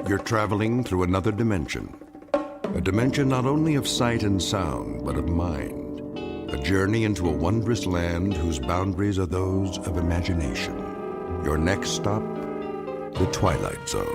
You're traveling through another dimension. A dimension not only of sight and sound, but of mind. A journey into a wondrous land whose boundaries are those of imagination. Your next stop, the Twilight Zone.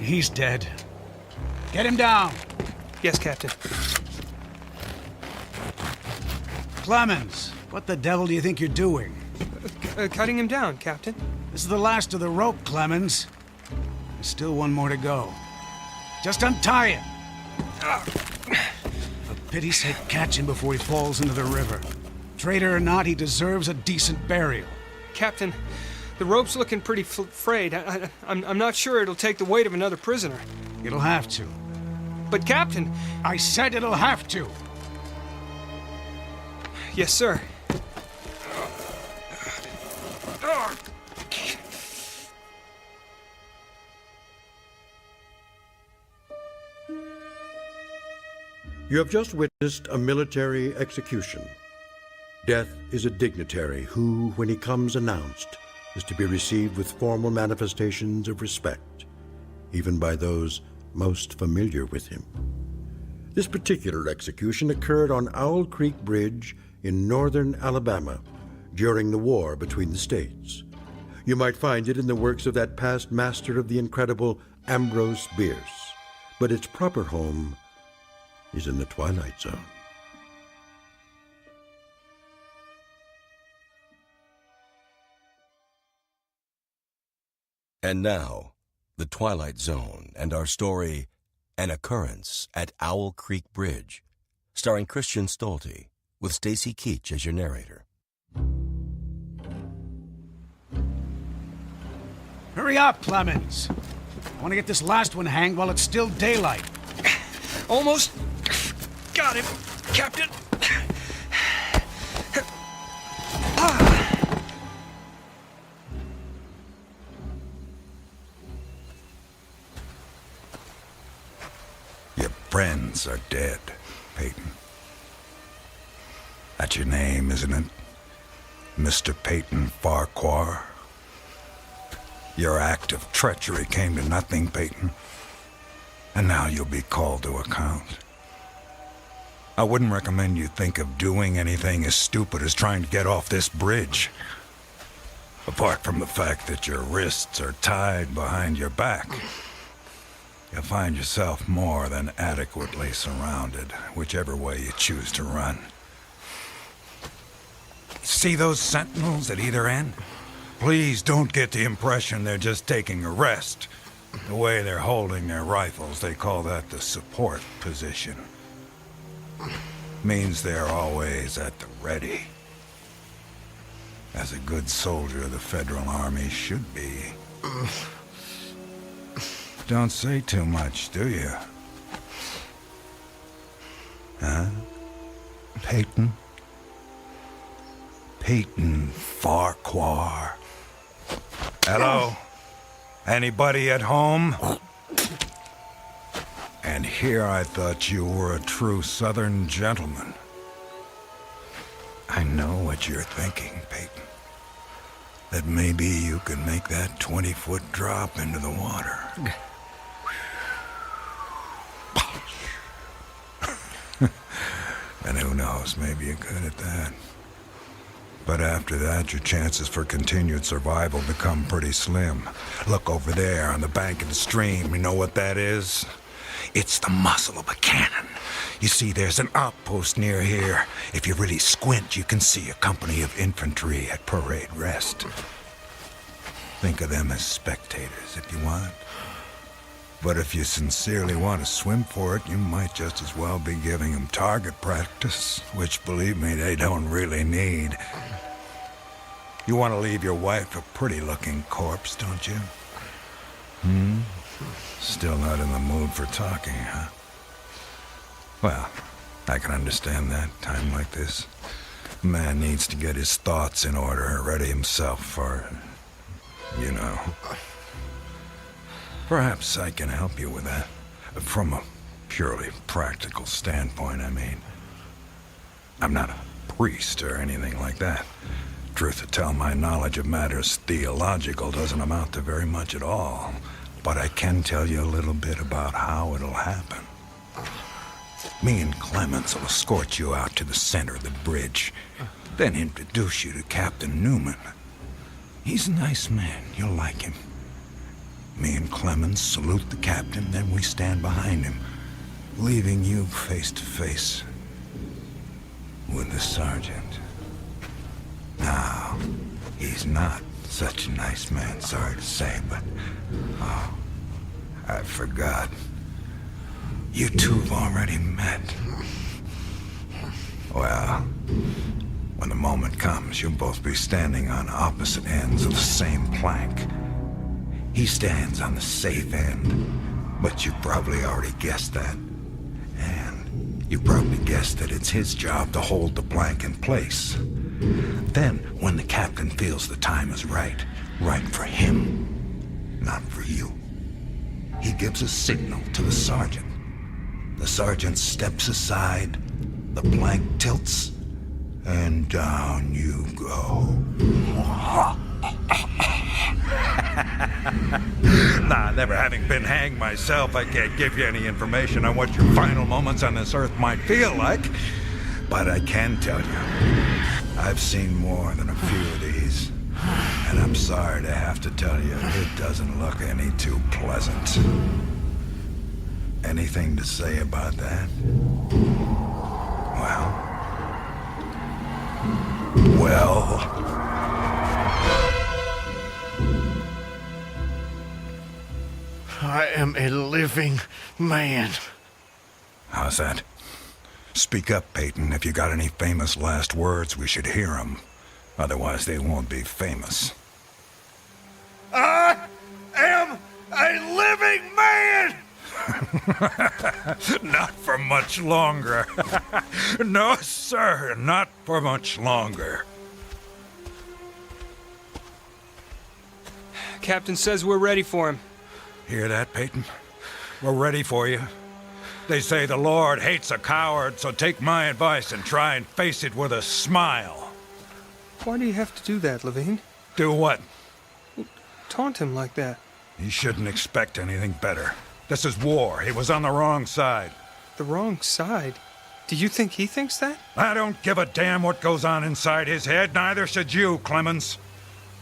He's dead. Get him down. Yes, Captain. Clemens, what the devil do you think you're doing? Cutting him down, Captain. This is the last of the rope, Clemens. There's still one more to go. Just untie him. For pity's sake, catch him before he falls into the river. Traitor or not, he deserves a decent burial. Captain, the rope's looking pretty frayed. I'm not sure it'll take the weight of another prisoner. It'll have to. But, Captain... I said it'll have to. Yes, sir. You have just witnessed a military execution. Death is a dignitary who, when he comes announced, is to be received with formal manifestations of respect, even by those most familiar with him. This particular execution occurred on Owl Creek Bridge in northern Alabama during the war between the states. You might find it in the works of that past master of the incredible Ambrose Bierce, but its proper home is in the Twilight Zone. And now, the Twilight Zone and our story, An Occurrence at Owl Creek Bridge, starring Christian Stolte, with Stacy Keach as your narrator. Hurry up, Clemens. I want to get this last one hanged while it's still daylight. Almost got him, Captain. Your friends are dead, Peyton. That's your name, isn't it? Mr. Peyton Farquhar. Your act of treachery came to nothing, Peyton. And now you'll be called to account. I wouldn't recommend you think of doing anything as stupid as trying to get off this bridge. Apart from the fact that your wrists are tied behind your back, you'll find yourself more than adequately surrounded, whichever way you choose to run. See those sentinels at either end? Please don't get the impression they're just taking a rest. The way they're holding their rifles, they call that the support position. Means they're always at the ready. As a good soldier of the Federal Army should be. Don't say too much, do you? Huh? Peyton? Peyton Farquhar. Hello? Anybody at home? And here I thought you were a true Southern gentleman. I know what you're thinking, Peyton. That maybe you could make that 20-foot drop into the water. And who knows, maybe you're good at that. But after that, your chances for continued survival become pretty slim. Look over there on the bank of the stream. You know what that is? It's the muzzle of a cannon. You see, there's an outpost near here. If you really squint, you can see a company of infantry at parade rest. Think of them as spectators if you want. But if you sincerely want to swim for it, you might just as well be giving them target practice, which, believe me, they don't really need. You want to leave your wife a pretty-looking corpse, don't you? Still not in the mood for talking, huh? Well, I can understand that, time like this. A man needs to get his thoughts in order, ready himself for, you know. Perhaps I can help you with that. From a purely practical standpoint, I mean. I'm not a priest or anything like that. Truth to tell, my knowledge of matters theological doesn't amount to very much at all. But I can tell you a little bit about how it'll happen. Me and Clemens will escort you out to the center of the bridge, then introduce you to Captain Newman. He's a nice man. You'll like him. Me and Clemens salute the captain, then we stand behind him, leaving you face to face with the sergeant. Now, he's not such a nice man, sorry to say, but... Oh, I forgot. You two have already met. Well, when the moment comes, you'll both be standing on opposite ends of the same plank. He stands on the safe end, but you probably already guessed that. And you probably guessed that it's his job to hold the plank in place. Then, when the captain feels the time is right for him, not for you, he gives a signal to the sergeant. The sergeant steps aside, the plank tilts, and down you go. Nah, never having been hanged myself, I can't give you any information on what your final moments on this earth might feel like. But I can tell you, I've seen more than a few of these. And I'm sorry to have to tell you, it doesn't look any too pleasant. Anything to say about that? Well... I am a living man. How's that? Speak up, Peyton. If you got any famous last words, we should hear them. Otherwise, they won't be famous. I am a living man! Not for much longer. No, sir, not for much longer. Captain says we're ready for him. Hear that, Peyton? We're ready for you. They say the Lord hates a coward, so take my advice and try and face it with a smile. Why do you have to do that, Levine? Do what? Taunt him like that. You shouldn't expect anything better. This is war. He was on the wrong side. The wrong side? Do you think he thinks that? I don't give a damn what goes on inside his head. Neither should you, Clemens.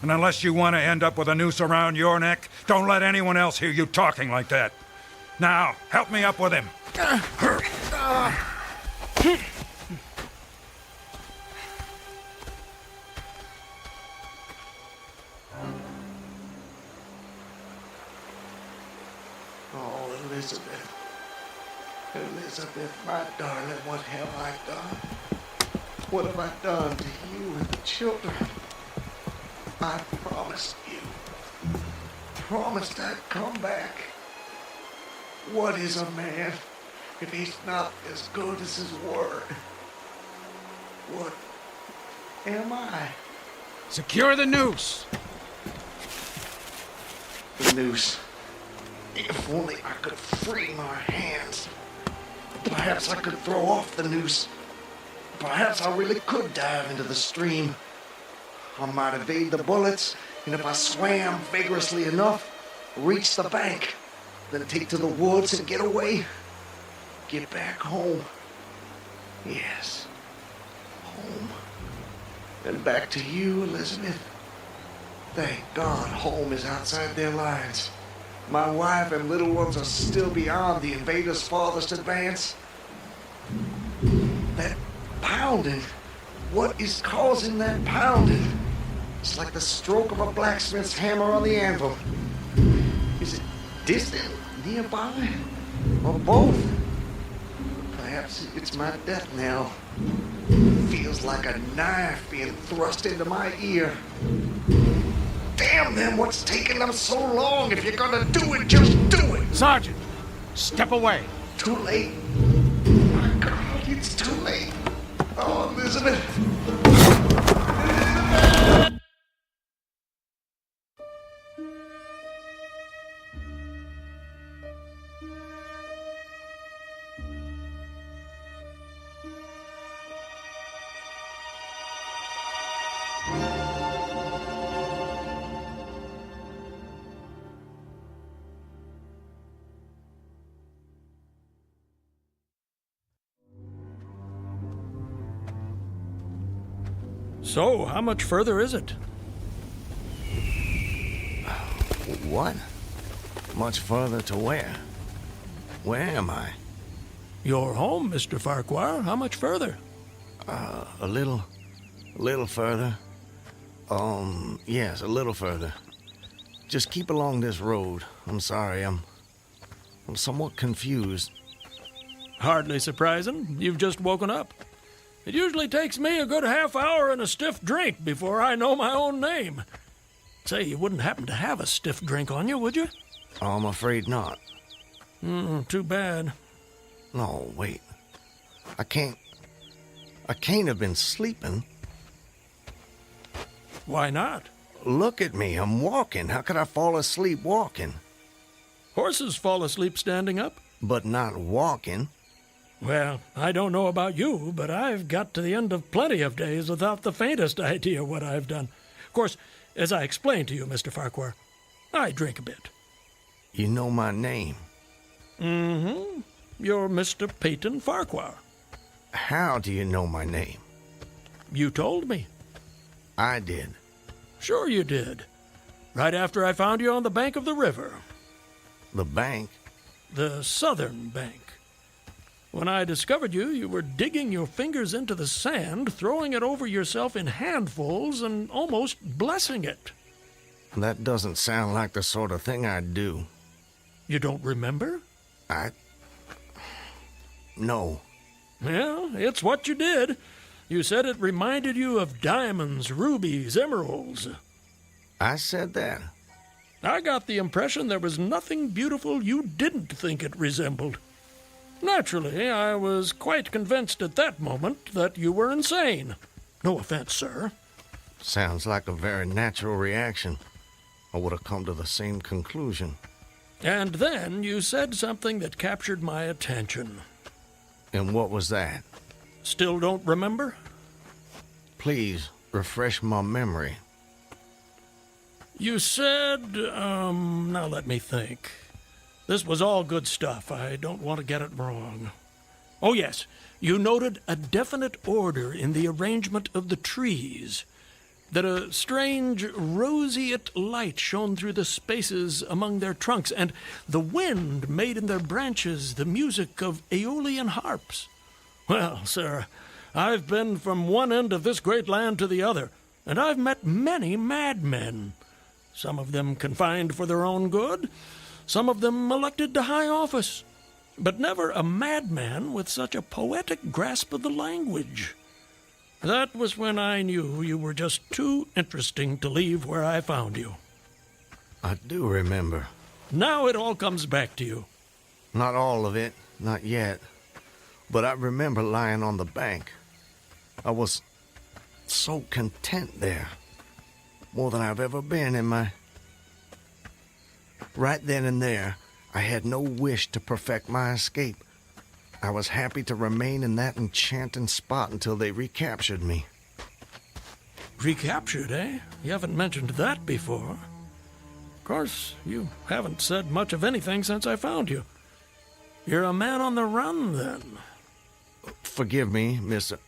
And unless you want to end up with a noose around your neck, don't let anyone else hear you talking like that. Now, help me up with him. Oh, Elizabeth. Elizabeth, my darling, what have I done? What have I done to you and the children? I promised you. Promised I'd come back. What is a man if he's not as good as his word? What am I? Secure the noose. The noose. If only I could free my hands. Perhaps I could throw off the noose. Perhaps I really could dive into the stream. I might evade the bullets, and if I swam vigorously enough, reach the bank, then take to the woods and get away. Get back home. Yes, home. And back to you, Elizabeth. Thank God home is outside their lines. My wife and little ones are still beyond the invaders' farthest advance. That pounding. What is causing that pounding? It's like the stroke of a blacksmith's hammer on the anvil. Is it distant, nearby, or both? Perhaps it's my death knell. Feel feels like a knife being thrust into my ear. Damn them, what's taking them so long? If you're gonna do it, just do it! Sergeant, step away. Too late. My God, it's too late. Oh, Elizabeth. So, how much further is it? What? Much further to where? Where am I? You're home, Mr. Farquhar. How much further? A little further. Yes, a little further. Just keep along this road. I'm sorry, I'm somewhat confused. Hardly surprising. You've just woken up. It usually takes me a good half hour and a stiff drink before I know my own name. Say, you wouldn't happen to have a stiff drink on you, would you? I'm afraid not. Too bad. No, wait. I can't have been sleeping. Why not? Look at me, I'm walking. How could I fall asleep walking? Horses fall asleep standing up. But not walking. Well, I don't know about you, but I've got to the end of plenty of days without the faintest idea what I've done. Of course, as I explained to you, Mr. Farquhar, I drink a bit. You know my name. Mm-hmm. You're Mr. Peyton Farquhar. How do you know my name? You told me. I did. Sure you did. Right after I found you on the bank of the river. The bank? The southern bank. When I discovered you, you were digging your fingers into the sand, throwing it over yourself in handfuls, and almost blessing it. That doesn't sound like the sort of thing I'd do. You don't remember? No. Well, it's what you did. You said it reminded you of diamonds, rubies, emeralds. I said that? I got the impression there was nothing beautiful you didn't think it resembled. Naturally, I was quite convinced at that moment that you were insane. No offense, sir. Sounds like a very natural reaction. I would have come to the same conclusion. And then you said something that captured my attention. And what was that? Still don't remember? Please, refresh my memory. You said, now let me think. This was all good stuff. I don't want to get it wrong. Oh, yes. You noted a definite order in the arrangement of the trees. That a strange roseate light shone through the spaces among their trunks, and the wind made in their branches the music of Aeolian harps. Well, sir, I've been from one end of this great land to the other, and I've met many madmen. Some of them confined for their own good, some of them elected to high office, but never a madman with such a poetic grasp of the language. That was when I knew you were just too interesting to leave where I found you. I do remember. Now it all comes back to you. Not all of it, not yet. But I remember lying on the bank. I was so content there. More than I've ever been in my... Right then and there, I had no wish to perfect my escape. I was happy to remain in that enchanting spot until they recaptured me. Recaptured, eh? You haven't mentioned that before. Of course, you haven't said much of anything since I found you. You're a man on the run, then. Forgive me, Mr.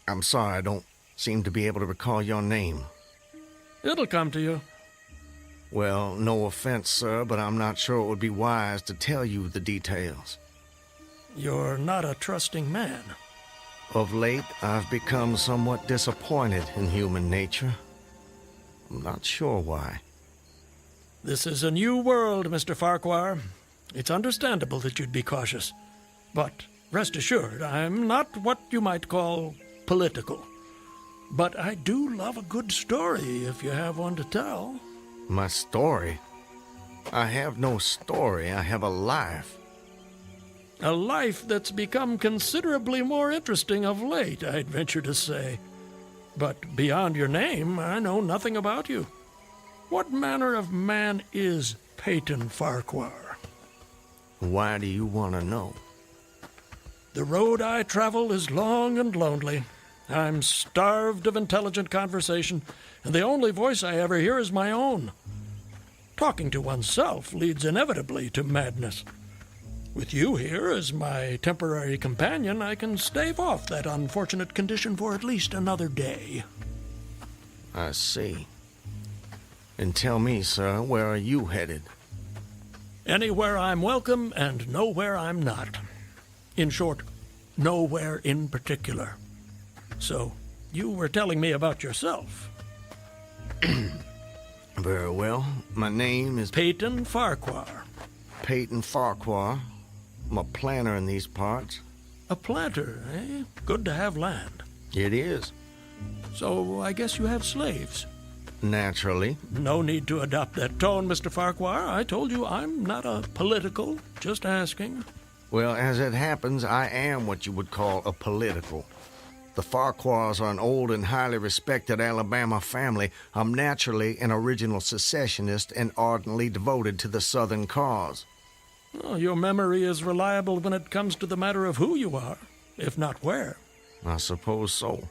I'm sorry I don't seem to be able to recall your name. It'll come to you. Well, no offense, sir, but I'm not sure it would be wise to tell you the details. You're not a trusting man. Of late, I've become somewhat disappointed in human nature. I'm not sure why. This is a new world, Mr. Farquhar. It's understandable that you'd be cautious. But rest assured, I'm not what you might call political. But I do love a good story if you have one to tell. My story? I have no story. I have a life. A life that's become considerably more interesting of late, I'd venture to say. But beyond your name, I know nothing about you. What manner of man is Peyton Farquhar? Why do you want to know? The road I travel is long and lonely. I'm starved of intelligent conversation, and the only voice I ever hear is my own. Talking to oneself leads inevitably to madness. With you here as my temporary companion, I can stave off that unfortunate condition for at least another day. I see. And tell me, sir, where are you headed? Anywhere I'm welcome and nowhere I'm not. In short, nowhere in particular. So, you were telling me about yourself. Very well. My name is Peyton Farquhar. Peyton Farquhar. I'm a planter in these parts. A planter, eh? Good to have land. It is. So, I guess you have slaves. Naturally. No need to adopt that tone, Mr. Farquhar. I told you I'm not a political, just asking. Well, as it happens, I am what you would call a political. The Farquhars are an old and highly respected Alabama family. I'm naturally an original secessionist and ardently devoted to the Southern cause. Oh, your memory is reliable when it comes to the matter of who you are, if not where. I suppose so.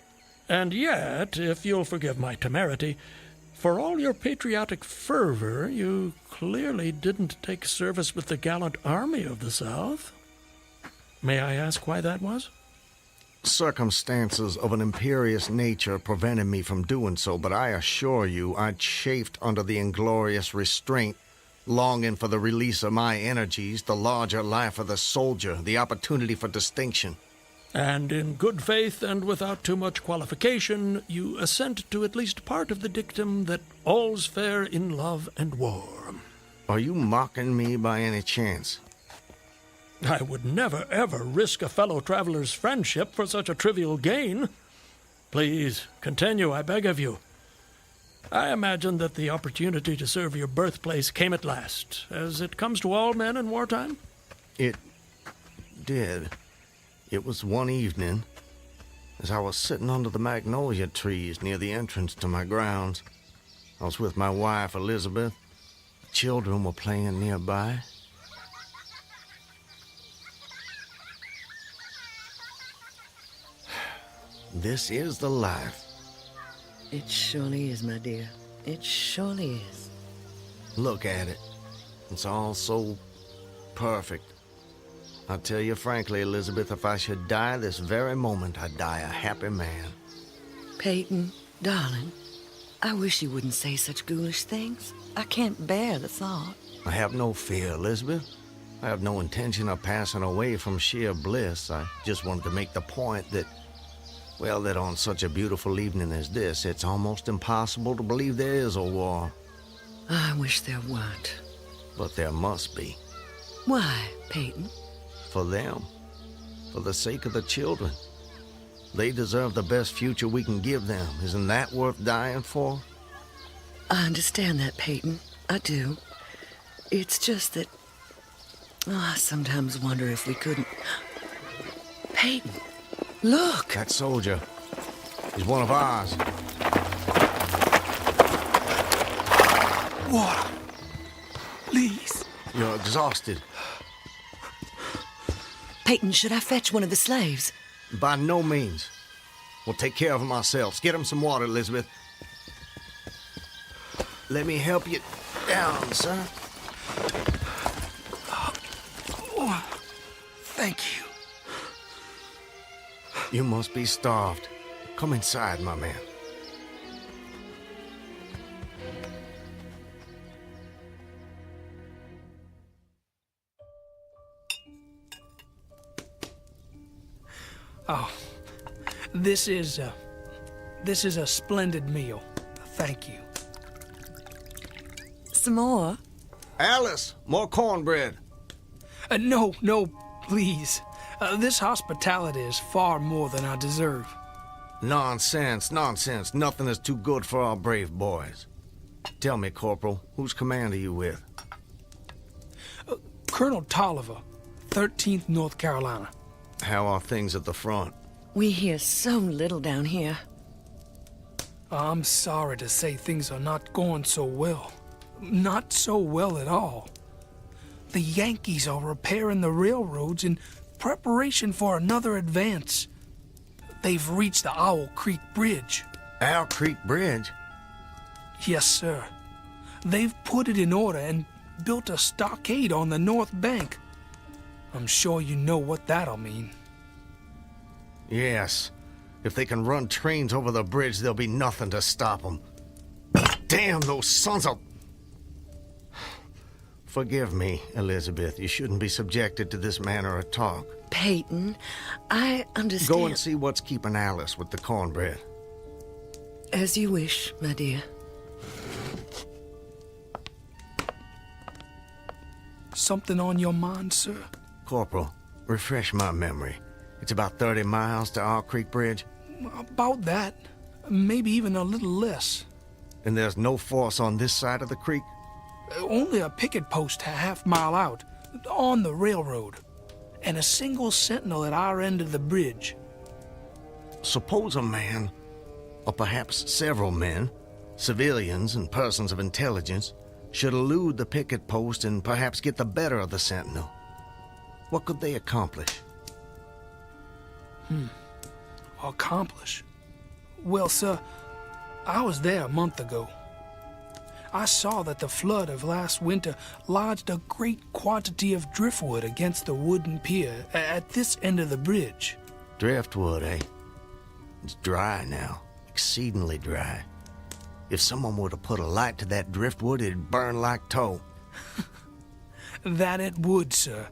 And yet, if you'll forgive my temerity, for all your patriotic fervor, you clearly didn't take service with the gallant Army of the South. May I ask why that was? Circumstances of an imperious nature prevented me from doing so, but I assure you I chafed under the inglorious restraint, longing for the release of my energies, the larger life of the soldier, the opportunity for distinction. And in good faith and without too much qualification, you assent to at least part of the dictum that all's fair in love and war. Are you mocking me by any chance? I would never, ever risk a fellow traveler's friendship for such a trivial gain. Please, continue, I beg of you. I imagine that the opportunity to serve your birthplace came at last, as it comes to all men in wartime. It did. It was one evening, as I was sitting under the magnolia trees near the entrance to my grounds. I was with my wife, Elizabeth. Children were playing nearby. This is the life. It surely is, my dear. It surely is. Look at it. It's all so perfect. I'll tell you frankly, Elizabeth, if I should die this very moment, I'd die a happy man. Peyton, darling, I wish you wouldn't say such ghoulish things. I can't bear the thought. I have no fear, Elizabeth. I have no intention of passing away from sheer bliss. I just wanted to make the point that, well, that on such a beautiful evening as this, it's almost impossible to believe there is a war. I wish there weren't. But there must be. Why, Peyton? For them. For the sake of the children. They deserve the best future we can give them. Isn't that worth dying for? I understand that, Peyton. I do. It's just that... I sometimes wonder if we couldn't... Peyton, look! That soldier. He's one of ours. Water. Please. You're exhausted. Peyton, should I fetch one of the slaves? By no means. We'll take care of him ourselves. Get him some water, Elizabeth. Let me help you down, sir. Oh, thank you. You must be starved. Come inside, my man. Oh, this is a splendid meal. Thank you. Some more? Alice, more cornbread. No, please. This hospitality is far more than I deserve. Nonsense, nonsense. Nothing is too good for our brave boys. Tell me, Corporal, whose command are you with? Colonel Tolliver, 13th North Carolina. How are things at the front? We hear so little down here. I'm sorry to say things are not going so well. Not so well at all. The Yankees are repairing the railroads in preparation for another advance. They've reached the Owl Creek Bridge. Owl Creek Bridge? Yes, sir. They've put it in order and built a stockade on the north bank. I'm sure you know what that'll mean. Yes. If they can run trains over the bridge, there'll be nothing to stop them. Damn those sons of... Forgive me, Elizabeth. You shouldn't be subjected to this manner of talk. Peyton, I understand. Go and see what's keeping Alice with the cornbread. As you wish, my dear. Something on your mind, sir? Corporal, refresh my memory. It's about 30 miles to Owl Creek Bridge? About that. Maybe even a little less. And there's no force on this side of the creek? Only a picket post a half-mile out, on the railroad, and a single sentinel at our end of the bridge. Suppose a man, or perhaps several men, civilians and persons of intelligence, should elude the picket post and perhaps get the better of the sentinel. What could they accomplish? Accomplish? Well, sir, I was there a month ago. I saw that the flood of last winter lodged a great quantity of driftwood against the wooden pier at this end of the bridge. Driftwood, eh? It's dry now, exceedingly dry. If someone were to put a light to that driftwood, it'd burn like tow. That it would, sir.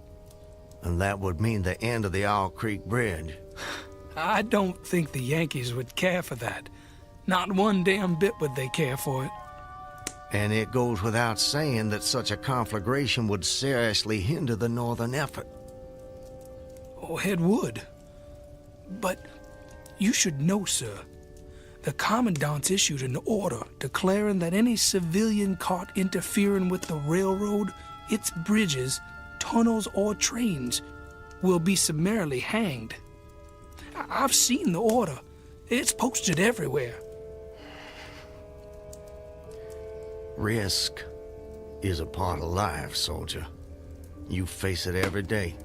And that would mean the end of the Owl Creek Bridge. I don't think the Yankees would care for that. Not one damn bit would they care for it. And it goes without saying that such a conflagration would seriously hinder the northern effort. Oh, it would. But you should know, sir, the commandant's issued an order declaring that any civilian caught interfering with the railroad, its bridges, tunnels, or trains will be summarily hanged. I've seen the order. It's posted everywhere. Risk is a part of life, soldier. You face it every day.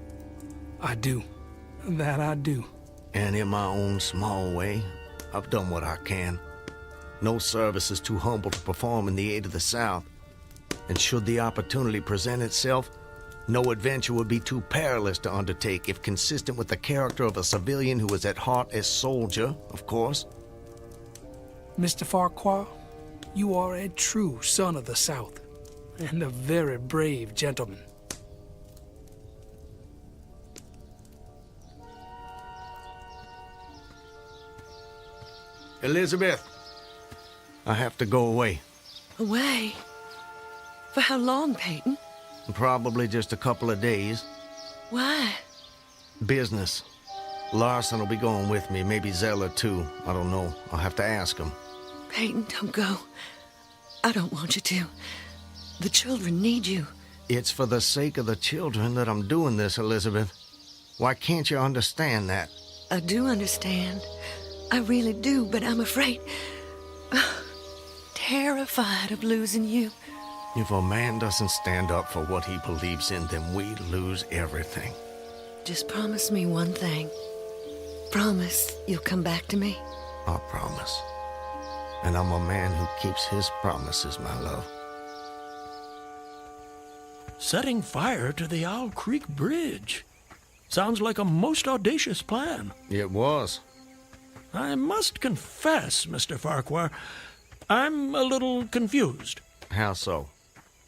I do. That I do. And in my own small way, I've done what I can. No service is too humble to perform in the aid of the South. And should the opportunity present itself, no adventure would be too perilous to undertake if consistent with the character of a civilian who is at heart a soldier, of course. Mr. Farquhar, you are a true son of the South, and a very brave gentleman. Elizabeth, I have to go away. Away? For how long, Peyton? Probably just a couple of days. Why? Business. Larson will be going with me, maybe Zeller too. I don't know. I'll have to ask him. Peyton, don't go. I don't want you to. The children need you. It's for the sake of the children that I'm doing this, Elizabeth. Why can't you understand that? I do understand. I really do, but I'm afraid... terrified of losing you. If a man doesn't stand up for what he believes in, then we lose everything. Just promise me one thing. Promise you'll come back to me. I promise. And I'm a man who keeps his promises, my love. Setting fire to the Owl Creek Bridge. Sounds like a most audacious plan. It was. I must confess, Mr. Farquhar, I'm a little confused. How so?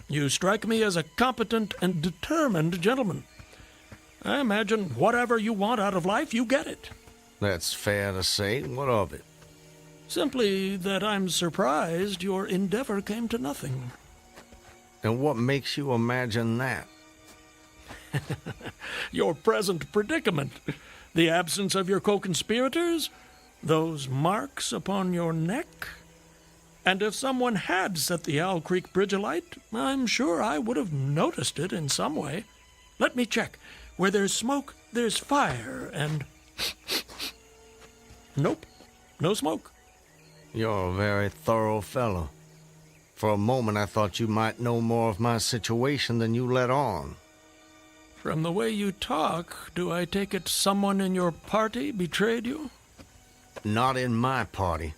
You strike me as a competent and determined gentleman. I imagine whatever you want out of life, you get it. That's fair to say. What of it? Simply that I'm surprised your endeavor came to nothing. And what makes you imagine that? Your present predicament. The absence of your co-conspirators, Those marks upon your neck? And if someone had set the Owl Creek Bridge alight, I'm sure I would have noticed it in some way. Let me check. Where there's smoke, there's fire, and... Nope, no smoke. You're a very thorough fellow. For a moment I thought you might know more of my situation than you let on. From the way you talk, do I take it someone in your party betrayed you? Not in my party.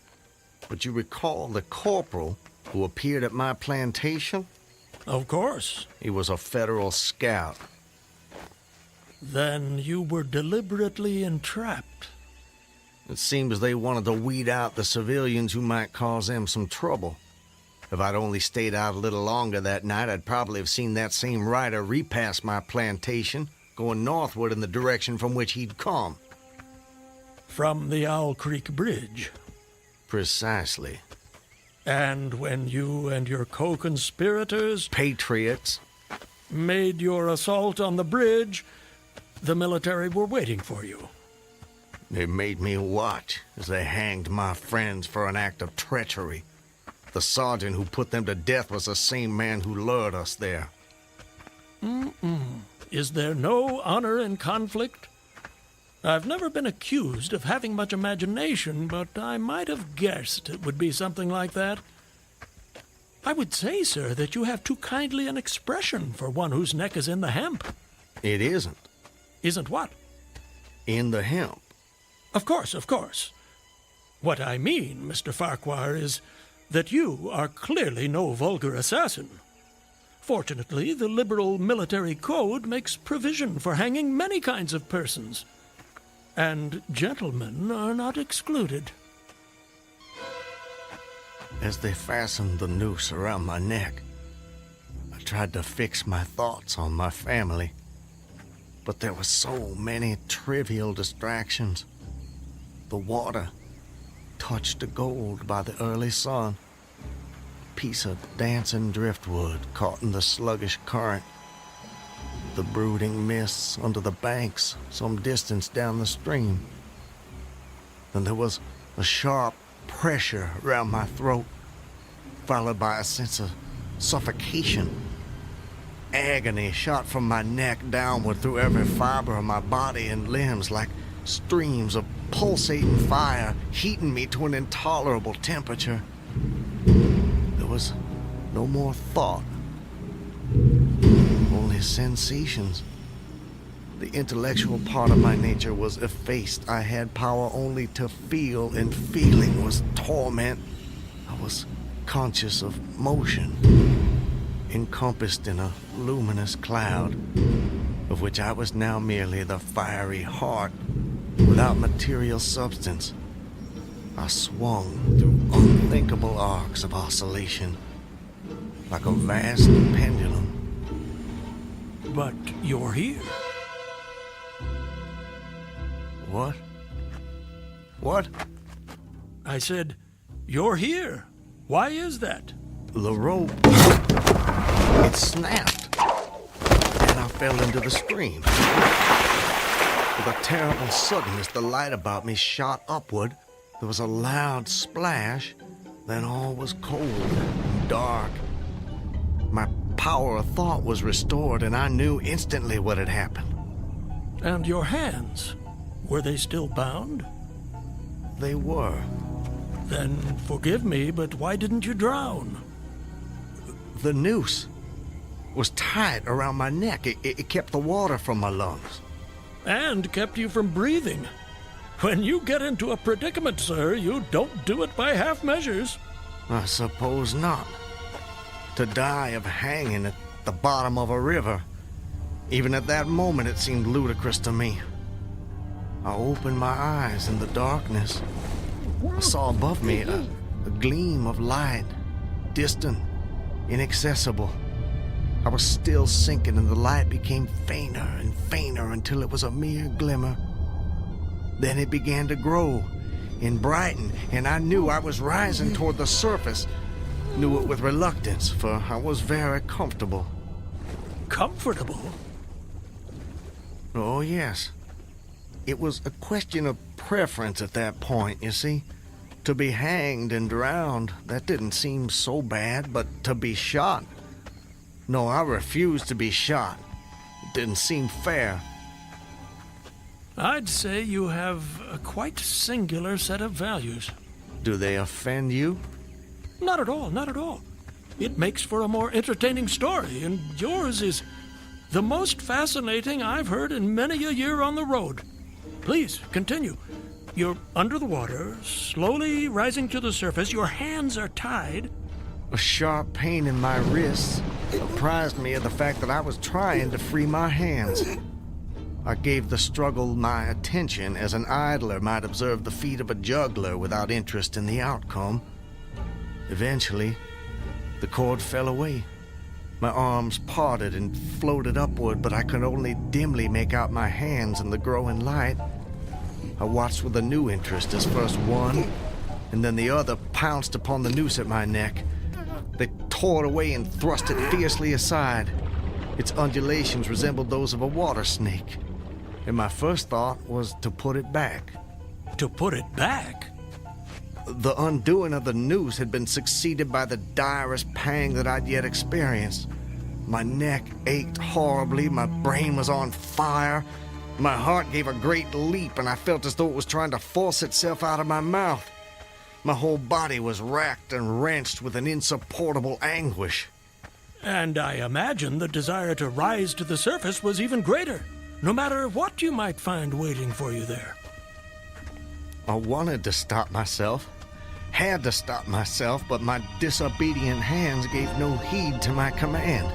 But you recall the corporal who appeared at my plantation? Of course. He was a federal scout. Then you were deliberately entrapped. It seems they wanted to weed out the civilians who might cause them some trouble. If I'd only stayed out a little longer that night, I'd probably have seen that same rider repass my plantation, going northward in the direction from which he'd come. From the Owl Creek Bridge. Precisely. And when you and your co-conspirators... Patriots. ...made your assault on the bridge, the military were waiting for you. They made me watch as they hanged my friends for an act of treachery. The sergeant who put them to death was the same man who lured us there. Is there no honor in conflict? I've never been accused of having much imagination, but I might have guessed it would be something like that. I would say, sir, that you have too kindly an expression for one whose neck is in the hemp. It isn't. Isn't what? In the hemp. Of course, of course. What I mean, Mr. Farquhar, is that you are clearly no vulgar assassin. Fortunately, the liberal military code makes provision for hanging many kinds of persons. And gentlemen are not excluded. As they fastened the noose around my neck, I tried to fix my thoughts on my family. But there were so many trivial distractions. The water, touched to gold by the early sun. A piece of dancing driftwood caught in the sluggish current. The brooding mists under the banks some distance down the stream. Then there was a sharp pressure around my throat, followed by a sense of suffocation. Agony shot from my neck downward through every fiber of my body and limbs like streams of pulsating fire, heating me to an intolerable temperature. There was no more thought. Only sensations. The intellectual part of my nature was effaced. I had power only to feel, and feeling was torment. I was conscious of motion, encompassed in a luminous cloud, of which I was now merely the fiery heart, without material substance. I swung through unthinkable arcs of oscillation, like a vast pendulum. But you're here. What? What? I said, you're here. Why is that? The rope, it snapped, and I fell into the stream. With a terrible suddenness, the light about me shot upward. There was a loud splash, then all was cold and dark. My power of thought was restored, and I knew instantly what had happened. And your hands, were they still bound? They were. Then forgive me, but why didn't you drown? The noose was tight around my neck. It kept the water from my lungs. And kept you from breathing. When you get into a predicament, sir, you don't do it by half measures. I suppose not. To die of hanging at the bottom of a river. Even at that moment, it seemed ludicrous to me. I opened my eyes in the darkness. I saw above me a gleam of light, distant, inaccessible. I was still sinking, and the light became fainter and fainter until it was a mere glimmer. Then it began to grow and brighten, and I knew I was rising toward the surface. Knew it with reluctance, for I was very Comfortable? Oh, yes. It was a question of preference at that point, you see. To be hanged and drowned, that didn't seem so bad, but to be shot? No, I refused to be shot. It didn't seem fair. I'd say you have a quite singular set of values. Do they offend you? Not at all, not at all. It makes for a more entertaining story, and yours is the most fascinating I've heard in many a year on the road. Please, continue. You're under the water, slowly rising to the surface. Your hands are tied. A sharp pain in my wrists apprised me of the fact that I was trying to free my hands. I gave the struggle my attention as an idler might observe the feat of a juggler without interest in the outcome. Eventually, the cord fell away. My arms parted and floated upward, but I could only dimly make out my hands in the growing light. I watched with a new interest as first one and then the other pounced upon the noose at my neck. They tore it away and thrust it fiercely aside. Its undulations resembled those of a water snake, and my first thought was to put it back. To put it back? The undoing of the noose had been succeeded by the direst pang that I'd yet experienced. My neck ached horribly, my brain was on fire, my heart gave a great leap, and I felt as though it was trying to force itself out of my mouth. My whole body was racked and wrenched with an insupportable anguish. And I imagine the desire to rise to the surface was even greater, no matter what you might find waiting for you there. I wanted to stop myself, had to stop myself, but my disobedient hands gave no heed to my command.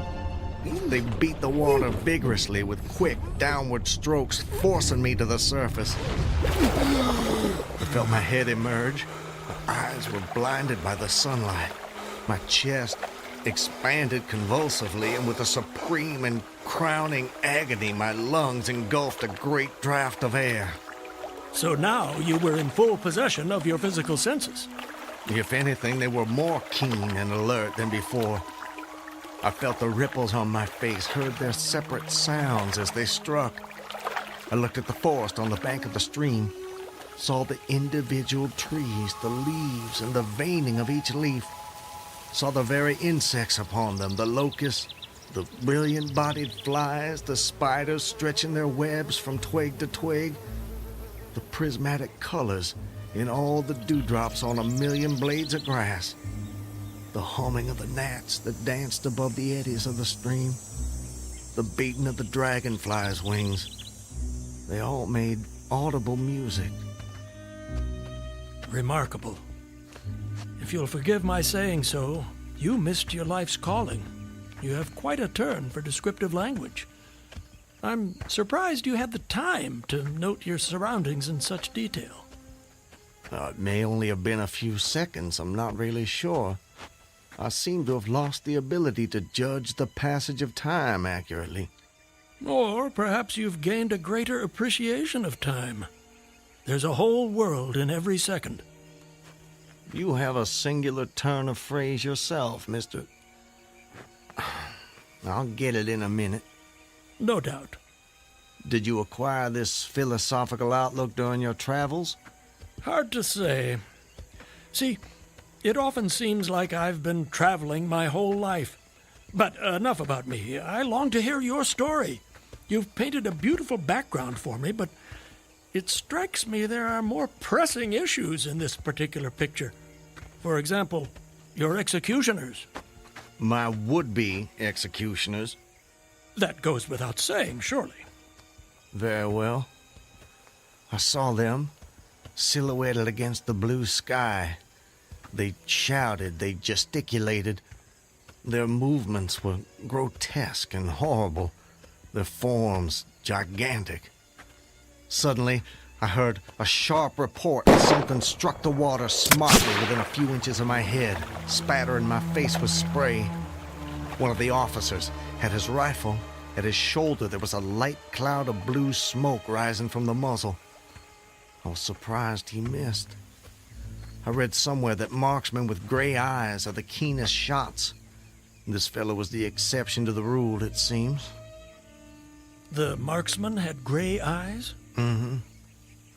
They beat the water vigorously with quick, downward strokes, forcing me to the surface. I felt my head emerge. My eyes were blinded by the sunlight. My chest expanded convulsively, and with a supreme and crowning agony, my lungs engulfed a great draught of air. So now you were in full possession of your physical senses. If anything, they were more keen and alert than before. I felt the ripples on my face, heard their separate sounds as they struck. I looked at the forest on the bank of the stream, saw the individual trees, the leaves, and the veining of each leaf, saw the very insects upon them, the locusts, the brilliant-bodied flies, the spiders stretching their webs from twig to twig, the prismatic colors in all the dewdrops on a million blades of grass, the humming of the gnats that danced above the eddies of the stream, the beating of the dragonflies' wings. They all made audible music. Remarkable. If you'll forgive my saying so, you missed your life's calling. You have quite a turn for descriptive language. I'm surprised you had the time to note your surroundings in such detail. It may only have been a few seconds, I'm not really sure. I seem to have lost the ability to judge the passage of time accurately. Or perhaps you've gained a greater appreciation of time. There's a whole world in every second. You have a singular turn of phrase yourself, Mr. I'll get it in a minute. No doubt. Did you acquire this philosophical outlook during your travels? Hard to say. See, it often seems like I've been traveling my whole life. But enough about me. I long to hear your story. You've painted a beautiful background for me, but it strikes me there are more pressing issues in this particular picture. For example, your executioners. My would-be executioners? That goes without saying, surely. Very well. I saw them, silhouetted against the blue sky. They shouted, they gesticulated. Their movements were grotesque and horrible, their forms gigantic. Suddenly, I heard a sharp report as something struck the water smartly within a few inches of my head, spattering my face with spray. One of the officers had his rifle. At his shoulder, there was a light cloud of blue smoke rising from the muzzle. I was surprised he missed. I read somewhere that marksmen with gray eyes are the keenest shots. This fellow was the exception to the rule, it seems. The marksman had gray eyes? Mm-hmm.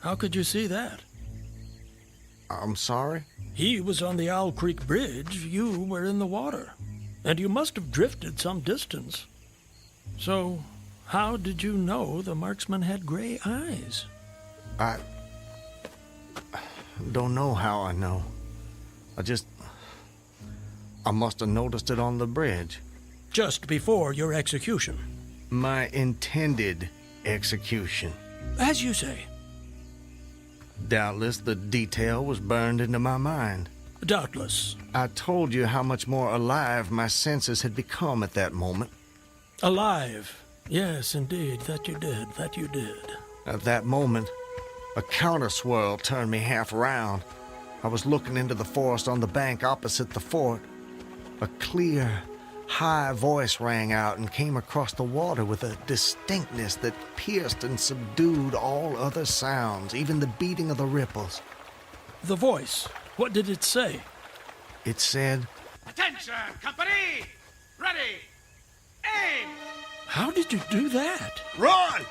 How could you see that? I'm sorry? He was on the Owl Creek Bridge. You were in the water. And you must have drifted some distance. So, how did you know the marksman had gray eyes? I don't know how I know. I must have noticed it on the bridge. Just before your execution. My intended execution. As you say. Doubtless the detail was burned into my mind. Doubtless. I told you how much more alive my senses had become at that moment. Alive. Yes, indeed. That you did. At that moment, a counter-swirl turned me half around. I was looking into the forest on the bank opposite the fort. A clear, high voice rang out and came across the water with a distinctness that pierced and subdued all other sounds, even the beating of the ripples. The voice. What did it say? It said, Attention, company! Ready! Aim! How did you do that? Run!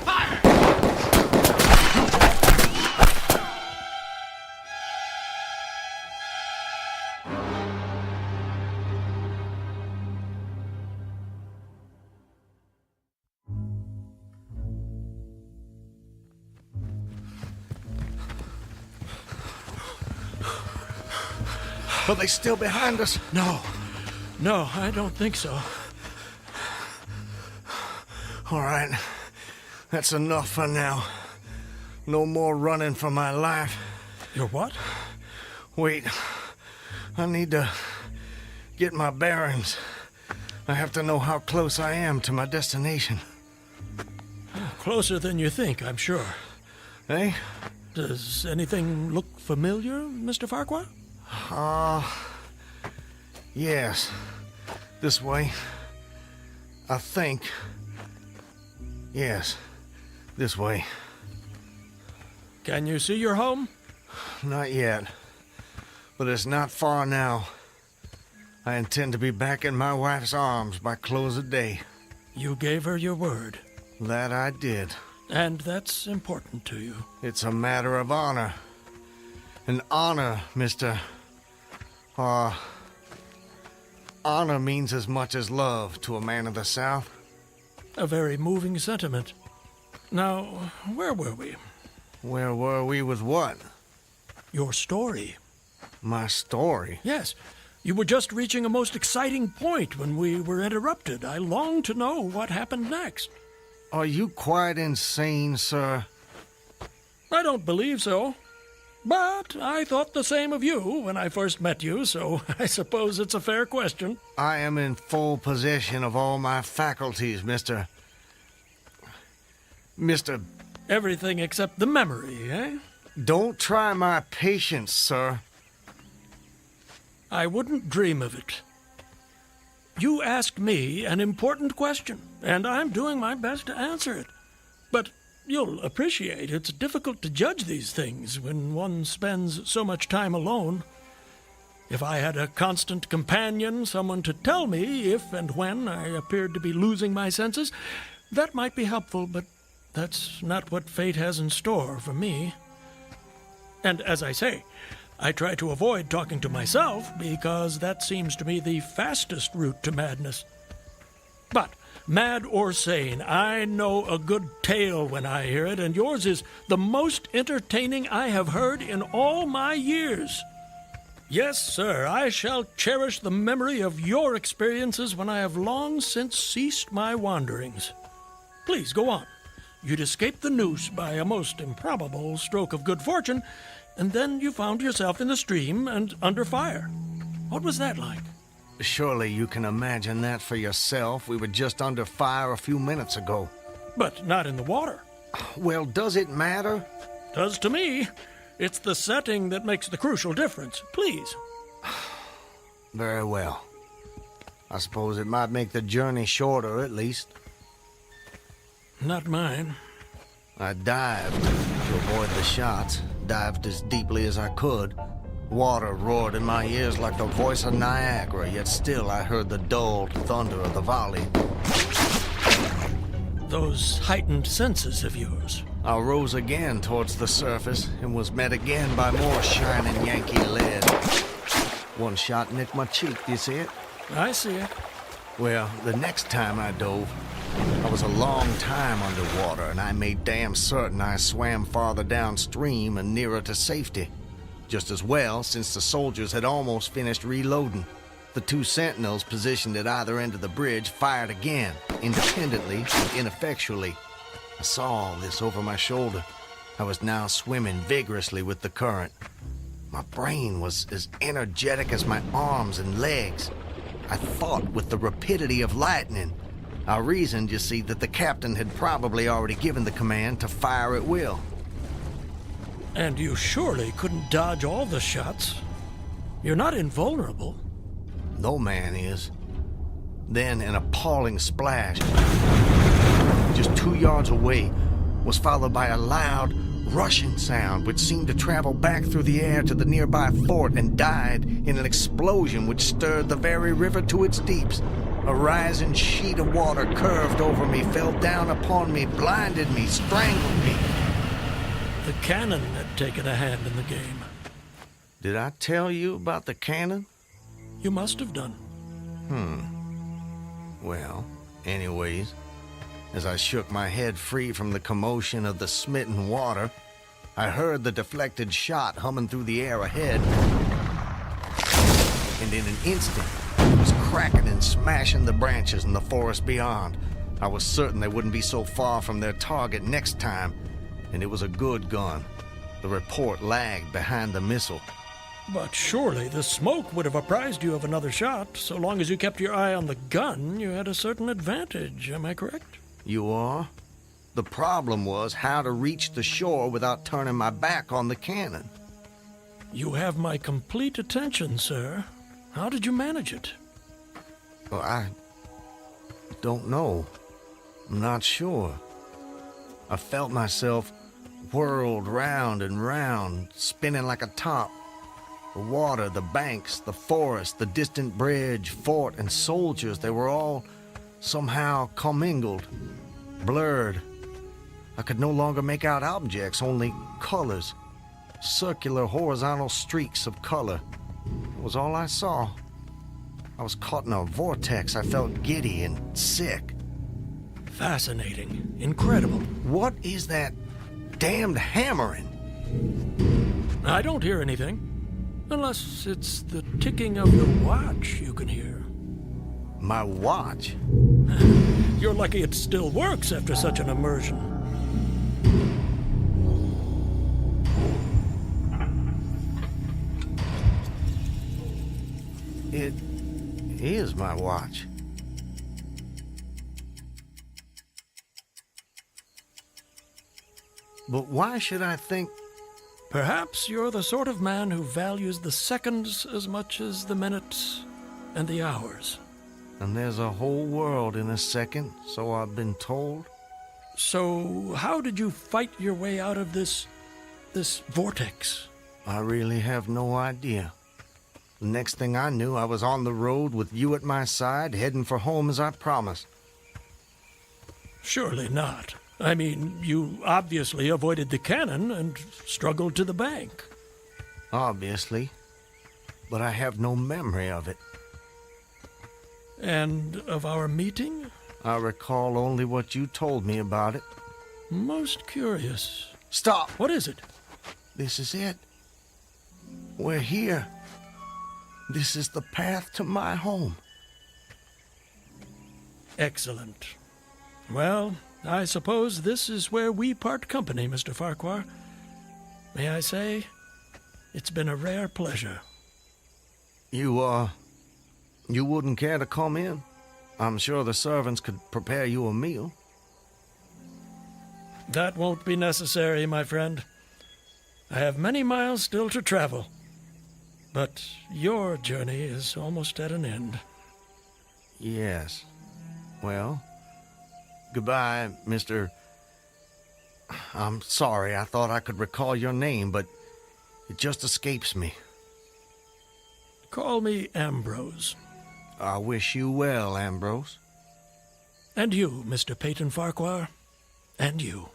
Fire! Are they still behind us? No, I don't think so. All right. That's enough for now. No more running for my life. Your what? Wait. I need to get my bearings. I have to know how close I am to my destination. Closer than you think, I'm sure. Eh? Does anything look familiar, Mr. Farquhar? Yes. This way. I think. Yes. This way. Can you see your home? Not yet. But it's not far now. I intend to be back in my wife's arms by close of day. You gave her your word. That I did. And that's important to you. It's a matter of honor. And honor, Mr. Honor means as much as love to a man of the South. A very moving sentiment. Now, where were we? Where were we with what? Your story. My story? Yes. You were just reaching a most exciting point when we were interrupted. I long to know what happened next. Are you quite insane, sir? I don't believe so. But I thought the same of you when I first met you, so I suppose it's a fair question. I am in full possession of all my faculties, Mr. Everything except the memory, eh? Don't try my patience, sir. I wouldn't dream of it. You asked me an important question, and I'm doing my best to answer it. But you'll appreciate it's difficult to judge these things when one spends so much time alone. If I had a constant companion, someone to tell me if and when I appeared to be losing my senses, that might be helpful, but that's not what fate has in store for me. And as I say, I try to avoid talking to myself because that seems to me the fastest route to madness. But mad or sane, I know a good tale when I hear it, and yours is the most entertaining I have heard in all my years. Yes, sir, I shall cherish the memory of your experiences when I have long since ceased my wanderings. Please, go on. You'd escaped the noose by a most improbable stroke of good fortune, and then you found yourself in the stream and under fire. What was that like? Surely you can imagine that for yourself. We were just under fire a few minutes ago. But not in the water. Well, does it matter? Does to me. It's the setting that makes the crucial difference. Please. Very well. I suppose it might make the journey shorter, at least. Not mine. I dived to avoid the shots, dived as deeply as I could. Water roared in my ears like the voice of Niagara, yet still I heard the dulled thunder of the volley. those heightened senses of yours? I rose again towards the surface and was met again by more shining Yankee lead. One shot nicked my cheek, do you see it? I see it. Well, the next time I dove, I was a long time underwater, and I made damn certain I swam farther downstream and nearer to safety. Just as well, since the soldiers had almost finished reloading. The two sentinels positioned at either end of the bridge fired again, independently and ineffectually. I saw all this over my shoulder. I was now swimming vigorously with the current. My brain was as energetic as my arms and legs. I thought with the rapidity of lightning. I reasoned, you see, that the captain had probably already given the command to fire at will. And you surely couldn't dodge all the shots. You're not invulnerable. No man is. Then an appalling splash, just 2 yards away, was followed by a loud, rushing sound which seemed to travel back through the air to the nearby fort and died in an explosion which stirred the very river to its deeps. A rising sheet of water curved over me, fell down upon me, blinded me, strangled me. The cannon had taken a hand in the game. Did I tell you about the cannon? You must have done. Well, anyways, as I shook my head free from the commotion of the smitten water, I heard the deflected shot humming through the air ahead. And in an instant, it was cracking and smashing the branches in the forest beyond. I was certain they wouldn't be so far from their target next time, and it was a good gun. The report lagged behind the missile. But surely the smoke would have apprised you of another shot. So long as you kept your eye on the gun, you had a certain advantage. Am I correct? You are? The problem was how to reach the shore without turning my back on the cannon. You have my complete attention, sir. How did you manage it? Well, I don't know. I'm not sure. I felt myself whirled round and round, spinning like a top. The water, the banks, the forest, the distant bridge, fort, and soldiers, they were all somehow commingled, blurred. I could no longer make out objects, only colors. Circular, horizontal streaks of color. It was all I saw. I was caught in a vortex. I felt giddy and sick. Fascinating. Incredible. What is that damned hammering? I don't hear anything. Unless it's the ticking of your watch you can hear. My watch? You're lucky it still works after such an immersion. It is my watch. But why should I think... Perhaps you're the sort of man who values the seconds as much as the minutes and the hours. And there's a whole world in a second, so I've been told. So how did you fight your way out of this vortex? I really have no idea. The next thing I knew, I was on the road with you at my side, heading for home as I promised. Surely not. I mean, you obviously avoided the cannon and struggled to the bank. Obviously. But I have no memory of it. And of our meeting? I recall only what you told me about it. Most curious. Stop! What is it? This is it. We're here. This is the path to my home. Excellent. Well, I suppose this is where we part company, Mr. Farquhar. May I say, it's been a rare pleasure. You wouldn't care to come in? I'm sure the servants could prepare you a meal. That won't be necessary, my friend. I have many miles still to travel. But your journey is almost at an end. Yes. Well, goodbye, Mr. I'm sorry, I thought I could recall your name, but it just escapes me. Call me Ambrose. I wish you well, Ambrose. And you, Mr. Peyton Farquhar. And you.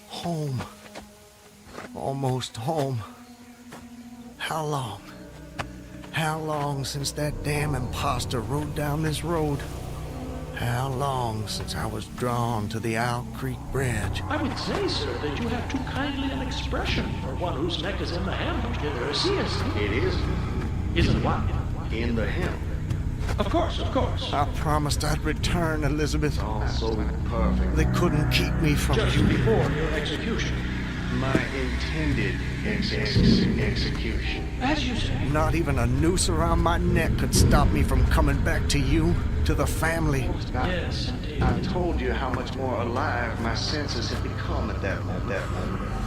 Home. Almost home. How long? How long since that damn imposter rode down this road? How long since I was drawn to the Owl Creek Bridge? I would say, sir, that you have too kindly an expression for one whose neck is in the hem. Yes, It is. Isn't what? In the hem. Of course, of course. I promised I'd return, Elizabeth. All so perfect. They couldn't keep me from Just you. before your execution. My intended execution. As you say. Not even a noose around my neck could stop me from coming back to you, to the family. Yes, indeed. I told you how much more alive my senses had become at that moment.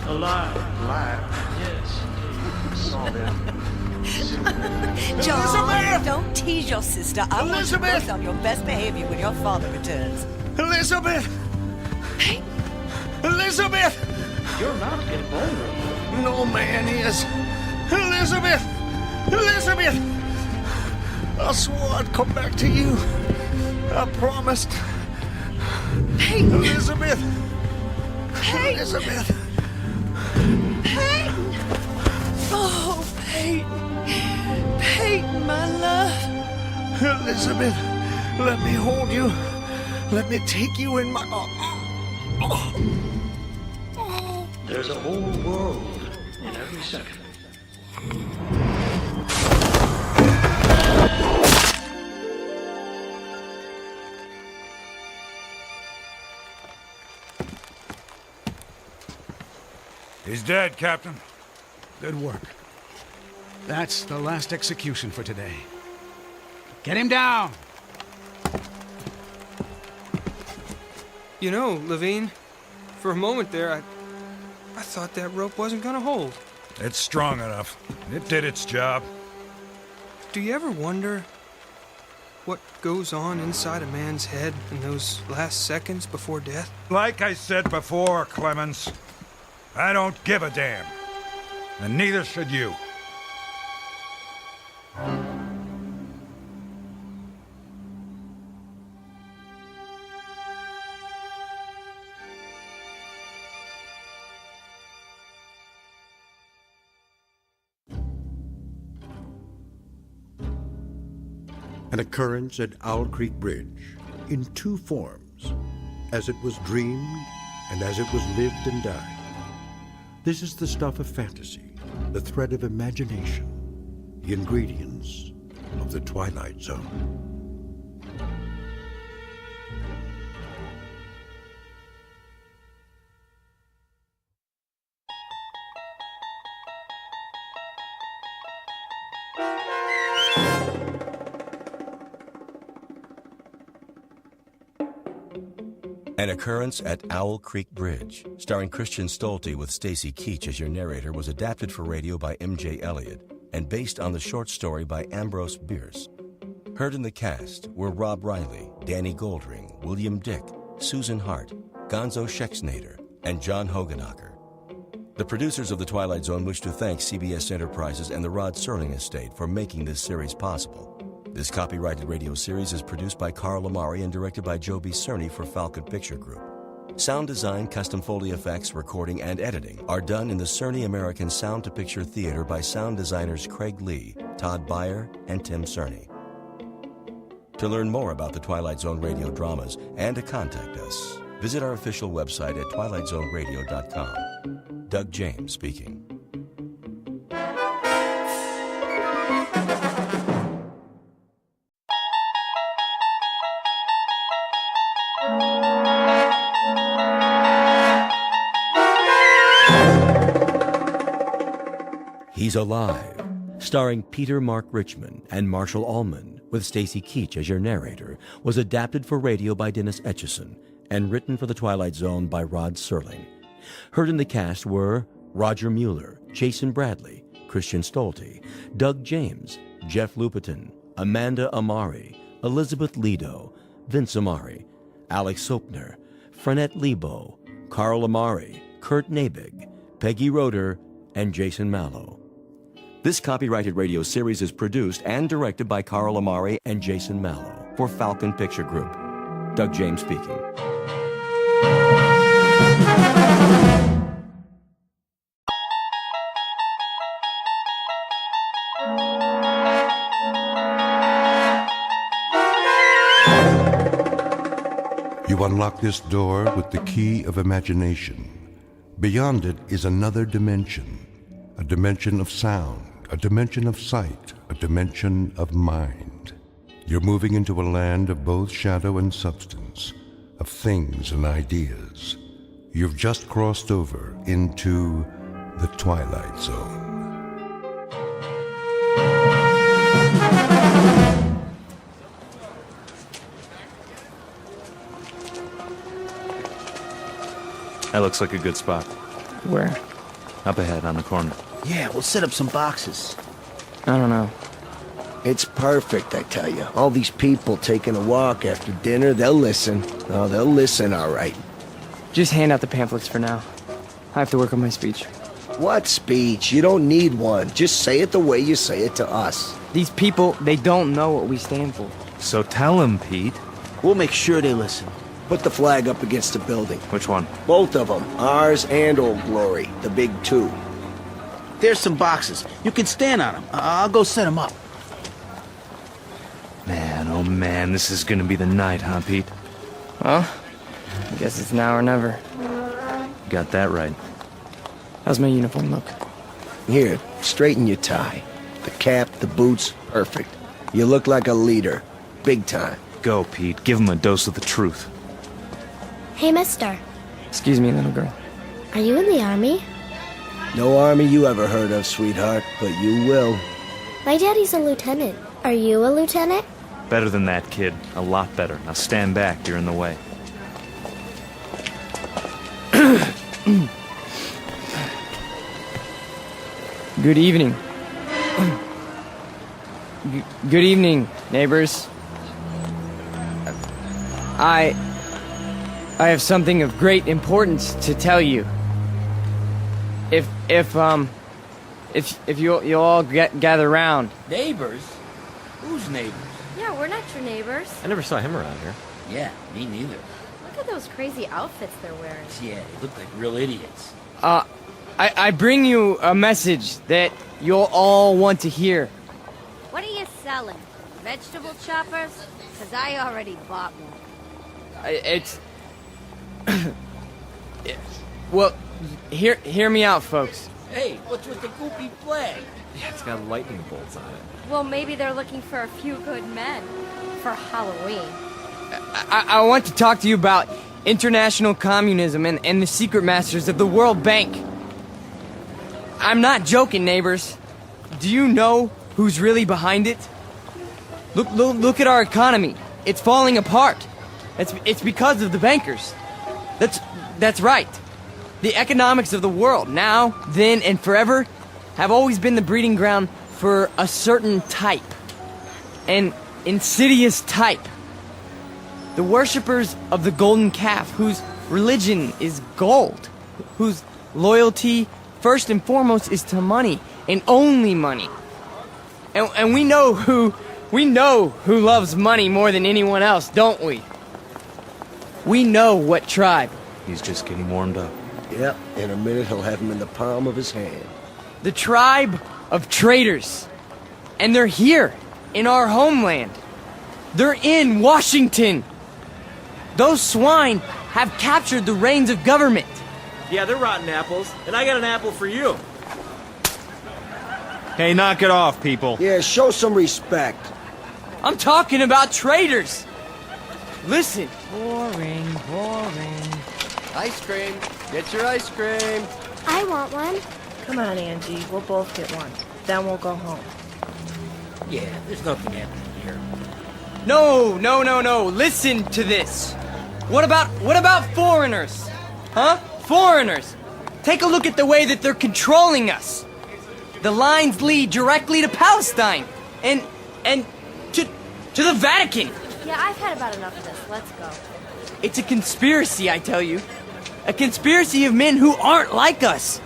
Alive. Alive. Yes, indeed. I saw them. John, don't tease your sister. I want you Elizabeth! both on your best behavior when your father returns. Elizabeth! Hey, Elizabeth! You're not invulnerable. No man is. Elizabeth! Elizabeth! I swore I'd come back to you. I promised. Peyton! Elizabeth! Peyton! Elizabeth! Peyton! Oh, Peyton. Peyton, my love. Elizabeth, let me hold you. Let me take you in my There's a whole world in every second. He's dead, Captain. Good work. That's the last execution for today. Get him down! You know, Levine, for a moment there, I thought that rope wasn't gonna hold. It's strong enough. It did its job. Do you ever wonder what goes on inside a man's head in those last seconds before death? Like I said before, Clemens, I don't give a damn. And neither should you. An occurrence at Owl Creek Bridge in two forms, as it was dreamed and as it was lived and died. This is the stuff of fantasy, the thread of imagination, the ingredients of the Twilight Zone. An Occurrence at Owl Creek Bridge, starring Christian Stolte with Stacy Keach as your narrator, was adapted for radio by M.J. Elliott and based on the short story by Ambrose Bierce. Heard in the cast were Rob Riley, Danny Goldring, William Dick, Susan Hart, Gonzo Schexnader, and John Hogenacker. The producers of The Twilight Zone wish to thank CBS Enterprises and the Rod Serling Estate for making this series possible. This copyrighted radio series is produced by Carl Amari and directed by Joe B. Cerny for Falcon Picture Group. Sound design, custom Foley effects, recording, and editing are done in the Cerny American Sound to Picture Theater by sound designers Craig Lee, Todd Beyer, and Tim Cerny. To learn more about the Twilight Zone radio dramas and to contact us, visit our official website at twilightzoneradio.com. Doug James speaking. He's Alive, starring Peter Mark Richmond and Marshall Allman, with Stacy Keach as your narrator, was adapted for radio by Dennis Etchison and written for The Twilight Zone by Rod Serling. Heard in the cast were Roger Mueller, Jason Bradley, Christian Stolte, Doug James, Jeff Lupetin, Amanda Amari, Elizabeth Lido, Vince Amari, Alex Sopner, Frenette Lebo, Carl Amari, Kurt Nabig, Peggy Roeder, and Jason Mallow. This copyrighted radio series is produced and directed by Carl Amari and Jason Mallow for Falcon Picture Group. Doug James speaking. You unlock this door with the key of imagination. Beyond it is another dimension, a dimension of sound, a dimension of sight, a dimension of mind. You're moving into a land of both shadow and substance, of things and ideas. You've just crossed over into the Twilight Zone. That looks like a good spot. Where? Up ahead on the corner. Yeah, we'll set up some boxes. I don't know. It's perfect, I tell you. All these people taking a walk after dinner, they'll listen. Oh, they'll listen, all right. Just hand out the pamphlets for now. I have to work on my speech. What speech? You don't need one. Just say it the way you say it to us. These people, they don't know what we stand for. So tell them, Pete. We'll make sure they listen. Put the flag up against the building. Which one? Both of them. Ours and Old Glory. The big two. There's some boxes. You can stand on them. I'll go set them up. Man, oh man, this is gonna be the night, huh, Pete? Well, I guess it's now or never. Got that right. How's my uniform look? Here, straighten your tie. The cap, the boots, perfect. You look like a leader. Big time. Go, Pete. Give him a dose of the truth. Hey, mister. Excuse me, little girl. Are you in the army? No army you ever heard of, sweetheart, but you will. My daddy's a lieutenant. Are you a lieutenant? Better than that, kid. A lot better. Now stand back. You're in the way. Good evening. Good evening, neighbors. I have something of great importance to tell you. If you'll all gather round. Neighbors? Who's neighbors? Yeah, we're not your neighbors. I never saw him around here. Yeah, me neither. Look at those crazy outfits they're wearing. Yeah, they look like real idiots. I bring you a message that you'll all want to hear. What are you selling? Vegetable choppers? Because I already bought one. Well, hear me out, folks. Hey, what's with the goopy flag? Yeah, it's got lightning bolts on it. Well, maybe they're looking for a few good men for Halloween. I want to talk to you about international communism and the secret masters of the World Bank. I'm not joking, neighbors. Do you know who's really behind it? Look at our economy. It's falling apart. It's because of the bankers. That's right. The economics of the world, now, then, and forever, have always been the breeding ground for a certain type. An insidious type. The worshippers of the golden calf, whose religion is gold, whose loyalty, first and foremost, is to money, and only money. And we know who loves money more than anyone else, don't we? We know what tribe. He's just getting warmed up. Yep, in a minute he'll have him in the palm of his hand. The tribe of traitors. And they're here, in our homeland. They're in Washington. Those swine have captured the reins of government. Yeah, they're rotten apples, and I got an apple for you. Hey, knock it off, people. Yeah, show some respect. I'm talking about traitors. Listen. Boring. Ice cream. Get your ice cream. I want one. Come on, Angie. We'll both get one. Then we'll go home. Yeah, there's nothing happening here. No. Listen to this. What about foreigners? Huh? Foreigners. Take a look at the way that they're controlling us. The lines lead directly to Palestine and to the Vatican. Yeah, I've had about enough of this. Let's go. It's a conspiracy, I tell you. A conspiracy of men who aren't like us.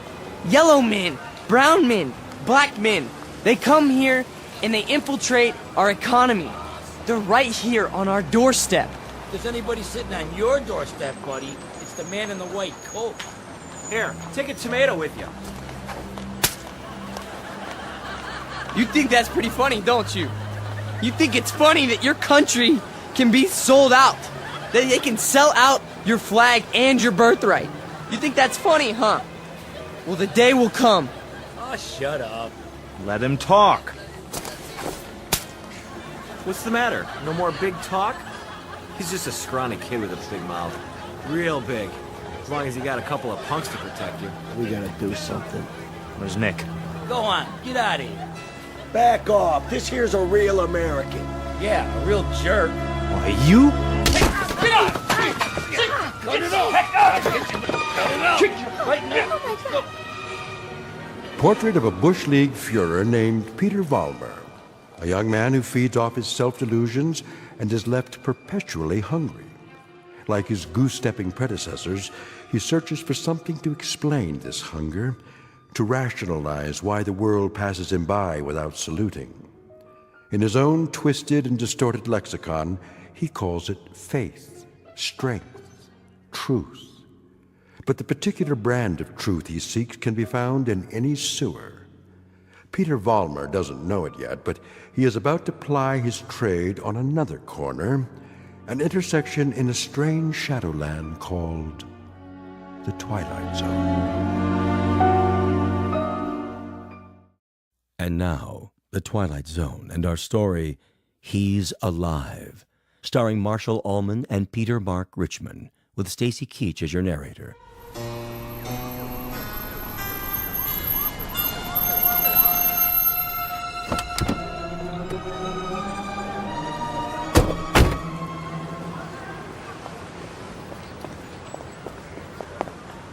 Yellow men, brown men, black men. They come here and they infiltrate our economy. They're right here on our doorstep. If there's anybody sitting on your doorstep, buddy, it's the man in the white coat. Here, take a tomato with you. You think that's pretty funny, don't you? You think it's funny that your country can be sold out? That they can sell out your flag and your birthright? You think that's funny, huh? Well, the day will come. Oh, shut up. Let him talk. What's the matter? No more big talk? He's just a scrawny kid with a big mouth. Real big. As long as he got a couple of punks to protect you. We gotta do something. Where's Nick? Go on, get out of here. Back off. This here's a real American. Yeah, a real jerk. Why, you? Get out! Cut it off! Cut it out! Right now! Portrait of a Bush League Führer named Peter Vollmer, a young man who feeds off his self-delusions and is left perpetually hungry. Like his goose-stepping predecessors, he searches for something to explain this hunger, to rationalize why the world passes him by without saluting. In his own twisted and distorted lexicon, he calls it faith, strength, truth. But the particular brand of truth he seeks can be found in any sewer. Peter Vollmer doesn't know it yet, but he is about to ply his trade on another corner, an intersection in a strange shadowland called the Twilight Zone. And now, The Twilight Zone and our story, He's Alive, starring Marshall Allman and Peter Mark Richmond, with Stacy Keach as your narrator.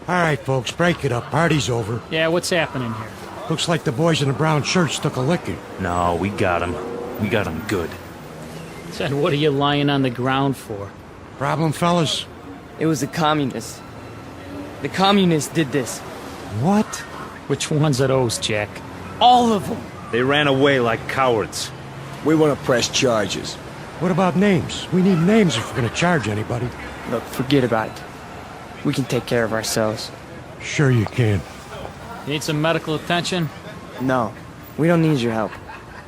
All right, folks, break it up. Party's over. Yeah, what's happening here? Looks like the boys in the brown shirts took a licking. No, we got him. We got him good. Said, what are you lying on the ground for? Problem, fellas? It was the communists. The communists did this. What? Which ones are those, Jack? All of them. They ran away like cowards. We want to press charges. What about names? We need names if we're going to charge anybody. Look, forget about it. We can take care of ourselves. Sure you can. Need some medical attention? No, we don't need your help.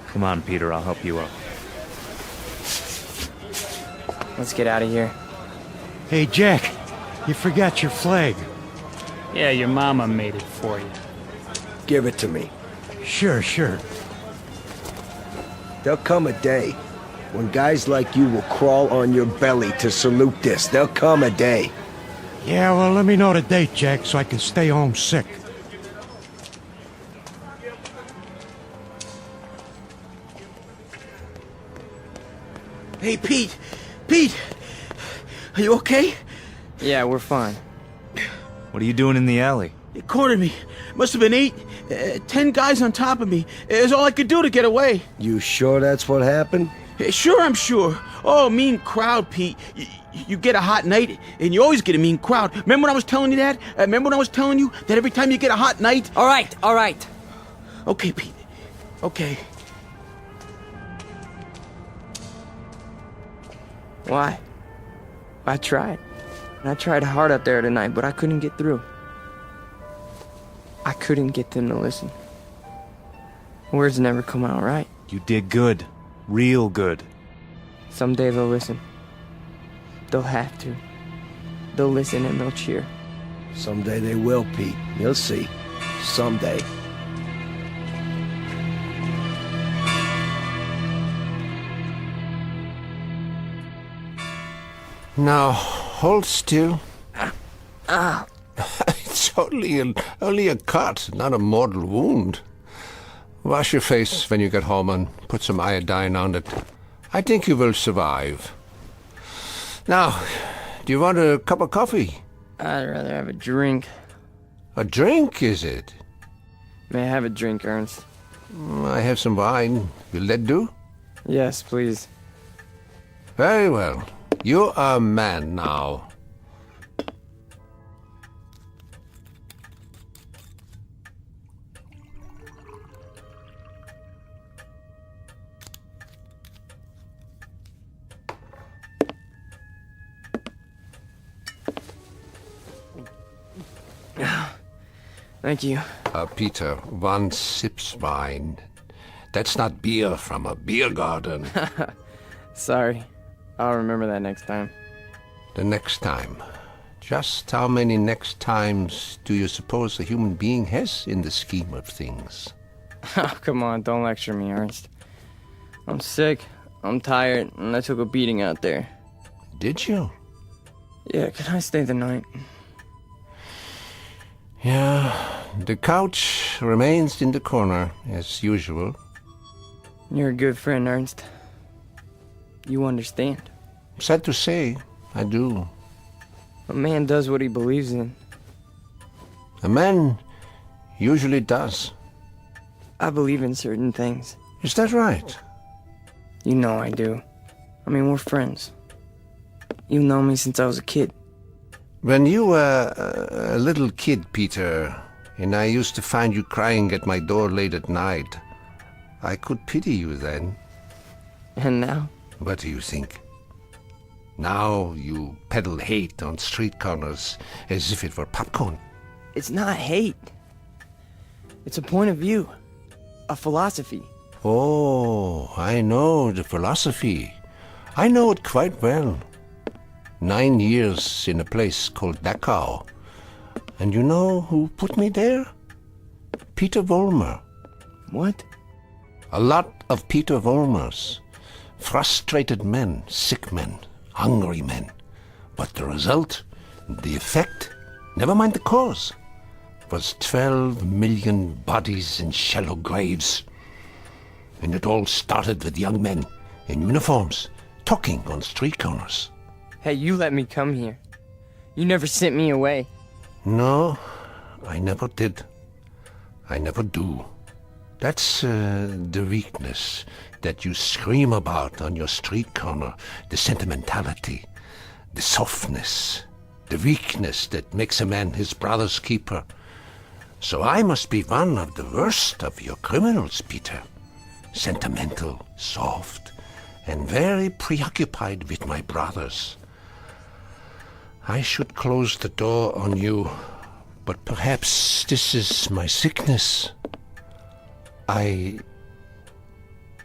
Come on, Peter, I'll help you out. Let's get out of here. Hey, Jack, you forgot your flag. Yeah, your mama made it for you. Give it to me. Sure. There'll come a day when guys like you will crawl on your belly to salute this. There'll come a day. Yeah, well, let me know the date, Jack, so I can stay home sick. Hey, Pete! Pete! Are you okay? Yeah, we're fine. What are you doing in the alley? They cornered me. Must have been 10 guys on top of me. It was all I could do to get away. You sure that's what happened? Sure, I'm sure. Oh, mean crowd, Pete. You get a hot night, and you always get a mean crowd. Remember when I was telling you that? Remember when I was telling you that every time you get a hot night... All right. Okay, Pete. Okay. Why? I tried. I tried hard up there tonight, but I couldn't get through. I couldn't get them to listen. Words never come out right. You did good. Real good. Someday they'll listen. They'll have to. They'll listen and they'll cheer. Someday they will, Pete. You'll see. Someday. Now, hold still. It's only a cut, not a mortal wound. Wash your face when you get home and put some iodine on it. I think you will survive. Now, do you want a cup of coffee? I'd rather have a drink. A drink, is it? May I have a drink, Ernst? I have some wine. Will that do? Yes, please. Very well. You are a man now. Thank you. Peter, one sips wine. That's not beer from a beer garden. Sorry. I'll remember that next time. The next time. Just how many next times do you suppose a human being has in the scheme of things? Oh, come on, don't lecture me, Ernst. I'm sick, I'm tired, and I took a beating out there. Did you? Yeah, can I stay the night? Yeah, the couch remains in the corner, as usual. You're a good friend, Ernst. You understand. Sad to say, I do. A man does what he believes in. A man usually does. I believe in certain things. Is that right? You know I do. I mean, we're friends. You've known me since I was a kid. When you were a little kid, Peter, and I used to find you crying at my door late at night, I could pity you then. And now? What do you think? Now you peddle hate on street corners as if it were popcorn. It's not hate. It's a point of view. A philosophy. Oh, I know the philosophy. I know it quite well. 9 years in a place called Dachau. And you know who put me there? Peter Vollmer. What? A lot of Peter Vollmers. Frustrated men, sick men, hungry men. But the result, the effect, never mind the cause, was 12 million bodies in shallow graves. And it all started with young men in uniforms, talking on street corners. Hey, you let me come here. You never sent me away. No, I never did. I never do. That's the weakness that you scream about on your street corner, the sentimentality, the softness, the weakness that makes a man his brother's keeper. So I must be one of the worst of your criminals, Peter. Sentimental, soft, and very preoccupied with my brothers. I should close the door on you, but perhaps this is my sickness. I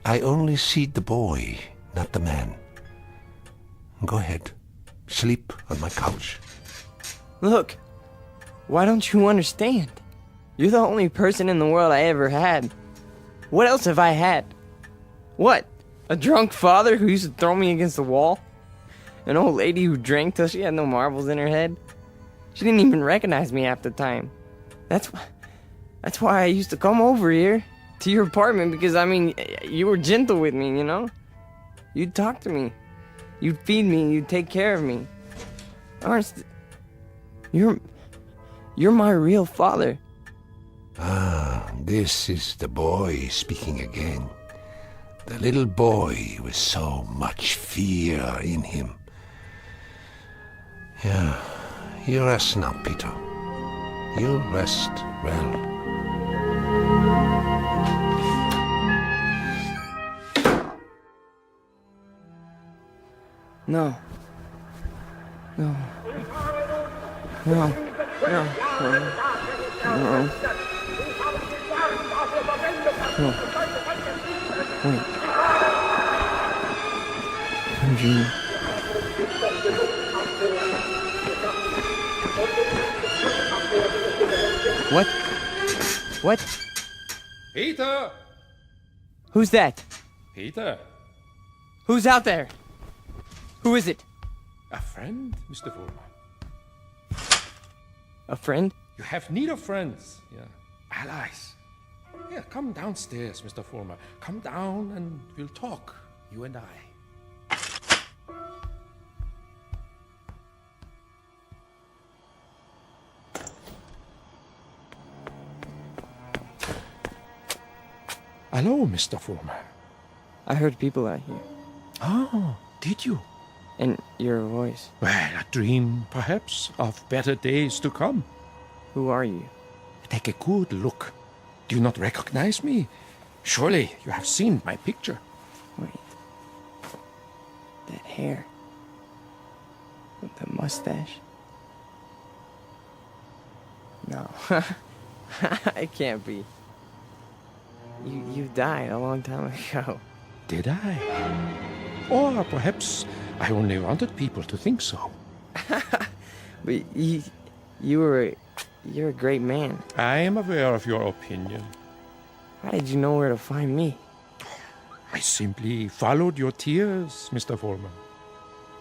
only see the boy, not the man. Go ahead. Sleep on my couch. Look, why don't you understand? You're the only person in the world I ever had. What else have I had? What? A drunk father who used to throw me against the wall? An old lady who drank till she had no marbles in her head? She didn't even recognize me half the time. That's why I used to come over here to your apartment, because, I mean, you were gentle with me, you know? You'd talk to me. You'd feed me. You'd take care of me. Ernst, you're my real father. Ah, this is the boy speaking again. The little boy with so much fear in him. Yeah, you rest now, Peter. You rest well. No. No. No. No. No. No. Wait. Eugene. What? What? Peter! Who's that? Peter? Who's out there? Who is it? A friend, Mr. Vollmer. A friend? You have need of friends, yeah. Allies. Yeah, come downstairs, Mr. Vollmer. Come down and we'll talk, you and I. Hello, Mr. Vollmer. I heard people out here. Oh, Did you? And your voice. Well, a dream, perhaps, of better days to come. Who are you? Take a good look. Do you not recognize me? Surely you have seen my picture. Wait. That hair. With the mustache. No. It can't be. You died a long time ago. Did I? Or perhaps I only wanted people to think so. But you're a great man. I am aware of your opinion. How did you know where to find me? I simply followed your tears, Mr. Foreman.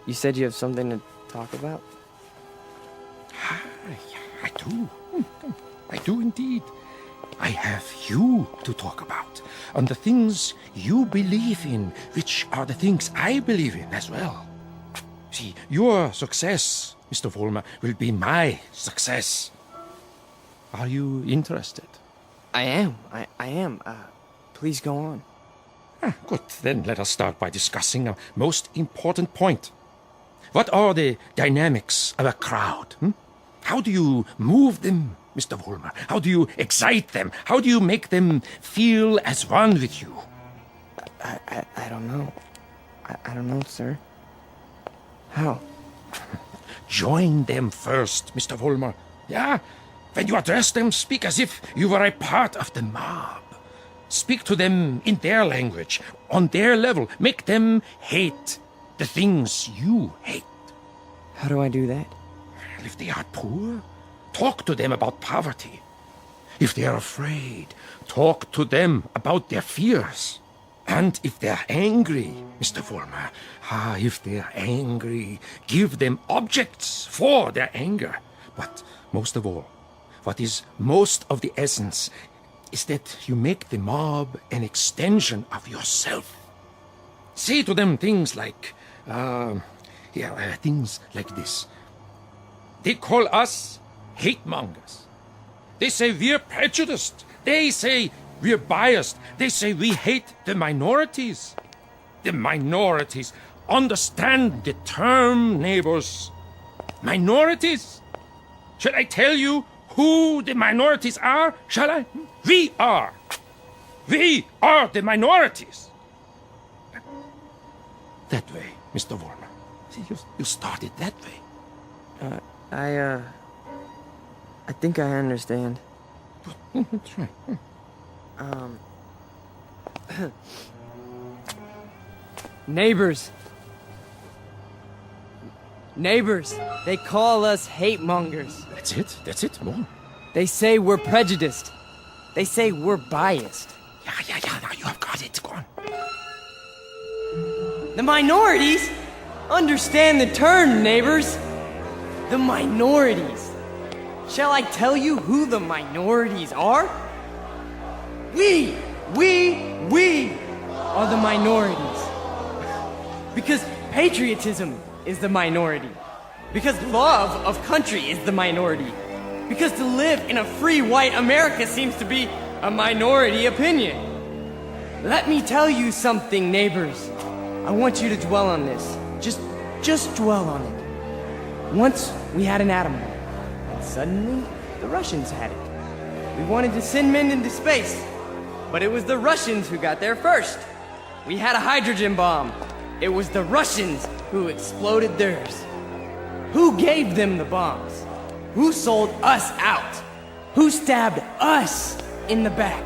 You said you have something to talk about? I do. I do indeed. I have you to talk about, and the things you believe in, which are the things I believe in as well. See, your success, Mr. Vollmer, will be my success. Are you interested? I am. I am. Please go on. Good. Then let us start by discussing a most important point. What are the dynamics of a crowd? How do you move them, Mr. Vollmer? How do you excite them? How do you make them feel as one with you? I don't know. I don't know, sir. How? Join them first, Mr. Vollmer. Yeah? When you address them, speak as if you were a part of the mob. Speak to them in their language, on their level. Make them hate the things you hate. How do I do that? If they are poor, talk to them about poverty. If they are afraid, talk to them about their fears. And if they're angry, Mr. Vollmer, if they're angry, give them objects for their anger. But most of all, what is most of the essence is that you make the mob an extension of yourself. Say to them things like, things like this. They call us hate mongers. They say we're prejudiced. They say we're biased. They say we hate the minorities. The minorities. Understand the term, neighbors. Minorities. Shall I tell you who the minorities are? Shall I? We are. We are the minorities. That way, Mr. Vollmer. See, you started that way. I think I understand. That's right. Neighbors. Neighbors. They call us hate mongers. That's it. More. They say we're prejudiced. They say we're biased. Yeah. Now you have got it. Go on. The minorities? Understand the term, neighbors. The minorities. Shall I tell you who the minorities are? We are the minorities. Because patriotism is the minority. Because love of country is the minority. Because to live in a free white America seems to be a minority opinion. Let me tell you something, neighbors. I want you to dwell on this. Just dwell on it. Once we had an atom bomb, and suddenly the Russians had it. We wanted to send men into space, but it was the Russians who got there first. We had a hydrogen bomb. It was the Russians who exploded theirs. Who gave them the bombs? Who sold us out? Who stabbed us in the back?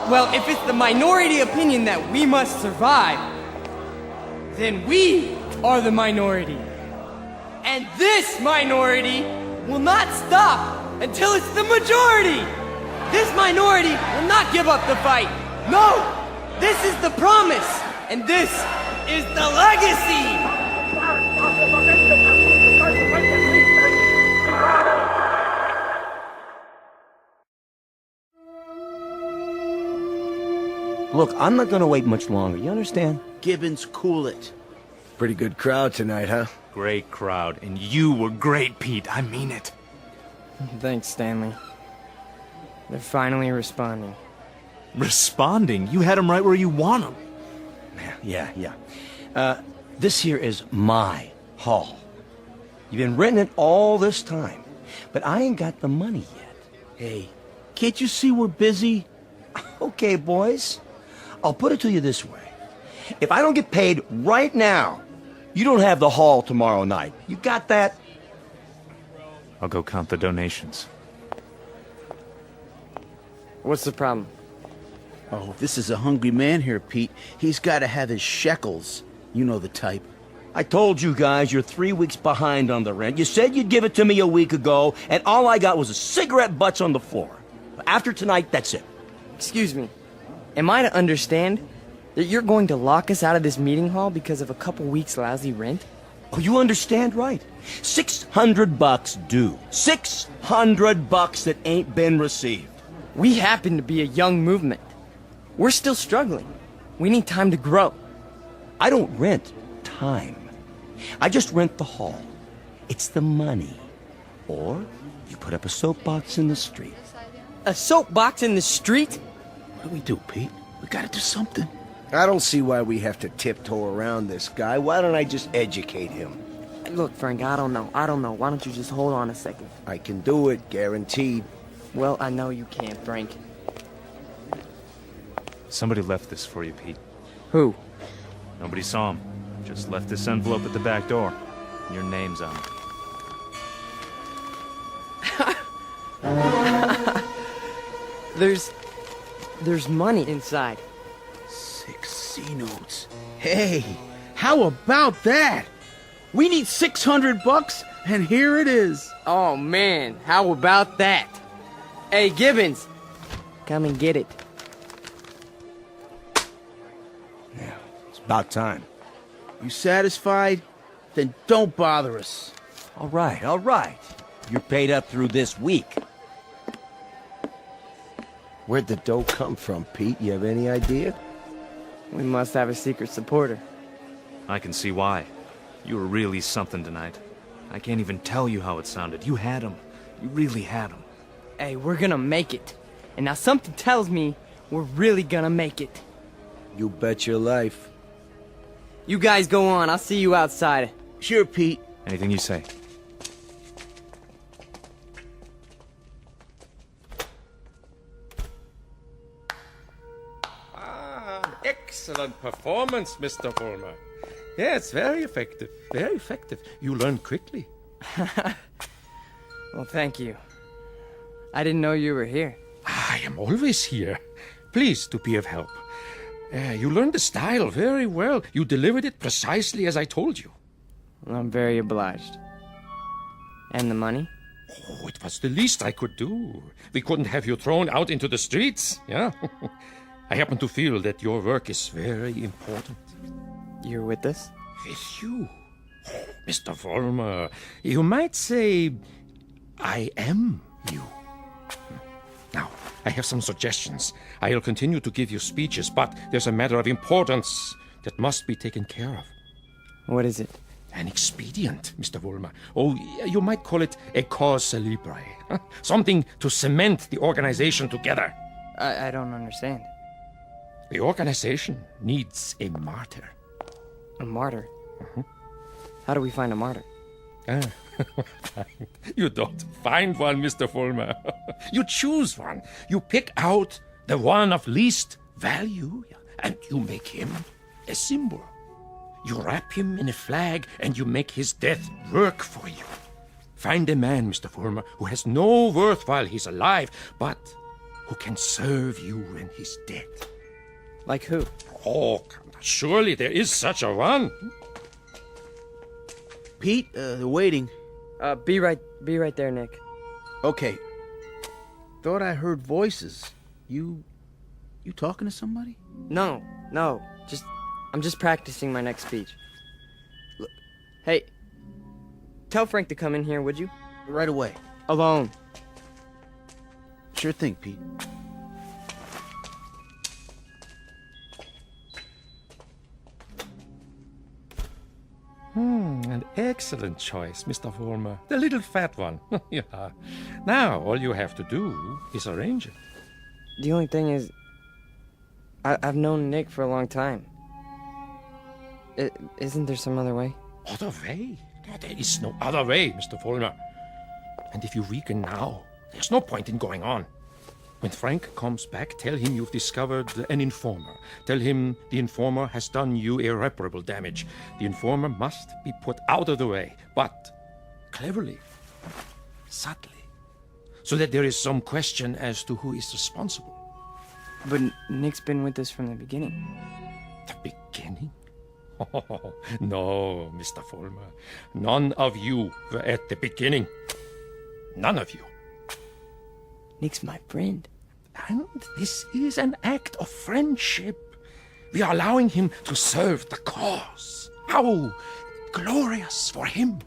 Well, if it's the minority opinion that we must survive, then we are the minority. And this minority will not stop until it's the majority. This minority will not give up the fight. No, this is the promise, and this is the legacy. Look, I'm not gonna wait much longer, you understand? Gibbons, cool it. Pretty good crowd tonight, huh? Great crowd, and you were great, Pete. I mean it. Thanks, Stanley. They're finally responding. Responding? You had them right where you want them. Yeah. This here is my hall. You've been renting it all this time, but I ain't got the money yet. Hey, can't you see we're busy? Okay, boys. I'll put it to you this way. If I don't get paid right now, you don't have the hall tomorrow night. You got that? I'll go count the donations. What's the problem? Oh, this is a hungry man here, Pete. He's got to have his shekels. You know the type. I told you guys you're 3 weeks behind on the rent. You said you'd give it to me a week ago, and all I got was a cigarette butts on the floor. After tonight, that's it. Excuse me. Am I to understand that you're going to lock us out of this meeting hall because of a couple weeks' lousy rent? Oh, you understand right. $600 due. $600 that ain't been received. We happen to be a young movement. We're still struggling. We need time to grow. I don't rent time. I just rent the hall. It's the money. Or you put up a soapbox in the street. A soapbox in the street? What do we do, Pete? We gotta do something. I don't see why we have to tiptoe around this guy. Why don't I just educate him? Look, Frank, I don't know. Why don't you just hold on a second? I can do it, guaranteed. Well, I know you can, Frank. Somebody left this for you, Pete. Who? Nobody saw him. Just left this envelope at the back door. Your name's on it. There's money inside. 6 C-notes. Hey, how about that? We need $600, and here it is. Oh, man, how about that? Hey, Gibbons, come and get it. Yeah, it's about time. You satisfied? Then don't bother us. All right. You're paid up through this week. Where'd the dough come from, Pete? You have any idea? We must have a secret supporter. I can see why. You were really something tonight. I can't even tell you how it sounded. You had him. You really had him. Hey, we're gonna make it. And now something tells me we're really gonna make it. You bet your life. You guys go on. I'll see you outside. Sure, Pete. Anything you say. Excellent performance, Mr. Vollmer. Yes, very effective. Very effective. You learned quickly. Well, thank you. I didn't know you were here. I am always here. Pleased to be of help. You learned the style very well. You delivered it precisely as I told you. Well, I'm very obliged. And the money? Oh, it was the least I could do. We couldn't have you thrown out into the streets, yeah? I happen to feel that your work is very important. You're with us? With you? Oh, Mr. Vollmer, you might say I am you. Now, I have some suggestions. I'll continue to give you speeches, but there's a matter of importance that must be taken care of. What is it? An expedient, Mr. Vollmer. Oh, you might call it a cause célèbre. Huh? Something to cement the organization together. I don't understand. The organization needs a martyr. A martyr? How do we find a martyr? You don't find one, Mr. Vollmer. You choose one. You pick out the one of least value, and you make him a symbol. You wrap him in a flag, and you make his death work for you. Find a man, Mr. Vollmer, who has no worth while he's alive, but who can serve you when he's dead. Like who? Oh, surely there is such a one. Pete, they're waiting. Be right there, Nick. Okay. Thought I heard voices. You talking to somebody? No. I'm just practicing my next speech. Look, hey, tell Frank to come in here, would you? Right away. Alone. Sure thing, Pete. An excellent choice, Mr. Vollmer. The little fat one. Yeah. Now, all you have to do is arrange it. The only thing is, I've known Nick for a long time. Isn't there some other way? Other way? There is no other way, Mr. Vollmer. And if you weaken now, there's no point in going on. When Frank comes back, tell him you've discovered an informer. Tell him the informer has done you irreparable damage. The informer must be put out of the way, but cleverly, subtly, so that there is some question as to who is responsible. But Nick's been with us from the beginning. The beginning? Oh, no, Mr. Vollmer. None of you were at the beginning. None of you. Nick's my friend. And this is an act of friendship. We are allowing him to serve the cause. How glorious for him.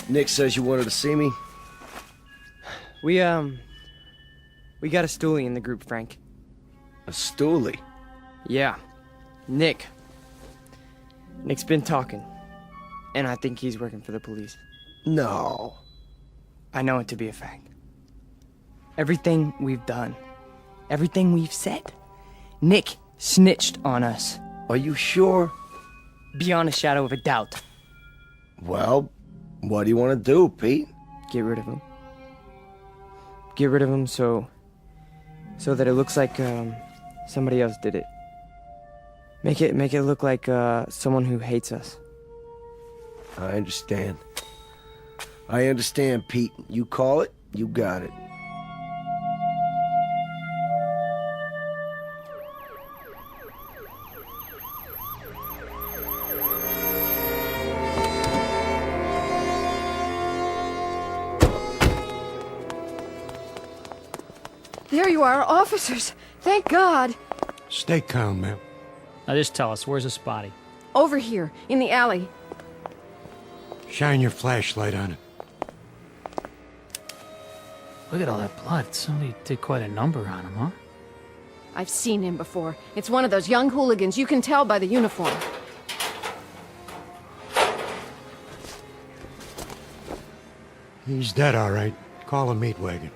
Nick says you wanted to see me? We got a stoolie in the group, Frank. A stoolie? Yeah. Nick's been talking. And I think he's working for the police. No. I know it to be a fact. Everything we've done, everything we've said, Nick snitched on us. Are you sure? Beyond a shadow of a doubt. Well, what do you want to do, Pete? Get rid of him. Get rid of him so that it looks like somebody else did it. Make it look like someone who hates us. I understand. I understand, Pete. You call it, you got it. There you are, officers. Thank God. Stay calm, ma'am. Now just tell us, where's this body? Over here, in the alley. Shine your flashlight on it. Look at all that blood. Somebody did quite a number on him, huh? I've seen him before. It's one of those young hooligans. You can tell by the uniform. He's dead, all right. Call a meat wagon.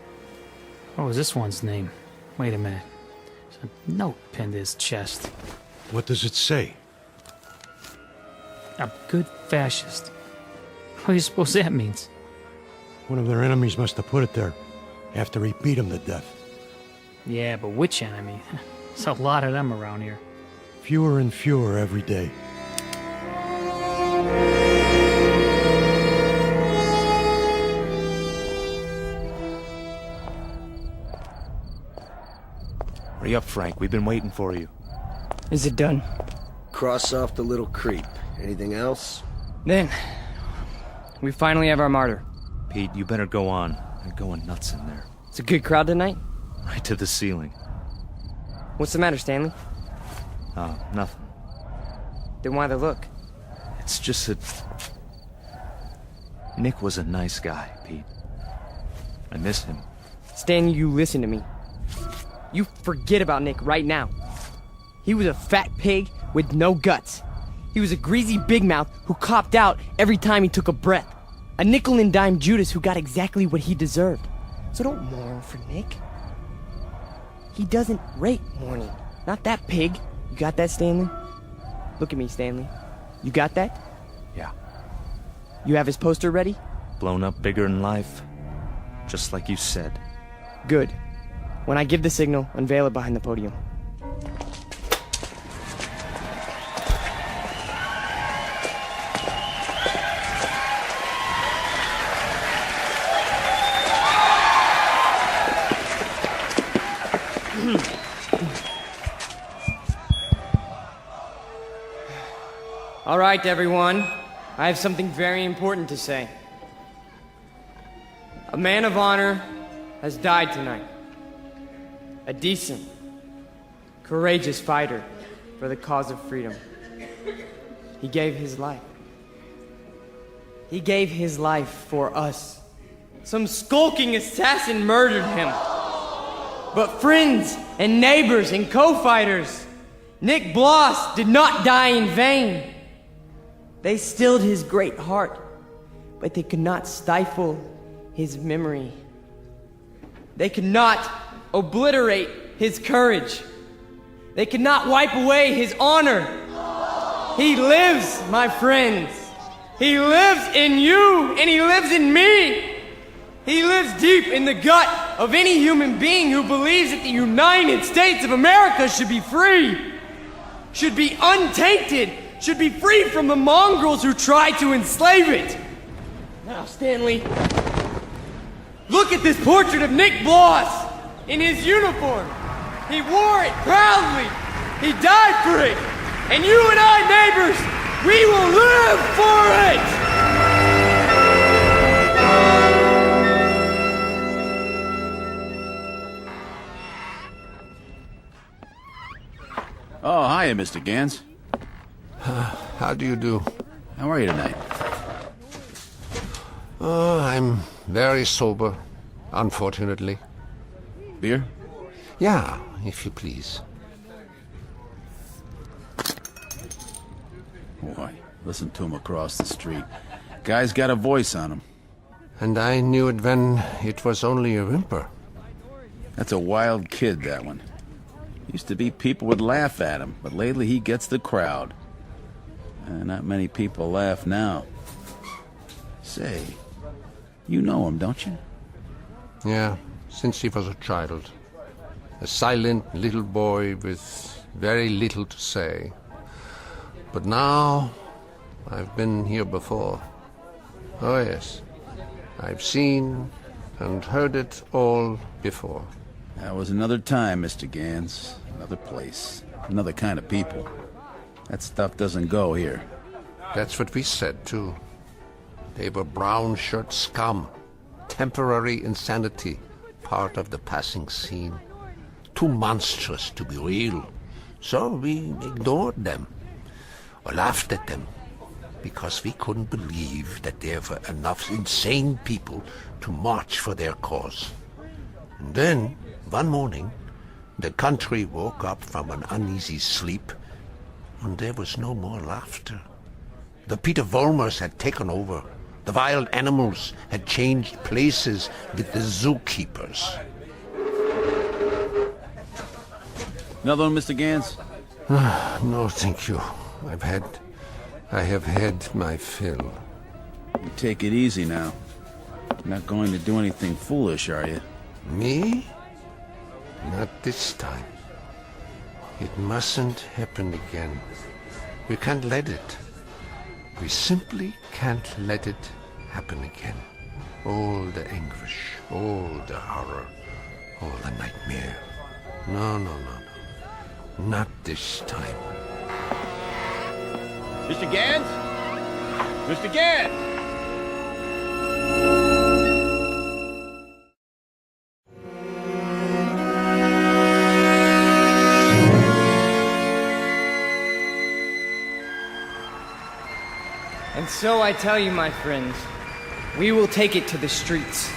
What was this one's name? Wait a minute. There's a note pinned to his chest. What does it say? A good fascist. What do you suppose that means? One of their enemies must have put it there after he beat him to death. Yeah, but which enemy? There's a lot of them around here. Fewer and fewer every day. Hurry up, Frank. We've been waiting for you. Is it done? Cross off the little creep. Anything else? Then, we finally have our martyr. Pete, you better go on. They're going nuts in there. It's a good crowd tonight? Right to the ceiling. What's the matter, Stanley? Oh, nothing. Then why the look? It's just that... Nick was a nice guy, Pete. I miss him. Stan, you listen to me. You forget about Nick right now. He was a fat pig with no guts. He was a greasy big mouth who copped out every time he took a breath. A nickel and dime Judas who got exactly what he deserved. So don't mourn for Nick. He doesn't rate mourning. Not that pig. You got that, Stanley? Look at me, Stanley. You got that? Yeah. You have his poster ready? Blown up bigger than life. Just like you said. Good. When I give the signal, unveil it behind the podium. All right, everyone. I have something very important to say. A man of honor has died tonight. A decent, courageous fighter for the cause of freedom. He gave his life. He gave his life for us. Some skulking assassin murdered him. But friends and neighbors and co-fighters, Nick Bloss did not die in vain. They stilled his great heart, but they could not stifle his memory. They could not obliterate his courage. They cannot wipe away his honor. He lives, my friends. He lives in you, and he lives in me. He lives deep in the gut of any human being who believes that the United States of America should be free, should be untainted, should be free from the mongrels who try to enslave it. Now, Stanley, look at this portrait of Nick Bloss in his uniform. He wore it proudly. He died for it. And you and I, neighbors, we will live for it! Oh, hiya, Mr. Gans. How do you do? How are you tonight? Oh, I'm very sober, unfortunately. Beer? Yeah, if you please. Boy, listen to him across the street. Guy's got a voice on him. And I knew it when it was only a whimper. That's a wild kid, that one. Used to be people would laugh at him, but lately he gets the crowd. Not many people laugh now. Say, you know him, don't you? Yeah, since he was a child. A silent little boy with very little to say. But now, I've been here before. Oh yes, I've seen and heard it all before. That was another time, Mr. Gans. Another place. Another kind of people. That stuff doesn't go here. That's what we said, too. They were brown shirt scum. Temporary insanity. Part of the passing scene. Too monstrous to be real. So we ignored them. Or laughed at them. Because we couldn't believe that there were enough insane people to march for their cause. And then, one morning, the country woke up from an uneasy sleep, and there was no more laughter. The Peter Volmers had taken over. The wild animals had changed places with the zookeepers. Another one, Mr. Gans? No, thank you. I have had my fill. You take it easy now. You're not going to do anything foolish, are you? Me? Not this time. It mustn't happen again. We can't let it. We simply can't let it happen again. All the anguish, all the horror, all the nightmare. No. Not this time. Mr. Gans? Mr. Gans! And so I tell you, my friends, we will take it to the streets.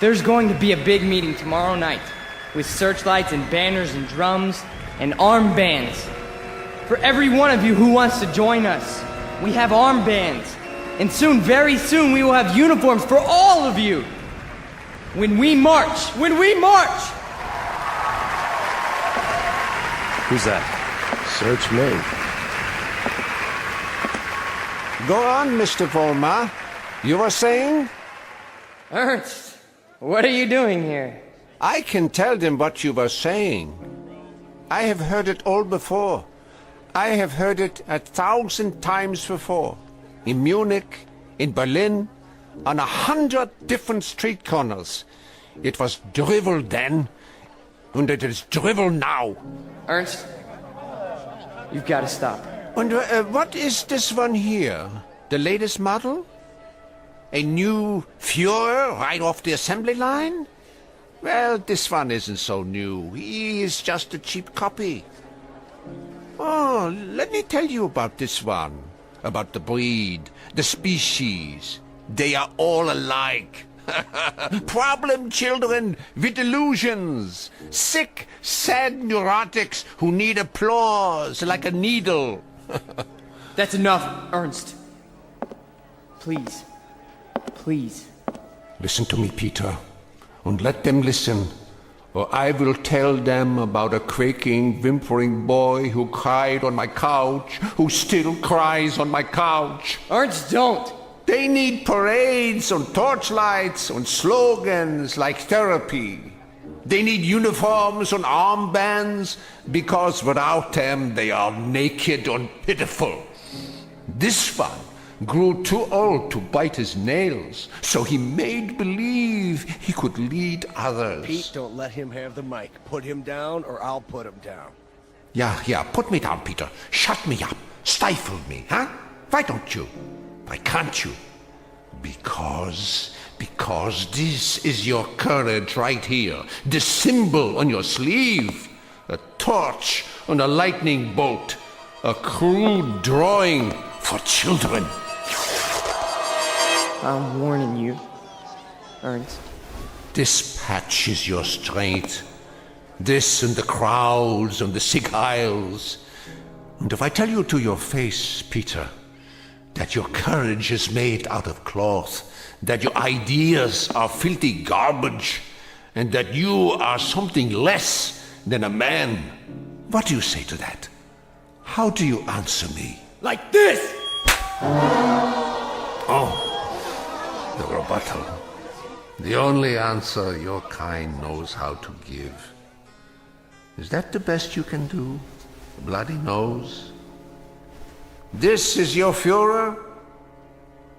There's going to be a big meeting tomorrow night with searchlights and banners and drums and armbands. For every one of you who wants to join us, we have armbands. And soon, very soon, we will have uniforms for all of you. When we march! Who's that? Search me. Go on, Mr. Volmar. You were saying? Ernst, what are you doing here? I can tell them what you were saying. I have heard it all before. I have heard it 1,000 times before. In Munich, in Berlin, on 100 different street corners. It was drivel then, and it is drivel now. Ernst, you've got to stop. And what is this one here? The latest model? A new Führer right off the assembly line? Well, this one isn't so new. He is just a cheap copy. Oh, let me tell you about this one. About the breed, the species. They are all alike. Problem children with delusions. Sick, sad neurotics who need applause like a needle. That's enough, Ernst. Please. Please. Listen to me, Peter. And let them listen. or I will tell them about a quaking, whimpering boy who cried on my couch, who still cries on my couch. Ernst, don't! They need parades and torchlights and slogans like therapy. They need uniforms and armbands because without them they are naked and pitiful. This one grew too old to bite his nails, so he made believe he could lead others. Pete, don't let him have the mic. Put him down or I'll put him down. Yeah, put me down, Peter. Shut me up. Stifle me, huh? Why don't you? Why can't you? Because this is your courage right here. The symbol on your sleeve. A torch on a lightning bolt. A crude drawing for children. I'm warning you, Ernst. This patch is your strength. This and the crowds and the sick aisles. And if I tell you to your face, Peter, that your courage is made out of cloth, that your ideas are filthy garbage, and that you are something less than a man, what do you say to that? How do you answer me? Like this! Oh, the rebuttal. The only answer your kind knows how to give. Is that the best you can do? A bloody nose? This is your Führer?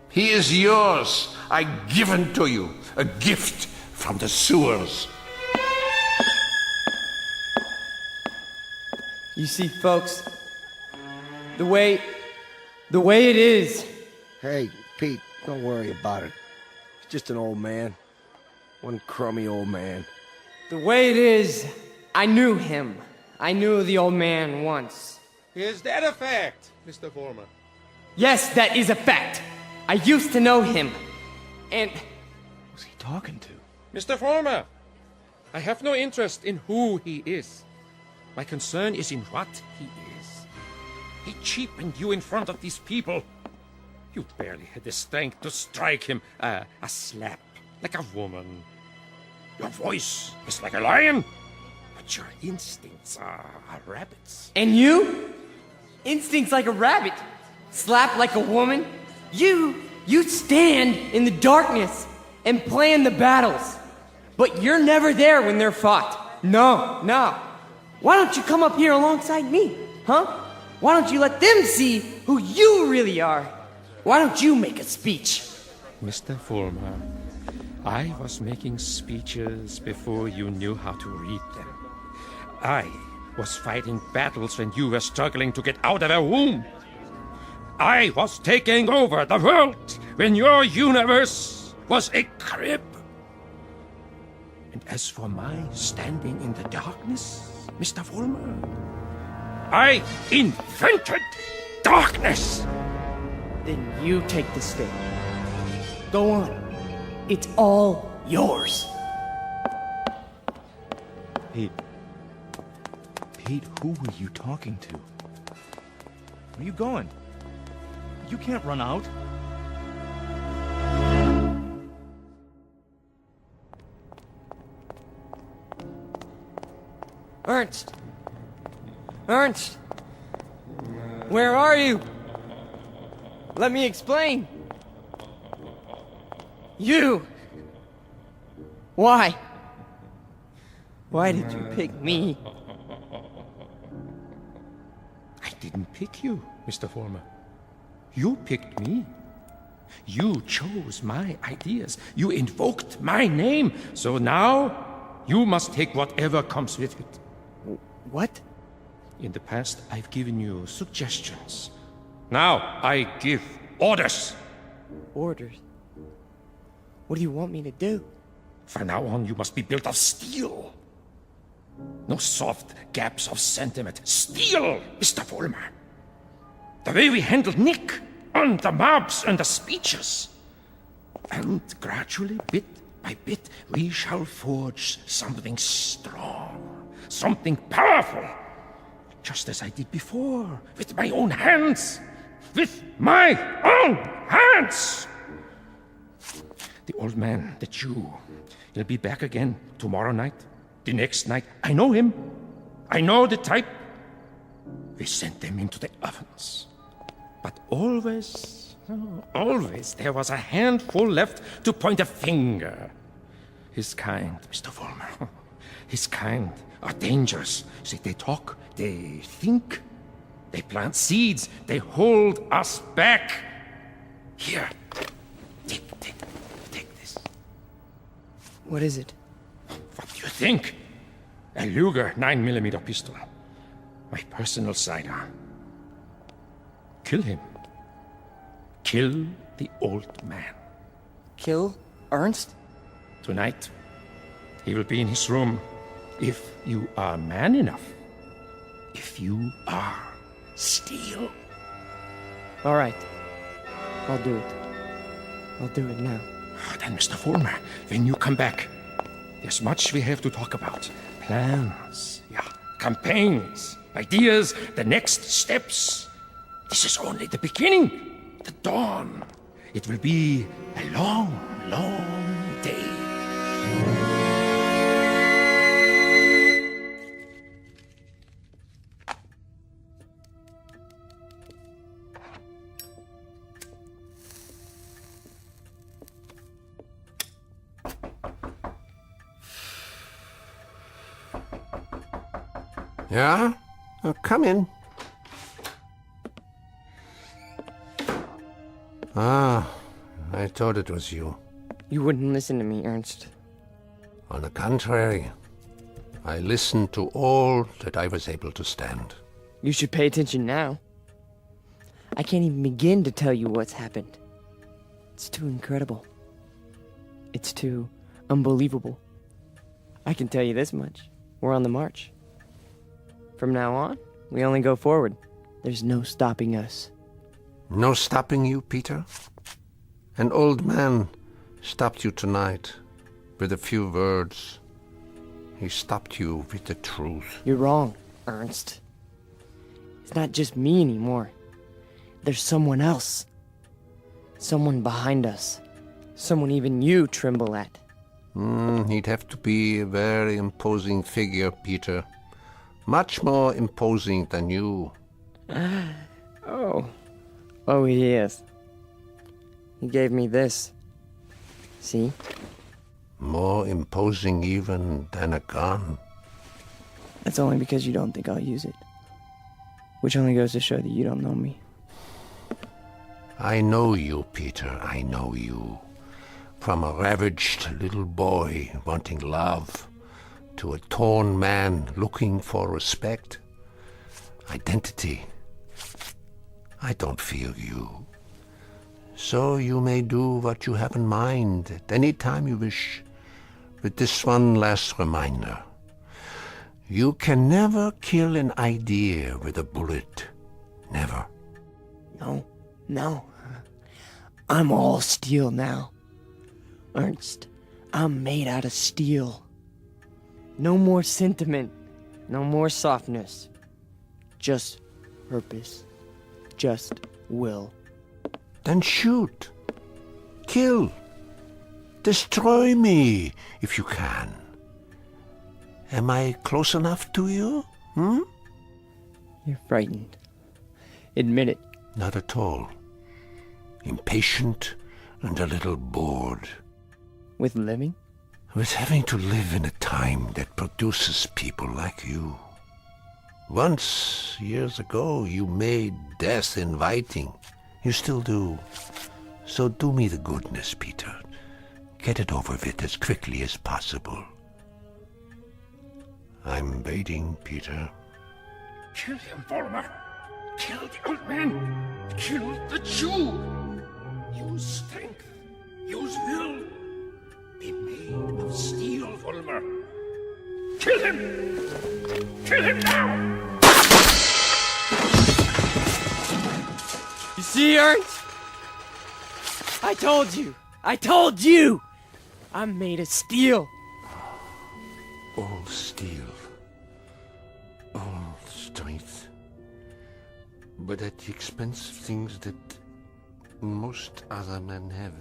He is yours. I give him to you. A gift from the sewers. You see, folks, the way it is. Hey, Pete, don't worry about it. He's just an old man. One crummy old man. The way it is, I knew him. I knew the old man once. Is that a fact, Mr. Former? Yes, that is a fact. I used to know him. And... Who's he talking to? Mr. Former, I have no interest in who he is. My concern is in what he is. He cheapened you in front of these people. You barely had the strength to strike him a slap, like a woman. Your voice is like a lion, but your instincts are rabbits. And you? Instincts like a rabbit. Slap like a woman. You stand in the darkness and plan the battles. But you're never there when they're fought. No. Why don't you come up here alongside me, huh? Why don't you let them see who you really are? Why don't you make a speech? Mr. Fulmer, I was making speeches before you knew how to read them. I was fighting battles when you were struggling to get out of a womb. I was taking over the world when your universe was a crib. And as for my standing in the darkness, Mr. Fulmer, I invented darkness. Then you take the stage. Go on. It's all yours. Pete, who were you talking to? Where are you going? You can't run out. Ernst! Where are you? Let me explain. You! Why? Why did you pick me? I didn't pick you, Mr. Fulmer. You picked me. You chose my ideas. You invoked my name. So now, you must take whatever comes with it. What? In the past, I've given you suggestions. Now, I give orders. Orders? What do you want me to do? From now on, you must be built of steel. No soft gaps of sentiment. Steel, Mr. Fulmer. The way we handled Nick, and the mobs and the speeches. And gradually, bit by bit, we shall forge something strong, something powerful. Just as I did before, with my own hands. With my own hands! The old man, the Jew, he'll be back again tomorrow night. The next night, I know him. I know the type. We sent them into the ovens. But always, there was a handful left to point a finger. His kind, Mr. Vollmer, his kind are dangerous. See, they talk, they think, they plant seeds, they hold us back. Here, take this. What is it? What do you think? A Luger 9mm pistol. My personal sidearm. Kill him. Kill the old man. Kill Ernst? Tonight, he will be in his room. If you are man enough. If you are steel. All right. I'll do it. I'll do it now. Then, Mr. Vollmer, when you come back, there's much we have to talk about. Plans, campaigns, ideas, the next steps. This is only the beginning, the dawn. It will be a long, long day. Yeah? Come in. Ah, I thought it was you. You wouldn't listen to me, Ernst. On the contrary, I listened to all that I was able to stand. You should pay attention now. I can't even begin to tell you what's happened. It's too incredible. It's too unbelievable. I can tell you this much. We're on the march. From now on, we only go forward. There's no stopping us. No stopping you, Peter? An old man stopped you tonight with a few words. He stopped you with the truth. You're wrong, Ernst. It's not just me anymore. There's someone else. Someone behind us. Someone even you tremble at. He'd have to be a very imposing figure, Peter. Much more imposing than you. Oh, he is. He gave me this. See? More imposing even than a gun. That's only because you don't think I'll use it. Which only goes to show that you don't know me. I know you, Peter, I know you. From a ravaged little boy wanting love to a torn man looking for respect, identity. I don't fear you. So you may do what you have in mind at any time you wish. With this one last reminder. You can never kill an idea with a bullet. Never. No. I'm all steel now. Ernst, I'm made out of steel. No more sentiment. No more softness. Just purpose. Just will. Then shoot. Kill. Destroy me, if you can. Am I close enough to you? You're frightened. Admit it. Not at all. Impatient and a little bored. With living? With having to live in a time that produces people like you. Once, years ago, you made death inviting. You still do. So do me the goodness, Peter. Get it over with as quickly as possible. I'm waiting, Peter. Kill him, Vollmer. Kill the old man. Kill the Jew. Use strength. Use will. Be made of steel, Vollmer. Kill him! Kill him now! You see, Ernst? I told you! I told you! I'm made of steel. All steel. All strength. But at the expense of things that most other men have.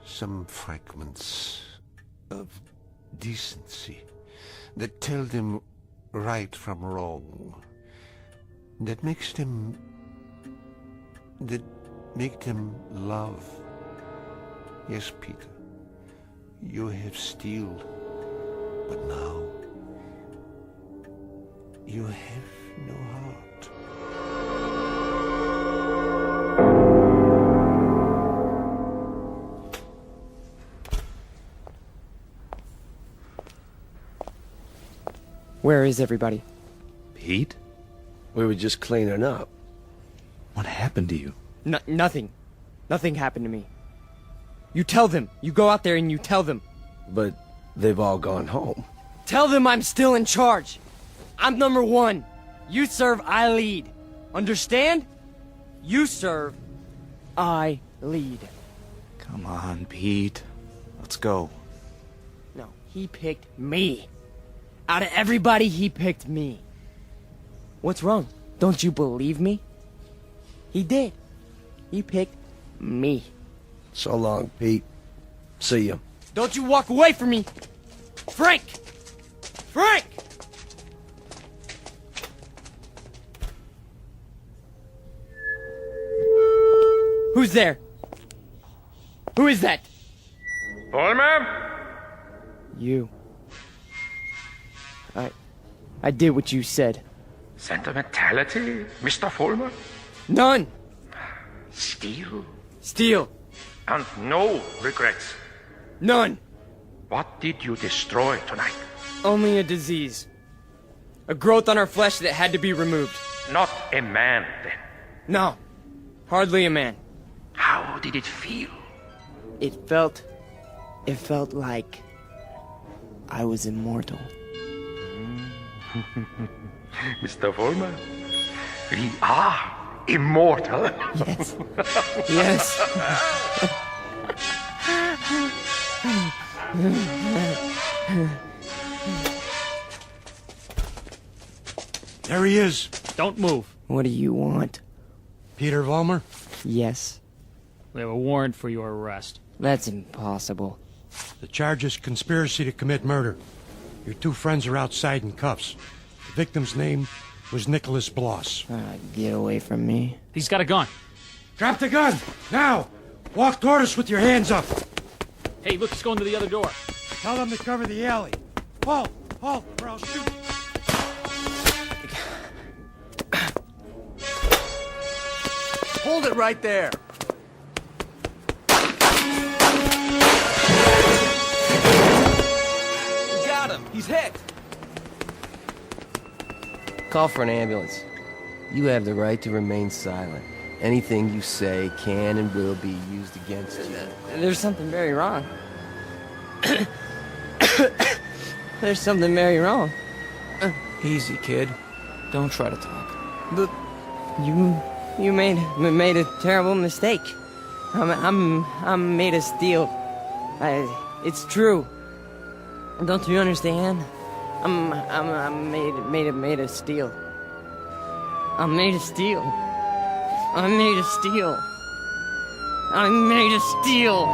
Some fragments of decency, that tell them right from wrong, that make them love. Yes, Peter, you have steel, but now you have no heart. Where is everybody? Pete? We were just cleaning up. What happened to you? Nothing. Nothing happened to me. You tell them. You go out there and you tell them. But they've all gone home. Tell them I'm still in charge. I'm number one. You serve, I lead. Understand? You serve, I lead. Come on, Pete. Let's go. No, he picked me. Out of everybody, he picked me. What's wrong? Don't you believe me? He did. He picked me. So long, Pete. See ya. Don't you walk away from me! Frank! Frank! Who's there? Who is that? Pullman? You. I did what you said. Sentimentality, Mr. Fulmer? None! Steel? Steel. And no regrets? None! What did you destroy tonight? Only a disease. A growth on our flesh that had to be removed. Not a man, then? No. Hardly a man. How did it feel? It felt like I was immortal. Mr. Fulmer, we are immortal. Yes. Yes. There he is. Don't move. What do you want? Peter Vollmer? Yes. We have a warrant for your arrest. That's impossible. The charge is conspiracy to commit murder. Your two friends are outside in cuffs. The victim's name was Nicholas Bloss. Get away from me. He's got a gun. Drop the gun! Now! Walk toward us with your hands up! Hey, look, he's going to the other door. Tell them to cover the alley. Halt! Halt, or I'll shoot! Hold it right there. We got him. He's hit. Call for an ambulance. You have the right to remain silent. Anything you say can and will be used against you. There's something very wrong. There's something very wrong. Easy, kid. Don't try to talk. But you made a terrible mistake. I'm made of steel. It's true. Don't you understand? I'm made of steel. I'm made of steel. I'm made of steel. I'm made of steel.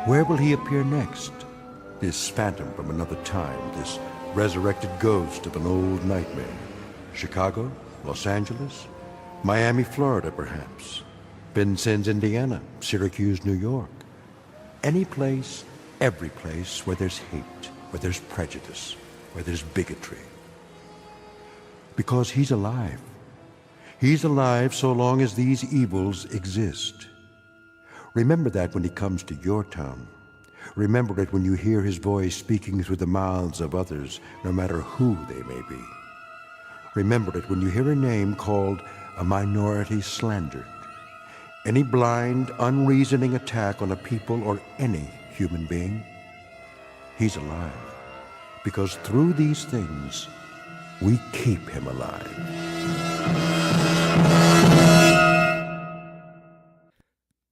Where will he appear next? This phantom from another time, this resurrected ghost of an old nightmare. Chicago, Los Angeles, Miami, Florida, perhaps. Vincennes, Indiana, Syracuse, New York. Any place, every place where there's hate, where there's prejudice, where there's bigotry. Because he's alive. He's alive so long as these evils exist. Remember that when he comes to your town. Remember it when you hear his voice speaking through the mouths of others, no matter who they may be. Remember it when you hear a name called a minority slandered. Any blind, unreasoning attack on a people or any human being. He's alive. Because through these things, we keep him alive.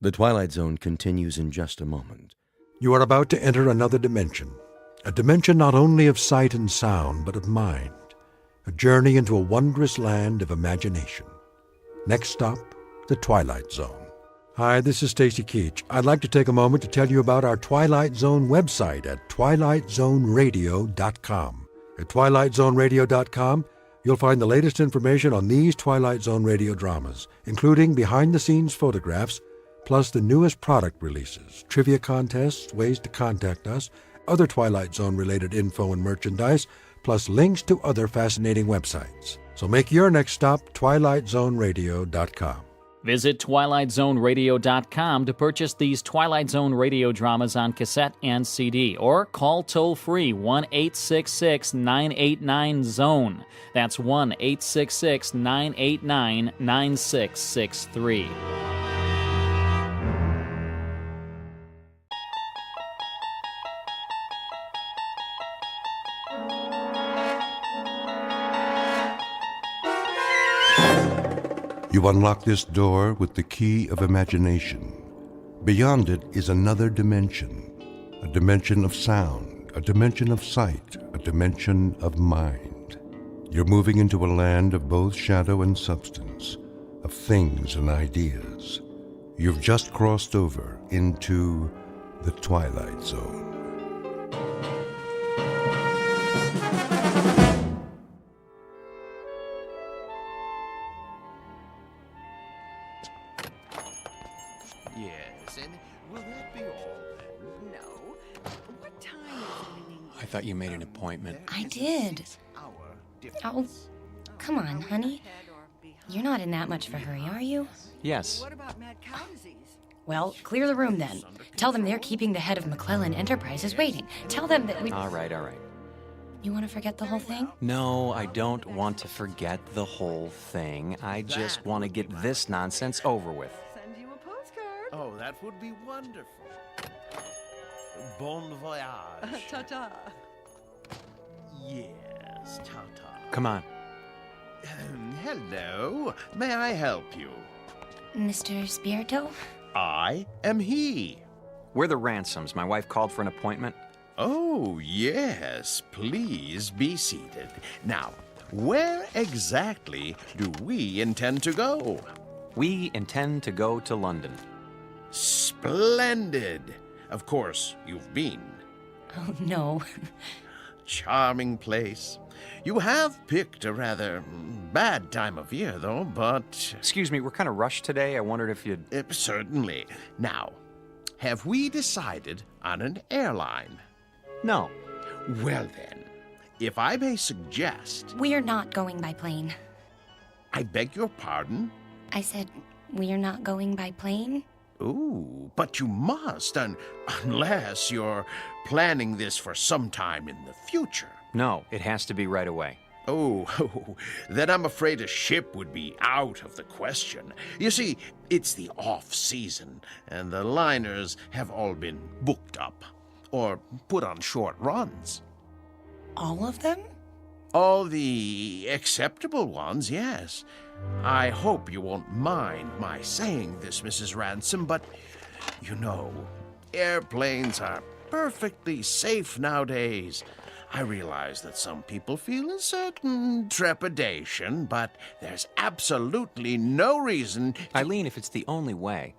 The Twilight Zone continues in just a moment. You are about to enter another dimension. A dimension not only of sight and sound, but of mind. A journey into a wondrous land of imagination. Next stop, the Twilight Zone. Hi, this is Stacy Keach. I'd like to take a moment to tell you about our Twilight Zone website at twilightzoneradio.com. At twilightzoneradio.com, you'll find the latest information on these Twilight Zone radio dramas, including behind-the-scenes photographs, plus the newest product releases, trivia contests, ways to contact us, other Twilight Zone-related info and merchandise, plus links to other fascinating websites. So make your next stop twilightzoneradio.com. Visit twilightzoneradio.com to purchase these Twilight Zone radio dramas on cassette and CD, or call toll-free 1-866-989-ZONE. That's 1-866-989-9663. You unlock this door with the key of imagination. Beyond it is another dimension, a dimension of sound, a dimension of sight, a dimension of mind. You're moving into a land of both shadow and substance, of things and ideas. You've just crossed over into the Twilight Zone. I thought you made an appointment. I did. Oh, come on, honey. You're not in that much of a hurry, are you? Yes. Well, clear the room then. Tell them they're keeping the head of McClellan Enterprises waiting. Tell them that we... All right. You want to forget the whole thing? No, I don't want to forget the whole thing. I just want to get this nonsense over with. Oh, that would be wonderful. Bon voyage. Ta-ta. Yes, ta-ta. Come on. Hello. May I help you? Mr. Spirito? I am he. We're the Ransoms. My wife called for an appointment. Oh, yes. Please be seated. Now, where exactly do we intend to go? We intend to go to London. Splendid. Of course, you've been. Oh, no. Charming place. You have picked a rather bad time of year, though, but... Excuse me, we're kind of rushed today. I wondered if you'd... Certainly. Now, have we decided on an airline? No. Well, then, if I may suggest... We're not going by plane. I beg your pardon? I said, we're not going by plane? Ooh, but you must, unless you're planning this for some time in the future. No, it has to be right away. Oh, then I'm afraid a ship would be out of the question. You see, it's the off-season, and the liners have all been booked up, or put on short runs. All of them? All the acceptable ones, yes. I hope you won't mind my saying this, Mrs. Ransom, but, you know, airplanes are perfectly safe nowadays. I realize that some people feel a certain trepidation, but there's absolutely no reason... Eileen, if it's the only way...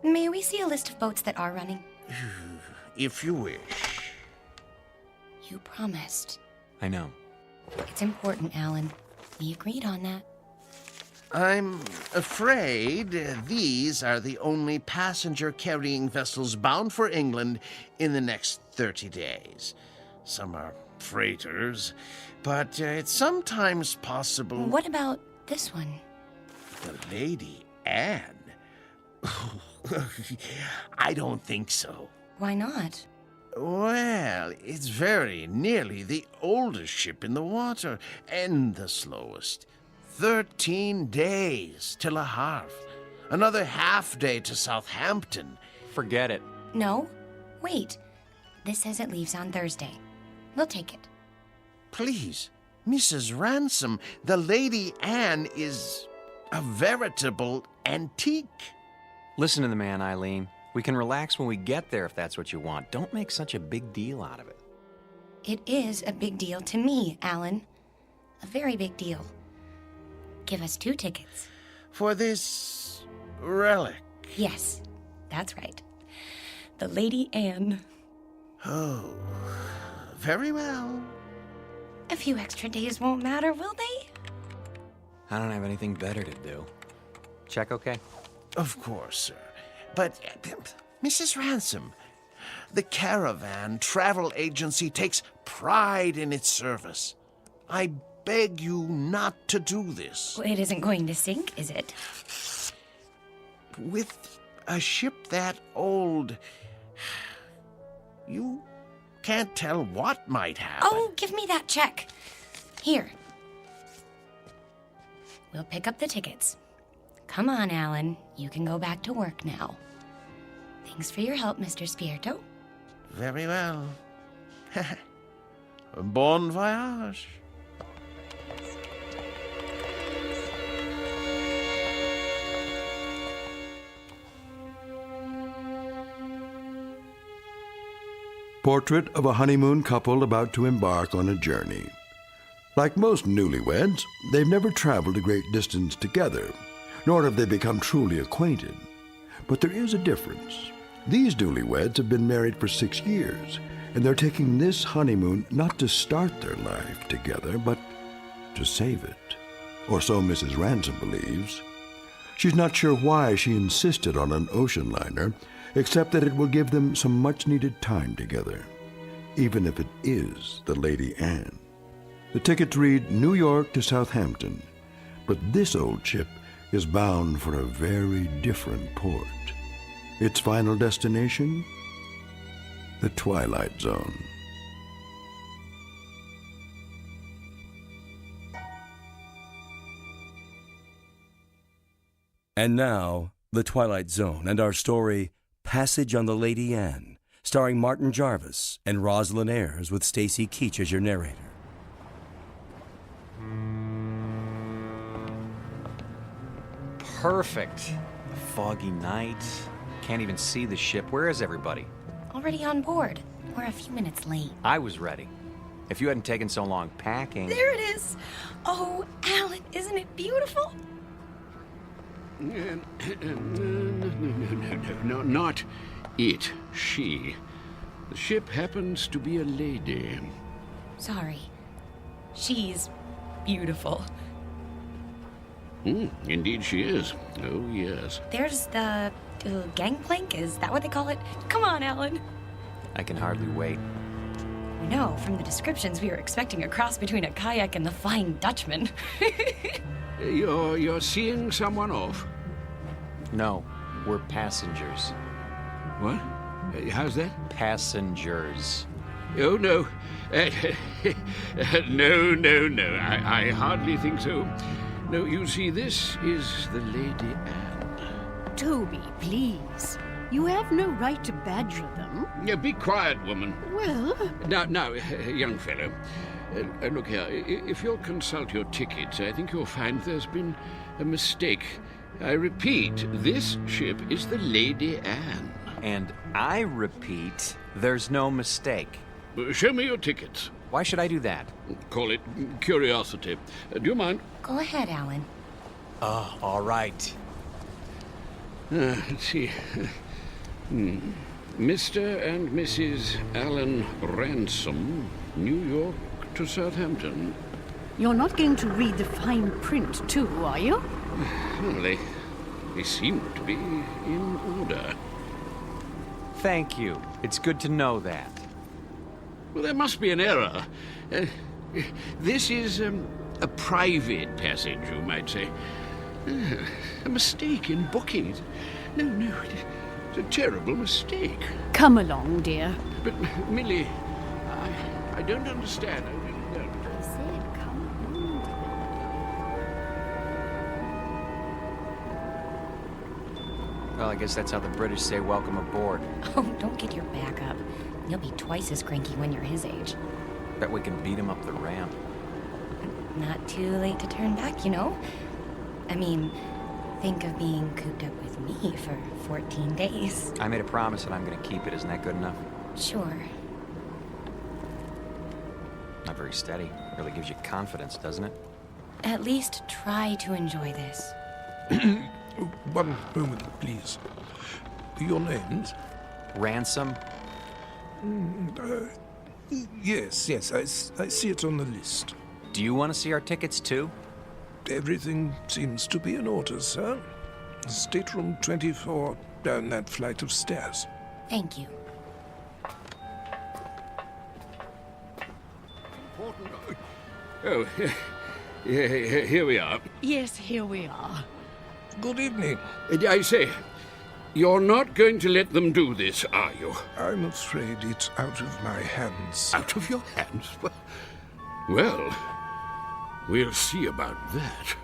May we see a list of boats that are running? If you wish. You promised. I know. It's important, Alan. We agreed on that. I'm afraid these are the only passenger-carrying vessels bound for England in the next 30 days. Some are freighters, but it's sometimes possible... What about this one? The Lady Anne? I don't think so. Why not? Well, it's very nearly the oldest ship in the water, and the slowest. 13 days till Le Havre. Another half day to Southampton. Forget it. No. Wait. This says it leaves on Thursday. We'll take it. Please, Mrs. Ransom, the Lady Anne is a veritable antique. Listen to the man, Eileen. We can relax when we get there if that's what you want. Don't make such a big deal out of it. It is a big deal to me, Alan. A very big deal. Give us 2 tickets. For this relic. Yes, that's right. The Lady Anne. Oh, very well. A few extra days won't matter, will they? I don't have anything better to do. Check okay? Of course, sir. But, Mrs. Ransom, the Caravan Travel Agency takes pride in its service. I beg you not to do this. Well, it isn't going to sink, is it? With a ship that old, you can't tell what might happen. Oh, give me that check. Here. We'll pick up the tickets. Come on, Alan. You can go back to work now. Thanks for your help, Mr. Spierto. Very well. Bon voyage. Portrait of a honeymoon couple about to embark on a journey. Like most newlyweds, they've never traveled a great distance together, nor have they become truly acquainted. But there is a difference. These newlyweds have been married for 6 years, and they're taking this honeymoon not to start their life together, but to save it. Or so Mrs. Ransom believes. She's not sure why she insisted on an ocean liner, except that it will give them some much-needed time together, even if it is the Lady Anne. The tickets read New York to Southampton, but this old ship is bound for a very different port. Its final destination? The Twilight Zone. And now, The Twilight Zone and our story, Passage on the Lady Anne, starring Martin Jarvis and Rosalind Ayres with Stacy Keach as your narrator. Perfect. A foggy night. Can't even see the ship. Where is everybody? Already on board. We're a few minutes late. I was ready. If you hadn't taken so long packing... There it is! Oh, Alan, isn't it beautiful? No, not it. She. The ship happens to be a lady. Sorry. She's beautiful. Indeed she is. Oh, yes. There's the gangplank, is that what they call it? Come on, Alan. I can hardly wait. No, from the descriptions we were expecting a cross between a kayak and the Flying Dutchman. You're seeing someone off? No, we're passengers. What? How's that? Passengers. Oh, no. No. I hardly think so. No, you see, this is the Lady Anne. Toby, please. You have no right to badger them. Yeah, be quiet, woman. Well... Now, young fellow. Look here, if you'll consult your tickets, I think you'll find there's been a mistake. I repeat, this ship is the Lady Anne. And I repeat, there's no mistake. Show me your tickets. Why should I do that? Call it curiosity. Do you mind? Go ahead, Alan. Oh, all right. Let's see. Mr. and Mrs. Alan Ransom, New York to Southampton. You're not going to read the fine print, too, are you? Well, they seem to be in order. Thank you. It's good to know that. Well, there must be an error. This is a private passage, you might say. A mistake in booking it. No, it's a terrible mistake. Come along, dear. But, Millie, I don't understand. I really don't. I said come along. Well, I guess that's how the British say welcome aboard. Oh, don't get your back up. You'll be twice as cranky when you're his age. Bet we can beat him up the ramp. Not too late to turn back, you know? I mean, think of being cooped up with me for 14 days. I made a promise and I'm gonna keep it. Isn't that good enough? Sure. Not very steady. Really gives you confidence, doesn't it? At least try to enjoy this. One moment, please. Your names? Ransom? Yes, I see it on the list. Do you want to see our tickets too? Everything seems to be in order, sir. Stateroom 24, down that flight of stairs. Thank you. Oh, here we are. Yes, here we are. Good evening. I say, you're not going to let them do this, are you? I'm afraid it's out of my hands. Out of your hands? Well, we'll see about that.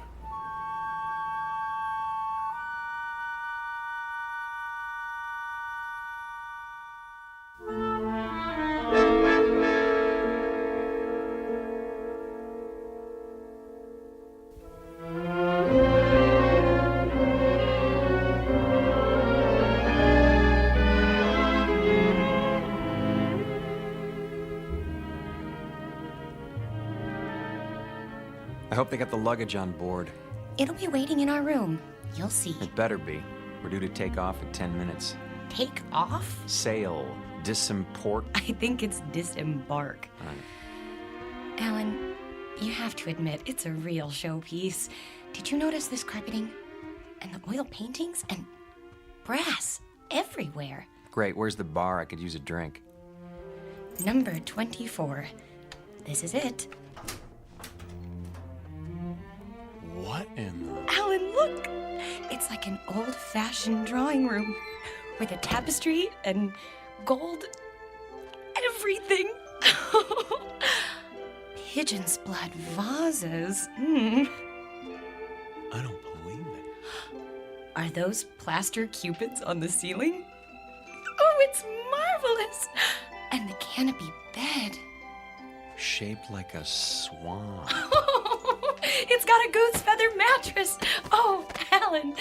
I hope they got the luggage on board. It'll be waiting in our room. You'll see. It better be. We're due to take off in 10 minutes. Take off? Sail. Disimport. I think it's disembark. Right. Alan, you have to admit, it's a real showpiece. Did you notice this carpeting? And the oil paintings? And brass everywhere. Great, where's the bar? I could use a drink. Number 24. This is it. What in the... Alan, look! It's like an old-fashioned drawing room with a tapestry and gold everything. Pigeon's blood vases. I don't believe it. Are those plaster cupids on the ceiling? Oh, it's marvelous! And the canopy bed. Shaped like a swan. It's got a goose feather mattress. Oh, Alan,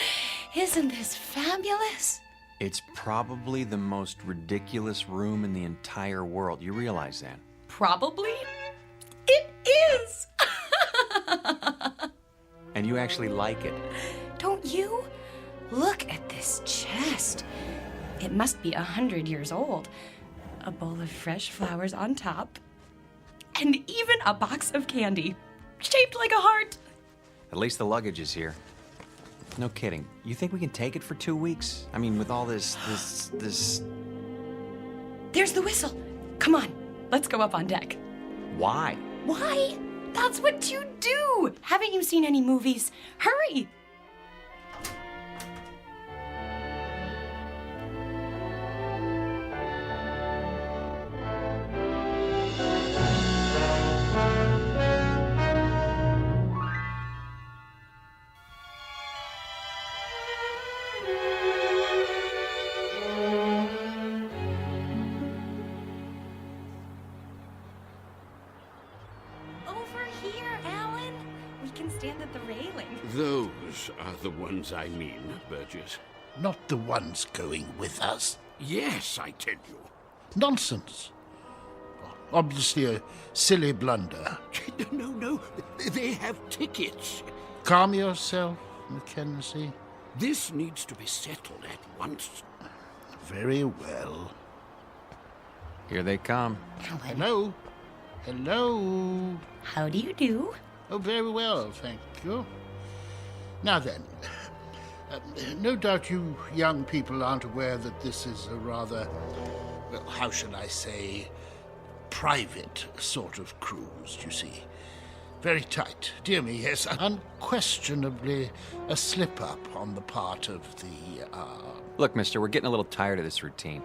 isn't this fabulous? It's probably the most ridiculous room in the entire world. You realize that? Probably. It is. And you actually like it. Don't you? Look at this chest. It must be 100 years old. A bowl of fresh flowers on top. And even a box of candy, shaped like a heart. At least the luggage is here. No kidding. You think we can take it for 2 weeks? I mean, with all this... There's the whistle. Come on, let's go up on deck. Why? Why? That's what you do. Haven't you seen any movies? Hurry. Those are the ones I mean, Burgess. Not the ones going with us. Yes, I tell you. Nonsense. Obviously a silly blunder. No. They have tickets. Calm yourself, Mackenzie. This needs to be settled at once. Very well. Here they come. Hello. Hello. How do you do? Oh, very well, thank you. Now then, no doubt you young people aren't aware that this is a rather, well, how shall I say, private sort of cruise, you see. Very tight. Dear me, yes, unquestionably a slip-up on the part of the, Look, mister, we're getting a little tired of this routine.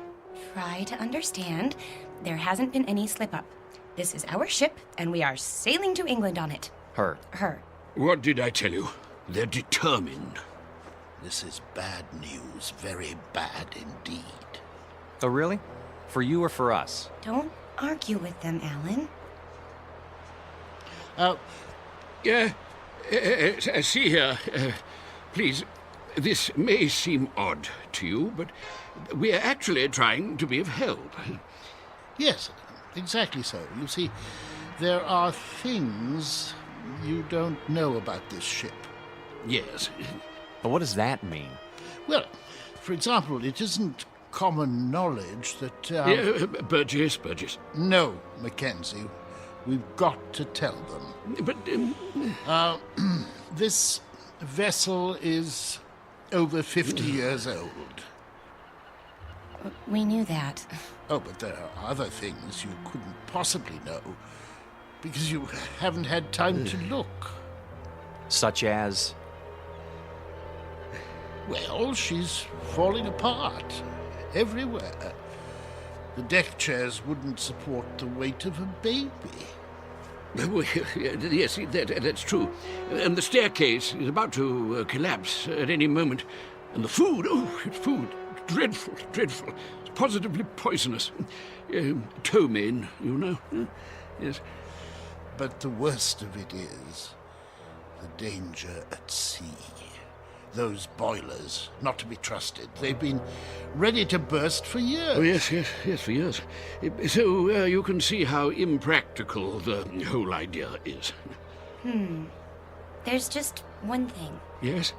Try to understand. There hasn't been any slip-up. This is our ship, and we are sailing to England on it. Her. What did I tell you? They're determined. This is bad news, very bad indeed. Oh, really? For you or for us? Don't argue with them, Alan. See here, please, this may seem odd to you, but we're actually trying to be of help. Yes, exactly so. You see, there are things you don't know about this ship. Yes. But what does that mean? Well, for example, it isn't common knowledge that... Burgess. No, Mackenzie. We've got to tell them. But... this vessel is over 50 years old. We knew that. Oh, but there are other things you couldn't possibly know, because you haven't had time to look. Such as? Well, she's falling apart everywhere. The deck chairs wouldn't support the weight of a baby. Well, yes, that's true. And the staircase is about to collapse at any moment. And the food, food, dreadful. It's positively poisonous. Ptomaine, you know. Yes. But the worst of it is the danger at sea. Those boilers, not to be trusted. They've been ready to burst for years. Oh, yes, for years. So you can see how impractical the whole idea is. There's just one thing. Yes?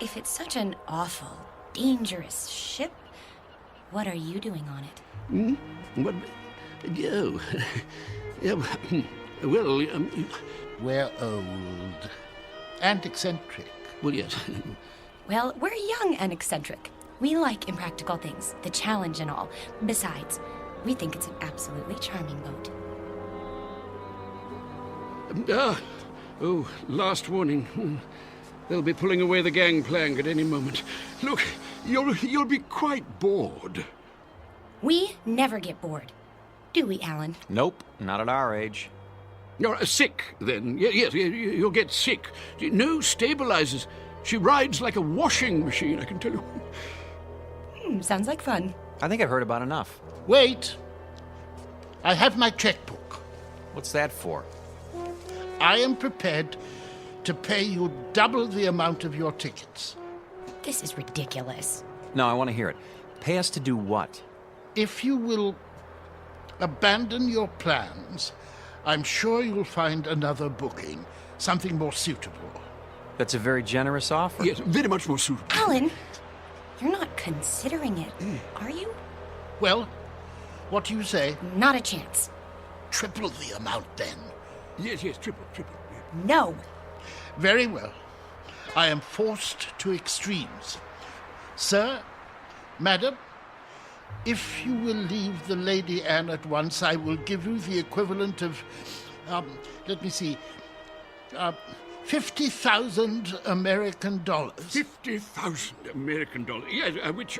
If it's such an awful, dangerous ship, what are you doing on it? What? Oh. Well, we're old and eccentric. Well, yes. Well, we're young and eccentric. We like impractical things, the challenge and all. Besides, we think it's an absolutely charming boat. Last warning. They'll be pulling away the gangplank at any moment. Look, you'll be quite bored. We never get bored. Do we, Alan? Nope, not at our age. You're sick, then. Yes, you'll get sick. No stabilizers. She rides like a washing machine, I can tell you. Sounds like fun. I think I've heard about enough. Wait. I have my checkbook. What's that for? I am prepared to pay you double the amount of your tickets. This is ridiculous. No, I want to hear it. Pay us to do what? If you will abandon your plans, I'm sure you'll find another booking, something more suitable. That's a very generous offer. Yes, very much more suitable. Alan, you're not considering it, are you? Well, what do you say? Not a chance. Triple the amount, then. Yes, triple. No. Very well. I am forced to extremes. Sir, madam, if you will leave the Lady Anne at once, I will give you the equivalent of, let me see, 50,000 American dollars. 50,000 American dollars. Yes, which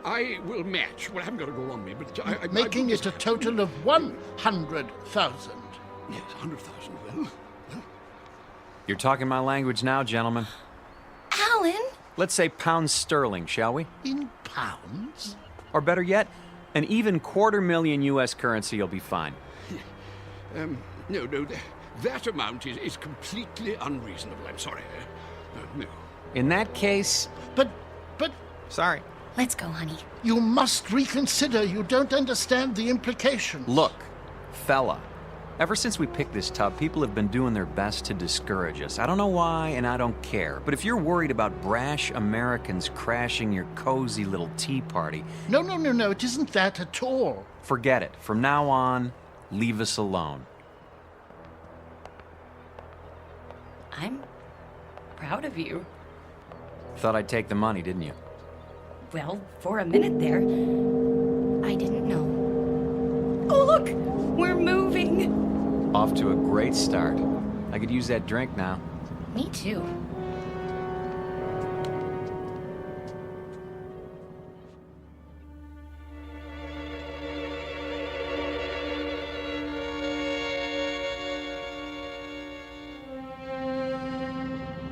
I will match. Well, I haven't got it all on me, but making it a total of 100,000. Yes, 100,000. Well. You're talking my language now, gentlemen. Alan? Let's say pounds sterling, shall we? In pounds? Or better yet, an even $250,000 U.S. currency will be fine. No, that amount is completely unreasonable. I'm sorry. No. In that case... But... Sorry. Let's go, honey. You must reconsider. You don't understand the implications. Look, fella. Ever since we picked this tub, people have been doing their best to discourage us. I don't know why, and I don't care. But if you're worried about brash Americans crashing your cozy little tea party... No, it isn't that at all. Forget it. From now on, leave us alone. I'm proud of you. Thought I'd take the money, didn't you? Well, for a minute there, I didn't know. Oh, look! We're moving! Off to a great start. I could use that drink now. Me too.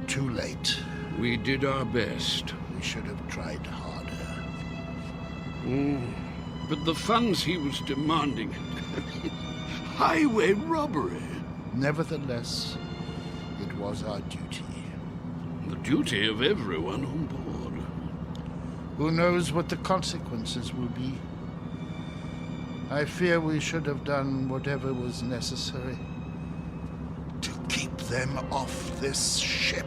Too late. We did our best. We should have tried harder. But the funds he was demanding... highway robbery. Nevertheless, it was our duty. The duty of everyone on board. Who knows what the consequences will be? I fear we should have done whatever was necessary to keep them off this ship.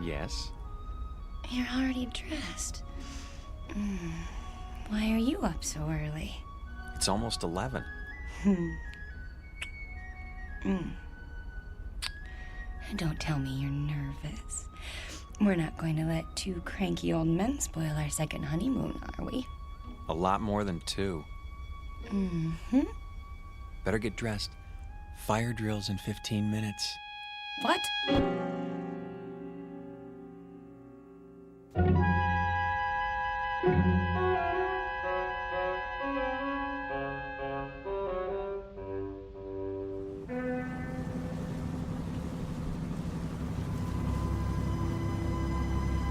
Yes? You're already dressed. Why are you up so early? It's almost 11. Don't tell me you're nervous. We're not going to let two cranky old men spoil our second honeymoon, are we? A lot more than 2. Better get dressed. Fire drill's in 15 minutes. What?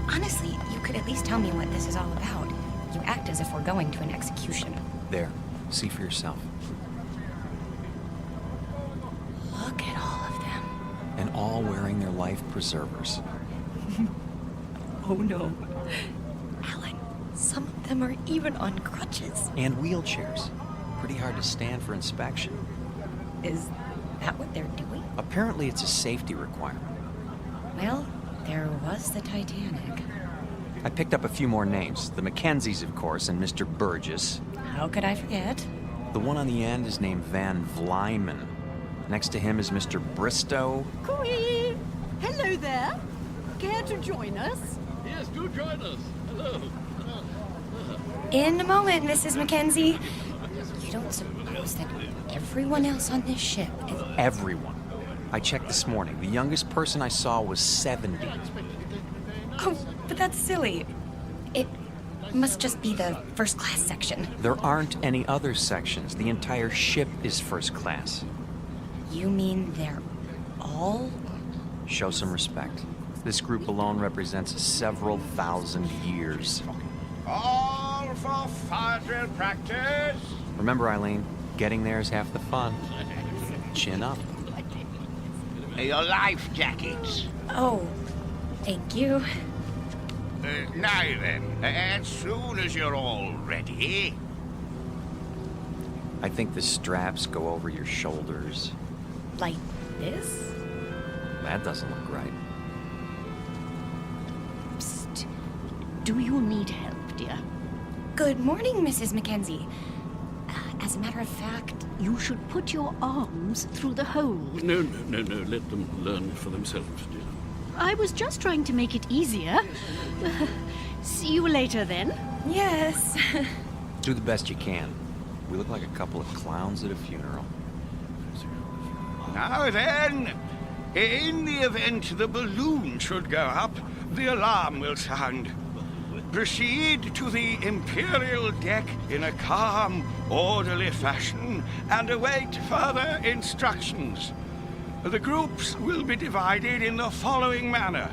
Honestly, you could at least tell me what this is all about. You act as if we're going to an execution. There. See for yourself. Look at all of them. And all wearing their life preservers. Oh no. Alan, some of them are even on crutches. And wheelchairs. Pretty hard to stand for inspection. Is that what they're doing? Apparently it's a safety requirement. Well, there was the Titanic. I picked up a few more names. The Mackenzies, of course, and Mr. Burgess. How could I forget? The one on the end is named Van Vlyman. Next to him is Mr. Bristow. Cooey! Hello there. Care to join us? Yes, do join us. Hello. In a moment, Mrs. Mackenzie. You don't suppose that everyone else on this ship is... Everyone. I checked this morning. The youngest person I saw was 70. Oh, but that's silly. It must just be the first class section. There aren't any other sections. The entire ship is first class. You mean they're all? Show some respect. This group alone represents several thousand years. All for fire drill practice. Remember, Eileen, getting there is half the fun. Chin up. Your life jackets. Oh, thank you. Now then, as soon as you're all ready... I think the straps go over your shoulders. Like this? That doesn't look right. Psst. Do you need help, dear? Good morning, Mrs. Mackenzie. As a matter of fact... You should put your arms through the hole. No. Let them learn for themselves, dear. I was just trying to make it easier. See you later, then. Yes. Do the best you can. We look like a couple of clowns at a funeral. Now then, in the event the balloon should go up, the alarm will sound. Proceed to the Imperial deck in a calm, orderly fashion and await further instructions. The groups will be divided in the following manner.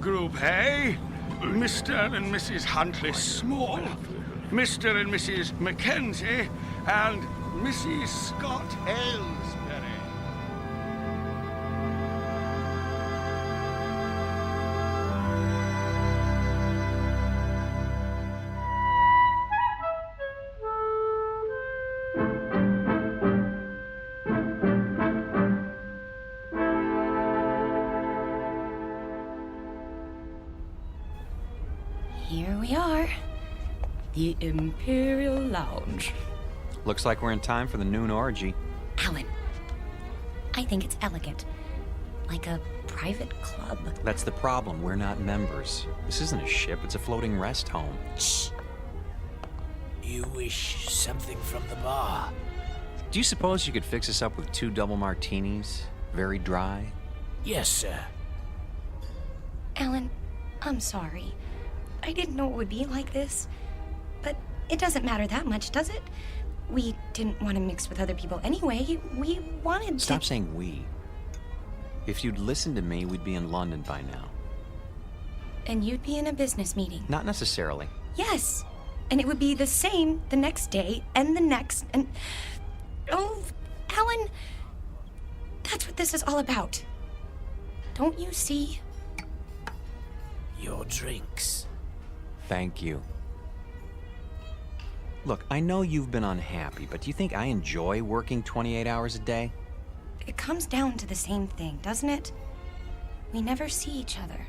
Group A, Mr. and Mrs. Huntley Small, Mr. and Mrs. Mackenzie, and Mrs. Scott Aylesbury. Here we are. The Imperial Lounge. Looks like we're in time for the noon orgy. Alan, I think it's elegant. Like a private club. That's the problem. We're not members. This isn't a ship. It's a floating rest home. Shh. You wish something from the bar? Do you suppose you could fix us up with 2 double martinis? Very dry? Yes, sir. Alan, I'm sorry. I didn't know it would be like this. But it doesn't matter that much, does it? We didn't want to mix with other people anyway. We wanted to... Stop saying we. If you'd listened to me, we'd be in London by now. And you'd be in a business meeting. Not necessarily. Yes. And it would be the same the next day and the next and... Oh, Alan, that's what this is all about. Don't you see? Your drinks. Thank you. Look, I know you've been unhappy, but do you think I enjoy working 28 hours a day? It comes down to the same thing, doesn't it? We never see each other.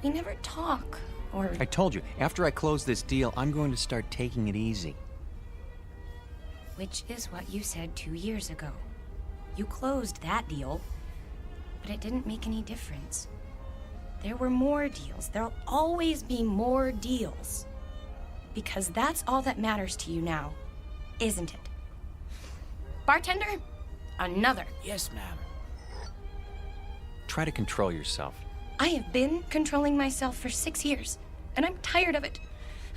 We never talk, or... I told you, after I close this deal, I'm going to start taking it easy. Which is what you said 2 years ago. You closed that deal, but it didn't make any difference. There were more deals. There'll always be more deals. Because that's all that matters to you now, isn't it? Bartender, another. Yes, ma'am. Try to control yourself. I have been controlling myself for 6 years, and I'm tired of it.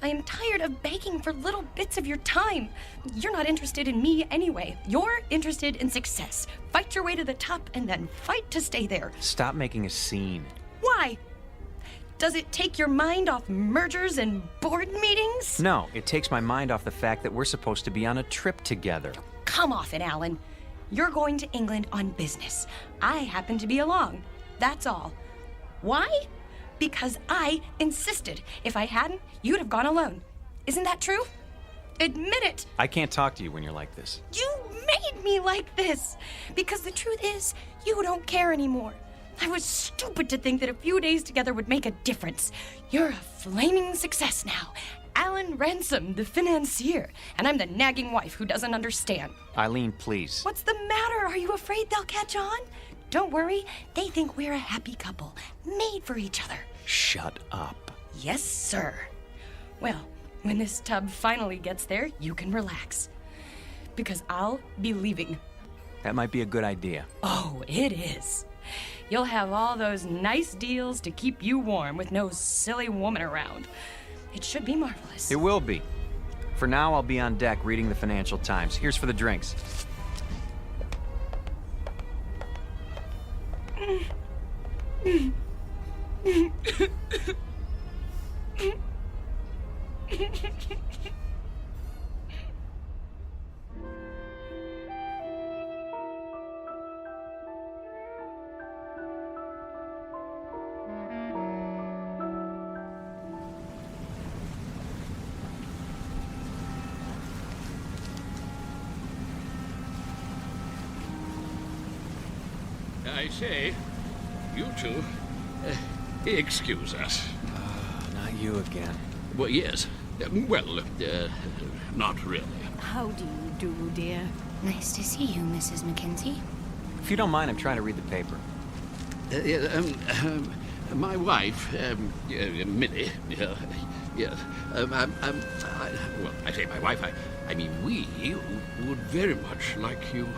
I am tired of begging for little bits of your time. You're not interested in me anyway. You're interested in success. Fight your way to the top and then fight to stay there. Stop making a scene. Why? Does it take your mind off mergers and board meetings? No, it takes my mind off the fact that we're supposed to be on a trip together. Come off it, Alan. You're going to England on business. I happen to be along. That's all. Why? Because I insisted. If I hadn't, you'd have gone alone. Isn't that true? Admit it. I can't talk to you when you're like this. You made me like this. Because the truth is, you don't care anymore. I was stupid to think that a few days together would make a difference. You're a flaming success now. Alan Ransom, the financier. And I'm the nagging wife who doesn't understand. Eileen, please. What's the matter? Are you afraid they'll catch on? Don't worry. They think we're a happy couple, made for each other. Shut up. Yes, sir. Well, when this tub finally gets there, you can relax. Because I'll be leaving. That might be a good idea. Oh, it is. You'll have all those nice deals to keep you warm with no silly woman around. It should be marvelous. It will be. For now, I'll be on deck reading the Financial Times. Here's for the drinks. I say, you two, excuse us. Not you again. Well, yes. Not really. How do you do, dear? Nice to see you, Mrs. Mackenzie. If you don't mind, I'm trying to read the paper. My wife, Millie, yes. I say my wife, I mean we would very much like you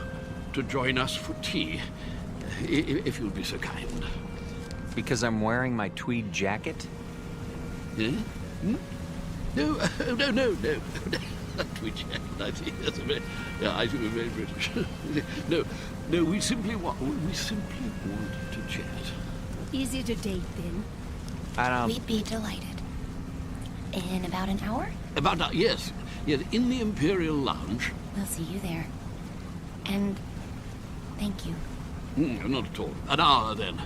to join us for tea, if you'd be so kind. Because I'm wearing my tweed jacket? Huh? Hmm? No. Tweed jacket, I see. That's a very, I think we're very British. No, we simply want to chat. Is it a date, then? I don't... We'd be delighted. In about an hour? Yes, in the Imperial Lounge. We'll see you there. And thank you. Not at all. An hour, then.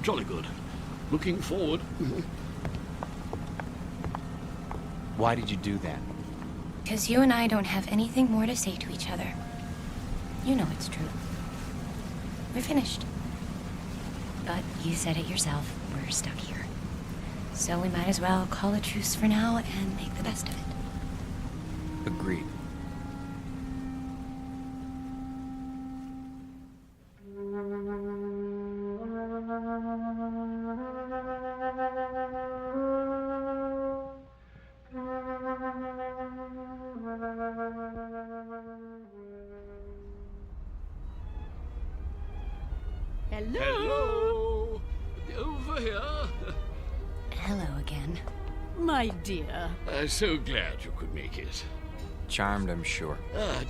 Jolly good. Looking forward. Why did you do that? Because you and I don't have anything more to say to each other. You know it's true. We're finished. But you said it yourself. We're stuck here. So we might as well call a truce for now and make the best of it. Agreed. Hello. Over here. Hello again. My dear. So glad you could make it. Charmed, I'm sure.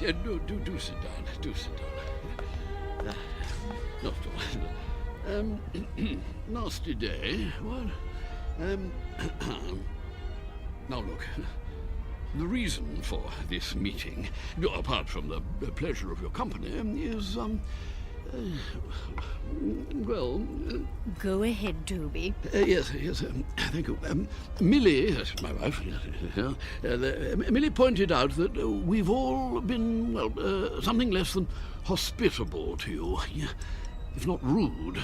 Do sit down. Do sit down. Not at all. Nasty day. What? Now look. The reason for this meeting, apart from the pleasure of your company, is Go ahead, Toby. Yes, thank you. Millie, my wife, Millie pointed out that we've all been, something less than hospitable to you, if not rude.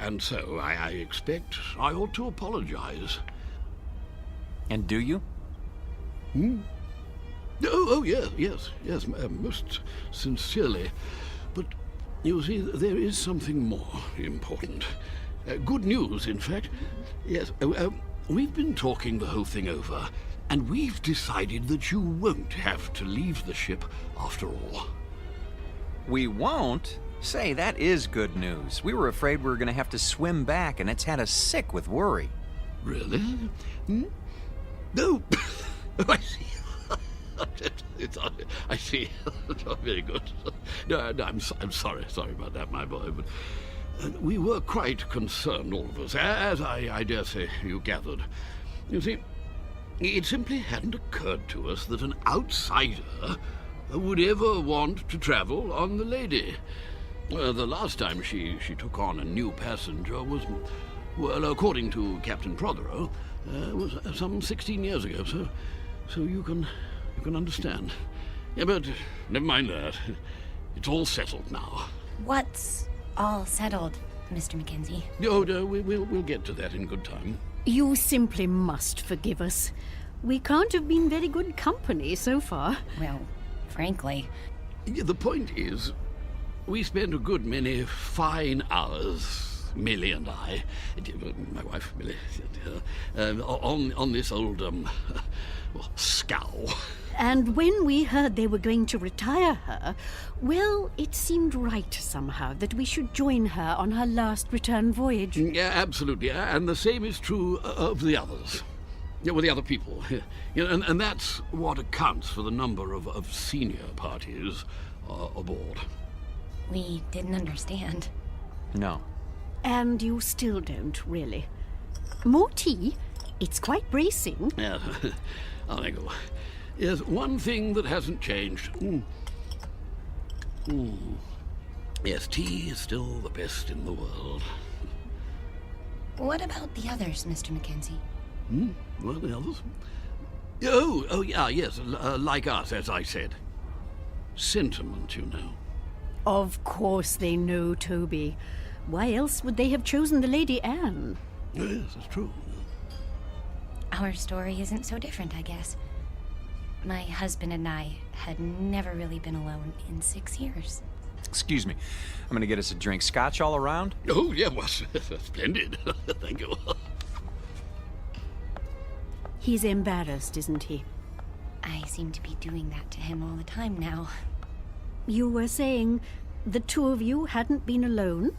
And so I expect I ought to apologize. And do you? Oh, yes, most sincerely. But, you see, there is something more important. Good news, in fact. Yes, we've been talking the whole thing over, and we've decided that you won't have to leave the ship after all. We won't? Say, that is good news. We were afraid we were going to have to swim back, and it's had us sick with worry. Really? No. I see. I see. Very good. No, I'm sorry about that, my boy. But we were quite concerned, all of us, as I dare say you gathered. You see, it simply hadn't occurred to us that an outsider would ever want to travel on the Lady. The last time she took on a new passenger was, well, according to Captain Prothero, was some 16 years ago. So you can understand. Yeah, but never mind that. It's all settled now. What's all settled, Mr. Mackenzie? Oh, no, we'll get to that in good time. You simply must forgive us. We can't have been very good company so far. Well, frankly. The point is, we spent a good many fine hours, Millie and I, my wife Millie, on this old, scow. And when we heard they were going to retire her, well, it seemed right somehow that we should join her on her last return voyage. Yeah, absolutely. And the same is true of the others. Yeah, well, the other people. And that's what accounts for the number of senior parties aboard. We didn't understand. No. And you still don't, really. More tea? It's quite bracing. Yeah, I'll go. Yes, one thing that hasn't changed. Yes, tea is still the best in the world. What about the others, Mr. Mackenzie? Well, the others? Oh, yeah, yes, like us, as I said. Sentiment, you know. Of course they know, Toby. Why else would they have chosen the Lady Anne? Yes, that's true. Our story isn't so different, I guess. My husband and I had never really been alone in 6 years. Excuse me. I'm going to get us a drink. Scotch all around? Oh, yeah, well, splendid. Thank you. He's embarrassed, isn't he? I seem to be doing that to him all the time now. You were saying the two of you hadn't been alone?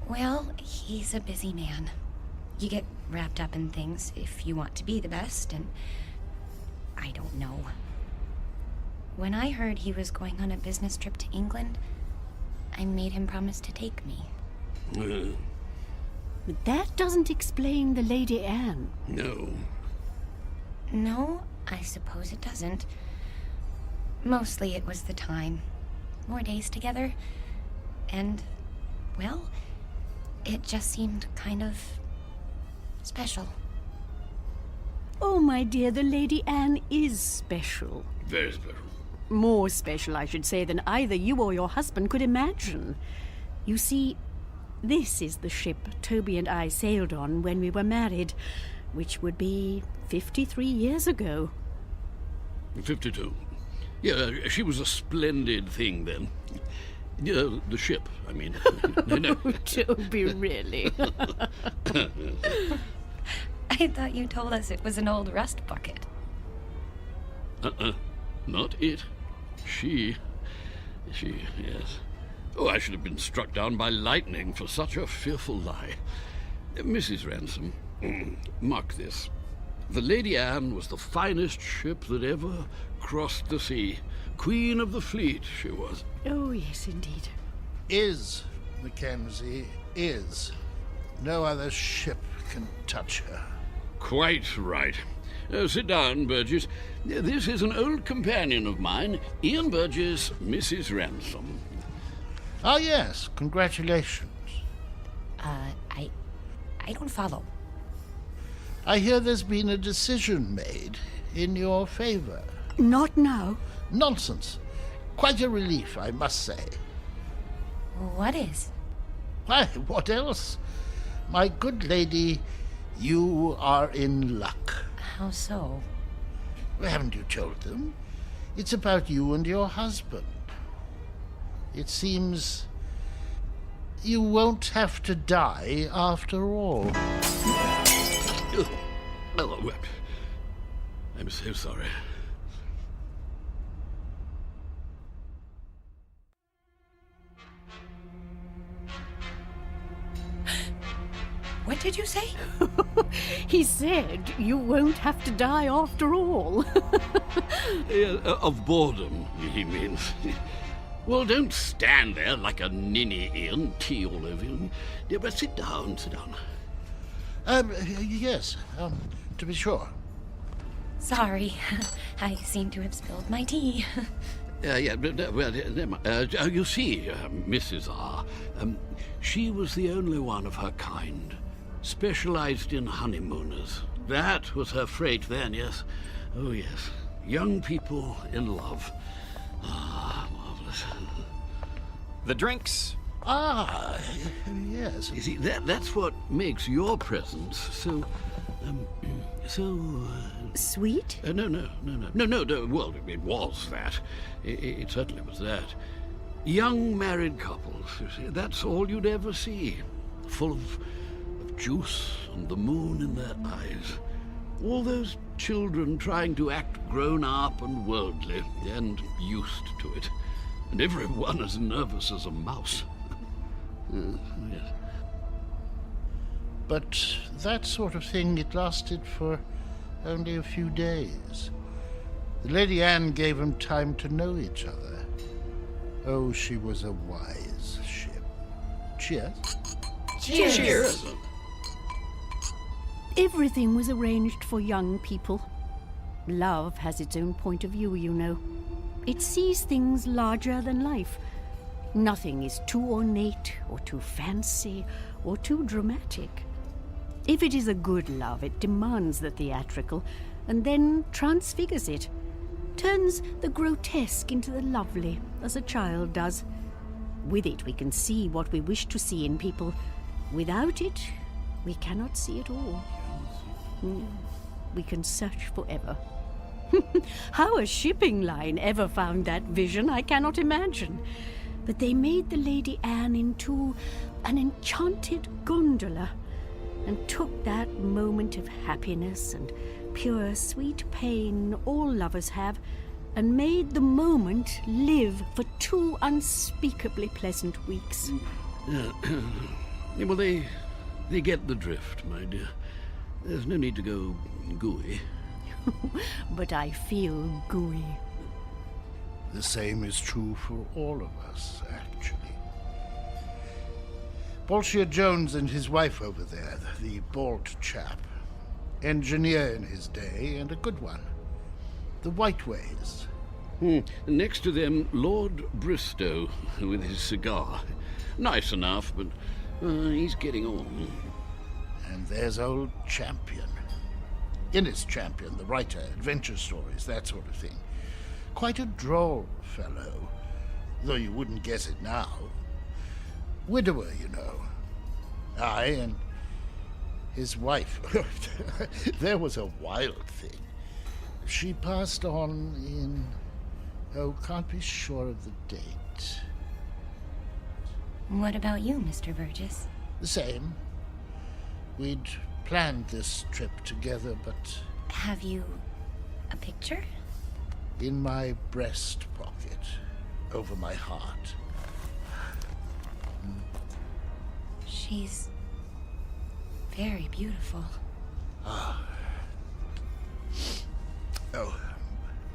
Well, he's a busy man. You get wrapped up in things if you want to be the best, and I don't know. When I heard he was going on a business trip to England, I made him promise to take me. But that doesn't explain the Lady Anne. No. No, I suppose it doesn't. Mostly it was the time. More days together. And, well, it just seemed kind of special. Oh, my dear, the Lady Anne is special. Very special. More special, I should say, than either you or your husband could imagine. You see, this is the ship Toby and I sailed on when we were married, which would be 53 years ago. 52. Yeah, she was a splendid thing then. The ship, I mean. No. Oh, Toby, really? I thought you told us it was an old rust bucket. Not it. She, yes. Oh, I should have been struck down by lightning for such a fearful lie. Mrs. Ransom, mark this. The Lady Anne was the finest ship that ever crossed the sea. Queen of the fleet, she was. Oh, yes, indeed. Is, Mackenzie, is. No other ship can touch her. Quite right. Sit down, Burgess. This is an old companion of mine, Ian Burgess, Mrs. Ransom. Ah, yes. Congratulations. I don't follow. I hear there's been a decision made in your favor. Not now. Nonsense. Quite a relief, I must say. What is? Why, what else? My good lady, you are in luck. How so? Haven't you told them? It's about you and your husband. It seems you won't have to die after all. Oh, I'm so sorry. What did you say? He said you won't have to die after all. Of boredom, he means. Well, don't stand there like a ninny, Ian, tea all over you. Yeah, but sit down, sit down. Yes, to be sure. Sorry, I seem to have spilled my tea. Yeah, but, you see, Mrs. R., she was the only one of her kind, specialized in honeymooners. That was her freight then, yes. Oh, yes. Young people in love. Ah, marvelous. The drinks. Ah, yes. You see, that's what makes your presence so... Sweet? No. Well, it was that. It certainly was that. Young married couples, you see, that's all you'd ever see. Full of juice and the moon in their eyes. All those children trying to act grown up and worldly and used to it. And every one as nervous as a mouse. Yes. But that sort of thing, it lasted for only a few days. The Lady Anne gave them time to know each other. Oh, she was a wise ship. Cheers. Cheers. Cheers. Everything was arranged for young people. Love has its own point of view, you know. It sees things larger than life. Nothing is too ornate or too fancy or too dramatic. If it is a good love, it demands the theatrical and then transfigures it, turns the grotesque into the lovely, as a child does. With it, we can see what we wish to see in people. Without it, we cannot see at all. We can search forever. How a shipping line ever found that vision, I cannot imagine. But they made the Lady Anne into an enchanted gondola and took that moment of happiness and pure sweet pain all lovers have and made the moment live for 2 unspeakably pleasant weeks. Well, they get the drift, my dear. There's no need to go gooey. But I feel gooey. The same is true for all of us, actually. Bolshia Jones and his wife over there, the bald chap, engineer in his day, and a good one. The Whiteways. Next to them, Lord Bristow, with his cigar. Nice enough, but he's getting on. And there's old Champion. Innes Champion, the writer, adventure stories, that sort of thing. Quite a droll fellow, though you wouldn't guess it now. Widower, you know. Aye, and his wife. There was a wild thing. She passed on in... Oh, can't be sure of the date. What about you, Mr. Burgess? The same. We'd planned this trip together, but... Have you a picture? In my breast pocket, over my heart. She's very beautiful. Ah. Oh,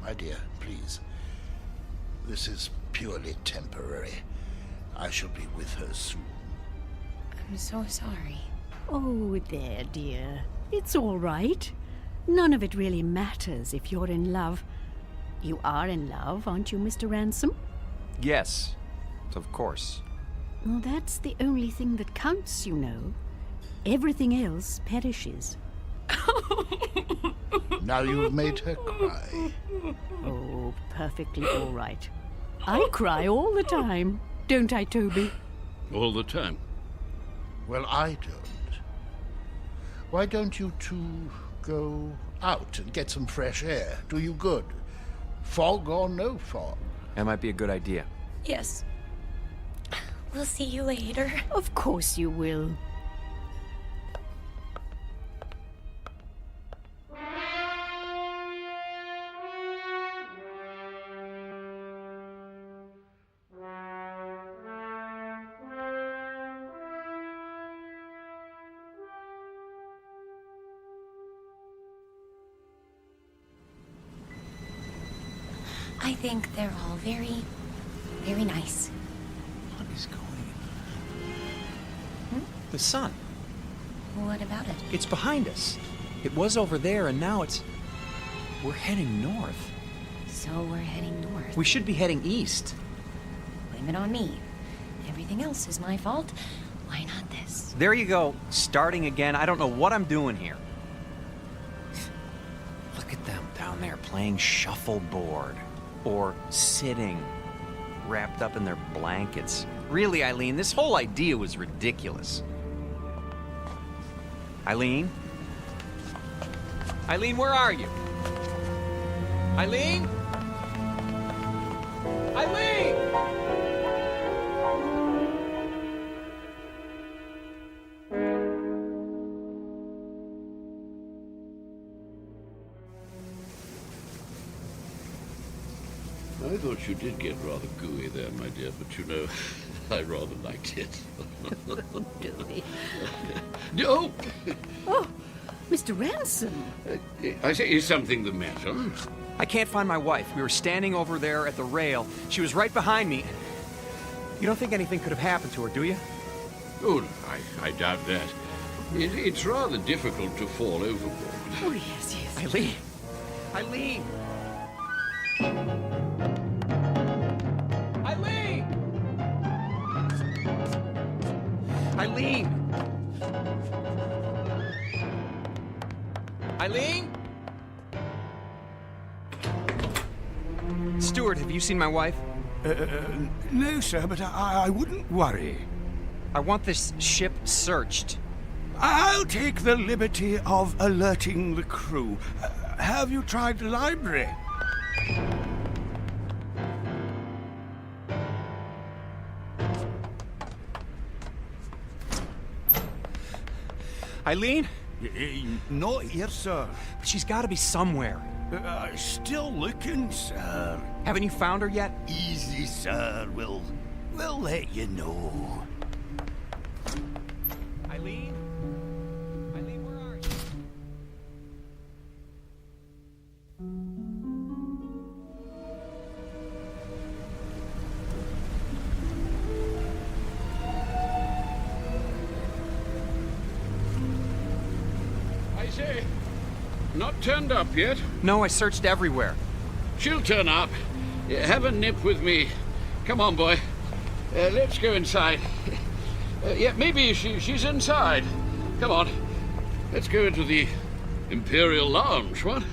my dear, please. This is purely temporary. I shall be with her soon. I'm so sorry. Oh, there, dear. It's all right. None of it really matters if you're in love. You are in love, aren't you, Mr. Ransom? Yes, of course. Well, that's the only thing that counts, you know. Everything else perishes. Now you've made her cry. Oh, perfectly all right. I cry all the time, don't I, Toby? All the time. Well, I don't. Why don't you two go out and get some fresh air? Do you good. Fog or no fog. That might be a good idea. Yes. We'll see you later. Of course you will. I think they're all very, very nice. What is going on? The sun. What about it? It's behind us. It was over there, and now it's... We're heading north. So we're heading north. We should be heading east. Blame it on me. Everything else is my fault. Why not this? There you go. Starting again. I don't know what I'm doing here. Look at them down there playing shuffleboard. Or sitting, wrapped up in their blankets. Really, Eileen, this whole idea was ridiculous. Eileen? Eileen, where are you? Eileen? Eileen! I thought you did get rather gooey there, my dear, but you know, I rather liked it. Gooey. No! Oh, Mr. Ransom. I say, is something the matter? I can't find my wife. We were standing over there at the rail. She was right behind me. You don't think anything could have happened to her, do you? Oh, I doubt that. It's rather difficult to fall overboard. Oh, yes, yes. Eileen! Eileen! Eileen! Eileen! Eileen? Stuart, have you seen my wife? No, sir, but I wouldn't worry. I want this ship searched. I'll take the liberty of alerting the crew. Have you tried the library? Eileen? Not here, sir. She's got to be somewhere. Still looking, sir. Haven't you found her yet? Easy, sir. We'll let you know. Eileen? Eileen, where are you? I say, not turned up yet? No, I searched everywhere. She'll turn up. Have a nip with me. Come on, boy. Let's go inside. Yeah, maybe she's inside. Come on. Let's go into the Imperial Lounge, what?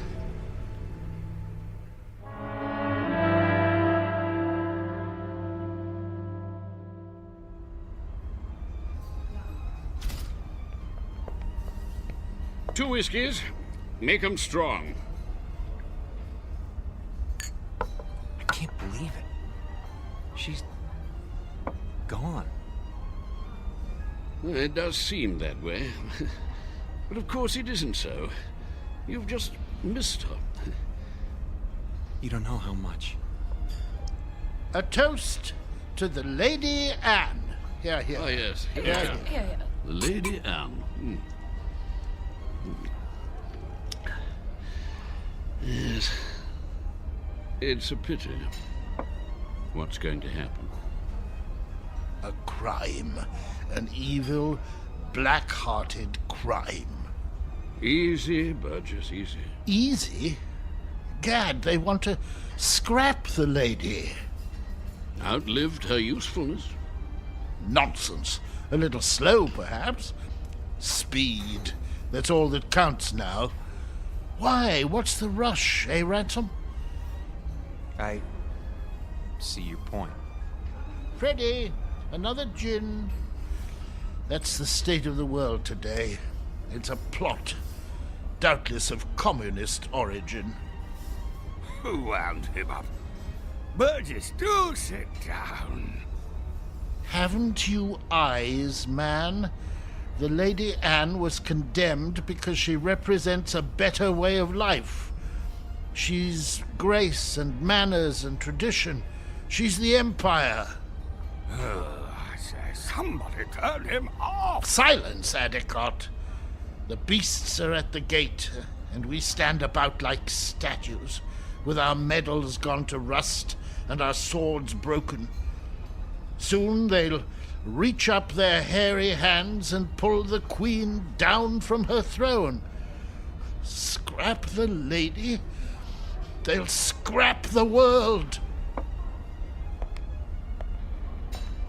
Two whiskeys. Make 'em strong. I can't believe it. She's gone. It does seem that way. But of course it isn't so. You've just missed her. You don't know how much. A toast to the Lady Anne. Here, here. Oh, yes. Here, Yeah. here. The Lady Anne. Yes. It's a pity. What's going to happen? A crime. An evil, black-hearted crime. Easy, Burgess, easy. Easy? Gad, they want to scrap the lady. Outlived her usefulness. Nonsense. A little slow, perhaps. Speed. That's all that counts now. Why? What's the rush, eh, Ransom? I see your point. Freddie, another gin. That's the state of the world today. It's a plot, doubtless of communist origin. Who wound him up? Burgess, do sit down. Haven't you eyes, man? The Lady Anne was condemned because she represents a better way of life. She's grace and manners and tradition. She's the Empire. I say, somebody turn him off. Silence, Adicott. The beasts are at the gate, and we stand about like statues, with our medals gone to rust and our swords broken. Soon they'll reach up their hairy hands and pull the Queen down from her throne. Scrap the lady? They'll scrap the world.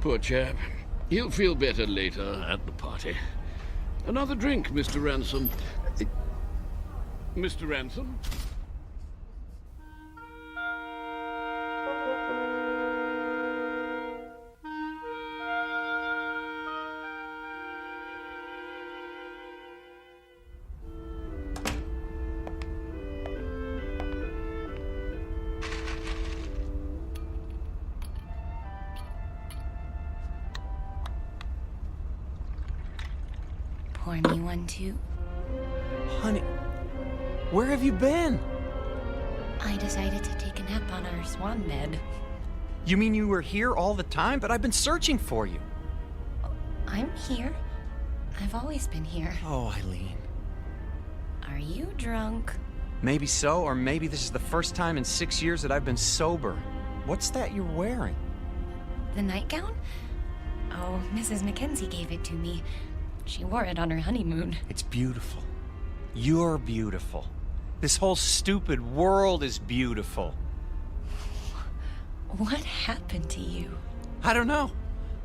Poor chap. He'll feel better later at the party. Another drink, Mr. Ransom. Mr. Ransom? Pour me one, too. Honey, where have you been? I decided to take a nap on our swan bed. You mean you were here all the time? But I've been searching for you. I'm here. I've always been here. Oh, Eileen. Are you drunk? Maybe so, or maybe this is the first time in 6 years that I've been sober. What's that you're wearing? The nightgown? Oh, Mrs. Mackenzie gave it to me. She wore it on her honeymoon. It's beautiful. You're beautiful. This whole stupid world is beautiful. What happened to you? I don't know.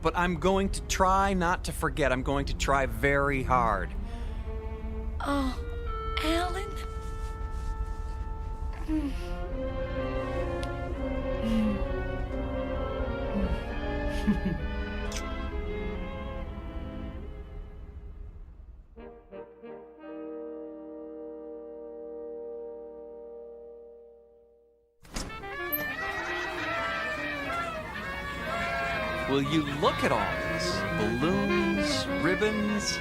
But I'm going to try not to forget. I'm going to try very hard. Oh, Alan? Will you look at all this? Balloons, ribbons.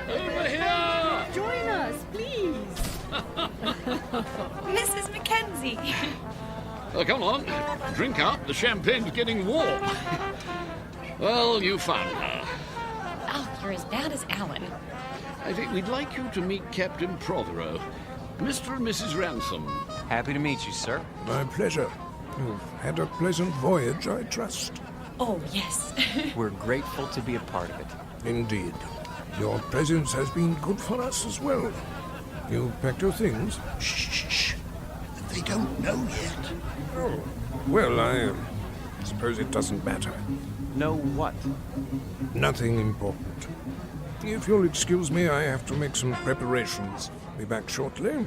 Over here! Join us, please. Mrs. Mackenzie! Oh, come on, drink up. The champagne's getting warm. Well, you found her. Oh, you're as bad as Alan. I think we'd like you to meet Captain Prothero, Mr. and Mrs. Ransom. Happy to meet you, sir. My pleasure. You've had a pleasant voyage, I trust. Oh, yes. We're grateful to be a part of it. Indeed. Your presence has been good for us as well. You packed your things? Shh. They don't know yet. Oh, well, I suppose it doesn't matter. Know what? Nothing important. If you'll excuse me, I have to make some preparations. Be back shortly.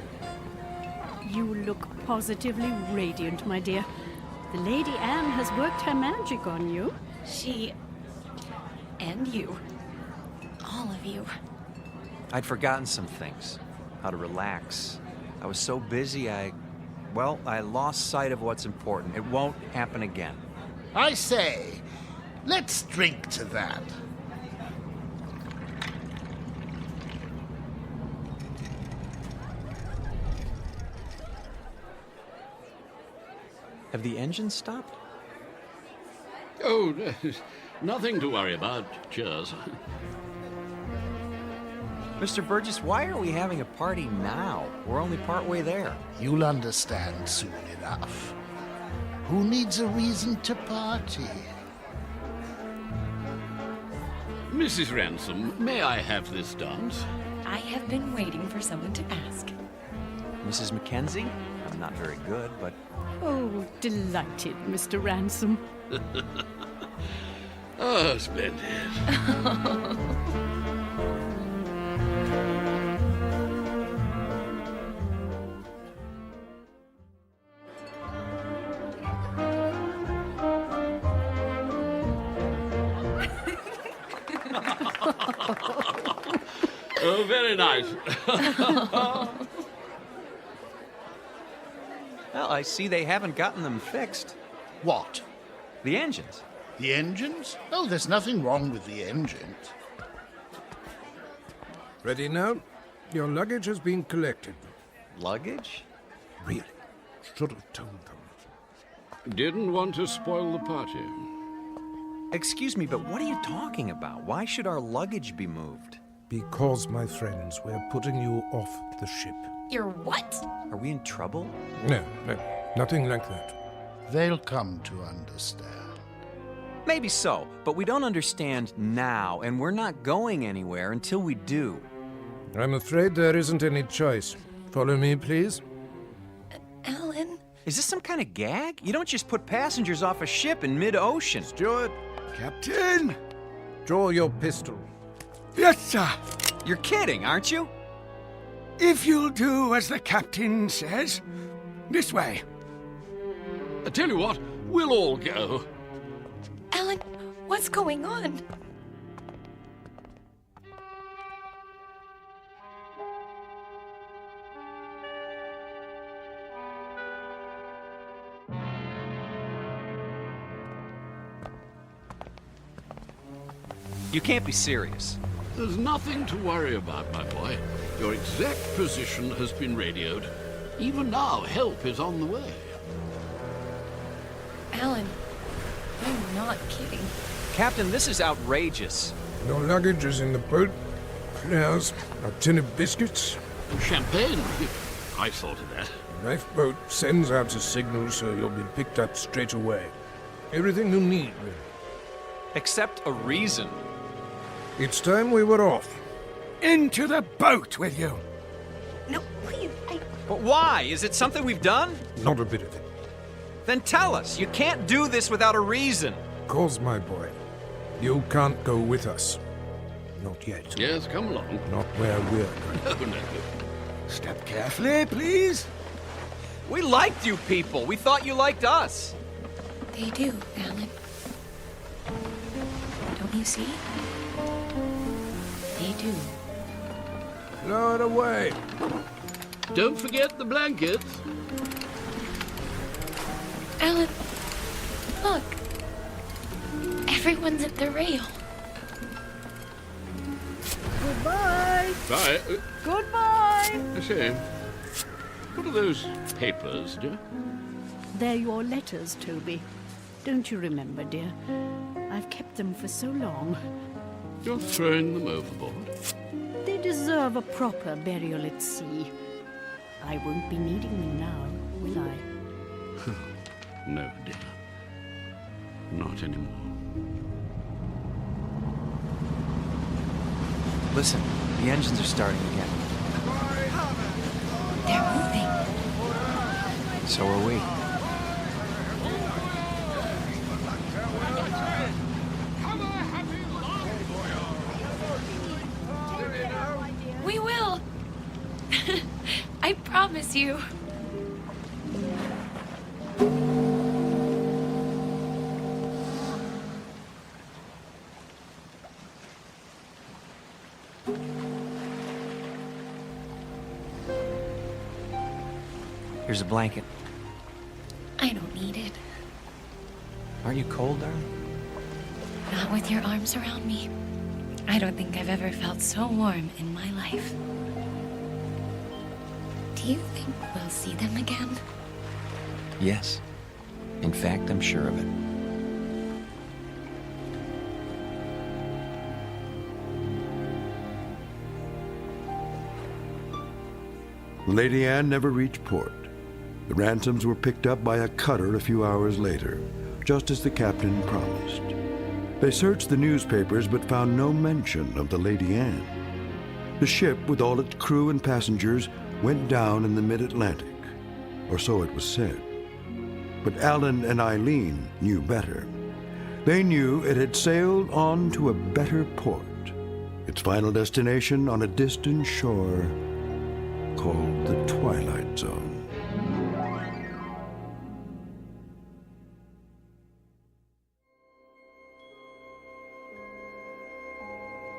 You look positively radiant, my dear. The Lady Anne has worked her magic on you. She... and you. All of you. I'd forgotten some things. How to relax. I was so busy, I lost sight of what's important. It won't happen again. I say, let's drink to that. Have the engines stopped? Oh, nothing to worry about. Cheers. Mr. Burgess, why are we having a party now? We're only partway there. You'll understand soon enough. Who needs a reason to party? Mrs. Ransom, may I have this dance? I have been waiting for someone to ask. Mrs. Mackenzie? I'm not very good, but... Oh, delighted, Mr. Ransom. Oh, splendid. Oh, very nice. Well, I see they haven't gotten them fixed. What? The engines. The engines? Oh, there's nothing wrong with the engines. Ready now? Your luggage has been collected. Luggage? Really? Should have told them. Didn't want to spoil the party. Excuse me, but what are you talking about? Why should our luggage be moved? Because, my friends, we're putting you off the ship. You're what? Are we in trouble? No, nothing like that. They'll come to understand. Maybe so, but we don't understand now, and we're not going anywhere until we do. I'm afraid there isn't any choice. Follow me, please. Alan? Is this some kind of gag? You don't just put passengers off a ship in mid-ocean. Steward! Captain! Draw your pistol. Yes, sir. You're kidding, aren't you? If you'll do as the captain says. This way. I tell you what, we'll all go. Alan, what's going on? You can't be serious. There's nothing to worry about, my boy. Your exact position has been radioed. Even now, help is on the way. Alan, I'm not kidding. Captain, this is outrageous. Your luggage is in the boat. There's a tin of biscuits. Champagne? I thought of that. The lifeboat sends out a signal so you'll be picked up straight away. Everything you need, really. Except a reason. It's time we were off. Into the boat with you. No, please, But why? Is it something we've done? Not a bit of it. Then tell us. You can't do this without a reason. Cause, my boy, you can't go with us. Not yet. Yes, come along. Not where we're going. No, no. Step carefully, please. We liked you people. We thought you liked us. They do, Alan. Don't you see? They do. Lower away. Don't forget the blankets. Alan, look. Everyone's at the rail. Goodbye. Bye. Goodbye. I say, what are those papers, dear? They're your letters, Toby. Don't you remember, dear? I've kept them for so long. You're throwing them overboard? They deserve a proper burial at sea. I won't be needing them now, will I? No, dear. Not anymore. Listen, the engines are starting again. They're moving. So are we. We will. I promise you. Here's a blanket. I don't need it. Aren't you cold, darling? Not with your arms around me. I don't think I've ever felt so warm in my life. Do you think we'll see them again? Yes. In fact, I'm sure of it. Lady Anne never reached port. The ransoms were picked up by a cutter a few hours later, just as the captain promised. They searched the newspapers but found no mention of the Lady Anne. The ship, with all its crew and passengers, went down in the mid-Atlantic, or so it was said. But Alan and Eileen knew better. They knew it had sailed on to a better port, its final destination on a distant shore called the Twilight Zone.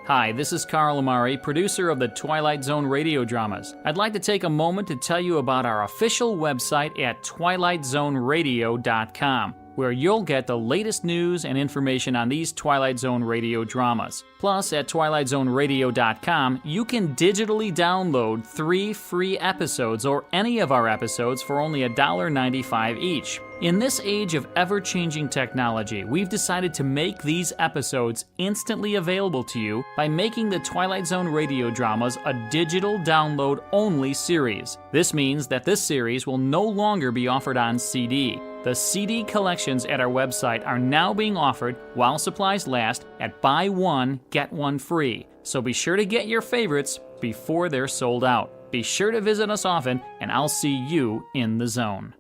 Hi, this is Carl Amari, producer of the Twilight Zone Radio Dramas. I'd like to take a moment to tell you about our official website at twilightzoneradio.com, where you'll get the latest news and information on these Twilight Zone radio dramas. Plus, at twilightzoneradio.com, you can digitally download 3 free episodes or any of our episodes for only $1.95 each. In this age of ever-changing technology, we've decided to make these episodes instantly available to you by making the Twilight Zone radio dramas a digital download-only series. This means that this series will no longer be offered on CD. The CD collections at our website are now being offered, while supplies last, at buy one, get one free. So be sure to get your favorites before they're sold out. Be sure to visit us often, and I'll see you in the zone.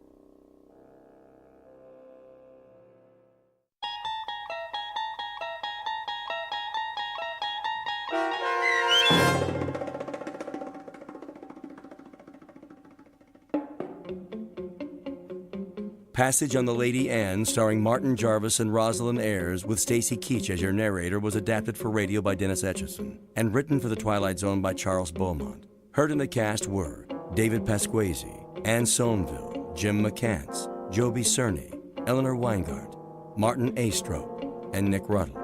Passage on the Lady Anne, starring Martin Jarvis and Rosalind Ayres, with Stacy Keach as your narrator, was adapted for radio by Dennis Etchison and written for The Twilight Zone by Charles Beaumont. Heard in the cast were David Pasquesi, Anne Somerville, Jim McCants, Joby Cerny, Eleanor Weingart, Martin Astrop, and Nick Ruddle.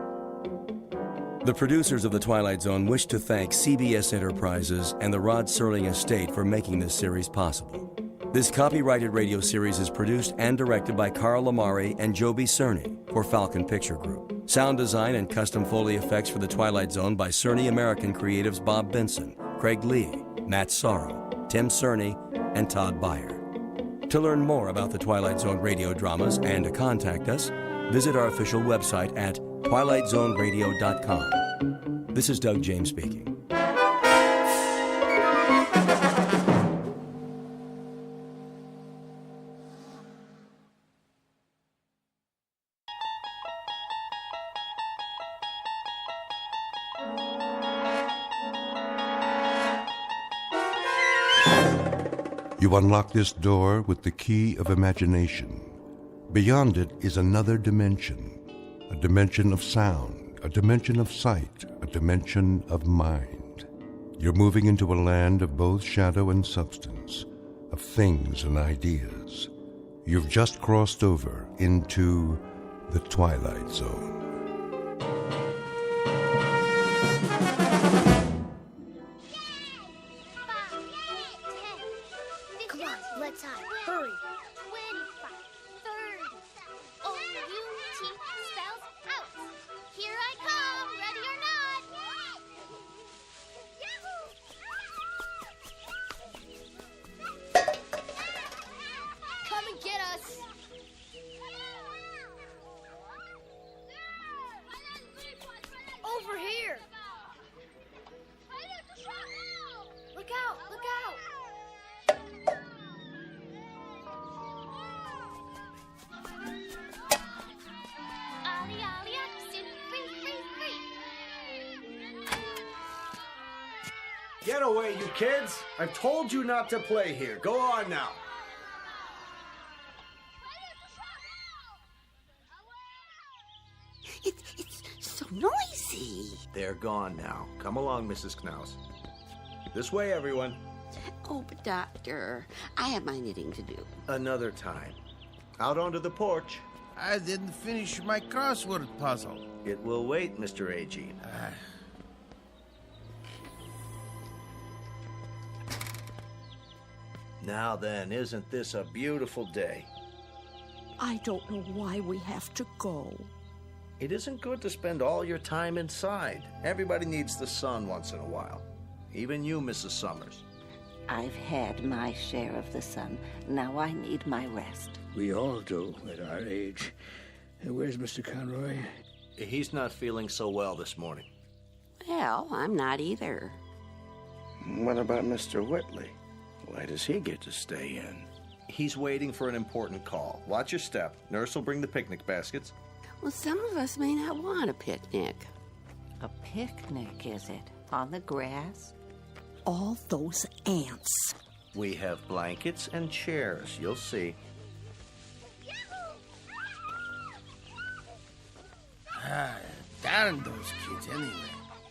The producers of The Twilight Zone wish to thank CBS Enterprises and the Rod Serling estate for making this series possible. This copyrighted radio series is produced and directed by Carl Amari and Joby Cerny for Falcon Picture Group. Sound design and custom Foley effects for The Twilight Zone by Cerny American Creatives Bob Benson, Craig Lee, Matt Sorrow, Tim Cerny, and Todd Beyer. To learn more about The Twilight Zone radio dramas and to contact us, visit our official website at twilightzoneradio.com. This is Doug James speaking. You unlock this door with the key of imagination. Beyond it is another dimension, a dimension of sound, a dimension of sight, a dimension of mind. You're moving into a land of both shadow and substance, of things and ideas. You've just crossed over into the Twilight Zone. Get away, you kids! I've told you not to play here. Go on now. It's so noisy. They're gone now. Come along, Mrs. Knaus. This way, everyone. Oh, but Doctor, I have my knitting to do. Another time. Out onto the porch. I didn't finish my crossword puzzle. It will wait, Mr. A.G. Now then, isn't this a beautiful day? I don't know why we have to go. It isn't good to spend all your time inside. Everybody needs the sun once in a while. Even you, Mrs. Summers. I've had my share of the sun. Now I need my rest. We all do at our age. Where's Mr. Conroy? He's not feeling so well this morning. Well, I'm not either. What about Mr. Whitley? Why does he get to stay in? He's waiting for an important call. Watch your step. Nurse will bring the picnic baskets. Well, some of us may not want a picnic. A picnic, is it? On the grass? All those ants. We have blankets and chairs. You'll see. Darn those kids, anyway.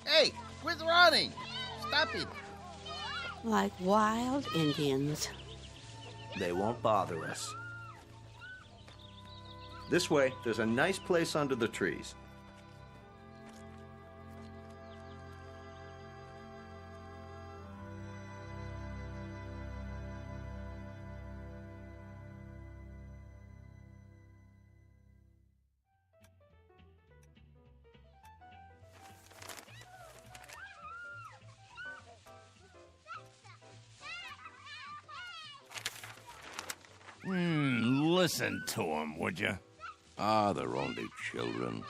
Hey, quit running! Stop it! Like wild Indians. They won't bother us. This way, there's a nice place under the trees. Listen to them, would you? Ah, they're only children.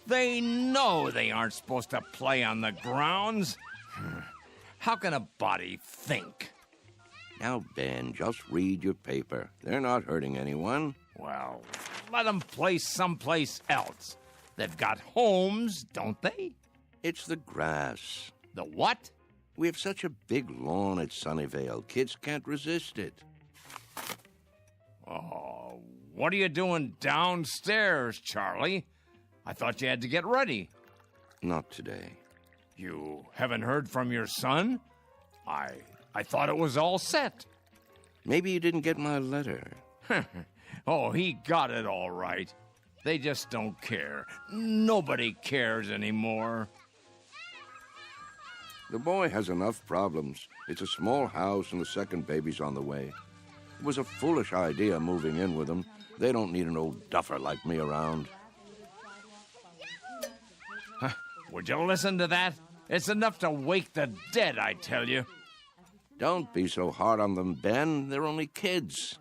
They know they aren't supposed to play on the grounds. How can a body think? Now, Ben, just read your paper. They're not hurting anyone. Well, let them play someplace else. They've got homes, don't they? It's the grass. The what? We have such a big lawn at Sunnyvale. Kids can't resist it. Oh, what are you doing downstairs, Charlie? I thought you had to get ready. Not today. You haven't heard from your son? I thought it was all set. Maybe you didn't get my letter. Oh, he got it all right. They just don't care. Nobody cares anymore. The boy has enough problems. It's a small house and the second baby's on the way. It was a foolish idea moving in with him. They don't need an old duffer like me around. Would you listen to that? It's enough to wake the dead, I tell you. Don't be so hard on them, Ben. They're only kids.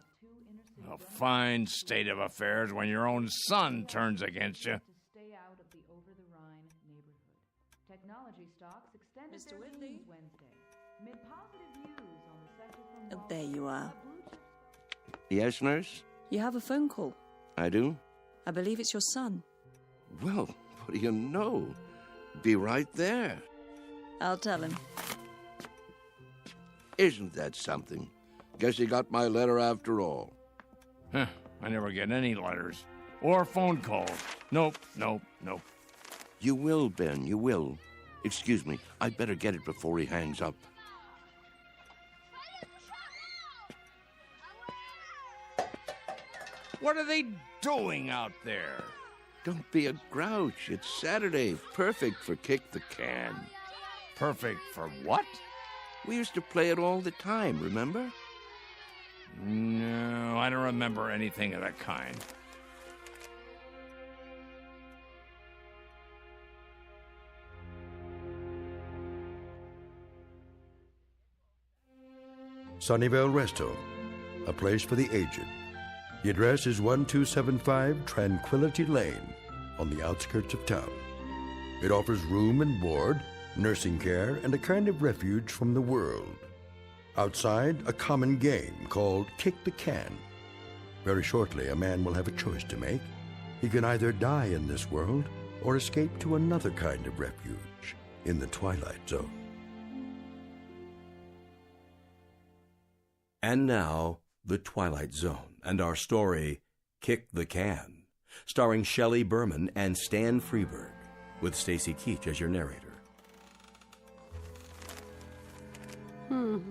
A fine state of affairs when your own son turns against you. Stay out of the over-the-Rhine neighborhood. Technology stocks extended Mr. their Whitley? gains Wednesday. Mid positive views on the sector from There you are. Yes, nurse? You have a phone call. I do? I believe it's your son. Well, what do you know? Be right there. I'll tell him. Isn't that something? Guess he got my letter after all. Huh, I never get any letters. Or phone calls. Nope. You will, Ben, you will. Excuse me, I'd better get it before he hangs up. What are they doing out there? Don't be a grouch. It's Saturday. Perfect for kick the can. Perfect for what? We used to play it all the time, remember? No, I don't remember anything of that kind. Sunnyvale Rest Home, a place for the aged. The address is 1275 Tranquility Lane on the outskirts of town. It offers room and board, nursing care, and a kind of refuge from the world. Outside, a common game called Kick the Can. Very shortly, a man will have a choice to make. He can either die in this world or escape to another kind of refuge in the Twilight Zone. And now, The Twilight Zone, and our story, Kick the Can, starring Shelley Berman and Stan Freeberg, with Stacy Keach as your narrator.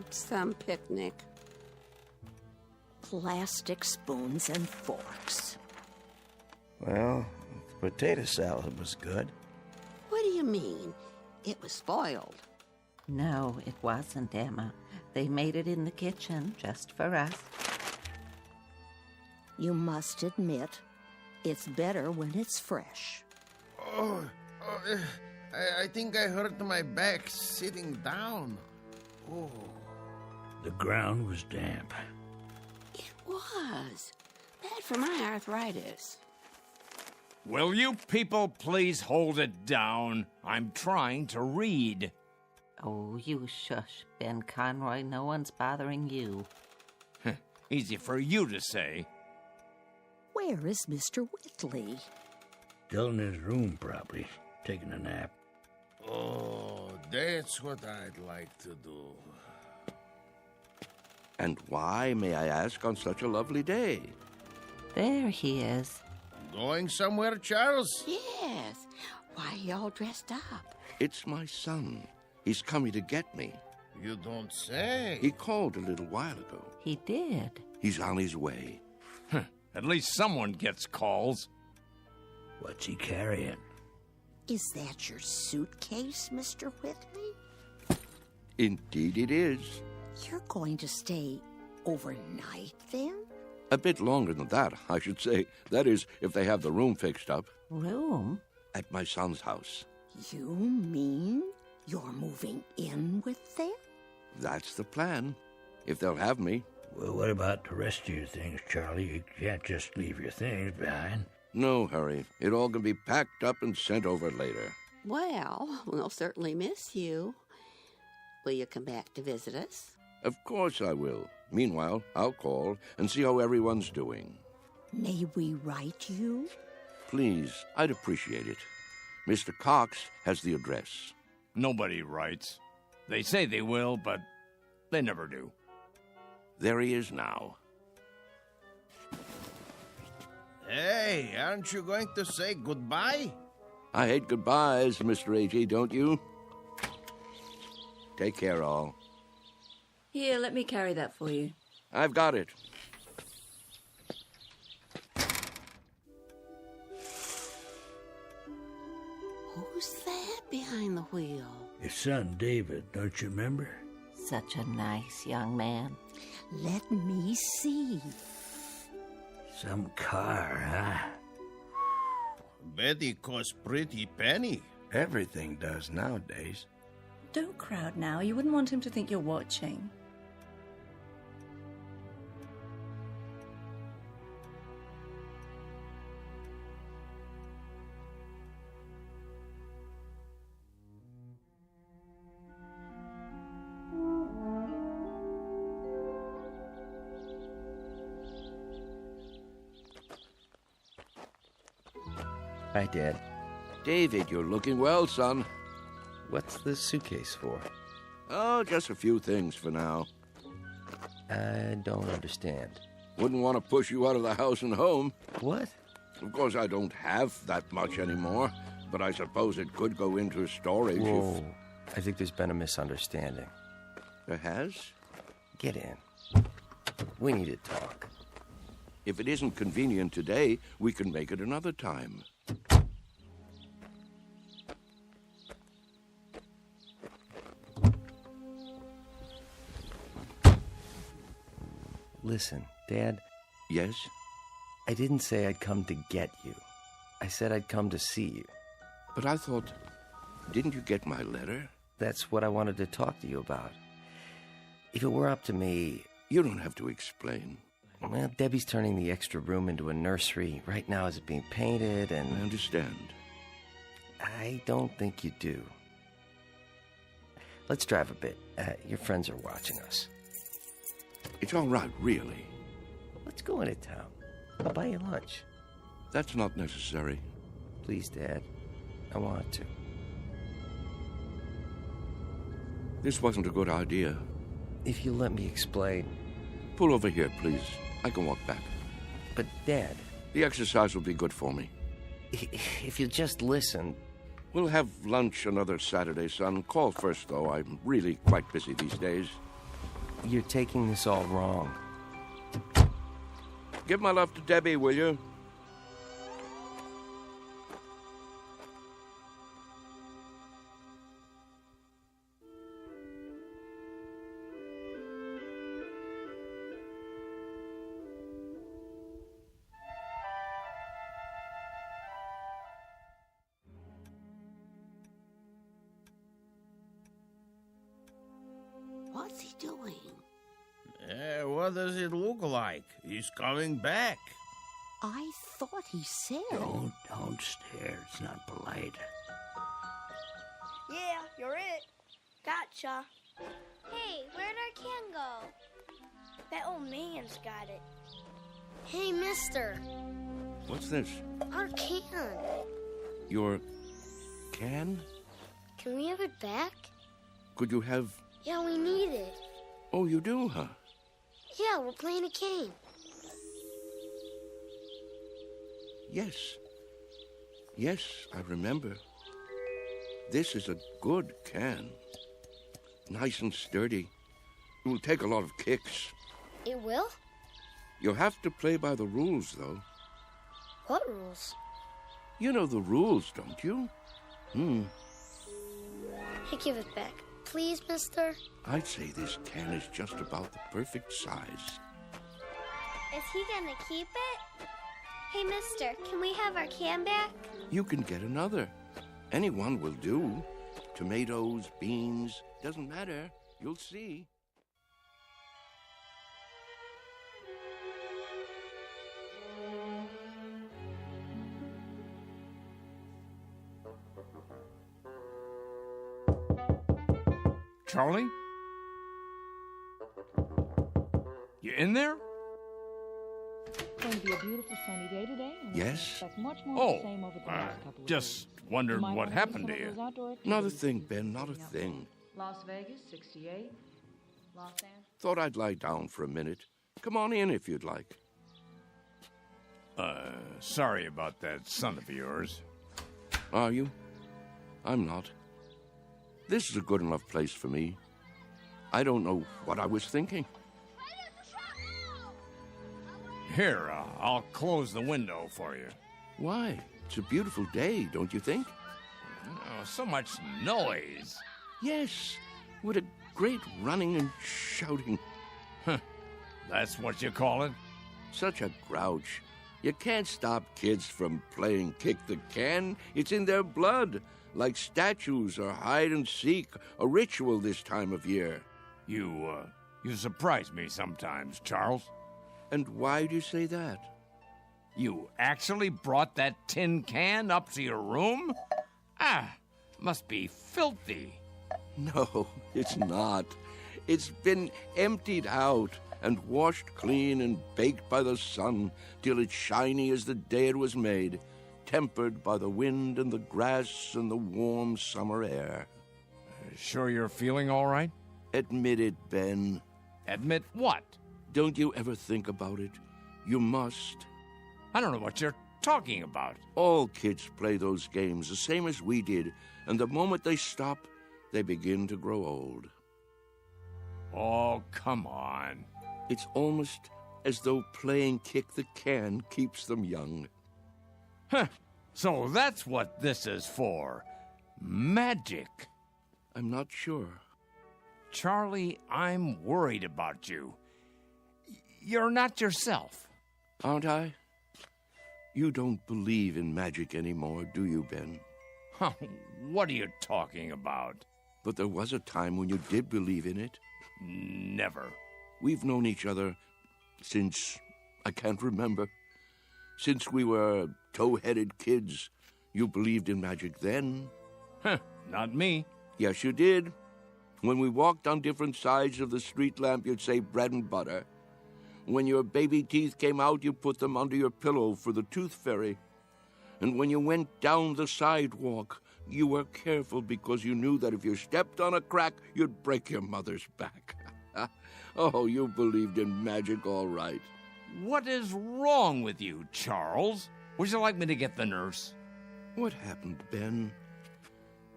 Some picnic. Plastic spoons and forks. Well, potato salad was good. What do you mean? It was spoiled. No, it wasn't, Emma. They made it in the kitchen just for us. You must admit, it's better when it's fresh. I think I hurt my back sitting down. Oh. The ground was damp. It was. Bad for my arthritis. Will you people please hold it down? I'm trying to read. Oh, you shush, Ben Conroy. No one's bothering you. Easy for you to say. Where is Mr. Whitley? Still in his room, probably, taking a nap. Oh, that's what I'd like to do. And why, may I ask, on such a lovely day? There he is. Going somewhere, Charles? Yes. Why are you all dressed up? It's my son. He's coming to get me. You don't say. He called a little while ago. He did. He's on his way. At least someone gets calls. What's he carrying? Is that your suitcase, Mr. Whitley? Indeed it is. You're going to stay overnight, then? A bit longer than that, I should say. That is, if they have the room fixed up. Room? At my son's house. You mean you're moving in with them? That's the plan. If they'll have me. Well, what about the rest of your things, Charlie? You can't just leave your things behind. No hurry. It all can be packed up and sent over later. Well, we'll certainly miss you. Will you come back to visit us? Of course I will. Meanwhile, I'll call and see how everyone's doing. May we write you? Please, I'd appreciate it. Mr. Cox has the address. Nobody writes. They say they will, but they never do. There he is now. Hey, aren't you going to say goodbye? I hate goodbyes, Mr. A.G., don't you? Take care, all. Here, let me carry that for you. I've got it. Who's that behind the wheel? His son, David, don't you remember? Such a nice young man. Let me see. Some car, huh? Bet it costs pretty penny. Everything does nowadays. Don't crowd now. You wouldn't want him to think you're watching. Hi, Dad. David, you're looking well, son. What's the suitcase for? Oh, just a few things for now. I don't understand. Wouldn't want to push you out of the house and home. What? Of course, I don't have that much anymore, but I suppose it could go into storage. Whoa. I think there's been a misunderstanding. There has? Get in. We need to talk. If it isn't convenient today, we can make it another time. Listen, Dad. Yes? I didn't say I'd come to get you. I said I'd come to see you. But I thought... Didn't you get my letter? That's what I wanted to talk to you about. If it were up to me... You don't have to explain. Well, Debbie's turning the extra room into a nursery. Right now it's being painted and... I understand. I don't think you do. Let's drive a bit. Your friends are watching us. It's all right, really. Let's go into town. I'll buy you lunch. That's not necessary. Please, Dad. I want to. This wasn't a good idea. If you'll let me explain. Pull over here, please. I can walk back. But, Dad... The exercise will be good for me. If you just listen... We'll have lunch another Saturday, son. Call first, though. I'm really quite busy these days. You're taking this all wrong. Give my love to Debbie, will you? What's he doing? What does it look like? He's coming back. I thought he said... Don't stare. It's not polite. Yeah, you're it. Gotcha. Hey, where'd our can go? That old man's got it. Hey, mister. What's this? Our can. Your can? Can we have it back? Could you have... Yeah, we need it. Oh, you do, huh? Yeah, we're playing a game. Yes. Yes, I remember. This is a good can. Nice and sturdy. It will take a lot of kicks. It will? You'll have to play by the rules, though. What rules? You know the rules, don't you? Hey, give it back. Please, mister? I'd say this can is just about the perfect size. Is he gonna keep it? Hey, mister, can we have our can back? You can get another. Any one will do. Tomatoes, beans, doesn't matter. You'll see. Charlie? You in there? Going to be a beautiful sunny day today. And Yes? expect much more of the same over the next couple of Just days. wondered You might what wanna do happened some to of you. those outdoor Not a activities. thing, Ben, not a thing. Las Vegas, 68. Los Angeles. Thought I'd lie down for a minute. Come on in if you'd like. Sorry about that son of yours. Are you? I'm not. This is a good enough place for me. I don't know what I was thinking. Here, I'll close the window for you. Why? It's a beautiful day, don't you think? Oh, so much noise. Yes, what a great running and shouting. That's what you call it? Such a grouch. You can't stop kids from playing kick the can. It's in their blood, like statues or hide and seek, a ritual this time of year. You surprise me sometimes, Charles. And why do you say that? You actually brought that tin can up to your room? Must be filthy. No, it's not. It's been emptied out and washed clean and baked by the sun till it's shiny as the day it was made, tempered by the wind and the grass and the warm summer air. Sure you're feeling all right? Admit it, Ben. Admit what? Don't you ever think about it? You must. I don't know what you're talking about. All kids play those games the same as we did, and the moment they stop, they begin to grow old. Oh, come on. It's almost as though playing kick the can keeps them young. So that's what this is for. Magic. I'm not sure. Charlie, I'm worried about you. You're not yourself. Aren't I? You don't believe in magic anymore, do you, Ben? What are you talking about? But there was a time when you did believe in it. Never. We've known each other since I can't remember. Since we were tow-headed kids. You believed in magic then. Not me. Yes, you did. When we walked on different sides of the street lamp, you'd say bread and butter. When your baby teeth came out, you put them under your pillow for the tooth fairy. And when you went down the sidewalk, you were careful because you knew that if you stepped on a crack, you'd break your mother's back. Oh, you believed in magic all right. What is wrong with you, Charles? Would you like me to get the nurse? What happened, Ben?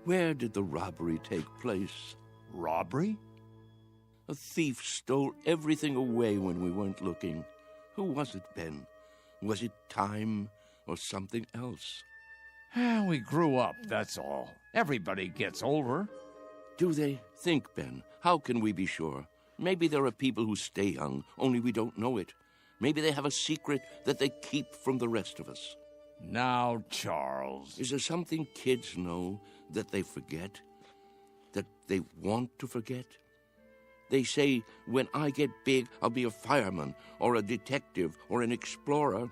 Where did the robbery take place? Robbery? A thief stole everything away when we weren't looking. Who was it, Ben? Was it time or something else? We grew up, that's all. Everybody gets older. Do they? Think, Ben. How can we be sure? Maybe there are people who stay young, only we don't know it. Maybe they have a secret that they keep from the rest of us. Now, Charles. Is there something kids know that they forget? That they want to forget? They say, when I get big, I'll be a fireman, or a detective, or an explorer.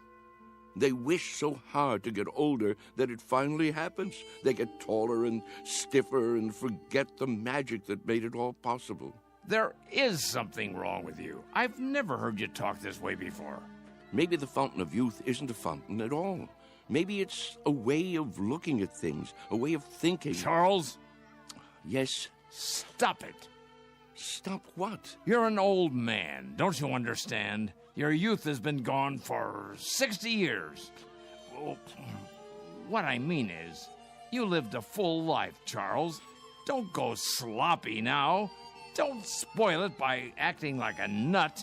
They wish so hard to get older that it finally happens. They get taller and stiffer and forget the magic that made it all possible. There is something wrong with you. I've never heard you talk this way before. Maybe the fountain of youth isn't a fountain at all. Maybe it's a way of looking at things, a way of thinking. Charles? Yes? Stop it. Stop what? You're an old man, don't you understand? Your youth has been gone for 60 years. Well, what I mean is, You lived a full life, Charles. Don't go sloppy now. Don't spoil it by acting like a nut.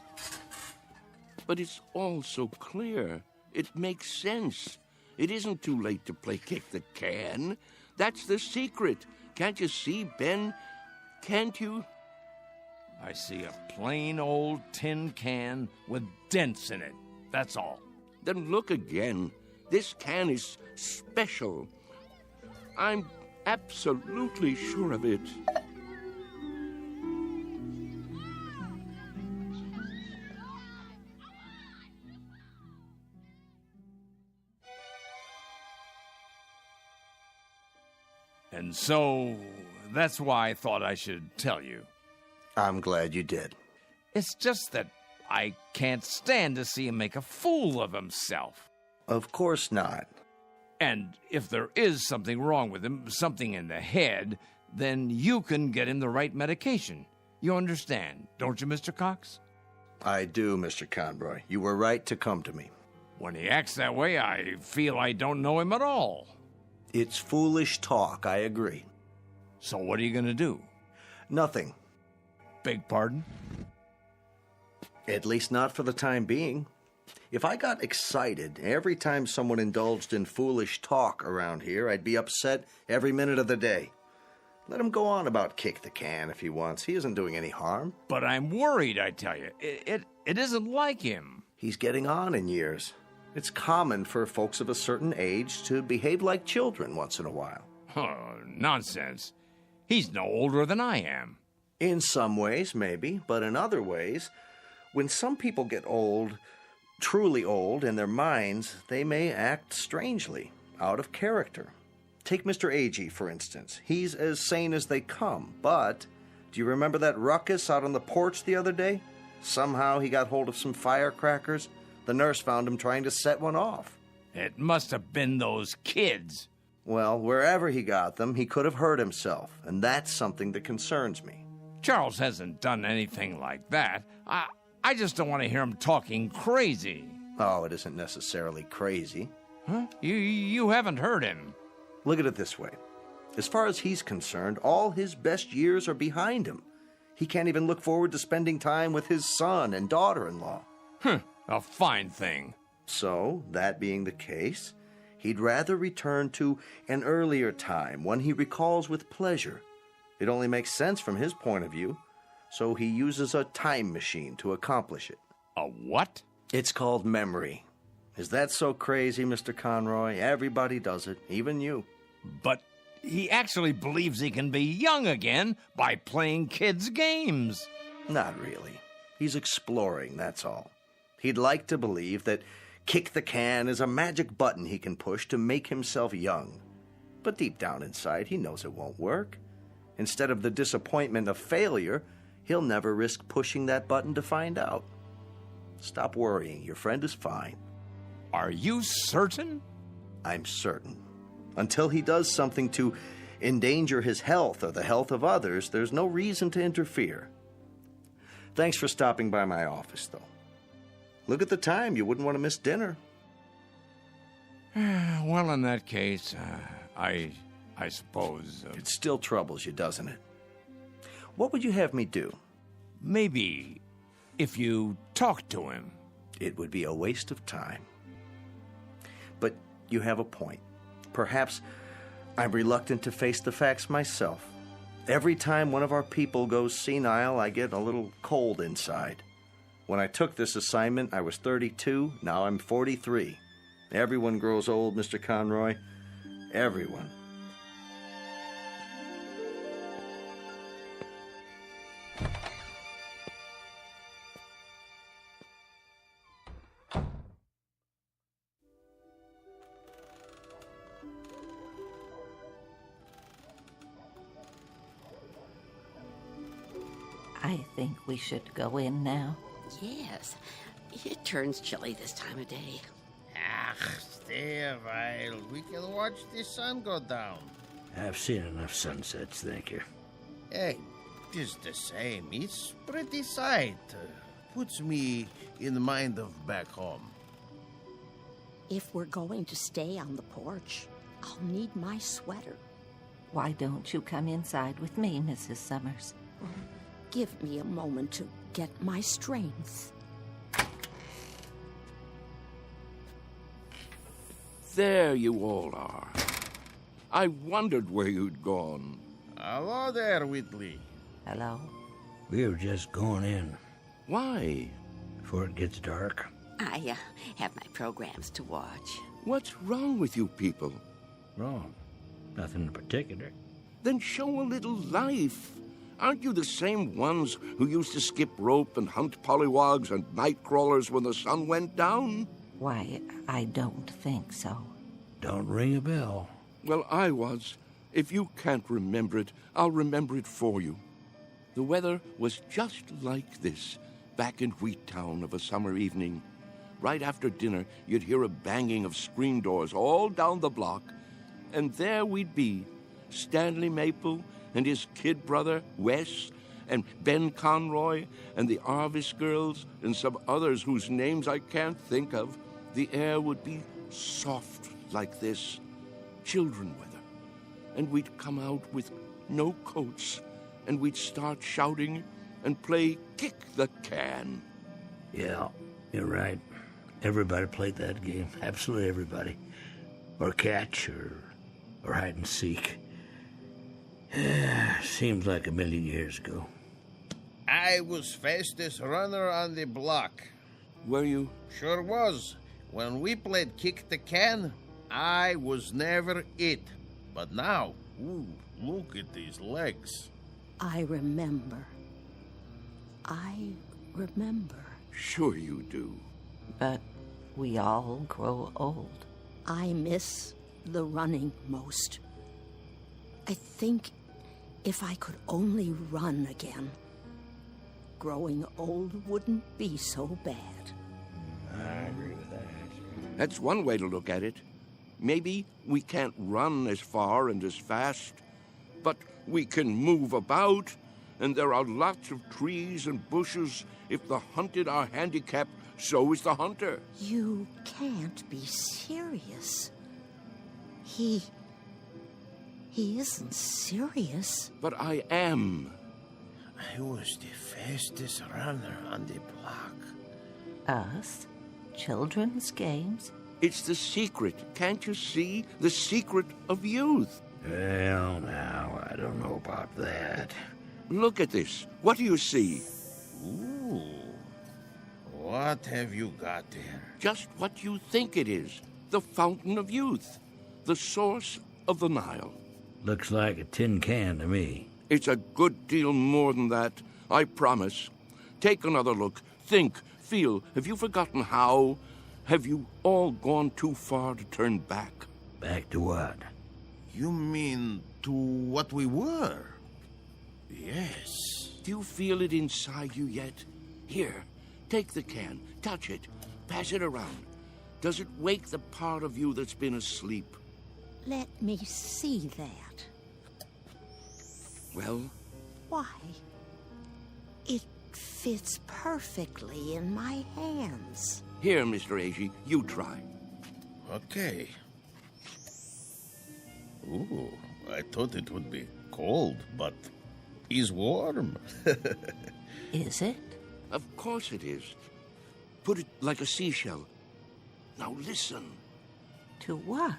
But it's all so clear. It makes sense. It isn't too late to play kick the can. That's the secret. Can't you see, Ben? Can't you? I see a plain old tin can with dents in it. That's all. Then look again. This can is special. I'm absolutely sure of it. And so, that's why I thought I should tell you. I'm glad you did. It's just that I can't stand to see him make a fool of himself. Of course not. And if there is something wrong with him, something in the head, then you can get him the right medication. You understand, don't you, Mr. Cox? I do, Mr. Conroy. You were right to come to me. When he acts that way, I feel I don't know him at all. It's foolish talk, I agree. So what are you going to do? Nothing. Beg pardon? At least not for the time being. If I got excited every time someone indulged in foolish talk around here, I'd be upset every minute of the day. Let him go on about kick the can if he wants. He isn't doing any harm. But I'm worried, I tell you. It isn't like him. He's getting on in years. It's common for folks of a certain age to behave like children once in a while. Oh, nonsense. He's no older than I am. In some ways, maybe, but in other ways, when some people get old, truly old in their minds, they may act strangely, out of character. Take Mr. Agee, for instance. He's as sane as they come, but do you remember that ruckus out on the porch the other day? Somehow he got hold of some firecrackers. The nurse found him trying to set one off. It must have been those kids. Well, wherever he got them, he could have hurt himself, and that's something that concerns me. Charles hasn't done anything like that. I just don't want to hear him talking crazy. Oh, it isn't necessarily crazy. Huh? You haven't heard him. Look at it this way. As far as he's concerned, all his best years are behind him. He can't even look forward to spending time with his son and daughter-in-law. A fine thing. So, that being the case, he'd rather return to an earlier time, one he recalls with pleasure. It only makes sense from his point of view, so he uses a time machine to accomplish it. A what? It's called memory. Is that so crazy, Mr. Conroy? Everybody does it, even you. But he actually believes he can be young again by playing kids' games. Not really. He's exploring, that's all. He'd like to believe that kick the can is a magic button he can push to make himself young. But deep down inside, he knows it won't work. Instead of the disappointment of failure, he'll never risk pushing that button to find out. Stop worrying. Your friend is fine. Are you certain? I'm certain. Until he does something to endanger his health or the health of others, there's no reason to interfere. Thanks for stopping by my office, though. Look at the time. You wouldn't want to miss dinner. Well, in that case, I suppose... It still troubles you, doesn't it? What would you have me do? Maybe if you talk to him. It would be a waste of time. But you have a point. Perhaps I'm reluctant to face the facts myself. Every time one of our people goes senile, I get a little cold inside. When I took this assignment, I was 32. Now I'm 43. Everyone grows old, Mr. Conroy. Everyone. I think we should go in now. Yes. It turns chilly this time of day. Stay a while. We can watch the sun go down. I've seen enough sunsets, thank you. Hey, just the same. It's pretty sight. Puts me in the mind of back home. If we're going to stay on the porch, I'll need my sweater. Why don't you come inside with me, Mrs. Summers? Give me a moment to get my strength. There you all are. I wondered where you'd gone. Hello there, Whitley. Hello? We were just going in. Why? Before it gets dark. I have my programs to watch. What's wrong with you people? Wrong. Nothing in particular. Then show a little life. Aren't you the same ones who used to skip rope and hunt pollywogs and night crawlers when the sun went down? Why, I don't think so. Don't ring a bell. Well, I was. If you can't remember it, I'll remember it for you. The weather was just like this, back in Wheattown of a summer evening. Right after dinner, you'd hear a banging of screen doors all down the block, and there we'd be, Stanley Maple and his kid brother, Wes, and Ben Conroy, and the Arvis girls, and some others whose names I can't think of. The air would be soft like this, children weather, and we'd come out with no coats, and we'd start shouting and play kick the can. Yeah, you're right. Everybody played that game. Absolutely everybody. Or catch, or hide and seek. Seems like a million years ago. I was fastest runner on the block. Were you? Sure was. When we played kick the can, I was never it. But now, ooh, look at these legs. I remember. I remember. Sure you do. But we all grow old. I miss the running most. I think if I could only run again, growing old wouldn't be so bad. I agree with that. That's one way to look at it. Maybe we can't run as far and as fast, but we can move about, and there are lots of trees and bushes. If the hunted are handicapped, so is the hunter. You can't be serious. He isn't serious. But I am. I was the fastest runner on the block. Us? Children's games? It's the secret, can't you see? The secret of youth. Well, now, I don't know about that. Look at this. What do you see? Ooh. What have you got there? Just what you think it is. The fountain of youth. The source of the Nile. Looks like a tin can to me. It's a good deal more than that, I promise. Take another look. Think, feel. Have you forgotten how? Have you all gone too far to turn back? Back to what? You mean to what we were? Yes. Do you feel it inside you yet? Here, take the can, touch it, pass it around. Does it wake the part of you that's been asleep? Let me see that. Well? Why? It fits perfectly in my hands. Here, Mr. Agee, you try. Okay. Ooh, I thought it would be cold, but it's warm. Is it? Of course it is. Put it like a seashell. Now listen. To what?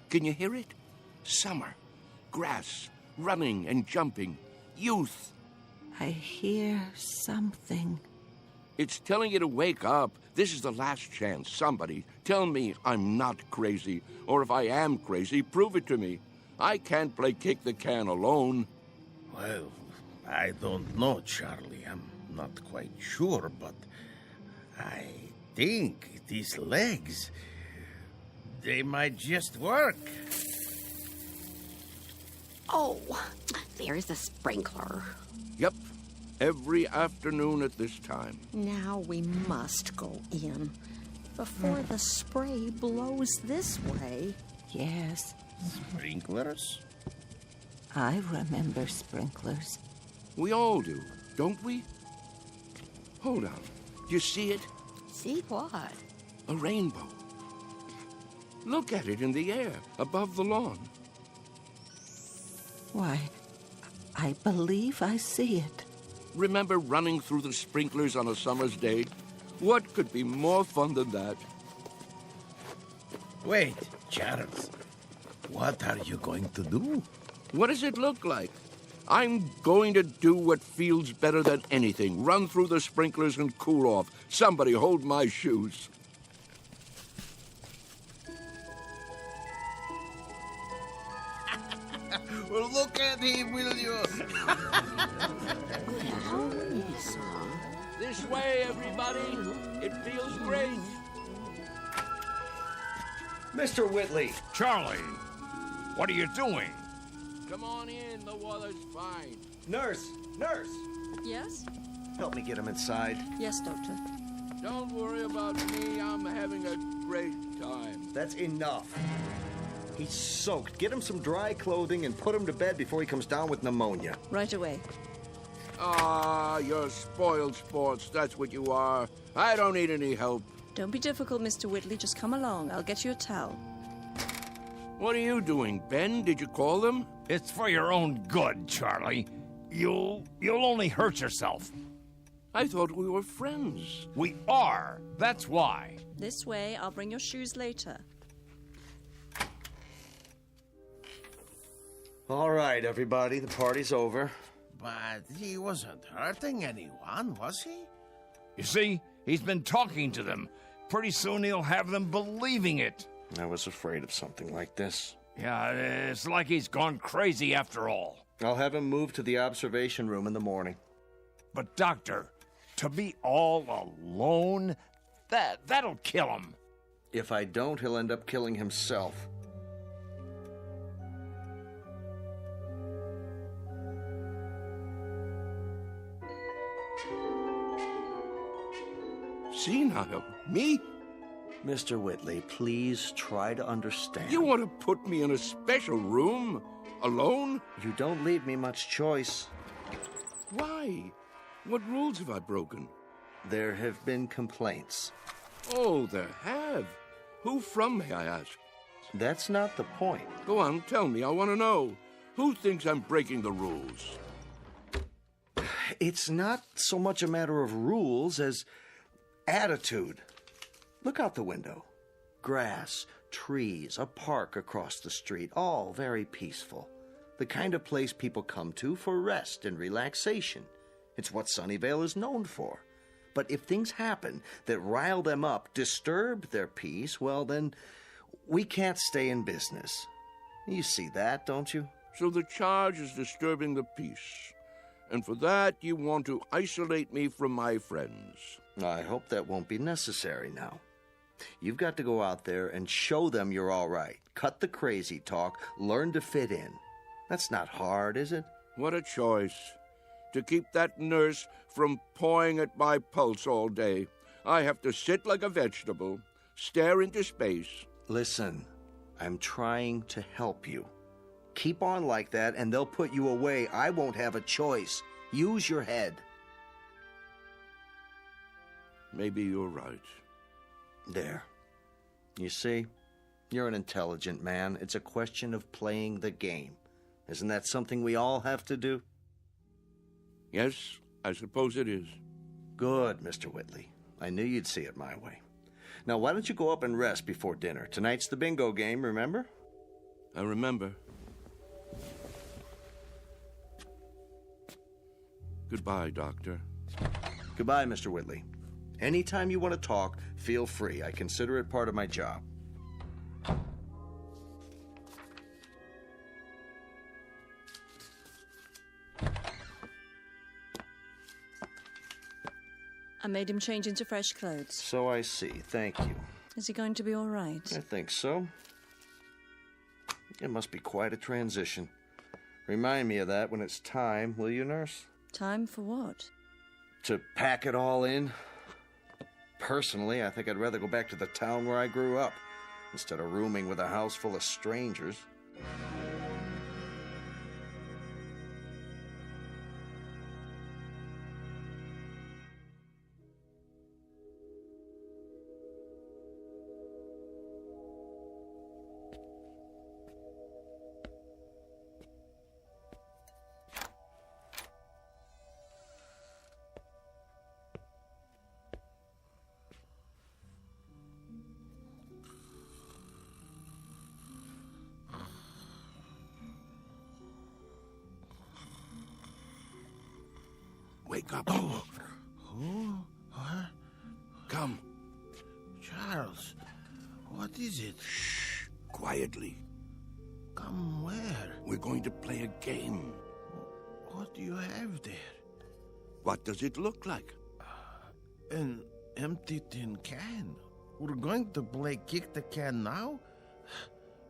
Can you hear it? Summer, grass, running and jumping, youth. I hear something. It's telling you to wake up. This is the last chance. Somebody, tell me I'm not crazy. Or if I am crazy, prove it to me. I can't play kick the can alone. Well, I don't know, Charlie. I'm not quite sure, but I think these legs, they might just work. Oh, there's the sprinkler. Yep, every afternoon at this time. Now we must go in before the spray blows this way. Yes. Sprinklers? I remember sprinklers. We all do, don't we? Hold on. Do you see it? See what? A rainbow. Look at it in the air, above the lawn. Why, I believe I see it. Remember running through the sprinklers on a summer's day? What could be more fun than that? Wait, Charles. What are you going to do? What does it look like? I'm going to do what feels better than anything. Run through the sprinklers and cool off. Somebody hold my shoes. Well, look at him, will you? This way, everybody. It feels great. Mr. Whitley. Charlie, what are you doing? Come on in. The water's fine. Nurse! Nurse! Yes? Help me get him inside. Yes, Doctor. Don't worry about me. I'm having a great time. That's enough. He's soaked. Get him some dry clothing and put him to bed before he comes down with pneumonia. Right away. Ah, you're spoiled sports. That's what you are. I don't need any help. Don't be difficult, Mr. Whitley. Just come along. I'll get you a towel. What are you doing, Ben? Did you call them? It's for your own good, Charlie. You'll only hurt yourself. I thought we were friends. We are. That's why. This way. I'll bring your shoes later. All right, everybody. The party's over. But he wasn't hurting anyone, was he? You see, he's been talking to them. Pretty soon he'll have them believing it. I was afraid of something like this. Yeah, it's like he's gone crazy after all. I'll have him moved to the observation room in the morning. But, Doctor, to be all alone, that'll kill him. If I don't, he'll end up killing himself. Senile? Me? Mr. Whitley, please try to understand. You want to put me in a special room? Alone? You don't leave me much choice. Why? What rules have I broken? There have been complaints. Oh, there have. Who from, may I ask? That's not the point. Go on, tell me. I want to know. Who thinks I'm breaking the rules? It's not so much a matter of rules as attitude. Look out the window. Grass, trees, a park across the street, all very peaceful. The kind of place people come to for rest and relaxation. It's what Sunnyvale is known for. But if things happen that rile them up, disturb their peace, well then, we can't stay in business. You see that, don't you? So the charge is disturbing the peace. And for that, you want to isolate me from my friends. I hope that won't be necessary now. You've got to go out there and show them you're all right. Cut the crazy talk, learn to fit in. That's not hard, is it? What a choice. To keep that nurse from pawing at my pulse all day, I have to sit like a vegetable, stare into space. Listen, I'm trying to help you. Keep on like that and they'll put you away. I won't have a choice. Use your head. Maybe you're right. There. You see? You're an intelligent man. It's a question of playing the game. Isn't that something we all have to do? Yes, I suppose it is. Good, Mr. Whitley. I knew you'd see it my way. Now, why don't you go up and rest before dinner? Tonight's the bingo game, remember? I remember. Goodbye, Doctor. Goodbye, Mr. Whitley. Anytime you want to talk, feel free. I consider it part of my job. I made him change into fresh clothes. So I see. Thank you. Is he going to be all right? I think so. It must be quite a transition. Remind me of that when it's time, will you, nurse? Time for what? To pack it all in. Personally, I think I'd rather go back to the town where I grew up, instead of rooming with a house full of strangers. Wake up. Oh. Who? Huh? Come. Charles, what is it? Shh. Quietly. Come where? We're going to play a game. What do you have there? What does it look like? An empty tin can. We're going to play kick the can now?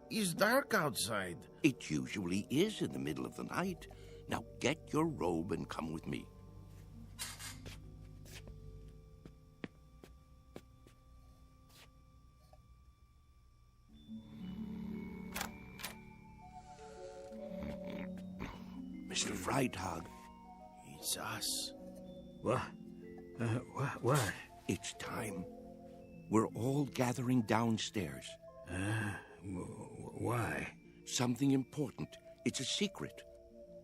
It's dark outside. It usually is in the middle of the night. Now get your robe and come with me. Mr. Freitag. It's us. What? What? It's time. We're all gathering downstairs. Why? Something important. It's a secret.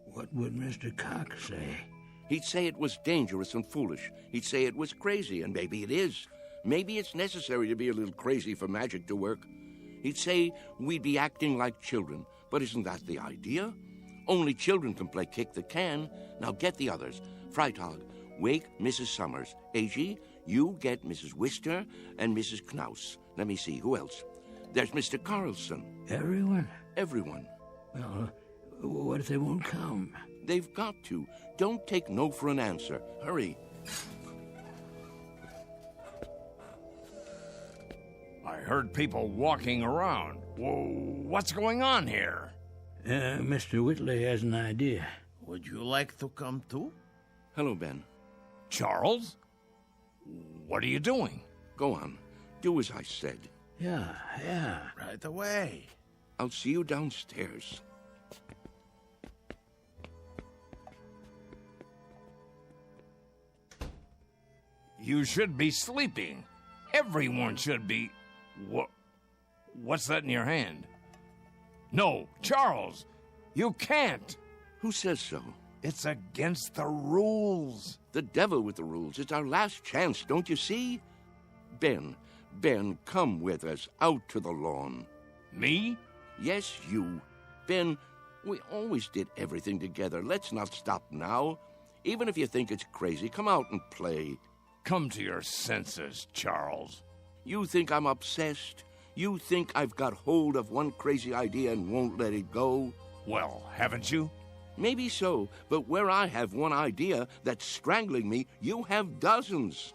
What would Mr. Cox say? He'd say it was dangerous and foolish. He'd say it was crazy, and maybe it is. Maybe it's necessary to be a little crazy for magic to work. He'd say we'd be acting like children, but isn't that the idea? Only children can play kick the can. Now get the others. Freitag, wake Mrs. Summers. Agee, you get Mrs. Wister and Mrs. Knaus. Let me see, who else? There's Mr. Carlson. Everyone? Everyone. Well, what if they won't come? They've got to. Don't take no for an answer. Hurry. I heard people walking around. Whoa, what's going on here? Mr. Whitley has an idea. Would you like to come too? Hello, Ben. Charles? What are you doing? Go on. Do as I said. Yeah. Right away. I'll see you downstairs. You should be sleeping. Everyone should be. What's that in your hand? No, Charles, you can't. Who says so? It's against the rules. The devil with the rules. It's our last chance, don't you see? Ben, come with us out to the lawn. Me? Yes, you. Ben, we always did everything together. Let's not stop now. Even if you think it's crazy, come out and play. Come to your senses, Charles. You think I'm obsessed? You think I've got hold of one crazy idea and won't let it go? Well, haven't you? Maybe so, but where I have one idea that's strangling me, you have dozens.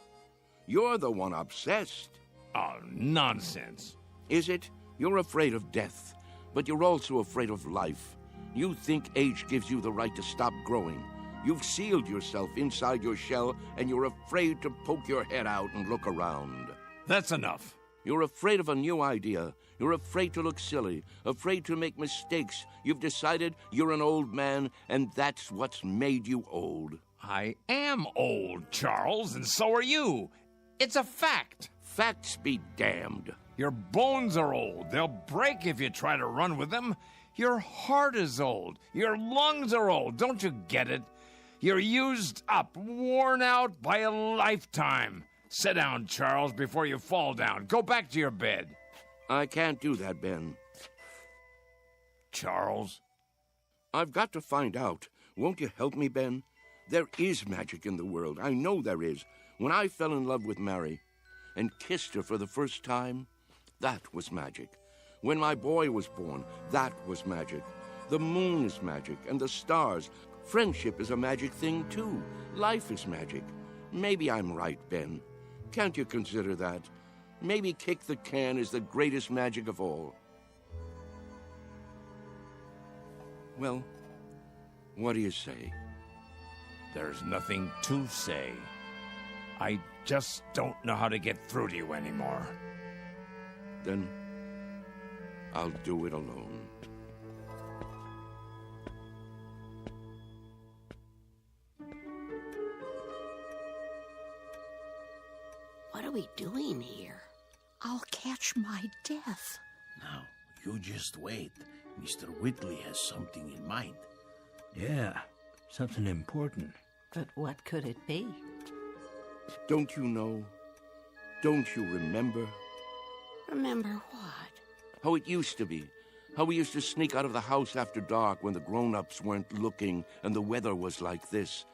You're the one obsessed. Oh, nonsense. Is it? You're afraid of death, but you're also afraid of life. You think age gives you the right to stop growing. You've sealed yourself inside your shell, and you're afraid to poke your head out and look around. That's enough. You're afraid of a new idea. You're afraid to look silly, afraid to make mistakes. You've decided you're an old man, and that's what's made you old. I am old, Charles, and so are you. It's a fact. Facts be damned. Your bones are old. They'll break if you try to run with them. Your heart is old. Your lungs are old. Don't you get it? You're used up, worn out by a lifetime. Sit down, Charles, before you fall down. Go back to your bed. I can't do that, Ben. Charles? I've got to find out. Won't you help me, Ben? There is magic in the world. I know there is. When I fell in love with Mary and kissed her for the first time, that was magic. When my boy was born, that was magic. The moon is magic, and the stars. Friendship is a magic thing, too. Life is magic. Maybe I'm right, Ben. Can't you consider that? Maybe kick the can is the greatest magic of all. Well, what do you say? There's nothing to say. I just don't know how to get through to you anymore. Then I'll do it alone. What are we doing here? I'll catch my death. Now, you just wait. Mr. Whitley has something in mind. Yeah, something important. But what could it be? Don't you know? Don't you remember? Remember what? How it used to be. How we used to sneak out of the house after dark when the grown-ups weren't looking and the weather was like this.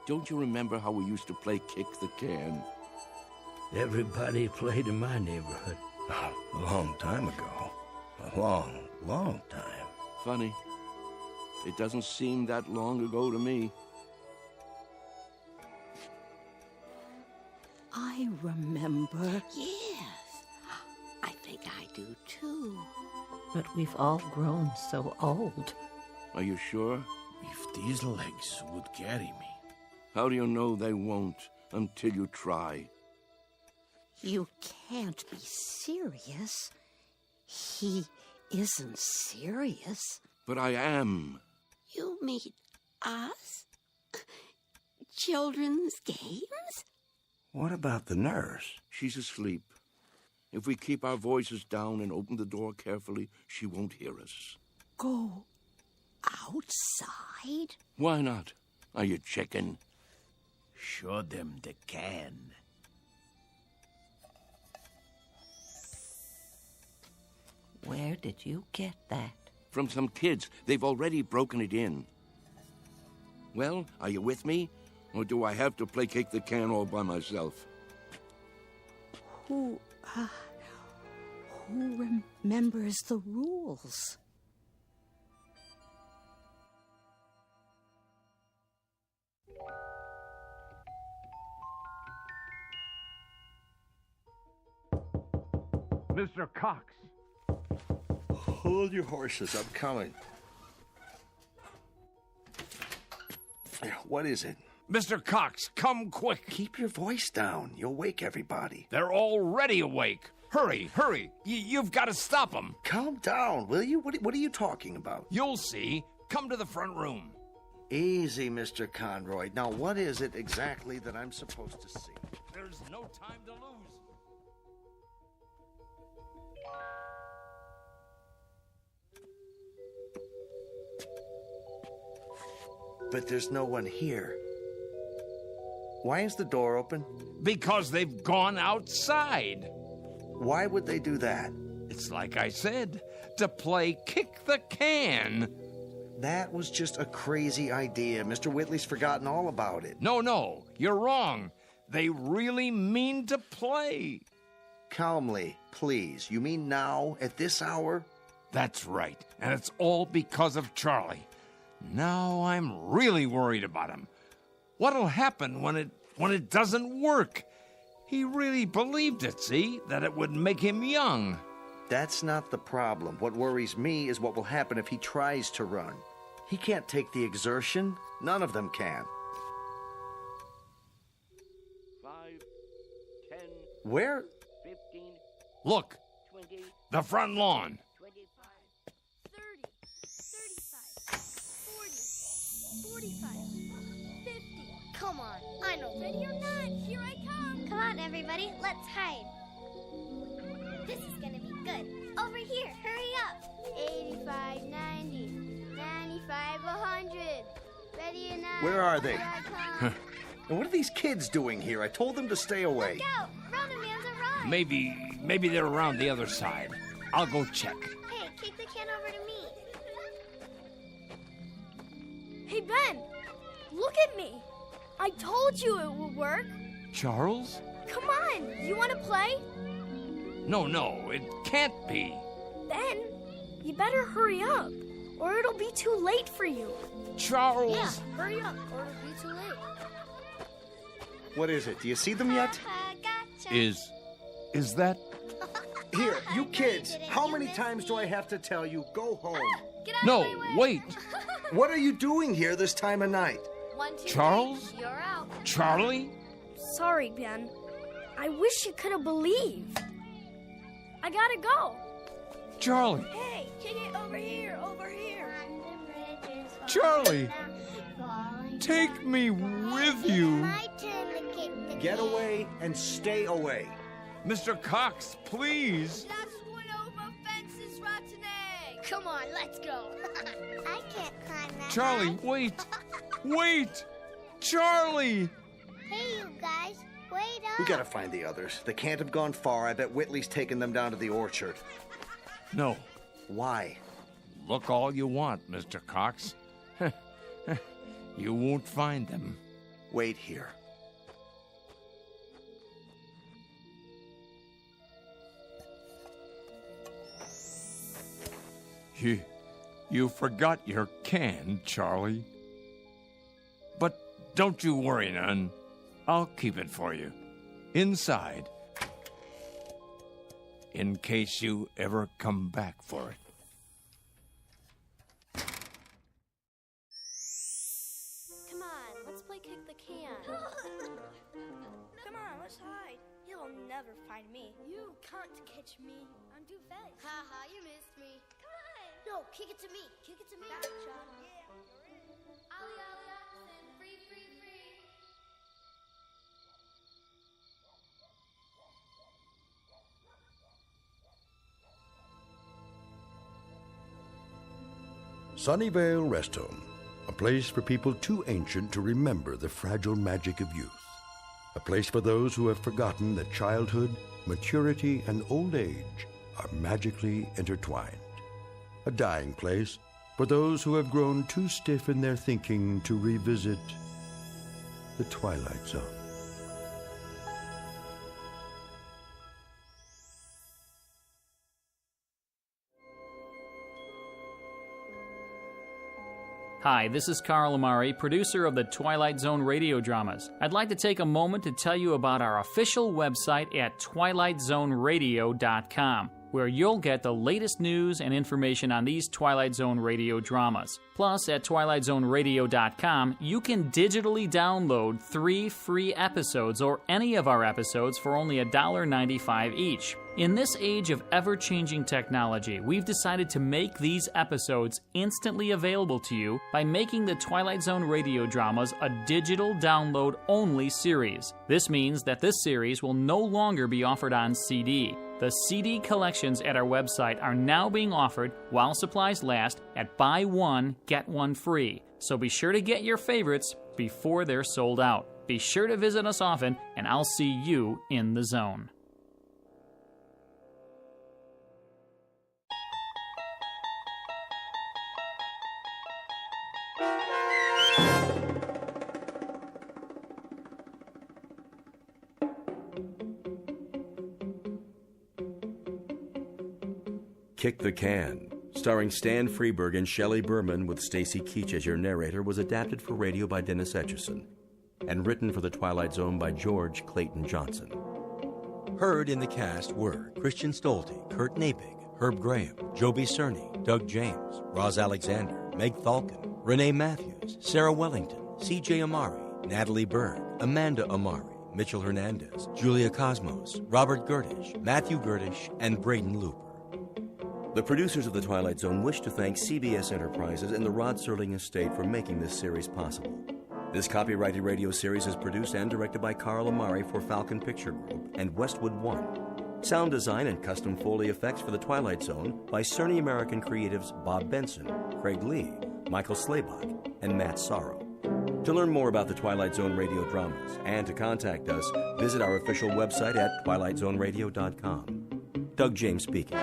Don't you remember how we used to play kick the can? Everybody played in my neighborhood. A long time ago. A long, long time. Funny. It doesn't seem that long ago to me. I remember. Yes, I think I do too. But we've all grown so old. Are you sure? If these legs would carry me. How do you know they won't until you try? You can't be serious. He isn't serious. But I am. You mean us? Children's games? What about the nurse? She's asleep. If we keep our voices down and open the door carefully, she won't hear us. Go outside? Why not? Are you chicken? Show them the can. Where did you get that? From some kids. They've already broken it in. Well, are you with me? Or do I have to play kick the can all by myself? Who remembers the rules? Mr. Cox. Hold your horses, I'm coming. What is it? Mr. Cox, come quick. Keep your voice down. You'll wake everybody. They're already awake. Hurry, hurry. You've got to stop them. Calm down, will you? What are you talking about? You'll see. Come to the front room. Easy, Mr. Conroy. Now, what is it exactly that I'm supposed to see? There's no time to lose. But there's no one here. Why is the door open? Because they've gone outside. Why would they do that? It's like I said, to play kick the can. That was just a crazy idea. Mr. Whitley's forgotten all about it. No, you're wrong. They really mean to play. Calmly, please. You mean now, at this hour? That's right, and it's all because of Charlie. Now I'm really worried about him. What'll happen when it doesn't work? He really believed it, see? That it would make him young. That's not the problem. What worries me is what will happen if he tries to run. He can't take the exertion. None of them can. 5, 10. Where? 15. Look, 20. the front lawn. 25. 30. 35. 40. 45. 50. Come on. I know. Ready or not, here I come. Come on, everybody. Let's hide. This is gonna be good. Over here. Hurry up. 85, 90, 95, 100. Ready or not. Where are they? Here I come. And what are these kids doing here? I told them to stay away. Look out. Round man's arrived. Maybe they're around the other side. I'll go check. Hey, kick the can over to me. Hey, Ben. Look at me. I told you it would work. Charles? Come on. You want to play? No, it can't be. Ben, you better hurry up, or it'll be too late for you. Charles! Yeah, hurry up, or it'll be too late. What is it? Do you see them yet? Gotcha. Is that... Here, you kids. How many times do I have to tell you, go home? Get out No, of my way. wait. What are you doing here this time of night? 1, 2, Charles? 3, you're out. Charlie? Sorry, Ben. I wish you could have believed. I gotta go. Charlie! Hey, kick it over here, over here. Charlie! Take me with you. My turn to kick the Get can. away and stay away. Mr. Cox, please. Last one over fences, rotten egg. Come on, let's go. I can't climb that. Charlie, wait. Wait! Charlie! Hey, you guys, wait up. We gotta find the others. They can't have gone far. I bet Whitley's taken them down to the orchard. No. Why? Look all you want, Mr. Cox. You won't find them. wait here. You forgot your can, Charlie. But don't you worry none. I'll keep it for you. Inside. In case you ever come back for it. Come on, let's play kick the can. Come on, let's hide. You'll never find me. You can't catch me. I'm too fast. Haha, you missed me. Come on. No, kick it to me. Kick it to me. That shot. Yeah. Ollie, ollie, oxen. Free, free, free. Sunnyvale Rest Home, a place for people too ancient to remember the fragile magic of youth. A place for those who have forgotten that childhood, maturity, and old age are magically intertwined. A dying place for those who have grown too stiff in their thinking to revisit the Twilight Zone. Hi, this is Carl Amari, producer of the Twilight Zone Radio Dramas. I'd like to take a moment to tell you about our official website at twilightzoneradio.com, where you'll get the latest news and information on these Twilight Zone Radio dramas. Plus, at twilightzoneradio.com, you can digitally download 3 free episodes or any of our episodes for only $1.95 each. In this age of ever-changing technology, we've decided to make these episodes instantly available to you by making the Twilight Zone Radio Dramas a digital download-only series. This means that this series will no longer be offered on CD. The CD collections at our website are now being offered while supplies last at buy one, get one free. So be sure to get your favorites before they're sold out. Be sure to visit us often, and I'll see you in the zone. Kick the Can, starring Stan Freberg and Shelley Berman with Stacy Keach as your narrator, was adapted for radio by Dennis Etchison and written for The Twilight Zone by George Clayton Johnson. Heard in the cast were Christian Stolte, Kurt Nabig, Herb Graham, Joby Cerny, Doug James, Roz Alexander, Meg Thalken, Renee Matthews, Sarah Wellington, C.J. Amari, Natalie Berg, Amanda Amari, Mitchell Hernandez, Julia Cosmos, Robert Gerdish, Matthew Gerdish, and Braden Looper. The producers of The Twilight Zone wish to thank CBS Enterprises and the Rod Serling estate for making this series possible. This copyrighted radio series is produced and directed by Carl Amari for Falcon Picture Group and Westwood One. Sound design and custom Foley effects for The Twilight Zone by Cerny American creatives Bob Benson, Craig Lee, Michael Slaybach, and Matt Sorrow. To learn more about the Twilight Zone Radio Dramas and to contact us, visit our official website at twilightzoneradio.com. Doug James speaking.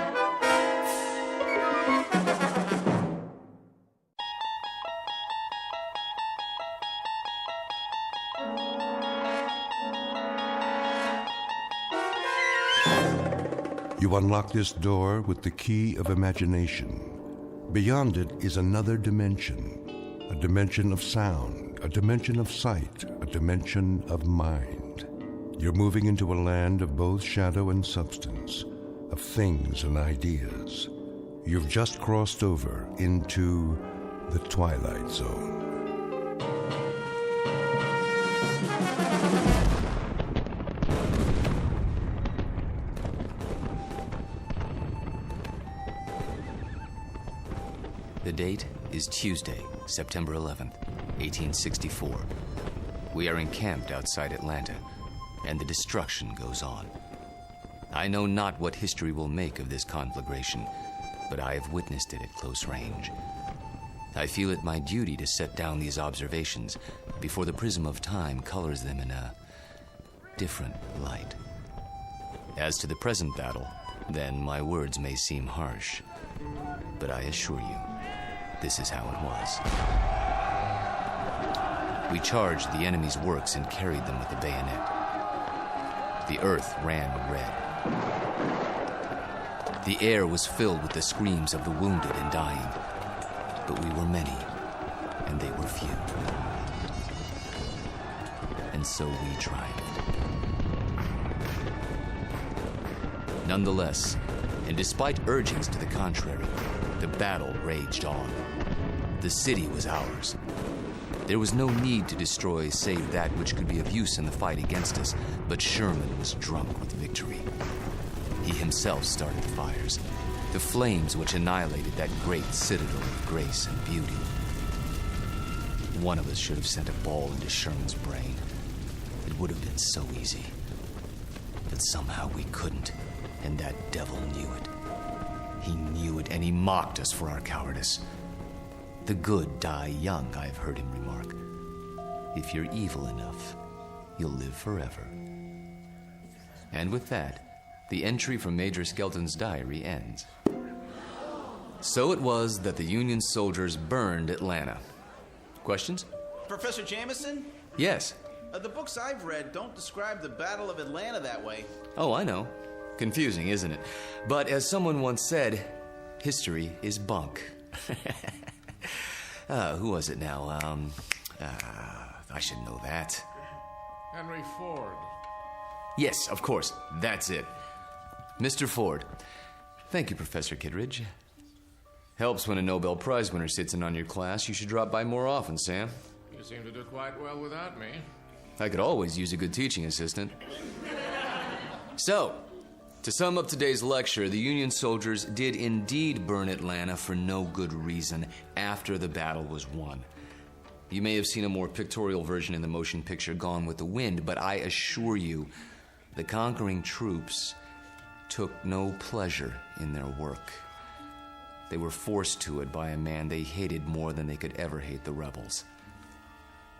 You unlock this door with the key of imagination. Beyond it is another dimension, a dimension of sound, a dimension of sight, a dimension of mind. You're moving into a land of both shadow and substance, of things and ideas. You've just crossed over into the Twilight Zone. The date is Tuesday, September 11th, 1864. We are encamped outside Atlanta, and the destruction goes on. I know not what history will make of this conflagration, but I have witnessed it at close range. I feel it my duty to set down these observations before the prism of time colors them in a different light. As to the present battle, then my words may seem harsh, but I assure you, this is how it was. We charged the enemy's works and carried them with the bayonet. The earth ran red. The air was filled with the screams of the wounded and dying. But we were many, and they were few. And so we triumphed. Nonetheless, and despite urgings to the contrary, the battle raged on. The city was ours. There was no need to destroy save that which could be of use in the fight against us, but Sherman was drunk with victory. He himself started the fires, the flames which annihilated that great citadel of grace and beauty. One of us should have sent a ball into Sherman's brain. It would have been so easy. But somehow we couldn't, and that devil knew it. He knew it, and he mocked us for our cowardice. The good die young, I've heard him remark. If you're evil enough, you'll live forever. And with that, the entry from Major Skelton's diary ends. So it was that the Union soldiers burned Atlanta. Questions? Professor Jameson? Yes. The books I've read don't describe the Battle of Atlanta that way. Oh, I know. Confusing, isn't it? But as someone once said, history is bunk. Who was it now? I should know that. Henry Ford. Yes, of course. That's it. Mr. Ford. Thank you, Professor Kittredge. Helps when a Nobel Prize winner sits in on your class. You should drop by more often, Sam. You seem to do quite well without me. I could always use a good teaching assistant. So, to sum up today's lecture, the Union soldiers did indeed burn Atlanta for no good reason after the battle was won. You may have seen a more pictorial version in the motion picture Gone with the Wind, but I assure you, the conquering troops took no pleasure in their work. They were forced to it by a man they hated more than they could ever hate the rebels.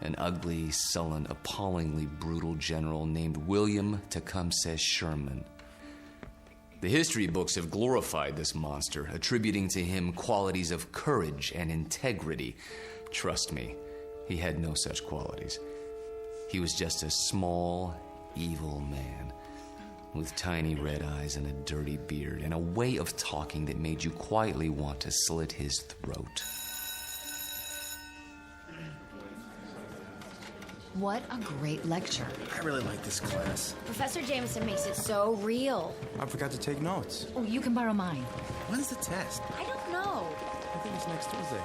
An ugly, sullen, appallingly brutal general named William Tecumseh Sherman. The history books have glorified this monster, attributing to him qualities of courage and integrity. Trust me, he had no such qualities. He was just a small, evil man with tiny red eyes and a dirty beard and a way of talking that made you quietly want to slit his throat. What a great lecture. I really like this class. Professor Jameson makes it so real. I forgot to take notes. Oh, you can borrow mine. When's the test? I don't know. I think it's next Tuesday.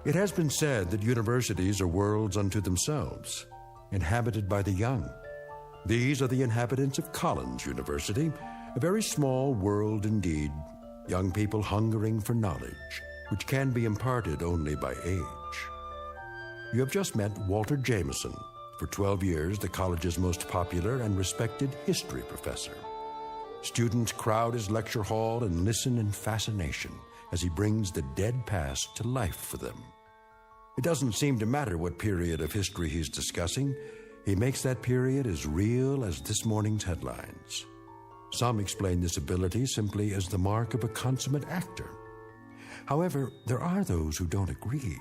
It has been said that universities are worlds unto themselves, inhabited by the young. These are the inhabitants of Collins University, a very small world indeed, young people hungering for knowledge, which can be imparted only by age. You have just met Walter Jameson, for 12 years the college's most popular and respected history professor. Students crowd his lecture hall and listen in fascination as he brings the dead past to life for them. It doesn't seem to matter what period of history he's discussing. He makes that period as real as this morning's headlines. Some explain this ability simply as the mark of a consummate actor. However, there are those who don't agree,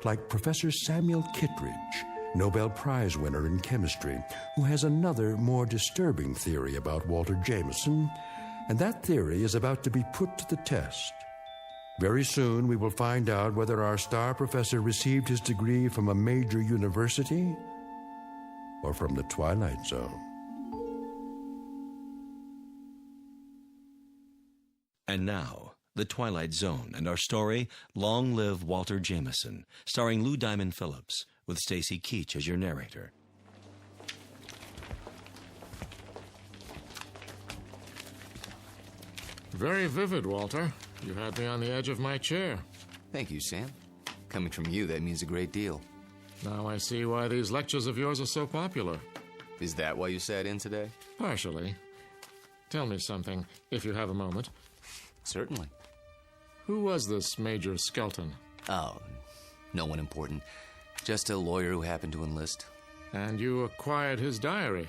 like Professor Samuel Kittredge, Nobel Prize winner in chemistry, who has another, more disturbing theory about Walter Jameson, and that theory is about to be put to the test. Very soon we will find out whether our star professor received his degree from a major university or from the Twilight Zone. And now, The Twilight Zone and our story, Long Live Walter Jameson, starring Lou Diamond Phillips, with Stacy Keach as your narrator. Very vivid, Walter. You had me on the edge of my chair. Thank you, Sam. Coming from you, that means a great deal. Now I see why these lectures of yours are so popular. Is that why you sat in today? Partially. Tell me something, if you have a moment. Certainly. Who was this Major Skelton? Oh, no one important. Just a lawyer who happened to enlist. And you acquired his diary?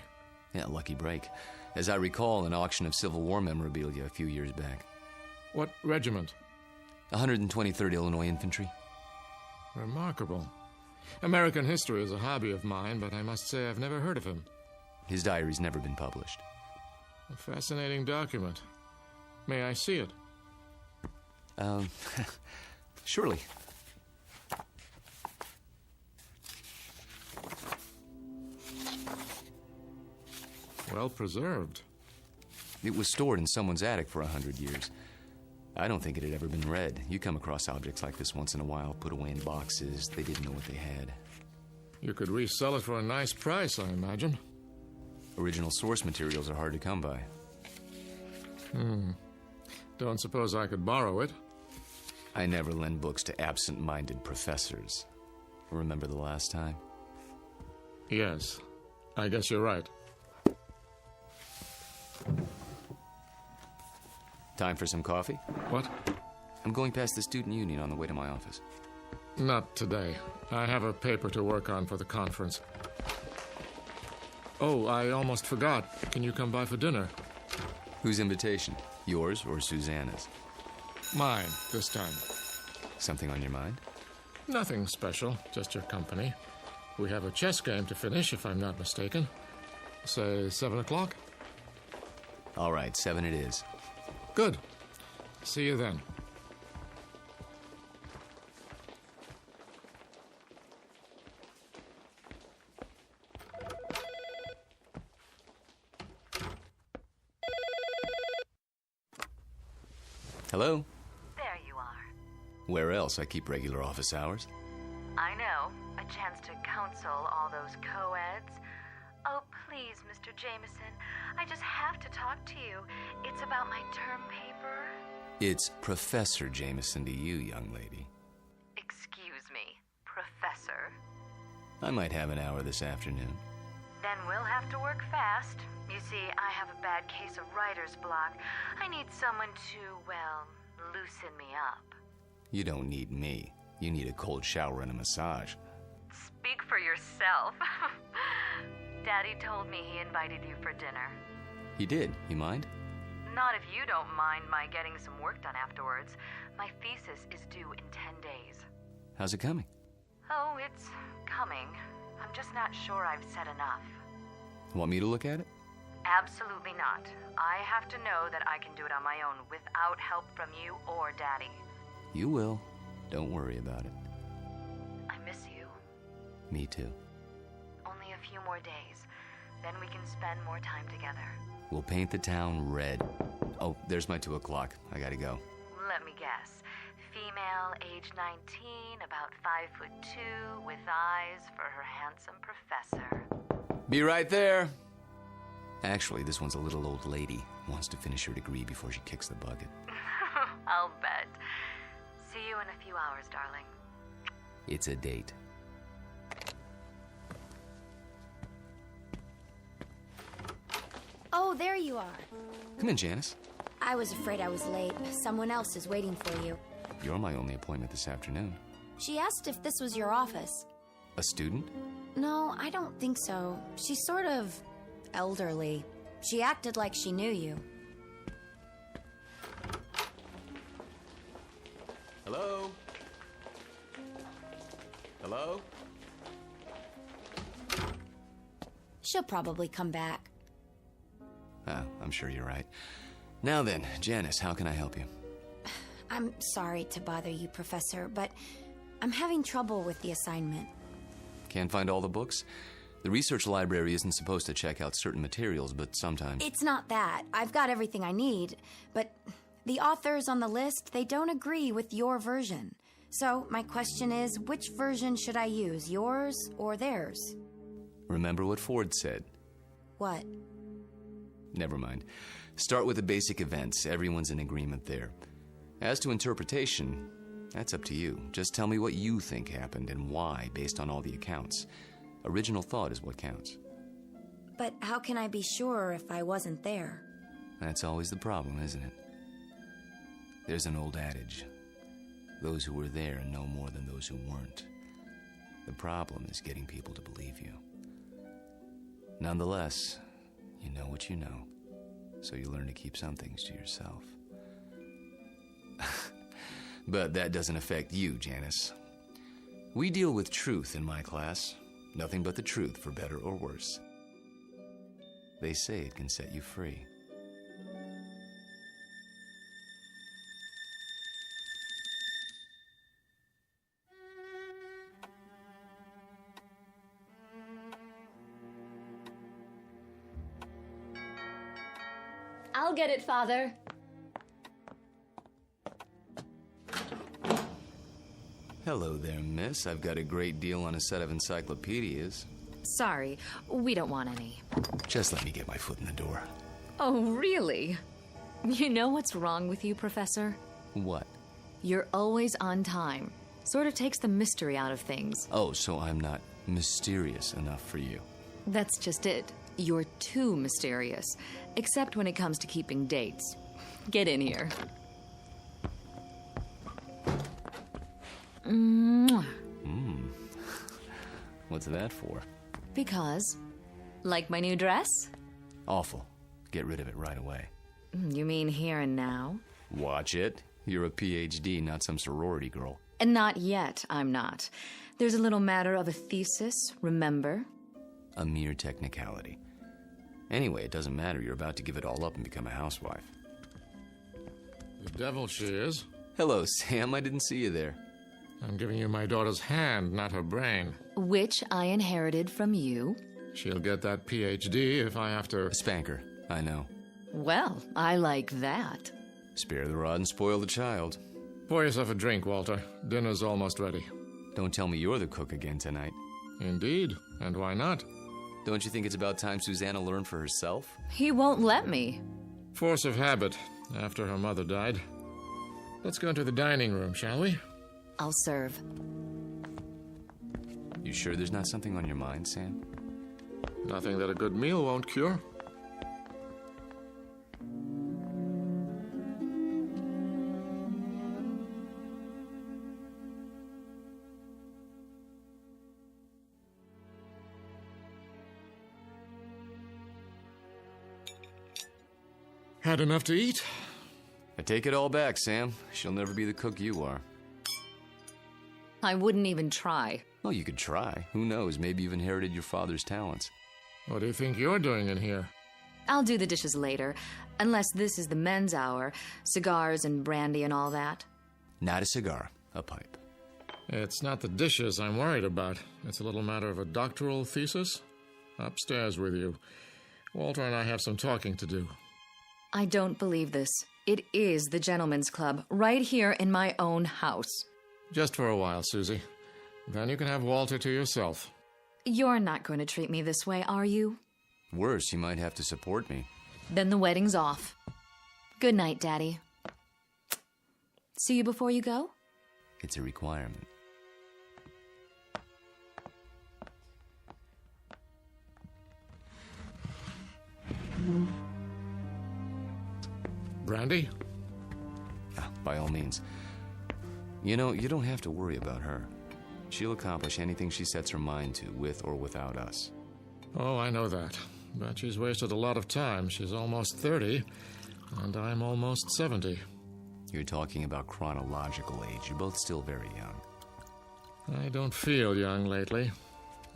Yeah, lucky break. As I recall, an auction of Civil War memorabilia a few years back. What regiment? 123rd Illinois Infantry. Remarkable. American history is a hobby of mine, but I must say I've never heard of him. His diary's never been published. A fascinating document. May I see it? Surely. Well preserved. It was stored in someone's attic for 100 years. I don't think it had ever been read. You come across objects like this once in a while, put away in boxes. They didn't know what they had. You could resell it for a nice price, I imagine. Original source materials are hard to come by. Don't suppose I could borrow it? I never lend books to absent-minded professors. Remember the last time? Yes. I guess you're right. Time for some coffee? What? I'm going past the student union on the way to my office. Not today. I have a paper to work on for the conference. Oh, I almost forgot. Can you come by for dinner? Whose invitation? Yours or Susanna's? Mine, this time. Something on your mind? Nothing special, just your company. We have a chess game to finish, if I'm not mistaken. Say 7 o'clock? All right, 7 it is. Good. See you then. Hello? There you are. Where else? I keep regular office hours. I know. A chance to counsel all those co-eds. Oh, please, Mr. Jameson. I just have to talk to you. It's about my term paper. It's Professor Jameson to you, young lady. Excuse me, Professor. I might have an hour this afternoon. Then we'll have to work fast. You see, I have a bad case of writer's block. I need someone to, well, loosen me up. You don't need me. You need a cold shower and a massage. Speak for yourself. Daddy told me he invited you for dinner. He did. You mind? Not if you don't mind my getting some work done afterwards. My thesis is due in 10 days. How's it coming? Oh, it's coming. I'm just not sure I've said enough. Want me to look at it? Absolutely not. I have to know that I can do it on my own without help from you or Daddy. You will. Don't worry about it. I miss you. Me too. Only a few more days. Then we can spend more time together. We'll paint the town red. Oh, there's my 2 o'clock. I gotta go. Let me guess. Female, age 19, about 5'2", with eyes for her handsome professor. Be right there. Actually, this one's a little old lady. Wants to finish her degree before she kicks the bucket. I'll bet. See you in a few hours, darling. It's a date. Oh, there you are. Come in, Janice. I was afraid I was late. Someone else is waiting for you. You're my only appointment this afternoon. She asked if this was your office. A student? No, I don't think so. She's sort of elderly. She acted like she knew you. Hello? Hello? She'll probably come back. Oh, I'm sure you're right. Now then, Janice, how can I help you? I'm sorry to bother you, Professor, but I'm having trouble with the assignment. Can't find all the books? The research library isn't supposed to check out certain materials, but sometimes... It's not that. I've got everything I need, but the authors on the list, they don't agree with your version. So my question is, which version should I use, yours or theirs? Remember what Ford said. What? Never mind. Start with the basic events. Everyone's in agreement there. As to interpretation, that's up to you. Just tell me what you think happened and why, based on all the accounts. Original thought is what counts. But how can I be sure if I wasn't there? That's always the problem, isn't it? There's an old adage. Those who were there know more than those who weren't. The problem is getting people to believe you. Nonetheless, you know what you know. so you learn to keep some things to yourself. But that doesn't affect you, Janice. We deal with truth in my class. Nothing but the truth, for better or worse. They say it can set you free. I'll get it, Father. Hello there, miss. I've got a great deal on a set of encyclopedias. Sorry, we don't want any. Just let me get my foot in the door. Oh, really? You know what's wrong with you, Professor? What? You're always on time. Sort of takes the mystery out of things. Oh, so I'm not mysterious enough for you. That's just it. You're too mysterious. Except when it comes to keeping dates. Get in here. Mwah. What's that for? Because, like my new dress? Awful. Get rid of it right away. You mean here and now? Watch it. You're a PhD, not some sorority girl. And not yet, I'm not. There's a little matter of a thesis, remember? A mere technicality. Anyway, it doesn't matter. You're about to give it all up and become a housewife. The devil she is. Hello, Sam. I didn't see you there. I'm giving you my daughter's hand, not her brain. Which I inherited from you. She'll get that PhD if I have to... Spank her. I know. Well, I like that. Spare the rod and spoil the child. Pour yourself a drink, Walter. Dinner's almost ready. Don't tell me you're the cook again tonight. Indeed. And why not? Don't you think it's about time Susanna learned for herself? He won't let me. Force of habit, after her mother died. Let's go into the dining room, shall we? I'll serve. You sure there's not something on your mind, Sam? Nothing that a good meal won't cure. Had enough to eat? I take it all back, Sam. She'll never be the cook you are. I wouldn't even try. Well, you could try. Who knows? Maybe you've inherited your father's talents. What do you think you're doing in here? I'll do the dishes later, unless this is the men's hour. Cigars and brandy and all that. Not a cigar, a pipe. It's not the dishes I'm worried about. It's a little matter of a doctoral thesis. Upstairs with you. Walter and I have some talking to do. I don't believe this. It is the gentleman's club, right here in my own house. Just for a while, Susie. Then you can have Walter to yourself. You're not going to treat me this way, are you? Worse, you might have to support me. Then the wedding's off. Good night, Daddy. See you before you go? It's a requirement. Brandy? Yeah, by all means. You know, you don't have to worry about her. She'll accomplish anything she sets her mind to, with or without us. Oh, I know that. But she's wasted a lot of time. She's almost 30, and I'm almost 70. You're talking about chronological age. You're both still very young. I don't feel young lately.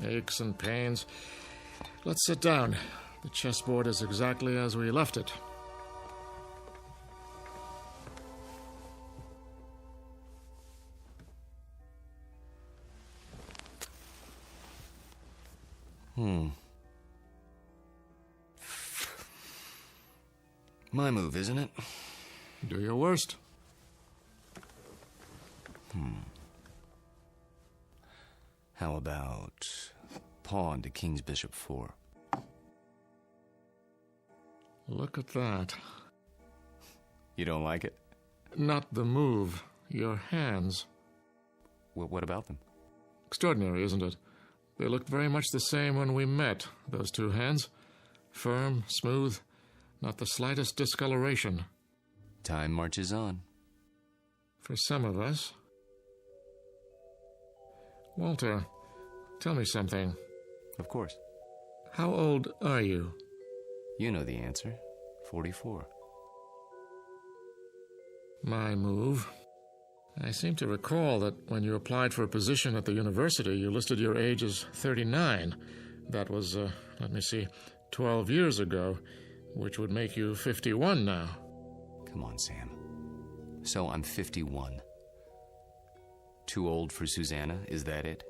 Aches and pains. Let's sit down. The chessboard is exactly as we left it. My move, isn't it? Do your worst. How about pawn to king's bishop 4? Look at that. You don't like it? Not the move. Your hands. What about them? Extraordinary, isn't it? They looked very much the same when we met, those two hands. Firm, smooth, not the slightest discoloration. Time marches on. For some of us. Walter, tell me something. Of course. How old are you? You know the answer. 44. My move. I seem to recall that when you applied for a position at the university, you listed your age as 39. That was, 12 years ago, which would make you 51 now. Come on, Sam. So I'm 51. Too old for Susanna, is that it?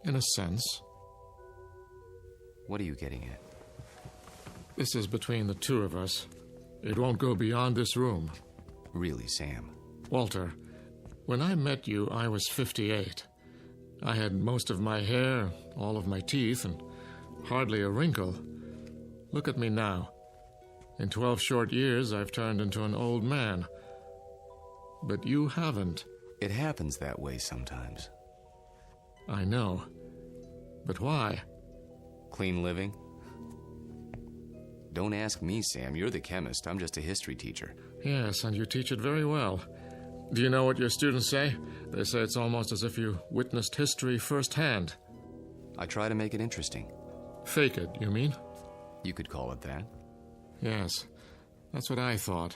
In a sense. What are you getting at? This is between the two of us. It won't go beyond this room. Really, Sam? Walter, when I met you, I was 58. I had most of my hair, all of my teeth, and hardly a wrinkle. Look at me now. In 12 short years, I've turned into an old man. But you haven't. It happens that way sometimes. I know. But why? Clean living? Don't ask me, Sam. You're the chemist. I'm just a history teacher. Yes, and you teach it very well. Do you know what your students say? They say it's almost as if you witnessed history firsthand. I try to make it interesting. Fake it, you mean? You could call it that. Yes, that's what I thought.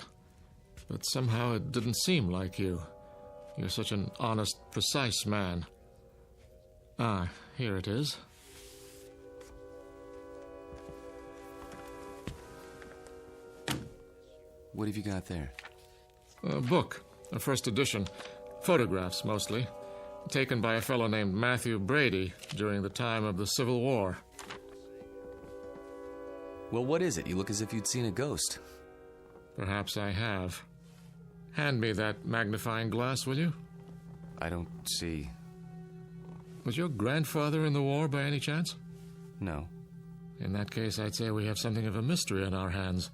But somehow it didn't seem like you. You're such an honest, precise man. Ah, here it is. What have you got there? A book, a first edition. Photographs, mostly. Taken by a fellow named Matthew Brady during the time of the Civil War. Well, what is it? You look as if you'd seen a ghost. Perhaps I have. Hand me that magnifying glass, will you? I don't see. Was your grandfather in the war by any chance? No. In that case, I'd say we have something of a mystery on our hands.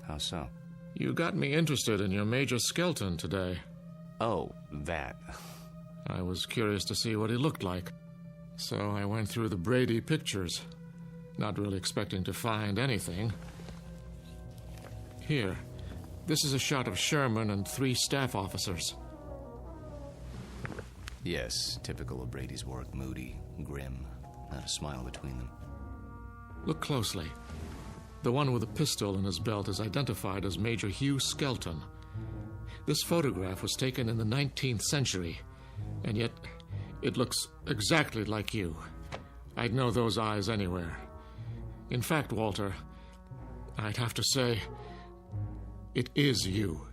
How so? You got me interested in your Major Skelton today. Oh, that. I was curious to see what he looked like. So I went through the Brady pictures, not really expecting to find anything. Here, this is a shot of Sherman and 3 staff officers. Yes, typical of Brady's work. Moody, grim, not a smile between them. Look closely. The one with a pistol in his belt is identified as Major Hugh Skelton. This photograph was taken in the 19th century, and yet it looks exactly like you. I'd know those eyes anywhere. In fact, Walter, I'd have to say, it is you.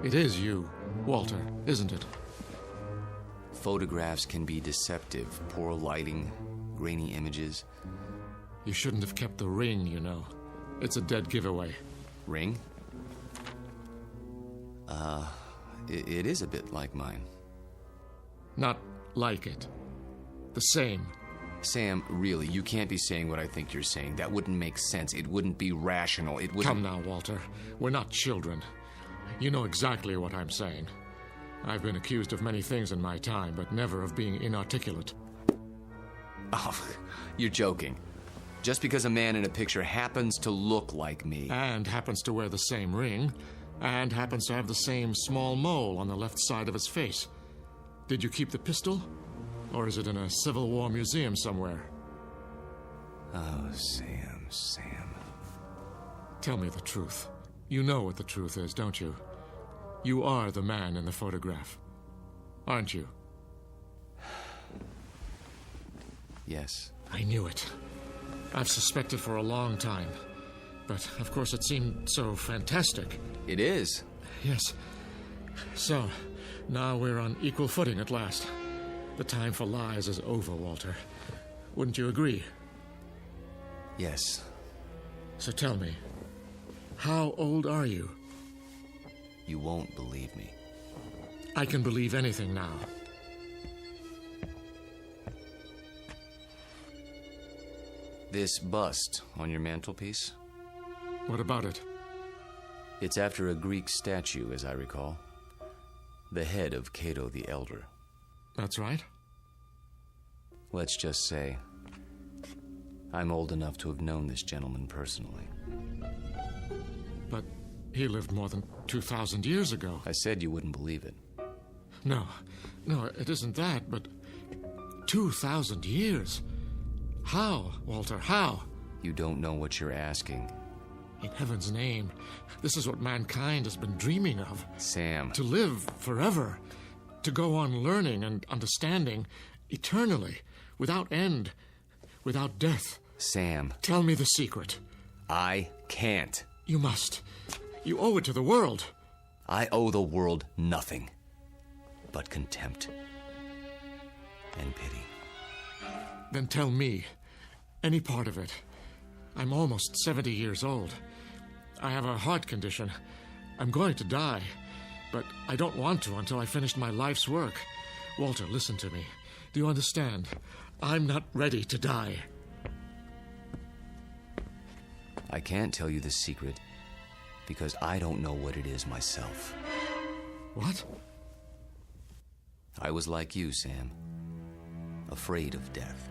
It is you, Walter, isn't it? Photographs can be deceptive. Poor lighting, grainy images. You shouldn't have kept the ring, you know. It's a dead giveaway. Ring? It is a bit like mine. Not like it. The same. Sam, really, you can't be saying what I think you're saying. That wouldn't make sense. It wouldn't be rational. It wouldn't... Come now, Walter. We're not children. You know exactly what I'm saying. I've been accused of many things in my time, but never of being inarticulate. Oh, you're joking. Just because a man in a picture happens to look like me... And happens to wear the same ring, and happens to have the same small mole on the left side of his face. Did you keep the pistol? Or is it in a Civil War museum somewhere? Oh, Sam. Tell me the truth. You know what the truth is, don't you? You are the man in the photograph, aren't you? Yes. I knew it. I've suspected for a long time. But, of course, it seemed so fantastic. It is. Yes. So, now we're on equal footing at last. The time for lies is over, Walter. Wouldn't you agree? Yes. So tell me, how old are you? You won't believe me. I can believe anything now. This bust on your mantelpiece? What about it? It's after a Greek statue, as I recall. The head of Cato the Elder. That's right. Let's just say, I'm old enough to have known this gentleman personally. But he lived more than 2,000 years ago. I said you wouldn't believe it. No, it isn't that, but 2,000 years? How, Walter, how? You don't know what you're asking. In heaven's name, this is what mankind has been dreaming of. Sam. To live forever. To go on learning and understanding eternally, without end, without death. Sam. Tell me the secret. I can't. You must. You owe it to the world. I owe the world nothing but contempt and pity. Then tell me any part of it. I'm almost 70 years old. I have a heart condition. I'm going to die, but I don't want to until I finish my life's work. Walter, listen to me. Do you understand? I'm not ready to die. I can't tell you the secret because I don't know what it is myself. What? I was like you, Sam. Afraid of death.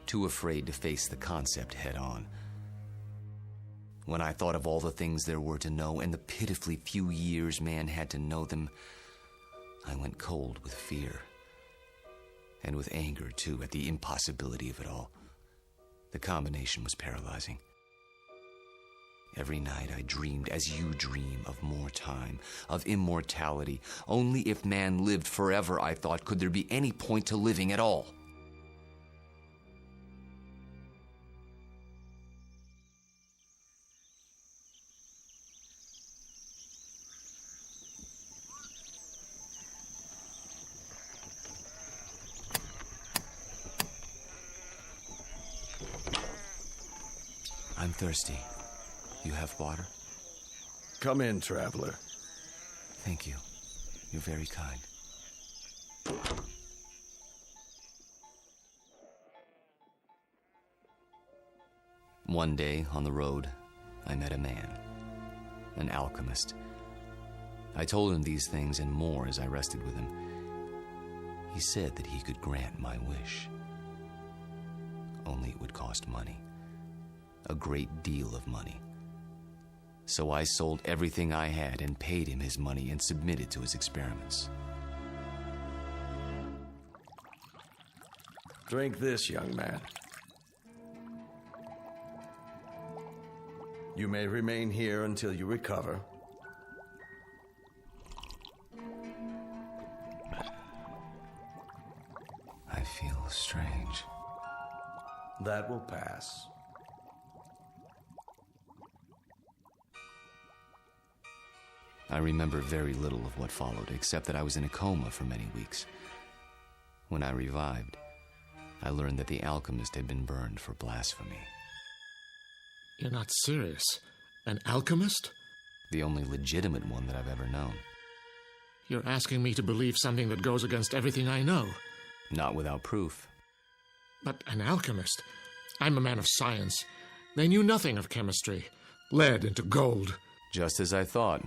Too afraid to face the concept head on. When I thought of all the things there were to know and the pitifully few years man had to know them, I went cold with fear. And with anger, too, at the impossibility of it all. The combination was paralyzing. Every night I dreamed, as you dream, of more time, of immortality. Only if man lived forever, I thought, could there be any point to living at all. I'm thirsty. You have water? Come in, traveler. Thank you. You're very kind. One day, on the road, I met a man, an alchemist. I told him these things and more as I rested with him. He said that he could grant my wish. Only it would cost money. A great deal of money. So I sold everything I had and paid him his money and submitted to his experiments. Drink this, young man. You may remain here until you recover. I feel strange. That will pass. I remember very little of what followed, except that I was in a coma for many weeks. When I revived, I learned that the alchemist had been burned for blasphemy. You're not serious? An alchemist? The only legitimate one that I've ever known. You're asking me to believe something that goes against everything I know. Not without proof. But an alchemist? I'm a man of science. They knew nothing of chemistry. Lead into gold. Just as I thought.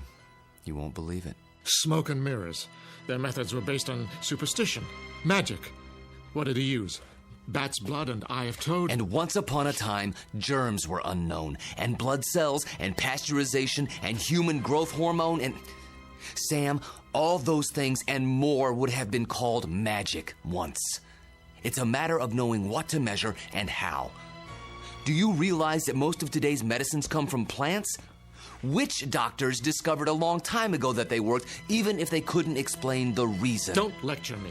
You won't believe it. Smoke and mirrors. Their methods were based on superstition, magic. What did he use? Bat's blood and eye of toad? And once upon a time, germs were unknown, and blood cells, and pasteurization, and human growth hormone, and... Sam, all those things and more would have been called magic once. It's a matter of knowing what to measure and how. Do you realize that most of today's medicines come from plants? Witch doctors discovered a long time ago that they worked, even if they couldn't explain the reason. Don't lecture me.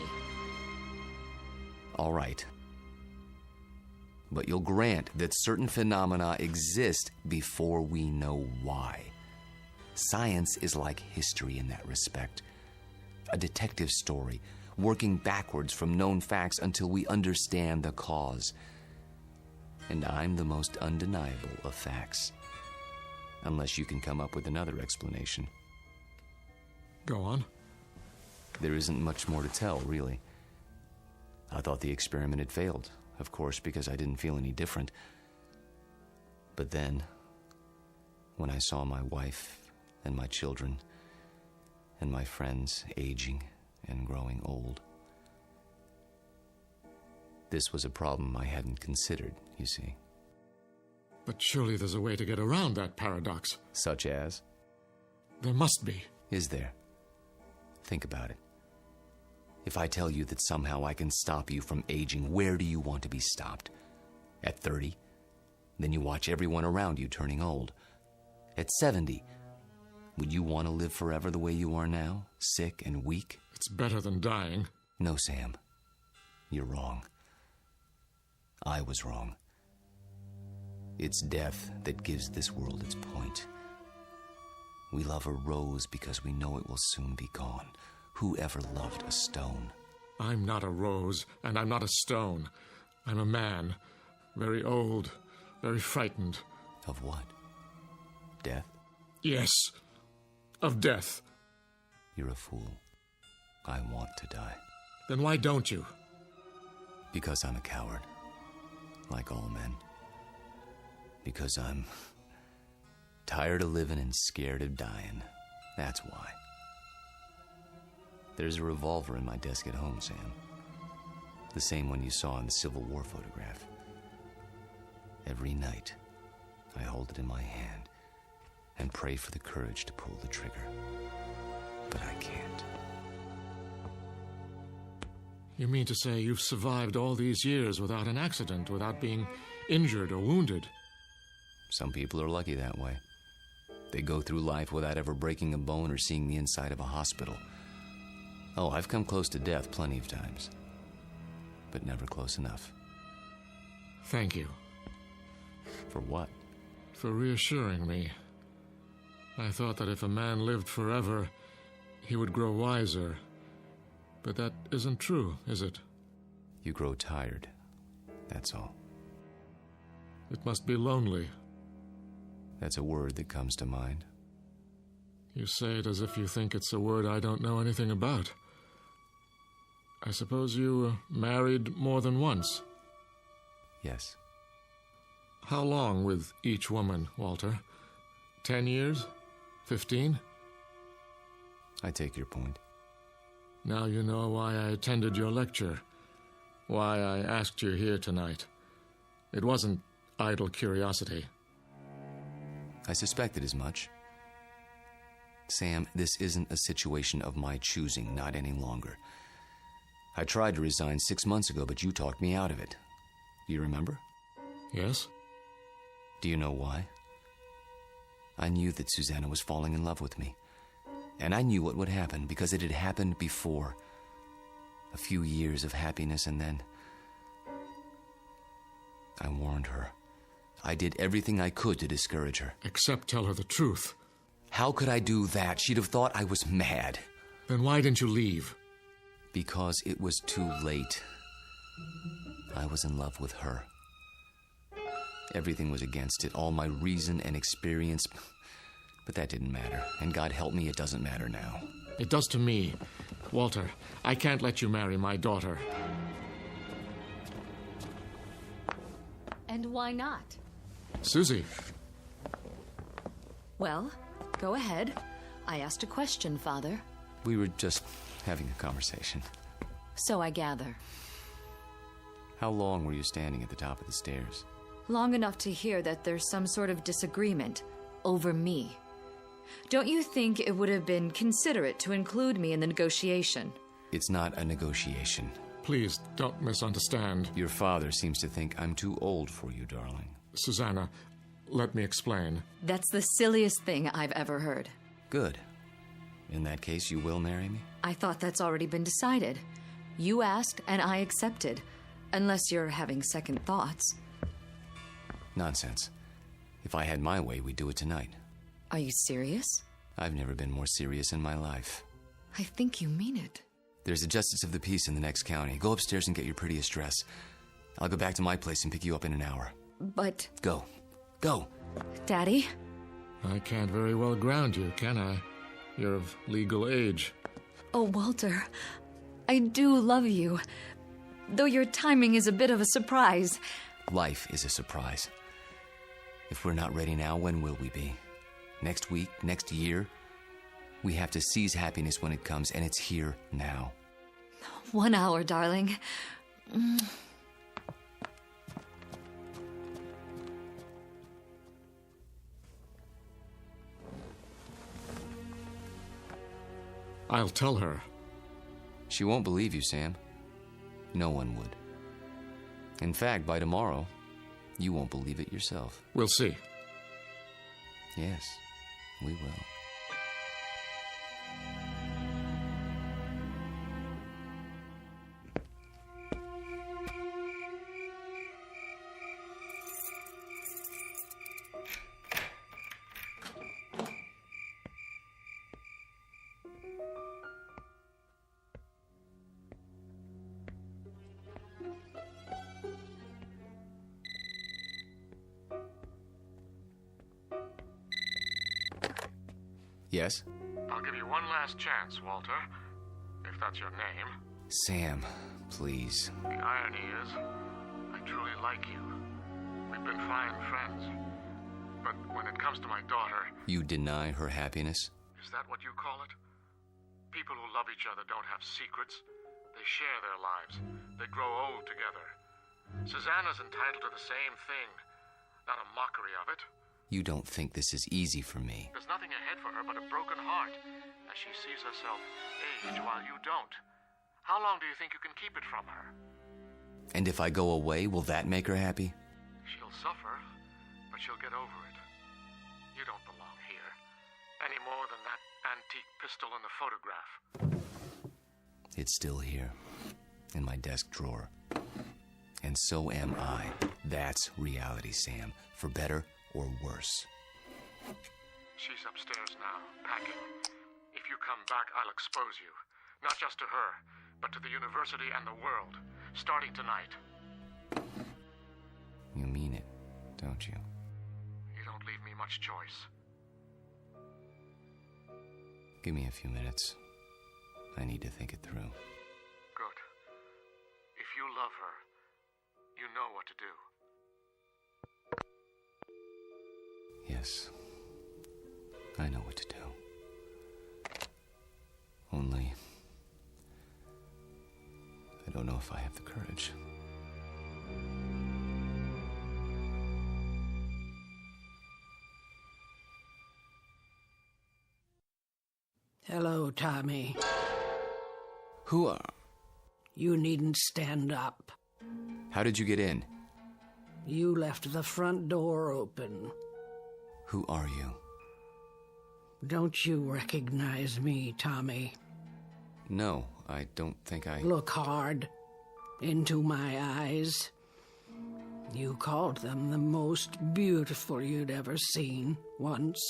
All right. But you'll grant that certain phenomena exist before we know why. Science is like history in that respect. A detective story, working backwards from known facts until we understand the cause. And I'm the most undeniable of facts. Unless you can come up with another explanation. Go on. There isn't much more to tell, really. I thought the experiment had failed, of course, because I didn't feel any different. But then, when I saw my wife and my children and my friends aging and growing old, This was a problem I hadn't considered, you see. But surely there's a way to get around that paradox. Such as? There must be. Is there? Think about it. If I tell you that somehow I can stop you from aging, where do you want to be stopped? At 30? Then you watch everyone around you turning old. At 70? Would you want to live forever the way you are now? Sick and weak? It's better than dying. No, Sam. You're wrong. I was wrong. It's death that gives this world its point. We love a rose because we know it will soon be gone. Who ever loved a stone? I'm not a rose, and I'm not a stone. I'm a man. Very old, very frightened. Of what? Death? Yes, of death. You're a fool. I want to die. Then why don't you? Because I'm a coward. Like all men. Because I'm tired of living and scared of dying. That's why. There's a revolver in my desk at home, Sam. The same one you saw in the Civil War photograph. Every night, I hold it in my hand and pray for the courage to pull the trigger. But I can't. You mean to say you've survived all these years without an accident, without being injured or wounded? Some people are lucky that way. They go through life without ever breaking a bone or seeing the inside of a hospital. Oh, I've come close to death plenty of times. But never close enough. Thank you. For what? For reassuring me. I thought that if a man lived forever, he would grow wiser. But that isn't true, is it? You grow tired. That's all. It must be lonely. That's a word that comes to mind. You say it as if you think it's a word I don't know anything about. I suppose you married more than once? Yes. How long with each woman, Walter? 10 years? 15? I take your point. Now you know why I attended your lecture. Why I asked you here tonight. It wasn't idle curiosity. I suspected as much. Sam, this isn't a situation of my choosing, not any longer. I tried to resign 6 months ago, but you talked me out of it. Do you remember? Yes. Do you know why? I knew that Susanna was falling in love with me. And I knew what would happen, because it had happened before. A few years of happiness, and then I warned her. I did everything I could to discourage her. Except tell her the truth. How could I do that? She'd have thought I was mad. Then why didn't you leave? Because it was too late. I was in love with her. Everything was against it, all my reason and experience. But that didn't matter. And God help me, it doesn't matter now. It does to me. Walter, I can't let you marry my daughter. And why not? Susie. Well, go ahead. I asked a question, Father. We were just having a conversation. So I gather. How long were you standing at the top of the stairs? Long enough to hear that there's some sort of disagreement over me. Don't you think it would have been considerate to include me in the negotiation? It's not a negotiation. Please, don't misunderstand. Your father seems to think I'm too old for you, darling. Susanna, let me explain. That's the silliest thing I've ever heard. Good. In that case, you will marry me? I thought that's already been decided. You asked, and I accepted. Unless you're having second thoughts. Nonsense. If I had my way, we'd do it tonight. Are you serious? I've never been more serious in my life. I think you mean it. There's a justice of the peace in the next county. Go upstairs and get your prettiest dress. I'll go back to my place and pick you up in an hour. But... Go. Go. Daddy? I can't very well ground you, can I? You're of legal age. Oh, Walter, I do love you. Though your timing is a bit of a surprise. Life is a surprise. If we're not ready now, when will we be? Next week? Next year? We have to seize happiness when it comes, and it's here now. 1 hour, darling. I'll tell her. She won't believe you, Sam. No one would. In fact, by tomorrow, you won't believe it yourself. We'll see. Yes, we will. Yes? I'll give you one last chance, Walter, if that's your name. Sam, please. The irony is, I truly like you. We've been fine friends. But when it comes to my daughter... You deny her happiness? Is that what you call it? People who love each other don't have secrets. They share their lives. They grow old together. Susanna's entitled to the same thing. Not a mockery of it. You don't think this is easy for me. There's nothing ahead for her but a broken heart, as she sees herself age while you don't. How long do you think you can keep it from her? And if I go away, will that make her happy? She'll suffer, but she'll get over it. You don't belong here, any more than that antique pistol in the photograph. It's still here, in my desk drawer. And so am I. That's reality, Sam, for better or worse. She's upstairs now, packing. If you come back, I'll expose you. Not just to her, but to the university and the world, starting tonight. You mean it, don't you? You don't leave me much choice. Give me a few minutes. I need to think it through. Good. If you love her, you know what to do. Yes, I know what to do. Only, I don't know if I have the courage. Hello, Tommy. Who are... You needn't stand up. How did you get in? You left the front door open. Who are you? Don't you recognize me, Tommy? No, I don't think I... Look hard into my eyes. You called them the most beautiful you'd ever seen once,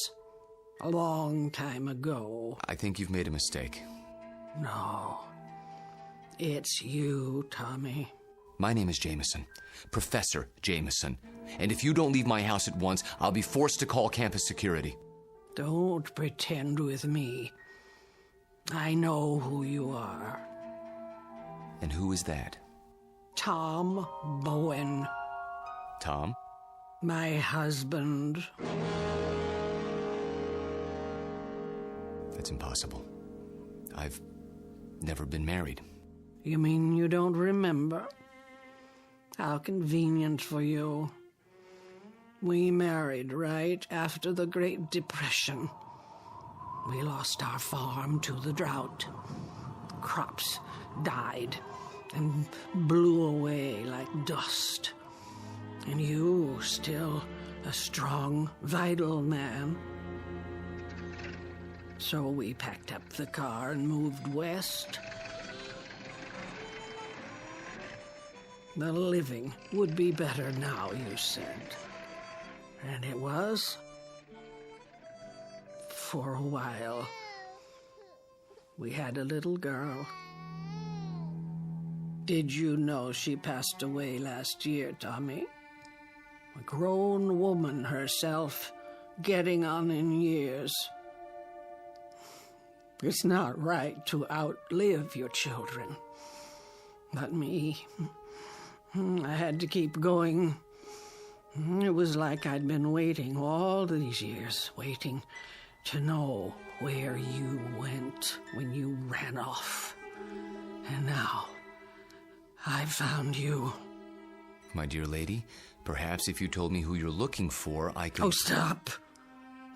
a long time ago. I think you've made a mistake. No, it's you, Tommy. My name is Jameson, Professor Jameson. And if you don't leave my house at once, I'll be forced to call campus security. Don't pretend with me. I know who you are. And who is that? Tom Bowen. Tom? My husband. That's impossible. I've never been married. You mean you don't remember? How convenient for you. We married right after the Great Depression. We lost our farm to the drought. Crops died and blew away like dust. And you, still a strong, vital man. So we packed up the car and moved west. The living would be better now, you said. And it was. For a while. We had a little girl. Did you know she passed away last year, Tommy? A grown woman herself, getting on in years. It's not right to outlive your children. But me, I had to keep going. It was like I'd been waiting all these years, waiting to know where you went when you ran off. And now, I found you. My dear lady, perhaps if you told me who you're looking for, I could... Oh, stop.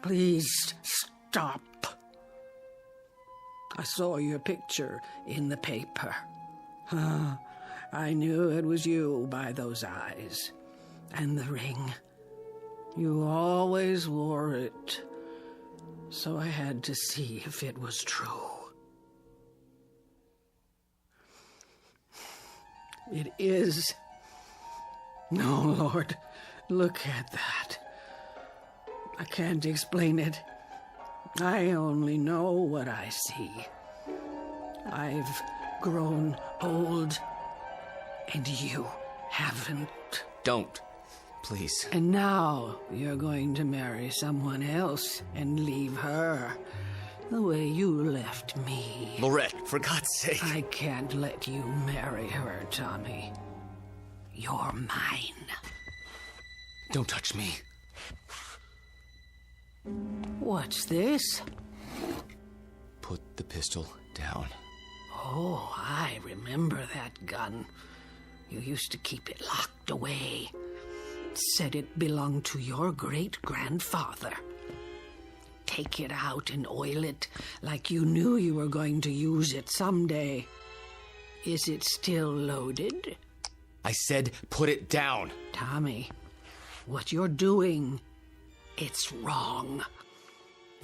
Please, stop. I saw your picture in the paper. I knew it was you by those eyes. And the ring. You always wore it. So I had to see if it was true. It is. No, Lord, look at that. I can't explain it. I only know what I see. I've grown old, and you haven't. Don't. Please. And now you're going to marry someone else and leave her the way you left me. Lorette, for God's sake. I can't let you marry her, Tommy. You're mine. Don't touch me. What's this? Put the pistol down. Oh, I remember that gun. You used to keep it locked away. Said it belonged to your great-grandfather. Take it out and oil it like you knew you were going to use it someday. Is it still loaded? I said put it down. Tommy, what you're doing, it's wrong.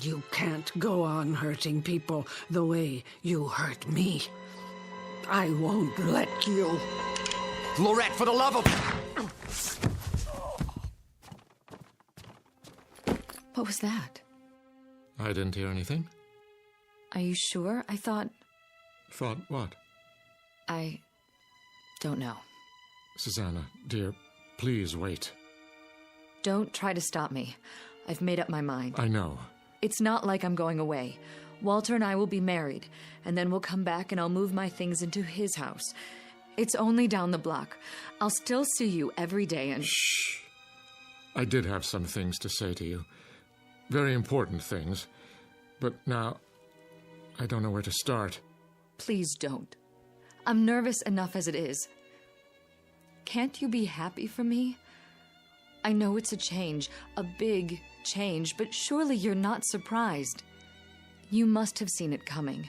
You can't go on hurting people the way you hurt me. I won't let you. Lorette, for the love of... What was that? I didn't hear anything. Are you sure? I thought... Thought what? I don't know. Susanna, dear, please wait. Don't try to stop me. I've made up my mind. I know. It's not like I'm going away. Walter and I will be married, and then we'll come back and I'll move my things into his house. It's only down the block. I'll still see you every day and... Shh. I did have some things to say to you. Very important things. But now, I don't know where to start. Please don't. I'm nervous enough as it is. Can't you be happy for me? I know it's a change, a big change, but surely you're not surprised. You must have seen it coming.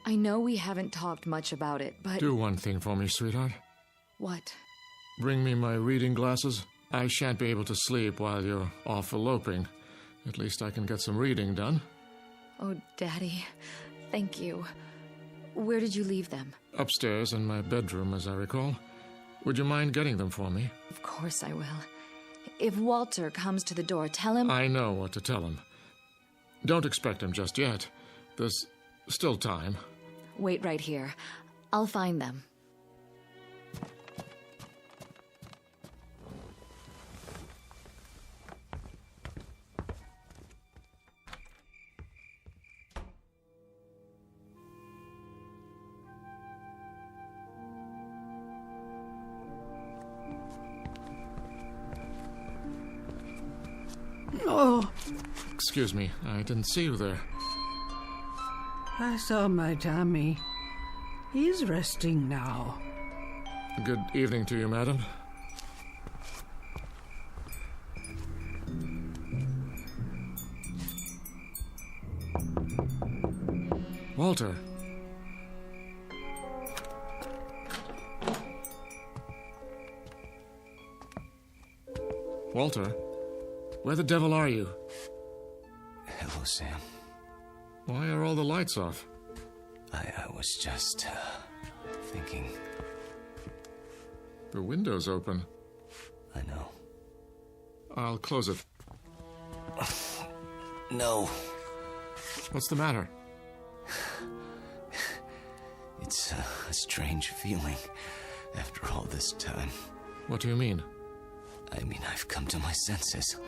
I know we haven't talked much about it, but... Do one thing for me, sweetheart. What? Bring me my reading glasses. I shan't be able to sleep while you're off eloping. At least I can get some reading done. Oh, Daddy, thank you. Where did you leave them? Upstairs in my bedroom, as I recall. Would you mind getting them for me? Of course I will. If Walter comes to the door, tell him... I know what to tell him. Don't expect him just yet. There's still time. Wait right here. I'll find them. Oh. Excuse me, I didn't see you there. I saw my Tommy. He's resting now. Good evening to you, madam. Walter. Walter? Where the devil are you? Hello, Sam. Why are all the lights off? I was just, thinking. The window's open. I know. I'll close it. No. What's the matter? It's a strange feeling after all this time. What do you mean? I mean, I've come to my senses.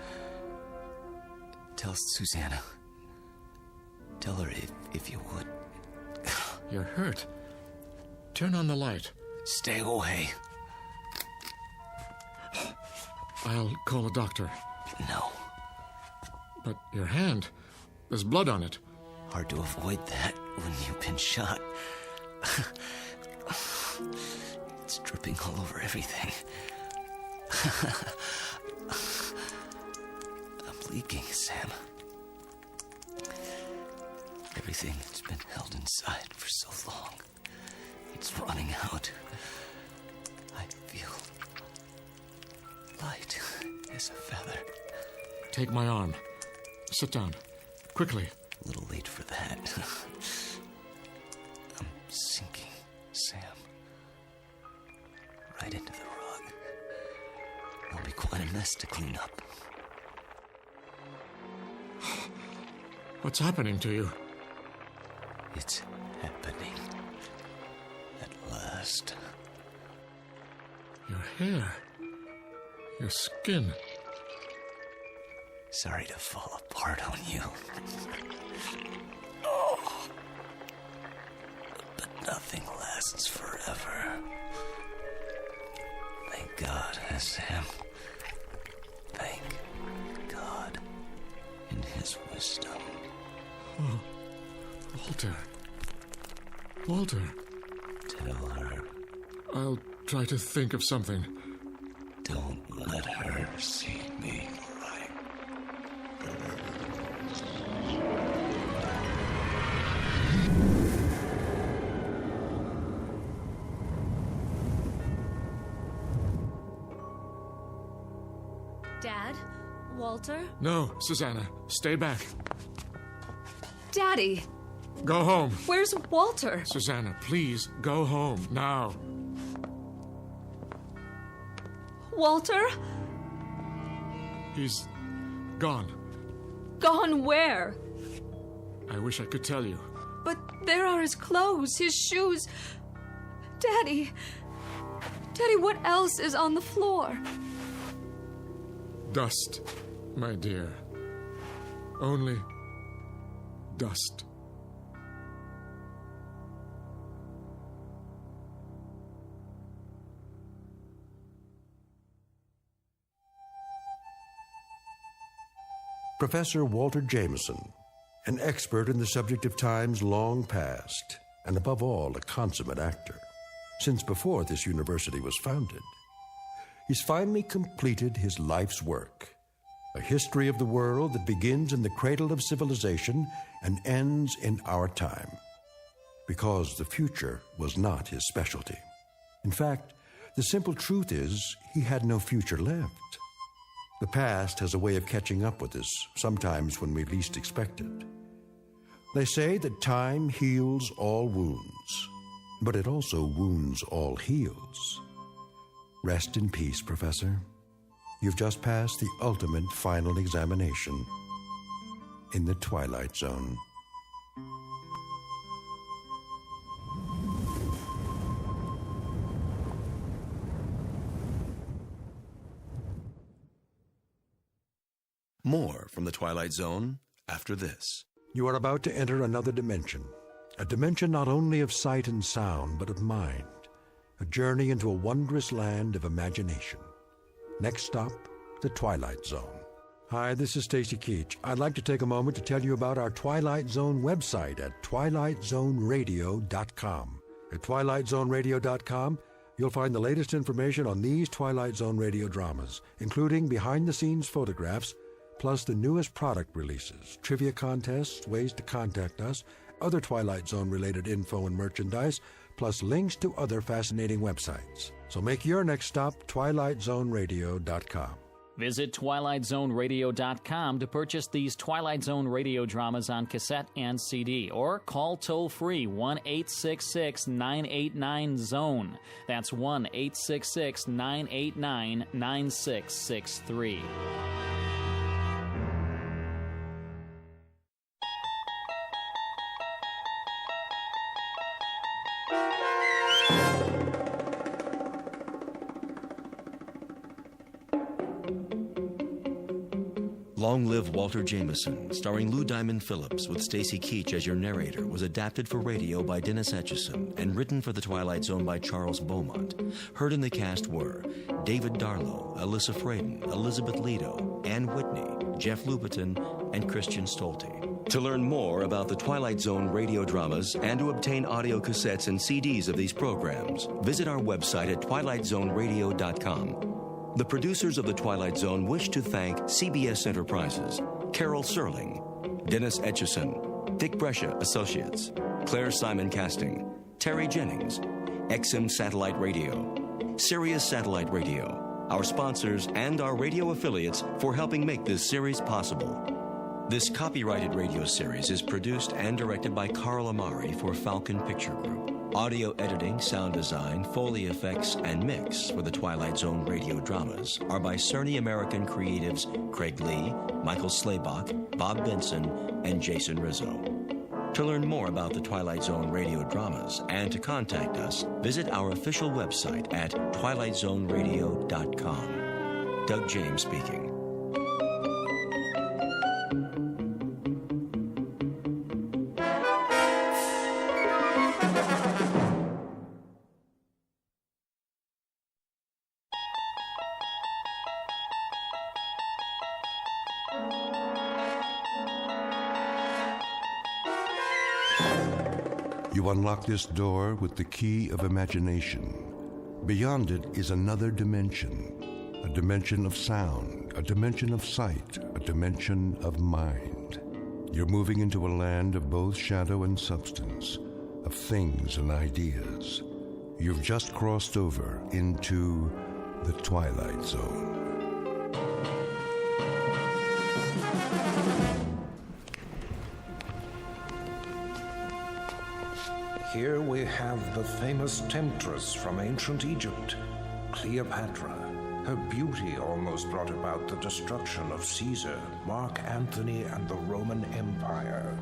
Tell Susanna. Tell her if you would. You're hurt. Turn on the light. Stay away. I'll call a doctor. No. But your hand, there's blood on it. Hard to avoid that when you've been shot. It's dripping all over everything. I'm leaking, Sam. Everything is It's been held inside for so long. It's running out. I feel light as a feather. Take my arm. Sit down. Quickly. A little late for that. I'm sinking, Sam. Right into the rug. It'll be quite a mess to clean up. What's happening to you? It's happening. At last. Your hair. Your skin. Sorry to fall apart on you. Oh. But nothing lasts forever. Thank God, Sam. Thank God in his wisdom. Oh, Walter. Walter. Tell her. I'll try to think of something. Don't let her see me. Dad? Walter? No, Susanna. Stay back. Daddy! Go home. Where's Walter? Susanna, please go home now. Walter? He's gone. Gone where? I wish I could tell you. But there are his clothes, his shoes. Daddy! Daddy, what else is on the floor? Dust, my dear. Only dust. Professor Walter Jameson, an expert in the subject of times long past, and above all, a consummate actor, since before this university was founded. He's finally completed his life's work, a history of the world that begins in the cradle of civilization and ends in our time, because the future was not his specialty. In fact, the simple truth is he had no future left. The past has a way of catching up with us, sometimes when we least expect it. They say that time heals all wounds, but it also wounds all heals. Rest in peace, Professor. You've just passed the ultimate final examination in the Twilight Zone. More from the Twilight Zone after this. You are about to enter another dimension, a dimension not only of sight and sound, but of mind, a journey into a wondrous land of imagination. Next stop, the Twilight Zone. Hi, this is Stacy Keach. I'd like to take a moment to tell you about our Twilight Zone website at twilightzoneradio.com. At twilightzoneradio.com, you'll find the latest information on these Twilight Zone radio dramas, including behind-the-scenes photographs, plus the newest product releases, trivia contests, ways to contact us, other Twilight Zone-related info and merchandise, plus links to other fascinating websites. So make your next stop twilightzoneradio.com. Visit twilightzoneradio.com to purchase these Twilight Zone radio dramas on cassette and CD, or call toll-free 1-866-989-ZONE. That's 1-866-989-9663. Long Live Walter Jameson, starring Lou Diamond Phillips with Stacy Keach as your narrator, was adapted for radio by Dennis Etchison and written for The Twilight Zone by Charles Beaumont. Heard in the cast were David Darlow, Alyssa Fraden, Elizabeth Lido, Ann Whitney, Jeff Lupetin, and Christian Stolte. To learn more about the Twilight Zone radio dramas and to obtain audio cassettes and CDs of these programs, visit our website at twilightzoneradio.com. The producers of The Twilight Zone wish to thank CBS Enterprises, Carol Serling, Dennis Etchison, Dick Brescia Associates, Claire Simon Casting, Terry Jennings, XM Satellite Radio, Sirius Satellite Radio, our sponsors and our radio affiliates for helping make this series possible. This copyrighted radio series is produced and directed by Carl Amari for Falcon Picture Group. Audio editing, sound design, Foley effects, and mix for the Twilight Zone radio dramas are by Cerny American creatives Craig Lee, Michael Slaybach, Bob Benson, and Jason Rizzo. To learn more about the Twilight Zone radio dramas and to contact us, visit our official website at twilightzoneradio.com. Doug James speaking. You unlock this door with the key of imagination. Beyond it is another dimension, a dimension of sound, a dimension of sight, a dimension of mind. You're moving into a land of both shadow and substance, of things and ideas. You've just crossed over into the Twilight Zone. Here we have the famous temptress from ancient Egypt, Cleopatra. Her beauty almost brought about the destruction of Caesar, Mark Antony, and the Roman Empire.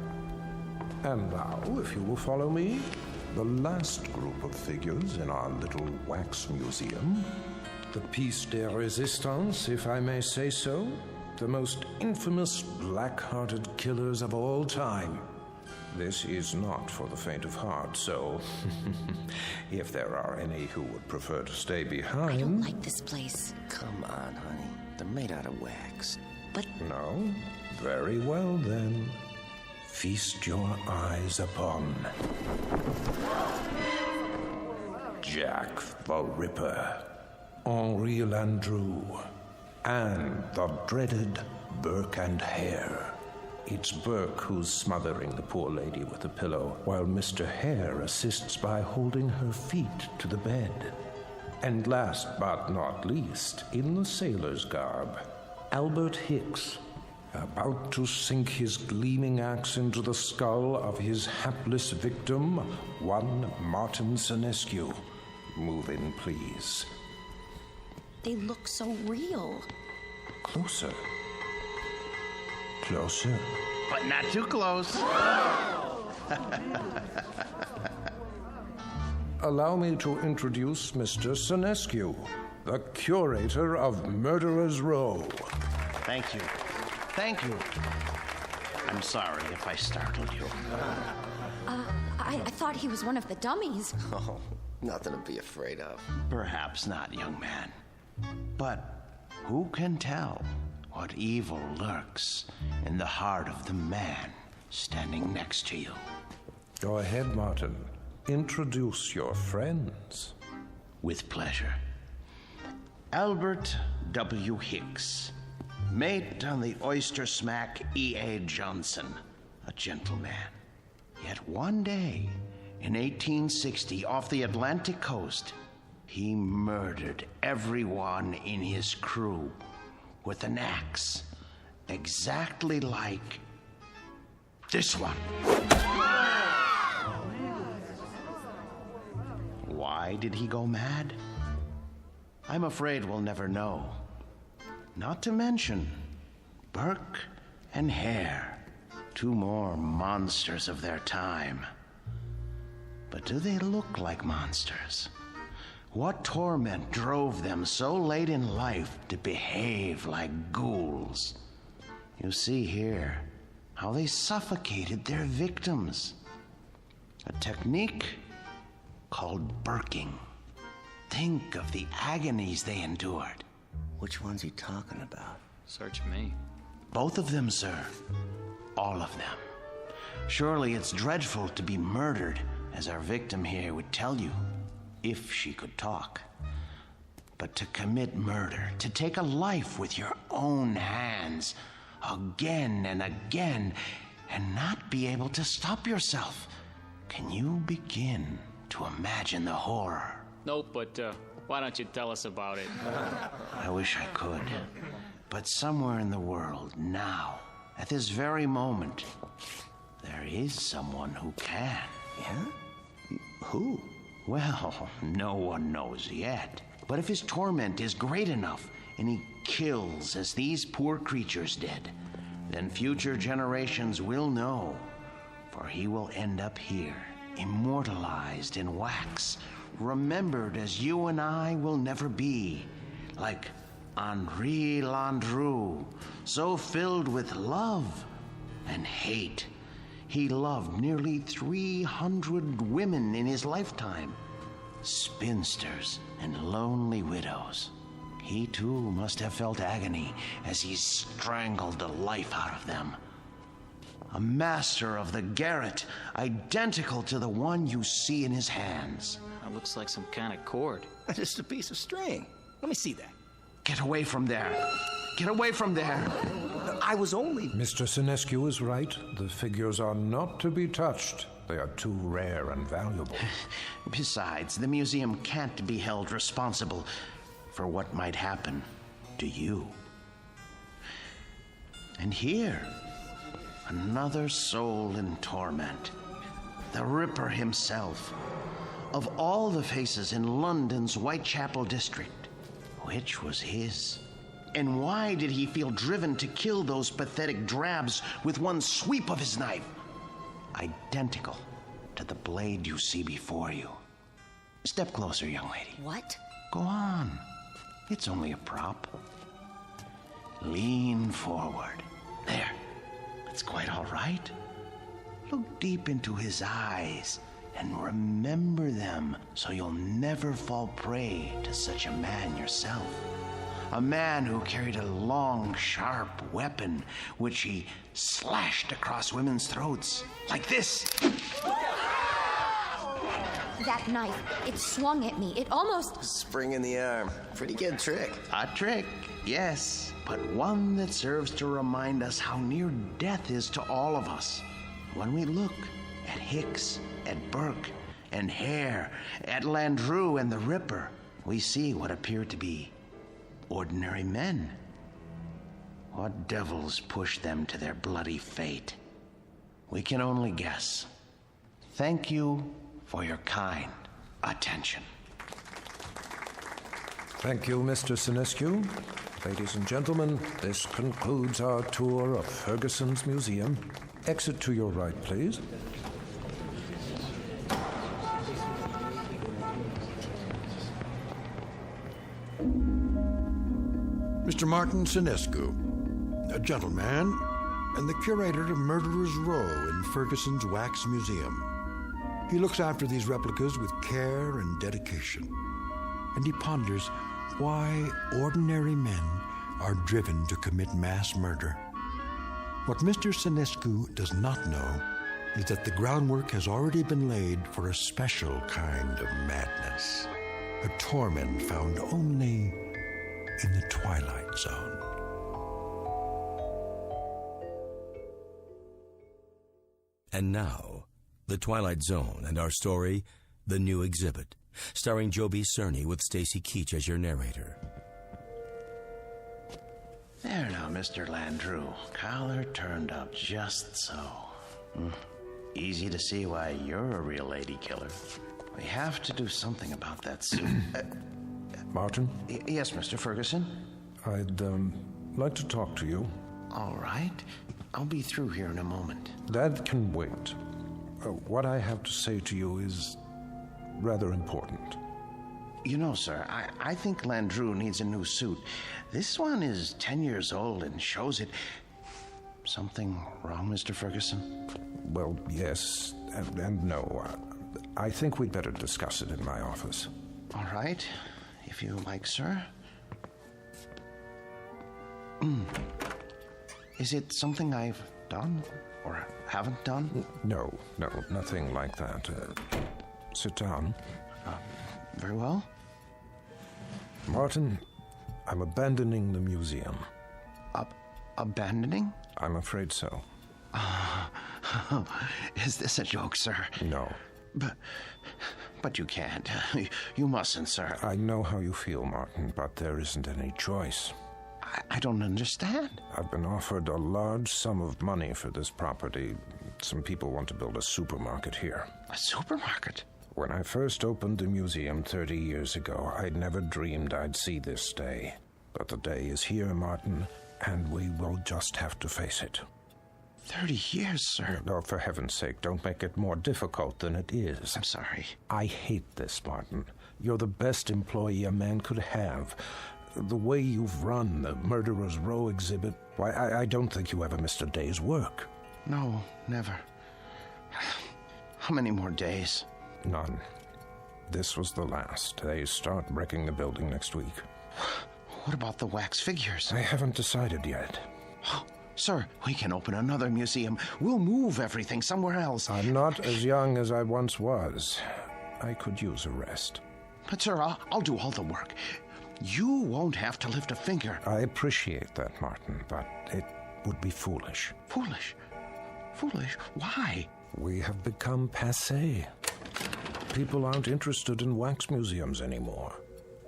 And now, if you will follow me, the last group of figures in our little wax museum. The piece de resistance, if I may say so. The most infamous black-hearted killers of all time. This is not for the faint of heart, so if there are any who would prefer to stay behind... I don't like this place. Come on, honey. They're made out of wax. But... No? Very well, then. Feast your eyes upon... Jack the Ripper, Henri Landru, and the dreaded Burke and Hare. It's Burke who's smothering the poor lady with the pillow, while Mr. Hare assists by holding her feet to the bed. And last but not least, in the sailor's garb, Albert Hicks, about to sink his gleaming axe into the skull of his hapless victim, one Martin Senescu. Move in, please. They look so real. Closer. Closer. But not too close. Allow me to introduce Mr. Senescu, the curator of Murderer's Row. Thank you. Thank you. I'm sorry if I startled you. I thought he was one of the dummies. Oh, nothing to be afraid of. Perhaps not, young man. But who can tell what evil lurks in the heart of the man standing next to you? Go ahead, Martin. Introduce your friends. With pleasure. Albert W. Hicks, mate on the oyster smack E.A. Johnson, a gentleman. Yet one day, in 1860, off the Atlantic coast, he murdered everyone in his crew with an axe, exactly like this one. Why did he go mad? I'm afraid we'll never know. Not to mention Burke and Hare, two more monsters of their time. But do they look like monsters? What torment drove them so late in life to behave like ghouls? You see here how they suffocated their victims. A technique called burking. Think of the agonies they endured. Which one's he talking about? Search me. Both of them, sir. All of them. Surely it's dreadful to be murdered, as our victim here would tell you, if she could talk. But to commit murder, to take a life with your own hands, again and again, and not be able to stop yourself. Can you begin to imagine the horror? Nope, but why don't you tell us about it? I wish I could. But somewhere in the world, now, at this very moment, there is someone who can. Yeah? Who? Well, no one knows yet. But if his torment is great enough, and he kills as these poor creatures did, then future generations will know, for he will end up here, immortalized in wax, remembered as you and I will never be, like Henri Landru, so filled with love and hate. He loved nearly 300 women in his lifetime, spinsters and lonely widows. He too must have felt agony as he strangled the life out of them. A master of the garret, identical to the one you see in his hands. That looks like some kind of cord. Just a piece of string. Let me see that. Get away from there. Get away from there. I was only... Mr. Sinescu is right. The figures are not to be touched. They are too rare and valuable. Besides, the museum can't be held responsible for what might happen to you. And here, another soul in torment. The Ripper himself. Of all the faces in London's Whitechapel district, which was his? And why did he feel driven to kill those pathetic drabs with one sweep of his knife? Identical to the blade you see before you. Step closer, young lady. What? Go on. It's only a prop. Lean forward. There. That's quite all right. Look deep into his eyes and remember them so you'll never fall prey to such a man yourself. A man who carried a long, sharp weapon which he slashed across women's throats. Like this. That knife, it swung at me. It almost... Spring in the arm. Pretty good trick. A trick, yes, but one that serves to remind us how near death is to all of us. When we look at Hicks, at Burke, and Hare, at Landru and the Ripper, we see what appear to be ordinary men. What devils pushed them to their bloody fate? We can only guess. Thank you for your kind attention. Thank you, Mr. Sinescu. Ladies and gentlemen, this concludes our tour of Ferguson's Museum. Exit to your right, please. Mr. Martin Sinescu, a gentleman and the curator of Murderer's Row in Ferguson's Wax Museum. He looks after these replicas with care and dedication, and he ponders why ordinary men are driven to commit mass murder. What Mr. Sinescu does not know is that the groundwork has already been laid for a special kind of madness, a torment found only in the Twilight Zone. And now, The Twilight Zone and our story, The New Exhibit, starring Joby Cerny with Stacy Keach as your narrator. There now, Mr. Landru. Collar turned up just so. Easy to see why you're a real lady killer. We have to do something about that suit. Martin? Yes, Mr. Ferguson? I'd like to talk to you. All right. I'll be through here in a moment. That can wait. What I have to say to you is rather important. You know, sir, I think Landru needs a new suit. This one is 10 years old and shows it. Something wrong, Mr. Ferguson? Well, yes and no. I think we'd better discuss it in my office. All right, if you like, sir. Is it something I've done or haven't done? No, nothing like that. Sit down. Very well. Martin, I'm abandoning the museum. Abandoning? I'm afraid so. Is this a joke, sir? No. But you can't. You mustn't, sir. I know how you feel, Martin, but there isn't any choice. I don't understand. I've been offered a large sum of money for this property. Some people want to build a supermarket here. A supermarket? When I first opened the museum 30 years ago, I'd never dreamed I'd see this day. But the day is here, Martin, and we will just have to face it. 30 years, sir. No, for heaven's sake, don't make it more difficult than it is. I'm sorry. I hate this, Martin. You're the best employee a man could have. The way you've run the Murderer's Row exhibit, why, I don't think you ever missed a day's work. No, never. How many more days? None. This was the last. They start wrecking the building next week. What about the wax figures? I haven't decided yet. Oh, sir, we can open another museum. We'll move everything somewhere else. I'm not as young as I once was. I could use a rest. But, sir, I'll do all the work. You won't have to lift a finger. I appreciate that, Martin, but it would be foolish. Foolish? Foolish? Why? We have become passé. People aren't interested in wax museums anymore.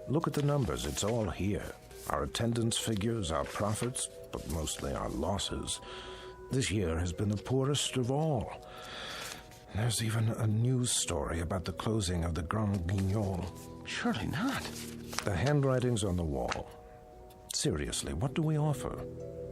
Look at the numbers, it's all here. Our attendance figures, our profits, but mostly our losses. This year has been the poorest of all. There's even a news story about the closing of the Grand Guignol. Surely not. The handwriting's on the wall. Seriously, what do we offer?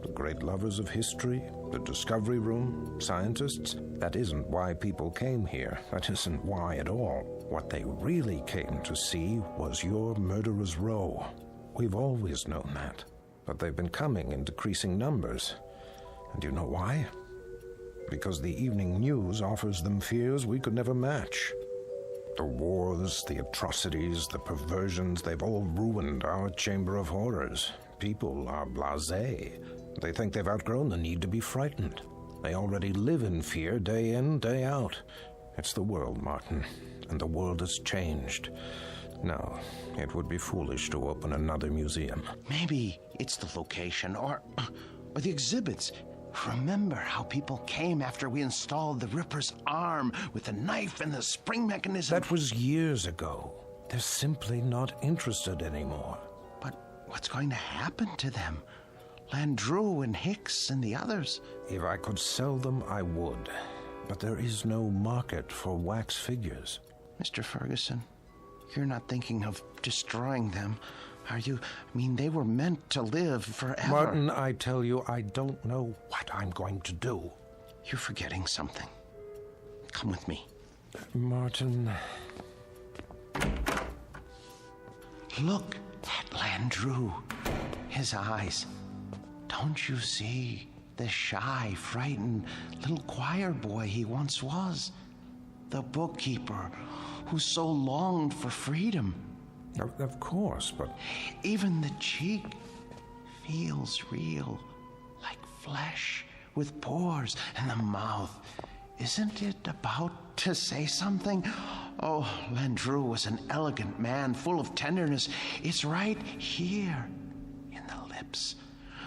The great lovers of history? The discovery room? Scientists? That isn't why people came here. That isn't why at all. What they really came to see was your Murderer's Row. We've always known that. But they've been coming in decreasing numbers. And you know why? Because the evening news offers them fears we could never match. The wars, the atrocities, the perversions, they've all ruined our chamber of horrors. People are blasé. They think they've outgrown the need to be frightened. They already live in fear day in, day out. It's the world, Martin, and the world has changed. No, it would be foolish to open another museum. Maybe it's the location or the exhibits. Remember how people came after we installed the Ripper's arm with the knife and the spring mechanism? That was years ago. They're simply not interested anymore. But what's going to happen to them? Landru and Hicks and the others? If I could sell them, I would. But there is no market for wax figures. Mr. Ferguson, you're not thinking of destroying them, are you? I mean, they were meant to live forever. Martin, I tell you, I don't know what I'm going to do. You're forgetting something. Come with me. Martin... Look at Landru. His eyes. Don't you see the shy, frightened little choir boy he once was? The bookkeeper who so longed for freedom. Of course, but... Even the cheek feels real, like flesh, with pores, and the mouth. Isn't it about to say something? Oh, Landru was an elegant man, full of tenderness. It's right here, in the lips.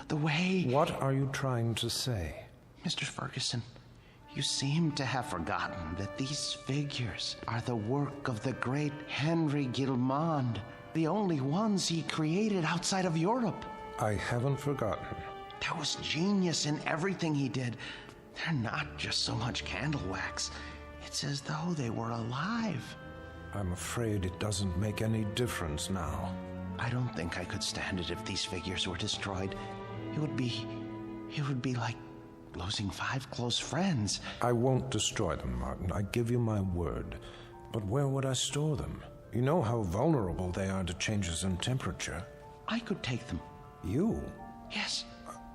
The way... What are you trying to say? Mr. Ferguson, you seem to have forgotten that these figures are the work of the great Henry Guillemond, the only ones he created outside of Europe. I haven't forgotten. There was genius in everything he did. They're not just so much candle wax. It's as though they were alive. I'm afraid it doesn't make any difference now. I don't think I could stand it if these figures were destroyed. It would be like losing 5 close friends. I won't destroy them, Martin. I give you my word. But where would I store them? You know how vulnerable they are to changes in temperature. I could take them. You? Yes.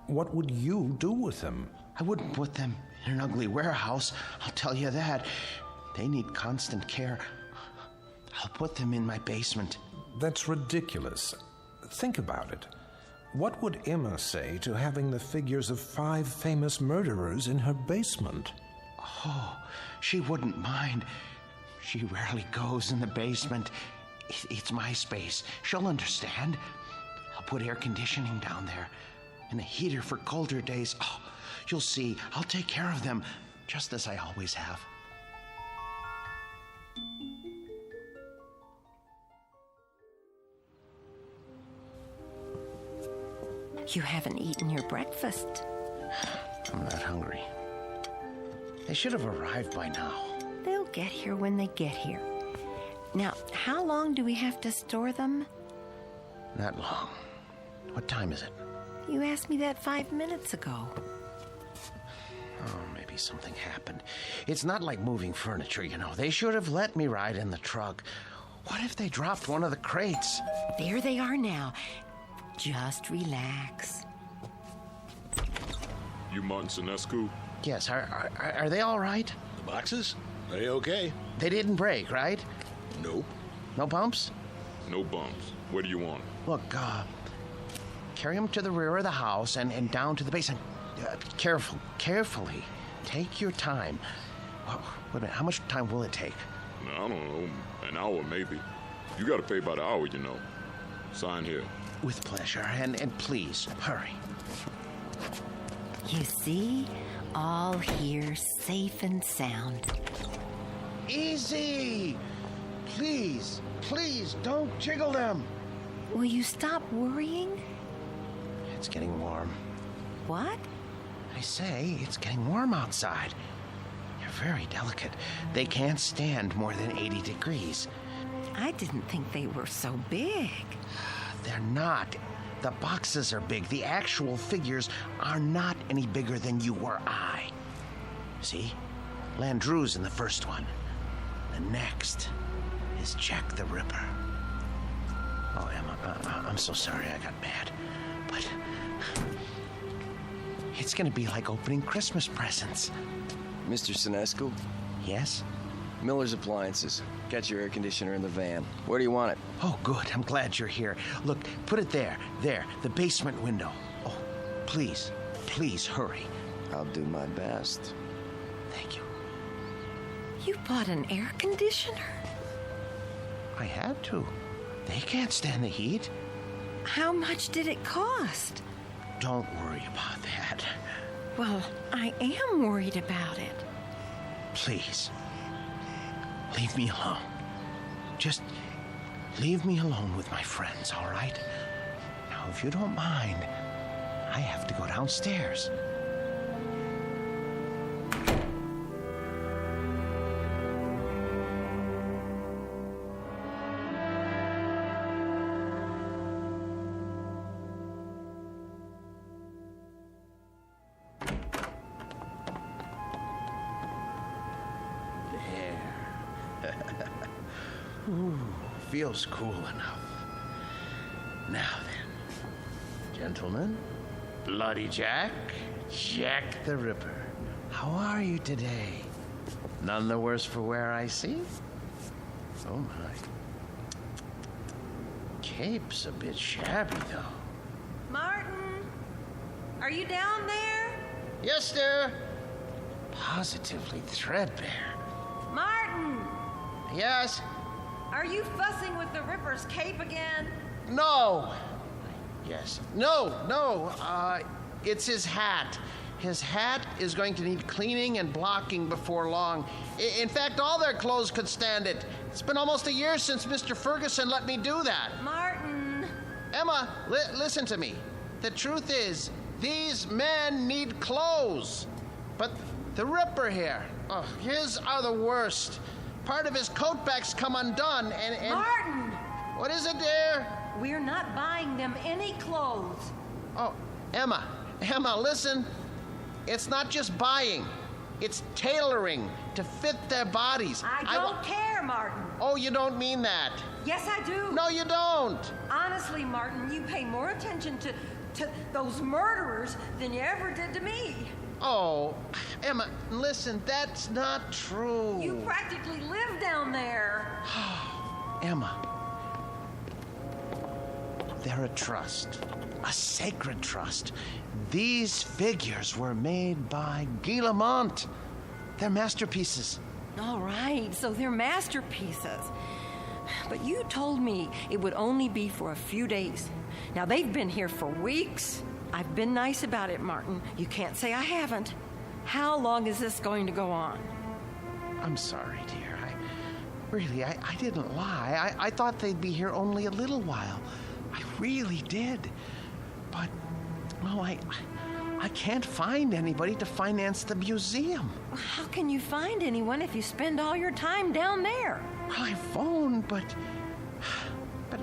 What would you do with them? I wouldn't put them in an ugly warehouse, I'll tell you that. They need constant care. I'll put them in my basement. That's ridiculous. Think about it. What would Emma say to having the figures of 5 famous murderers in her basement? Oh, she wouldn't mind. She rarely goes in the basement. It's my space. She'll understand. I'll put air conditioning down there and a heater for colder days. Oh, You'll see. I'll take care of them, just as I always have. You haven't eaten your breakfast. I'm not hungry. They should have arrived by now. They'll get here when they get here. Now, how long do we have to store them? Not long. What time is it? You asked me that 5 minutes ago. Oh, maybe something happened. It's not like moving furniture, you know. They should have let me ride in the truck. What if they dropped one of the crates? There they are now. Just relax. You Martin Sinescu? Yes, are they all right? The boxes? They okay. They didn't break, right? Nope. No bumps? No bumps. What do you want? Look, carry them to the rear of the house and down to the basement. Carefully. Take your time. Well, wait a minute, how much time will it take? I don't know, an hour maybe. You gotta pay by the hour, you know. Sign here. With pleasure, and please, hurry. You see? All here, safe and sound. Easy! Please, don't jiggle them. Will you stop worrying? It's getting warm. What? I say, it's getting warm outside. They're very delicate. They can't stand more than 80 degrees. I didn't think they were so big. They're not. The boxes are big. The actual figures are not any bigger than you or I. See? Landru's in the first one. The next is Jack the Ripper. Oh, Emma, I'm so sorry I got mad. But it's gonna be like opening Christmas presents. Mr. Sinescu? Yes? Miller's Appliances. Got your air conditioner in the van. Where do you want it? Oh, good. I'm glad you're here. Look, put it there, the basement window. Oh, please, hurry. I'll do my best. Thank you. You bought an air conditioner? I had to. They can't stand the heat. How much did it cost? Don't worry about that. Well, I am worried about it. Please. Leave me alone. Just leave me alone with my friends, all right? Now, if you don't mind, I have to go downstairs. Ooh, feels cool enough. Now then, gentlemen, Bloody Jack the Ripper, how are you today? None the worse for wear, I see? Oh my. Cape's a bit shabby, though. Martin, are you down there? Yes, sir. Positively threadbare. Martin! Yes? Are you fussing with the Ripper's cape again? No. Yes. No. It's his hat. His hat is going to need cleaning and blocking before long. In fact, all their clothes could stand it. It's been almost a year since Mr. Ferguson let me do that. Martin! Emma, listen to me. The truth is, these men need clothes. But the Ripper here, his are the worst. Part of his coat back's come undone, and... Martin! What is it, dear? We're not buying them any clothes. Oh, Emma, listen. It's not just buying. It's tailoring to fit their bodies. I don't care, Martin. Oh, you don't mean that. Yes, I do. No, you don't. Honestly, Martin, you pay more attention to those murderers than you ever did to me. Oh, Emma, listen, that's not true. You practically live down there. Emma, they're a trust, a sacred trust. These figures were made by Guy Lamont. They're masterpieces. All right, so they're masterpieces. But you told me it would only be for a few days. Now, they've been here for weeks. I've been nice about it, Martin. You can't say I haven't. How long is this going to go on? I'm sorry, dear. I didn't lie. I thought they'd be here only a little while. I really did. But, well, I can't find anybody to finance the museum. Well, how can you find anyone if you spend all your time down there? Well, I phoned, but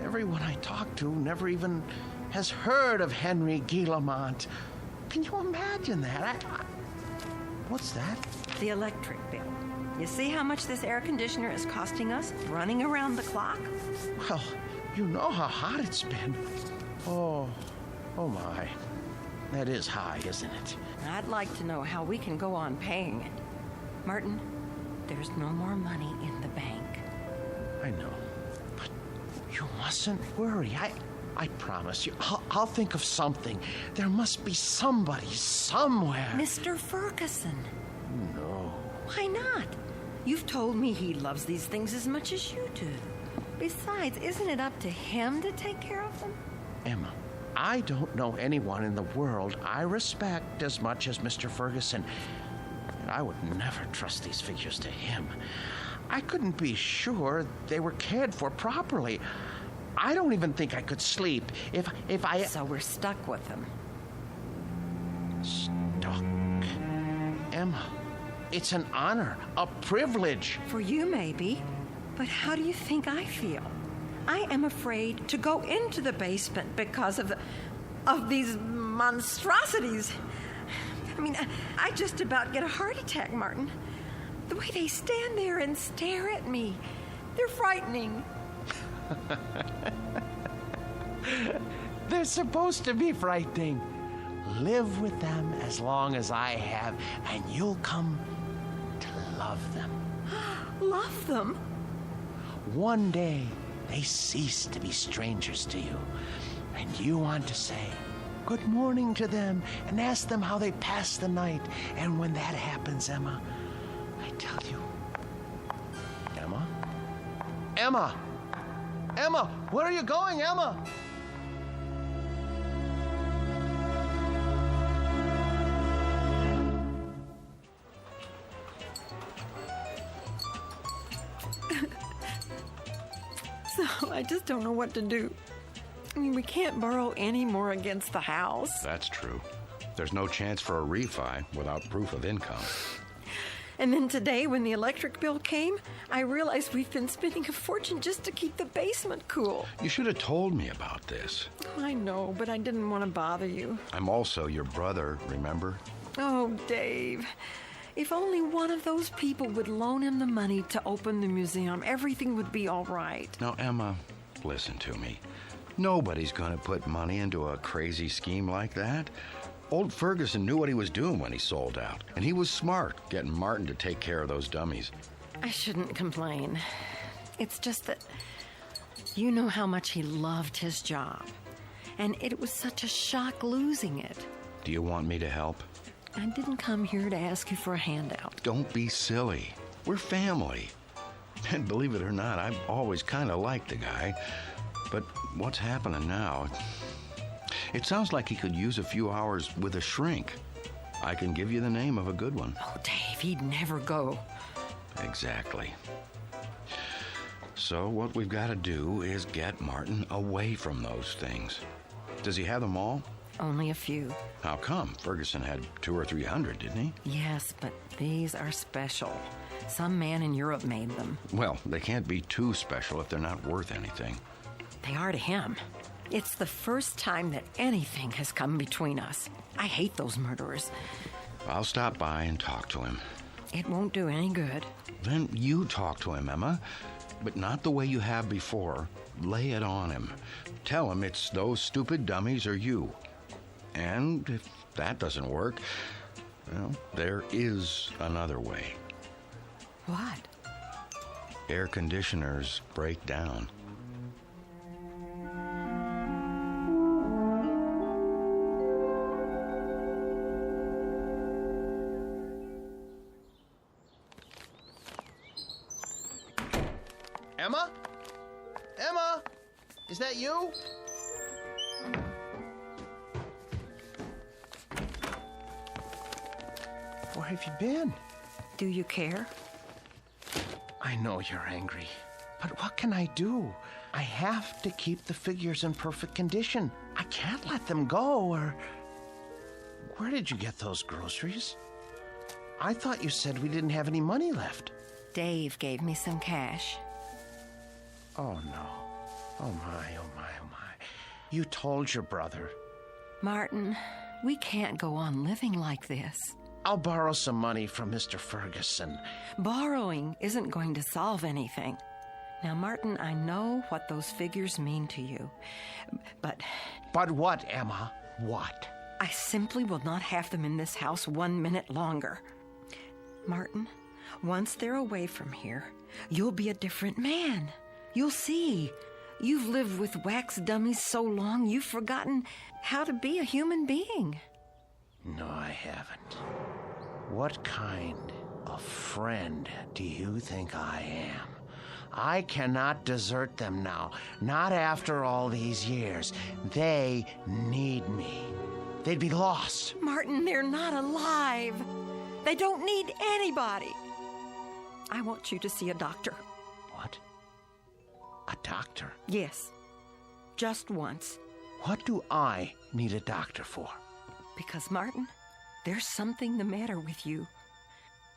everyone I talked to never even has heard of Henry Guillemont. Can you imagine that? What's that? The electric bill. You see how much this air conditioner is costing us, running around the clock? Well, you know how hot it's been. Oh my. That is high, isn't it? I'd like to know how we can go on paying it. Martin, there's no more money in the bank. I know. But you mustn't worry. I promise you, I'll think of something. There must be somebody somewhere. Mr. Ferguson. No. Why not? You've told me he loves these things as much as you do. Besides, isn't it up to him to take care of them? Emma, I don't know anyone in the world I respect as much as Mr. Ferguson. And I would never trust these figures to him. I couldn't be sure they were cared for properly. I don't even think I could sleep if I... So we're stuck with them. Stuck? Emma, it's an honor, a privilege. For you, maybe. But how do you think I feel? I am afraid to go into the basement because of these monstrosities. I mean, I just about get a heart attack, Martin. The way they stand there and stare at me, they're frightening. They're supposed to be frightening. Live with them as long as I have, and you'll come to love them. Love them? One day, they cease to be strangers to you, and you want to say good morning to them and ask them how they passed the night. And when that happens, Emma, I tell you, Emma, where are you going, Emma? So I just don't know what to do. I mean, we can't borrow any more against the house. That's true. There's no chance for a refi without proof of income. And then today, when the electric bill came, I realized we've been spending a fortune just to keep the basement cool. You should have told me about this. I know, but I didn't want to bother you. I'm also your brother, remember? Oh, Dave. If only one of those people would loan him the money to open the museum, everything would be all right. Now, Emma, listen to me. Nobody's going to put money into a crazy scheme like that. Old Ferguson knew what he was doing when he sold out, and he was smart getting Martin to take care of those dummies. I shouldn't complain. It's just that you know how much he loved his job, and it was such a shock losing it. Do you want me to help? I didn't come here to ask you for a handout. Don't be silly. We're family. And believe it or not, I've always kind of liked the guy. But what's happening now? It sounds like he could use a few hours with a shrink. I can give you the name of a good one. Oh, Dave, he'd never go. Exactly. So what we've got to do is get Martin away from those things. Does he have them all? Only a few. How come? Ferguson had 200 or 300, didn't he? Yes, but these are special. Some man in Europe made them. Well, they can't be too special if they're not worth anything. They are to him. It's the first time that anything has come between us. I hate those murderers. I'll stop by and talk to him. It won't do any good. Then you talk to him, Emma. But not the way you have before. Lay it on him. Tell him it's those stupid dummies or you. And if that doesn't work, well, there is another way. What? Air conditioners break down. Emma? Emma? Is that you? Where have you been? Do you care? I know you're angry, but what can I do? I have to keep the figures in perfect condition. I can't let them go, or... Where did you get those groceries? I thought you said we didn't have any money left. Dave gave me some cash. Oh, no. Oh, my, oh, my, oh, my. You told your brother. Martin, we can't go on living like this. I'll borrow some money from Mr. Ferguson. Borrowing isn't going to solve anything. Now, Martin, I know what those figures mean to you, but... But what, Emma? What? I simply will not have them in this house 1 minute longer. Martin, once they're away from here, you'll be a different man. You'll see. You've lived with wax dummies so long, you've forgotten how to be a human being. No, I haven't. What kind of friend do you think I am? I cannot desert them now, not after all these years. They need me. They'd be lost. Martin, they're not alive. They don't need anybody. I want you to see a doctor. What? A doctor? Yes. Just once. What do I need a doctor for? Because, Martin, there's something the matter with you.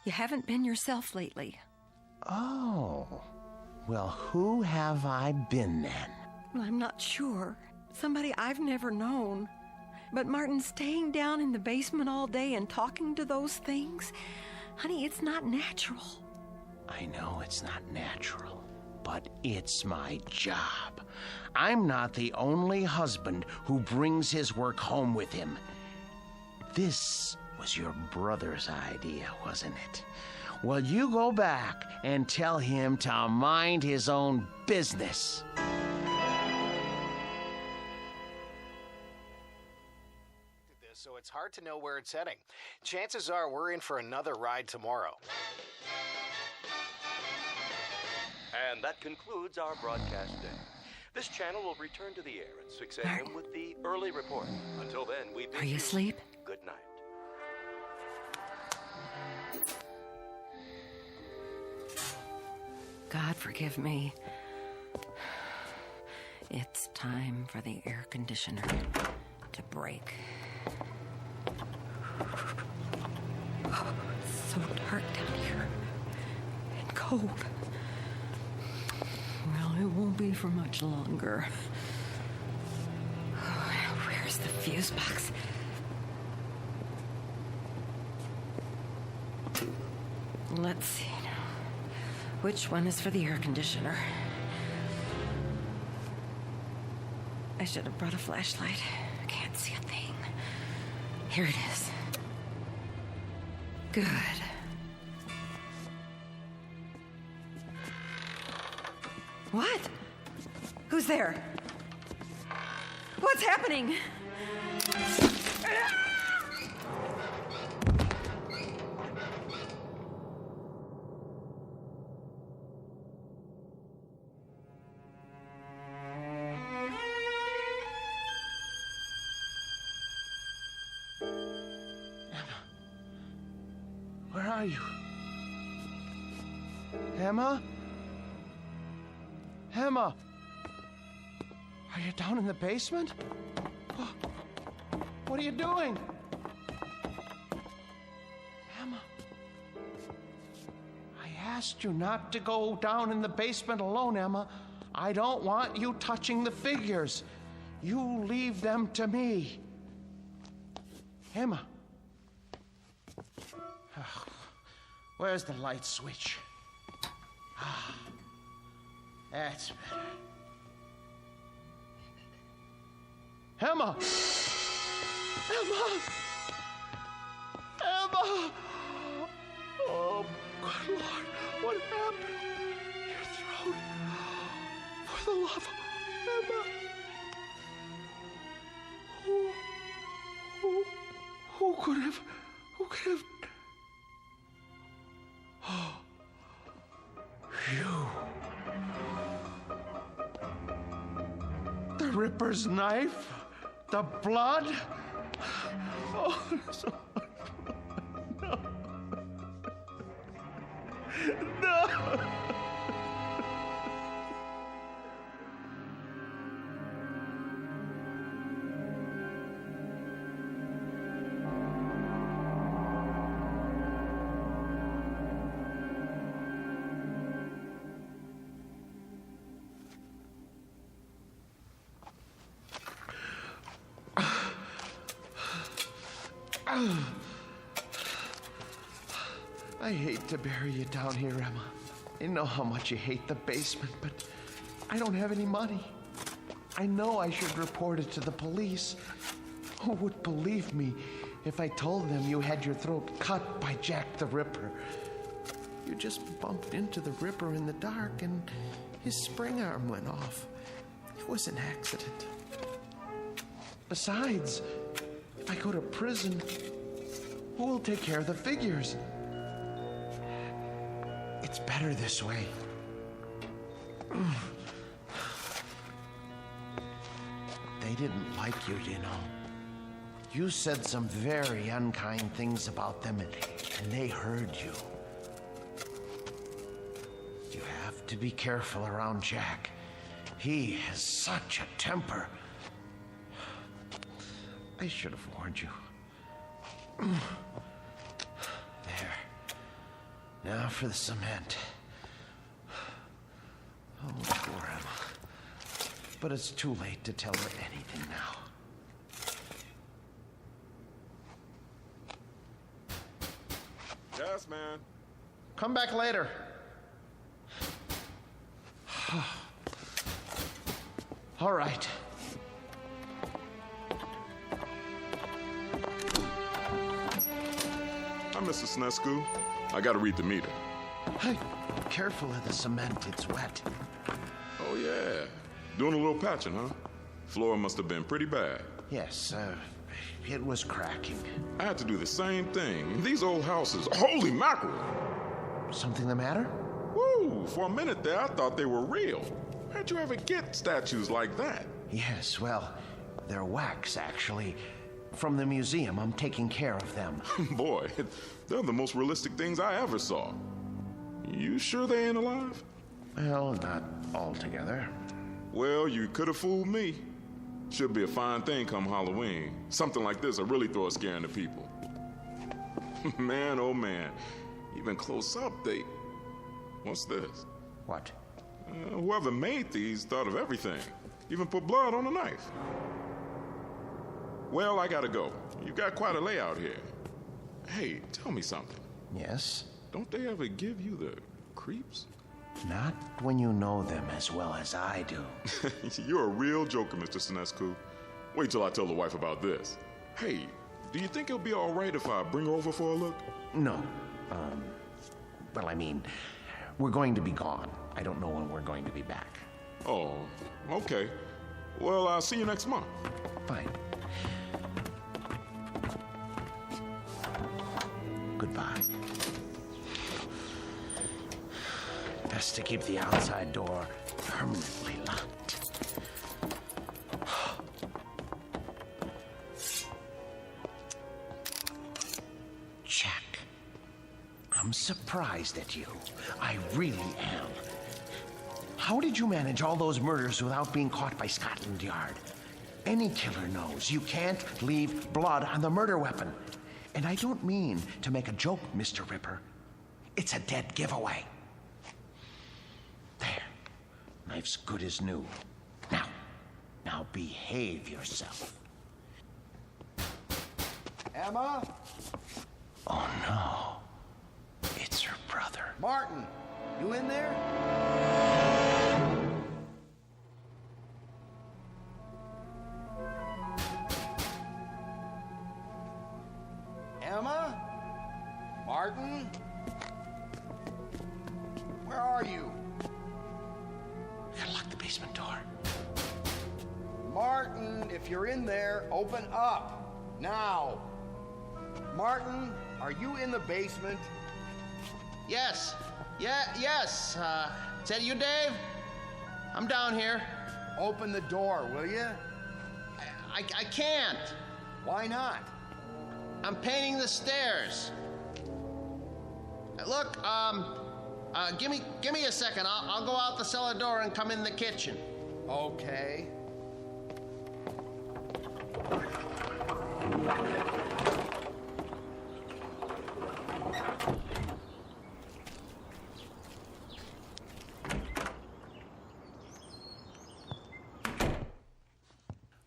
You haven't been yourself lately. Oh. Well, who have I been then? Well, I'm not sure. Somebody I've never known. But Martin, staying down in the basement all day and talking to those things, honey, it's not natural. I know it's not natural, but it's my job. I'm not the only husband who brings his work home with him. This was your brother's idea, wasn't it? Well, you go back and tell him to mind his own business. So it's hard to know where it's heading. Chances are we're in for another ride tomorrow. And that concludes our broadcast day. This channel will return to the air at 6 a.m. with the early report. Until then, we bid Are you asleep? Good night. God forgive me. It's time for the air conditioner to break. Oh, it's so dark down here. And cold. Well, it won't be for much longer. Oh, where's the fuse box? Let's see now. Which one is for the air conditioner? I should have brought a flashlight. I can't see a thing. Here it is. Good. What? Who's there? What's happening? Where are you? Emma? Emma? Are you down in the basement? What are you doing? Emma? I asked you not to go down in the basement alone, Emma. I don't want you touching the figures. You leave them to me. Emma? Where's the light switch? That's better. Emma! Emma! Emma! Oh, good Lord, what happened? Your throat. For the love of Emma. Who could have... Oh, you. The Ripper's knife? The blood? Oh, so... No. I hate to bury you down here, Emma. I know how much you hate the basement, but I don't have any money. I know I should report it to the police. Who would believe me if I told them you had your throat cut by Jack the Ripper? You just bumped into the Ripper in the dark and his spring arm went off. It was an accident. Besides, if I go to prison, who will take care of the figures? It's better this way. They didn't like you, you know. You said some very unkind things about them, and they heard you. You have to be careful around Jack. He has such a temper. I should have warned you. There. Now for the cement. Oh, poor Emma. But it's too late to tell her anything now. Yes, man. Come back later. All right. Hi, Mr. Snesku. I gotta read the meter. Hey, careful of the cement, it's wet. Oh, yeah. Doing a little patching, huh? Floor must have been pretty bad. Yes, it was cracking. I had to do the same thing. These old houses, holy mackerel! Something the matter? Woo! For a minute there, I thought they were real. How'd you ever get statues like that? Yes, well, they're wax, actually. From the museum, I'm taking care of them. Boy, they're the most realistic things I ever saw. You sure they ain't alive? Well, not altogether. Well, you could have fooled me. Should be a fine thing come Halloween. Something like this will really throw a scare into people. Man, oh man. Even close up, they... What's this? What? Whoever made these thought of everything. Even put blood on a knife. Well, I gotta go. You've got quite a layout here. Hey, tell me something. Yes? Don't they ever give you the creeps? Not when you know them as well as I do. You're a real joker, Mr. Sinescu. Wait till I tell the wife about this. Hey, do you think it'll be all right if I bring her over for a look? No. Well, I mean, we're going to be gone. I don't know when we're going to be back. Oh, okay. Well, I'll see you next month. Fine. Goodbye. Best to keep the outside door permanently locked. Jack, I'm surprised at you. I really am. How did you manage all those murders without being caught by Scotland Yard? Any killer knows you can't leave blood on the murder weapon. And I don't mean to make a joke, Mr. Ripper. It's a dead giveaway. There. Knife's good as new. Now behave yourself. Emma? Oh, no. It's her brother. Martin, you in there? Emma? Martin? Where are you? Gotta lock the basement door. Martin, if you're in there, open up. Now. Martin, are you in the basement? Yes. Yes. Is that you, Dave? I'm down here. Open the door, will you? I can't. Why not? I'm painting the stairs. Look, give me a second. I'll go out the cellar door and come in the kitchen. Okay.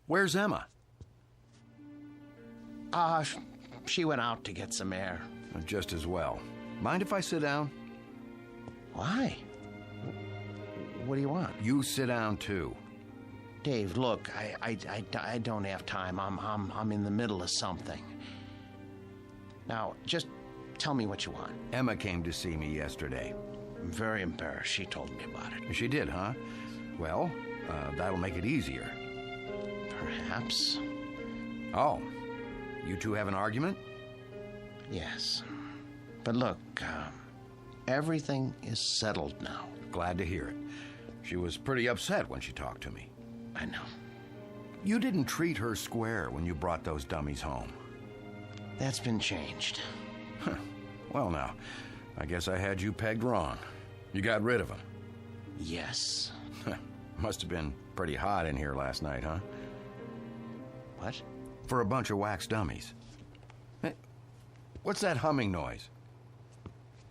Where's Emma? She went out to get some air. Just as well. Mind if I sit down? Why? What do you want? You sit down, too. Dave, look, I don't have time. I'm in the middle of something. Now, just tell me what you want. Emma came to see me yesterday. I'm very embarrassed. She told me about it. She did, huh? Well, that'll make it easier. Perhaps. Oh, you two have an argument? Yes. But look, everything is settled now. Glad to hear it. She was pretty upset when she talked to me. I know. You didn't treat her square when you brought those dummies home. That's been changed. Well, now, I guess I had you pegged wrong. You got rid of them. Yes. Must have been pretty hot in here last night, huh? What? For a bunch of wax dummies. Hey, what's that humming noise?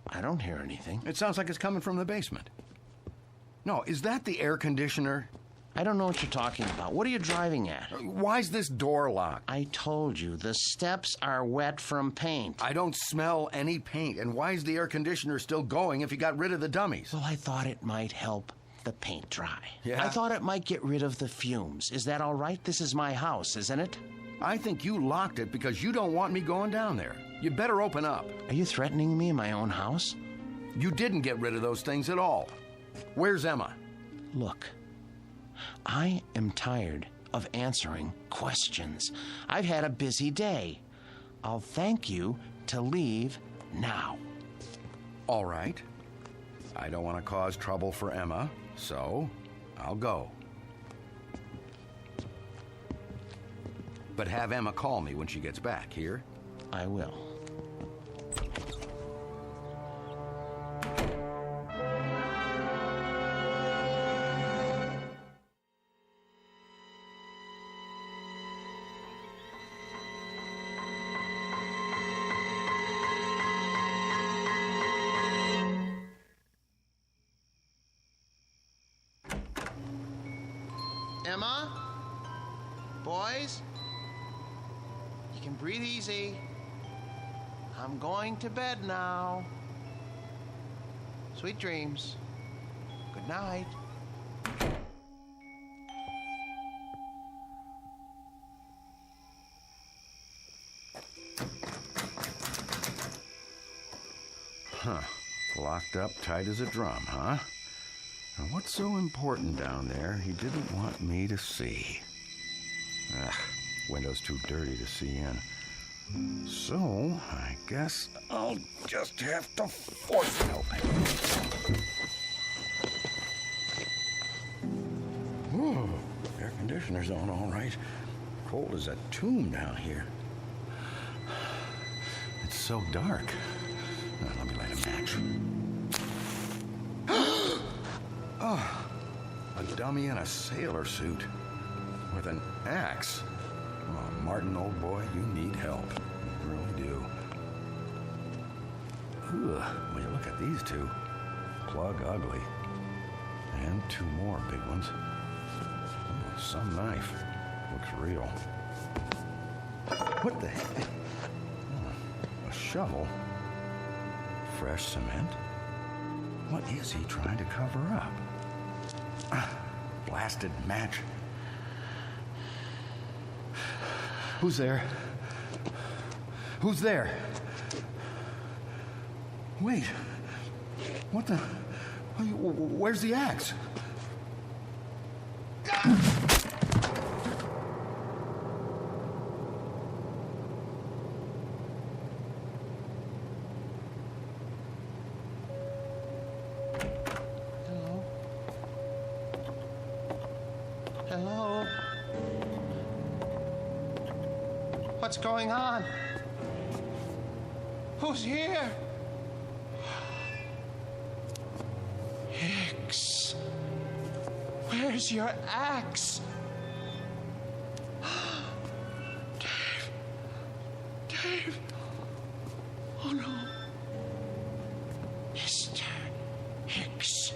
I don't hear anything. It sounds like it's coming from the basement. No, is that the air conditioner? I don't know what you're talking about. What are you driving at? Why's this door locked? I told you, the steps are wet from paint. I don't smell any paint. And why's the air conditioner still going if you got rid of the dummies? Well, I thought it might help the paint dry. Yeah? I thought it might get rid of the fumes. Is that all right? This is my house, isn't it? I think you locked it because you don't want me going down there. You better open up. Are you threatening me in my own house? You didn't get rid of those things at all. Where's Emma? Look, I am tired of answering questions. I've had a busy day. I'll thank you to leave now. All right. I don't want to cause trouble for Emma, so I'll go. But have Emma call me when she gets back, here? I will. Emma? Boys? You can breathe easy. I'm going to bed now. Sweet dreams. Good night. Huh. Locked up tight as a drum, huh? Now, what's so important down there he didn't want me to see? Ugh, window's too dirty to see in. So, I guess I'll just have to force it open. Whoa, air conditioner's on all right. Cold as a tomb down here. It's so dark. Now, let me light a match. Oh, a dummy in a sailor suit with an axe. Oh, Martin, old boy, you need help. You really do. Ugh, when you look at these two, plug ugly. And two more big ones. Oh, some knife. Looks real. What the heck? Oh, a shovel. Fresh cement. What is he trying to cover up? Blasted match. Who's there? Who's there? Wait. What the? Where's the axe? Hello? What's going on? Who's here? Hicks. Where's your axe? Dave. Dave. Oh no. Mr. Hicks.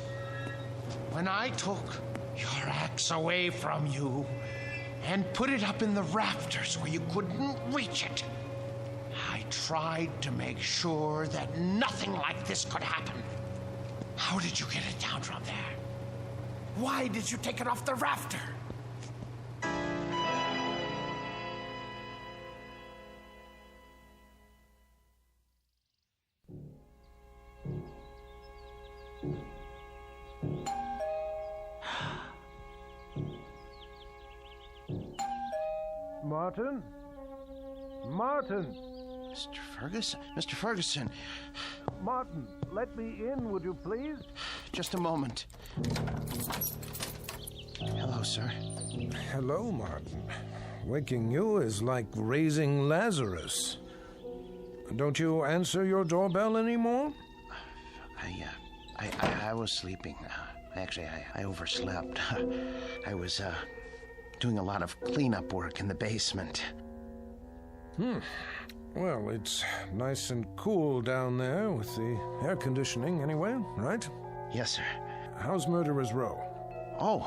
When I took your axe away from you and put it up in the rafters where you couldn't reach it, I tried to make sure that nothing like this could happen. How did you get it down from there? Why did you take it off the rafter? Martin? Martin! Mr. Ferguson? Mr. Ferguson! Martin, let me in, would you please? Just a moment. Hello, sir. Hello, Martin. Waking you is like raising Lazarus. Don't you answer your doorbell anymore? I was sleeping. Actually, I overslept. I was, doing a lot of cleanup work in the basement. Well, it's nice and cool down there with the air conditioning anyway, right? Yes, sir. How's Murderer's Row? Oh,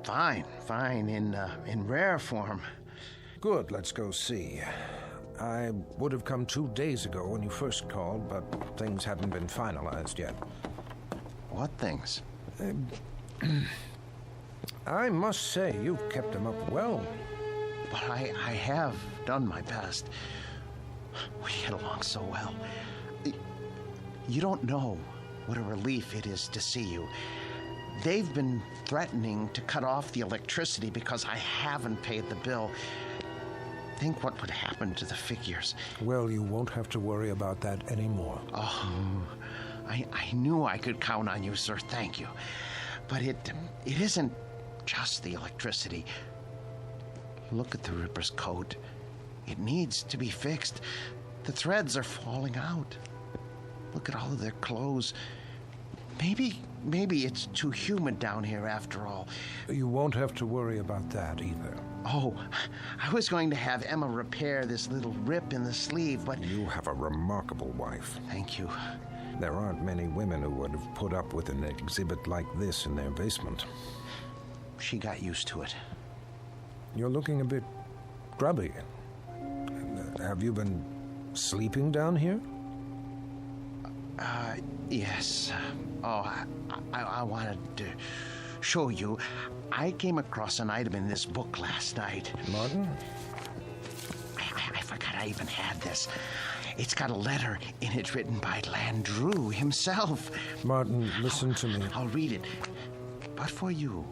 fine, in rare form. Good, let's go see. I would have come 2 days ago when you first called, but things hadn't been finalized yet. What things? I must say, you've kept them up well. But I have done my best. We get along so well. You don't know what a relief it is to see you. They've been threatening to cut off the electricity because I haven't paid the bill. Think what would happen to the figures. Well, you won't have to worry about that anymore. Oh, I knew I could count on you, sir. Thank you. But it isn't just the electricity. Look at the Ripper's coat. It needs to be fixed. The threads are falling out. Look at all of their clothes. Maybe it's too humid down here after all. You won't have to worry about that either. Oh, I was going to have Emma repair this little rip in the sleeve, but... You have a remarkable wife. Thank you. There aren't many women who would have put up with an exhibit like this in their basement. She got used to it. You're looking a bit grubby. Have you been sleeping down here? Yes. I wanted to show you. I came across an item in this book last night. Martin? I forgot I even had this. It's got a letter in it written by Landru himself. Martin, listen to me. I'll read it. But for you,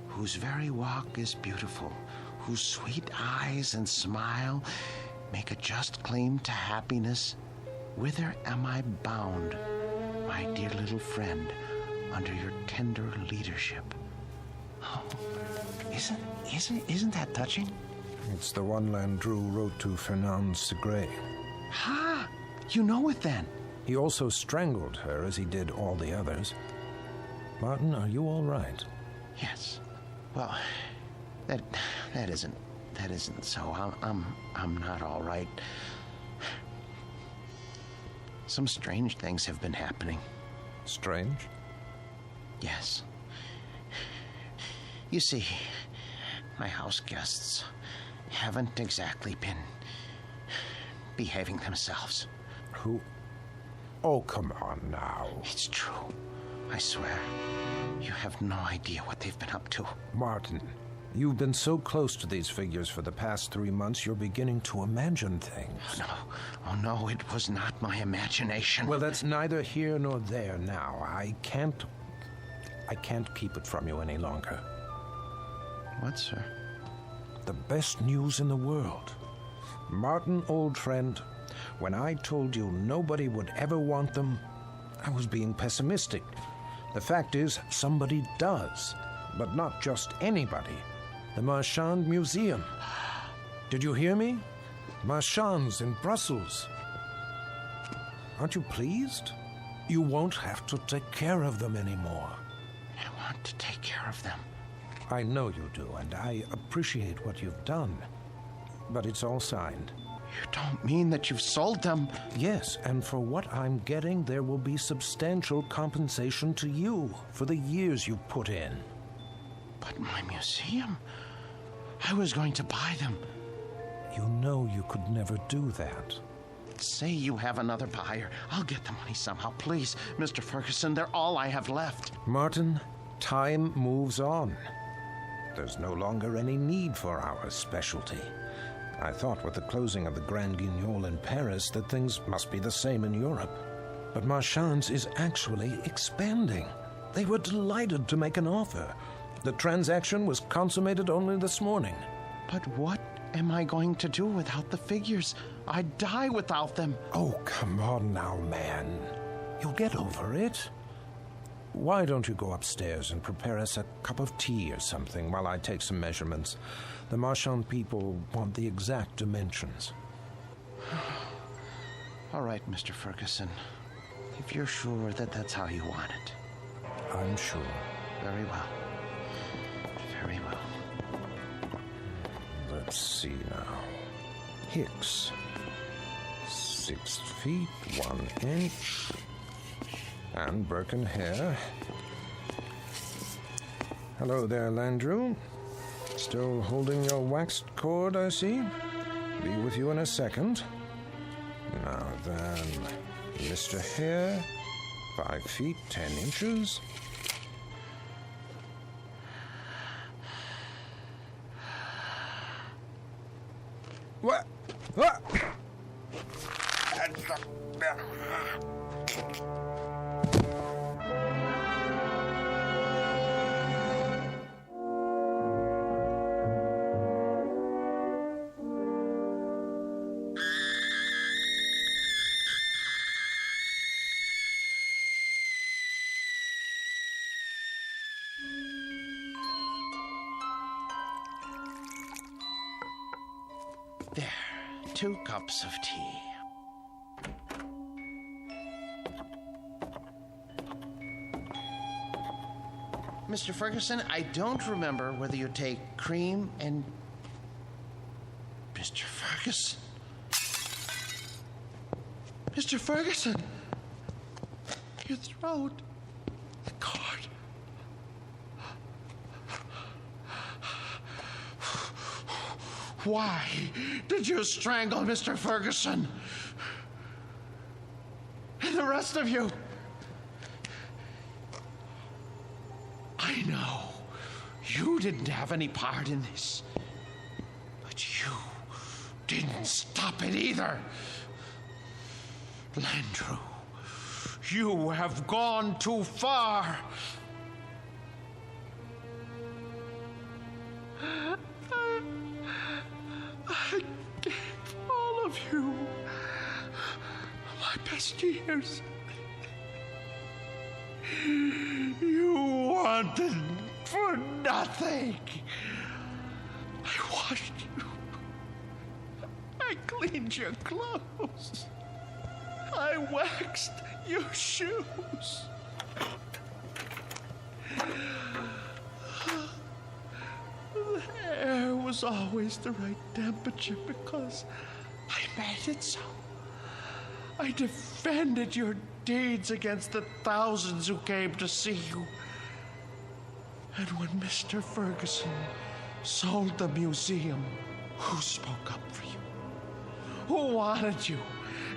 whose very walk is beautiful, whose sweet eyes and smile make a just claim to happiness, whither am I bound, my dear little friend, under your tender leadership? Oh, isn't that touching? It's the one Landru wrote to Fernand Segret. Ha! You know it then. He also strangled her as he did all the others. Martin, are you all right? Yes. Well, that isn't so. I'm not all right. Some strange things have been happening. Strange? Yes. You see, my house guests haven't exactly been behaving themselves. Who? Oh, come on now. It's true. I swear. You have no idea what they've been up to. Martin, you've been so close to these figures for the past 3 months, you're beginning to imagine things. Oh, no, it was not my imagination. Well, that's neither here nor there now. I can't keep it from you any longer. What, sir? The best news in the world. Martin, old friend, when I told you nobody would ever want them, I was being pessimistic. The fact is, somebody does. But not just anybody. The Marchand Museum. Did you hear me? Marchands in Brussels. Aren't you pleased? You won't have to take care of them anymore. I want to take care of them. I know you do, and I appreciate what you've done. But it's all signed. You don't mean that you've sold them? Yes, and for what I'm getting, there will be substantial compensation to you for the years you put in. But my museum? I was going to buy them. You know you could never do that. Say you have another buyer. I'll get the money somehow. Please, Mr. Ferguson, they're all I have left. Martin, time moves on. There's no longer any need for our specialty. I thought with the closing of the Grand Guignol in Paris that things must be the same in Europe. But Marchand's is actually expanding. They were delighted to make an offer. The transaction was consummated only this morning. But what am I going to do without the figures? I'd die without them. Oh, come on now, man. You'll get over it. Why don't you go upstairs and prepare us a cup of tea or something while I take some measurements? The Marchand people want the exact dimensions. All right, Mr. Ferguson. If you're sure that that's how you want it. I'm sure. Very well. Very well. Let's see now. Hicks. 6 feet, 1 inch. And Birkin hair. Hello there, Landrew. Still holding your waxed cord, I see. Be with you in a second. Now then, Mr. Hare, 5 feet, 10 inches. What? What? There, 2 cups of tea. Mr. Ferguson, I don't remember whether you take cream and... Mr. Ferguson? Mr. Ferguson! Your throat. The cord. Why did you strangle Mr. Ferguson? And the rest of you? I know you didn't have any part in this, but you didn't stop it either. Landrew, you have gone too far. I gave all of you my best years. You wanted for nothing. I washed you. I cleaned your clothes. I waxed your shoes. The air was always the right temperature because I made it so. I defended your deeds against the thousands who came to see you. And when Mr. Ferguson sold the museum, who spoke up for you? Who wanted you?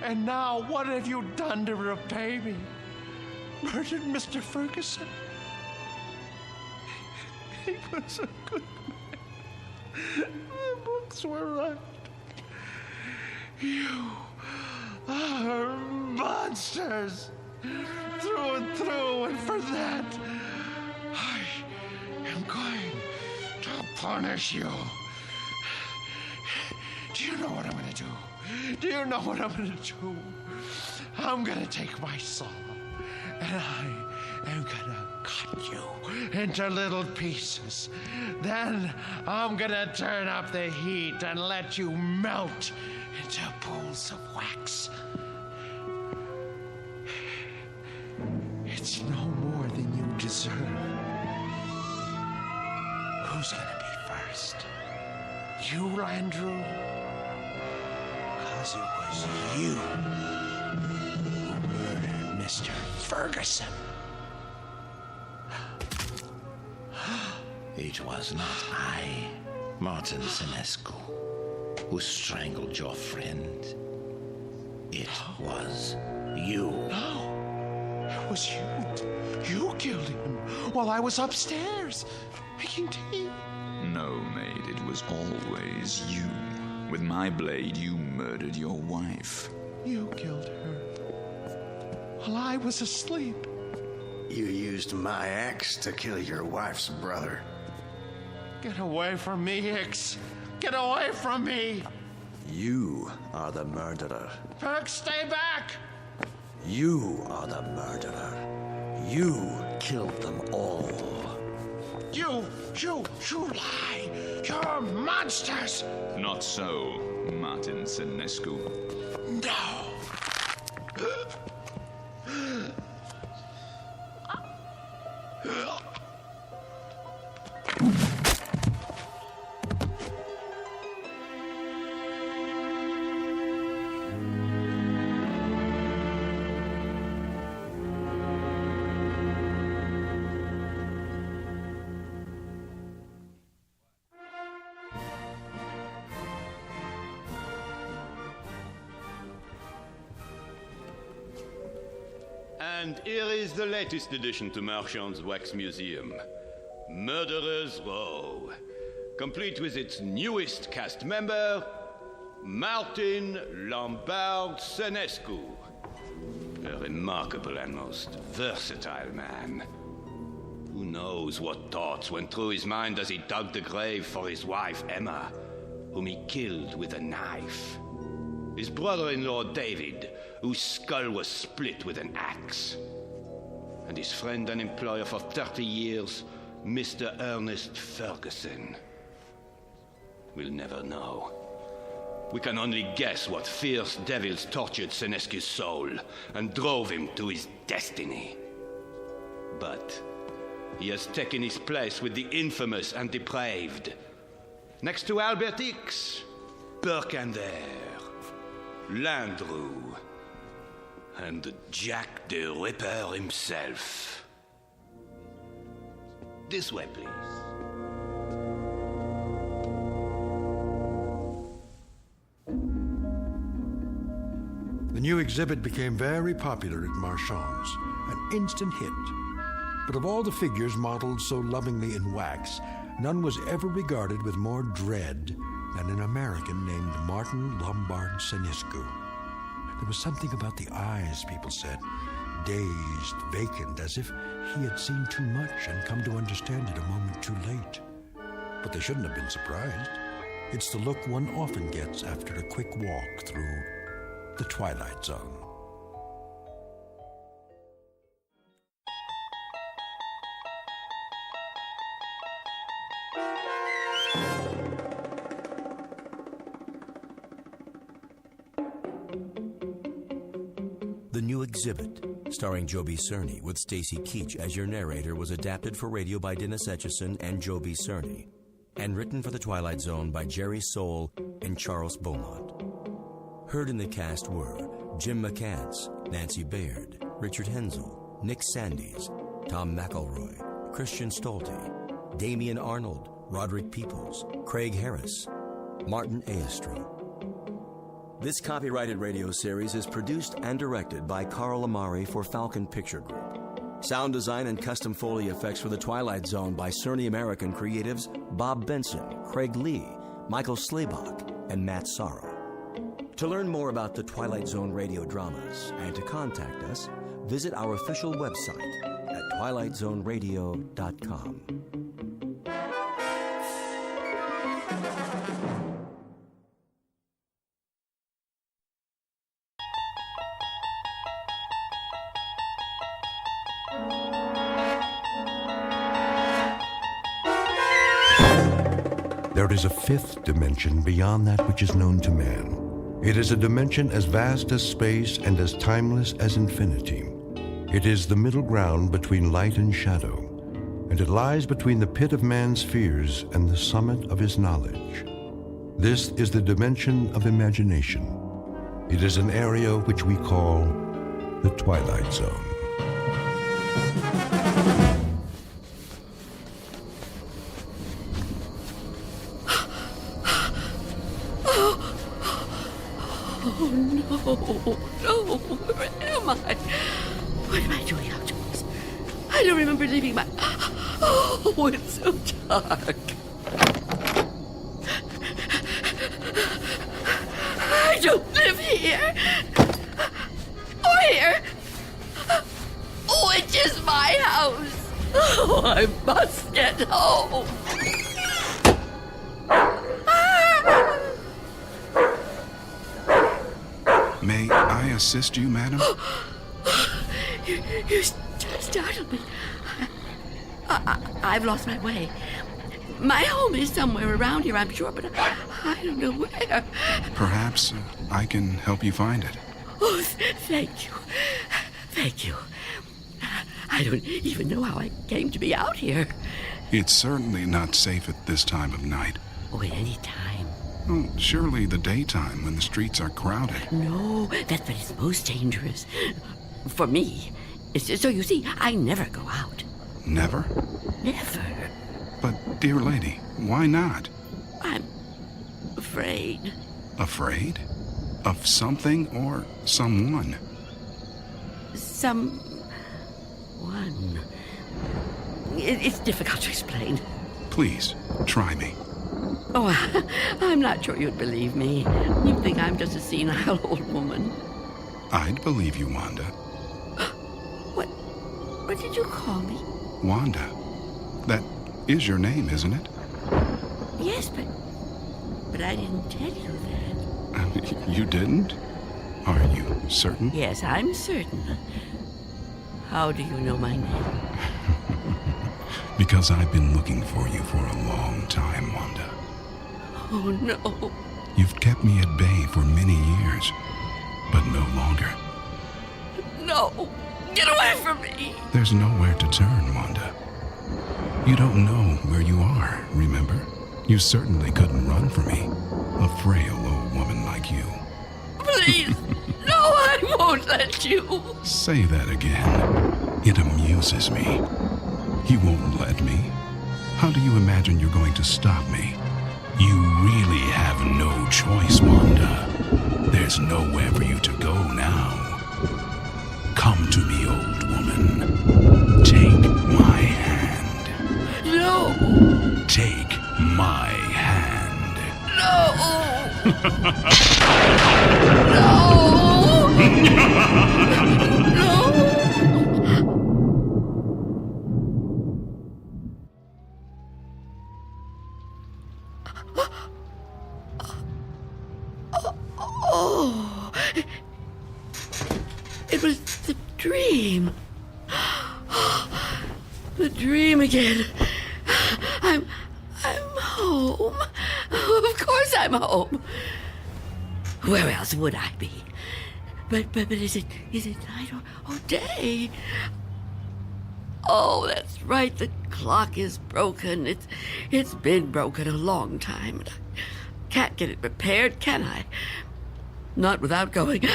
And now what have you done to repay me? Murdered Mr. Ferguson? He was a good man. The books were right. You are monsters through and through, and for that I am going to punish you. Do you know what I'm going to do? Do you know what I'm going to do? I'm going to take my saw and I am going to cut you into little pieces. Then I'm going to turn up the heat and let you melt into pools of wax. It's no more than you deserve. Who's going to be first? You, Landrew? Because it was you who murdered Mr. Ferguson. It was not I, Martin Senescu, who strangled your friend. It was you. No, it was you. You killed him while I was upstairs making tea. No, maid, it was always you. With my blade, you murdered your wife. You killed her while I was asleep. You used my axe to kill your wife's brother. Get away from me, Hicks. Get away from me. You are the murderer. Perk, stay back. You are the murderer. You killed them all. You lie. You're monsters. Not so, Martin Senescu. No. And here is the latest addition to Marchand's Wax Museum, Murderer's Row, complete with its newest cast member, Martin Lombard Senescu, a remarkable and most versatile man. Who knows what thoughts went through his mind as he dug the grave for his wife, Emma, whom he killed with a knife. His brother-in-law, David, whose skull was split with an axe. And his friend and employer for 30 years, Mr. Ernest Ferguson. We'll never know. We can only guess what fierce devils tortured Senescu's soul and drove him to his destiny. But he has taken his place with the infamous and depraved. Next to Albert X, Burkander, Landru, and Jack the Ripper himself. This way, please. The new exhibit became very popular at Marchand's, an instant hit. But of all the figures modeled so lovingly in wax, none was ever regarded with more dread than an American named Martin Lombard Senescu. There was something about the eyes, people said, dazed, vacant, as if he had seen too much and come to understand it a moment too late. But they shouldn't have been surprised. It's the look one often gets after a quick walk through the Twilight Zone. The new exhibit, starring Joby Cerny with Stacy Keach as your narrator, was adapted for radio by Dennis Etchison and Joby Cerny, and written for The Twilight Zone by Jerry Soule and Charles Beaumont. Heard in the cast were Jim McCants, Nancy Baird, Richard Hensel, Nick Sandys, Tom McElroy, Christian Stolte, Damian Arnold, Roderick Peoples, Craig Harris, Martin Aestro. This copyrighted radio series is produced and directed by Carl Amari for Falcon Picture Group. Sound design and custom Foley effects for The Twilight Zone by Cerny American creatives Bob Benson, Craig Lee, Michael Slaybach, and Matt Sorrow. To learn more about the Twilight Zone radio dramas and to contact us, visit our official website at twilightzoneradio.com. There is a fifth dimension beyond that which is known to man. It is a dimension as vast as space and as timeless as infinity. It is the middle ground between light and shadow, and it lies between the pit of man's fears and the summit of his knowledge. This is the dimension of imagination. It is an area which we call the Twilight Zone. Oh, no, where am I? What am I doing outdoors? I don't remember leaving my... Oh, it's so dark. I don't live here. Or here. Which is my house. Oh, I must get home. May I assist you, madam? You startled me. I've lost my way. My home is somewhere around here, I'm sure, but I don't know where. Perhaps I can help you find it. Oh, thank you. Thank you. I don't even know how I came to be out here. It's certainly not safe at this time of night. Oh, at any time. Oh, surely the daytime when the streets are crowded. No, that's when it's most dangerous. For me. So you see, I never go out. Never? Never. But, dear lady, why not? I'm afraid. Afraid? Of something or someone? Someone. It's difficult to explain. Please, try me. Oh, I'm not sure you'd believe me. You'd think I'm just a senile old woman. I'd believe you, Wanda. What did you call me? Wanda. That is your name, isn't it? Yes, but I didn't tell you that. You didn't? Are you certain? Yes, I'm certain. How do you know my name? Because I've been looking for you for a long time, Wanda. Oh, no. You've kept me at bay for many years, but no longer. No! Get away from me! There's nowhere to turn, Wanda. You don't know where you are, remember? You certainly couldn't run from me, a frail old woman like you. Please! No, I won't let you! Say that again. It amuses me. You won't let me? How do you imagine you're going to stop me? You really have no choice, Wanda. There's nowhere for you to go now. Come to me, old woman. Take my hand. No! Take my hand. No! No! Oh, it was the dream. The dream again. I'm home. Of course I'm home. Where else would I be? But is it night or day? Oh, that's right. The clock is broken. It's been broken a long time. And I can't get it repaired, can I? Not without going.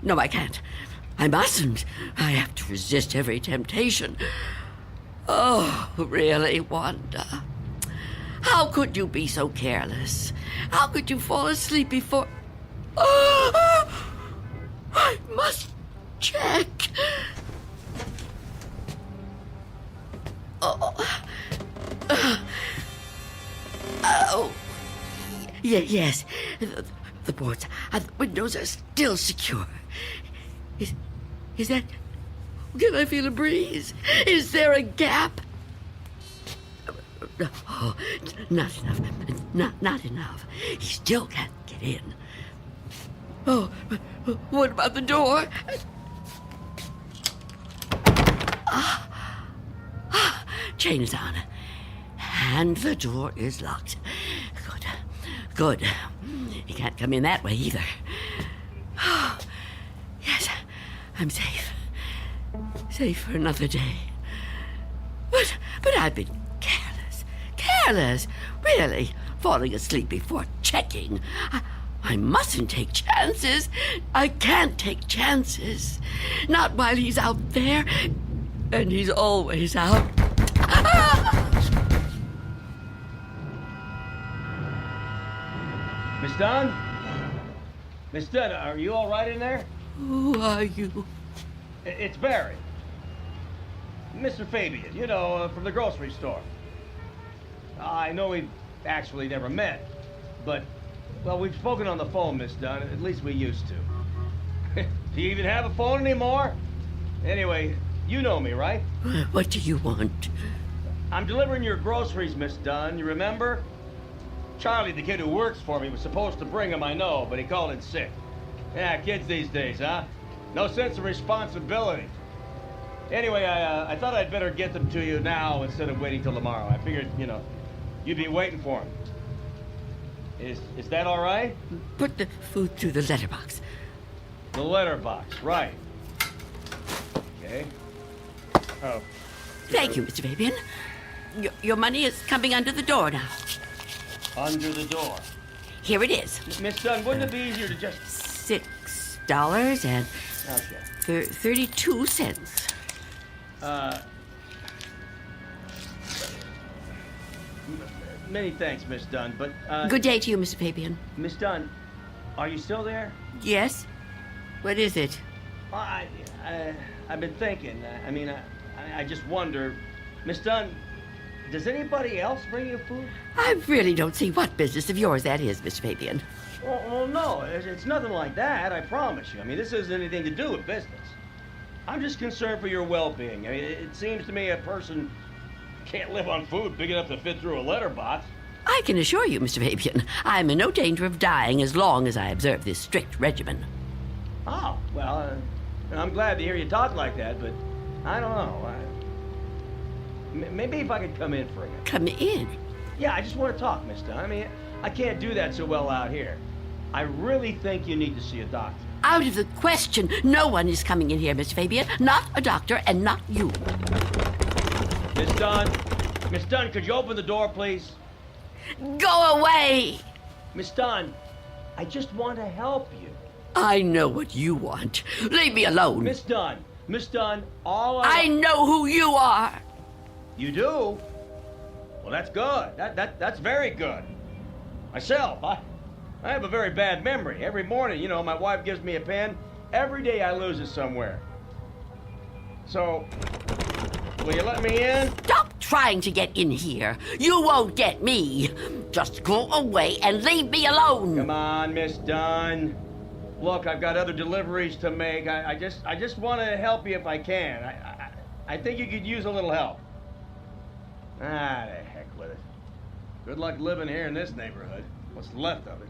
No, I can't. I mustn't. I have to resist every temptation. Oh, really, Wanda? How could you be so careless? How could you fall asleep before... Oh, I must check. Oh. Yes. The boards and the windows are still secure. Is that... Can I feel a breeze? Is there a gap? Oh, not enough. Not enough. He still can't get in. Oh, what about the door? Chain is on. And the door is locked. Good. He can't come in that way either. Oh, yes, I'm safe. Safe for another day. But I've been careless. Really, falling asleep before checking. I mustn't take chances. I can't take chances. Not while he's out there. And he's always out. Miss Dunn? Miss Dunn, are you all right in there? Who are you? It's Barry. Mr. Fabian, you know, from the grocery store. I know we've actually never met, but, well, we've spoken on the phone, Miss Dunn. At least we used to. Do you even have a phone anymore? Anyway, you know me, right? What do you want? I'm delivering your groceries, Miss Dunn. You remember? Charlie, the kid who works for me, was supposed to bring them, I know, but he called in sick. Yeah, kids these days, huh? No sense of responsibility. Anyway, I thought I'd better get them to you now instead of waiting till tomorrow. I figured, you know, you'd be waiting for them. Is that all right? Put the food through the letterbox. The letterbox, right. Okay. Oh. Thank you, Mr. Fabian. Your money is coming under the door now. Under the door? Here it is. Miss Dunn, wouldn't it be easier to just... $6 and... Okay. 32 cents. Many thanks, Miss Dunn, but, Good day to you, Mr. Fabian. Miss Dunn, are you still there? Yes? What is it? Well, I've been thinking. I just wonder, Miss Dunn, does anybody else bring you food? I really don't see what business of yours that is, Mr. Fabian. Well, no, it's nothing like that, I promise you. I mean, this isn't anything to do with business. I'm just concerned for your well-being. I mean, it seems to me a person can't live on food big enough to fit through a letterbox. I can assure you, Mr. Fabian, I'm in no danger of dying as long as I observe this strict regimen. Oh, well, I'm glad to hear you talk like that, but I don't know. Maybe if I could come in for a minute. Come in? Yeah, I just want to talk, Miss Dunn. I mean, I can't do that so well out here. I really think you need to see a doctor. Out of the question. No one is coming in here, Mr. Fabian. Not a doctor and not you. Miss Dunn? Miss Dunn, could you open the door, please? Go away! Miss Dunn, I just want to help you. I know what you want. Leave me alone. Miss Dunn, all I know who you are. You do? Well, that's good. That's very good. Myself, I have a very bad memory. Every morning, you know, my wife gives me a pen. Every day I lose it somewhere. So, will you let me in? Stop trying to get in here. You won't get me. Just go away and leave me alone. Come on, Miss Dunn. Look, I've got other deliveries to make. I just want to help you if I can. I think you could use a little help. Ah, the heck with it. Good luck living here in this neighborhood. What's left of it.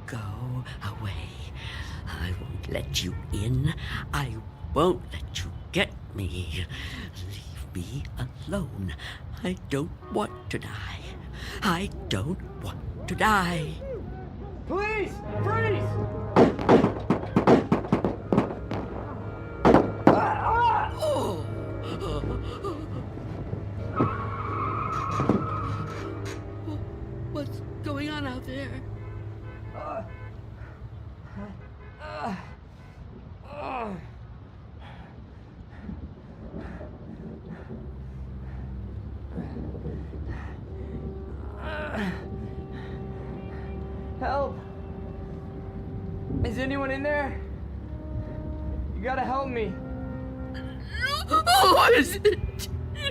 Go away. I won't let you in. I won't let you get me. Leave me alone. I don't want to die. I don't want to die. Please! Freeze! What's going on out there? Help! Is anyone in there? You gotta help me. What is it?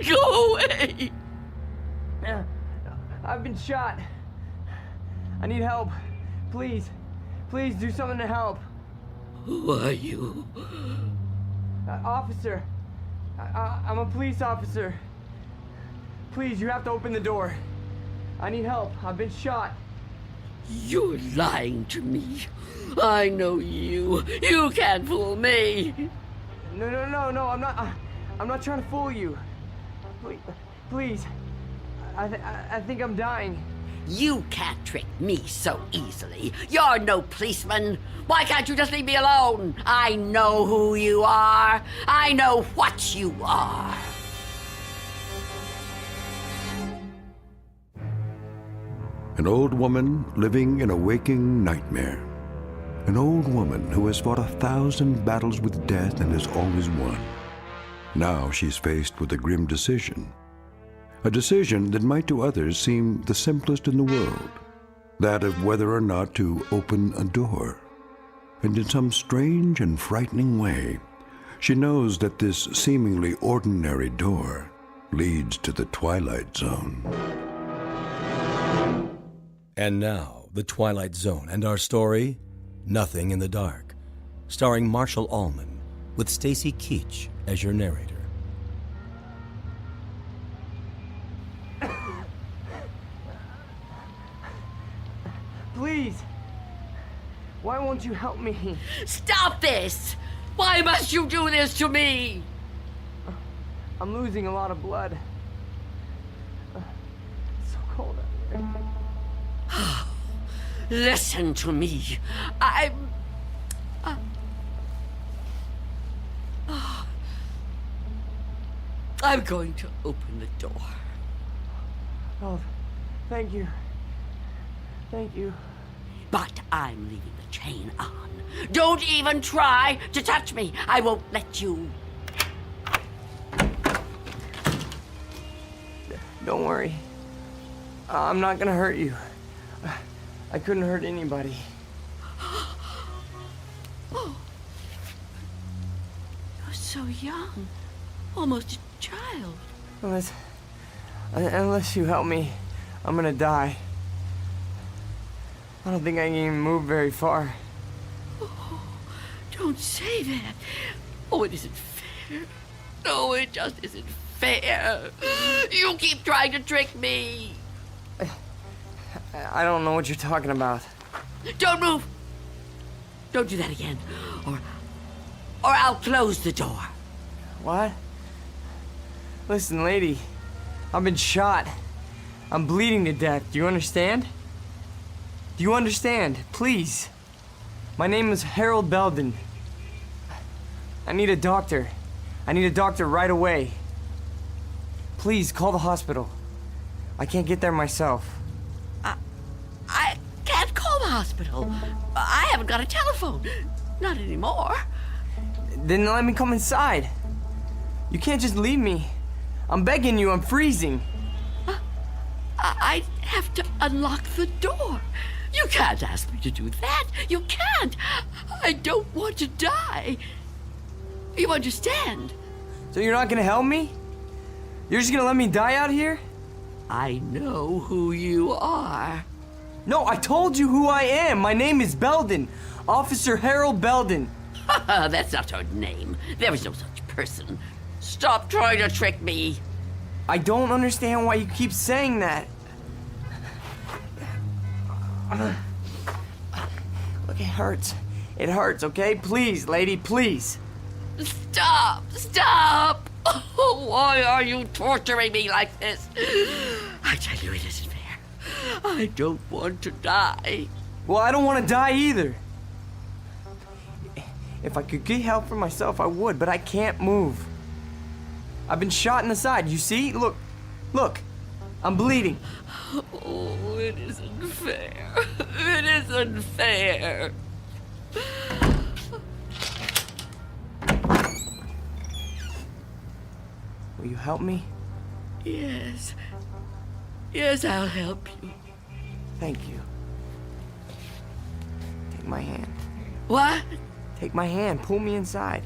Go away! I've been shot. I need help. Please. Please do something to help. Who are you? Officer. I'm a police officer. Please, you have to open the door. I need help. I've been shot. You're lying to me. I know you. You can't fool me. No, I'm not trying to fool you. Please. I think I'm dying. You can't trick me so easily. You're no policeman. Why can't you just leave me alone? I know who you are. I know what you are. An old woman living in a waking nightmare. An old woman who has fought 1,000 battles with death and has always won. Now she's faced with a grim decision. A decision that might to others seem the simplest in the world. That of whether or not to open a door. And in some strange and frightening way, she knows that this seemingly ordinary door leads to the Twilight Zone. And now, The Twilight Zone and our story, Nothing in the Dark, starring Marshall Allman, with Stacy Keach as your narrator. Please. Why won't you help me? Stop this! Why must you do this to me? I'm losing a lot of blood. It's so cold out here. Listen to me. I'm going to open the door. Oh, thank you. Thank you. But I'm leaving the chain on. Don't even try to touch me. I won't let you. Don't worry. I'm not gonna hurt you. I couldn't hurt anybody. Oh. You're so young. Almost a child. Unless you help me, I'm gonna die. I don't think I can even move very far. Oh, don't say that. Oh, it isn't fair. No, it just isn't fair. You keep trying to trick me. I don't know what you're talking about. Don't move. Don't do that again. Or I'll close the door. What? Listen, lady. I've been shot. I'm bleeding to death. Do you understand? Do you understand? Please. My name is Harold Belden. I need a doctor. I need a doctor right away. Please, call the hospital. I can't get there myself. I can't call the hospital. I haven't got a telephone. Not anymore. Then let me come inside. You can't just leave me. I'm begging you, I'm freezing. I have to unlock the door. You can't ask me to do that. You can't. I don't want to die. You understand? So you're not gonna help me? You're just gonna let me die out here? I know who you are. No, I told you who I am. My name is Belden. Officer Harold Belden. That's not her name. There is no such person. Stop trying to trick me. I don't understand why you keep saying that. Look, it hurts. It hurts, okay? Please, lady, please. Stop! Stop! Oh, why are you torturing me like this? I tell you, it isn't fair. I don't want to die. Well, I don't want to die either. If I could get help for myself, I would, but I can't move. I've been shot in the side, you see? Look, look, I'm bleeding. Oh, it isn't fair. It isn't fair. Will you help me? Yes. Yes, I'll help you. Thank you. Take my hand. What? Take my hand. Pull me inside.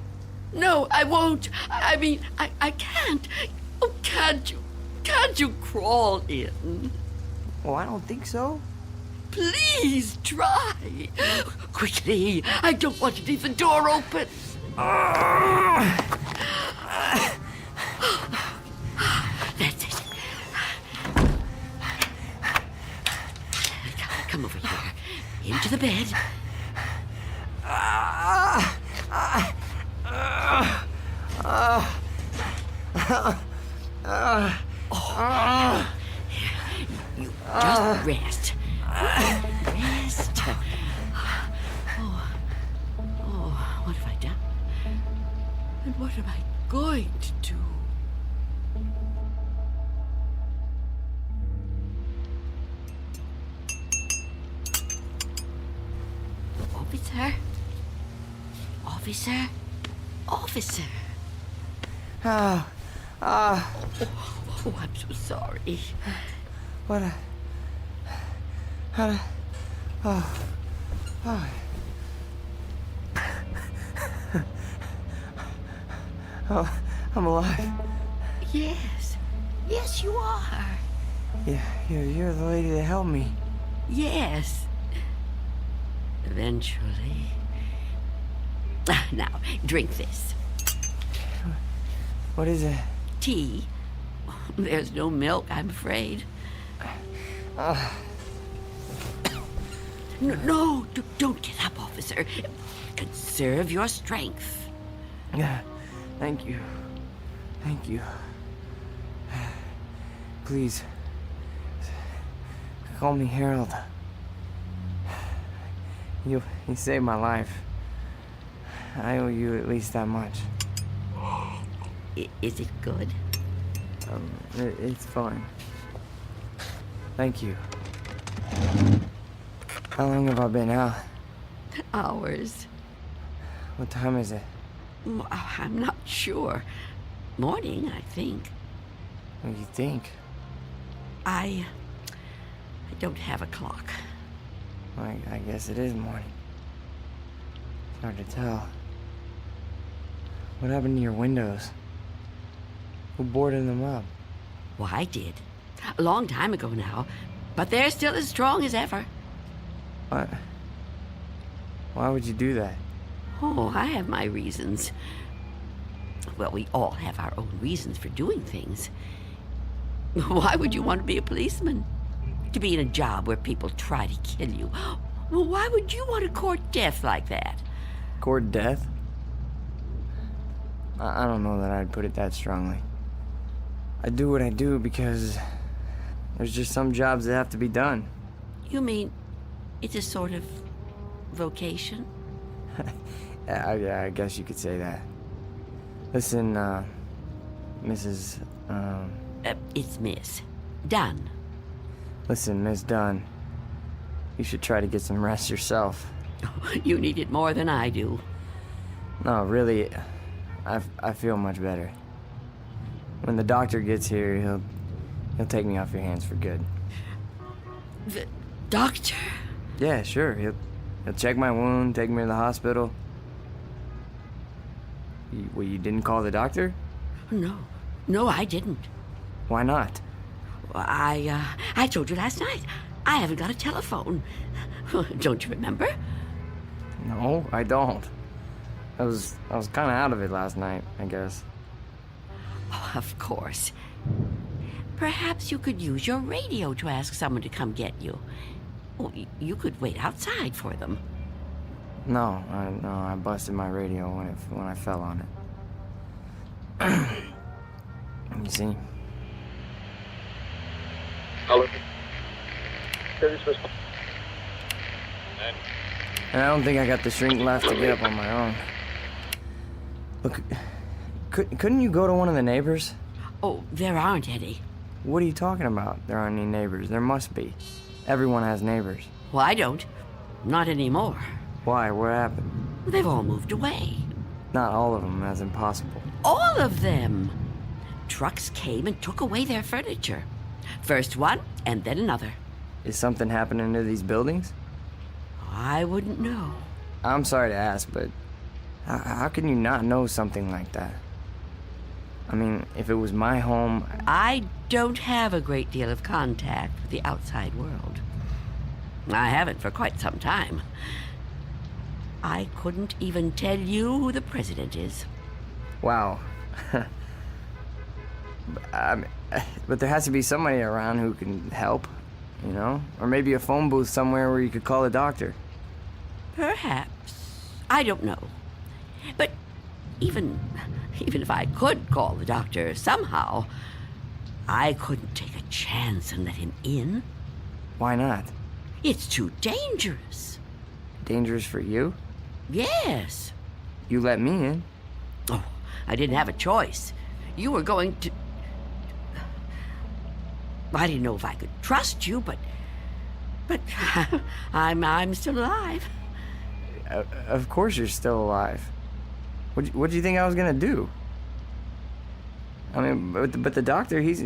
No, I won't. I mean, I can't. Oh, can't you? Can't you crawl in? Oh, I don't think so. Please try. Quickly. I don't want to leave the door open. That's it. Come over here. Into the bed. You just rest. Rest. Oh, what have I done? And what am I going to do? Officer? Officer? Officer? Oh, Oh, I'm so sorry. What a... How to... Oh. Oh. Oh, I'm alive. Yes. Yes, you are. Yeah, you're the lady that helped me. Yes. Eventually. Now, drink this. What is it? Tea. There's no milk, I'm afraid. No, don't get up, officer. Conserve your strength. Yeah, thank you. Thank you. Please, call me Harold. You saved my life. I owe you at least that much. Is it good? It's fine. Thank you. How long have I been out? Hours. What time is it? I'm not sure. Morning, I think. What do you think? I don't have a clock. I guess it is morning. It's hard to tell. What happened to your windows? Who boarded them up? Well, I did. A long time ago now. But they're still as strong as ever. What? Why would you do that? Oh, I have my reasons. Well, we all have our own reasons for doing things. Why would you want to be a policeman? To be in a job where people try to kill you? Well, why would you want to court death like that? Court death? I don't know that I'd put it that strongly. I do what I do because there's just some jobs that have to be done. You mean it's a sort of vocation? I guess you could say that. Listen, Mrs. It's Miss Dunn. Listen, Miss Dunn. You should try to get some rest yourself. You need it more than I do. No, really, I feel much better. When the doctor gets here, he'll take me off your hands for good. The doctor? Yeah, sure. He'll check my wound, take me to the hospital. You didn't call the doctor? No, I didn't. Why not? I told you last night. I haven't got a telephone. Don't you remember? No, I don't. I was kind of out of it last night, I guess. Oh, of course. Perhaps you could use your radio to ask someone to come get you. Well, you could wait outside for them. No, I busted my radio when I fell on it. You see? Hello. And I don't think I got the shrink left to get up on my own. Look, couldn't you go to one of the neighbors? Oh, there aren't any. What are you talking about? There aren't any neighbors. There must be. Everyone has neighbors. Well, I don't. Not anymore. Why? What happened? They've all moved away. Not all of them. That's impossible. All of them! Trucks came and took away their furniture. First one, and then another. Is something happening to these buildings? I wouldn't know. I'm sorry to ask, but how can you not know something like that? I mean, if it was my home... I don't have a great deal of contact with the outside world. I haven't for quite some time. I couldn't even tell you who the president is. Wow. But there has to be somebody around who can help, you know? Or maybe a phone booth somewhere where you could call a doctor. Perhaps. I don't know. But even if I could call the doctor somehow, I couldn't take a chance and let him in. Why not? It's too dangerous. Dangerous for you? Yes. You let me in. Oh, I didn't have a choice. You were going to... I didn't know if I could trust you, but I'm still alive. of course you're still alive. What do you think I was gonna do? I mean, but the doctor, he's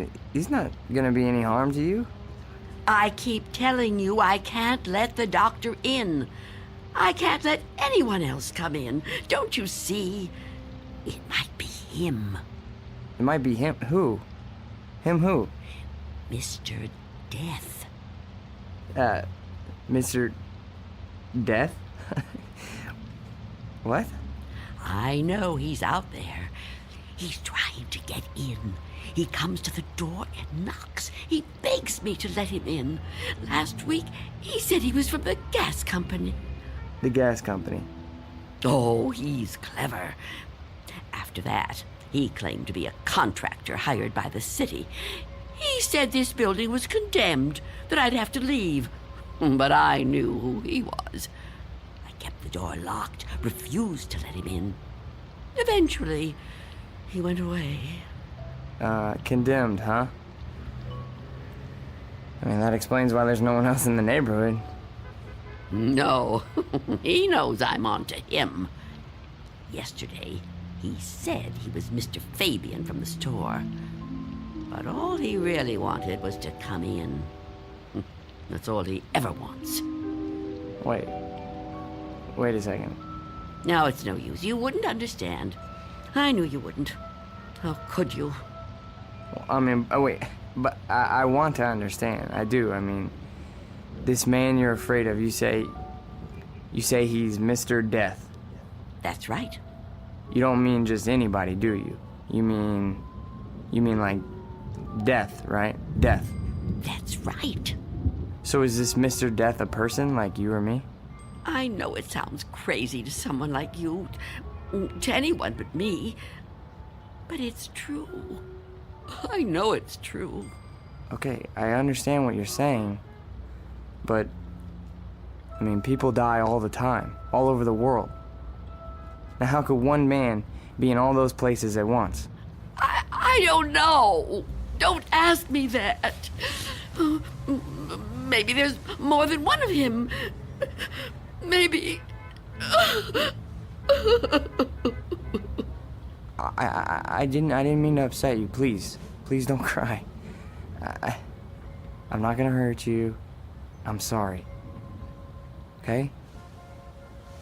not gonna be any harm to you. I keep telling you I can't let the doctor in. I can't let anyone else come in. Don't you see? It might be him. It might be him. Who? Him who? Mr. Death. Mr. Death? What? I know he's out there. He's trying to get in. He comes to the door and knocks. He begs me to let him in. Last week, he said he was from the gas company. The gas company? Oh, he's clever. After that, he claimed to be a contractor hired by the city. He said this building was condemned, that I'd have to leave. But I knew who he was. I kept the door locked, refused to let him in. Eventually, he went away. Condemned, huh? I mean, that explains why there's no one else in the neighborhood. No, he knows I'm on to him. Yesterday, he said he was Mr. Fabian from the store. But all he really wanted was to come in. That's all he ever wants. Wait a second. No, it's no use. You wouldn't understand. I knew you wouldn't. How could you? Well, I mean, wait, but I want to understand. I do. I mean, this man you're afraid of, you say he's Mr. Death. That's right. You don't mean just anybody, do you? You mean like Death, right? Death. That's right. So is this Mr. Death a person like you or me? I know it sounds crazy to someone like you, to anyone but me, but it's true. I know it's true. Okay, I understand what you're saying, but, I mean, people die all the time, all over the world. Now, how could one man be in all those places at once? I don't know. Don't ask me that. Maybe there's more than one of him. Maybe. I didn't mean to upset you. Please don't cry. I'm not gonna hurt you. I'm sorry. Okay?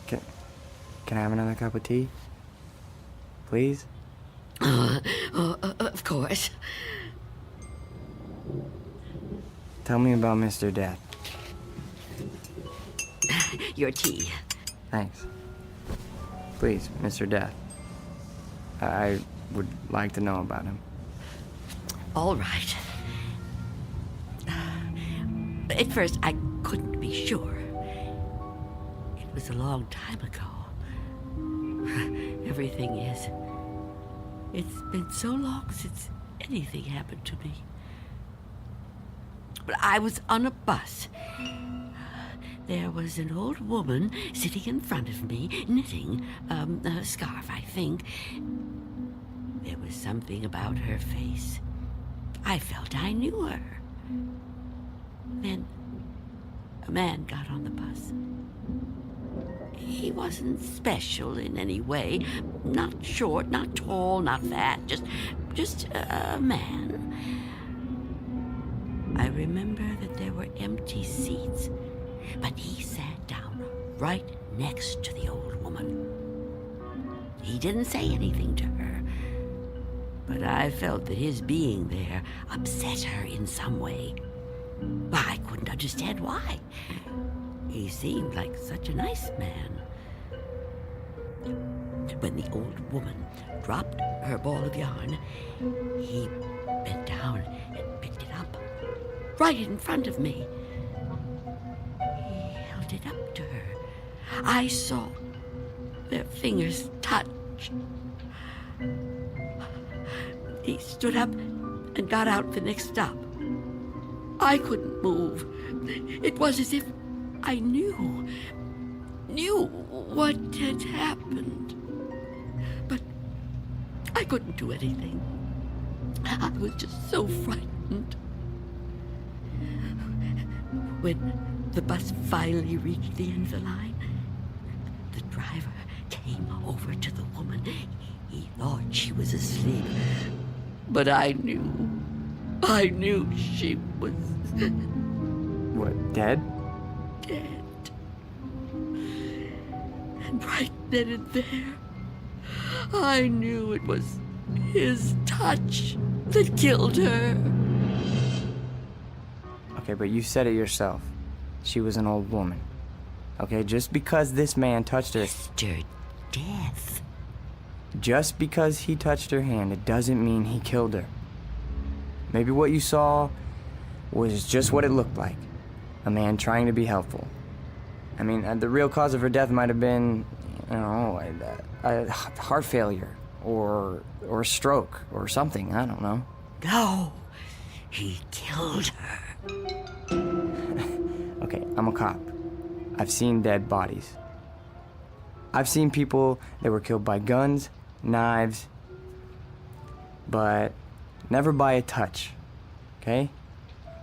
Can I have another cup of tea? Please? Of course. Tell me about Mr. Death. Your tea. Thanks. Please, Mr. Death. I would like to know about him. All right. At first, I couldn't be sure. It was a long time ago. Everything is. It's been so long since anything happened to me. But I was on a bus. There was an old woman sitting in front of me, knitting a scarf, I think. There was something about her face. I felt I knew her. Then a man got on the bus. He wasn't special in any way. Not short, not tall, not fat. Just a man. I remember that there were empty seats, but he sat down right next to the old woman. He didn't say anything to her, but I felt that his being there upset her in some way. I couldn't understand why. He seemed like such a nice man. When the old woman dropped her ball of yarn, he bent down and picked it up, right in front of me. He held it up to her. I saw their fingers touch. He stood up and got out the next stop. I couldn't move. It was as if I knew what had happened. But I couldn't do anything. I was just so frightened. When the bus finally reached the end of the line, over to the woman. He thought she was asleep. But I knew she was... What, dead? Dead. And right then and there, I knew it was his touch that killed her. Okay, but you said it yourself. She was an old woman. Okay, just because this man touched her... Mr. Death. Just because he touched her hand, it doesn't mean he killed her. Maybe what you saw was just what it looked like. A man trying to be helpful. I mean, the real cause of her death might have been, you know, a heart failure or a stroke or something. I don't know. No, he killed her. Okay, I'm a cop. I've seen dead bodies. I've seen people that were killed by guns, knives, but never by a touch, okay?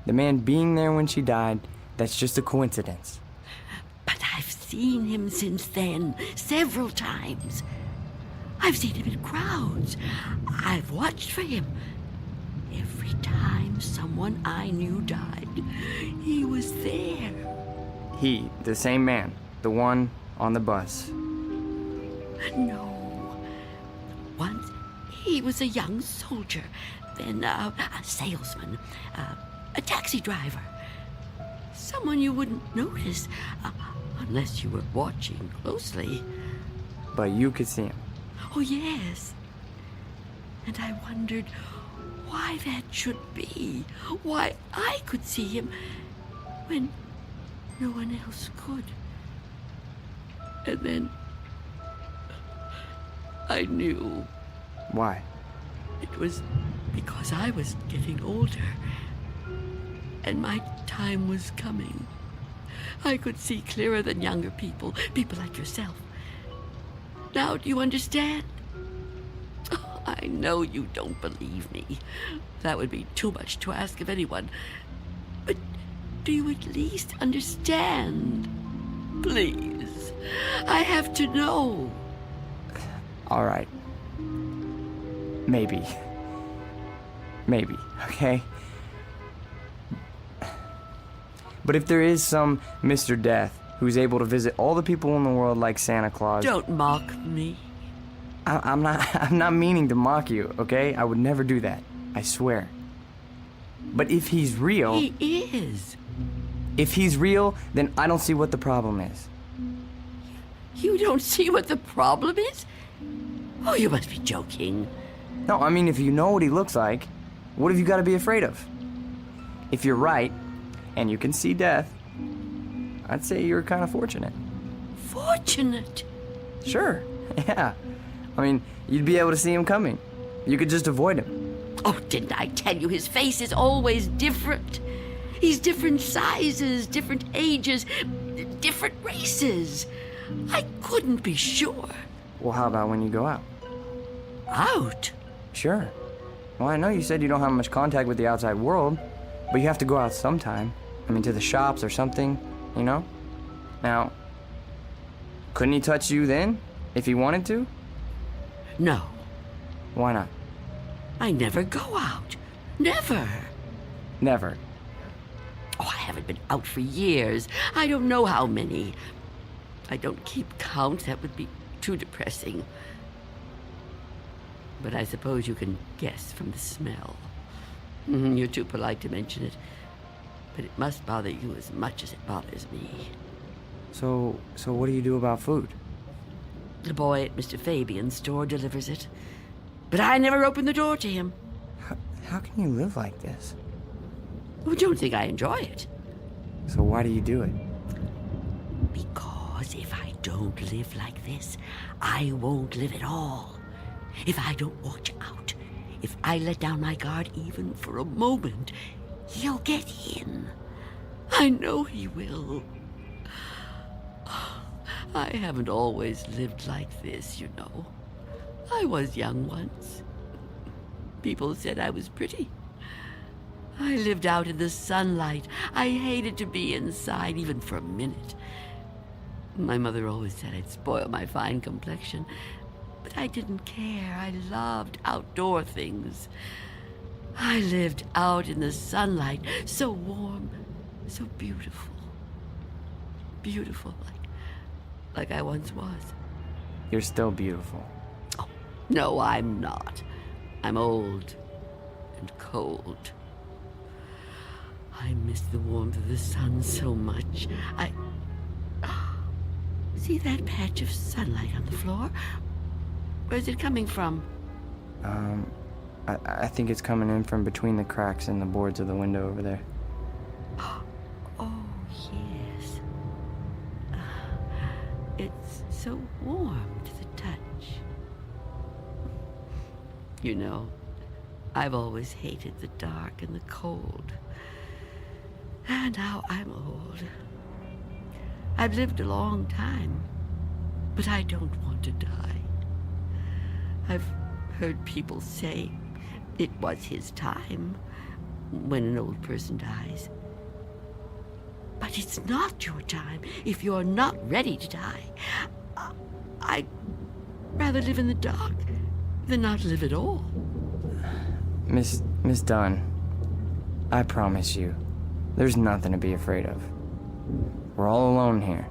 The man being there when she died, that's just a coincidence. But I've seen him since then, several times. I've seen him in crowds. I've watched for him. Every time someone I knew died, he was there. He, the same man, the one on the bus. No. Once he was a young soldier, then a salesman, a taxi driver. Someone you wouldn't notice unless you were watching closely. But you could see him. Oh, yes. And I wondered why that should be. Why I could see him when no one else could. And then I knew. Why? It was because I was getting older. And my time was coming. I could see clearer than younger people like yourself. Now, do you understand? Oh, I know you don't believe me. That would be too much to ask of anyone. But do you at least understand? Please. I have to know. All right. Maybe. Maybe, okay? But if there is some Mr. Death who's able to visit all the people in the world like Santa Claus... Don't mock me. I'm not meaning to mock you, okay? I would never do that. I swear. But if he's real... He is. If he's real, then I don't see what the problem is. You don't see what the problem is? Oh, you must be joking. No, I mean, if you know what he looks like, what have you got to be afraid of? If you're right, and you can see death, I'd say you're kind of fortunate. Fortunate? Sure, yeah. I mean, you'd be able to see him coming. You could just avoid him. Oh, didn't I tell you his face is always different? He's different sizes, different ages, different races. I couldn't be sure. Well, how about when you go out? Out? Sure. Well, I know you said you don't have much contact with the outside world, but you have to go out sometime. I mean, to the shops or something, you know? Now, couldn't he touch you then, if he wanted to? No. Why not? I never go out. Never. Never. Oh, I haven't been out for years. I don't know how many. I don't keep count. That would be too depressing. But I suppose you can guess from the smell. You're too polite to mention it. But it must bother you as much as it bothers me. So what do you do about food? The boy at Mr. Fabian's store delivers it. But I never open the door to him. How can you live like this? Oh, don't think I enjoy it. So why do you do it? Because if I don't live like this, I won't live at all. If I don't watch out, if I let down my guard even for a moment, he'll get in. I know he will. I haven't always lived like this, you know. I was young once. People said I was pretty. I lived out in the sunlight. I hated to be inside, even for a minute. My mother always said I'd spoil my fine complexion, But I didn't care. I loved outdoor things. I lived out in the sunlight, so warm, so beautiful. Beautiful, like I once was. You're still beautiful. Oh, no, I'm not. I'm old and cold. I miss the warmth of the sun so much. See that patch of sunlight on the floor? Where's it coming from? I think it's coming in from between the cracks in the boards of the window over there. Oh, yes. It's so warm to the touch. You know, I've always hated the dark and the cold. And now I'm old. I've lived a long time, but I don't want to die. I've heard people say it was his time when an old person dies. But it's not your time if you're not ready to die. I'd rather live in the dark than not live at all. Miss Dunn, I promise you, there's nothing to be afraid of. We're all alone here.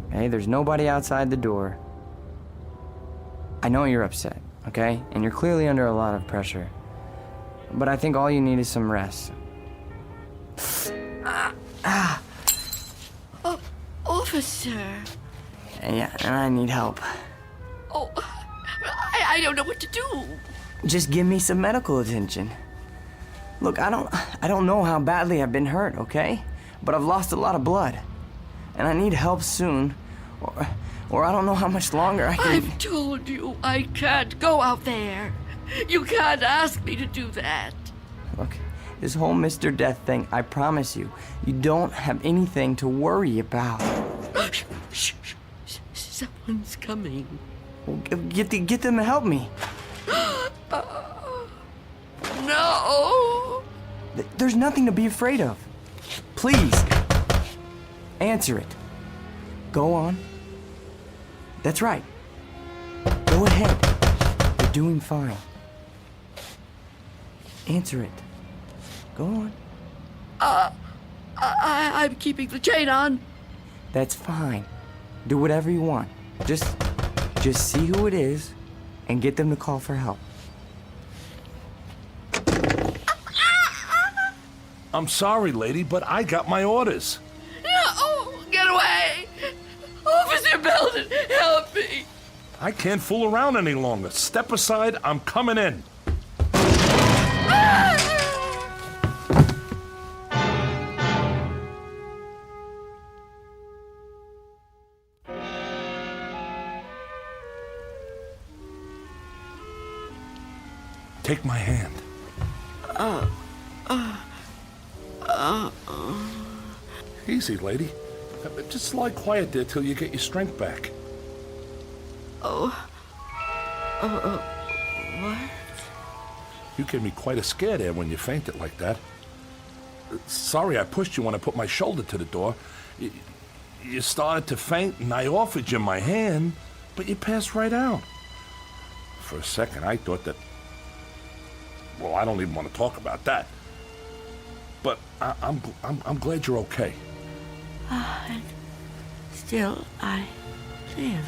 Okay? There's nobody outside the door. I know you're upset, okay? And you're clearly under a lot of pressure. But I think all you need is some rest. Officer. Yeah, and I need help. Oh, I don't know what to do. Just give me some medical attention. Look, I don't know how badly I've been hurt, okay? But I've lost a lot of blood. And I need help soon. Or I don't know how much longer I can... I've told you I can't go out there. You can't ask me to do that. Look, this whole Mr. Death thing, I promise you, you don't have anything to worry about. Shh. Someone's coming. Well, get them to help me. No! There's nothing to be afraid of. Please. Answer it. Go on. That's right. Go ahead. You're doing fine. Answer it. Go on. I'm keeping the chain on. That's fine. Do whatever you want. Just see who it is and get them to call for help. I'm sorry, lady, but I got my orders. No! Get away! Officer Belden, help me! I can't fool around any longer. Step aside, I'm coming in. Take my hand. Easy, lady. Just lie quiet there till you get your strength back. What? You gave me quite a scare there when you fainted like that. Sorry I pushed you when I put my shoulder to the door. You started to faint and I offered you my hand, but you passed right out. For a second I thought that... Well, I don't even want to talk about that. But I'm glad you're okay. And still, I live.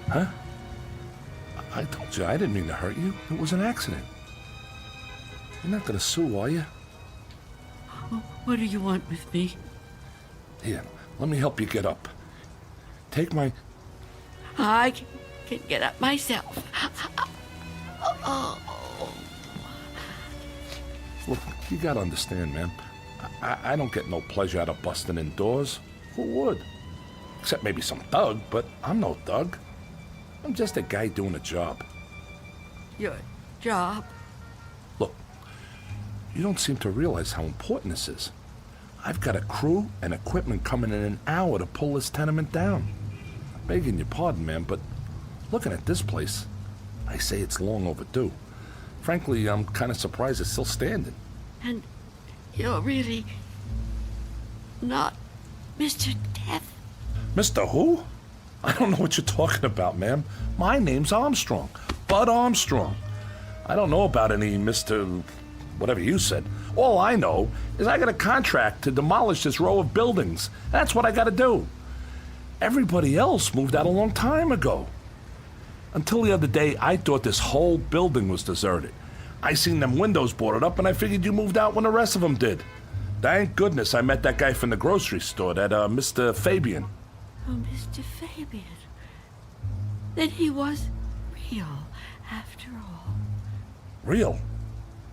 Huh? I told you I didn't mean to hurt you. It was an accident. You're not going to sue, are you? What do you want with me? Here, let me help you get up. Take my... I can get up myself. Look, you gotta understand, man. I don't get no pleasure out of busting in doors. Who would? Except maybe some thug, but I'm no thug. I'm just a guy doing a job. Your job? Look, you don't seem to realize how important this is. I've got a crew and equipment coming in an hour to pull this tenement down. I'm begging your pardon, man, but looking at this place, I say it's long overdue. Frankly, I'm kind of surprised it's still standing. And you're really not Mr. Death? Mr. Who? I don't know what you're talking about, ma'am. My name's Armstrong. Bud Armstrong. I don't know about any Mr. whatever you said. All I know is I got a contract to demolish this row of buildings. That's what I got to do. Everybody else moved out a long time ago. Until the other day, I thought this whole building was deserted. I seen them windows boarded up, and I figured you moved out when the rest of them did. Thank goodness I met that guy from the grocery store, that Mr. Fabian. Oh, Mr. Fabian. Then he was real, after all. Real?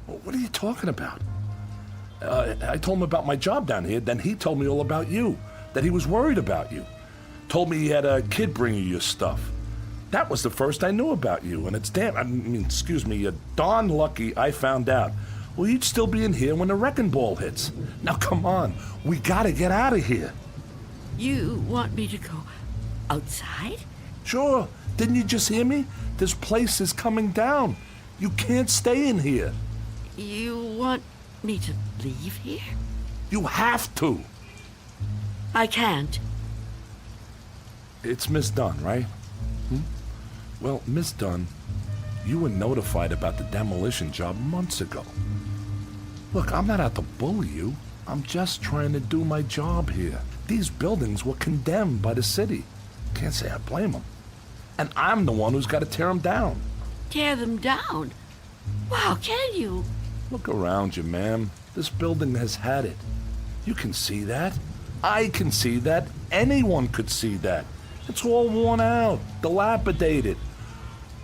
What are you talking about? I told him about my job down here, then he told me all about you, that he was worried about you. Told me he had a kid bring you your stuff. That was the first I knew about you, and it's darn lucky I found out. Well, you'd still be in here when the wrecking ball hits. Now, come on. We gotta get out of here. You want me to go outside? Sure. Didn't you just hear me? This place is coming down. You can't stay in here. You want me to leave here? You have to. I can't. It's Miss Dunn, right? Well, Miss Dunn, you were notified about the demolition job months ago. Look, I'm not out to bully you. I'm just trying to do my job here. These buildings were condemned by the city. Can't say I blame them. And I'm the one who's got to tear them down. Tear them down? Wow, can you? Look around you, ma'am. This building has had it. You can see that. I can see that. Anyone could see that. It's all worn out, dilapidated.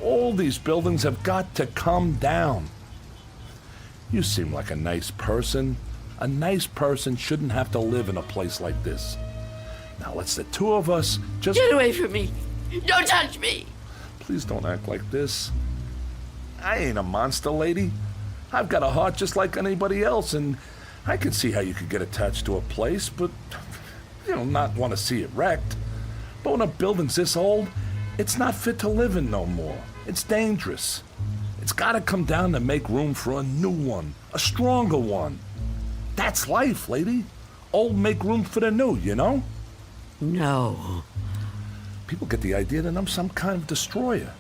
All these buildings have got to come down. You seem like a nice person. A nice person shouldn't have to live in a place like this. Now let's the two of us just... Get away from me! Don't touch me! Please don't act like this. I ain't a monster, lady. I've got a heart just like anybody else, and I can see how you could get attached to a place, but, not want to see it wrecked. But when a building's this old, it's not fit to live in no more. It's dangerous. It's got to come down to make room for a new one, a stronger one. That's life, lady. Old make room for the new, you know? No. People get the idea that I'm some kind of destroyer.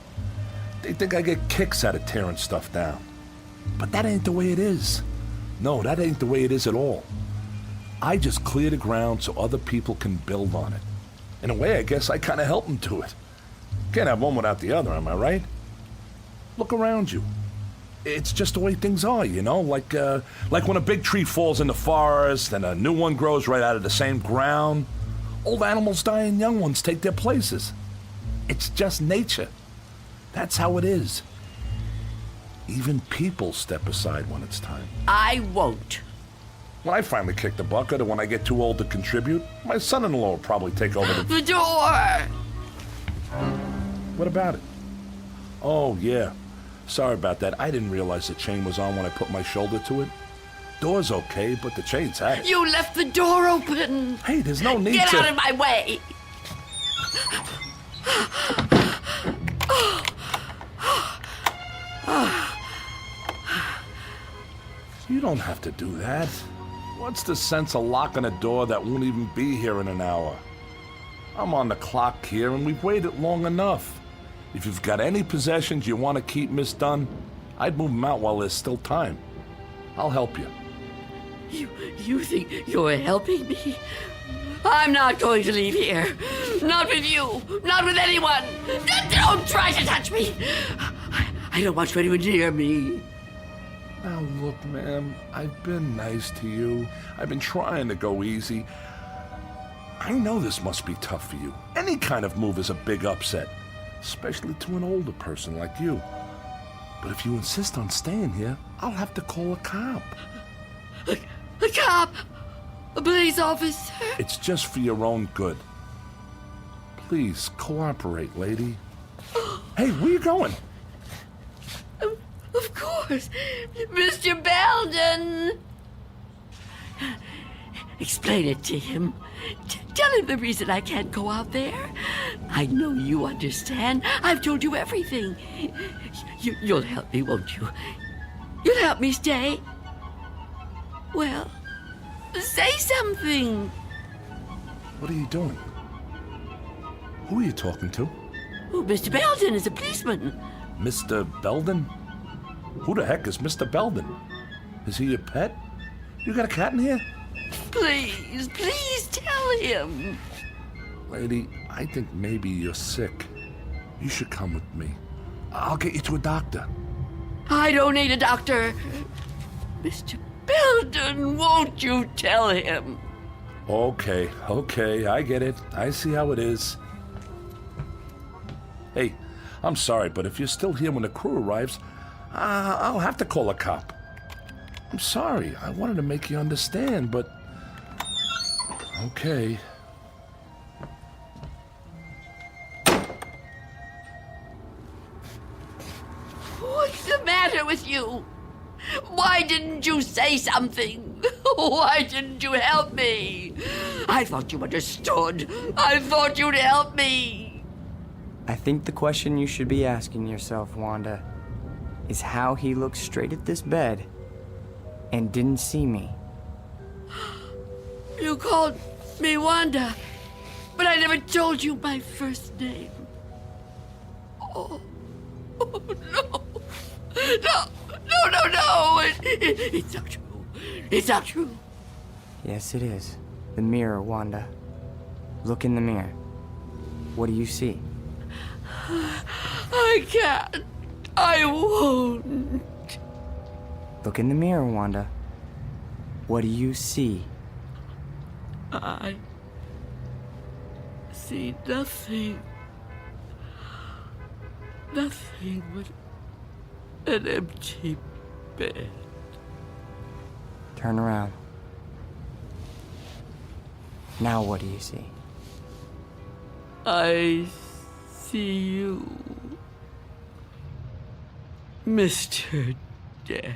They think I get kicks out of tearing stuff down. But that ain't the way it is. No, that ain't the way it is at all. I just clear the ground so other people can build on it. In a way, I guess I kind of help them to it. Can't have one without the other, am I right? Look around you. It's just the way things are, like when a big tree falls in the forest and a new one grows right out of the same ground. Old animals die and young ones take their places. It's just nature. That's how it is. Even people step aside when it's time. I won't. When I finally kick the bucket, or when I get too old to contribute, my son-in-law will probably take over the door! What about it? Oh, yeah. Sorry about that. I didn't realize the chain was on when I put my shoulder to it. Door's okay, but the chain's had it. You left the door open! Hey, there's no need Get to... out of my way! You don't have to do that. What's the sense of locking a door that won't even be here in an hour? I'm on the clock here, and we've waited long enough. If you've got any possessions you want to keep, Miss Dunn, I'd move them out while there's still time. I'll help you. You think you're helping me? I'm not going to leave here. Not with you. Not with anyone. Don't try to touch me. I don't want anyone near me. Now look, ma'am, I've been nice to you. I've been trying to go easy. I know this must be tough for you. Any kind of move is a big upset, especially to an older person like you. But if you insist on staying here, I'll have to call a cop. A cop? A police officer? It's just for your own good. Please, cooperate, lady. Hey, where you going? Of course, Mr. Belden. Explain it to him. Tell him the reason I can't go out there. I know you understand. I've told you everything. You'll help me, won't you? You'll help me stay. Well, say something. What are you doing? Who are you talking to? Oh, Mr. Belden is a policeman. Mr. Belden? Who the heck is Mr. Belden? Is he your pet? You got a cat in here? Please tell him. Lady, I think maybe you're sick. You should come with me. I'll get you to a doctor. I don't need a doctor. Mr. Belden, won't you tell him? Okay, I get it. I see how it is. Hey, I'm sorry, but if you're still here when the crew arrives, I'll have to call a cop. I'm sorry. I wanted to make you understand, but... Okay. What's the matter with you? Why didn't you say something? Why didn't you help me? I thought you understood. I thought you'd help me. I think the question you should be asking yourself, Wanda, is how he looked straight at this bed and didn't see me. You called me Wanda, but I never told you my first name. Oh no. No. It's not true. It's not true. Yes, it is. The mirror, Wanda. Look in the mirror. What do you see? I can't. I won't. Look in the mirror, Wanda. What do you see? I see nothing. Nothing but an empty bed. Turn around. Now what do you see? I see you, Mr. Death.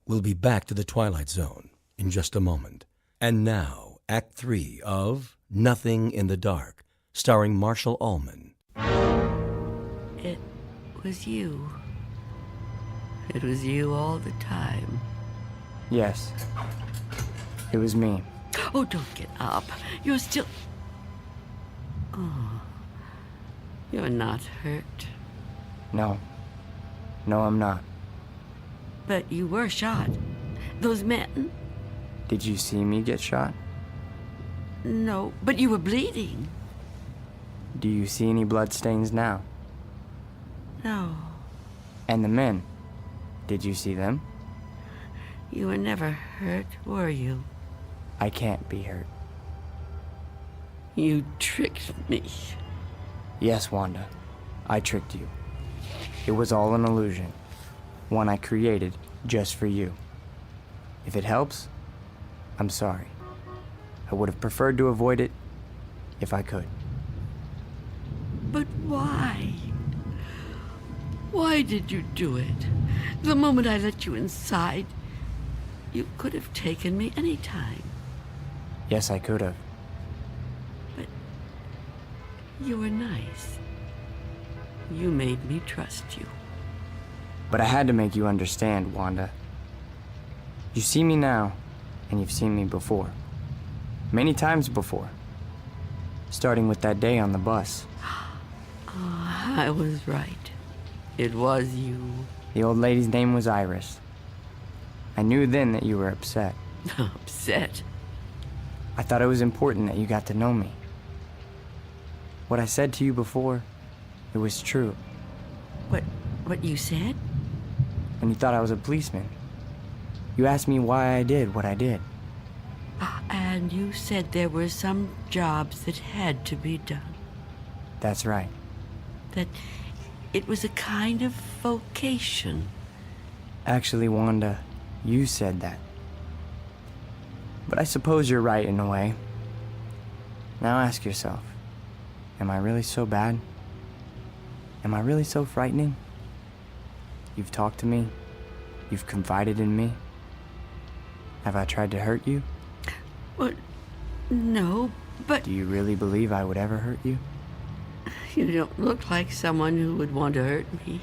We'll be back to the Twilight Zone in just a moment. And now, Act 3 of Nothing in the Dark, starring Marshall Ullman. It was you. It was you all the time. Yes. It was me. Oh, don't get up. You're still... Oh. You're not hurt. No. No, I'm not. But you were shot. Those men... Did you see me get shot? No, but you were bleeding. Do you see any bloodstains now? No. And the men? Did you see them? You were never hurt, were you? I can't be hurt. You tricked me. Yes, Wanda. I tricked you. It was all an illusion. One I created just for you. If it helps, I'm sorry. I would have preferred to avoid it if I could. But why? Why did you do it? The moment I let you inside, you could have taken me any time. Yes, I could have. But you were nice. You made me trust you. But I had to make you understand, Wanda. You see me now, and you've seen me before. Many times before. Starting with that day on the bus. Oh, I was right. It was you. The old lady's name was Iris. I knew then that you were upset. Upset? I thought it was important that you got to know me. What I said to you before, it was true. What you said? When you thought I was a policeman. You asked me why I did what I did. And you said there were some jobs that had to be done. That's right. That it was a kind of vocation. Actually, Wanda, you said that. But I suppose you're right in a way. Now ask yourself, am I really so bad? Am I really so frightening? You've talked to me. You've confided in me. Have I tried to hurt you? Well, no, but... Do you really believe I would ever hurt you? You don't look like someone who would want to hurt me.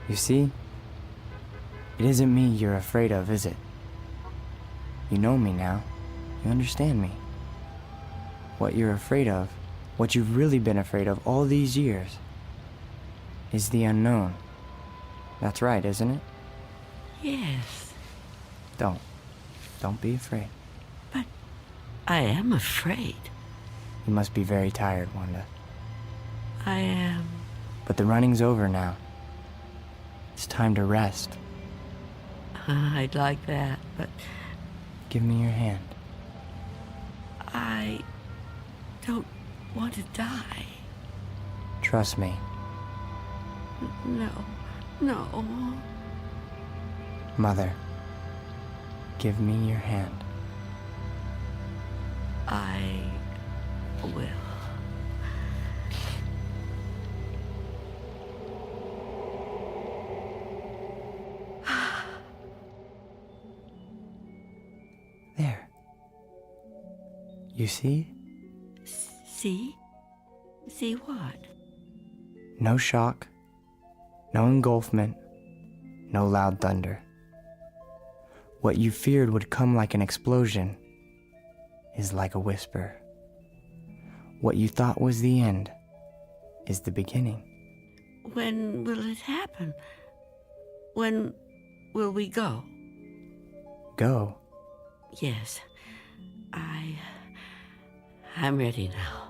You see? It isn't me you're afraid of, is it? You know me now. You understand me. What you're afraid of, what you've really been afraid of all these years, is the unknown. That's right, isn't it? Yes. Don't be afraid. But I am afraid. You must be very tired, Wanda. I am. But the running's over now. It's time to rest. I'd like that, but... Give me your hand. I don't want to die. Trust me. No. Mother, give me your hand. I will. There. You see? See? See what? No shock, no engulfment, no loud thunder. What you feared would come like an explosion is like a whisper. What you thought was the end is the beginning. When will it happen? When will we go? Go? Yes. I'm ready now.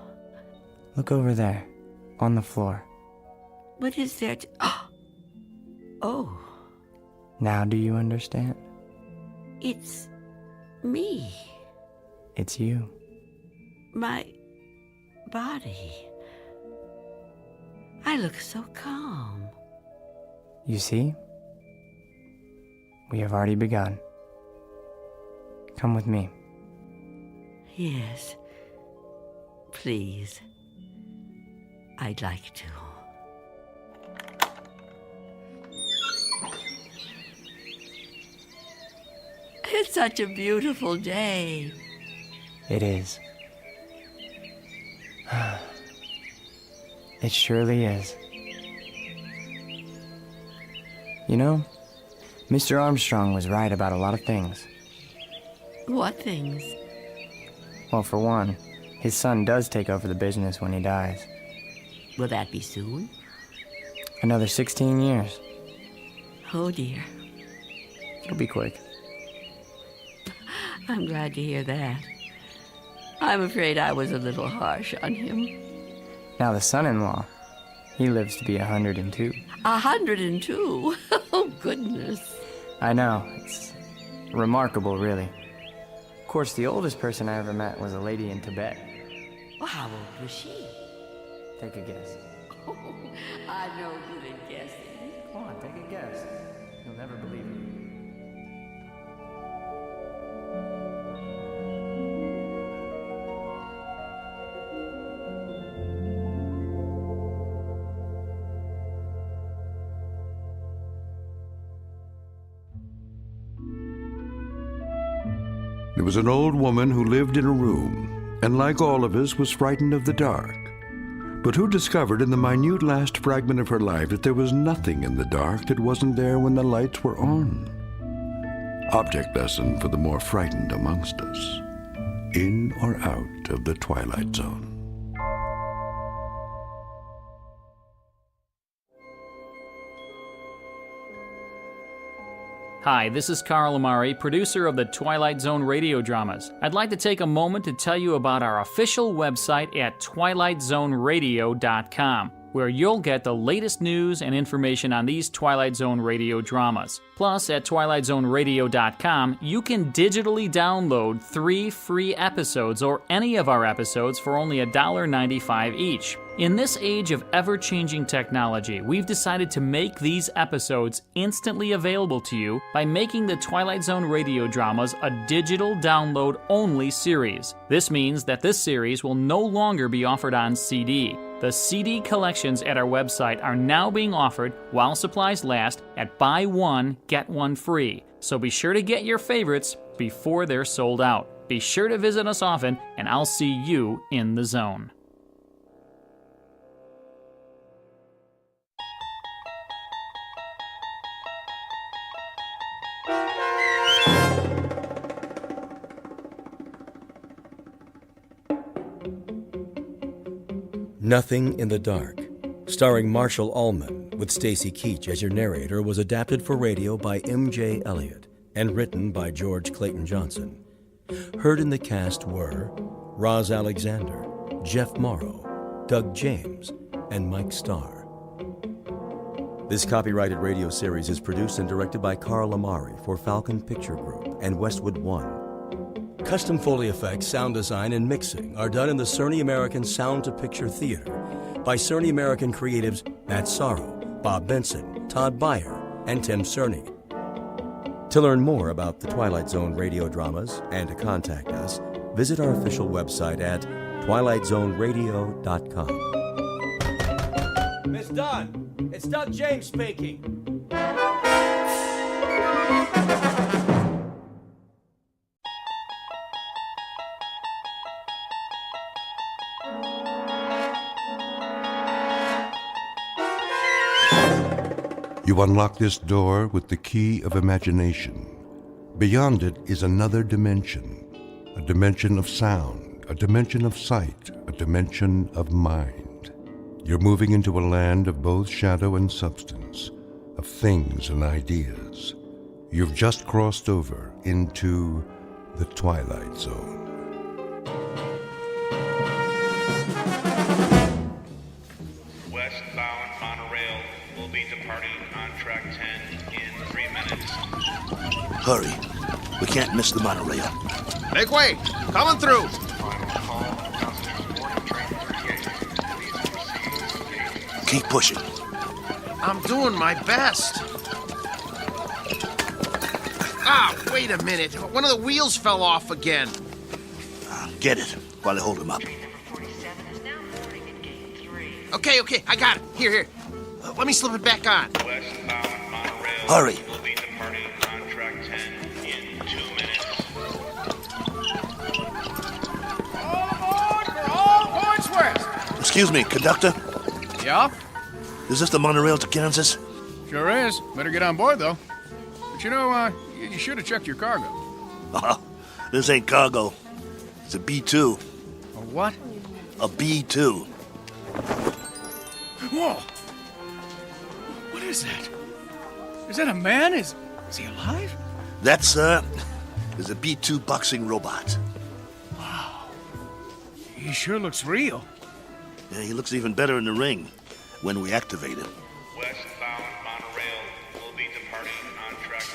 Look over there, on the floor. What is there to... Oh. Now do you understand? It's me. It's you. My body. I look so calm. You see? We have already begun. Come with me. Yes. Please. I'd like to. It's such a beautiful day. It is. It surely is. You know, Mr. Armstrong was right about a lot of things. What things? Well, for one, his son does take over the business when he dies. Will that be soon? Another 16 years. Oh, dear. It'll be quick. I'm glad to hear that. I'm afraid I was a little harsh on him. Now the son-in-law, he lives to be 102. 102? Oh, goodness. I know. It's remarkable, really. Of course, the oldest person I ever met was a lady in Tibet. Well, how old was she? Take a guess. Oh, I'm no good at guessing. Come on, take a guess. You'll never believe it. There was an old woman who lived in a room, and like all of us, was frightened of the dark, but who discovered in the minute last fragment of her life that there was nothing in the dark that wasn't there when the lights were on. Object lesson for the more frightened amongst us. In or out of the Twilight Zone. Hi, this is Carl Amari, producer of the Twilight Zone Radio Dramas. I'd like to take a moment to tell you about our official website at twilightzoneradio.com, where you'll get the latest news and information on these Twilight Zone Radio dramas. Plus, at twilightzoneradio.com, you can digitally download 3 free episodes or any of our episodes for only $1.95 each. In this age of ever-changing technology, we've decided to make these episodes instantly available to you by making the Twilight Zone Radio Dramas a digital download-only series. This means that this series will no longer be offered on CD. The CD collections at our website are now being offered while supplies last at buy one, get one free. So be sure to get your favorites before they're sold out. Be sure to visit us often, and I'll see you in the zone. Nothing in the Dark, starring Marshall Ullman with Stacy Keach as your narrator, was adapted for radio by M.J. Elliott and written by George Clayton Johnson. Heard in the cast were Roz Alexander, Jeff Morrow, Doug James, and Mike Starr. This copyrighted radio series is produced and directed by Carl Amari for Falcon Picture Group and Westwood One. Custom Foley effects, sound design, and mixing are done in the Cerny American Sound to Picture Theater by Cerny American creatives Matt Sorrow, Bob Benson, Todd Beyer, and Tim Cerny. To learn more about the Twilight Zone radio dramas and to contact us, visit our official website at twilightzoneradio.com. Miss Dunn, it's Doug James speaking. You unlock this door with the key of imagination. Beyond it is another dimension, a dimension of sound, a dimension of sight, a dimension of mind. You're moving into a land of both shadow and substance, of things and ideas. You've just crossed over into the Twilight Zone. Westbound monorail will be departing on track 10 in 3 minutes. Hurry. We can't miss the monorail. Make way! Coming through! Keep pushing. I'm doing my best. Ah, wait a minute. One of the wheels fell off again. Get it while I hold him up. Okay, I got it. Here. Let me slip it back on. Westbound monorail Hurry. will be departing on track 10 in 2 minutes. All points west. Excuse me, conductor. Yeah? Is this the monorail to Kansas? Sure is. Better get on board, though. But you know, you should have checked your cargo. Oh, this ain't cargo. It's a B-2. A what? A B-2. Whoa! What is that? Is that a man? Is he alive? That, sir, is a B-2 boxing robot. Wow. He sure looks real. Yeah, he looks even better in the ring when we activate him. Westbound monorail will be departing on track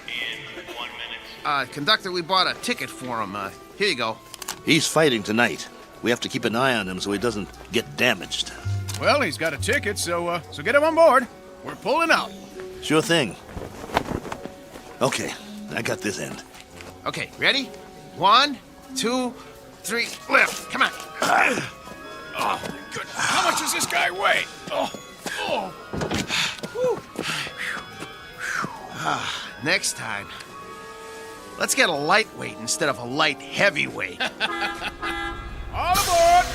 10 in 1 minute. Conductor, we bought a ticket for him. Here you go. He's fighting tonight. We have to keep an eye on him so he doesn't get damaged. Well, he's got a ticket, so get him on board. We're pulling out. Sure thing. Okay, I got this end. Okay, ready? 1, 2, 3, lift. Come on. Oh, good. How much does this guy weigh? Next time, let's get a lightweight instead of a light heavyweight. All aboard!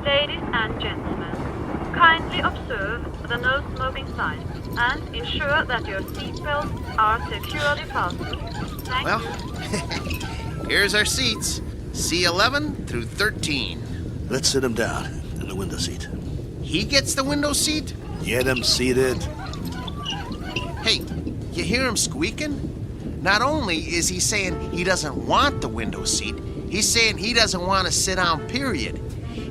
Ladies and gentlemen, kindly observe the no smoking sign and ensure that your seatbelts are securely fastened. Thank you. Here's our seats. C11 through 13. Let's sit him down in the window seat. He gets the window seat? Get him seated. Hey, you hear him squeaking? Not only is he saying he doesn't want the window seat, he's saying he doesn't want to sit down, period.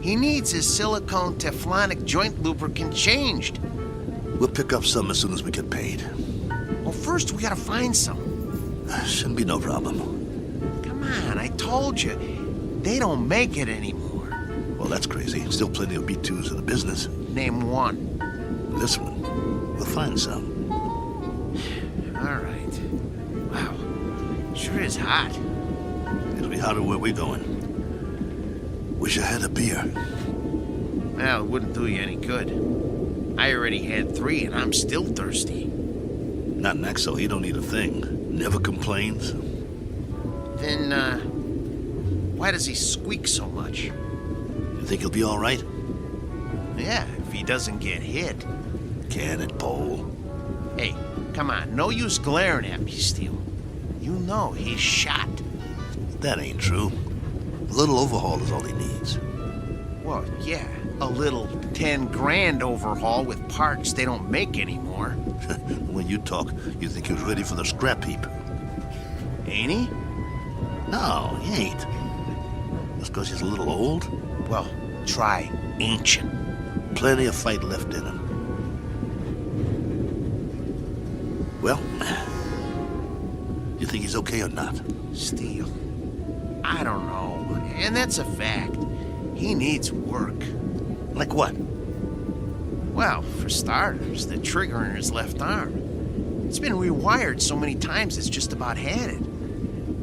He needs his silicone Teflonic joint lubricant changed. We'll pick up some as soon as we get paid. Well, first we gotta find some. Shouldn't be no problem. Come on, I told you. They don't make it anymore. Well, that's crazy. Still plenty of B2s in the business. Name one. This one. We'll find some. All right. Wow. Sure is hot. It'll be hotter where we're going. Wish I had a beer. Well, it wouldn't do you any good. I already had 3 and I'm still thirsty. Not Maxo, he don't need a thing. Never complains. Then, why does he squeak so much? You think he'll be all right? Yeah, if he doesn't get hit. Can it, Pole? Hey, come on, no use glaring at me, Steele. You know he's shot. That ain't true. A little overhaul is all he needs. Well, yeah, a little 10 grand overhaul with parts they don't make anymore. When you talk, you think he was ready for the scrap heap. Ain't he? No, he ain't. Just because he's a little old? Well, try ancient. Plenty of fight left in him. Well, you think he's okay or not? Steele, I don't know. And that's a fact. He needs work. Like what? Well, for starters, the trigger in his left arm. It's been rewired so many times it's just about had it.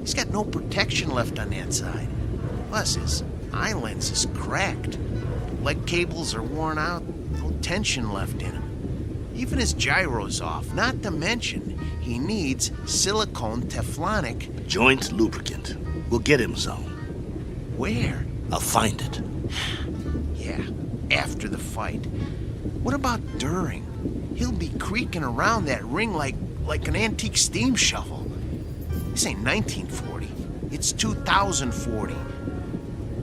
He's got no protection left on that side. Plus, his eye lens is cracked. Leg cables are worn out, no tension left in him. Even his gyro's off, not to mention he needs silicone Teflonic joint lubricant. We'll get him some. Where? I'll find it. Yeah, after the fight. What about during? He'll be creaking around that ring like an antique steam shovel. This ain't 1940. It's 2040.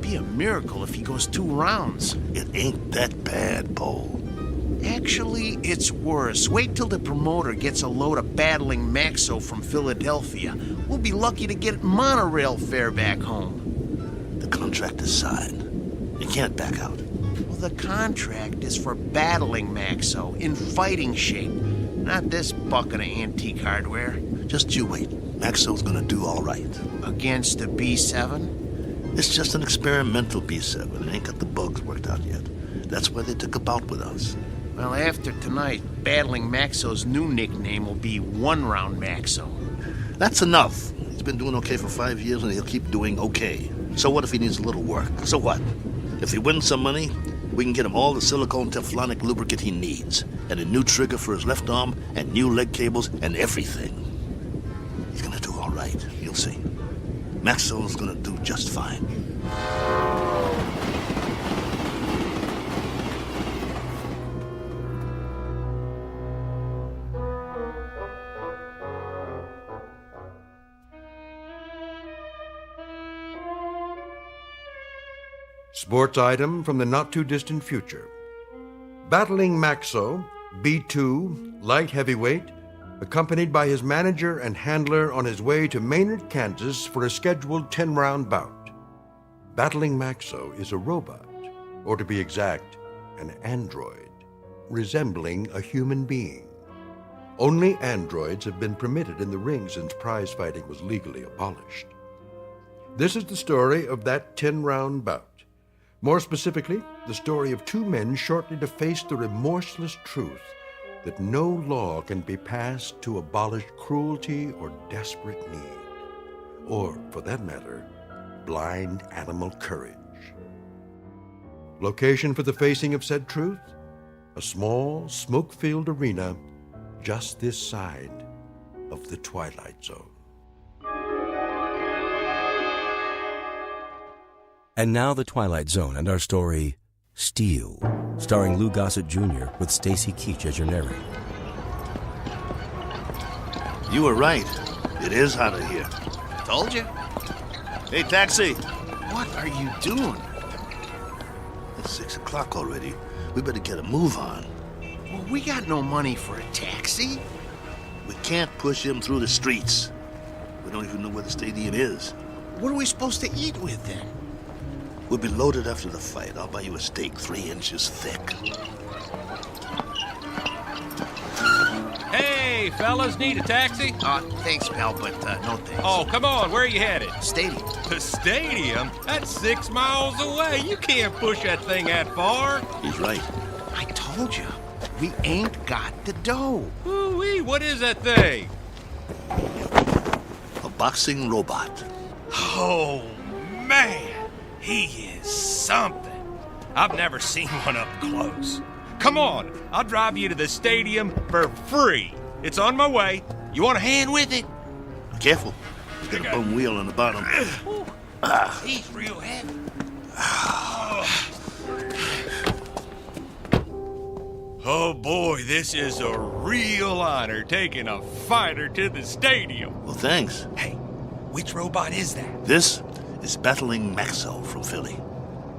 Be a miracle if he goes 2 rounds. It ain't that bad, Bo. Actually, it's worse. Wait till the promoter gets a load of battling Maxo from Philadelphia. We'll be lucky to get monorail fare back home. The contract is signed. You can't back out. Well, the contract is for battling Maxo in fighting shape, not this bucket of antique hardware. Just you wait. Maxo's gonna do all right. Against a B7? It's just an experimental B7. It ain't got the bugs worked out yet. That's why they took a bout with us. Well, after tonight, battling Maxo's new nickname will be One Round Maxo. That's enough. He's been doing okay for 5 years, and he'll keep doing okay. So what if he needs a little work? So what? If he wins some money, we can get him all the silicone Teflonic lubricant he needs, and a new trigger for his left arm, and new leg cables, and everything. He's gonna do all right. You'll see. Maxo's gonna do just fine. Sports item from the not-too-distant future. Battling Maxo, B2, light heavyweight, accompanied by his manager and handler on his way to Maynard, Kansas for a scheduled 10-round bout. Battling Maxo is a robot, or to be exact, an android, resembling a human being. Only androids have been permitted in the ring since prize fighting was legally abolished. This is the story of that 10-round bout. More specifically, the story of 2 men shortly to face the remorseless truth that no law can be passed to abolish cruelty or desperate need, or, for that matter, blind animal courage. Location for the facing of said truth? A small, smoke-filled arena just this side of the Twilight Zone. And now the Twilight Zone and our story, Steel, starring Lou Gossett Jr. with Stacy Keach as your narrator. You were right. It is hotter here. Told you. Hey, taxi! What are you doing? It's 6 o'clock already. We better get a move on. Well, we got no money for a taxi. We can't push him through the streets. We don't even know where the stadium is. What are we supposed to eat with then? We'll be loaded after the fight. I'll buy you a steak 3 inches thick. Hey, fellas, need a taxi? Thanks, pal, but no thanks. Oh, come on, where are you headed? Stadium. The stadium? That's 6 miles away. You can't push that thing that far. He's right. I told you, we ain't got the dough. Ooh-wee, what is that thing? A boxing robot. Oh, man. He is something. I've never seen one up close. Come on, I'll drive you to the stadium for free. It's on my way. You want a hand with it? Careful. He's got a bum wheel on the bottom. He's real heavy. Oh boy, this is a real honor taking a fighter to the stadium. Well, thanks. Hey, which robot is that? This is Battling Maxo from Philly.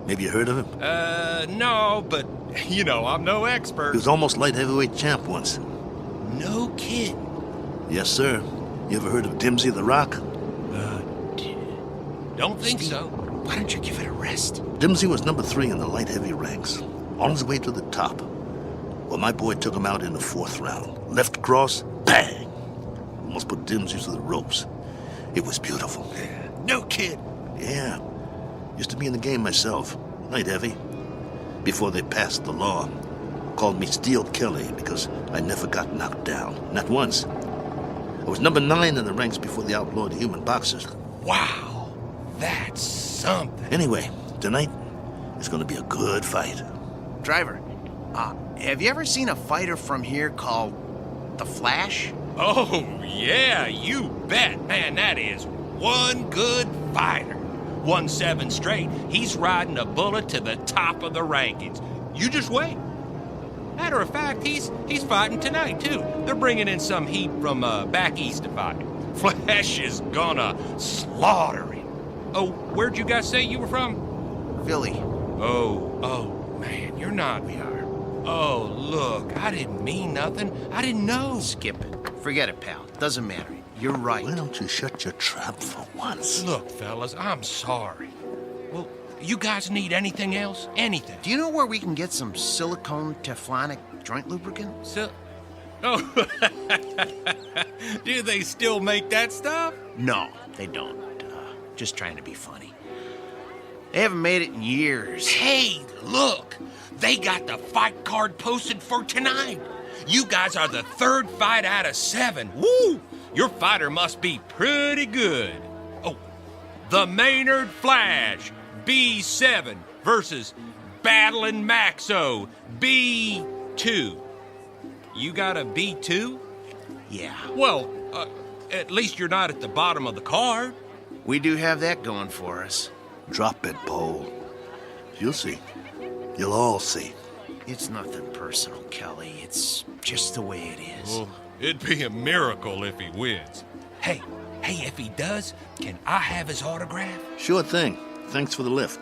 Maybe you heard of him? No, but, you know, I'm no expert. He was almost light heavyweight champ once. No kid. Yes, sir. You ever heard of Dimsy the Rock? Don't think so. Why don't you give it a rest? Dimsy was number 3 in the light heavy ranks, on his way to the top. Well, my boy took him out in the 4th round. Left cross, bang! Almost put Dimsy to the ropes. It was beautiful. No kid. Yeah. Used to be in the game myself. Light heavy. Before they passed the law. Called me Steel Kelly because I never got knocked down. Not once. I was number 9 in the ranks before they outlawed human boxers. Wow. That's something. Anyway, tonight is going to be a good fight. Driver, have you ever seen a fighter from here called The Flash? Oh, yeah, you bet. Man, that is one good fighter. Won 7 straight. He's riding a bullet to the top of the rankings. You just wait. Matter of fact, he's fighting tonight, too. They're bringing in some heat from back east to fight. Flash is gonna slaughter him. Oh, where'd you guys say you were from? Philly. Oh, man, you're not. We are. Oh, look, I didn't mean nothing. I didn't know. Skip it. Forget it, pal. Doesn't matter. You're right. Why don't you shut your trap for once? Look, fellas, I'm sorry. Well, you guys need anything else? Anything? Do you know where we can get some silicone Teflonic joint lubricant? Oh, do they still make that stuff? No, they don't. Just trying to be funny. They haven't made it in years. Hey, look! They got the fight card posted for tonight. You guys are the 3rd fight out of 7. Woo! Your fighter must be pretty good. Oh, the Maynard Flash, B7 versus Battling Maxo, B2. You got a B2? Yeah. Well, at least you're not at the bottom of the card. We do have that going for us. Drop it, Bo. You'll see. You'll all see. It's nothing personal, Kelly. It's just the way it is. Well, it'd be a miracle if he wins. Hey, if he does, can I have his autograph? Sure thing. Thanks for the lift.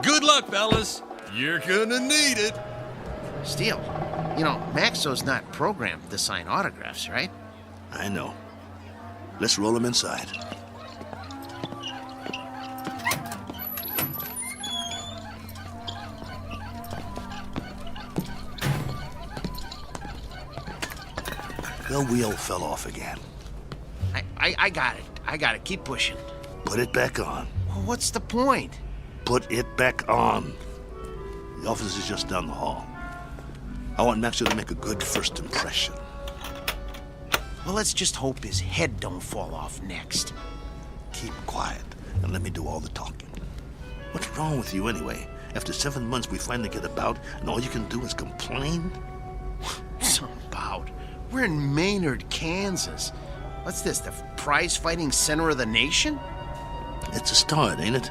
Good luck, fellas. You're gonna need it. Steele, you know, Maxo's not programmed to sign autographs, right? I know. Let's roll him inside. The wheel fell off again. I got it. I got it. Keep pushing. Put it back on. Well, what's the point? Put it back on. The office is just down the hall. I want Maxo to make a good first impression. Well, let's just hope his head don't fall off next. Keep quiet and let me do all the talking. What's wrong with you anyway? After 7 months, we finally get a bout, and all you can do is complain? Some bout? We're in Maynard, Kansas. What's this, the prize-fighting center of the nation? It's a start, ain't it?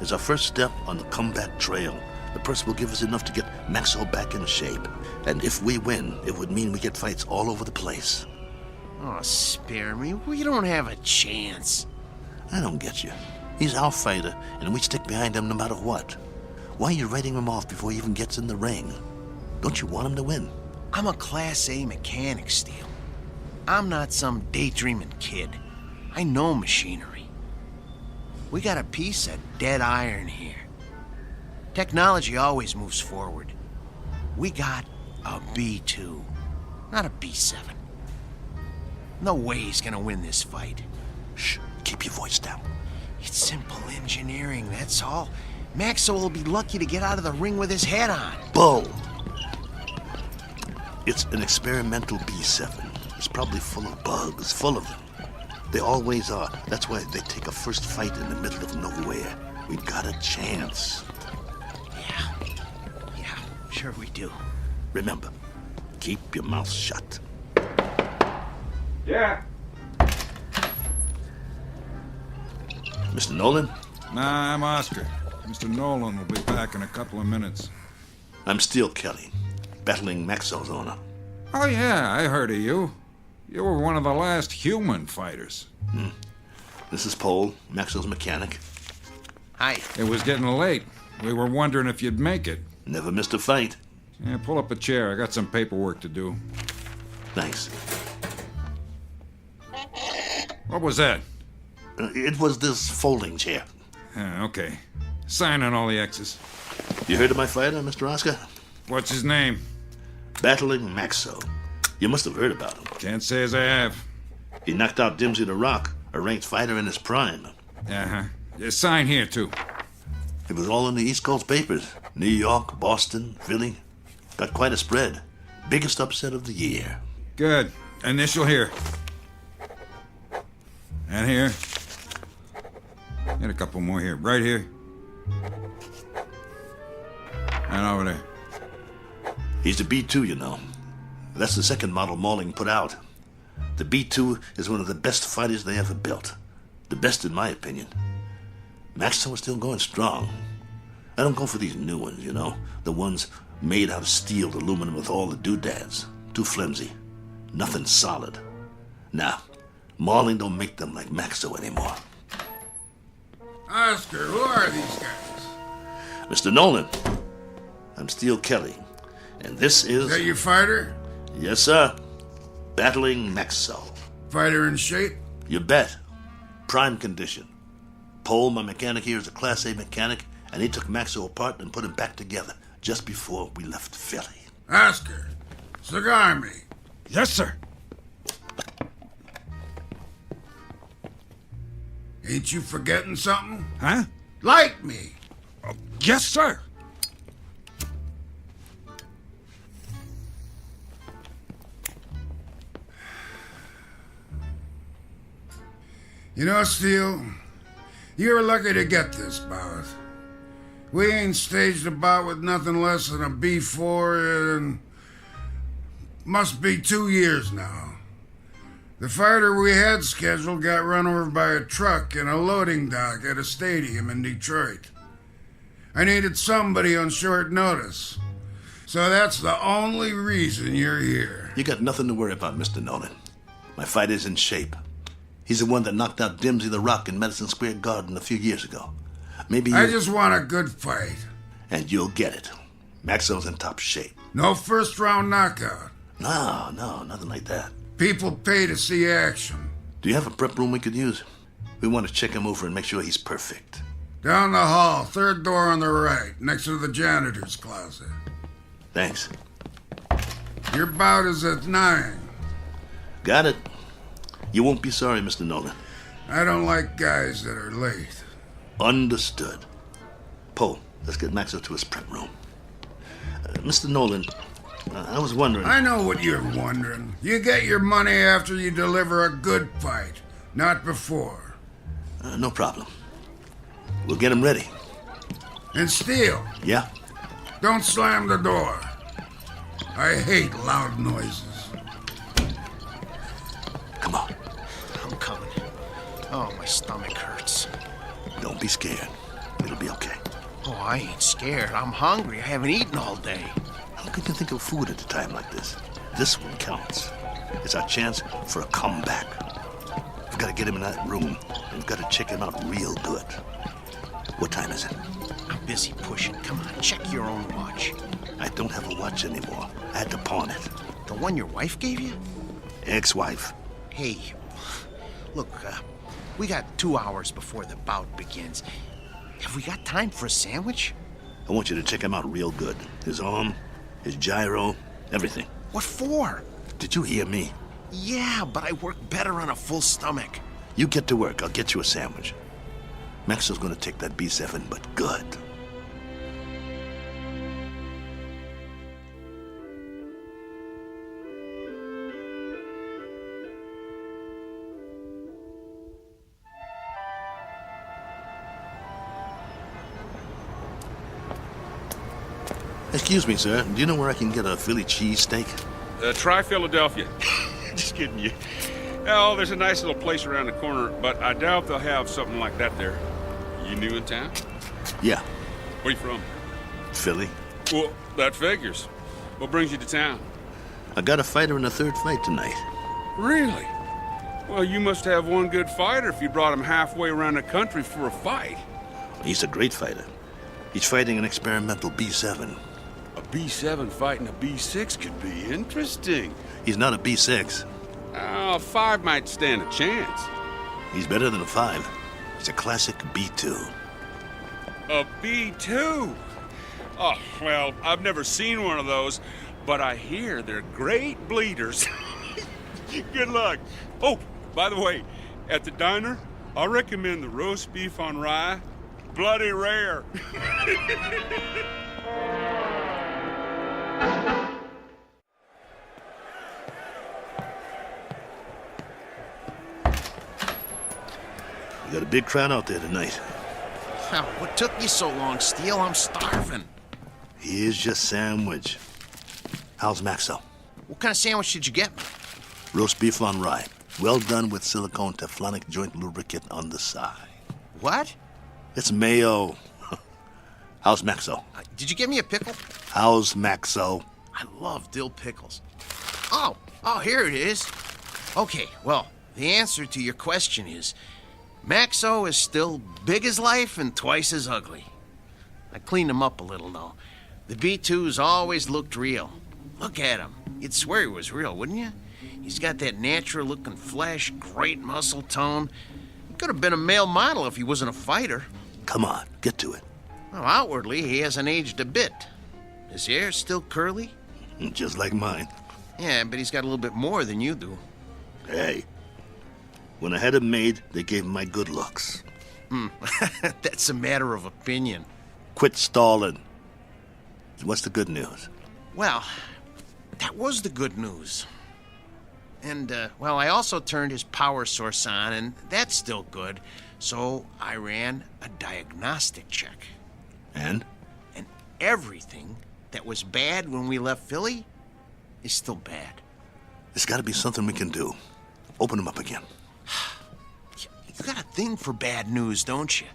It's our first step on the comeback trail. The purse will give us enough to get Maxo back in shape. And if we win, it would mean we get fights all over the place. Oh, spare me. We don't have a chance. I don't get you. He's our fighter, and we stick behind him no matter what. Why are you writing him off before he even gets in the ring? Don't you want him to win? I'm a Class A mechanic, Steele. I'm not some daydreaming kid. I know machinery. We got a piece of dead iron here. Technology always moves forward. We got a B2, not a B7. No way he's gonna win this fight. Shh, keep your voice down. It's simple engineering, that's all. Maxo will be lucky to get out of the ring with his head on. Bull! It's an experimental B7. It's probably full of bugs, full of them. They always are. That's why they take a first fight in the middle of nowhere. We got a chance. Yeah, Sure we do. Remember, keep your mouth shut. Yeah. Mr. Nolan? Nah, I'm Oscar. Mr. Nolan will be back in a couple of minutes. I'm Steele Kelly, battling Maxwell's owner. Oh, yeah, I heard of you. You were one of the last human fighters. This is Paul, Maxwell's mechanic. Hi. It was getting late. We were wondering if you'd make it. Never missed a fight. Yeah, pull up a chair. I got some paperwork to do. Thanks. What was that? It was this folding chair. Okay. Sign on all the X's. You heard of my fighter, Mr. Oscar? What's his name? Battling Maxwell. You must have heard about him. Can't say as I have. He knocked out Dimsey the Rock, a ranked fighter in his prime. Uh-huh. Sign here, too. It was all in the East Coast papers. New York, Boston, Philly. Got quite a spread. Biggest upset of the year. Good. Initial here. And here. And a couple more here. Right here. And over there. He's the B2, you know. That's the second model Malling put out. The B2 is one of the best fighters they ever built. The best in my opinion. Maxwell is still going strong. I don't go for these new ones, you know. The ones made out of steel, aluminum with all the doodads. Too flimsy. Nothing solid. Nah, Malling don't make them like Maxwell anymore. Oscar, who are these guys? Mr. Nolan, I'm Steele Kelly, and this is... Is that your fighter? Yes, sir. Battling Maxwell. Fighter in shape? You bet. Prime condition. Paul, my mechanic here, is a Class A mechanic, and he took Maxwell apart and put him back together just before we left Philly. Oscar, cigar me. Yes, sir. Ain't you forgetting something? Huh? Light me. Yes, sir. You know, Steele, you're lucky to get this bout. We ain't staged a bout with nothing less than a B4 in must be 2 years now. The fighter we had scheduled got run over by a truck in a loading dock at a stadium in Detroit. I needed somebody on short notice. So that's the only reason you're here. You got nothing to worry about, Mr. Nolan. My fighter's in shape. He's the one that knocked out Dimsey the Rock in Madison Square Garden a few years ago. Maybe you... I just want a good fight. And you'll get it. Maxwell's in top shape. No first-round knockout. No, nothing like that. People pay to see action. Do you have a prep room we could use? We want to check him over and make sure he's perfect. Down the hall, third door on the right, next to the janitor's closet. Thanks. Your bout is at 9. Got it. You won't be sorry, Mr. Nolan. I don't like guys that are late. Understood. Poe, let's get Maxwell to his prep room. Mr. Nolan, I was wondering... I know what you're wondering. You get your money after you deliver a good fight, not before. No problem. We'll get him ready. And Steele. Yeah? Don't slam the door. I hate loud noises. Come on. I'm coming. Oh, my stomach hurts. Don't be scared. It'll be okay. Oh, I ain't scared. I'm hungry. I haven't eaten all day. How can you think of food at a time like this? This one counts. It's our chance for a comeback. We've got to get him in that room, and we've got to check him out real good. What time is it? I'm busy pushing. Come on, check your own watch. I don't have a watch anymore. I had to pawn it. The one your wife gave you? Ex-wife. Hey, look, we got 2 hours before the bout begins. Have we got time for a sandwich? I want you to check him out real good. His arm, his gyro, everything. What for? Did you hear me? Yeah, but I work better on a full stomach. You get to work. I'll get you a sandwich. Maxwell's gonna take that B7, but good. Excuse me, sir. Do you know where I can get a Philly cheesesteak? Try Philadelphia. Just kidding you. Oh, there's a nice little place around the corner, but I doubt they'll have something like that there. You new in town? Yeah. Where you from? Philly. Well, that figures. What brings you to town? I got a fighter in the third fight tonight. Really? Well, you must have one good fighter if you brought him halfway around the country for a fight. He's a great fighter. He's fighting an experimental B7. A B7 fighting a B6 could be interesting. He's not a B6. A 5 might stand a chance. He's better than a 5. He's a classic B2. A B2? Oh, well, I've never seen one of those, but I hear they're great bleeders. Good luck. Oh, by the way, at the diner, I recommend the roast beef on rye. Bloody rare. You got a big crowd out there tonight. What took you so long, Steele? I'm starving. Here's your sandwich. How's Maxo? What kind of sandwich did you get me? Roast beef on rye. Well done with silicone Teflonic joint lubricant on the side. What? It's mayo. How's Maxo? Did you get me a pickle? How's Maxo? I love dill pickles. Oh, here it is. Okay, well, the answer to your question is Maxo is still big as life and twice as ugly. I cleaned him up a little, though. The B2's always looked real. Look at him. You'd swear he was real, wouldn't you? He's got that natural-looking flesh, great muscle tone. He could have been a male model if he wasn't a fighter. Come on, get to it. Well, outwardly, he hasn't aged a bit. His hair's still curly. Just like mine. Yeah, but he's got a little bit more than you do. Hey, when I had him made, they gave him my good looks. That's a matter of opinion. Quit stalling. What's the good news? Well, that was the good news. And, well, I also turned his power source on, and that's still good. So I ran a diagnostic check. And? And everything that was bad when we left Philly is still bad. There's got to be something we can do. Open him up again. You got a thing for bad news, don't you?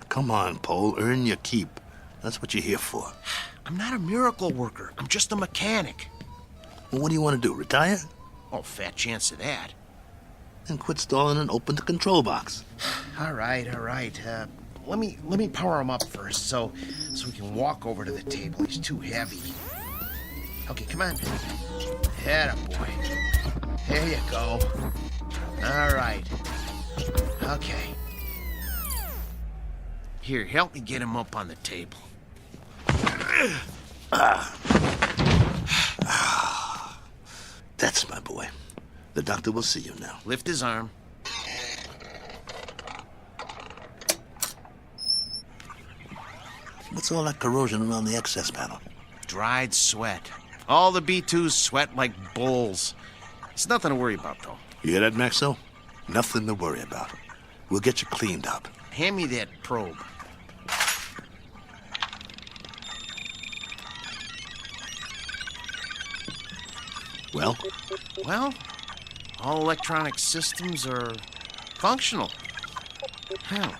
Come on, Pole. Earn your keep. That's what you're here for. I'm not a miracle worker. I'm just a mechanic. Well, what do you want to do, retire? Oh, fat chance of that. Then quit stalling and open the control box. All right. Let me power him up first, so we can walk over to the table. He's too heavy. Okay, come on. Atta boy. There you go. All right. Okay. Here, help me get him up on the table. That's my boy. The doctor will see you now. Lift his arm. What's all that corrosion around the access panel? Dried sweat. All the B2s sweat like bulls. It's nothing to worry about, though. You hear that, Maxo? Nothing to worry about. We'll get you cleaned up. Hand me that probe. Well? Well, all electronic systems are functional. Hell,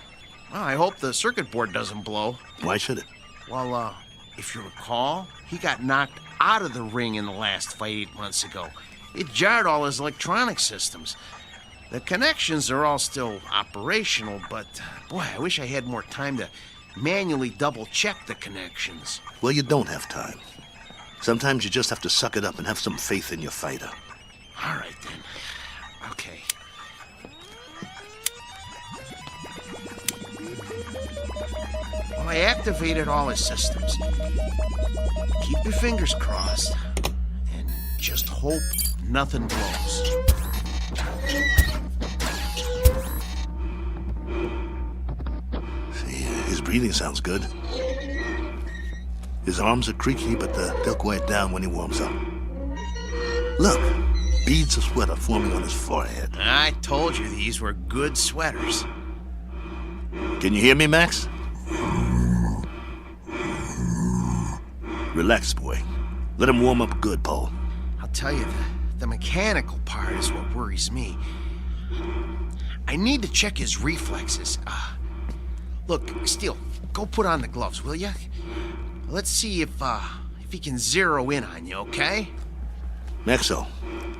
well, I hope the circuit board doesn't blow. Why should it? Well, if you recall, he got knocked out of the ring in the last fight 8 months ago. It jarred all his electronic systems. The connections are all still operational, but boy, I wish I had more time to manually double-check the connections. Well, you don't have time. Sometimes you just have to suck it up and have some faith in your fighter. All right, then. Okay. Well, I activated all his systems. Keep your fingers crossed and just hope nothing blows. See, his breathing sounds good. His arms are creaky, but they'll quiet down when he warms up. Look, beads of sweat are forming on his forehead. I told you these were good sweaters. Can you hear me, Max? Relax, boy. Let him warm up good, Paul. I'll tell you, the mechanical part is what worries me. I need to check his reflexes. Look, Steele, go put on the gloves, will you? Let's see if he can zero in on you, okay? Maxo,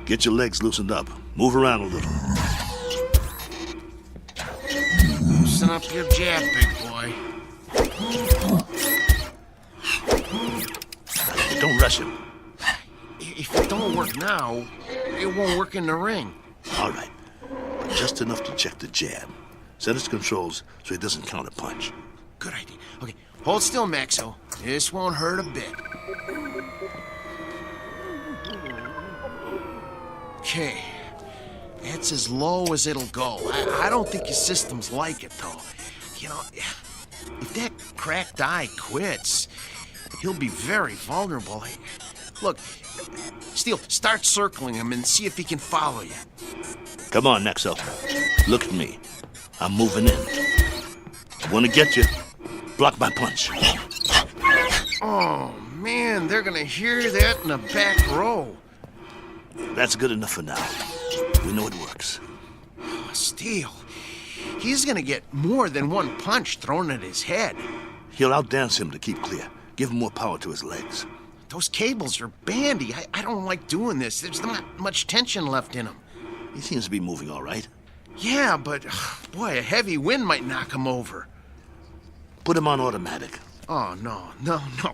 get your legs loosened up. Move around a little. Loosen up your jab, big boy. Don't rush him. If it don't work now, it won't work in the ring. All right. But just enough to check the jab. Set his controls so he doesn't counter punch. Good idea. Okay, hold still, Maxo. This won't hurt a bit. Okay. That's as low as it'll go. I don't think his systems like it, though. You know, if that cracked eye quits, he'll be very vulnerable. Look, Steele, start circling him and see if he can follow you. Come on, Maxo. Look at me. I'm moving in. I want to get you. Block my punch. Oh, man, they're gonna hear that in the back row. That's good enough for now. We know it works. Steele, he's gonna get more than one punch thrown at his head. He'll outdance him to keep clear. Give him more power to his legs. Those cables are bandy. I don't like doing this. There's not much tension left in him. He seems to be moving all right. Yeah, but, boy, a heavy wind might knock him over. Put him on automatic. Oh, no.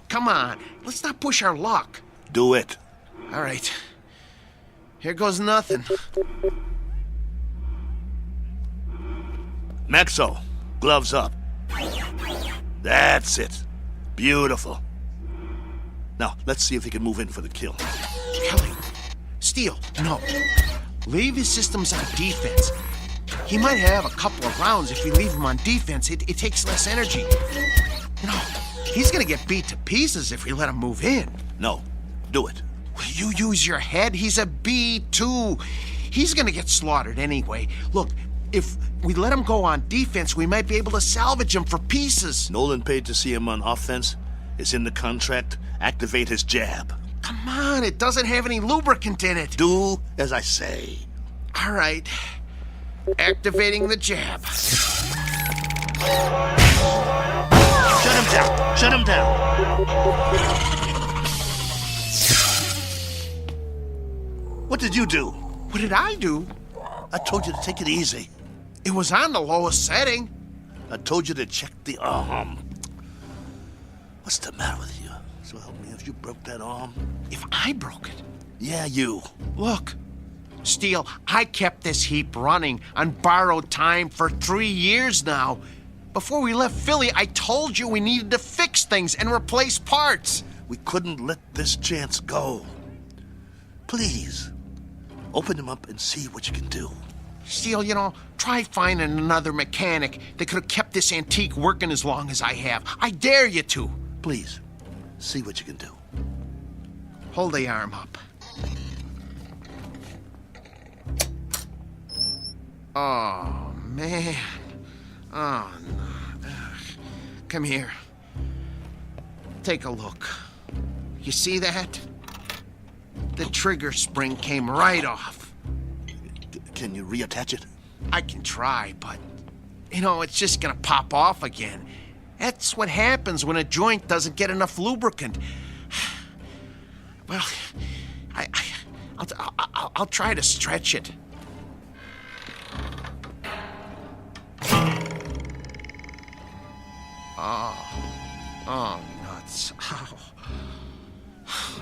Come on. Let's not push our luck. Do it. All right. Here goes nothing. Maxo, gloves up. That's it. Beautiful. Now, let's see if he can move in for the kill. Kelly, Steele, no. Leave his systems on defense. He might have a couple of rounds if we leave him on defense. It takes less energy. You know, he's gonna get beat to pieces if we let him move in. No, do it. Will you use your head? He's a B2. He's gonna get slaughtered anyway. Look, if we let him go on defense, we might be able to salvage him for pieces. Nolan paid to see him on offense. It's in the contract. Activate his jab. Come on, it doesn't have any lubricant in it. Do as I say. All right. Activating the jab. Shut him down. Shut him down. What did you do? What did I do? I told you to take it easy. It was on the lowest setting. I told you to check the arm. What's the matter with you? So help me if you broke that arm. If I broke it? Yeah, you. Look, Steele, I kept this heap running on borrowed time for 3 years now. Before we left Philly, I told you we needed to fix things and replace parts. We couldn't let this chance go. Please, open him up and see what you can do. Steele, you know, try finding another mechanic that could have kept this antique working as long as I have. I dare you to. Please, see what you can do. Hold the arm up. Oh, man. Oh, no. Come here. Take a look. You see that? The trigger spring came right off. Can you reattach it? I can try, but, you know, it's just gonna pop off again. That's what happens when a joint doesn't get enough lubricant. Well, I'll try to stretch it. Oh, nuts.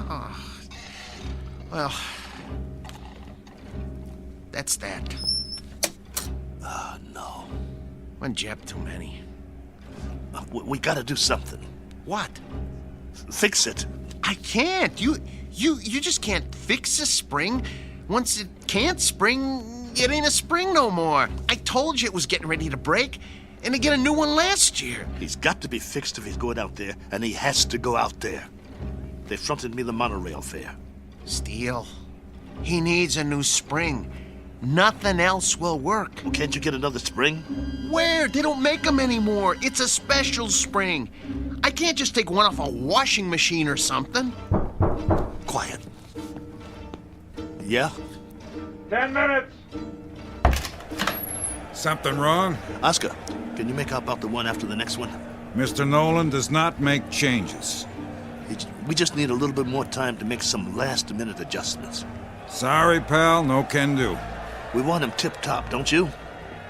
Oh. Well, that's that. No. One jab too many. We gotta do something. What? Fix it. I can't. You just can't fix a spring. Once it can't spring, it ain't a spring no more. I told you it was getting ready to break, and to get a new one last year. He's got to be fixed if he's going out there, and he has to go out there. They fronted me the monorail fare. Steele, he needs a new spring. Nothing else will work. Well, can't you get another spring? Where? They don't make them anymore. It's a special spring. I can't just take one off a washing machine or something. Quiet. Yeah? 10 minutes. Something wrong? Oscar, can you make out about the one after the next one? Mr. Nolan does not make changes. We just need a little bit more time to make some last-minute adjustments. Sorry, pal, no can do. We want him tip-top, don't you?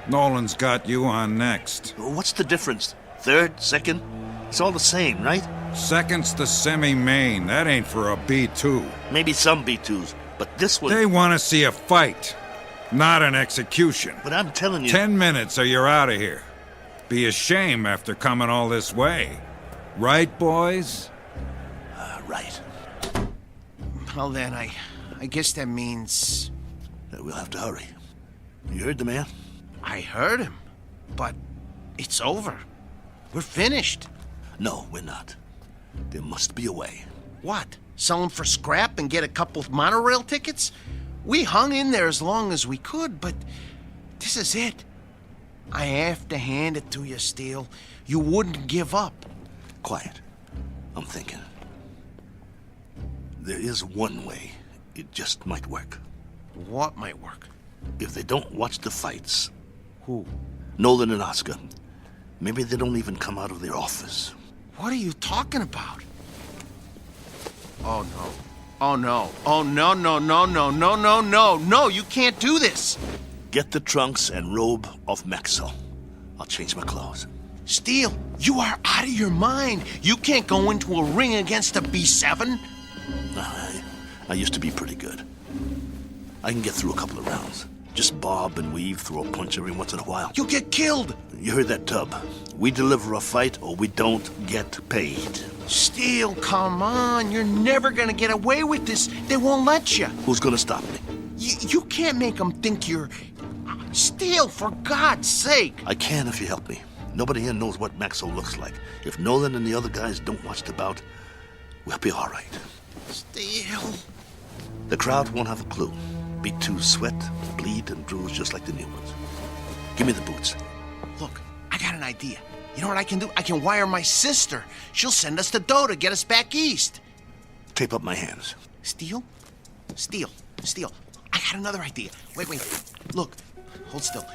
Nolan's got you on next. What's the difference? Third, second? It's all the same, right? Second's the semi-main. That ain't for a B2. Maybe some B2s, but this one... They want to see a fight, not an execution. But I'm telling you... 10 minutes or you're out of here. Be a shame after coming all this way. Right, boys? Right. Well then, I guess that means... We'll have to hurry. You heard the man? I heard him, but it's over. We're finished. No, we're not. There must be a way. What? Sell them for scrap and get a couple of monorail tickets? We hung in there as long as we could, but this is it. I have to hand it to you, Steele. You wouldn't give up. Quiet. I'm thinking. There is one way. It just might work. What might work? If they don't watch the fights. Who? Nolan and Oscar. Maybe they don't even come out of their office. What are you talking about? Oh, no. Oh, no. Oh, no, no, no, no, no, no, no. No, you can't do this. Get the trunks and robe off Maxwell. I'll change my clothes. Steele, you are out of your mind. You can't go into a ring against a B7. I used to be pretty good. I can get through a couple of rounds. Just bob and weave, throw a punch every once in a while. You'll get killed. You heard that, Tub. We deliver a fight or we don't get paid. Steele, come on. You're never gonna get away with this. They won't let you. Who's gonna stop me? You can't make them think you're... Steele, for God's sake. I can if you help me. Nobody here knows what Maxwell looks like. If Nolan and the other guys don't watch the bout, we'll be all right. Steele. The crowd won't have a clue. B2s sweat, bleed, and bruise just like the new ones. Give me the boots. Look, I got an idea. You know what I can do? I can wire my sister. She'll send us the dough to get us back east. Tape up my hands. Steele? Steele. I got another idea. Wait. Look, hold still.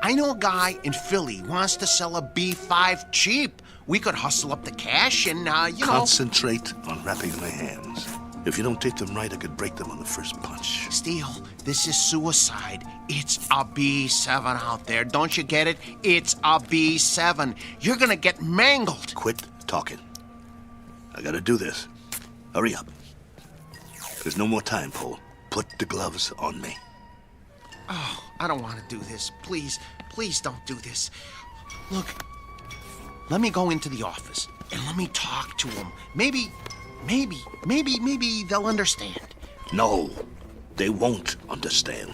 I know a guy in Philly wants to sell a B5 cheap. We could hustle up the cash and, Concentrate on wrapping my hands. If you don't take them right, I could break them on the first punch. Steele, this is suicide. It's a B7 out there. Don't you get it? It's a B7. You're gonna get mangled. Quit talking. I gotta do this. Hurry up. There's no more time, Paul. Put the gloves on me. Oh, I don't want to do this. Please don't do this. Look, let me go into the office and let me talk to them. Maybe they'll understand. No, they won't understand.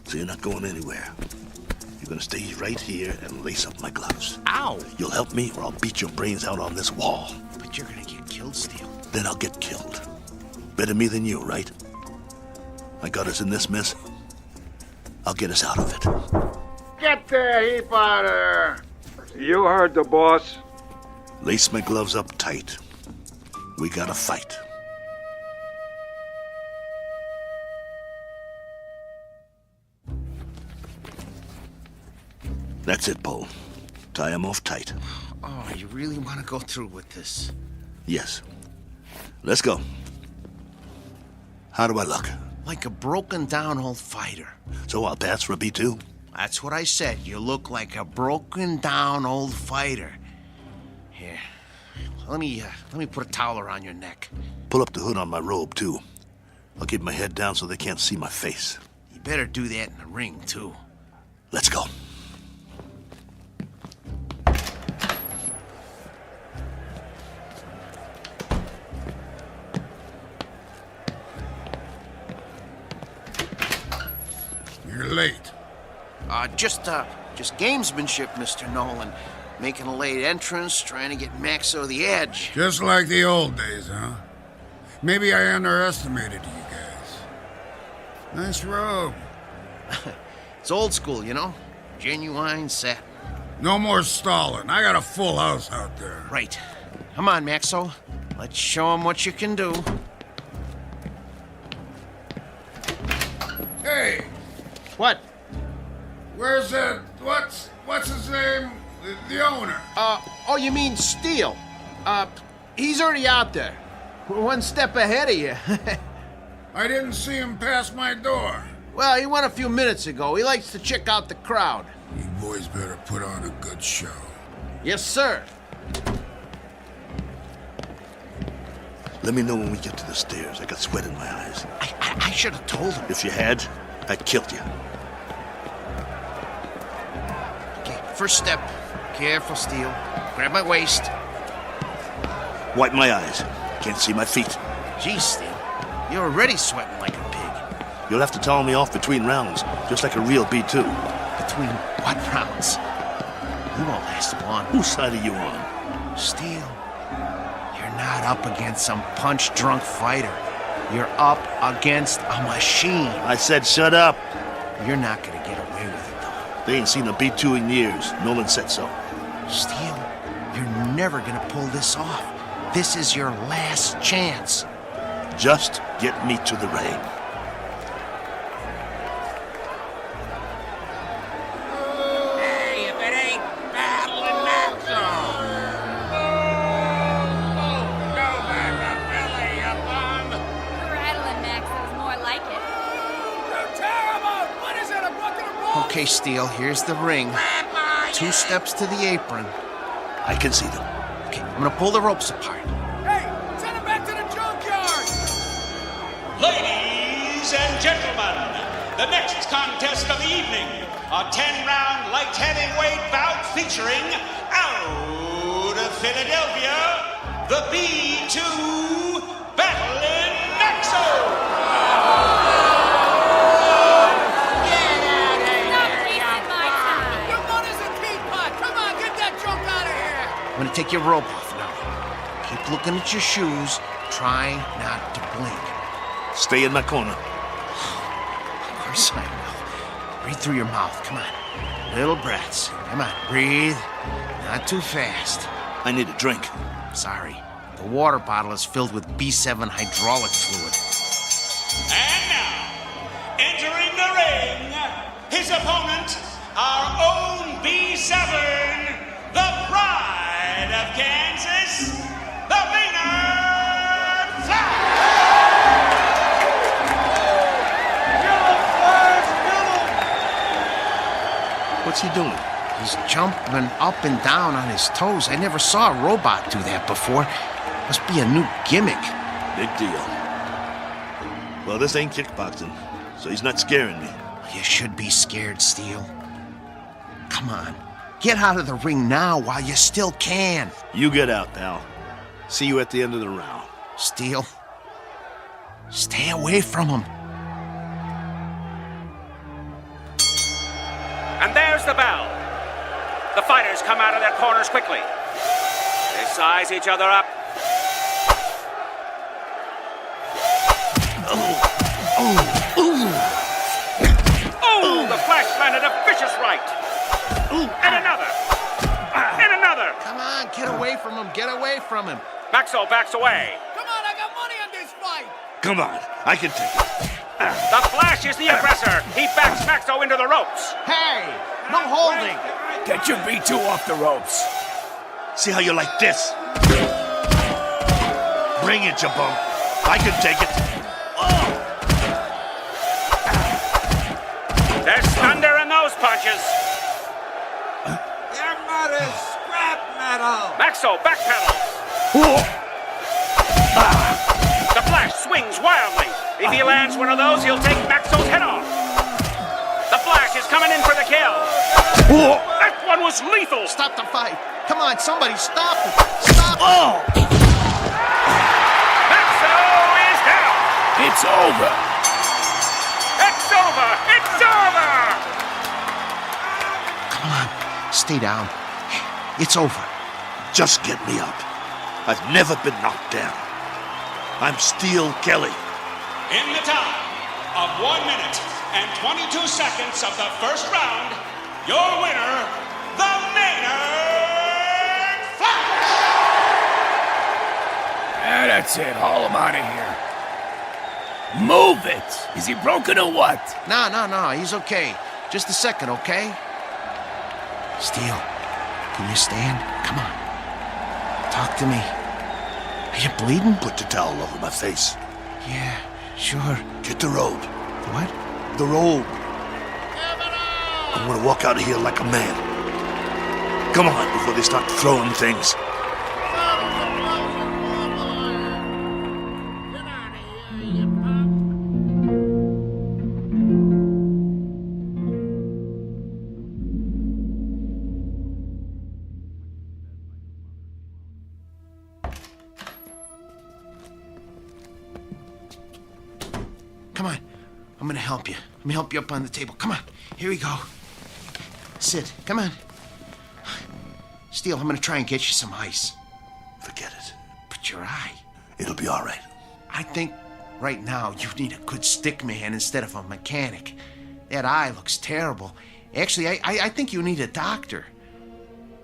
So you're not going anywhere. You're gonna stay right here and lace up my gloves. Ow! You'll help me or I'll beat your brains out on this wall. But you're gonna get killed, Steele. Then I'll get killed. Better me than you, right? I got us in this mess. I'll get us out of it. Get the heap out of there! You heard the boss. Lace my gloves up tight. We gotta fight. That's it, Paul. Tie him off tight. Oh, you really want to go through with this? Yes. Let's go. How do I look? Like a broken down old fighter. So I'll pass for a B2? That's what I said. You look like a broken down old fighter. Here. Let me put a towel around your neck. Pull up the hood on my robe, too. I'll keep my head down so they can't see my face. You better do that in the ring, too. Let's go. You're late. Just gamesmanship, Mr. Nolan. Making a late entrance, trying to get Max over the edge. Just like the old days, huh? Maybe I underestimated you guys. Nice robe. It's old school, you know? Genuine satin. No more stalling. I got a full house out there. Right. Come on, Maxo. Let's show him what you can do. Hey! What? Where's that... What's his name? The owner. Oh, you mean Steele? He's already out there. We're one step ahead of you. I didn't see him pass my door. Well, he went a few minutes ago. He likes to check out the crowd. You boys better put on a good show. Yes, sir. Let me know when we get to the stairs. I got sweat in my eyes. I should have told him. If you had, I'd killed you. Okay, first step. Careful, Steele. Grab my waist. Wipe my eyes. Can't see my feet. Geez, Steele. You're already sweating like a pig. You'll have to towel me off between rounds, just like a real B2. Between what rounds? You won't last long. Whose side are you on? Steele, you're not up against some punch-drunk fighter. You're up against a machine. I said shut up. You're not gonna get away with it, though. They ain't seen a B2 in years. Nolan said so. Steele, you're never gonna pull this off. This is your last chance. Just get me to the ring. Hey, if it ain't battling Maxo! Go back to Billy, you bum! Rattling Maxo's more like it. You tear him out! What is it, a bucket of rolls? Okay, Steele, here's the ring. 2 steps to the apron. I can see them. Okay, I'm gonna pull the ropes apart. Hey, send him back to the junkyard! Ladies and gentlemen, the next contest of the evening, a 10-round light heavyweight bout featuring out of Philadelphia, the B2 Battling Maxo! Get out of here, your money's a teapot! Come on, get that junk out of here! I'm gonna take your rope off now. Keep looking at your shoes. Try not to blink. Stay in my corner. Of course I will. Breathe through your mouth. Come on. Little breaths. Come on. Breathe. Not too fast. I need a drink. Sorry. The water bottle is filled with B7 hydraulic fluid. And now, entering the ring, his opponent, our own B7, the pride of Kansas, the Maynard Flash! What's he doing? He's jumping up and down on his toes. I never saw a robot do that before. Must be a new gimmick. Big deal. Well, this ain't kickboxing, so he's not scaring me. You should be scared, Steele. Come on. Get out of the ring now while you still can. You get out, pal. See you at the end of the round. Steele, stay away from him. And there's the bell. The fighters come out of their corners quickly. They size each other up. Oh, the Flash landed a vicious right. And another. And another. Come on, get away from him. Get away from him. Maxo backs away. Come on, I got money on this fight! Come on, I can take it. The Flash is the aggressor. He backs Maxo into the ropes. Hey, no holding. Get your B2 off the ropes. See how you like this? Bring it, you bum. I can take it. There's thunder in those punches. Your mother's scrap metal. Maxo backpedals. The Flash swings wildly. If he lands one of those, he'll take Maxo's head off. The Flash is coming in for the kill. That one was lethal. Stop the fight. Come on, somebody stop it. Stop it. Maxo is down. It's over. It's over. It's over. Come on, stay down. It's over. Just get me up. I've never been knocked down. I'm Steel Kelly. In the time of 1 minute and 22 seconds of the first round, your winner, the Maynard Flash! That's it. Haul him out of here. Move it! Is he broken or what? No, he's okay. Just a second, okay? Steele, can you stand? Come on. Talk to me. Are you bleeding? Put the towel over my face. Yeah, sure. Get the robe. What? The robe. I want to walk out of here like a man. Come on, before they start throwing things. Come on. I'm gonna help you. Let me help you up on the table. Come on. Here we go. Sit. Come on. Steele, I'm gonna try and get you some ice. Forget it. But your eye. It'll be all right. I think right now you need a good stick man instead of a mechanic. That eye looks terrible. Actually, I think you need a doctor.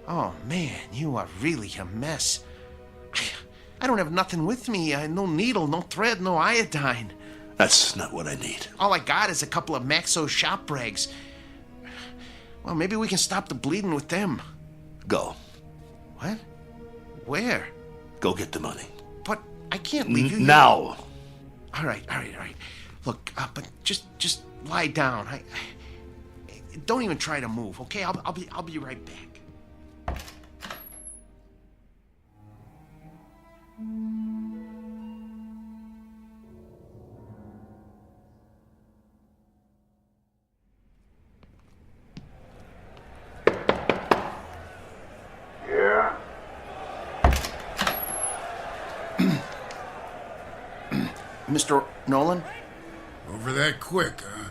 Oh, man, you are really a mess. I don't have nothing with me. No needle, no thread, no iodine. That's not what I need. All I got is a couple of Maxo shop rags. Well, maybe we can stop the bleeding with them. Go. What? Where? Go get the money. But I can't leave you now. All right. Look, but just lie down. I don't even try to move, okay? I'll be right back. Yeah? Mr. Nolan? Over that quick, huh?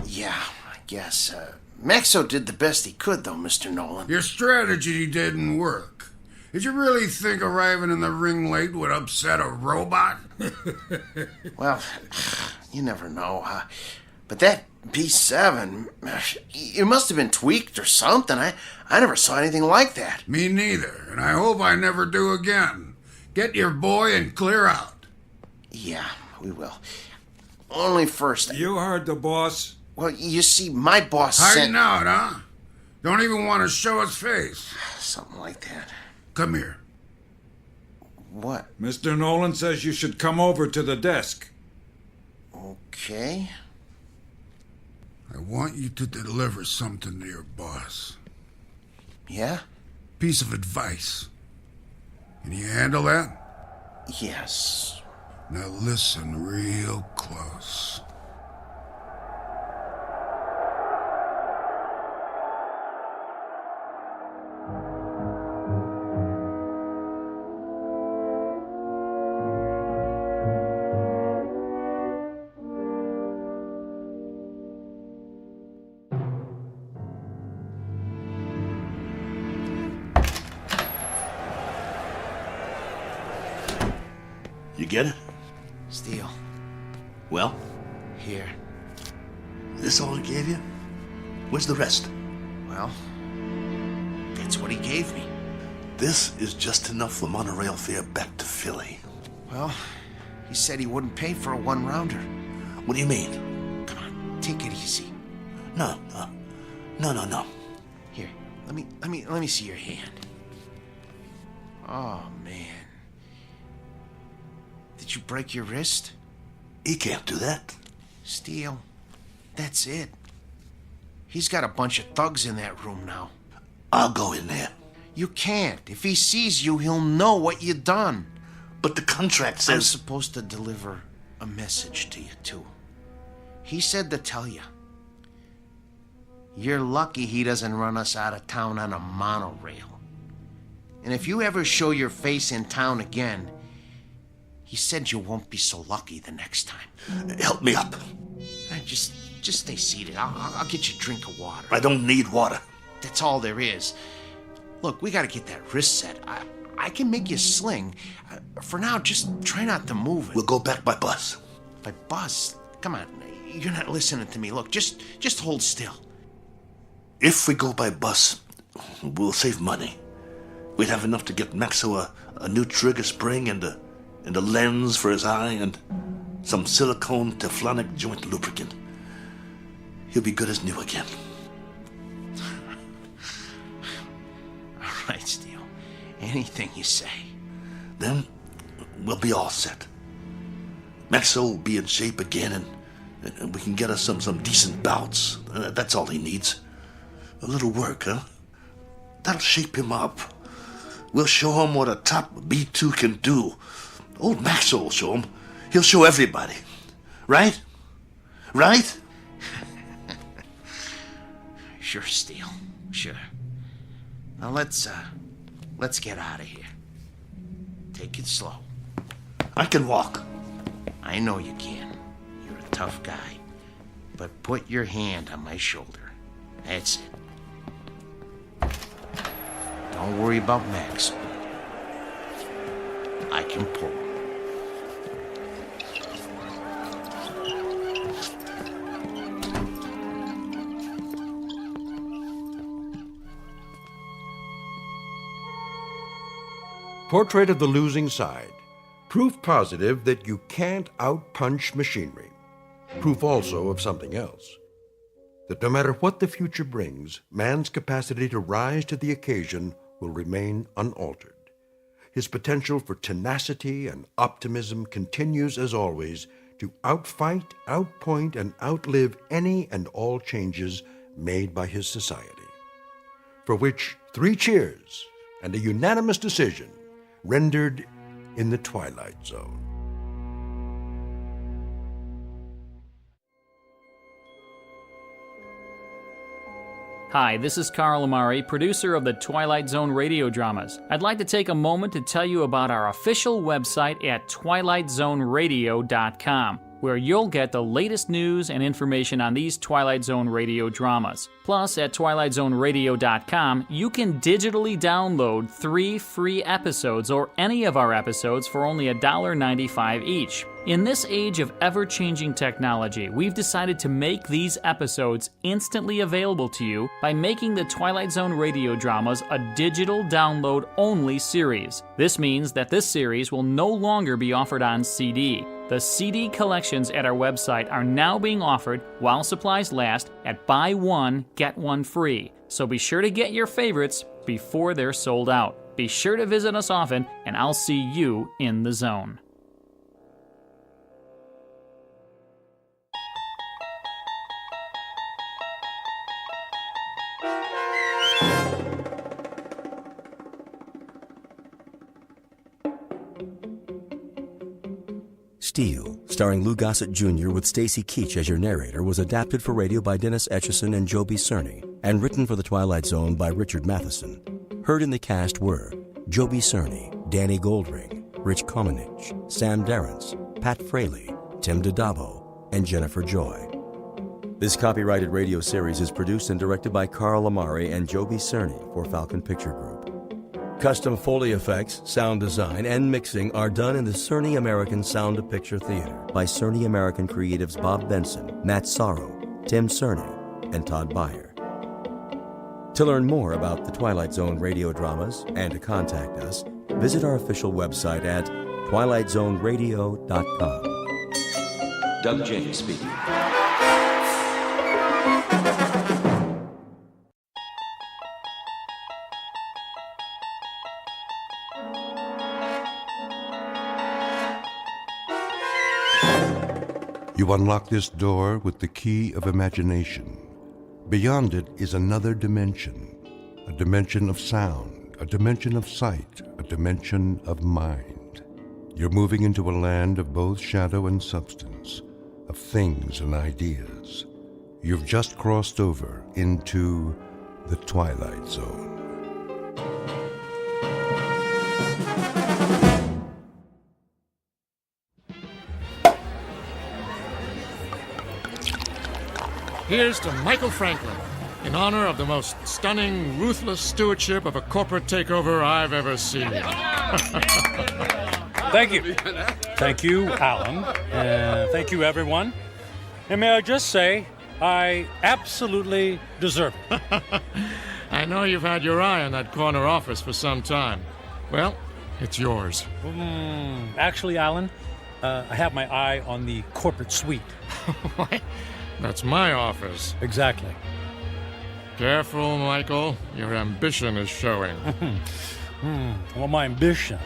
Yeah, I guess. Maxo did the best he could, though, Mr. Nolan. Your strategy didn't work. Did you really think arriving in the ring late would upset a robot? Well, you never know. But that B7, it must have been tweaked or something. I never saw anything like that. Me neither, and I hope I never do again. Get your boy and clear out. Yeah, we will. Only first... You heard the boss. Well, you see, my boss Hiding out, huh? Don't even want to show his face. Something like that. Come here. What? Mr. Nolan says you should come over to the desk. Okay. I want you to deliver something to your boss. Yeah? Piece of advice. Can you handle that? Yes. Now listen real close. You get it? Steele. Well? Here. This all he gave you? Where's the rest? Well, that's what he gave me. This is just enough for monorail fare back to Philly. Well, he said he wouldn't pay for a one-rounder. What do you mean? Come on, take it easy. No. Here, let me see your hand. Oh, man. Did you break your wrist? He can't do that. Steele, that's it. He's got a bunch of thugs in that room now. I'll go in there. You can't. If he sees you, he'll know what you done. But the contract says... I'm supposed to deliver a message to you, too. He said to tell you. You're lucky he doesn't run us out of town on a monorail. And if you ever show your face in town again, he said you won't be so lucky the next time. Help me up. Just stay seated. I'll get you a drink of water. I don't need water. That's all there is. Look, we gotta get that wrist set. I can make you a sling. For now, just try not to move it. We'll go back by bus. By bus? Come on. You're not listening to me. Look, just hold still. If we go by bus, we'll save money. We'd have enough to get Maxo a new trigger spring and a lens for his eye and some silicone Teflonic joint lubricant. He'll be good as new again. All right, Steele. Anything you say. Then we'll be all set. Maxo will be in shape again, and we can get us some decent bouts. That's all he needs. A little work, huh? That'll shape him up. We'll show him what a top B2 can do. Old Maxo will show him. He'll show everybody. Right? Right? Sure, Steele. Sure. Now let's get out of here. Take it slow. I can walk. I know you can. You're a tough guy. But put your hand on my shoulder. That's it. Don't worry about Max. I can pull. Portrait of the losing side. Proof positive that you can't outpunch machinery. Proof also of something else. That no matter what the future brings, man's capacity to rise to the occasion will remain unaltered. His potential for tenacity and optimism continues, as always, to outfight, outpoint, and outlive any and all changes made by his society. For which 3 cheers and a unanimous decision rendered in the Twilight Zone. Hi, this is Carl Amari, producer of the Twilight Zone Radio Dramas. I'd like to take a moment to tell you about our official website at twilightzoneradio.com, where you'll get the latest news and information on these Twilight Zone Radio dramas. Plus, at twilightzoneradio.com, you can digitally download 3 free episodes or any of our episodes for only $1.95 each. In this age of ever-changing technology, we've decided to make these episodes instantly available to you by making the Twilight Zone Radio Dramas a digital download-only series. This means that this series will no longer be offered on CD. The CD collections at our website are now being offered, while supplies last, at buy one, get one free. So be sure to get your favorites before they're sold out. Be sure to visit us often, and I'll see you in the zone. Steel, starring Lou Gossett Jr. with Stacy Keach as your narrator, was adapted for radio by Dennis Etchison and Joby Cerny, and written for The Twilight Zone by Richard Matheson. Heard in the cast were Joby Cerny, Danny Goldring, Rich Komenich, Sam Darrence, Pat Fraley, Tim DiDavo, and Jennifer Joy. This copyrighted radio series is produced and directed by Carl Amari and Joby Cerny for Falcon Picture Group. Custom Foley effects, sound design, and mixing are done in the Cerny American Sound to Picture Theater by Cerny American creatives Bob Benson, Matt Sorrow, Tim Cerny, and Todd Byer. To learn more about the Twilight Zone radio dramas and to contact us, visit our official website at twilightzoneradio.com. Doug James speaking. You unlock this door with the key of imagination. Beyond it is another dimension, a dimension of sound, a dimension of sight, a dimension of mind. You're moving into a land of both shadow and substance, of things and ideas. You've just crossed over into the Twilight Zone. Here's to Michael Franklin, in honor of the most stunning, ruthless stewardship of a corporate takeover I've ever seen. Thank you. Thank you, Alan. Thank you, everyone. And may I just say, I absolutely deserve it. I know you've had your eye on that corner office for some time. Well, it's yours. Actually, Alan, I have my eye on the corporate suite. What? That's my office. Exactly. Careful, Michael. Your ambition is showing. Well, my ambition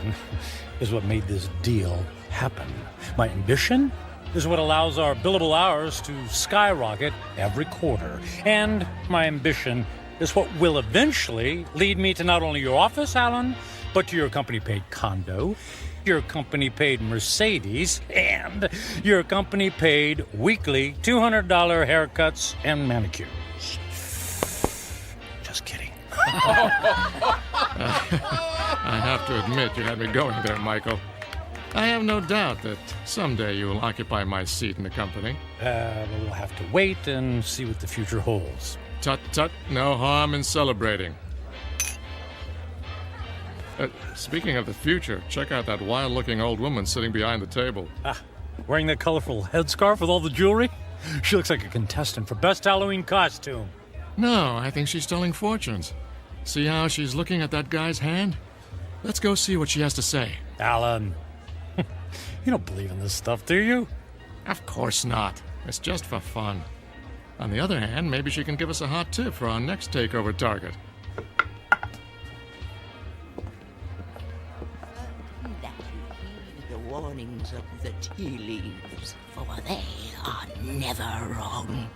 is what made this deal happen. My ambition is what allows our billable hours to skyrocket every quarter. And my ambition is what will eventually lead me to not only your office, Alan, but to your company-paid condo, your company-paid Mercedes, and your company-paid weekly $200 haircuts and manicures. Just kidding. I have to admit, you had me going there, Michael. I have no doubt that someday you will occupy my seat in the company. We'll have to wait and see what the future holds. Tut, tut, no harm in celebrating. Speaking of the future, check out that wild-looking old woman sitting behind the table. Wearing that colorful headscarf with all the jewelry? She looks like a contestant for Best Halloween Costume. No, I think she's telling fortunes. See how she's looking at that guy's hand? Let's go see what she has to say. Alan, you don't believe in this stuff, do you? Of course not. It's just for fun. On the other hand, maybe she can give us a hot tip for our next takeover target. The warnings of the tea leaves, for they are never wrong.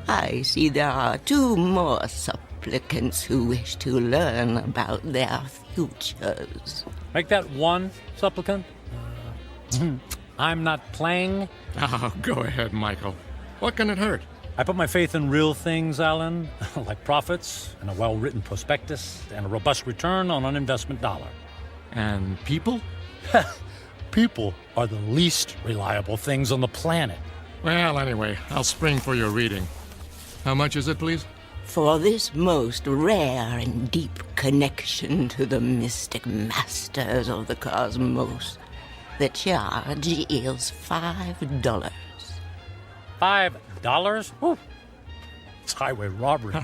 I see there are 2 more supplicants who wish to learn about their futures. Make that 1 supplicant. I'm not playing. Oh, go ahead, Michael. What can it hurt? I put my faith in real things, Alan, like profits and a well-written prospectus and a robust return on an investment dollar. And people? People are the least reliable things on the planet. Well, anyway, I'll spring for your reading. How much is it, please? For this most rare and deep connection to the mystic masters of the cosmos, the charge is $5. $5? Ooh. It's highway robbery.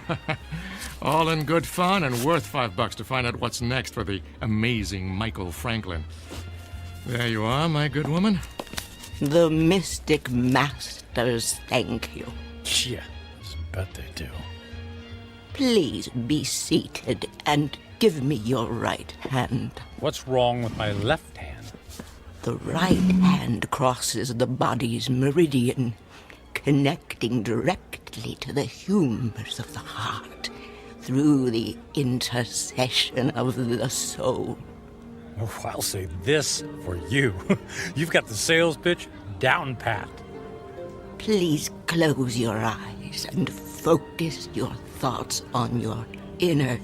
All in good fun and worth $5 to find out what's next for the amazing Michael Franklin. There you are, my good woman. The mystic masters thank you. Yeah, I bet they do. Please be seated and give me your right hand. What's wrong with my left hand? The right hand crosses the body's meridian, connecting directly to the humors of the heart through the intercession of the soul. Oh, I'll say this for you. You've got the sales pitch down pat. Please close your eyes and focus your thoughts on your inner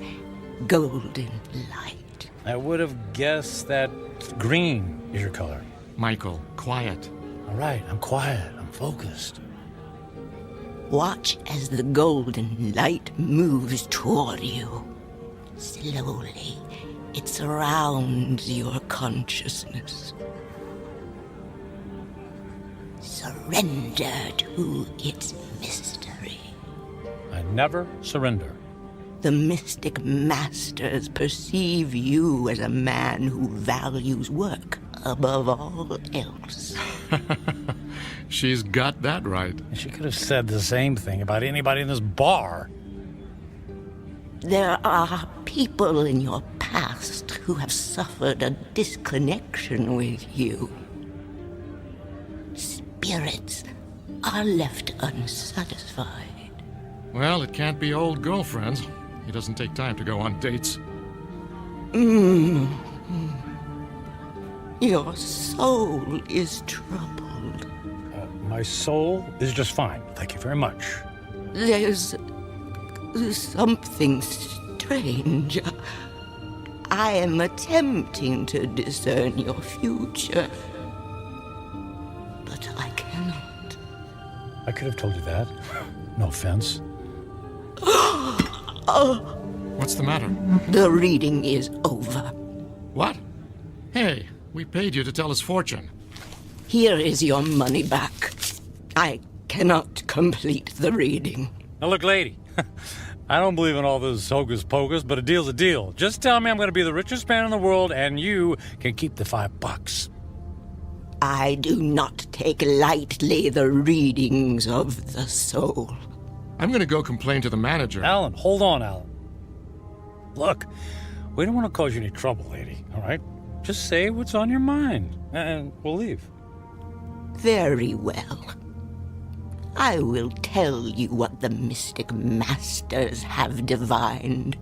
golden light. I would have guessed that green is your color. Michael, quiet. All right, I'm quiet. I'm focused. Watch as the golden light moves toward you. Slowly, it surrounds your consciousness. Surrender to its mystery. I never surrender. The mystic masters perceive you as a man who values work above all else. She's got that right. She could have said the same thing about anybody in this bar. There are people in your past who have suffered a disconnection with you. Spirits are left unsatisfied. Well, it can't be old girlfriends. It doesn't take time to go on dates. Your soul is troubled. My soul is just fine. Thank you very much. There's something strange. I am attempting to discern your future, but I cannot. I could have told you that. No offense. What's the matter? The reading is over. What? Hey, we paid you to tell us fortune. Here is your money back. I cannot complete the reading. Now look, lady, I don't believe in all this hocus pocus, but a deal's a deal. Just tell me I'm going to be the richest man in the world, and you can keep the $5. I do not take lightly the readings of the soul. I'm going to go complain to the manager. Alan, hold on, Alan. Look, we don't want to cause you any trouble, lady, all right? Just say what's on your mind, and we'll leave. Very well. I will tell you what the mystic masters have divined.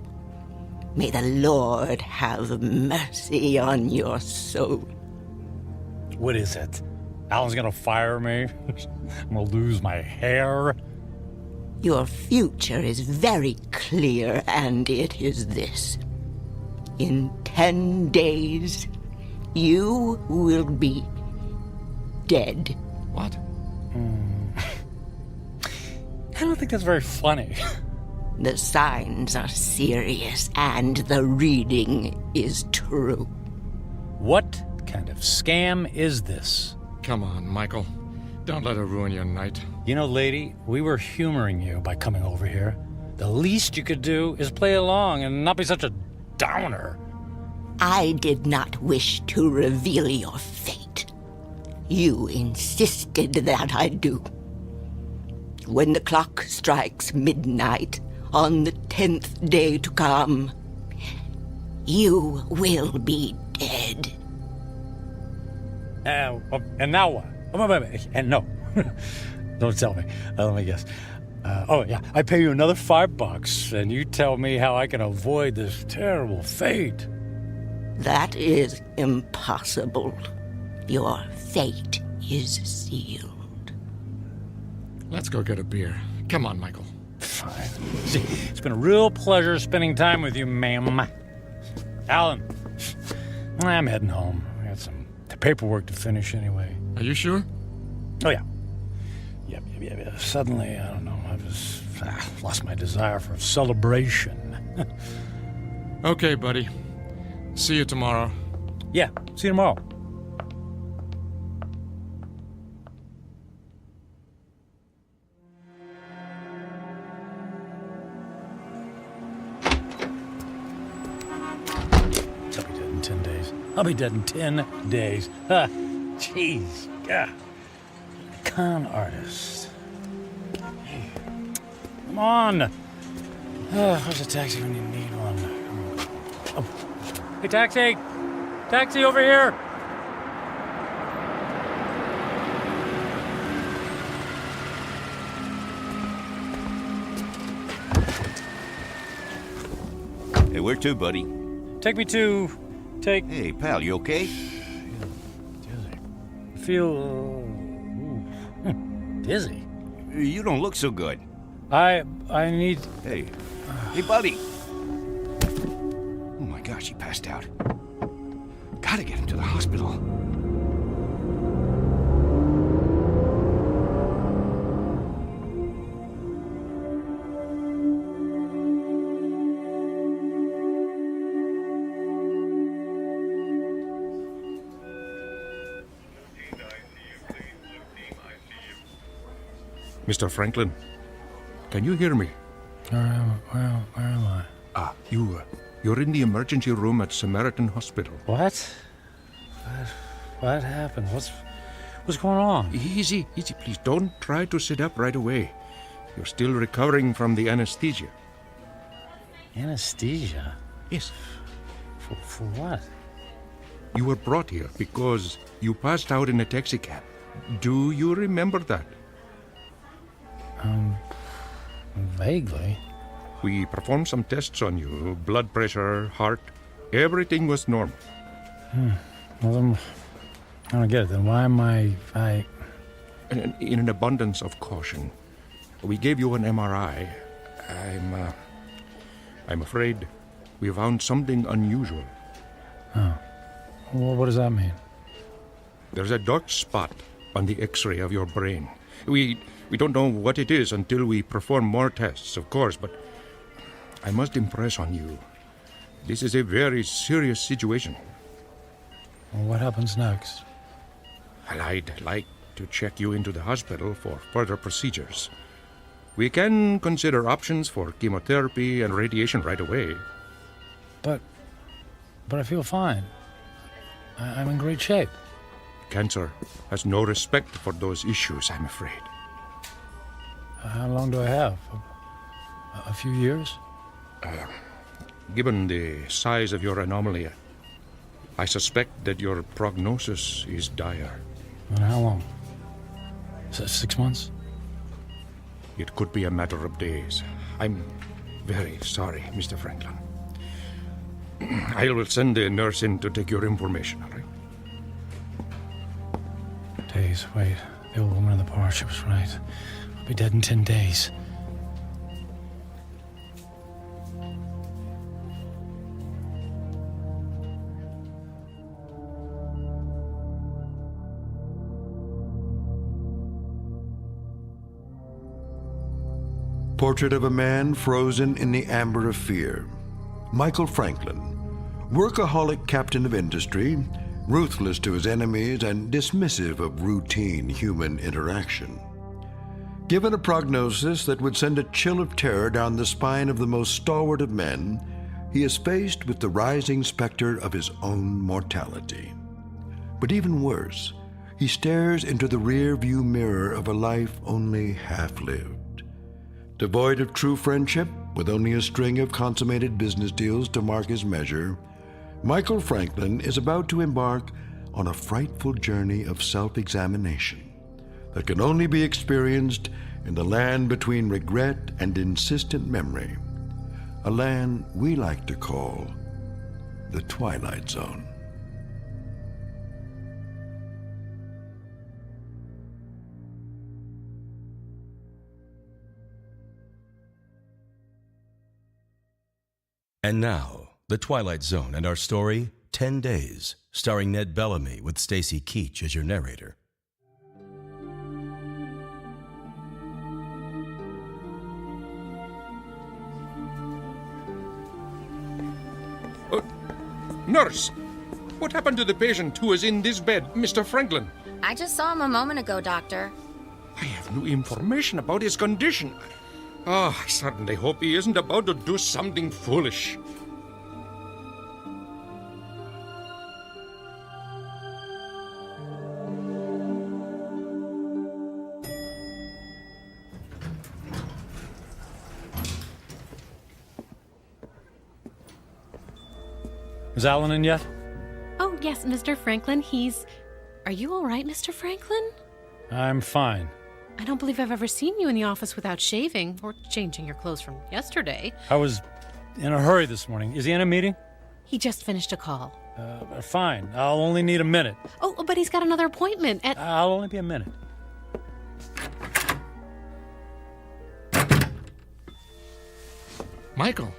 May the Lord have mercy on your soul. What is it? Alan's gonna fire me? I'm gonna lose my hair? Your future is very clear, and it is this. In 10 days, you will be dead. What? I don't think that's very funny. The signs are serious, and the reading is true. What kind of scam is this? Come on, Michael. Don't let it ruin your night. You know, lady, we were humoring you by coming over here. The least you could do is play along and not be such a downer. I did not wish to reveal your fate. You insisted that I do. When the clock strikes midnight on the 10th day to come, you will be dead. And now what? Wait. And no. Don't tell me. Let me guess. I pay you another $5, and you tell me how I can avoid this terrible fate. That is impossible. Your fate is sealed. Let's go get a beer. Come on, Michael. Fine. See, it's been a real pleasure spending time with you, ma'am. Alan, I'm heading home. I got some paperwork to finish anyway. Are you sure? Oh, yeah. Yep. Suddenly, I don't know, I've just lost my desire for celebration. Okay, buddy. See you tomorrow. Yeah, see you tomorrow. I'll be dead in 10 days. Jeez. Yeah. Con artist. Hey. Come on. Where's a taxi when you need one? Oh. Hey, taxi! Taxi over here! Hey, where to, buddy? Take me to... Hey, pal, you okay? Feel dizzy. You don't look so good. I need... Hey, buddy. Oh my gosh, he passed out. Gotta get him to the hospital. Mr. Franklin, can you hear me? Where am I? You're in the emergency room at Samaritan Hospital. What? What happened? What's going on? Easy, please. Don't try to sit up right away. You're still recovering from the anesthesia. Anesthesia? Yes. For what? You were brought here because you passed out in a taxicab. Do you remember that? Vaguely. We performed some tests on you. Blood pressure, heart. Everything was normal. Well, then, I don't get it. Then why am I... In an abundance of caution, we gave you an MRI. I'm afraid we found something unusual. Oh. Well, what does that mean? There's a dark spot on the X-ray of your brain. We don't know what it is until we perform more tests, of course, but I must impress on you. This is a very serious situation. Well, what happens next? Well, I'd like to check you into the hospital for further procedures. We can consider options for chemotherapy and radiation right away. But I feel fine. I'm in great shape. Cancer has no respect for those issues, I'm afraid. How long do I have? A few years? Given the size of your anomaly, I suspect that your prognosis is dire. And how long? 6 months? It could be a matter of days. I'm very sorry, Mr. Franklin. I will send the nurse in to take your information, all right? Days, wait. The old woman in the bar, she was right. I'll be dead in 10 days. Portrait of a man frozen in the amber of fear. Michael Franklin, workaholic captain of industry, ruthless to his enemies and dismissive of routine human interaction. Given a prognosis that would send a chill of terror down the spine of the most stalwart of men, he is faced with the rising specter of his own mortality. But even worse, he stares into the rear-view mirror of a life only half-lived. Devoid of true friendship, with only a string of consummated business deals to mark his measure, Michael Franklin is about to embark on a frightful journey of self-examination that can only be experienced in the land between regret and insistent memory, a land we like to call the Twilight Zone. And now, The Twilight Zone and our story, 10 Days, starring Ned Bellamy with Stacy Keach as your narrator. Nurse, what happened to the patient who is in this bed, Mr. Franklin? I just saw him a moment ago, Doctor. I have no information about his condition. Oh, I certainly hope he isn't about to do something foolish. Is Alan in yet? Oh, yes, Mr. Franklin. Are you all right, Mr. Franklin? I'm fine. I don't believe I've ever seen you in the office without shaving or changing your clothes from yesterday. I was in a hurry this morning. Is he in a meeting? He just finished a call. Fine. I'll only need a minute. Oh, but he's got another appointment at... I'll only be a minute. Michael,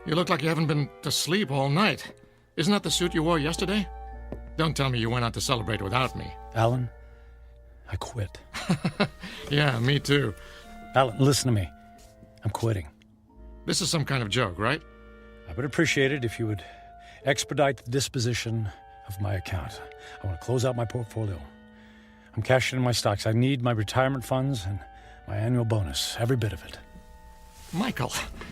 you look like you haven't been to sleep all night. Isn't that the suit you wore yesterday? Don't tell me you went out to celebrate without me. Alan, I quit. Yeah, me too. Alan, listen to me. I'm quitting. This is some kind of joke, right? I would appreciate it if you would expedite the disposition of my account. I want to close out my portfolio. I'm cashing in my stocks. I need my retirement funds and my annual bonus, every bit of it. Michael,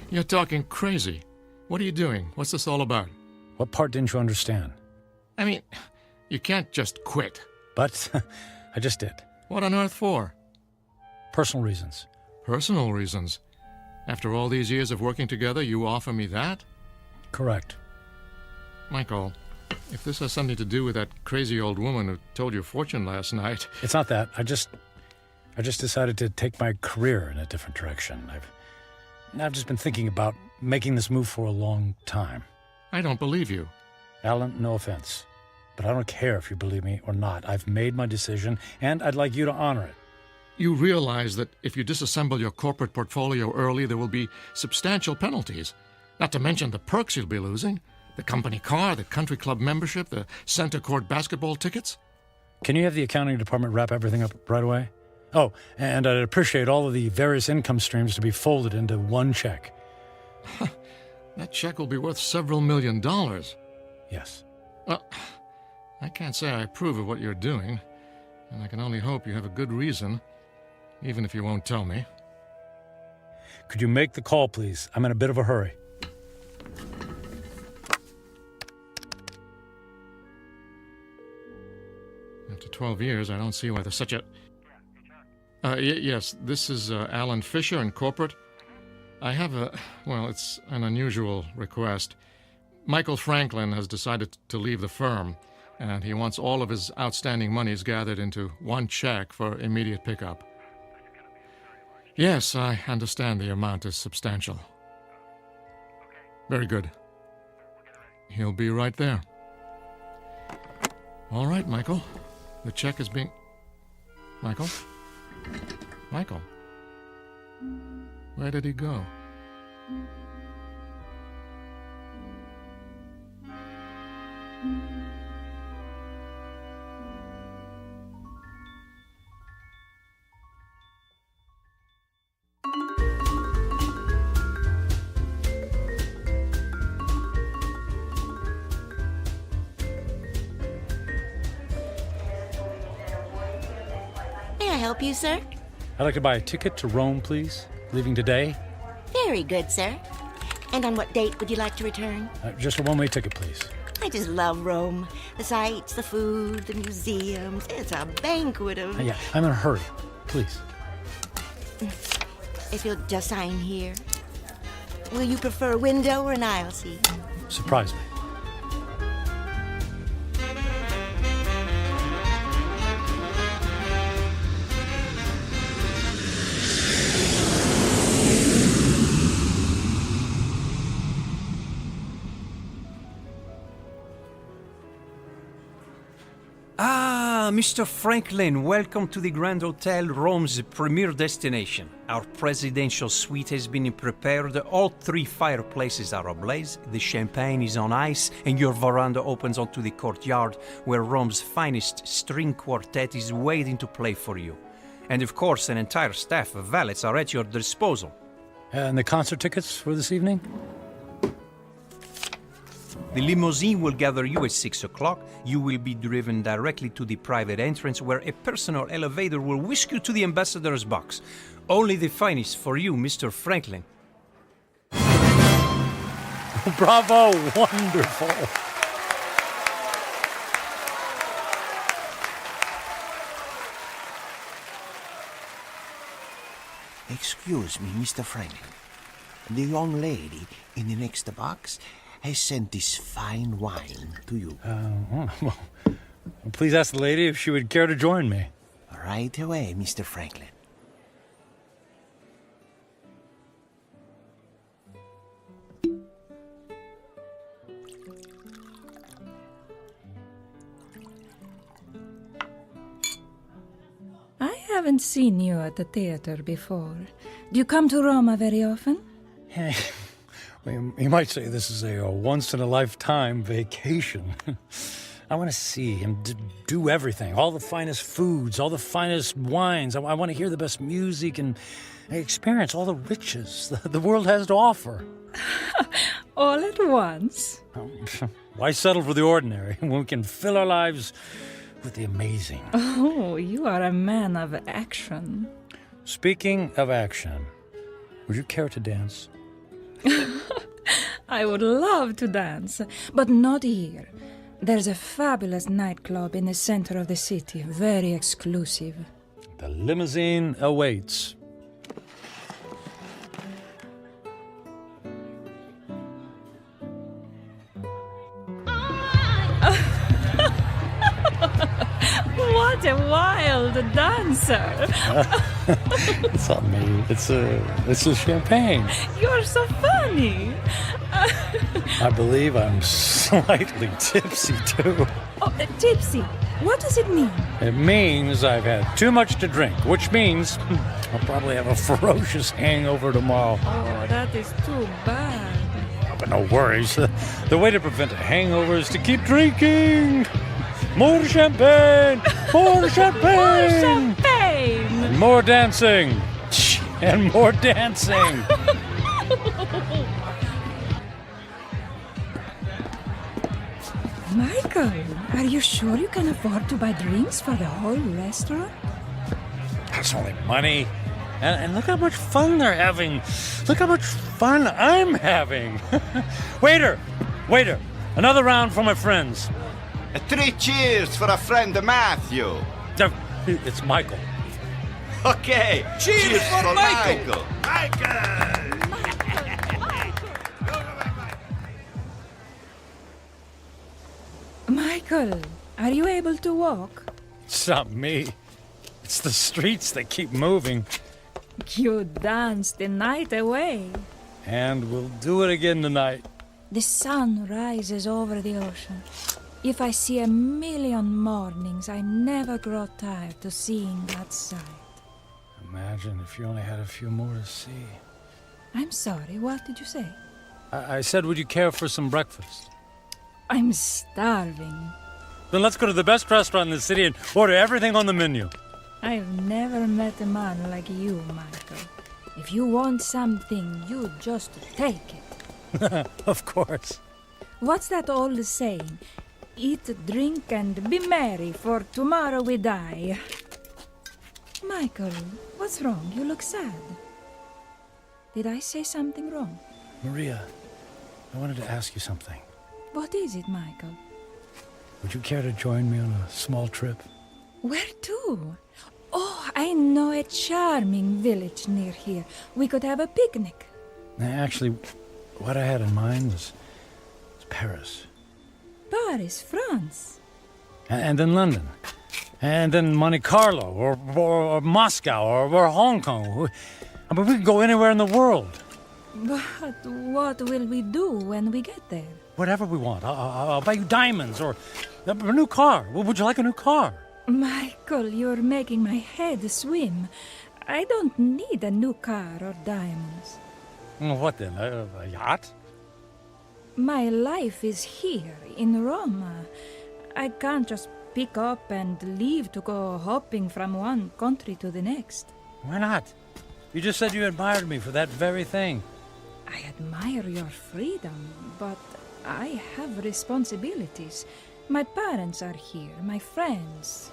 you're talking crazy. What are you doing? What's this all about? What part didn't you understand? I mean, you can't just quit. But I just did. What on earth for? Personal reasons. Personal reasons? After all these years of working together, you offer me that? Correct. Michael, if this has something to do with that crazy old woman who told your fortune last night... It's not that. I just decided to take my career in a different direction. I've just been thinking about making this move for a long time. I don't believe you. Alan, no offense, but I don't care if you believe me or not. I've made my decision, and I'd like you to honor it. You realize that if you disassemble your corporate portfolio early, there will be substantial penalties. Not to mention the perks you'll be losing. The company car, the country club membership, the center court basketball tickets. Can you have the accounting department wrap everything up right away? Oh, and I'd appreciate all of the various income streams to be folded into one check. That check will be worth several $1 million. Yes. Well, I can't say I approve of what you're doing. And I can only hope you have a good reason, even if you won't tell me. Could you make the call, please? I'm in a bit of a hurry. After 12 years, I don't see why there's such a... yes, this is Alan Fisher in corporate. I have it's an unusual request. Michael Franklin has decided to leave the firm, and he wants all of his outstanding monies gathered into one check for immediate pickup. Yes, I understand the amount is substantial. Very good. He'll be right there. All right, Michael. The check is being... Michael? Michael? Where did he go? May I help you, sir? I'd like to buy a ticket to Rome, please. Leaving today. Very good, sir. And on what date would you like to return? Just a one-way ticket, please. I just love Rome. The sights, the food, the museums. It's a banquet of... Yeah, I'm in a hurry. Please. If you'll just sign here. Will you prefer a window or an aisle seat? Surprise me. Mr. Franklin, welcome to the Grand Hotel, Rome's premier destination. Our presidential suite has been prepared. All 3 fireplaces are ablaze, the champagne is on ice, and your veranda opens onto the courtyard where Rome's finest string quartet is waiting to play for you. And of course, an entire staff of valets are at your disposal. And the concert tickets for this evening? The limousine will gather you at 6 o'clock. You will be driven directly to the private entrance where a personal elevator will whisk you to the ambassador's box. Only the finest for you, Mr. Franklin. Bravo! Wonderful! Excuse me, Mr. Franklin. The young lady in the next box has sent this fine wine to you. Well, please ask the lady if she would care to join me. Right away, Mr. Franklin. I haven't seen you at the theater before. Do you come to Roma very often? You might say this is a once-in-a-lifetime vacation. I want to see him do everything, all the finest foods, all the finest wines. I want to hear the best music and experience all the riches the world has to offer. All at once? Why settle for the ordinary when we can fill our lives with the amazing? Oh, you are a man of action. Speaking of action, would you care to dance? I would love to dance, but not here. There's a fabulous nightclub in the center of the city, very exclusive. The limousine awaits. What a wild dancer! It's not me. It's the champagne. You're so funny. I believe I'm slightly tipsy too. Oh, tipsy. What does it mean? It means I've had too much to drink, which means I'll probably have a ferocious hangover tomorrow. Oh, that is too bad. But no worries. The way to prevent a hangover is to keep drinking. More champagne! More champagne! More champagne! And more dancing! And more dancing! Michael, are you sure you can afford to buy drinks for the whole restaurant? That's only money. And look how much fun they're having. Look how much fun I'm having. Waiter, another round for my friends. 3 cheers for a friend Matthew. It's Michael. Okay, cheers for Michael. Michael, are you able to walk? It's not me. It's the streets that keep moving. You danced the night away. And we'll do it again tonight. The sun rises over the ocean. If I see 1,000,000 mornings, I never grow tired of seeing that sight. Imagine if you only had a few more to see. I'm sorry, what did you say? I said, would you care for some breakfast? I'm starving. Then let's go to the best restaurant in the city and order everything on the menu. I've never met a man like you, Michael. If you want something, you just take it. Of course. What's that old saying? Eat, drink, and be merry, for tomorrow we die. Michael, what's wrong? You look sad. Did I say something wrong? Maria, I wanted to ask you something. What is it, Michael? Would you care to join me on a small trip? Where to? Oh, I know a charming village near here. We could have a picnic. Actually, what I had in mind was Paris. Paris, France. And then London. And then Monte Carlo, or Moscow, or Hong Kong. I mean, we could go anywhere in the world. But what will we do when we get there? Whatever we want. I'll buy you diamonds, or a new car. Would you like a new car? Michael, you're making my head swim. I don't need a new car or diamonds. What then? A yacht? My life is here, in Roma. I can't just pick up and leave to go hopping from one country to the next. Why not? You just said you admired me for that very thing. I admire your freedom, but I have responsibilities. My parents are here, my friends.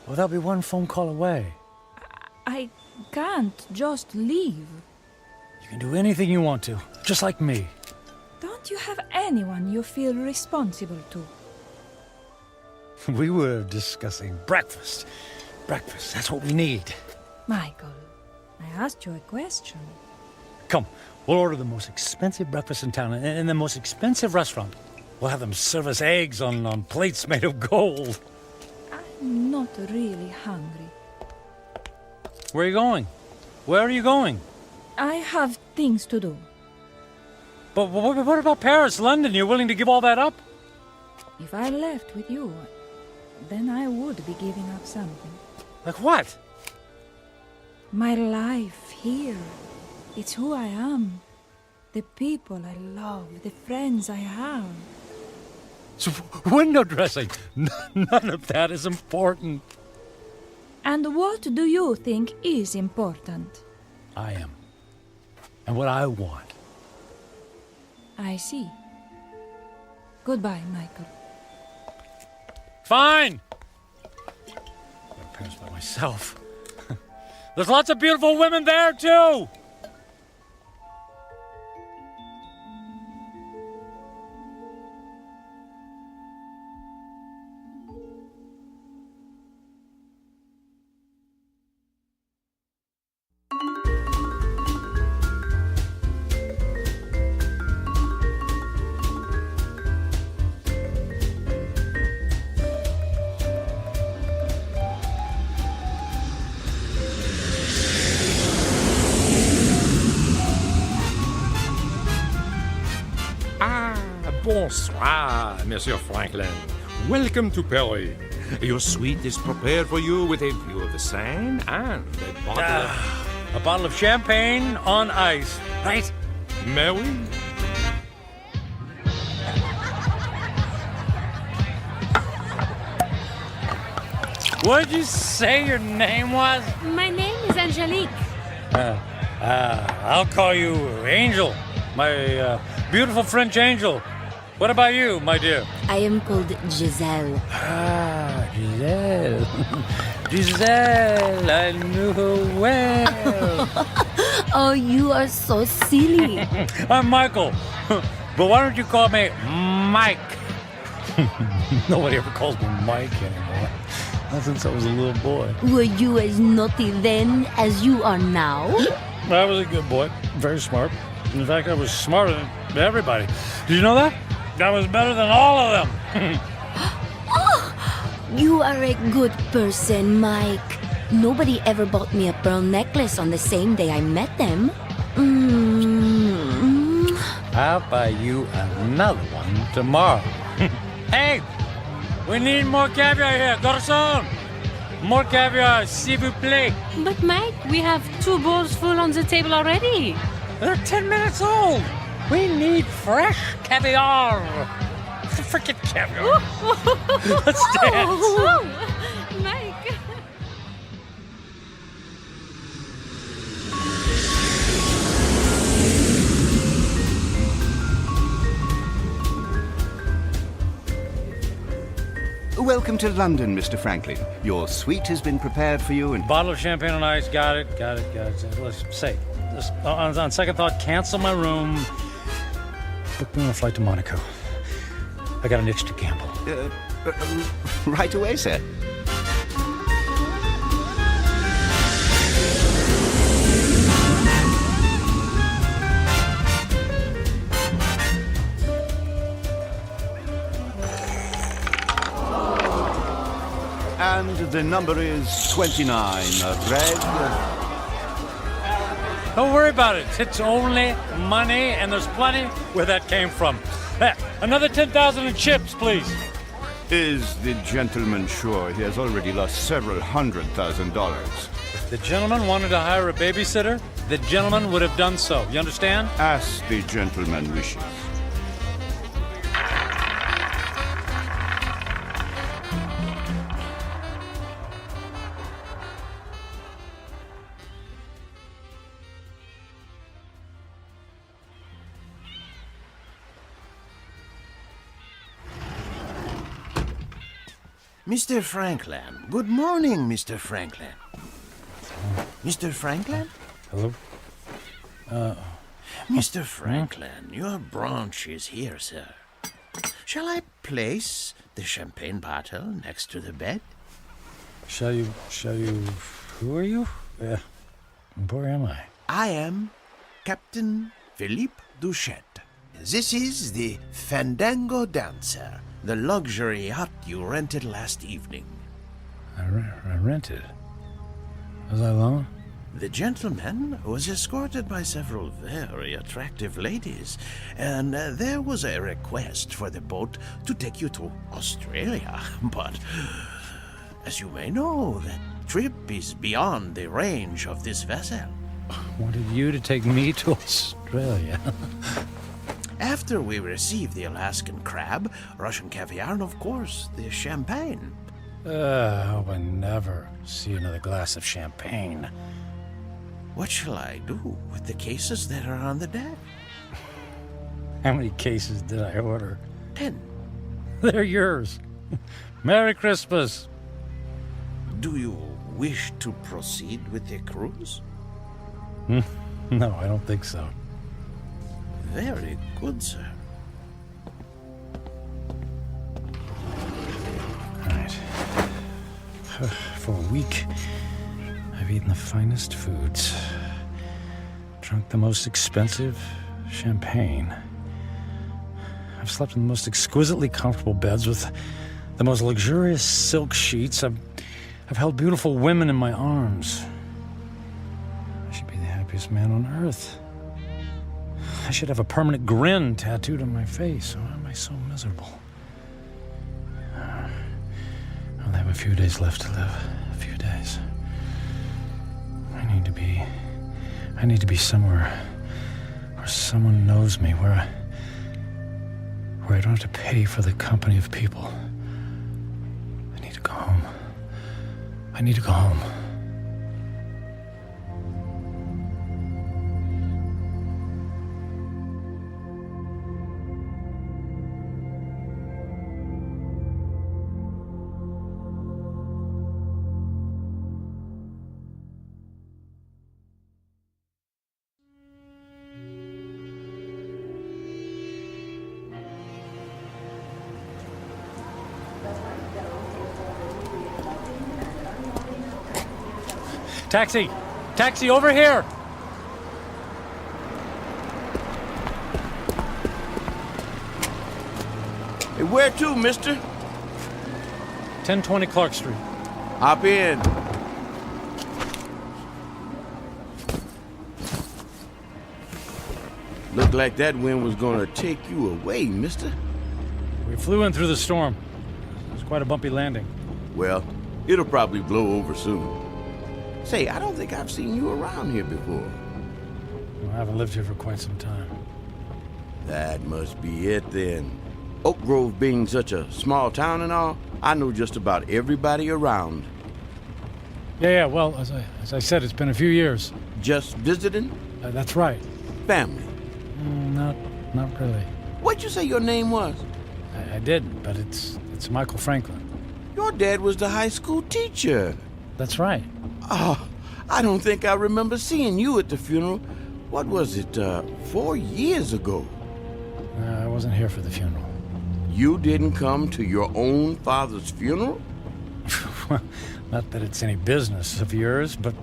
Well, they'll be one phone call away. I can't just leave. You can do anything you want to, just like me. Don't you have anyone you feel responsible to? We were discussing breakfast. Breakfast, that's what we need. Michael, I asked you a question. Come, we'll order the most expensive breakfast in town in the most expensive restaurant. We'll have them serve us eggs on plates made of gold. I'm not really hungry. Where are you going? Where are you going? I have things to do. But what about Paris, London? You're willing to give all that up? If I left with you, then I would be giving up something. Like what? My life here. It's who I am. The people I love, the friends I have. So window dressing. None of that is important. And what do you think is important? I am. And what I want. I see. Goodbye, Michael. Fine! I'm going to Paris by myself. There's lots of beautiful women there, too! Bonsoir, Monsieur Franklin. Welcome to Paris. Your suite is prepared for you with a view of the Seine and a bottle of champagne on ice, right? Mais oui. What'd you say your name was? My name is Angelique. I'll call you Angel, my beautiful French angel. What about you, my dear? I am called Giselle. Ah, Giselle. Giselle, I knew her well. Oh, you are so silly. I'm Michael. But why don't you call me Mike? Nobody ever calls me Mike anymore. Not since I was a little boy. Were you as naughty then as you are now? I was a good boy. Very smart. In fact, I was smarter than everybody. Did you know that? I was better than all of them. You are a good person, Mike. Nobody ever bought me a pearl necklace on the same day I met them. I'll buy you another one tomorrow. Hey, we need more caviar here. Garçon! More caviar, s'il vous plaît. But Mike, we have 2 bowls full on the table already. They're 10 minutes old. We need fresh caviar. Freaking caviar. Let's dance. Mike. Welcome to London, Mr. Franklin. Your suite has been prepared for you and... Bottle of champagne on ice. Got it. Let's say, on second thought, cancel my room. Book me on a flight to Monaco. I got an itch to gamble. Right away, sir. And the number is 29, Greg. Don't worry about it. It's only money, and there's plenty where that came from. Another 10,000 in chips, please. Is the gentleman sure he has already lost several $100,000? If the gentleman wanted to hire a babysitter, the gentleman would have done so. You understand? As the gentleman wishes. Mr. Franklin. Good morning, Mr. Franklin. Mr. Franklin? Hello? Mr. Franklin, your branch is here, sir. Shall I place the champagne bottle next to the bed? Shall you... Who are you? Where am I? I am Captain Philippe Duchette. This is the Fandango Dancer, the luxury yacht you rented last evening. I rented? Was I alone? The gentleman was escorted by several very attractive ladies, and there was a request for the boat to take you to Australia. But, as you may know, that trip is beyond the range of this vessel. Wanted you to take me to Australia. After we received the Alaskan crab, Russian caviar, and of course, the champagne. I hope I never see another glass of champagne. What shall I do with the cases that are on the deck? How many cases did I order? 10. They're yours. Merry Christmas. Do you wish to proceed with the cruise? No, I don't think so. Very good, sir. All right. For a week, I've eaten the finest foods, drunk the most expensive champagne. I've slept in the most exquisitely comfortable beds with the most luxurious silk sheets. I've held beautiful women in my arms. I should be the happiest man on earth. I should have a permanent grin tattooed on my face. Why am I so miserable? I'll have a few days left to live. A few days. I need to be somewhere where someone knows me, where I don't have to pay for the company of people. I need to go home. I need to go home. Taxi! Taxi, over here! Hey, where to, mister? 1020 Clark Street. Hop in. Looked like that wind was gonna take you away, mister. We flew in through the storm. It was quite a bumpy landing. Well, it'll probably blow over soon. Say, I don't think I've seen you around here before. I haven't lived here for quite some time. That must be it then. Oak Grove being such a small town and all, I know just about everybody around. Yeah, well, as I said, it's been a few years. Just visiting? That's right. Family? Not really. What'd you say your name was? I did, but it's Michael Franklin. Your dad was the high school teacher. That's right. Oh, I don't think I remember seeing you at the funeral. What was it, 4 years ago? I wasn't here for the funeral. You didn't come to your own father's funeral? Not that it's any business of yours, but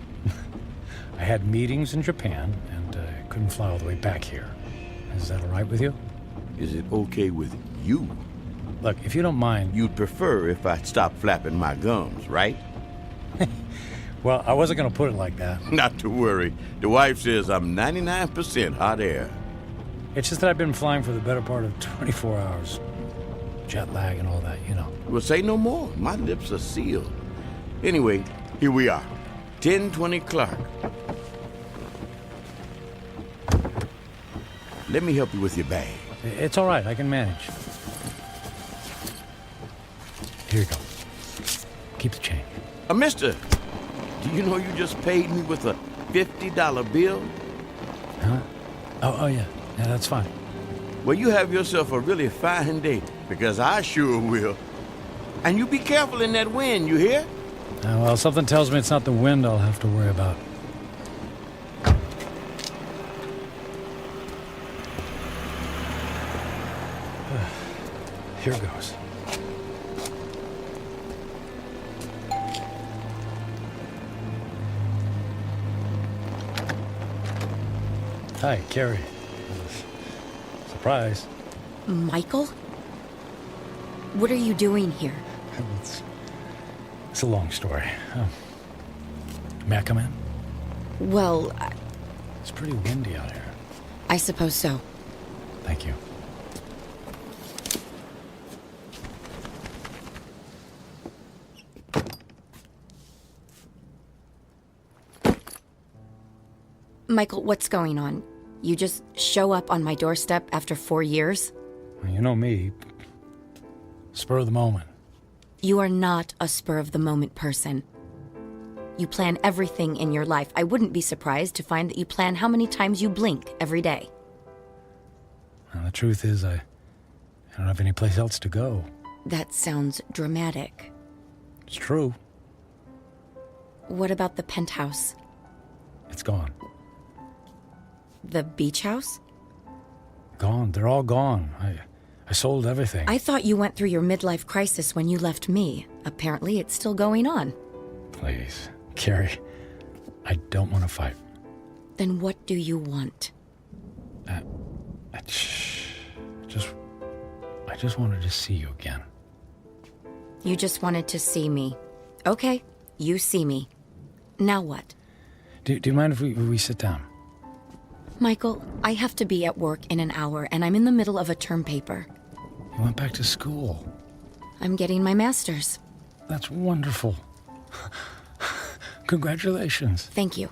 I had meetings in Japan, and I couldn't fly all the way back here. Is that all right with you? Is it okay with you? Look, if you don't mind... You'd prefer if I stopped flapping my gums, right? Well, I wasn't going to put it like that. Not to worry. The wife says I'm 99% hot air. It's just that I've been flying for the better part of 24 hours. Jet lag and all that, you know. Well, say no more. My lips are sealed. Anyway, here we are. 1020 Clark. Let me help you with your bag. It's all right. I can manage. Here you go. Keep the change. Mister, do you know you just paid me with a $50 bill? Huh? Oh, yeah. Yeah, that's fine. Well, you have yourself a really fine day, because I sure will. And you be careful in that wind, you hear? Well, something tells me it's not the wind I'll have to worry about. Here goes. Hi, Carrie. Surprise. Michael? What are you doing here? It's a long story. May I come in? Well, It's pretty windy out here. I suppose so. Thank you. Michael, what's going on? You just show up on my doorstep after 4 years? Well, you know me. Spur of the moment. You are not a spur-of-the-moment person. You plan everything in your life. I wouldn't be surprised to find that you plan how many times you blink every day. Well, the truth is, I don't have any place else to go. That sounds dramatic. It's true. What about the penthouse? It's gone. The beach house? Gone. They're all gone. I sold everything. I thought you went through your midlife crisis when you left me. Apparently, it's still going on. Please, Carrie, I don't want to fight. Then what do you want? I just wanted to see you again. You just wanted to see me. Okay, you see me. Now what? Do you mind if we sit down? Michael, I have to be at work in an hour, and I'm in the middle of a term paper. You went back to school. I'm getting my master's. That's wonderful. Congratulations. Thank you.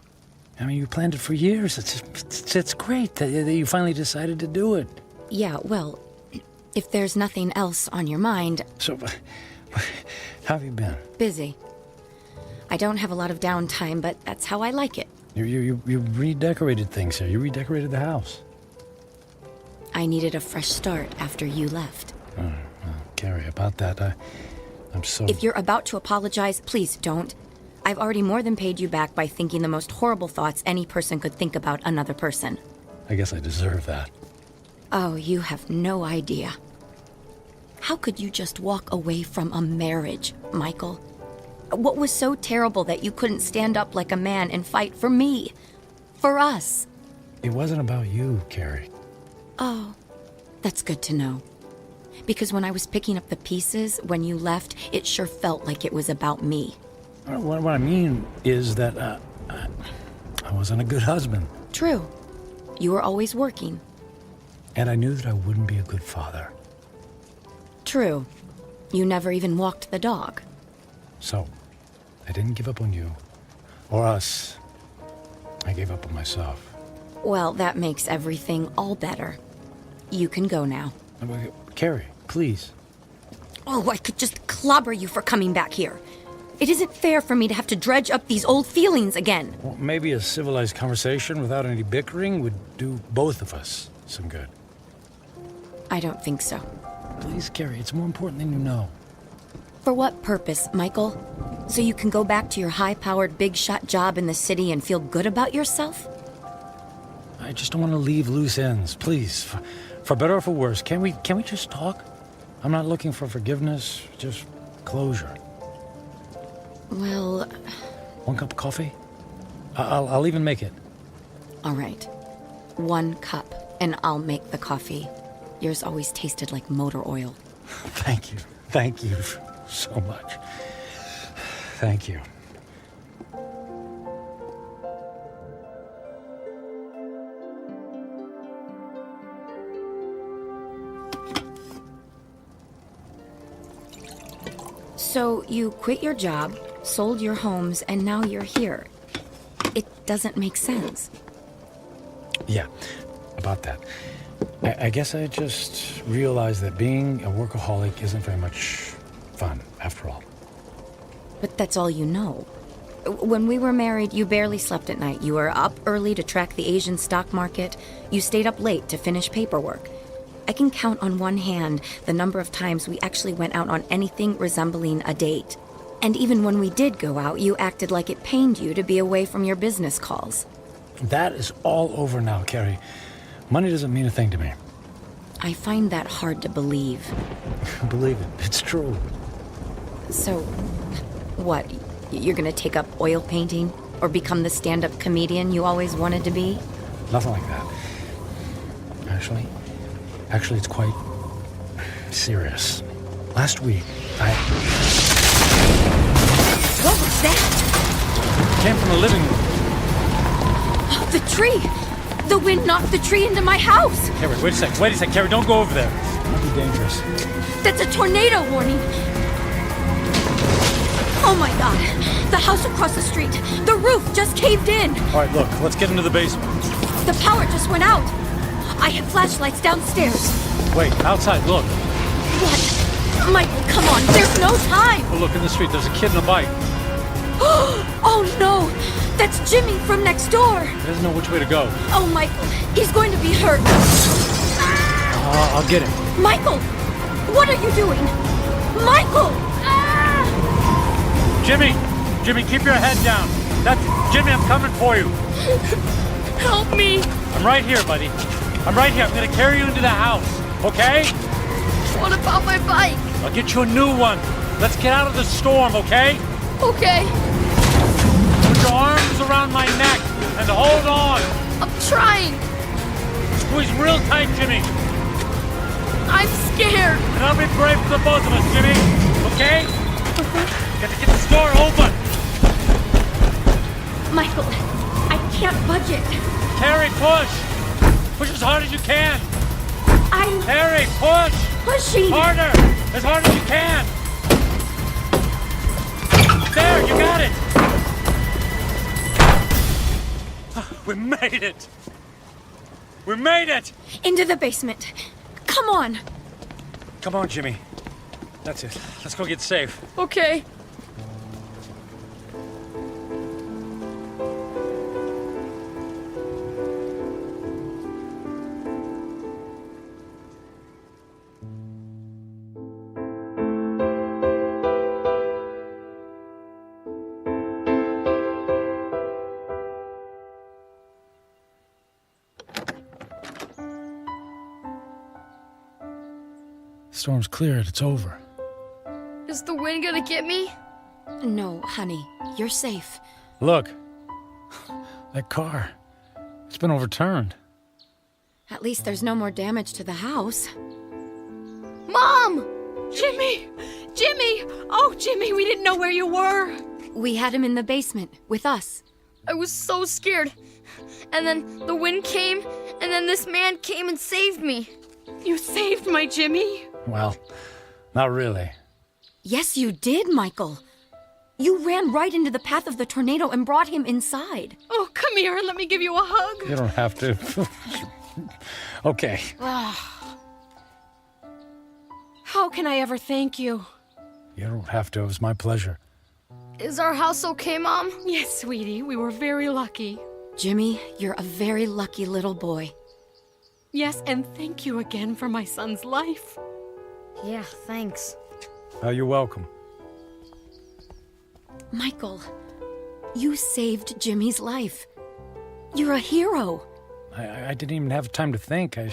I mean, you planned it for years. It's great that you finally decided to do it. Yeah, well, if there's nothing else on your mind... So, how have you been? Busy. I don't have a lot of downtime, but that's how I like it. You redecorated things here. You redecorated the house. I needed a fresh start after you left. Oh, well, Carrie, about that, I'm so... If you're about to apologize, please don't. I've already more than paid you back by thinking the most horrible thoughts any person could think about another person. I guess I deserve that. Oh, you have no idea. How could you just walk away from a marriage, Michael? What was so terrible that you couldn't stand up like a man and fight for me? For us? It wasn't about you, Carrie. Oh, that's good to know. Because when I was picking up the pieces, when you left, it sure felt like it was about me. What I mean is that I wasn't a good husband. True. You were always working. And I knew that I wouldn't be a good father. True. You never even walked the dog. So, I didn't give up on you. Or us. I gave up on myself. Well, that makes everything all better. You can go now. Carrie, please. Oh, I could just clobber you for coming back here. It isn't fair for me to have to dredge up these old feelings again. Well, maybe a civilized conversation without any bickering would do both of us some good. I don't think so. Please, Carrie, it's more important than you know. For what purpose, Michael? So you can go back to your high-powered, big-shot job in the city and feel good about yourself? I just don't want to leave loose ends. Please, for better or for worse, can we just talk? I'm not looking for forgiveness, just closure. Well... One cup of coffee? I'll even make it. All right. 1 cup, and I'll make the coffee. Yours always tasted like motor oil. Thank you. Thank you so much. Thank you. So you quit your job, sold your homes, and now you're here. It doesn't make sense. Yeah, about that. I guess I just realized that being a workaholic isn't very much fun, after all. But that's all you know. When we were married, you barely slept at night. You were up early to track the Asian stock market. You stayed up late to finish paperwork. I can count on one hand the number of times we actually went out on anything resembling a date. And even when we did go out, you acted like it pained you to be away from your business calls. That is all over now, Carrie. Money doesn't mean a thing to me. I find that hard to believe. Believe it. It's true. So, what? You're gonna take up oil painting? Or become the stand-up comedian you always wanted to be? Nothing like that. Actually, it's quite serious. Last week, What was that? It came from the living room. Oh, the tree! The wind knocked the tree into my house! Carrie, wait a sec, Carrie, don't go over there. It might be dangerous. That's a tornado warning! Oh my god! The house across the street! The roof just caved in! All right, look, let's get into the basement. The power just went out! I have flashlights downstairs. Wait, outside, look. What? Michael, come on, there's no time! Oh, look in the street, there's a kid in a bike. Oh no! That's Jimmy from next door! He doesn't know which way to go. Oh, Michael, he's going to be hurt. I'll get him. Michael! What are you doing? Michael! Jimmy, keep your head down. Jimmy, I'm coming for you. Help me! I'm right here, buddy. I'm right here. I'm gonna carry you into the house, okay? What about my bike? I'll get you a new one. Let's get out of the storm, okay? Okay. Put your arms around my neck and hold on. I'm trying. Squeeze real tight, Jimmy. I'm scared. And I'll be brave for the both of us, Jimmy. Okay? Got to get this door open. Michael, I can't budge it. Carrie, push. Push as hard as you can. Carrie, push. Pushing. Harder. As hard as you can. There, you got it. We made it. We made it. Into the basement. Come on. Come on, Jimmy. That's it. Let's go get safe. Okay. Storm's cleared. It's over. Is the wind gonna get me? No, honey, you're safe. Look, that car. It's been overturned. At least there's no more damage to the house. Mom! Jimmy! Jimmy! Oh, Jimmy, we didn't know where you were. We had him in the basement with us. I was so scared. And then the wind came, and then this man came and saved me. You saved my Jimmy? Well, not really. Yes, you did, Michael. You ran right into the path of the tornado and brought him inside. Oh, come here and let me give you a hug. You don't have to. Okay. How can I ever thank you? You don't have to. It was my pleasure. Is our house okay, Mom? Yes, sweetie. We were very lucky. Jimmy, you're a very lucky little boy. Yes, and thank you again for my son's life. Yeah, thanks. You're welcome. Michael, you saved Jimmy's life. You're a hero. I didn't even have time to think. I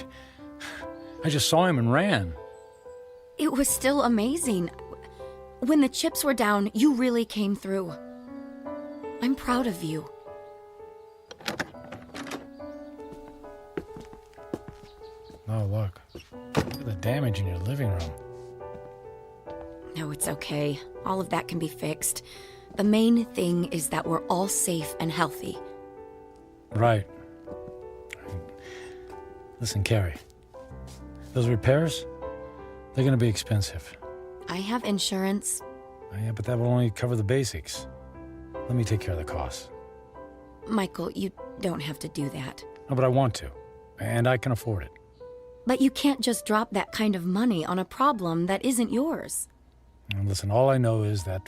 just saw him and ran. It was still amazing. When the chips were down, you really came through. I'm proud of you. Oh, look. Look at the damage in your living room. No, it's okay. All of that can be fixed. The main thing is that we're all safe and healthy. Right. Listen, Carrie. Those repairs, they're going to be expensive. I have insurance. Yeah, but that will only cover the basics. Let me take care of the costs. Michael, you don't have to do that. No, but I want to. And I can afford it. But you can't just drop that kind of money on a problem that isn't yours. And listen, all I know is that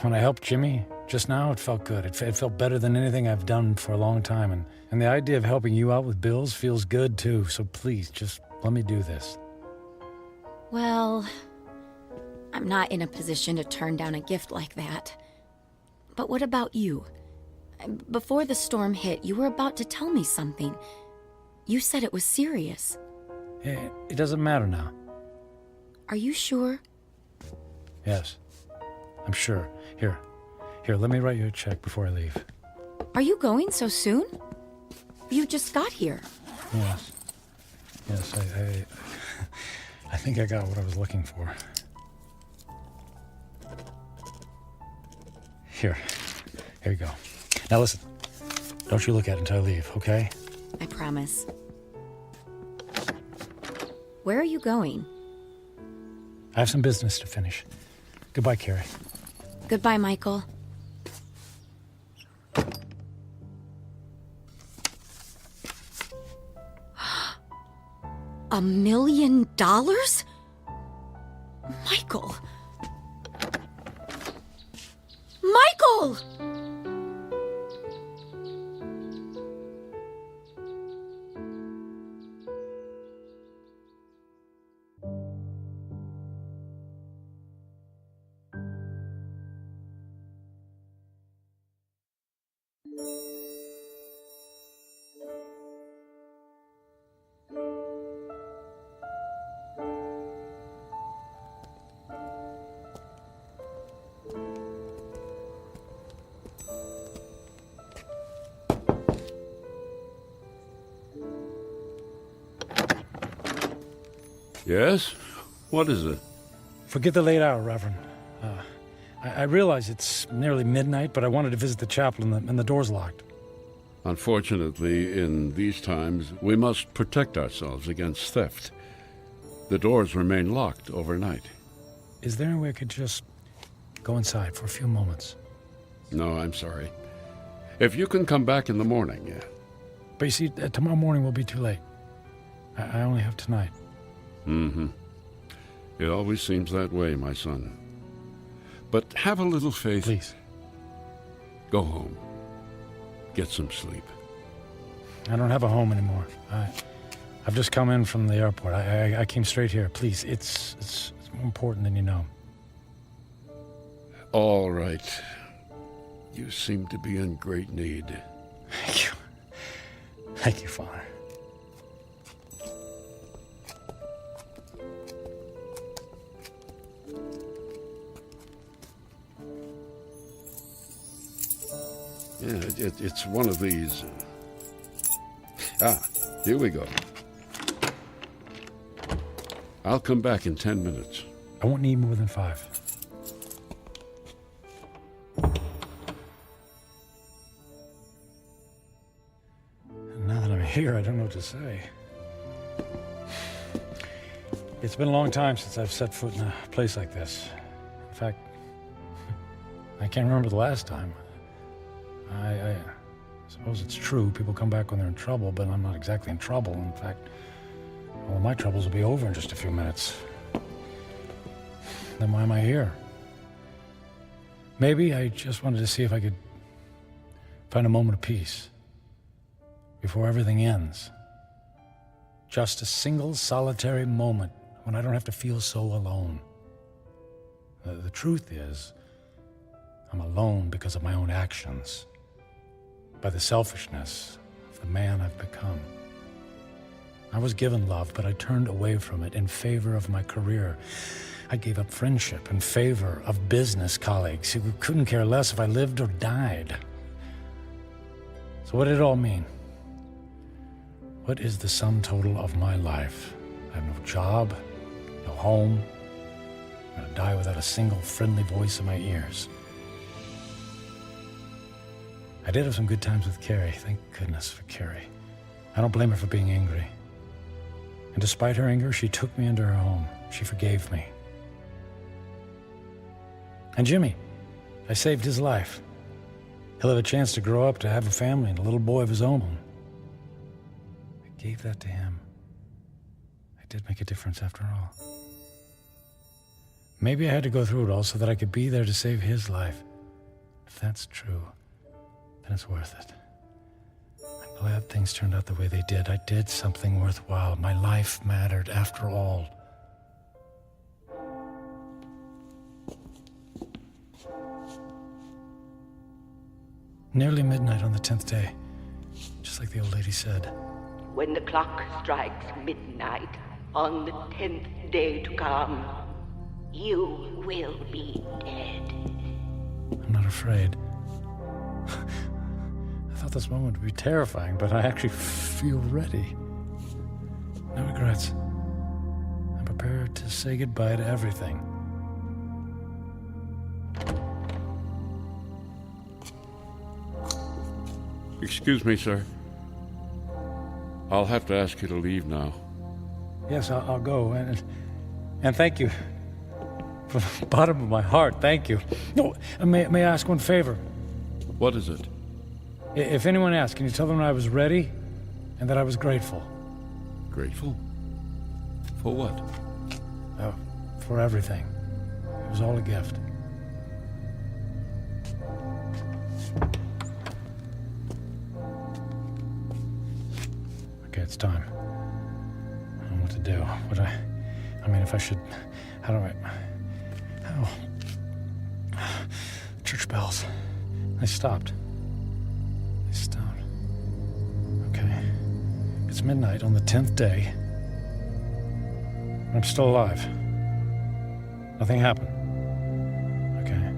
when I helped Jimmy just now, it felt good. It felt better than anything I've done for a long time. And the idea of helping you out with bills feels good, too. So please, just let me do this. Well, I'm not in a position to turn down a gift like that. But what about you? Before the storm hit, you were about to tell me something. You said it was serious. It doesn't matter now. Are you sure? Yes, I'm sure. Here, let me write you a check before I leave. Are you going so soon? You just got here. Yes, I think I got what I was looking for. Here you go. Now listen, don't you look at it until I leave, okay? I promise. Where are you going? I have some business to finish. Goodbye, Carrie. Goodbye, Michael. $1 million? Michael! Michael! Yes? What is it? Forget the late hour, Reverend. I realize it's nearly midnight, but I wanted to visit the chapel and the door's locked. Unfortunately, in these times, we must protect ourselves against theft. The doors remain locked overnight. Is there any way I could just go inside for a few moments? No, I'm sorry. If you can come back in the morning, yeah. But you see, tomorrow morning will be too late. I only have tonight. Mm-hmm. It always seems that way, my son. But have a little faith. Please. Go home. Get some sleep. I don't have a home anymore. I've just come in from the airport. I came straight here. Please, it's more important than you know. All right. You seem to be in great need. Thank you. Thank you, Father. It's one of these. Here we go. I'll come back in 10 minutes. I won't need more than 5. And now that I'm here, I don't know what to say. It's been a long time since I've set foot in a place like this. In fact, I can't remember the last time. I suppose it's true. People come back when they're in trouble, but I'm not exactly in trouble. In fact, all of my troubles will be over in just a few minutes. Then why am I here? Maybe I just wanted to see if I could find a moment of peace before everything ends. Just a single solitary moment when I don't have to feel so alone. The truth is, I'm alone because of my own actions, by the selfishness of the man I've become. I was given love, but I turned away from it in favor of my career. I gave up friendship in favor of business colleagues who couldn't care less if I lived or died. So what did it all mean? What is the sum total of my life? I have no job, no home. I'm gonna die without a single friendly voice in my ears. I did have some good times with Carrie. Thank goodness for Carrie. I don't blame her for being angry. And despite her anger, she took me into her home. She forgave me. And Jimmy, I saved his life. He'll have a chance to grow up, to have a family, and a little boy of his own. I gave that to him. I did make a difference after all. Maybe I had to go through it all so that I could be there to save his life. If that's true, then it's worth it. I'm glad things turned out the way they did. I did something worthwhile. My life mattered after all. Nearly midnight on the 10th day, just like the old lady said. When the clock strikes midnight on the 10th day to come, you will be dead. I'm not afraid. I thought this moment would be terrifying, but I actually feel ready. No regrets. I'm prepared to say goodbye to everything. Excuse me, sir. I'll have to ask you to leave now. Yes, I'll go, and thank you. From the bottom of my heart, thank you. No, may I ask one favor? What is it? If anyone asks, can you tell them I was ready and that I was grateful? Grateful? For what? For everything. It was all a gift. Okay, it's time. I don't know what to do. If I should... How do I... Church bells. They stopped. Okay. It's midnight on the 10th day. And I'm still alive. Nothing happened. Okay.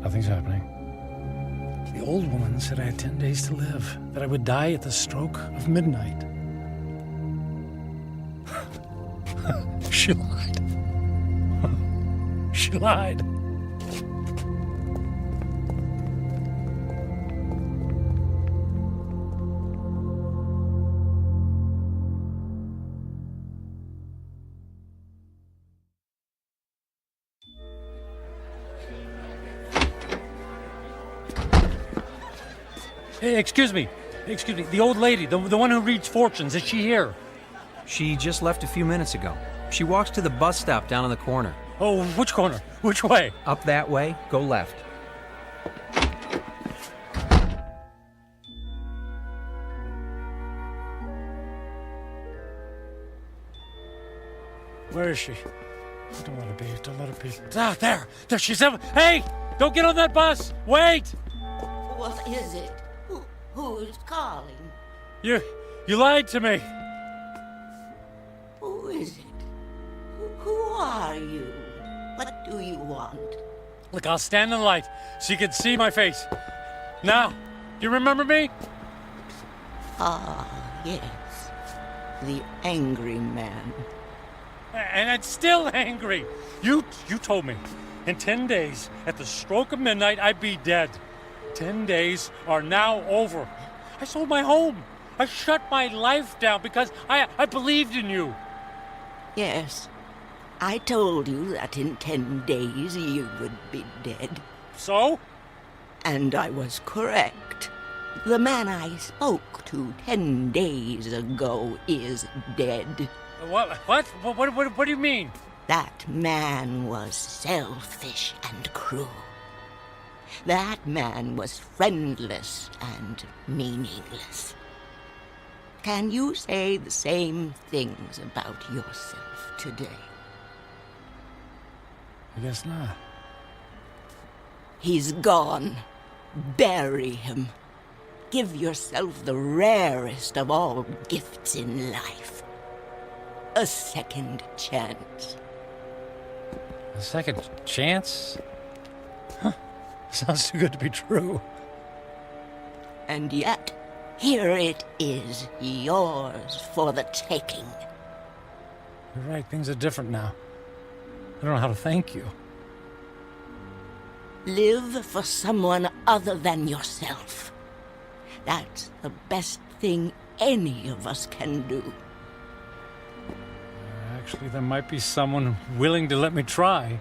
Nothing's happening. The old woman said I had 10 days to live, that I would die at the stroke of midnight. She lied. She lied. Hey, excuse me. The old lady, the one who reads fortunes, is she here? She just left a few minutes ago. She walks to the bus stop down on the corner. Oh, which corner? Which way? Up that way, go left. Where is she? Don't let her be. Don't let her be. Ah, there she's. Hey! Don't get on that bus! Wait! What is it? Who's calling? You lied to me. Who is it? Who are you? What do you want? Look, I'll stand in the light so you can see my face. Now, Do you remember me? Ah, yes. The angry man. And I'm still angry. You told me in 10 days, at the stroke of midnight, I'd be dead. 10 days are now over. I sold my home. I shut my life down because I believed in you. Yes. I told you that in 10 days you would be dead. So? And I was correct. The man I spoke to 10 days ago is dead. What do you mean? That man was selfish and cruel. That man was friendless and meaningless. Can you say the same things about yourself today? I guess not. He's gone. Bury him. Give yourself the rarest of all gifts in life. A second chance. A second chance? Huh. Sounds too good to be true. And yet, here it is, yours for the taking. You're right, things are different now. I don't know how to thank you. Live for someone other than yourself. That's the best thing any of us can do. Actually, there might be someone willing to let me try.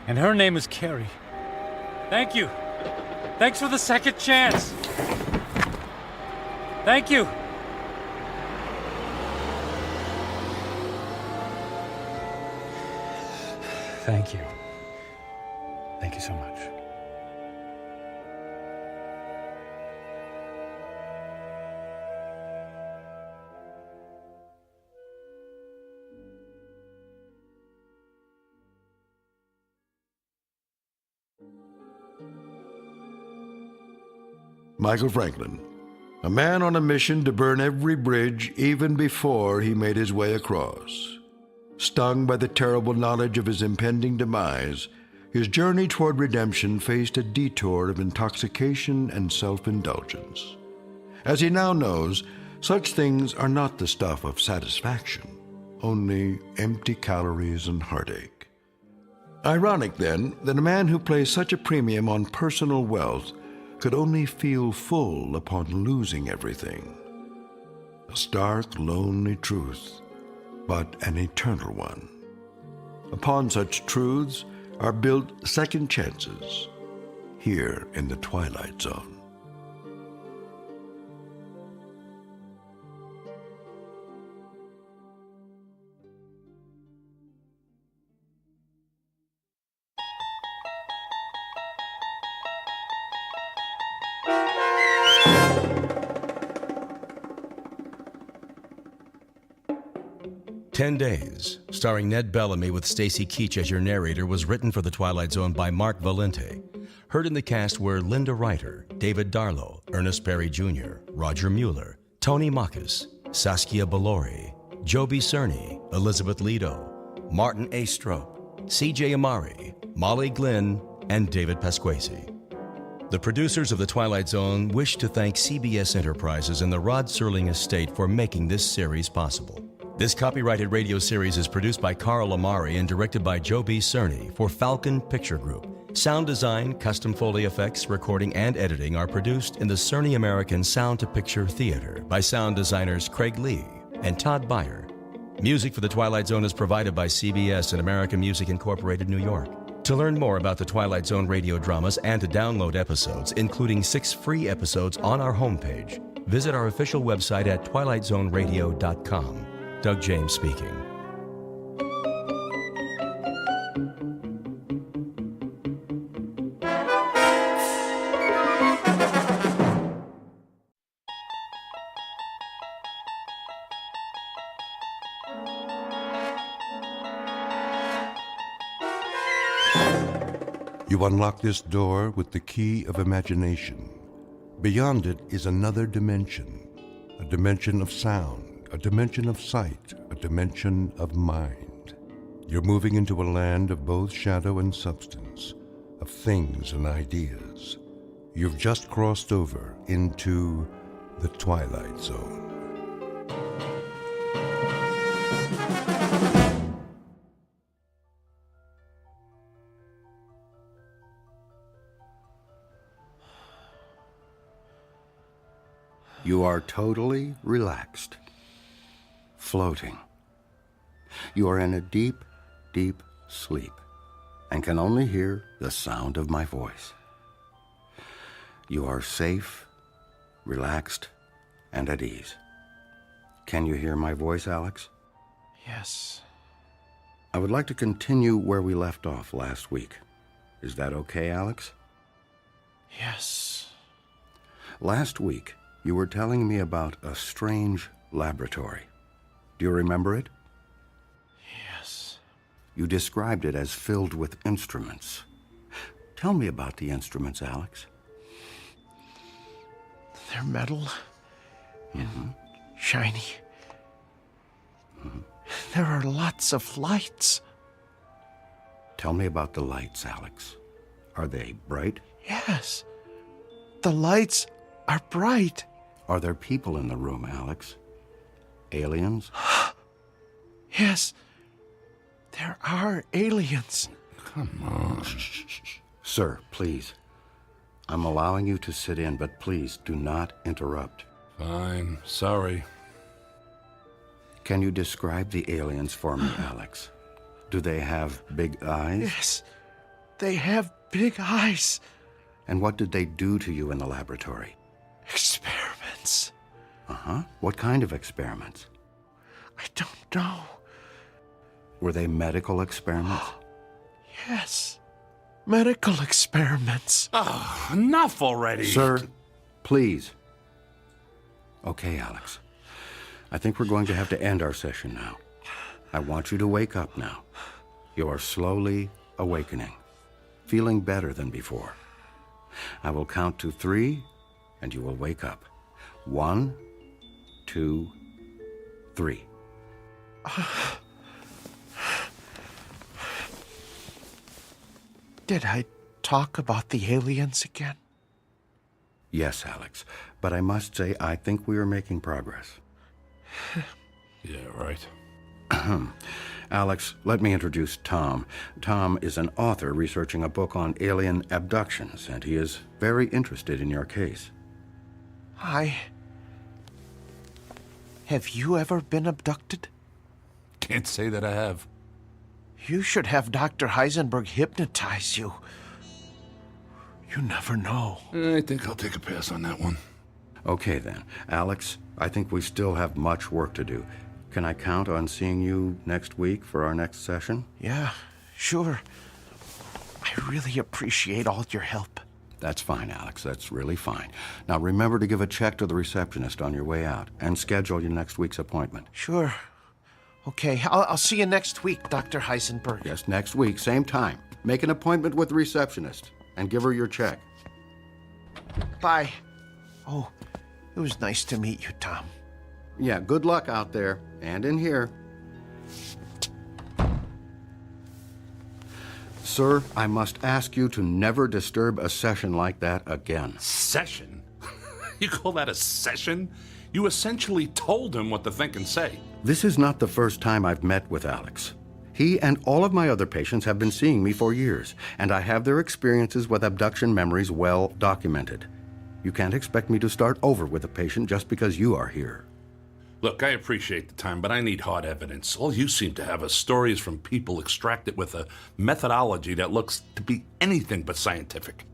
And her name is Carrie. Thank you. Thanks for the second chance. Thank you. Thank you. Thank you so much. Michael Franklin, a man on a mission to burn every bridge even before he made his way across. Stung by the terrible knowledge of his impending demise, his journey toward redemption faced a detour of intoxication and self-indulgence. As he now knows, such things are not the stuff of satisfaction, only empty calories and heartache. Ironic, then, that a man who placed such a premium on personal wealth could only feel full upon losing everything. A stark, lonely truth, but an eternal one. Upon such truths are built second chances, here in the Twilight Zone. "10 Days," starring Ned Bellamy with Stacy Keach as your narrator, was written for The Twilight Zone by Mark Valente. Heard in the cast were Linda Ryder, David Darlow, Ernest Berry Jr., Roger Mueller, Tony Makis, Saskia Balori, Joby Cerny, Elizabeth Lido, Martin A. Strope, C.J. Amari, Molly Glynn, and David Pasquesi. The producers of The Twilight Zone wish to thank CBS Enterprises and the Rod Serling estate for making this series possible. This copyrighted radio series is produced by Carl Amari and directed by Joby Cerny for Falcon Picture Group. Sound design, custom Foley effects, recording, and editing are produced in the Cerny American Sound to Picture Theater by sound designers Craig Lee and Todd Beyer. Music for The Twilight Zone is provided by CBS and American Music Incorporated, New York. To learn more about the Twilight Zone radio dramas and to download episodes, including 6 free episodes on our homepage, visit our official website at twilightzoneradio.com. Doug James speaking. You unlock this door with the key of imagination. Beyond it is another dimension, a dimension of sound, a dimension of sight, a dimension of mind. You're moving into a land of both shadow and substance, of things and ideas. You've just crossed over into the Twilight Zone. You are totally relaxed, floating. You are in a deep, deep sleep and can only hear the sound of my voice. You are safe, relaxed, and at ease. Can you hear my voice, Alex? Yes. I would like to continue where we left off last week. Is that okay, Alex? Yes. Last week, you were telling me about a strange laboratory. Do you remember it? Yes. You described it as filled with instruments. Tell me about the instruments, Alex. They're metal and shiny. There are lots of lights. Tell me about the lights, Alex. Are they bright? Yes. The lights are bright. Are there people in the room, Alex? Aliens? Yes. There are aliens. Come on. Sir, please. I'm allowing you to sit in, but please do not interrupt. Fine. Sorry. Can you describe the aliens for me, Alex? Do they have big eyes? Yes. They have big eyes. And what did they do to you in the laboratory? Experiments. Uh-huh. What kind of experiments? I don't know. Were they medical experiments? Yes. Medical experiments. Oh, enough already. Sir, please. Okay, Alex. I think we're going to have to end our session now. I want you to wake up now. You are slowly awakening, feeling better than before. I will count to 3, and you will wake up. 1, 2, 3. Did I talk about the aliens again? Yes, Alex, but I must say I think we are making progress. Yeah, right. Alex, let me introduce Tom. Tom is an author researching a book on alien abductions, and he is very interested in your case. Have you ever been abducted? Can't say that I have. You should have Dr. Heisenberg hypnotize you. You never know. I think I'll take a pass on that one. Okay, then. Alex, I think we still have much work to do. Can I count on seeing you next week for our next session? Yeah, sure. I really appreciate all your help. That's fine, Alex. That's really fine. Now, remember to give a check to the receptionist on your way out and schedule your next week's appointment. Sure. Okay, I'll see you next week, Dr. Heisenberg. Yes, next week, same time. Make an appointment with the receptionist and give her your check. Bye. Oh, it was nice to meet you, Tom. Yeah, good luck out there and in here. Sir, I must ask you to never disturb a session like that again. Session? You call that a session? You essentially told him what to think and say. This is not the first time I've met with Alex. He and all of my other patients have been seeing me for years, and I have their experiences with abduction memories well documented. You can't expect me to start over with a patient just because you are here. Look, I appreciate the time, but I need hard evidence. All you seem to have are stories from people extracted with a methodology that looks to be anything but scientific.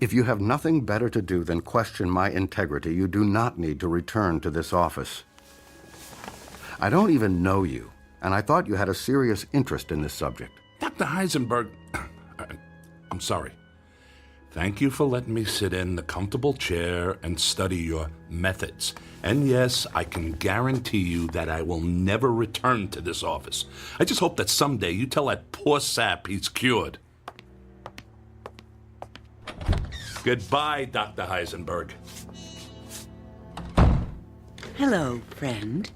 If you have nothing better to do than question my integrity, you do not need to return to this office. I don't even know you, and I thought you had a serious interest in this subject. Dr. Heisenberg, I'm sorry. Thank you for letting me sit in the comfortable chair and study your methods. And yes, I can guarantee you that I will never return to this office. I just hope that someday you tell that poor sap he's cured. Goodbye, Dr. Heisenberg. Hello, friend.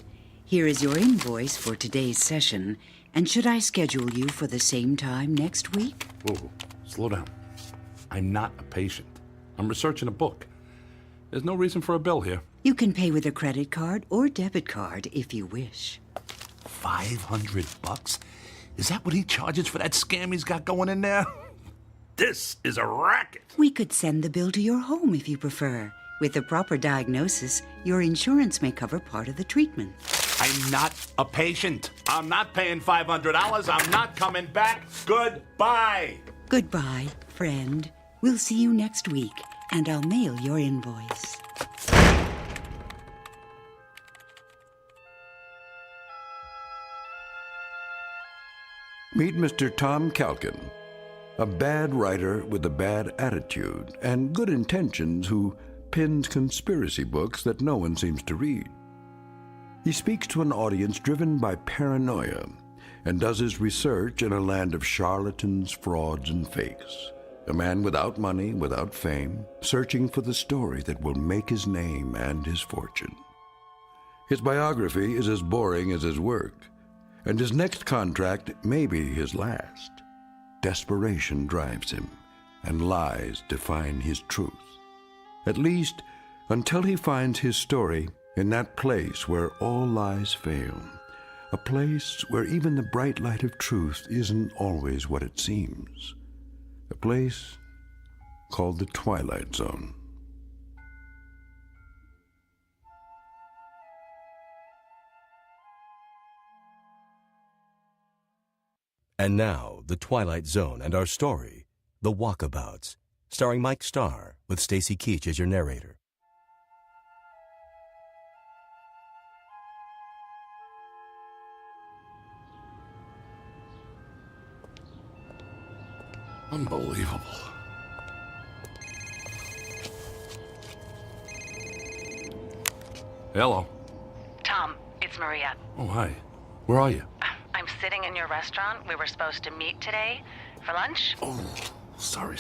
Here is your invoice for today's session. And should I schedule you for the same time next week? Whoa, slow down. I'm not a patient. I'm researching a book. There's no reason for a bill here. You can pay with a credit card or debit card if you wish. $500? Is that what he charges for that scam he's got going in there? This is a racket. We could send the bill to your home if you prefer. With the proper diagnosis, your insurance may cover part of the treatment. I'm not a patient. I'm not paying $500. I'm not coming back. Goodbye. Goodbye, friend. We'll see you next week, and I'll mail your invoice. Meet Mr. Tom Calkin, a bad writer with a bad attitude and good intentions who pens conspiracy books that no one seems to read. He speaks to an audience driven by paranoia and does his research in a land of charlatans, frauds, and fakes. A man without money, without fame, searching for the story that will make his name and his fortune. His biography is as boring as his work, and his next contract may be his last. Desperation drives him, and lies define his truth. At least, until he finds his story in that place where all lies fail, a place where even the bright light of truth isn't always what it seems. A place called the Twilight Zone. And now, The Twilight Zone and our story, The Walkabouts, starring Mike Starr, with Stacy Keach as your narrator. Unbelievable. Hello. Tom, it's Maria. Oh, hi. Where are you? I'm sitting in your restaurant. We were supposed to meet today for lunch. Oh, sorry.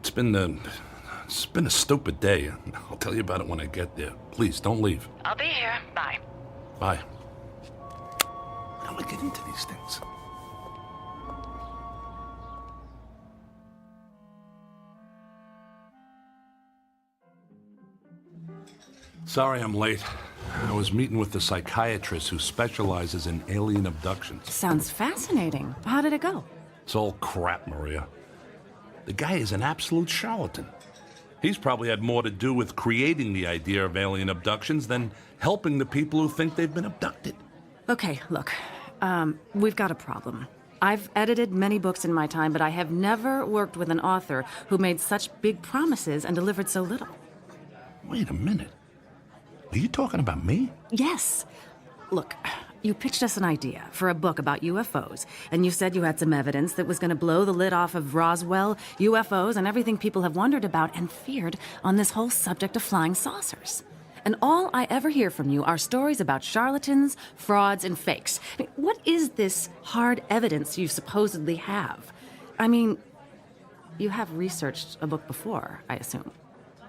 It's been a stupid day. I'll tell you about it when I get there. Please, don't leave. I'll be here. Bye. Bye. How do I get into these things? Sorry I'm late. I was meeting with the psychiatrist who specializes in alien abductions. Sounds fascinating. How did it go? It's all crap, Maria. The guy is an absolute charlatan. He's probably had more to do with creating the idea of alien abductions than helping the people who think they've been abducted. Okay, look. We've got a problem. I've edited many books in my time, but I have never worked with an author who made such big promises and delivered so little. Wait a minute. Are you talking about me? Yes. Look, you pitched us an idea for a book about UFOs, and you said you had some evidence that was going to blow the lid off of Roswell, UFOs, and everything people have wondered about and feared on this whole subject of flying saucers. And all I ever hear from you are stories about charlatans, frauds, and fakes. I mean, what is this hard evidence you supposedly have? I mean, you have researched a book before, I assume.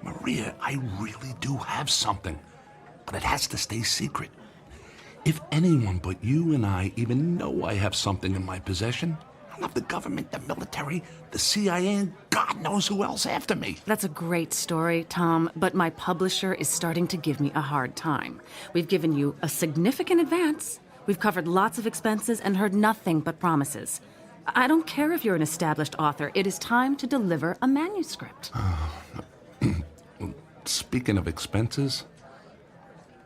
Maria, I really do have something. But it has to stay secret. If anyone but you and I even know I have something in my possession, I'll have the government, the military, the CIA, and God knows who else after me. That's a great story, Tom, but my publisher is starting to give me a hard time. We've given you a significant advance. We've covered lots of expenses and heard nothing but promises. I don't care if you're an established author. It is time to deliver a manuscript. Speaking of expenses,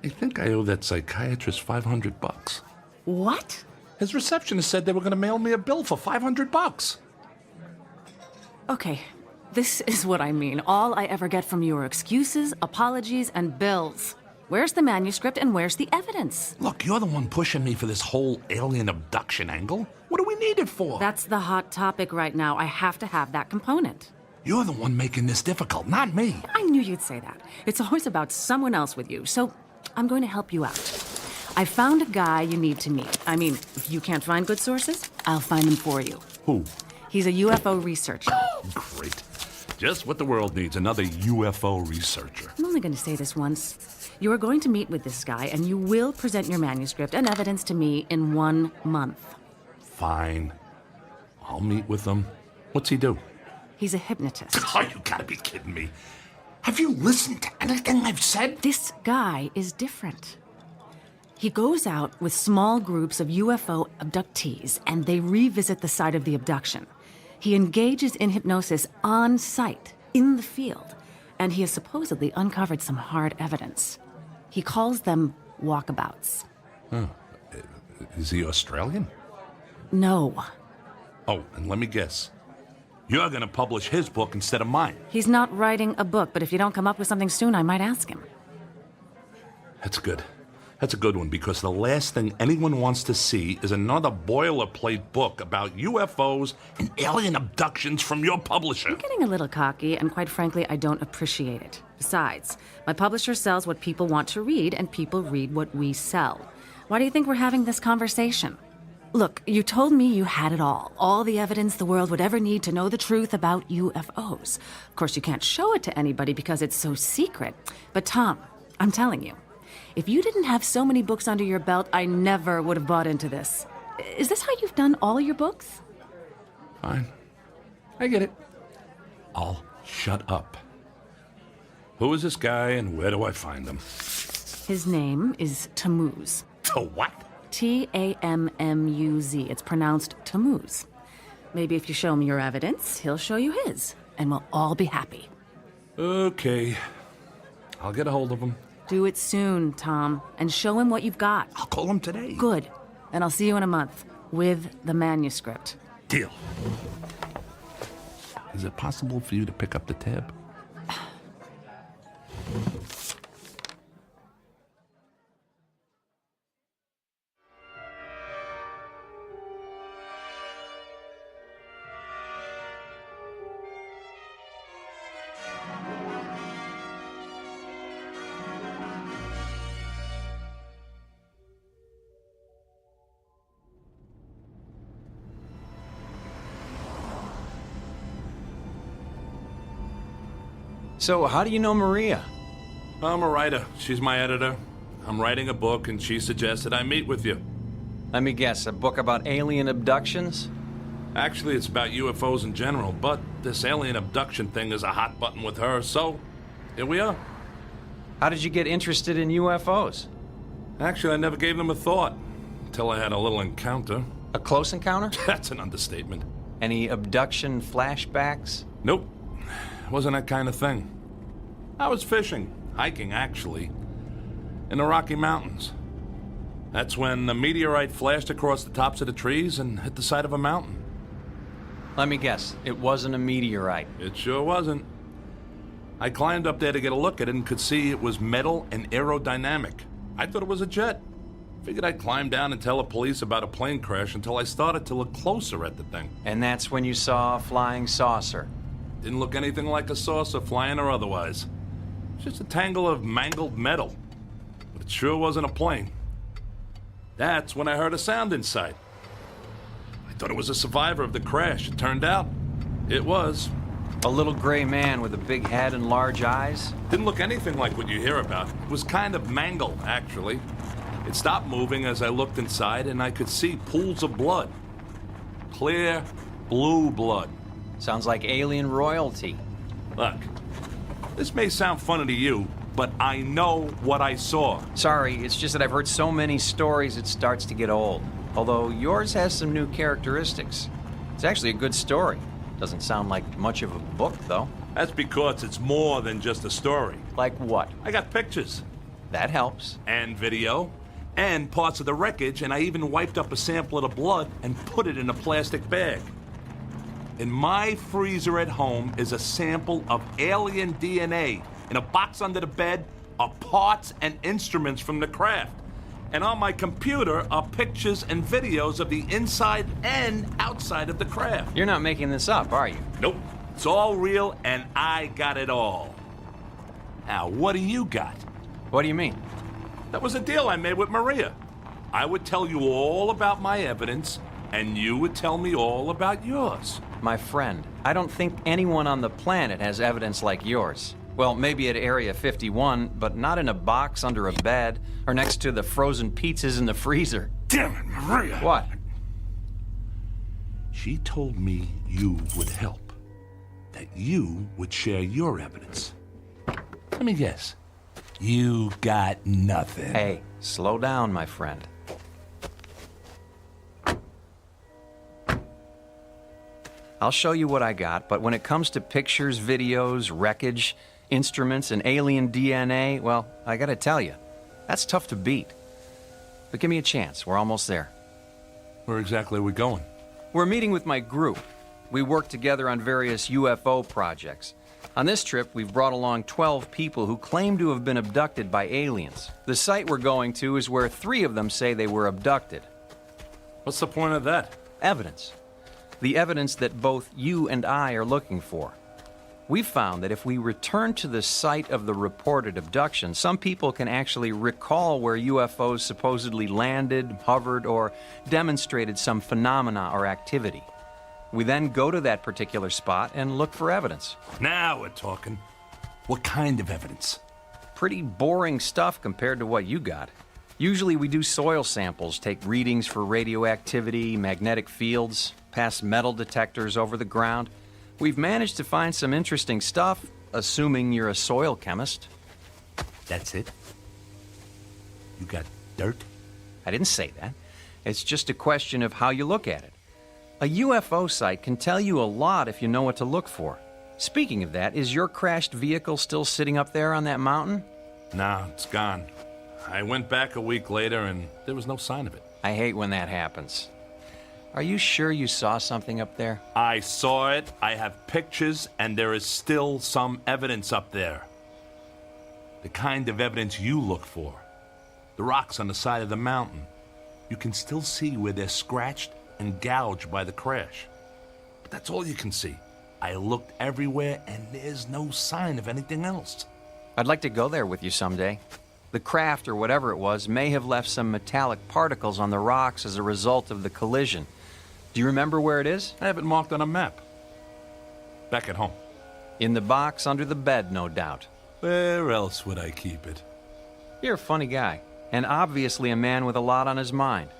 I think I owe that psychiatrist $500. What? His receptionist said they were going to mail me a bill for $500. Okay, this is what I mean. All I ever get from you are excuses, apologies, and bills. Where's the manuscript and where's the evidence? Look, you're the one pushing me for this whole alien abduction angle. What do we need it for? That's the hot topic right now. I have to have that component. You're the one making this difficult, not me. I knew you'd say that. It's always about someone else with you, so I'm going to help you out. I found a guy you need to meet. I mean, if you can't find good sources, I'll find them for you. Who? He's a UFO researcher. Great. Just what the world needs, another UFO researcher. I'm only going to say this once. You are going to meet with this guy, and you will present your manuscript and evidence to me in 1 month. Fine. I'll meet with him. What's he do? He's a hypnotist. Oh, you gotta be kidding me. Have you listened to anything I've said? This guy is different. He goes out with small groups of UFO abductees, and they revisit the site of the abduction. He engages in hypnosis on site, in the field, and he has supposedly uncovered some hard evidence. He calls them walkabouts. Huh. Is he Australian? No. Oh, and let me guess. You're gonna publish his book instead of mine. He's not writing a book, but if you don't come up with something soon, I might ask him. That's good. That's a good one, because the last thing anyone wants to see is another boilerplate book about UFOs and alien abductions from your publisher. I'm getting a little cocky, and quite frankly, I don't appreciate it. Besides, my publisher sells what people want to read, and people read what we sell. Why do you think we're having this conversation? Look, you told me you had it all the evidence the world would ever need to know the truth about UFOs. Of course, you can't show it to anybody because it's so secret. But Tom, I'm telling you, if you didn't have so many books under your belt, I never would have bought into this. Is this how you've done all your books? Fine. I get it. I'll shut up. Who is this guy and where do I find him? His name is Tammuz. To what? Tammuz. It's pronounced Tammuz. Maybe if you show him your evidence, he'll show you his, and we'll all be happy. Okay. I'll get a hold of him. Do it soon, Tom, and show him what you've got. I'll call him today. Good. And I'll see you in a month with the manuscript. Deal. Is it possible for you to pick up the tab? So, how do you know Maria? I'm a writer. She's my editor. I'm writing a book, and she suggested I meet with you. Let me guess, a book about alien abductions? Actually, it's about UFOs in general, but this alien abduction thing is a hot button with her, so here we are. How did you get interested in UFOs? Actually, I never gave them a thought until I had a little encounter. A close encounter? That's an understatement. Any abduction flashbacks? Nope. Wasn't that kind of thing. I was fishing, hiking actually, in the Rocky Mountains. That's when a meteorite flashed across the tops of the trees and hit the side of a mountain. Let me guess, it wasn't a meteorite. It sure wasn't. I climbed up there to get a look at it and could see it was metal and aerodynamic. I thought it was a jet. Figured I'd climb down and tell the police about a plane crash until I started to look closer at the thing. And that's when you saw a flying saucer. Didn't look anything like a saucer, flying or otherwise. Just a tangle of mangled metal. But it sure wasn't a plane. That's when I heard a sound inside. I thought it was a survivor of the crash. It turned out, it was. A little gray man with a big head and large eyes? Didn't look anything like what you hear about. It was kind of mangled, actually. It stopped moving as I looked inside, and I could see pools of blood. Clear, blue blood. Sounds like alien royalty. Look, this may sound funny to you, but I know what I saw. Sorry, it's just that I've heard so many stories it starts to get old. Although yours has some new characteristics. It's actually a good story. Doesn't sound like much of a book, though. That's because it's more than just a story. Like what? I got pictures. That helps. And video. And parts of the wreckage, and I even wiped up a sample of the blood and put it in a plastic bag. In my freezer at home is a sample of alien DNA. In a box under the bed are parts and instruments from the craft. And on my computer are pictures and videos of the inside and outside of the craft. You're not making this up, are you? Nope. It's all real, and I got it all. Now, what do you got? What do you mean? That was a deal I made with Maria. I would tell you all about my evidence, and you would tell me all about yours. My friend, I don't think anyone on the planet has evidence like yours. Well, maybe at Area 51, but not in a box under a bed or next to the frozen pizzas in the freezer. Damn it, Maria! What? She told me you would help. That that you would share your evidence. Let me guess. You got nothing. Hey, slow down, my friend. I'll show you what I got, but when it comes to pictures, videos, wreckage, instruments, and alien DNA, well, I gotta tell you, that's tough to beat. But give me a chance. We're almost there. Where exactly are we going? We're meeting with my group. We work together on various UFO projects. On this trip, we've brought along 12 people who claim to have been abducted by aliens. The site we're going to is where 3 of them say they were abducted. What's the point of that? Evidence. The evidence that both you and I are looking for. We've found that if we return to the site of the reported abduction, some people can actually recall where UFOs supposedly landed, hovered, or demonstrated some phenomena or activity. We then go to that particular spot and look for evidence. Now we're talking. What kind of evidence? Pretty boring stuff compared to what you got. Usually we do soil samples, take readings for radioactivity, magnetic fields, pass metal detectors over the ground. We've managed to find some interesting stuff, assuming you're a soil chemist. That's it? You got dirt? I didn't say that. It's just a question of how you look at it. A UFO site can tell you a lot if you know what to look for. Speaking of that, is your crashed vehicle still sitting up there on that mountain? Nah, it's gone. I went back a week later and there was no sign of it. I hate when that happens. Are you sure you saw something up there? I saw it, I have pictures, and there is still some evidence up there. The kind of evidence you look for. The rocks on the side of the mountain. You can still see where they're scratched and gouged by the crash. But that's all you can see. I looked everywhere and there's no sign of anything else. I'd like to go there with you someday. The craft, or whatever it was, may have left some metallic particles on the rocks as a result of the collision. Do you remember where it is? I have it marked on a map. Back at home. In the box under the bed, no doubt. Where else would I keep it? You're a funny guy, and obviously a man with a lot on his mind.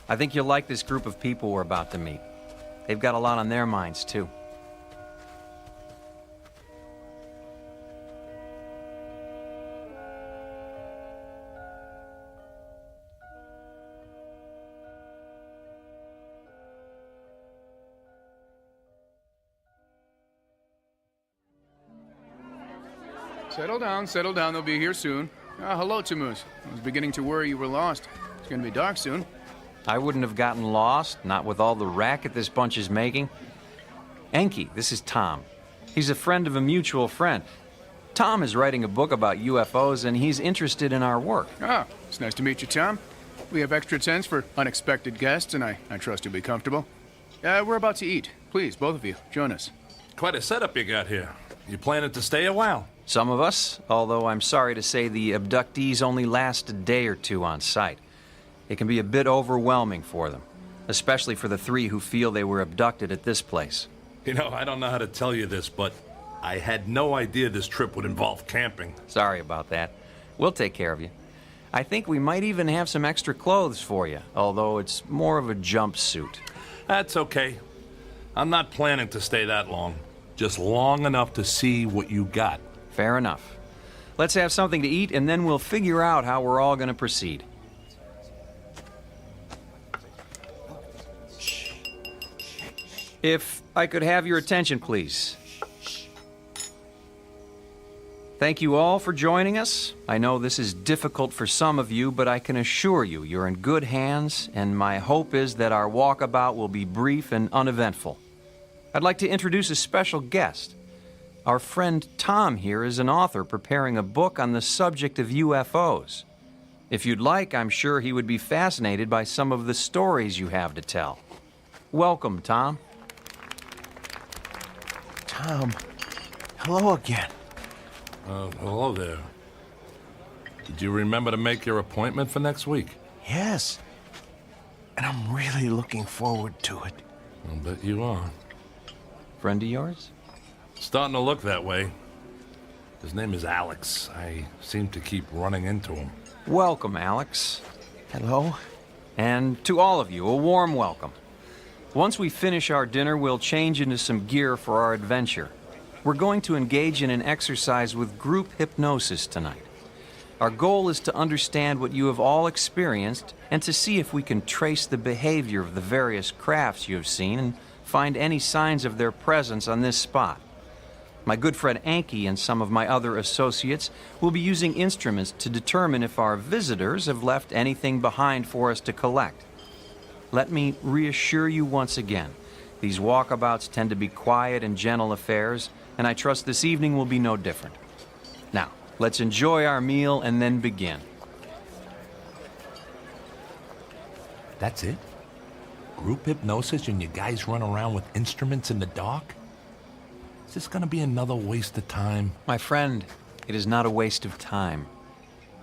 I think you'll like this group of people we're about to meet. They've got a lot on their minds, too. Settle down, they'll be here soon. Hello, Tammuz. I was beginning to worry you were lost. It's gonna be dark soon. I wouldn't have gotten lost, not with all the racket this bunch is making. Enki, this is Tom. He's a friend of a mutual friend. Tom is writing a book about UFOs, and he's interested in our work. It's nice to meet you, Tom. We have extra tents for unexpected guests, and I trust you'll be comfortable. We're about to eat. Please, both of you, join us. Quite a setup you got here. You planning to stay a while? Some of us, although I'm sorry to say the abductees only last a day or two on site. It can be a bit overwhelming for them, especially for the 3 who feel they were abducted at this place. You know, I don't know how to tell you this, but I had no idea this trip would involve camping. Sorry about that. We'll take care of you. I think we might even have some extra clothes for you, although it's more of a jumpsuit. That's okay. I'm not planning to stay that long. Just long enough to see what you got. Fair enough. Let's have something to eat, and then we'll figure out how we're all going to proceed. If I could have your attention, please. Thank you all for joining us. I know this is difficult for some of you, but I can assure you you're in good hands, and my hope is that our walkabout will be brief and uneventful. I'd like to introduce a special guest. Our friend Tom here is an author preparing a book on the subject of UFOs. If you'd like, I'm sure he would be fascinated by some of the stories you have to tell. Welcome, Tom. Tom, hello again. Hello there. Did you remember to make your appointment for next week? Yes. And I'm really looking forward to it. I'll bet you are. Friend of yours? Starting to look that way. His name is Alex. I seem to keep running into him. Welcome, Alex. Hello. And to all of you, a warm welcome. Once we finish our dinner, we'll change into some gear for our adventure. We're going to engage in an exercise with group hypnosis tonight. Our goal is to understand what you have all experienced and to see if we can trace the behavior of the various crafts you have seen and find any signs of their presence on this spot. My good friend Anki and some of my other associates will be using instruments to determine if our visitors have left anything behind for us to collect. Let me reassure you once again, these walkabouts tend to be quiet and gentle affairs, and I trust this evening will be no different. Now, let's enjoy our meal and then begin. That's it? Group hypnosis and you guys run around with instruments in the dark? Is this gonna be another waste of time? My friend, it is not a waste of time.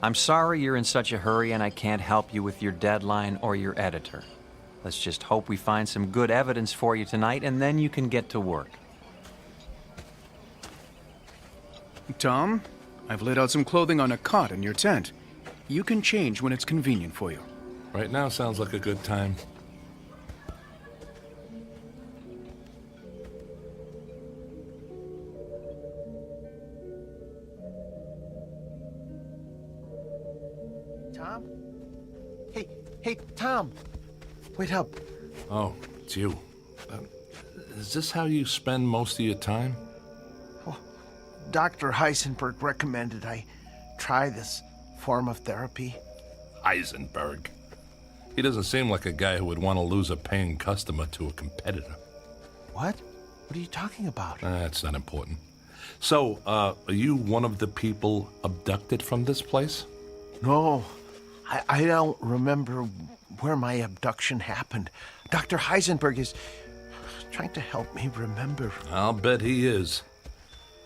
I'm sorry you're in such a hurry and I can't help you with your deadline or your editor. Let's just hope we find some good evidence for you tonight and then you can get to work. Tom, I've laid out some clothing on a cot in your tent. You can change when it's convenient for you. Right now sounds like a good time. Tom? Hey, Tom! Wait up. Oh, it's you. Is this how you spend most of your time? Dr. Heisenberg recommended I try this form of therapy. Heisenberg? He doesn't seem like a guy who would want to lose a paying customer to a competitor. What? What are you talking about? That's not important. So, are you one of the people abducted from this place? No, I don't remember where my abduction happened. Dr. Heisenberg is trying to help me remember. I'll bet he is.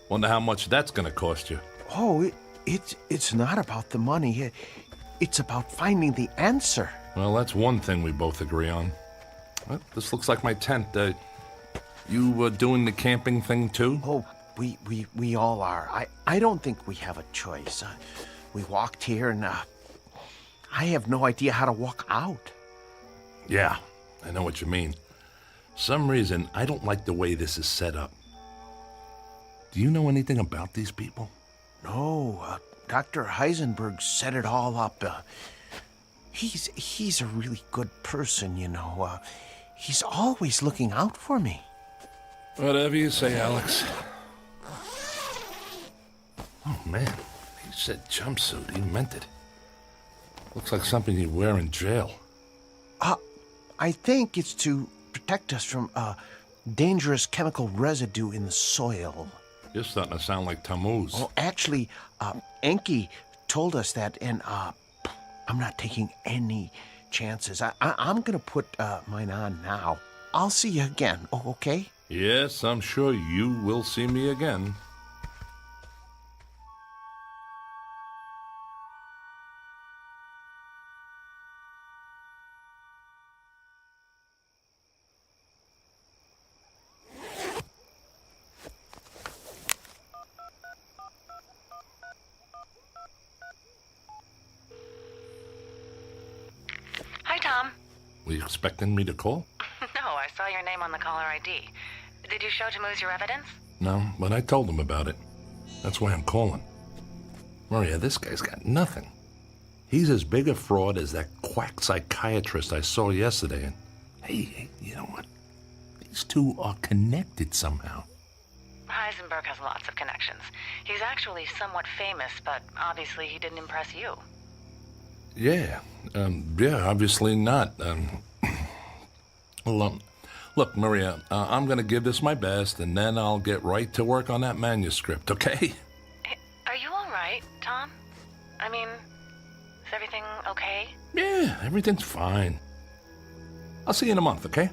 Wonder how much that's gonna cost you. Oh, it's not about the money. It's about finding the answer. Well, that's one thing we both agree on. Well, this looks like my tent. You doing the camping thing too? Oh, we all are. I don't think we have a choice. We walked here and I have no idea how to walk out. Yeah, I know what you mean. Some reason I don't like the way this is set up. Do you know anything about these people? No, Dr. Heisenberg set it all up. He's a really good person, you know. He's always looking out for me. Whatever you say, Alex. Oh, man. He said jumpsuit. He meant it. Looks like something you'd wear in jail. I think it's to protect us from dangerous chemical residue in the soil. You're starting to sound like Tammuz. Oh, actually, Enki told us that, and I'm not taking any chances. I'm going to put mine on now. I'll see you again, okay? Yes, I'm sure you will see me again. Hi, Tom. Were you expecting me to call? No, I saw your name on the caller ID. Did you show Tammuz your evidence? No, but I told him about it. That's why I'm calling. Maria, this guy's got nothing. He's as big a fraud as that quack psychiatrist I saw yesterday. And hey, you know what? These two are connected somehow. Heisenberg has lots of connections. He's actually somewhat famous, but obviously he didn't impress you. Yeah, obviously not. Look, Maria, I'm going to give this my best, and then I'll get right to work on that manuscript, okay? Are you all right, Tom? I mean, is everything okay? Yeah, everything's fine. I'll see you in a month, okay?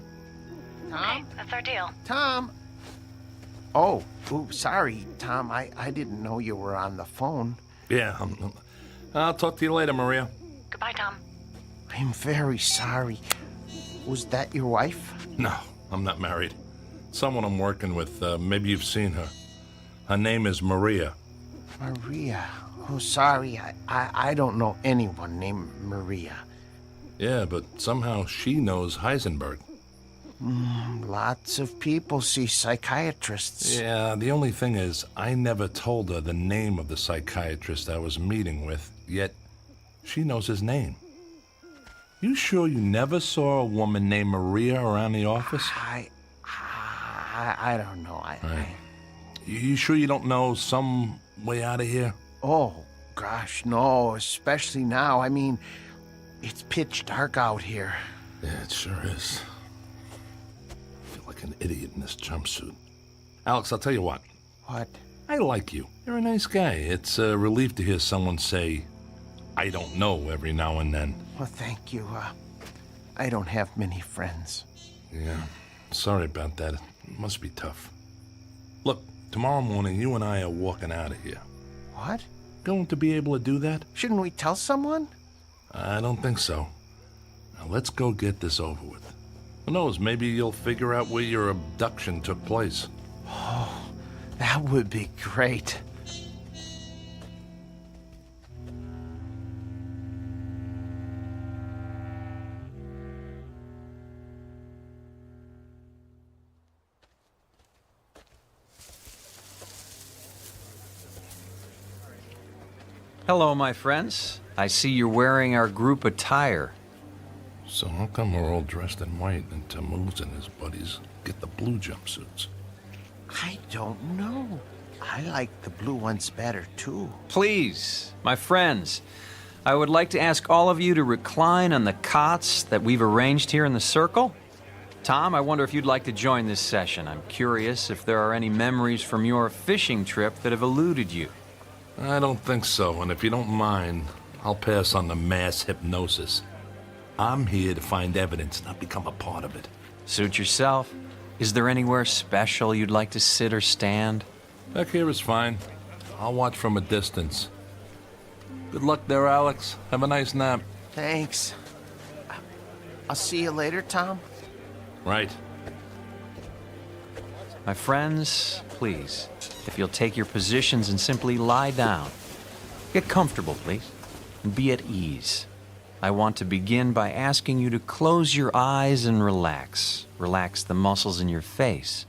Tom? Okay, that's our deal. Tom? Oh, sorry, Tom. I didn't know you were on the phone. Yeah, I'll talk to you later, Maria. Goodbye, Tom. I'm very sorry. Was that your wife? No, I'm not married. Someone I'm working with, maybe you've seen her. Her name is Maria. Maria? Oh, sorry. I don't know anyone named Maria. Yeah, but somehow she knows Heisenberg. Lots of people see psychiatrists. Yeah, the only thing is, I never told her the name of the psychiatrist I was meeting with, yet she knows his name. You sure you never saw a woman named Maria around the office? I don't know. You sure you don't know some way out of here? Oh, gosh, no, especially now. I mean, it's pitch dark out here. Yeah, it sure is. I feel like an idiot in this jumpsuit. Alex, I'll tell you what. What? I like you. You're a nice guy. It's a relief to hear someone say, I don't know, every now and then. Well, thank you. I don't have many friends. Yeah, sorry about that. It must be tough. Look, tomorrow morning, you and I are walking out of here. What? Going to be able to do that? Shouldn't we tell someone? I don't think so. Now, let's go get this over with. Who knows, maybe you'll figure out where your abduction took place. Oh, that would be great. Hello, my friends. I see you're wearing our group attire. So how come we're all dressed in white and Tammuz and his buddies get the blue jumpsuits? I don't know. I like the blue ones better, too. Please, my friends, I would like to ask all of you to recline on the cots that we've arranged here in the circle. Tom, I wonder if you'd like to join this session. I'm curious if there are any memories from your fishing trip that have eluded you. I don't think so, and if you don't mind, I'll pass on the mass hypnosis. I'm here to find evidence, not become a part of it. Suit yourself. Is there anywhere special you'd like to sit or stand? Back here is fine. I'll watch from a distance. Good luck there, Alex. Have a nice nap. Thanks. I'll see you later, Tom. Right. My friends, please, if you'll take your positions and simply lie down. Get comfortable, please, and be at ease. I want to begin by asking you to close your eyes and relax. Relax the muscles in your face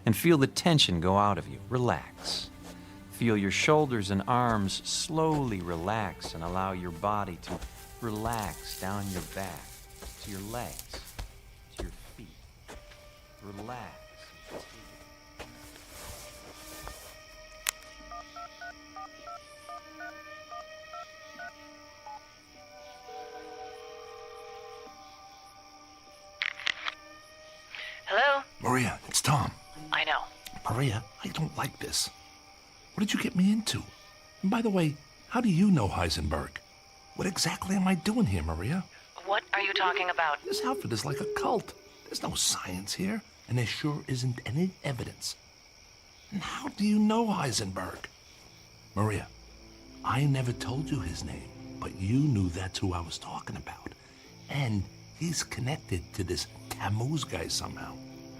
and feel the tension go out of you. Relax. Feel your shoulders and arms slowly relax and allow your body to relax down your back, to your legs, to your feet. Relax. Hello? Maria, it's Tom. I know. Maria, I don't like this. What did you get me into? And by the way, how do you know Heisenberg? What exactly am I doing here, Maria? What are you talking about? This outfit is like a cult. There's no science here, and there sure isn't any evidence. And how do you know Heisenberg? Maria, I never told you his name, but you knew that's who I was talking about. And he's connected to this Tammuz guy somehow.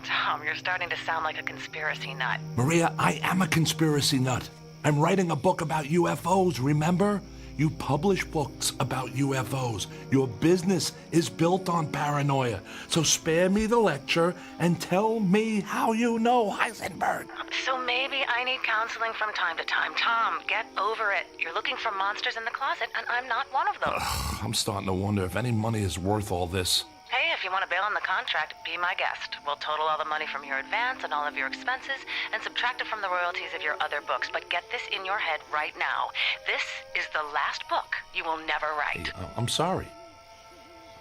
Tom, you're starting to sound like a conspiracy nut. Maria, I am a conspiracy nut. I'm writing a book about UFOs, remember? You publish books about UFOs. Your business is built on paranoia. So spare me the lecture and tell me how you know Heisenberg. So maybe I need counseling from time to time. Tom, get over it. You're looking for monsters in the closet, and I'm not one of them. I'm starting to wonder if any money is worth all this. Hey, if you want to bail on the contract, be my guest. We'll total all the money from your advance and all of your expenses and subtract it from the royalties of your other books. But get this in your head right now. This is the last book you will never write. Hey, I'm sorry.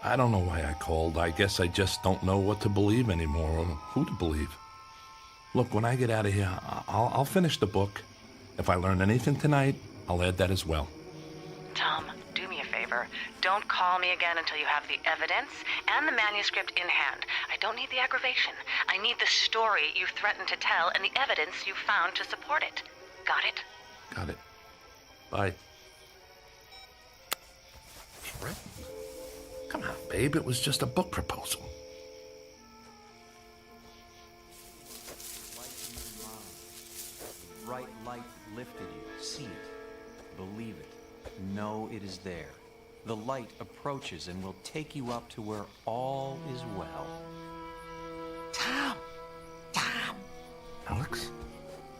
I don't know why I called. I guess I just don't know what to believe anymore or who to believe. Look, when I get out of here, I'll finish the book. If I learn anything tonight, I'll add that as well. Tom, do me a favor. Don't call me again until you have the evidence and the manuscript in hand. I don't need the aggravation. I need the story you threatened to tell and the evidence you found to support it. Got it? Got it. Bye. Threatened? Come on, babe. It was just a book proposal. Bright light lifted you. See it. Believe it. Know it is there. The light approaches and will take you up to where all is well. Alex?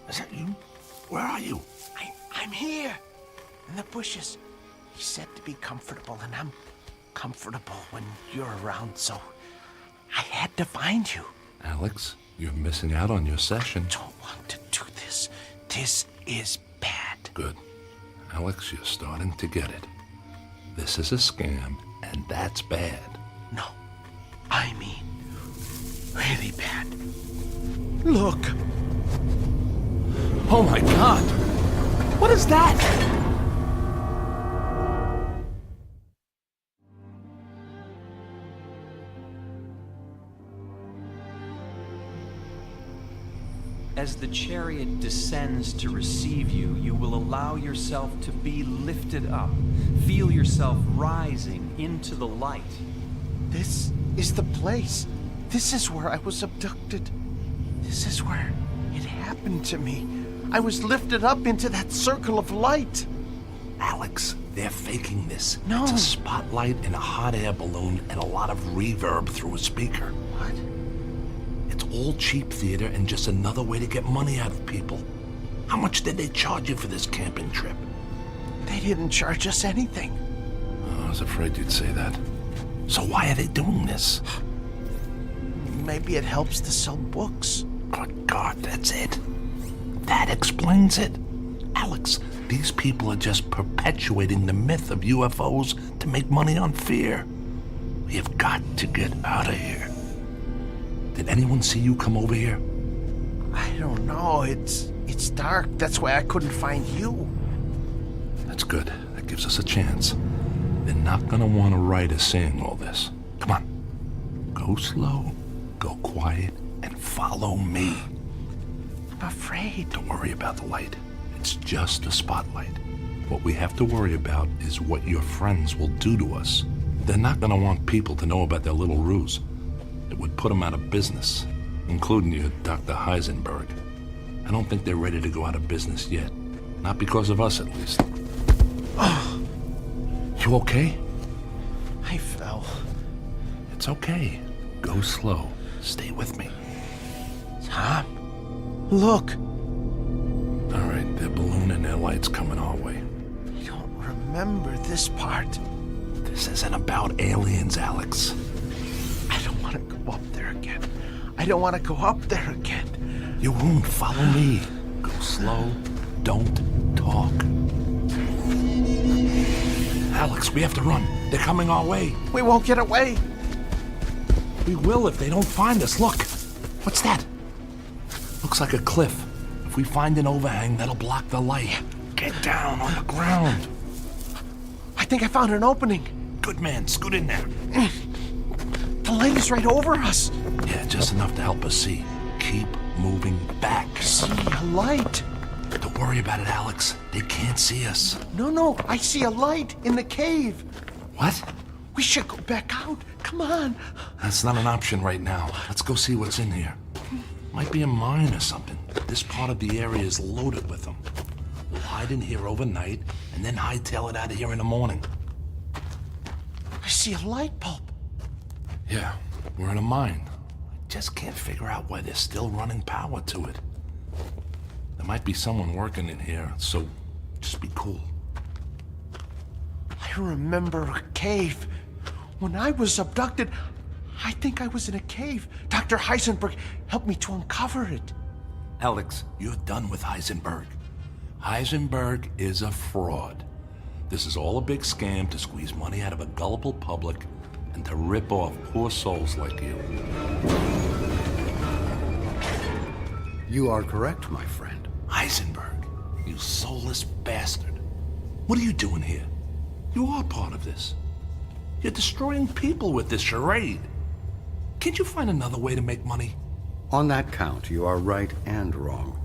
Is that you? Where are you? I'm here, in the bushes. He said to be comfortable, and I'm comfortable when you're around, so I had to find you. Alex, you're missing out on your session. I don't want to do this. This is bad. Good. Alex, you're starting to get it. This is a scam, and that's bad. No, I mean really bad. Look. Oh my God! What is that? As the chariot descends to receive you, you will allow yourself to be lifted up. Feel yourself rising into the light. This is the place. This is where I was abducted. This is where it happened to me. I was lifted up into that circle of light. Alex, they're faking this. No. It's a spotlight in a hot air balloon and a lot of reverb through a speaker. What? It's all cheap theater and just another way to get money out of people. How much did they charge you for this camping trip? They didn't charge us anything. Oh, I was afraid you'd say that. So why are they doing this? Maybe it helps to sell books. Good God, that's it. That explains it. Alex, these people are just perpetuating the myth of UFOs to make money on fear. We have got to get out of here. Did anyone see you come over here? I don't know. It's dark. That's why I couldn't find you. That's good. That gives us a chance. They're not gonna want to write us saying all this. Come on. Go slow, go quiet, and follow me. I'm afraid. Don't worry about the light. It's just a spotlight. What we have to worry about is what your friends will do to us. They're not gonna want people to know about their little ruse. It would put them out of business, including you, Dr. Heisenberg. I don't think they're ready to go out of business yet. Not because of us, at least. You okay? I fell. It's okay. Go slow. Stay with me. Tom, look. All right, their balloon and their lights coming our way. I don't remember this part. This isn't about aliens, Alex. I don't want to go up there again. I don't want to go up there again. You won't. Follow me. Go slow. Don't talk. Alex, we have to run. They're coming our way. We won't get away. We will if they don't find us. Look. What's that? Looks like a cliff. If we find an overhang, that'll block the light. Get down on the ground. I think I found an opening. Good man. Scoot in there. The light is right over us. Yeah, just enough to help us see. Keep moving back. See a light. Don't worry about it, Alex. They can't see us. No. I see a light in the cave. What? We should go back out. Come on. That's not an option right now. Let's go see what's in here. Might be a mine or something. This part of the area is loaded with them. We'll hide in here overnight and then hightail it out of here in the morning. I see a light bulb. Yeah, we're in a mine. I just can't figure out why they're still running power to it. There might be someone working in here, so just be cool. I remember a cave. When I was abducted, I think I was in a cave. Dr. Heisenberg helped me to uncover it. Alex, you're done with Heisenberg. Heisenberg is a fraud. This is all a big scam to squeeze money out of a gullible public and to rip off poor souls like you. You are correct, my friend. Heisenberg, you soulless bastard. What are you doing here? You are part of this. You're destroying people with this charade. Can't you find another way to make money? On that count, you are right and wrong.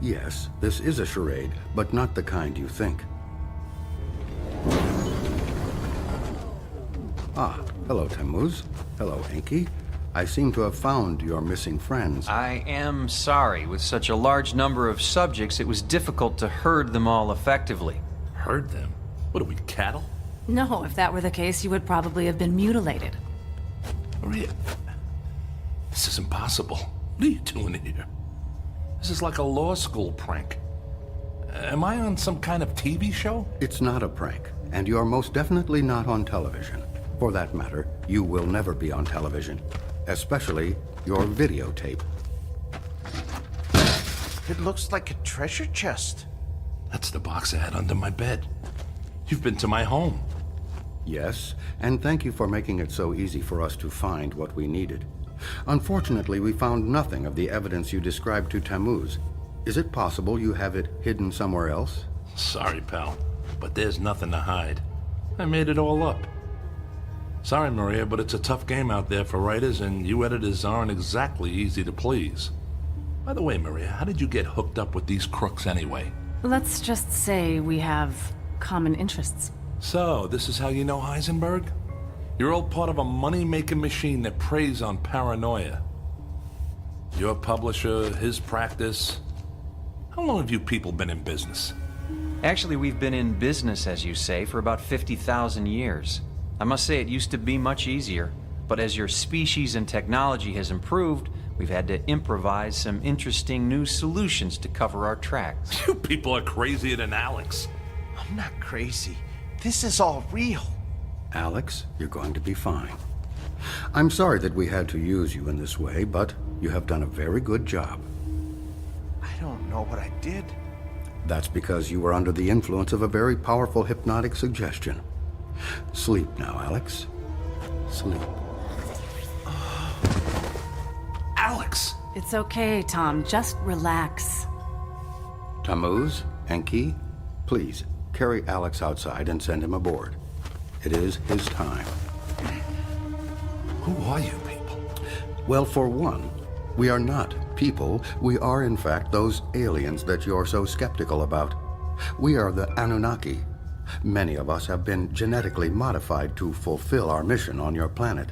Yes, this is a charade, but not the kind you think. Ah, hello, Tammuz. Hello, Enki. I seem to have found your missing friends. I am sorry. With such a large number of subjects, it was difficult to herd them all effectively. Herd them? What are we, cattle? No, if that were the case, you would probably have been mutilated. Maria, this is impossible. What are you doing here? This is like a law school prank. Am I on some kind of TV show? It's not a prank, and you're most definitely not on television. For that matter, you will never be on television, especially your videotape. It looks like a treasure chest. That's the box I had under my bed. You've been to my home. Yes, and thank you for making it so easy for us to find what we needed. Unfortunately, we found nothing of the evidence you described to Tammuz. Is it possible you have it hidden somewhere else? Sorry, pal, but there's nothing to hide. I made it all up. Sorry, Maria, but it's a tough game out there for writers, and you editors aren't exactly easy to please. By the way, Maria, how did you get hooked up with these crooks anyway? Let's just say we have common interests. So, this is how you know Heisenberg? You're all part of a money-making machine that preys on paranoia. Your publisher, his practice. How long have you people been in business? Actually, we've been in business, as you say, for about 50,000 years. I must say it used to be much easier, but as your species and technology has improved, we've had to improvise some interesting new solutions to cover our tracks. You people are crazier than Alex. I'm not crazy. This is all real. Alex, you're going to be fine. I'm sorry that we had to use you in this way, but you have done a very good job. I don't know what I did. That's because you were under the influence of a very powerful hypnotic suggestion. Sleep now, Alex. Sleep. Alex! It's okay, Tom. Just relax. Tammuz, Enki, please carry Alex outside and send him aboard. It is his time. Who are you people? Well, for one, we are not people. We are, in fact, those aliens that you're so skeptical about. We are the Anunnaki. Many of us have been genetically modified to fulfill our mission on your planet.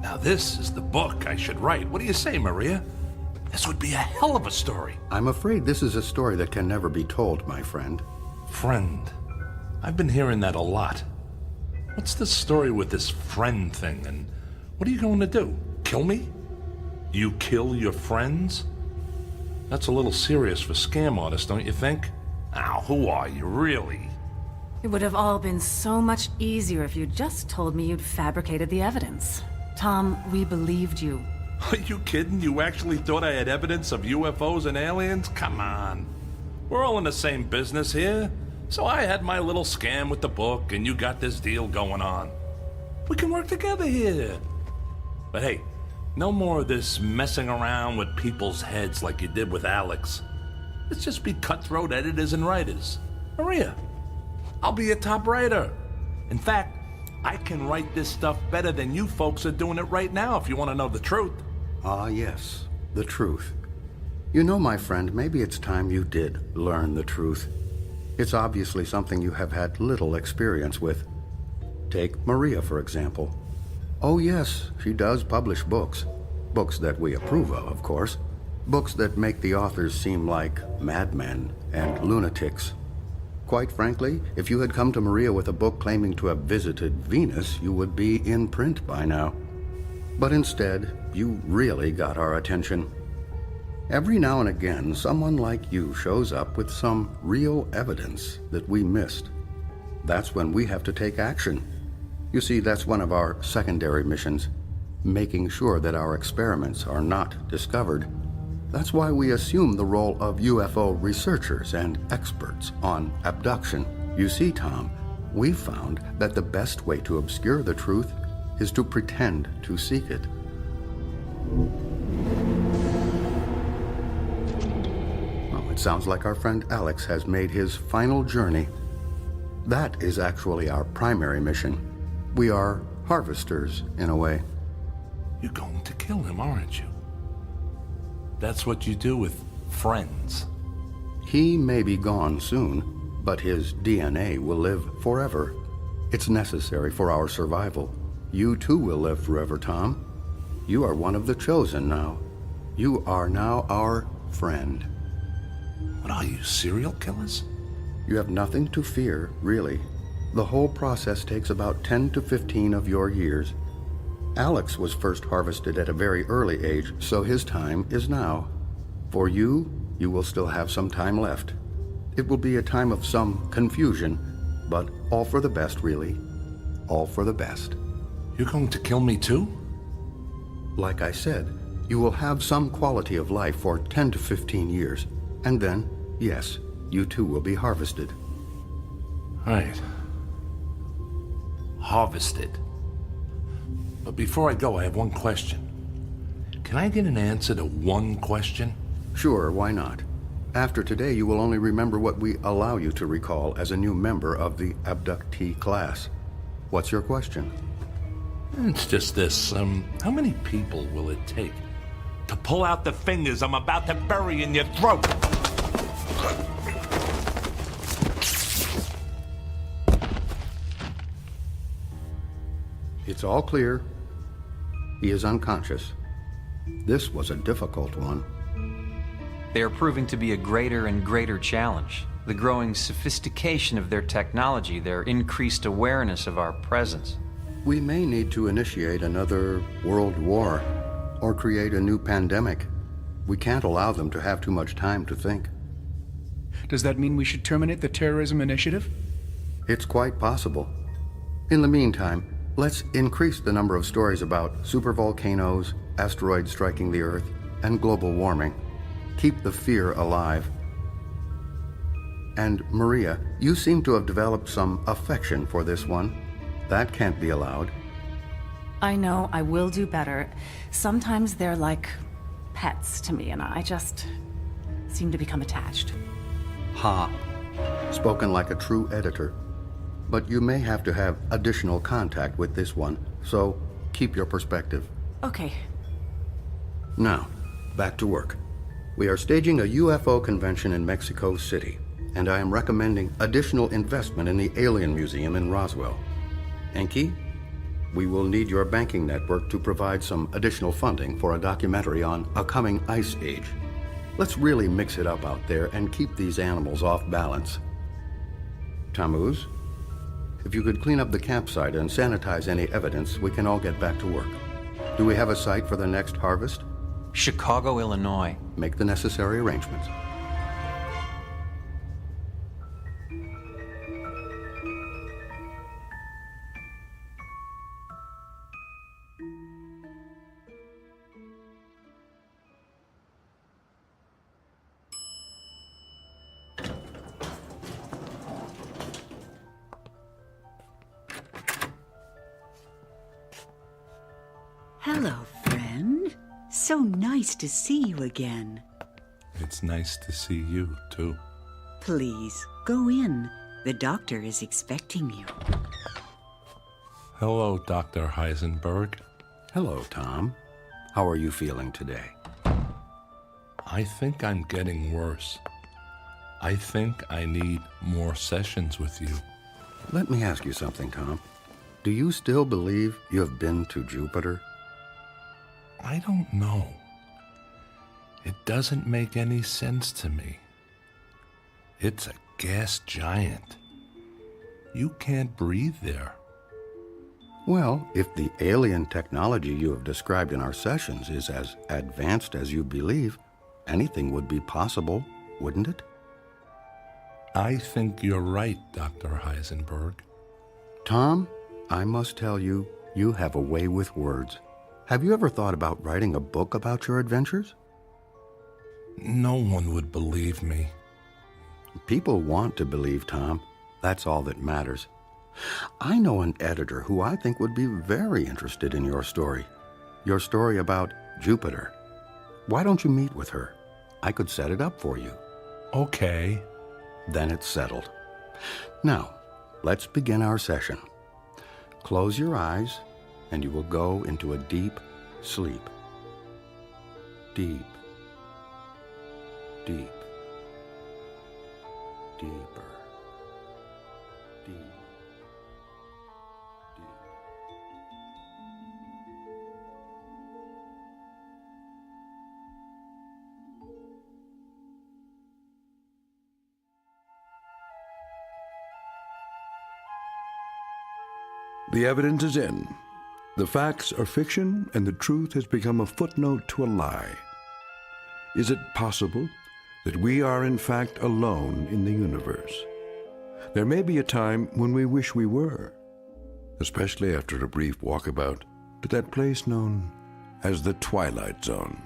Now this is the book I should write. What do you say, Maria? This would be a hell of a story. I'm afraid this is a story that can never be told, my friend. Friend. I've been hearing that a lot. What's the story with this friend thing, and what are you going to do? Kill me? You kill your friends? That's a little serious for scam artists, don't you think? Now, who are you, really? It would have all been so much easier if you'd just told me you'd fabricated the evidence. Tom, we believed you. Are you kidding? You actually thought I had evidence of UFOs and aliens? Come on. We're all in the same business here. So I had my little scam with the book, and you got this deal going on. We can work together here. But hey, no more of this messing around with people's heads like you did with Alex. Let's just be cutthroat editors and writers. Maria, I'll be a top writer. In fact, I can write this stuff better than you folks are doing it right now, if you want to know the truth. Ah, yes, the truth. You know, my friend, maybe it's time you did learn the truth. It's obviously something you have had little experience with. Take Maria, for example. Oh, yes, she does publish books. Books that we approve of course. Books that make the authors seem like madmen and lunatics. Quite frankly, if you had come to Maria with a book claiming to have visited Venus, you would be in print by now. But instead, you really got our attention. Every now and again, someone like you shows up with some real evidence that we missed. That's when we have to take action. You see, that's one of our secondary missions, making sure that our experiments are not discovered. That's why we assume the role of UFO researchers and experts on abduction. You see, Tom, we found that the best way to obscure the truth is to pretend to seek it. Well, it sounds like our friend Alex has made his final journey. That is actually our primary mission. We are harvesters, in a way. You're going to kill him, aren't you? That's what you do with friends. He may be gone soon, but his DNA will live forever. It's necessary for our survival. You too will live forever, Tom. You are one of the chosen now. You are now our friend. What are you, serial killers? You have nothing to fear, really. The whole process takes about 10 to 15 of your years. Alex was first harvested at a very early age, so his time is now. For you, you will still have some time left. It will be a time of some confusion, but all for the best, really. All for the best. You're going to kill me too? Like I said, you will have some quality of life for 10 to 15 years. And then, yes, you too will be harvested. Right. Harvested. But before I go, I have one question. Can I get an answer to one question? Sure, why not? After today, you will only remember what we allow you to recall as a new member of the abductee class. What's your question? It's just this. How many people will it take to pull out the fingers I'm about to bury in your throat? It's all clear. He is unconscious. This was a difficult one. They are proving to be a greater and greater challenge. The growing sophistication of their technology, their increased awareness of our presence. We may need to initiate another world war or create a new pandemic. We can't allow them to have too much time to think. Does that mean we should terminate the terrorism initiative? It's quite possible. In the meantime, let's increase the number of stories about supervolcanoes, asteroids striking the Earth, and global warming. Keep the fear alive. And Maria, you seem to have developed some affection for this one. That can't be allowed. I know, I will do better. Sometimes they're like pets to me, and I just seem to become attached. Ha. Spoken like a true editor. But you may have to have additional contact with this one, so keep your perspective. Okay. Now, back to work. We are staging a UFO convention in Mexico City, and I am recommending additional investment in the Alien Museum in Roswell. Enki, we will need your banking network to provide some additional funding for a documentary on a coming ice age. Let's really mix it up out there and keep these animals off balance. Tammuz, if you could clean up the campsite and sanitize any evidence, we can all get back to work. Do we have a site for the next harvest? Chicago, Illinois. Make the necessary arrangements. Hello, friend. So nice to see you again. It's nice to see you, too. Please, go in. The doctor is expecting you. Hello, Dr. Heisenberg. Hello, Tom. How are you feeling today? I think I'm getting worse. I think I need more sessions with you. Let me ask you something, Tom. Do you still believe you have been to Jupiter? I don't know. It doesn't make any sense to me. It's a gas giant. You can't breathe there. Well, if the alien technology you have described in our sessions is as advanced as you believe, anything would be possible, wouldn't it? I think you're right, Dr. Heisenberg. Tom, I must tell you, you have a way with words. Have you ever thought about writing a book about your adventures? No one would believe me. People want to believe, Tom. That's all that matters. I know an editor who I think would be very interested in your story about Jupiter. Why don't you meet with her? I could set it up for you. Okay. Then it's settled. Now, let's begin our session. Close your eyes, and you will go into a deep sleep. Deep, deep, deeper, deep, deep. The evidence is in. The facts are fiction, and the truth has become a footnote to a lie. Is it possible that we are in fact alone in the universe? There may be a time when we wish we were, especially after a brief walkabout to that place known as the Twilight Zone.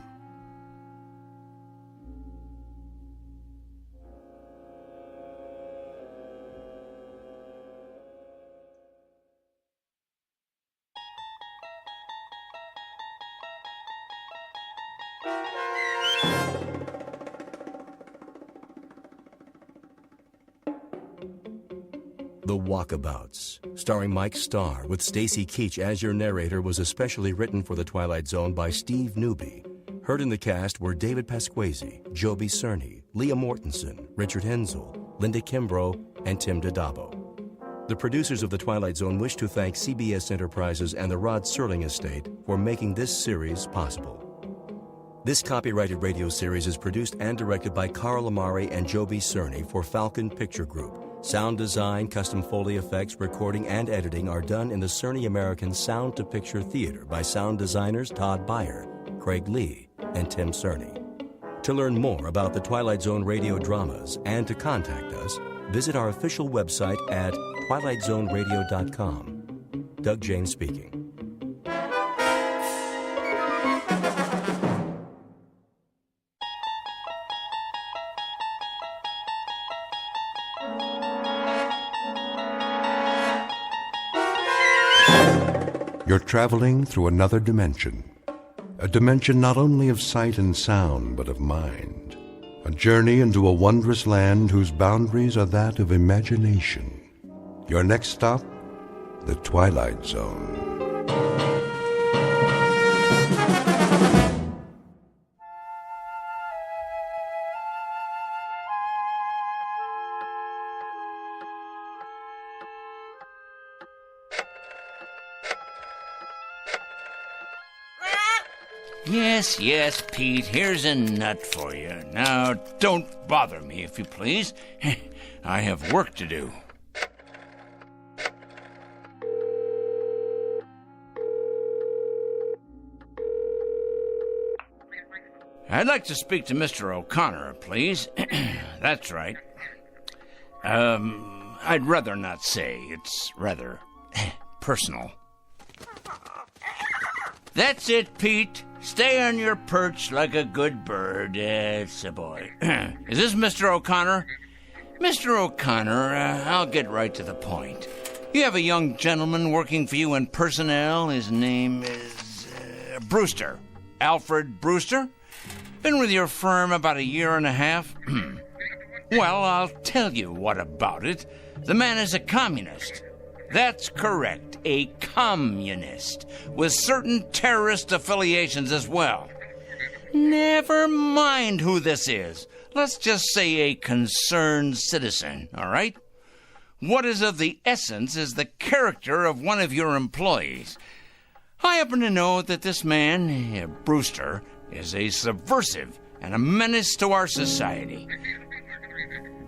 The Walkabouts, starring Mike Starr, with Stacy Keach as your narrator, was especially written for The Twilight Zone by Steve Newby. Heard in the cast were David Pasquesi, Joby Cerny, Leah Mortensen, Richard Hensel, Linda Kimbrough, and Tim Dadabo. The producers of The Twilight Zone wish to thank CBS Enterprises and the Rod Serling estate for making this series possible. This copyrighted radio series is produced and directed by Carl Amari and Joby Cerny for Falcon Picture Group. Sound design, custom Foley effects, recording, and editing are done in the Cerny American Sound to Picture Theater by sound designers Todd Beyer, Craig Lee, and Tim Cerny. To learn more about the Twilight Zone radio dramas and to contact us, visit our official website at twilightzoneradio.com. Doug James speaking. You're traveling through another dimension. A dimension not only of sight and sound, but of mind. A journey into a wondrous land whose boundaries are that of imagination. Your next stop, the Twilight Zone. Yes, Pete, here's a nut for you. Now, don't bother me, if you please. I have work to do. I'd like to speak to Mr. O'Connor, please. That's right. I'd rather not say. It's rather personal. That's it, Pete. Stay on your perch like a good bird. It's a boy. Is this Mr. O'Connor? Mr. O'Connor, I'll get right to the point. You have a young gentleman working for you in personnel. His name is Brewster. Alfred Brewster. Been with your firm about a year and a half. Well, I'll tell you what about it. The man is a communist. That's correct, a communist, with certain terrorist affiliations as well. Never mind who this is. Let's just say a concerned citizen, all right? What is of the essence is the character of one of your employees. I happen to know that this man, Brewster, is a subversive and a menace to our society.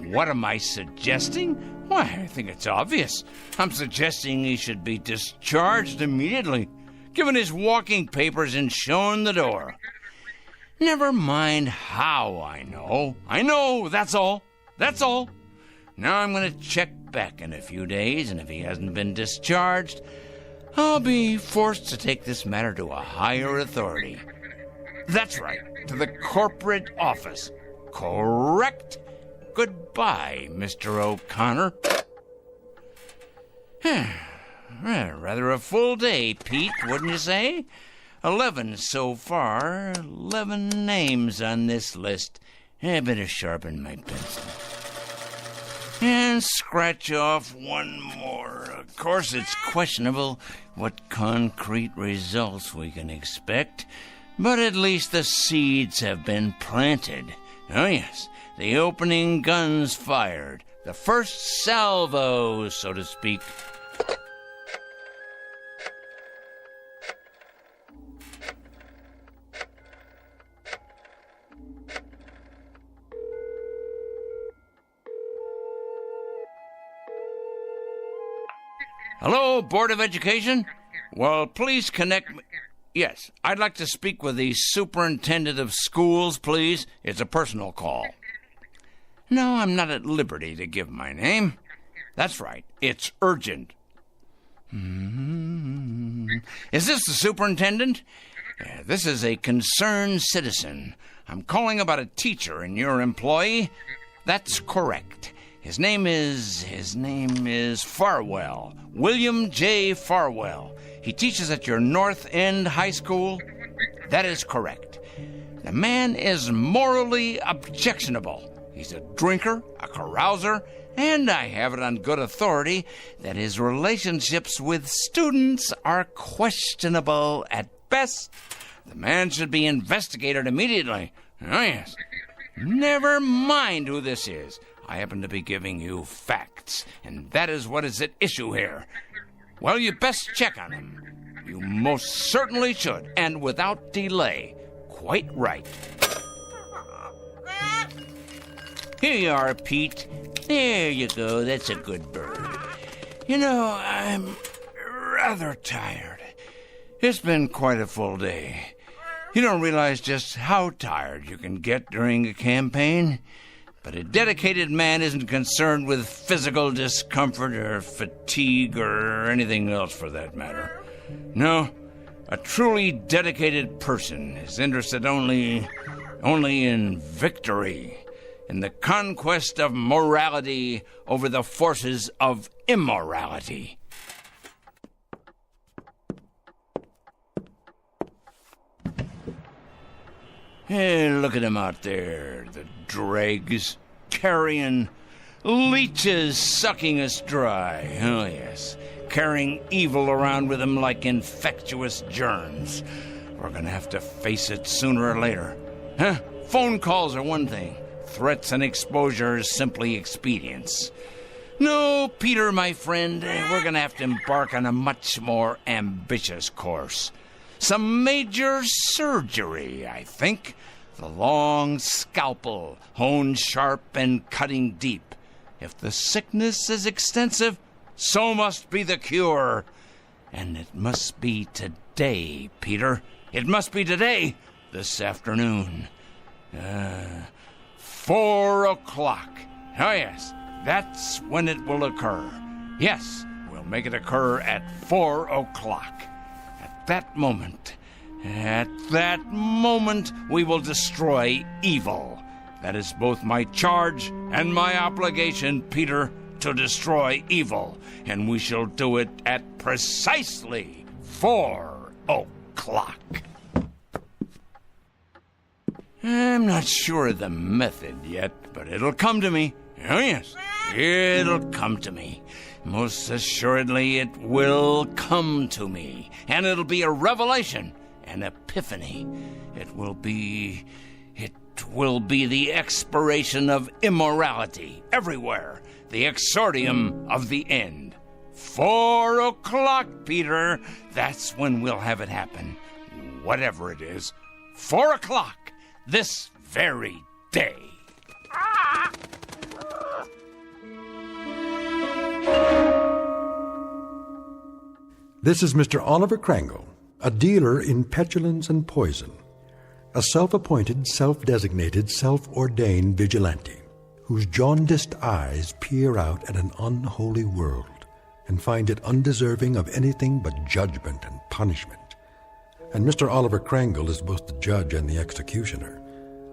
What am I suggesting? Why, I think it's obvious. I'm suggesting he should be discharged immediately, given his walking papers and shown the door. Never mind how I know. I know, that's all. That's all. Now I'm going to check back in a few days, and if he hasn't been discharged, I'll be forced to take this matter to a higher authority. That's right, to the corporate office. Correct? Goodbye, Mr. O'Connor. Rather a full day, Pete, wouldn't you say? 11 so far. 11 names on this list. I better sharpen my pencil. And scratch off one more. Of course, it's questionable what concrete results we can expect, but at least the seeds have been planted. Oh, yes. The opening guns fired. The first salvo, so to speak. Hello, Board of Education? Well, please connect me. Yes, I'd like to speak with the superintendent of schools, please. It's a personal call. No, I'm not at liberty to give my name. That's right, it's urgent. Is this the superintendent? This is a concerned citizen. I'm calling about a teacher in your employ. That's correct. His name is Farwell. William J. Farwell. He teaches at your North End High School. That is correct. The man is morally objectionable. He's a drinker, a carouser, and I have it on good authority that his relationships with students are questionable at best. The man should be investigated immediately. Oh, yes. Never mind who this is. I happen to be giving you facts, and that is what is at issue here. Well, you best check on him. You most certainly should, and without delay. Quite right. Here you are, Pete. There you go. That's a good bird. You know, I'm rather tired. It's been quite a full day. You don't realize just how tired you can get during a campaign. But a dedicated man isn't concerned with physical discomfort or fatigue or anything else for that matter. No, a truly dedicated person is interested only in victory, in the conquest of morality over the forces of immorality. Hey, look at him out there, the dregs, carrion, leeches sucking us dry. Oh, yes, carrying evil around with them like infectious germs. We're gonna have to face it sooner or later. Huh? Phone calls are one thing. Threats and exposure is simply expedience. No, Peter, my friend, we're gonna have to embark on a much more ambitious course. Some major surgery, I think. The long scalpel, honed sharp and cutting deep. If the sickness is extensive, so must be the cure. And it must be today, Peter. It must be today, this afternoon. 4 o'clock. Oh, yes, that's when it will occur. Yes, we'll make it occur at 4 o'clock. At that moment, we will destroy evil. That is both my charge and my obligation, Peter, to destroy evil. And we shall do it at precisely 4 o'clock. I'm not sure of the method yet, but it'll come to me. Oh, yes, it'll come to me. Most assuredly, it will come to me. And it'll be a revelation, an epiphany. It will be the expiration of immorality everywhere, the exordium of the end. 4 o'clock, Peter. That's when we'll have it happen. Whatever it is. 4 o'clock, this very day. This is Mr. Oliver Krangle, a dealer in petulance and poison, a self-appointed, self-designated, self-ordained vigilante whose jaundiced eyes peer out at an unholy world and find it undeserving of anything but judgment and punishment. And Mr. Oliver Krangle is both the judge and the executioner.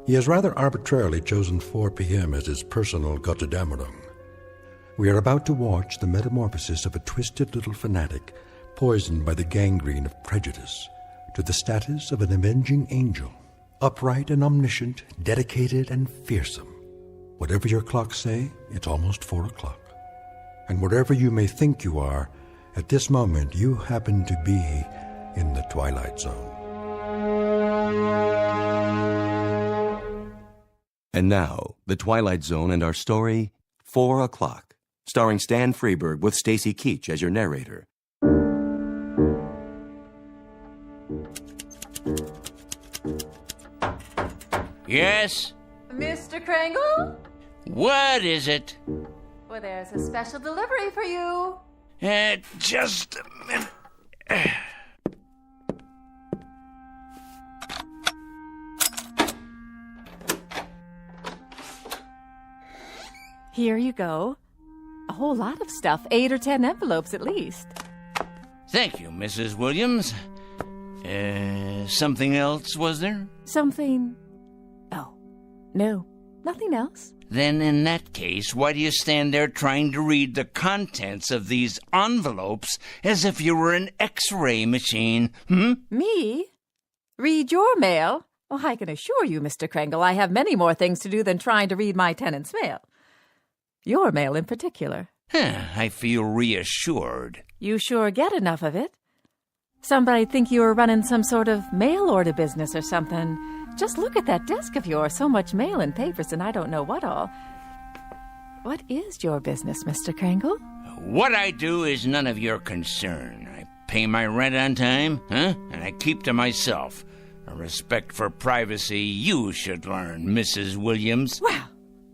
He has rather arbitrarily chosen 4 p.m. as his personal Gotterdammerung. We are about to watch the metamorphosis of a twisted little fanatic poisoned by the gangrene of prejudice to the status of an avenging angel, upright and omniscient, dedicated and fearsome. Whatever your clocks say, it's almost 4 o'clock. And wherever you may think you are, at this moment you happen to be in the Twilight Zone. And now, The Twilight Zone and our story, 4 o'clock, starring Stan Freberg with Stacy Keach as your narrator. Yes? Mr. Krangle? What is it? Well, there's a special delivery for you. Just a minute. Here you go. A whole lot of stuff, 8 or 10 envelopes at least. Thank you, Mrs. Williams. Something else, was there? Something... Oh, no, nothing else. Then in that case, why do you stand there trying to read the contents of these envelopes as if you were an X-ray machine, Me? Read your mail? Oh, I can assure you, Mr. Kringle, I have many more things to do than trying to read my tenant's mail. Your mail in particular. I feel reassured. You sure get enough of it. Somebody'd think you were running some sort of mail order business or something. Just look at that desk of yours. So much mail and papers and I don't know what all. What is your business, Mr. Kringle? What I do is none of your concern. I pay my rent on time, and I keep to myself. A respect for privacy you should learn, Mrs. Williams. Well,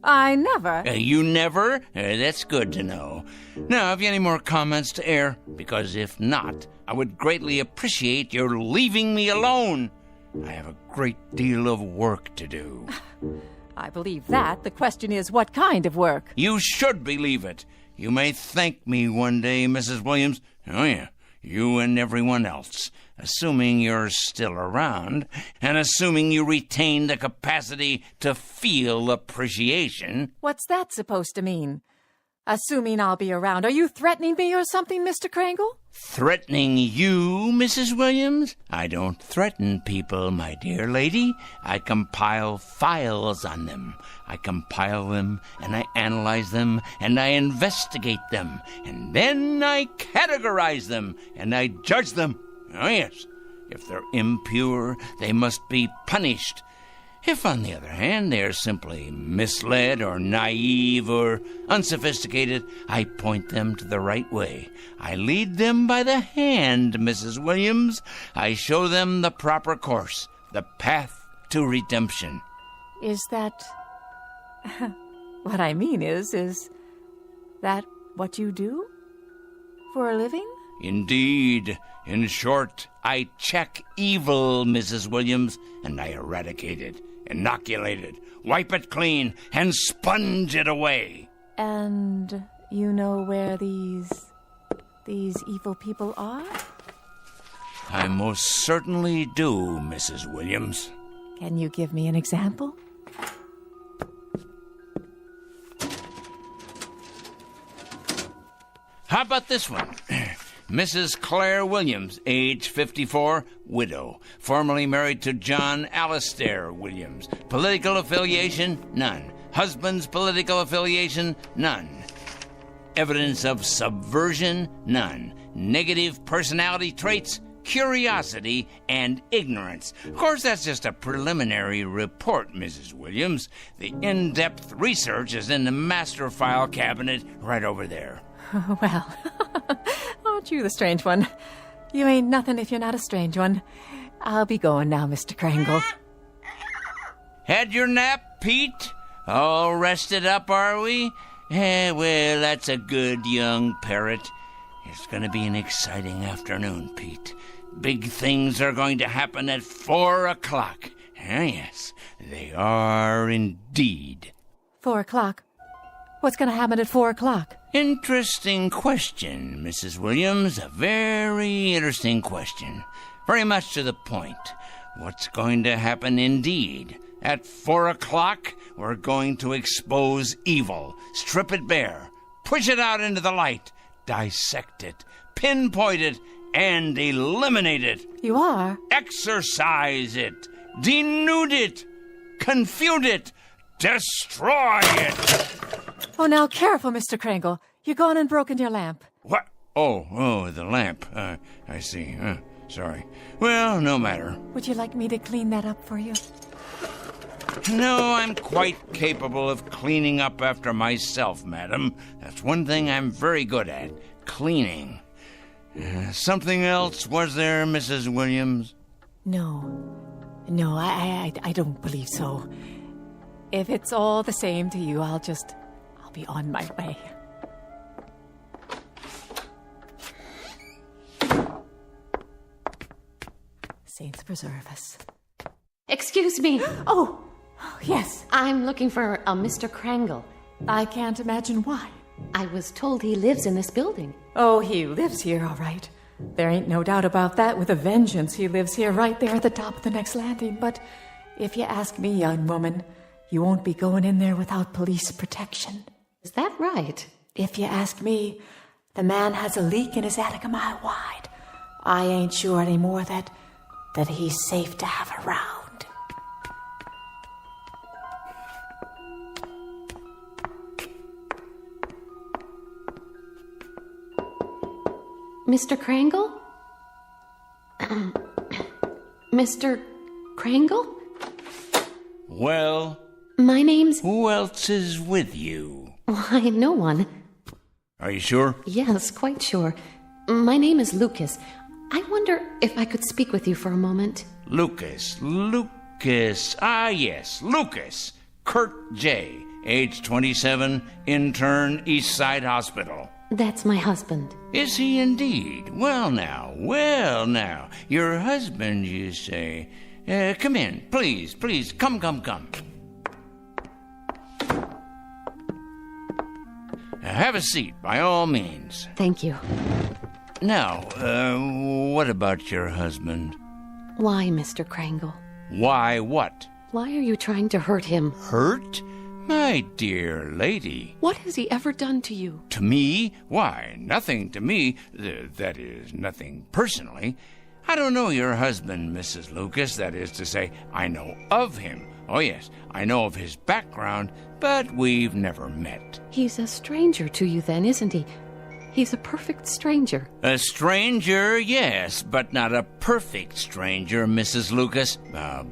I never... You never? That's good to know. Now, have you any more comments to air? Because if not, I would greatly appreciate your leaving me alone. I have a great deal of work to do. I believe that. The question is, what kind of work? You should believe it. You may thank me one day, Mrs. Williams. Oh, yeah, you and everyone else. Assuming you're still around, and assuming you retain the capacity to feel appreciation. What's that supposed to mean? Assuming I'll be around. Are you threatening me or something, Mr. Kringle? Threatening you, Mrs. Williams? I don't threaten people, my dear lady. I compile files on them. I compile them, and I analyze them, and I investigate them, and then I categorize them, and I judge them. Oh, yes. If they're impure, they must be punished. If, on the other hand, they are simply misled or naive or unsophisticated, I point them to the right way. I lead them by the hand, Mrs. Williams. I show them the proper course, the path to redemption. Is that... What I mean is that what you do for a living? Indeed. In short, I check evil, Mrs. Williams, and I eradicate it, inoculate it, wipe it clean, and sponge it away. And you know where these evil people are? I most certainly do, Mrs. Williams. Can you give me an example? How about this one? Mrs. Claire Williams, age 54, widow, formerly married to John Alistair Williams. Political affiliation? None. Husband's political affiliation? None. Evidence of subversion? None. Negative personality traits? Curiosity and ignorance. Of course, that's just a preliminary report, Mrs. Williams. The in-depth research is in the master file cabinet right over there. Well, aren't you the strange one? You ain't nothing if you're not a strange one. I'll be going now, Mr. Kringle. Had your nap, Pete? All rested up, are we? Well, that's a good young parrot. It's going to be an exciting afternoon, Pete. Big things are going to happen at 4 o'clock. Yes, they are indeed. 4 o'clock? What's going to happen at 4 o'clock? Interesting question, Mrs. Williams. A very interesting question. Very much to the point. What's going to happen indeed? At 4 o'clock, we're going to expose evil, strip it bare, push it out into the light, dissect it, pinpoint it, and eliminate it. You are? Exorcise it, denude it, confute it, destroy it. Oh, now, careful, Mr. Kringle. You're gone and broken your lamp. What? Oh, the lamp. I see. Sorry. Well, no matter. Would you like me to clean that up for you? No, I'm quite capable of cleaning up after myself, madam. That's one thing I'm very good at, cleaning. Something else, was there, Mrs. Williams? No, I don't believe so. If it's all the same to you, I'll be on my way. Saints preserve us. Excuse me. Oh, yes. I'm looking for a Mr. Kringle. I can't imagine why. I was told he lives in this building. Oh, he lives here, all right. There ain't no doubt about that. With a vengeance, he lives here right there at the top of the next landing. But if you ask me, young woman, you won't be going in there without police protection. Is that right? If you ask me, the man has a leak in his attic a mile wide. I ain't sure anymore that he's safe to have around. Mr. Krangle? Mr. Krangle? Well? My name's... Who else is with you? Why, no one. Are you sure? Yes, quite sure. My name is Lucas. I wonder if I could speak with you for a moment. Lucas. Ah, yes, Lucas. Kurt J., age 27, intern, East Side Hospital. That's my husband. Is he indeed? Well now. Your husband, you say. Come in, please. Come. Have a seat, by all means. Thank you. Now, what about your husband? Why, Mr. Krangle? Why what? Why are you trying to hurt him? Hurt? My dear lady. What has he ever done to you? To me? Why, nothing to me. That is, nothing personally. I don't know your husband, Mrs. Lucas. That is to say, I know of him. Oh, yes, I know of his background, but we've never met. He's a stranger to you then, isn't he? He's a perfect stranger. A stranger, yes, but not a perfect stranger, Mrs. Lucas.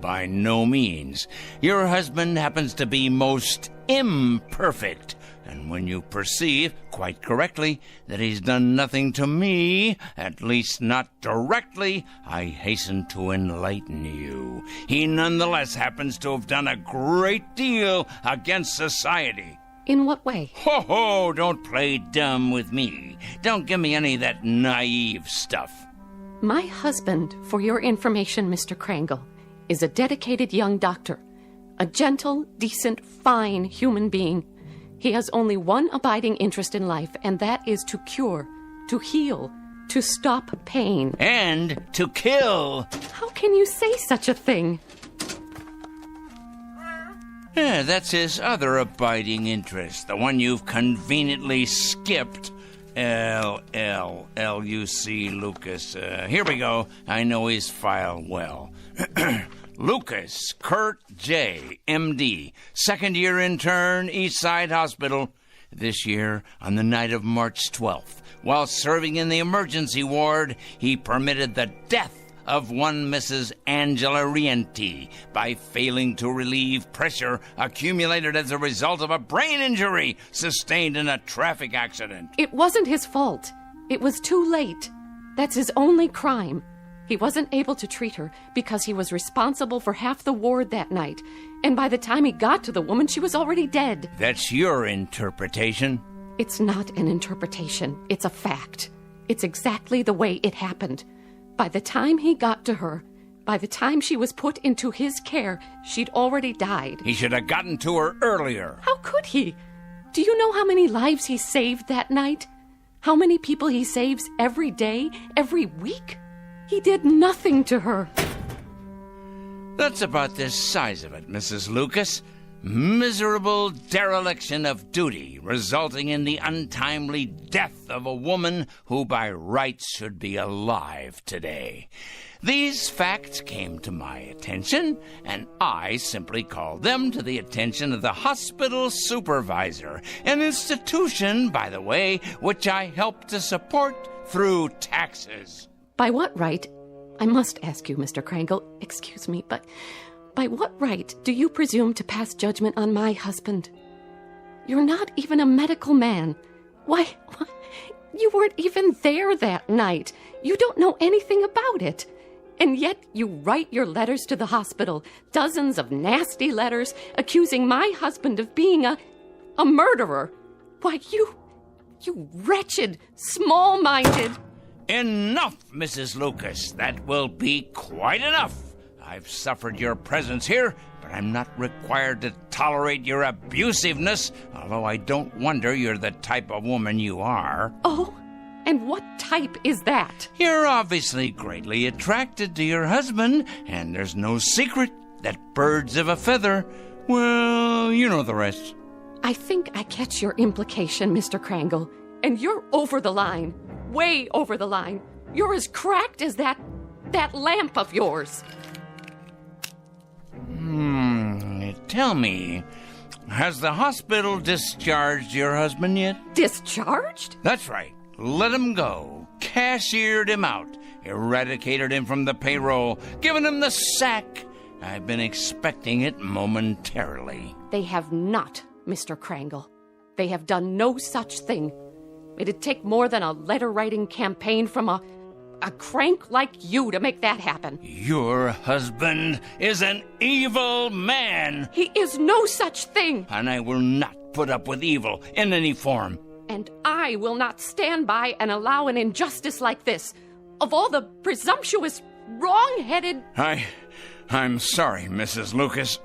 By no means. Your husband happens to be most imperfect. And when you perceive, quite correctly, that he's done nothing to me, at least not directly, I hasten to enlighten you. He nonetheless happens to have done a great deal against society. In what way? Ho, don't play dumb with me. Don't give me any of that naive stuff. My husband, for your information, Mr. Krangle, is a dedicated young doctor. A gentle, decent, fine human being. He has only one abiding interest in life, and that is to cure, to heal, to stop pain. And to kill. How can you say such a thing? Yeah, that's his other abiding interest, the one you've conveniently skipped. L-L-L-U-C Lucas. Here we go. I know his file well. Lucas Kurt J., M.D., second-year intern, East Side Hospital. This year, on the night of March 12th, while serving in the emergency ward, he permitted the death of one Mrs. Angela Rienti by failing to relieve pressure accumulated as a result of a brain injury sustained in a traffic accident. It wasn't his fault. It was too late. That's his only crime. He wasn't able to treat her because he was responsible for half the ward that night. And by the time he got to the woman, she was already dead. That's your interpretation? It's not an interpretation. It's a fact. It's exactly the way it happened. By the time he got to her, by the time she was put into his care, she'd already died. He should have gotten to her earlier. How could he? Do you know how many lives he saved that night? How many people he saves every day, every week? He did nothing to her. That's about the size of it, Mrs. Lucas. Miserable dereliction of duty, resulting in the untimely death of a woman who by rights should be alive today. These facts came to my attention, and I simply called them to the attention of the hospital supervisor, an institution, by the way, which I help to support through taxes. By what right? I must ask you, Mr. Krangle, excuse me, but by what right do you presume to pass judgment on my husband? You're not even a medical man. Why, you weren't even there that night. You don't know anything about it. And yet you write your letters to the hospital, dozens of nasty letters accusing my husband of being a murderer. Why, you wretched, small-minded... Enough, Mrs. Lucas. That will be quite enough. I've suffered your presence here, but I'm not required to tolerate your abusiveness, although I don't wonder you're the type of woman you are. Oh, and what type is that? You're obviously greatly attracted to your husband, and there's no secret that birds of a feather, well, you know the rest. I think I catch your implication, Mr. Krangle. And you're over the line. Way over the line. You're as cracked as that lamp of yours. Tell me, has the hospital discharged your husband yet? Discharged? That's right. Let him go. Cashiered him out. Eradicated him from the payroll. Given him the sack. I've been expecting it momentarily. They have not, Mr. Krangle. They have done no such thing. It'd take more than a letter-writing campaign from a crank like you to make that happen. Your husband is an evil man. He is no such thing. And I will not put up with evil in any form. And I will not stand by and allow an injustice like this. Of all the presumptuous, wrong-headed... I'm sorry, Mrs. Lucas.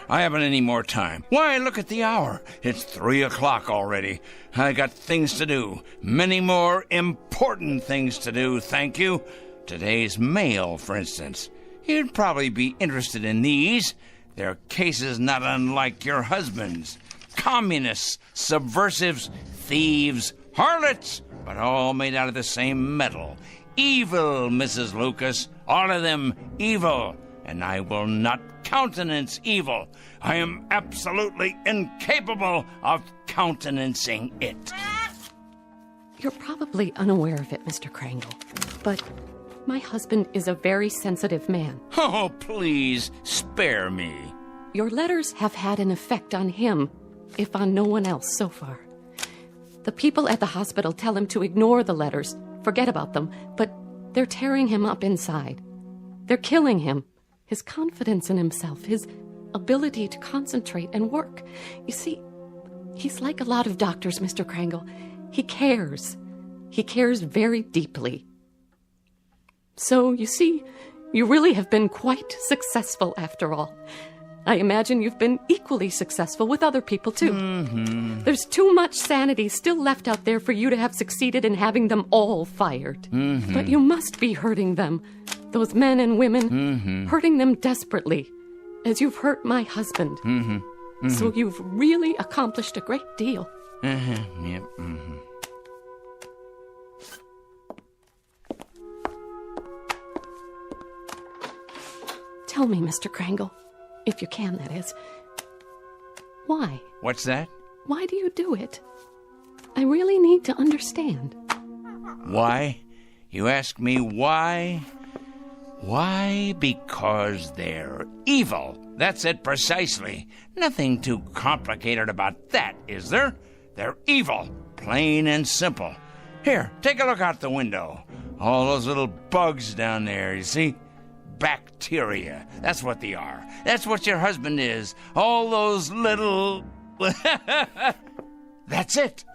I haven't any more time. Why, look at the hour. It's 3 o'clock already. I got things to do. Many more important things to do, thank you. Today's mail, for instance. You'd probably be interested in these. They're cases not unlike your husband's. Communists, subversives, thieves, harlots, but all made out of the same metal. Evil, Mrs. Lucas. All of them evil. And I will not countenance evil. I am absolutely incapable of countenancing it. You're probably unaware of it, Mr. Krangle, but my husband is a very sensitive man. Oh, please, spare me. Your letters have had an effect on him, if on no one else so far. The people at the hospital tell him to ignore the letters, forget about them, but they're tearing him up inside. They're killing him. His confidence in himself, his ability to concentrate and work. You see, he's like a lot of doctors, Mr. Krangle. He cares. He cares very deeply. So, you see, you really have been quite successful after all. I imagine you've been equally successful with other people, too. Mm-hmm. There's too much sanity still left out there for you to have succeeded in having them all fired. Mm-hmm. But you must be hurting them. Those men and women, hurting them desperately, as you've hurt my husband. So you've really accomplished a great deal. Yep. Tell me, Mr. Krangle, if you can, that is. Why? What's that? Why do you do it? I really need to understand. Why? You ask me why? Why? Because they're evil. That's it precisely. Nothing too complicated about that, is there? They're evil. Plain and simple. Here, take a look out the window. All those little bugs down there, you see? Bacteria. That's what they are. That's what your husband is. All those little... That's it.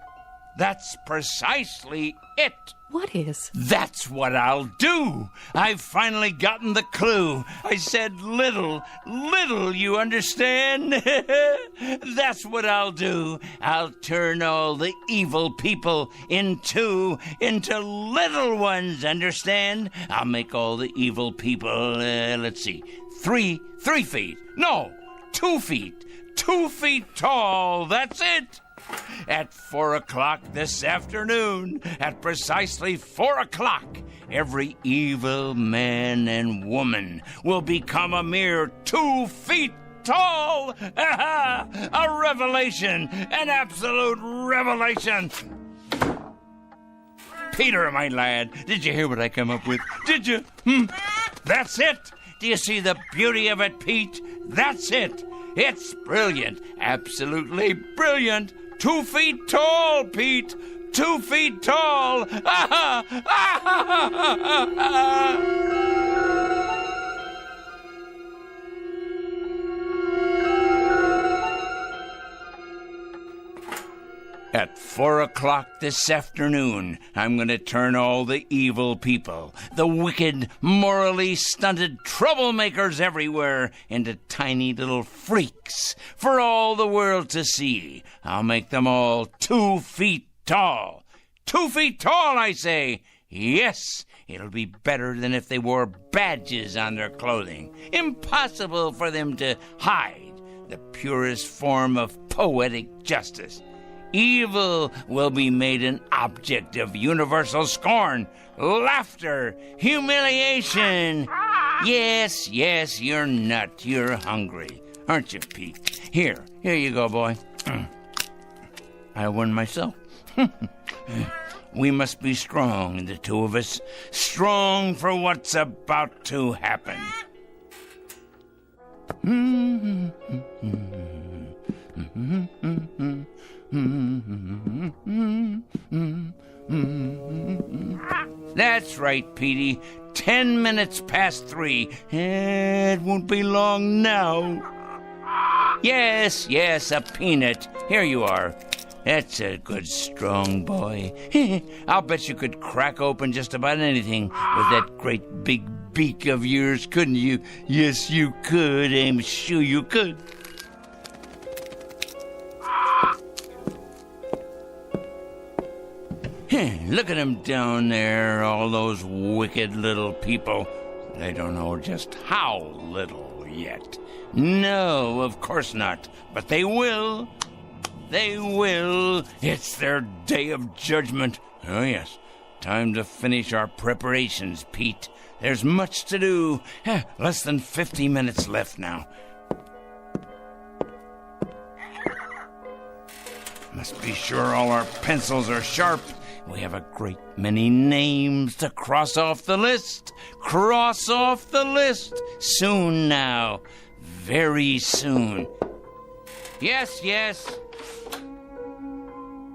That's precisely it. What is? That's what I'll do. I've finally gotten the clue. I said little, you understand? That's what I'll do. I'll turn all the evil people into little ones, understand? I'll make all the evil people, let's see, 3 feet. No, 2 feet. 2 feet tall, that's it. At 4 o'clock this afternoon, at precisely 4 o'clock, every evil man and woman will become a mere 2 feet tall. A revelation, an absolute revelation. Peter, my lad, did you hear what I come up with? Did you? That's it. Do you see the beauty of it, Pete? That's it. It's brilliant, absolutely brilliant. 2 feet tall, Pete. 2 feet tall. At 4 o'clock this afternoon, I'm going to turn all the evil people, the wicked, morally stunted troublemakers everywhere, into tiny little freaks for all the world to see. I'll make them all 2 feet tall. 2 feet tall, I say. Yes, it'll be better than if they wore badges on their clothing. Impossible for them to hide the purest form of poetic justice. Evil will be made an object of universal scorn, laughter, humiliation. Yes, you're nut. You're hungry, aren't you, Pete? Here you go, boy. I won myself. We must be strong, the two of us. Strong for what's about to happen. That's right, Petey. 10 minutes past 3. It won't be long now. Yes, a peanut. Here you are. That's a good, strong boy. I'll bet you could crack open just about anything with that great big beak of yours, couldn't you? Yes, you could. I'm sure you could. Look at them down there, all those wicked little people. They don't know just how little yet. No, of course not. But they will. They will. It's their day of judgment. Oh, yes. Time to finish our preparations, Pete. There's much to do. Less than 50 minutes left now. Must be sure all our pencils are sharp. We have a great many names to cross off the list. Cross off the list. Soon now. Very soon. Yes.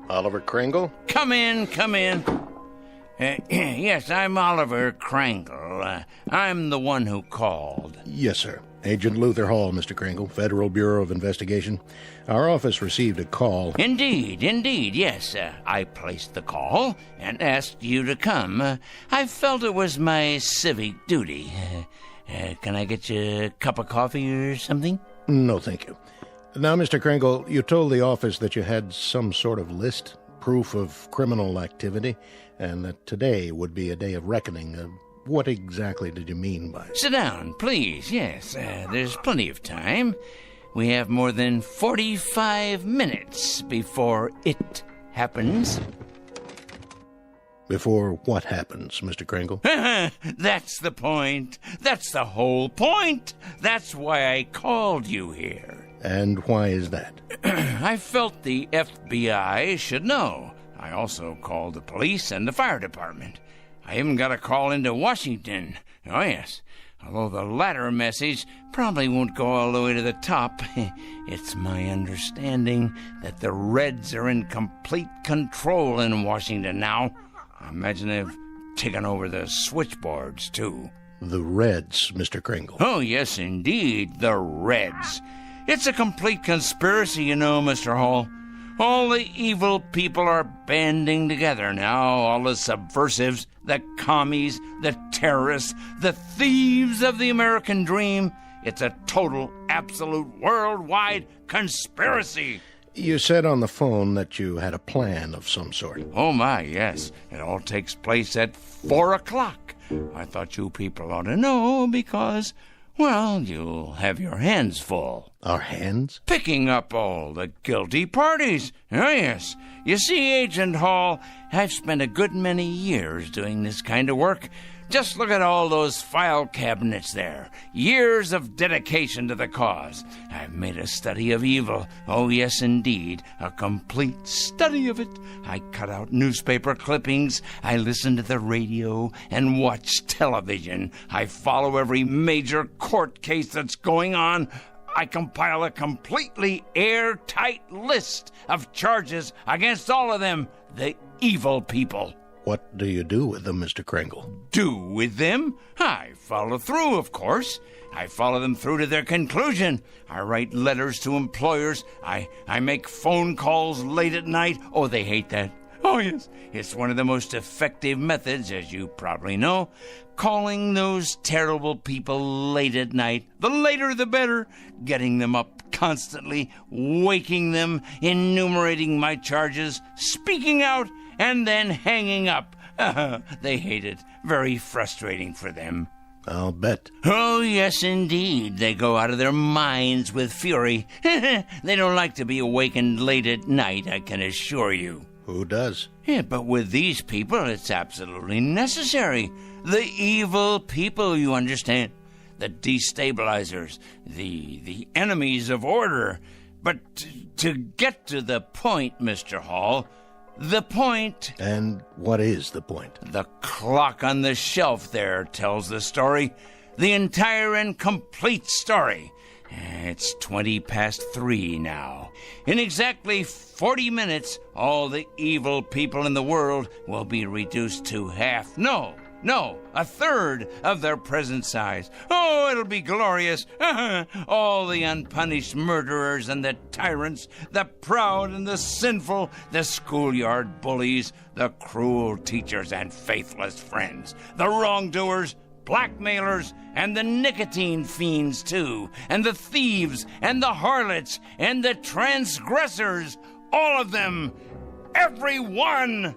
Oliver Kringle? Come in. Yes, I'm Oliver Kringle. I'm the one who called. Yes, sir. Agent Luther Hall, Mr. Kringle, Federal Bureau of Investigation. Our office received a call. Indeed, yes. I placed the call and asked you to come. I felt it was my civic duty. Can I get you a cup of coffee or something? No, thank you. Now, Mr. Kringle, you told the office that you had some sort of list, proof of criminal activity, and that today would be a day of reckoning. What exactly did you mean by it? Sit down, please. Yes, there's plenty of time. We have more than 45 minutes before it happens. Before what happens, Mr. Kringle? That's the point. That's the whole point. That's why I called you here. And why is that? I felt the FBI should know. I also called the police and the fire department. I even got a call into Washington. Oh, yes. Although the latter message probably won't go all the way to the top. It's my understanding that the Reds are in complete control in Washington now. I imagine they've taken over the switchboards, too. The Reds, Mr. Kringle. Oh, yes, indeed, the Reds. It's a complete conspiracy, you know, Mr. Hall. All the evil people are banding together now, all the subversives, the commies, the terrorists, the thieves of the American dream. It's a total, absolute, worldwide conspiracy. You said on the phone that you had a plan of some sort. Oh, my, yes. It all takes place at 4 o'clock. I thought you people ought to know because, well, you'll have your hands full. Our hands? Picking up all the guilty parties. Oh, yes. You see, Agent Hall, I've spent a good many years doing this kind of work. Just look at all those file cabinets there. Years of dedication to the cause. I've made a study of evil. Oh, yes, indeed. A complete study of it. I cut out newspaper clippings. I listen to the radio and watch television. I follow every major court case that's going on. I compile a completely airtight list of charges against all of them, the evil people. What do you do with them, Mr. Kringle? Do with them? I follow through, of course. I follow them through to their conclusion. I write letters to employers. I make phone calls late at night. Oh, they hate that. Oh, yes. It's one of the most effective methods, as you probably know. Calling those terrible people late at night. The later, the better. Getting them up constantly, waking them, enumerating my charges, speaking out, and then hanging up. They hate it. Very frustrating for them. I'll bet. Oh, yes, indeed. They go out of their minds with fury. They don't like to be awakened late at night, I can assure you. Who does? Yeah, but with these people, it's absolutely necessary. The evil people, you understand. The destabilizers, the enemies of order. But to get to the point, Mr. Hall, the point... And what is the point? The clock on the shelf there tells the story. The entire and complete story. It's 3:20 now. In exactly 40 minutes, all the evil people in the world will be reduced to half. No, a third of their present size. Oh, it'll be glorious. All the unpunished murderers and the tyrants, the proud and the sinful, the schoolyard bullies, the cruel teachers and faithless friends, the wrongdoers, blackmailers, and the nicotine fiends, too, and the thieves, and the harlots, and the transgressors, all of them, every one.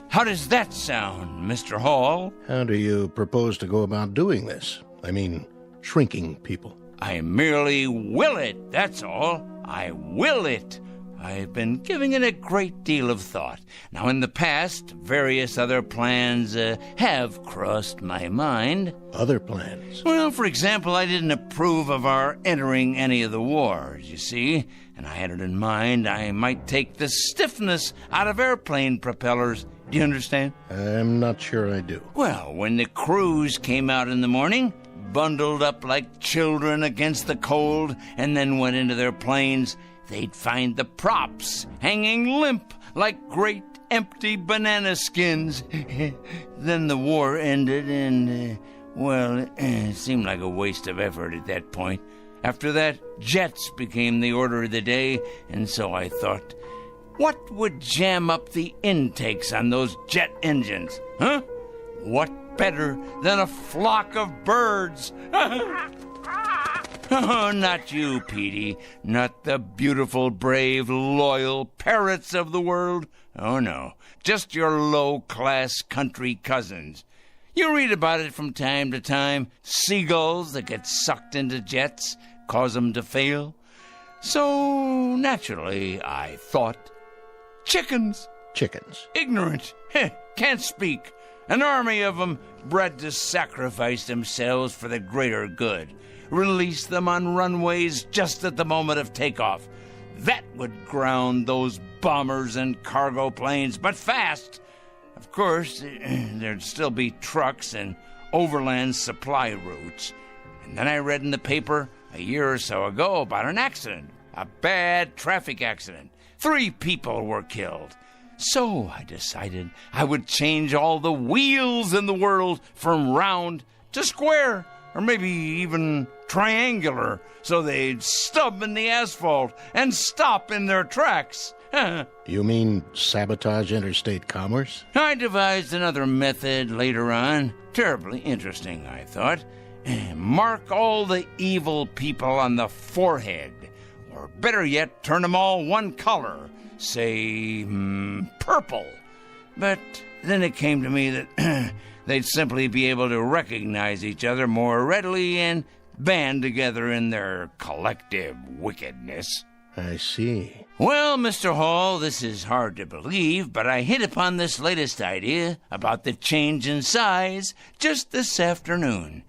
How does that sound, Mr. Hall? How do you propose to go about doing this? I mean, shrinking people. I merely will it, that's all. I will it. I've been giving it a great deal of thought. Now, in the past, various other plans have crossed my mind. Other plans? Well, for example, I didn't approve of our entering any of the wars, you see, and I had it in mind I might take the stiffness out of airplane propellers. Do you understand? I'm not sure I do. Well, when the crews came out in the morning, bundled up like children against the cold, and then went into their planes, they'd find the props hanging limp like great empty banana skins. Then the war ended and, it seemed like a waste of effort at that point. After that, jets became the order of the day, and so I thought, what would jam up the intakes on those jet engines? Huh? What better than a flock of birds? Oh, not you, Petey. Not the beautiful, brave, loyal parrots of the world. Oh, no. Just your low-class country cousins. You read about it from time to time. Seagulls that get sucked into jets, cause them to fail. So, naturally, I thought, chickens. Chickens. Ignorant. Can't speak. An army of them bred to sacrifice themselves for the greater good. Release them on runways just at the moment of takeoff. That would ground those bombers and cargo planes, but fast. Of course, there'd still be trucks and overland supply routes. And then I read in the paper a year or so ago about an accident, a bad traffic accident. 3 people were killed. So I decided I would change all the wheels in the world from round to square, or maybe even triangular, so they'd stub in the asphalt and stop in their tracks. You mean sabotage interstate commerce? I devised another method later on. Terribly interesting, I thought. Mark all the evil people on the forehead, or better yet, turn them all one color. Say, purple. But then it came to me that they'd simply be able to recognize each other more readily and band together in their collective wickedness. I see. Well, Mr. Hall, this is hard to believe, but I hit upon this latest idea about the change in size just this afternoon.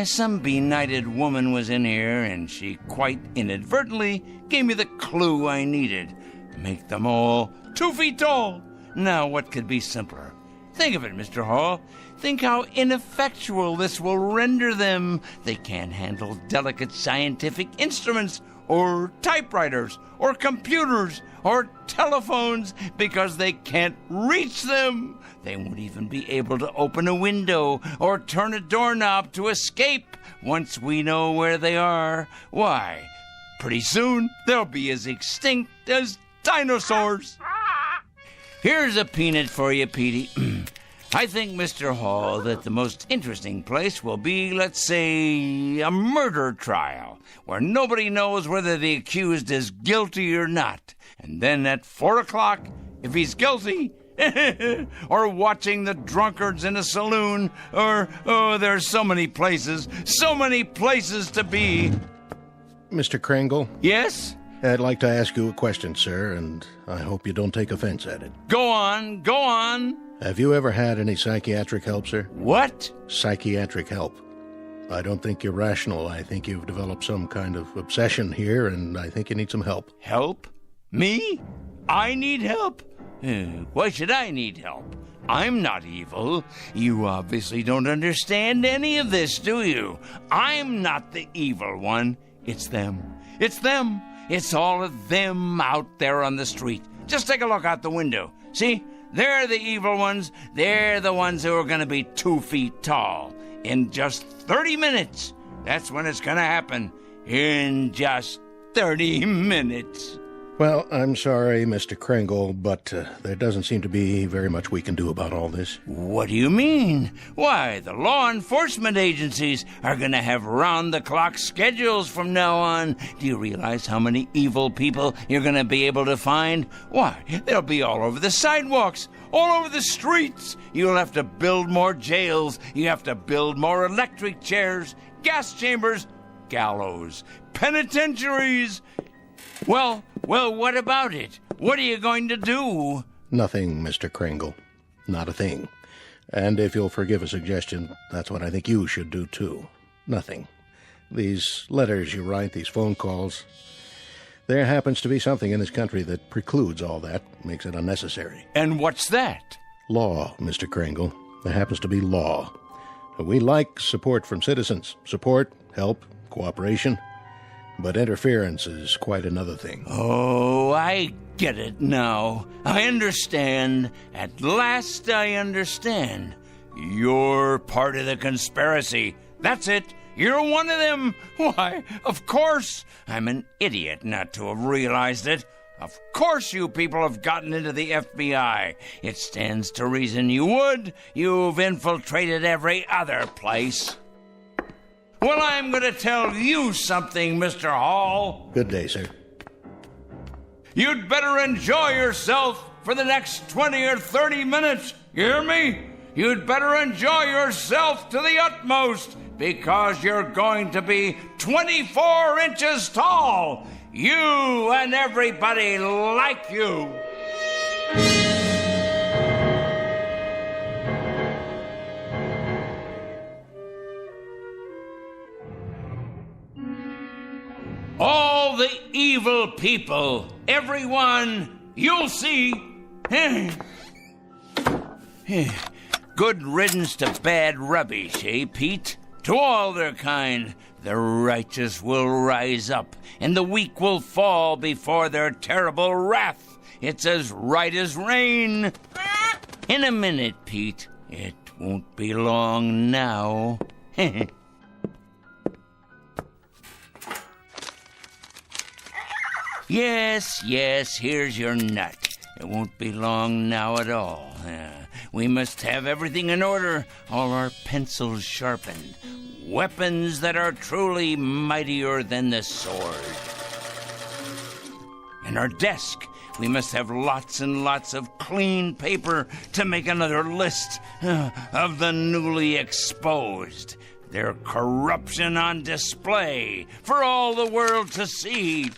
Some benighted woman was in here, and she quite inadvertently gave me the clue I needed. Make them all 2 feet tall. Now, what could be simpler? Think of it, Mr. Hall. Think how ineffectual this will render them. They can't handle delicate scientific instruments, or typewriters, or computers, or telephones, because they can't reach them. They won't even be able to open a window or turn a doorknob to escape once we know where they are. Why, pretty soon they'll be as extinct as dinosaurs. Here's a peanut for you, Petey. I think, Mr. Hall, that the most interesting place will be, let's say, a murder trial, where nobody knows whether the accused is guilty or not. And then at 4 o'clock, if he's guilty, or watching the drunkards in a saloon, or, oh, there's so many places to be. Mr. Kringle? Yes? I'd like to ask you a question, sir, and I hope you don't take offense at it. Go on. Have you ever had any psychiatric help, sir? What? Psychiatric help. I don't think you're rational. I think you've developed some kind of obsession here, and I think you need some help. Help? Me? I need help? Why should I need help? I'm not evil. You obviously don't understand any of this, do you? I'm not the evil one. It's them. It's all of them out there on the street. Just take a look out the window. See? They're the evil ones. They're the ones who are going to be 2 feet tall. In just 30 minutes. That's when it's going to happen. In just 30 minutes. Well, I'm sorry, Mr. Kringle, but there doesn't seem to be very much we can do about all this. What do you mean? Why, the law enforcement agencies are going to have round-the-clock schedules from now on. Do you realize how many evil people you're going to be able to find? Why, they'll be all over the sidewalks, all over the streets. You'll have to build more jails. You have to build more electric chairs, gas chambers, gallows, penitentiaries. Well, what about it? What are you going to do? Nothing, Mr. Kringle. Not a thing. And if you'll forgive a suggestion, that's what I think you should do, too. Nothing. These letters you write, these phone calls, there happens to be something in this country that precludes all that, makes it unnecessary. And what's that? Law, Mr. Kringle. There happens to be law. We like support from citizens. Support, help, cooperation. But interference is quite another thing. Oh, I get it now. I understand. At last I understand. You're part of the conspiracy. That's it. You're one of them. Why, of course. I'm an idiot not to have realized it. Of course you people have gotten into the FBI. It stands to reason you would. You've infiltrated every other place. Well, I'm going to tell you something, Mr. Hall. Good day, sir. You'd better enjoy yourself for the next 20 or 30 minutes. You hear me? You'd better enjoy yourself to the utmost, because you're going to be 24 inches tall. You and everybody like you. All the evil people, everyone, you'll see. Good riddance to bad rubbish, eh, Pete? To all their kind, the righteous will rise up, and the weak will fall before their terrible wrath. It's as right as rain. In a minute, Pete. It won't be long now. Yes, here's your nut. It won't be long now at all. We must have everything in order, all our pencils sharpened, weapons that are truly mightier than the sword. And our desk, we must have lots and lots of clean paper to make another list of the newly exposed. Their corruption on display for all the world to see.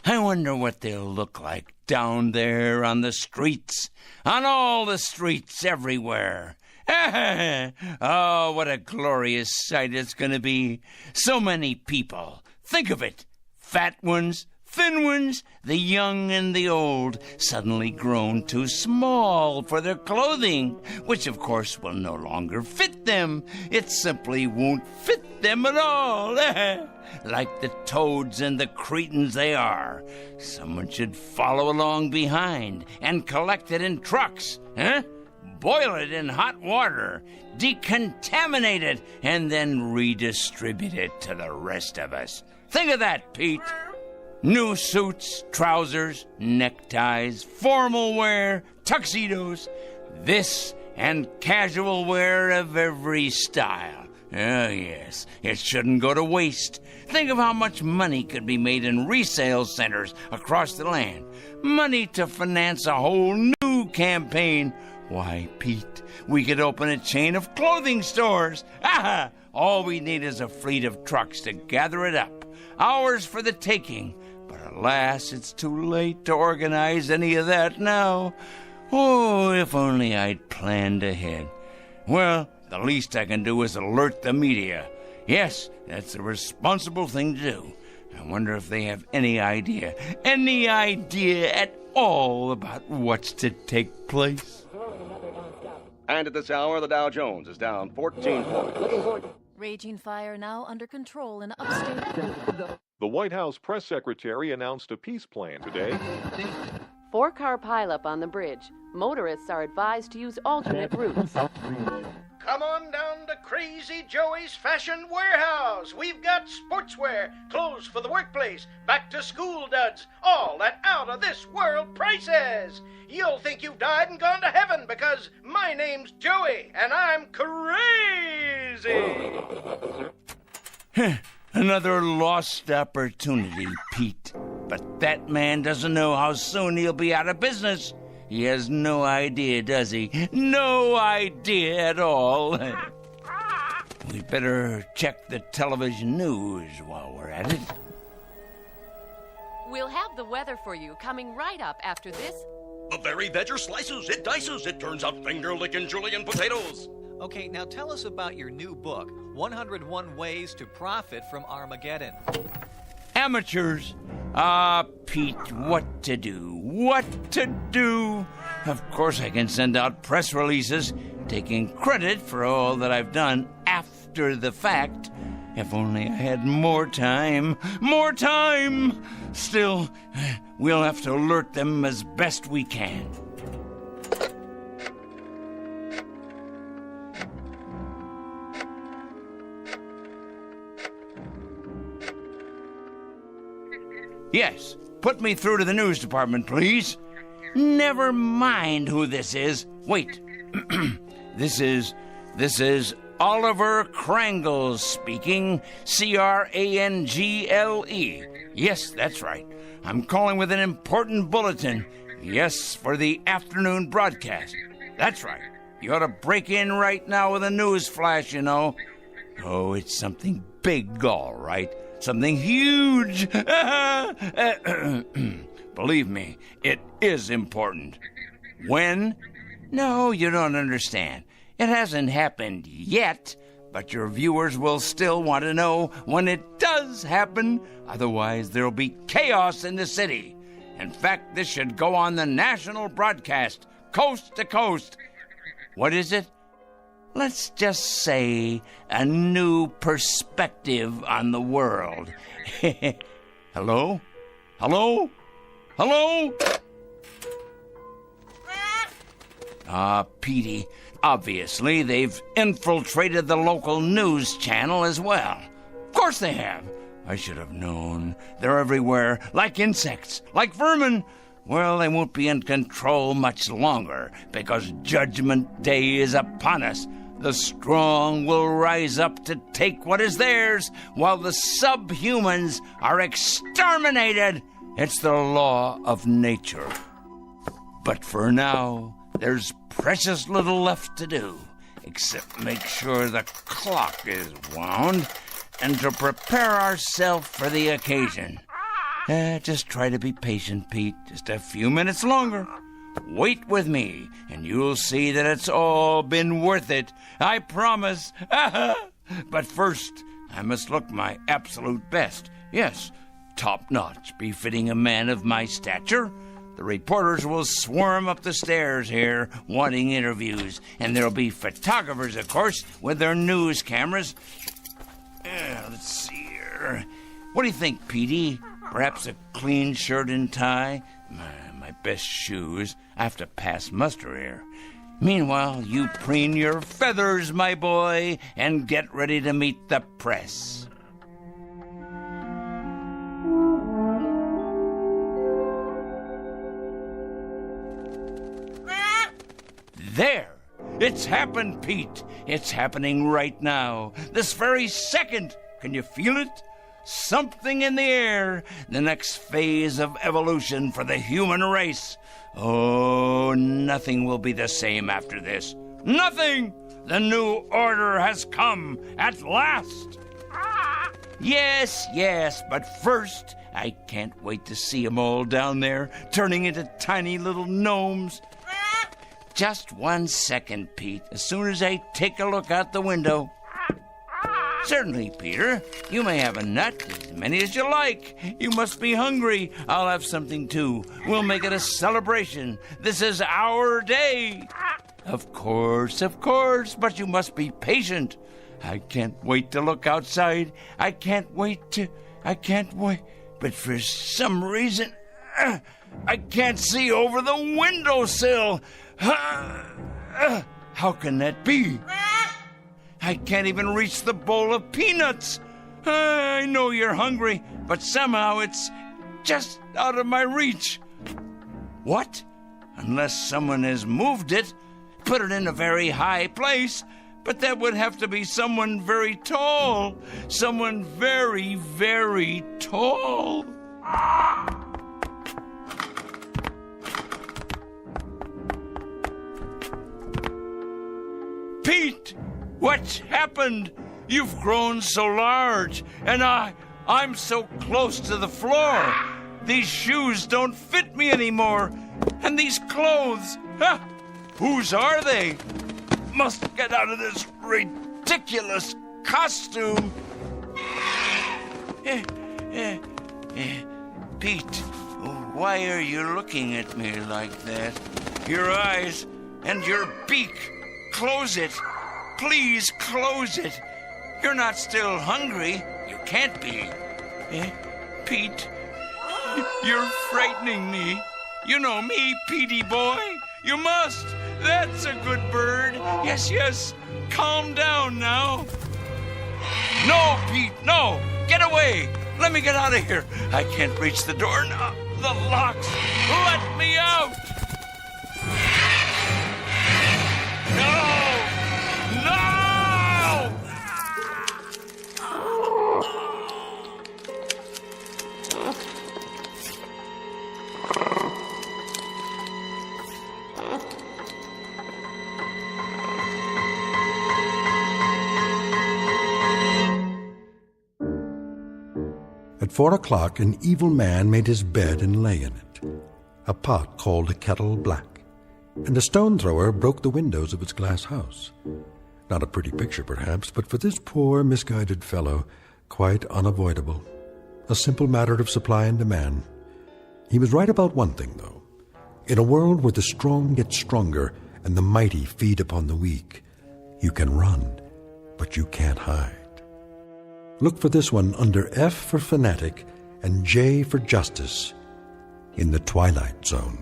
I wonder what they'll look like down there on the streets, on all the streets everywhere. Oh, what a glorious sight it's going to be. So many people. Think of it. Fat ones, thin ones, the young and the old, suddenly grown too small for their clothing, which of course will no longer fit them. It simply won't fit them at all. Like the toads and the cretins they are. Someone should follow along behind and collect it in trucks, boil it in hot water, decontaminate it, and then redistribute it to the rest of us. Think of that, Pete. New suits, trousers, neckties, formal wear, tuxedos, this and casual wear of every style. Oh, yes, it shouldn't go to waste. Think of how much money could be made in resale centers across the land. Money to finance a whole new campaign. Why, Pete, we could open a chain of clothing stores. Aha! All we need is a fleet of trucks to gather it up. Ours for the taking. But alas, it's too late to organize any of that now. Oh, if only I'd planned ahead. Well, the least I can do is alert the media. Yes, that's the responsible thing to do. I wonder if they have any idea at all about what's to take place. And at this hour, the Dow Jones is down 14 points. Raging fire now under control in upstate. The White House press secretary announced a peace plan today. 4-car pileup on the bridge. Motorists are advised to use alternate routes. Come on down to Crazy Joey's Fashion Warehouse. We've got sportswear, clothes for the workplace, back-to-school duds, all at out-of-this-world prices. You'll think you've died and gone to heaven because my name's Joey and I'm crazy. Another lost opportunity, Pete. But that man doesn't know how soon he'll be out of business. He has no idea, does he? No idea at all. We better check the television news while we're at it. We'll have the weather for you coming right up after this. The berry vegger slices, it dices, it turns out finger-licking julienne potatoes. Okay, now tell us about your new book, 101 Ways to Profit from Armageddon. Amateurs. Pete, what to do? What to do? Of course I can send out press releases taking credit for all that I've done after the fact. If only I had more time. More time! Still, we'll have to alert them as best we can. Yes, put me through to the news department, please. Never mind who this is. Wait. This is Oliver Krangle speaking. Crangle. Yes, that's right. I'm calling with an important bulletin. Yes, for the afternoon broadcast. That's right. You ought to break in right now with a news flash, you know. Oh, it's something big, all right. Something huge. Believe me, it is important. When? No, you don't understand. It hasn't happened yet, but your viewers will still want to know when it does happen. Otherwise, there'll be chaos in the city. In fact, this should go on the national broadcast, coast to coast. What is it? Let's just say a new perspective on the world. Hello? Hello? Hello? Petey, obviously they've infiltrated the local news channel as well. Of course they have. I should have known. They're everywhere, like insects, like vermin. Well, they won't be in control much longer, because Judgment Day is upon us. The strong will rise up to take what is theirs, while the subhumans are exterminated. It's the law of nature. But for now, there's precious little left to do, except make sure the clock is wound and to prepare ourselves for the occasion. Just try to be patient, Pete. Just a few minutes longer. Wait with me, and you'll see that it's all been worth it. I promise. But first, I must look my absolute best. Yes, top-notch, befitting a man of my stature. The reporters will swarm up the stairs here, wanting interviews, and there'll be photographers, of course, with their news cameras. Let's see here. What do you think, Petey? Perhaps a clean shirt and tie? My best shoes. I have to pass muster here. Meanwhile, you preen your feathers, my boy, and get ready to meet the press. There! It's happened, Pete. It's happening right now. This very second. Can you feel it? Something in the air. The next phase of evolution for the human race. Oh, nothing will be the same after this. Nothing! The new order has come at last. Yes, but first, I can't wait to see 'em all down there, turning into tiny little gnomes. Just 1 second, Pete, as soon as I take a look out the window. Certainly, Peter. You may have a nut, as many as you like. You must be hungry. I'll have something, too. We'll make it a celebration. This is our day. Of course, but you must be patient. I can't wait to look outside. I can't wait. But for some reason, I can't see over the windowsill. How can that be? I can't even reach the bowl of peanuts. I know you're hungry, but somehow it's just out of my reach. What? Unless someone has moved it, put it in a very high place, but that would have to be someone very tall. Someone very, very tall. Pete, what's happened? You've grown so large, and I'm so close to the floor. These shoes don't fit me anymore, and these clothes, whose are they? Must get out of this ridiculous costume. Pete, why are you looking at me like that? Your eyes and your beak. Close it. Please close it. You're not still hungry. You can't be. Pete, you're frightening me. You know me, Petey boy. You must. That's a good bird. Yes. Calm down now. No, Pete, no. Get away. Let me get out of here. I can't reach the door now. The locks. Let me out. At 4 o'clock, an evil man made his bed and lay in it. A pot called a kettle black, and a stone thrower broke the windows of its glass house. Not a pretty picture, perhaps, but for this poor, misguided fellow, quite unavoidable. A simple matter of supply and demand. He was right about one thing, though. In a world where the strong get stronger and the mighty feed upon the weak, you can run, but you can't hide. Look for this one under F for Fanatic and J for Justice in the Twilight Zone.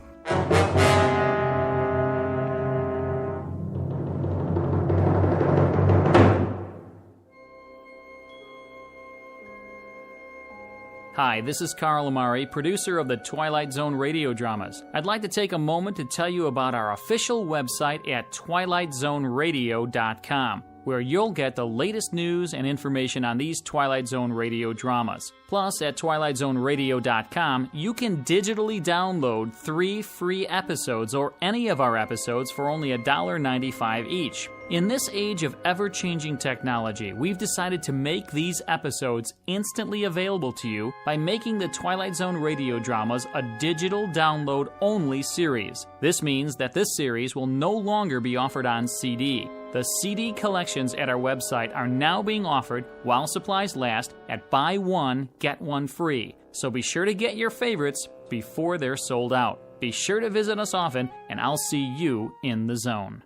Hi, this is Carl Amari, producer of the Twilight Zone Radio Dramas. I'd like to take a moment to tell you about our official website at twilightzoneradio.com, where you'll get the latest news and information on these Twilight Zone Radio dramas. Plus, at twilightzoneradio.com, you can digitally download 3 free episodes or any of our episodes for only $1.95 each. In this age of ever-changing technology, we've decided to make these episodes instantly available to you by making the Twilight Zone Radio Dramas a digital download-only series. This means that this series will no longer be offered on CD. The CD collections at our website are now being offered while supplies last at buy one, get one free. So be sure to get your favorites before they're sold out. Be sure to visit us often, and I'll see you in the zone.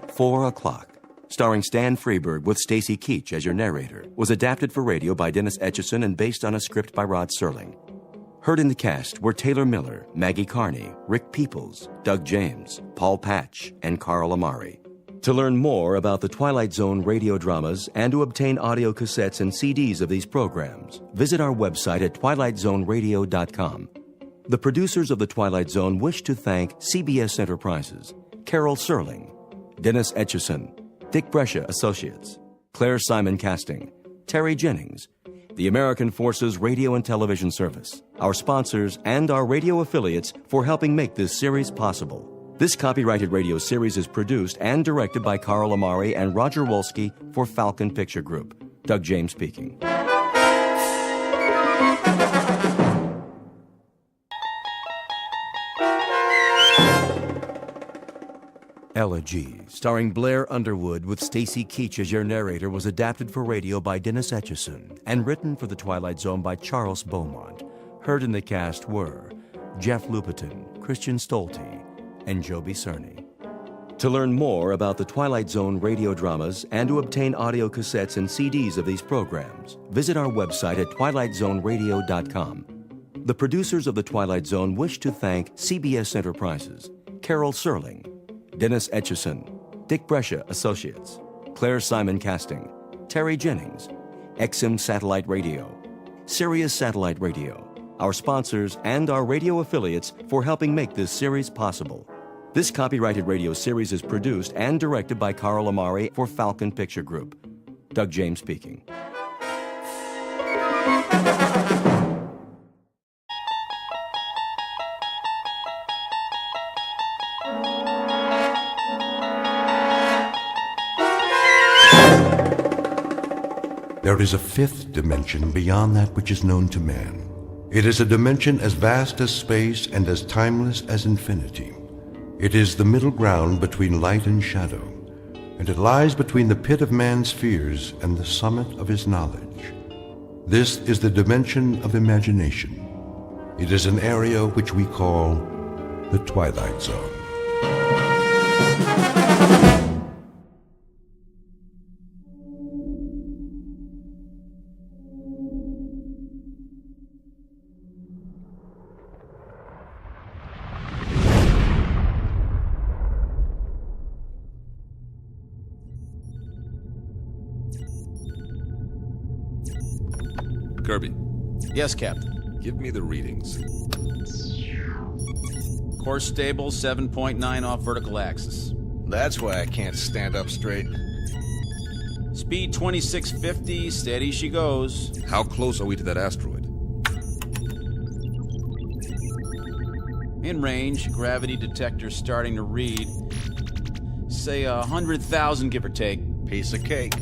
"4 O'Clock," starring Stan Freberg with Stacy Keach as your narrator, was adapted for radio by Dennis Etchison and based on a script by Rod Serling. Heard in the cast were Taylor Miller, Maggie Carney, Rick Peoples, Doug James, Paul Patch, and Carl Amari. To learn more about the Twilight Zone radio dramas and to obtain audio cassettes and CDs of these programs, visit our website at twilightzoneradio.com. The producers of The Twilight Zone wish to thank CBS Enterprises, Carol Serling, Dennis Etchison, Dick Brescia Associates, Claire Simon Casting, Terry Jennings, the American Forces Radio and Television Service, our sponsors, and our radio affiliates for helping make this series possible. This copyrighted radio series is produced and directed by Carl Amari and Roger Wolski for Falcon Picture Group. Doug James speaking. Elegy, starring Blair Underwood with Stacy Keach as your narrator, was adapted for radio by Dennis Etchison and written for The Twilight Zone by Charles Beaumont. Heard in the cast were Jeff Lupetin, Christian Stolte, and Joby Cerny. To learn more about the Twilight Zone radio dramas and to obtain audio cassettes and CDs of these programs, visit our website at twilightzoneradio.com. The producers of The Twilight Zone wish to thank CBS Enterprises, Carol Serling, Dennis Etchison, Dick Brescia Associates, Claire Simon Casting, Terry Jennings, XM Satellite Radio, Sirius Satellite Radio, our sponsors, and our radio affiliates for helping make this series possible. This copyrighted radio series is produced and directed by Carl Amari for Falcon Picture Group. Doug James speaking. There is a fifth dimension beyond that which is known to man. It is a dimension as vast as space and as timeless as infinity. It is the middle ground between light and shadow, and it lies between the pit of man's fears and the summit of his knowledge. This is the dimension of imagination. It is an area which we call the Twilight Zone. Kirby. Yes, Captain. Give me the readings. Course stable, 7.9 off vertical axis. That's why I can't stand up straight. Speed 2650, steady she goes. How close are we to that asteroid? In range, gravity detector starting to read. Say 100,000, give or take. Piece of cake.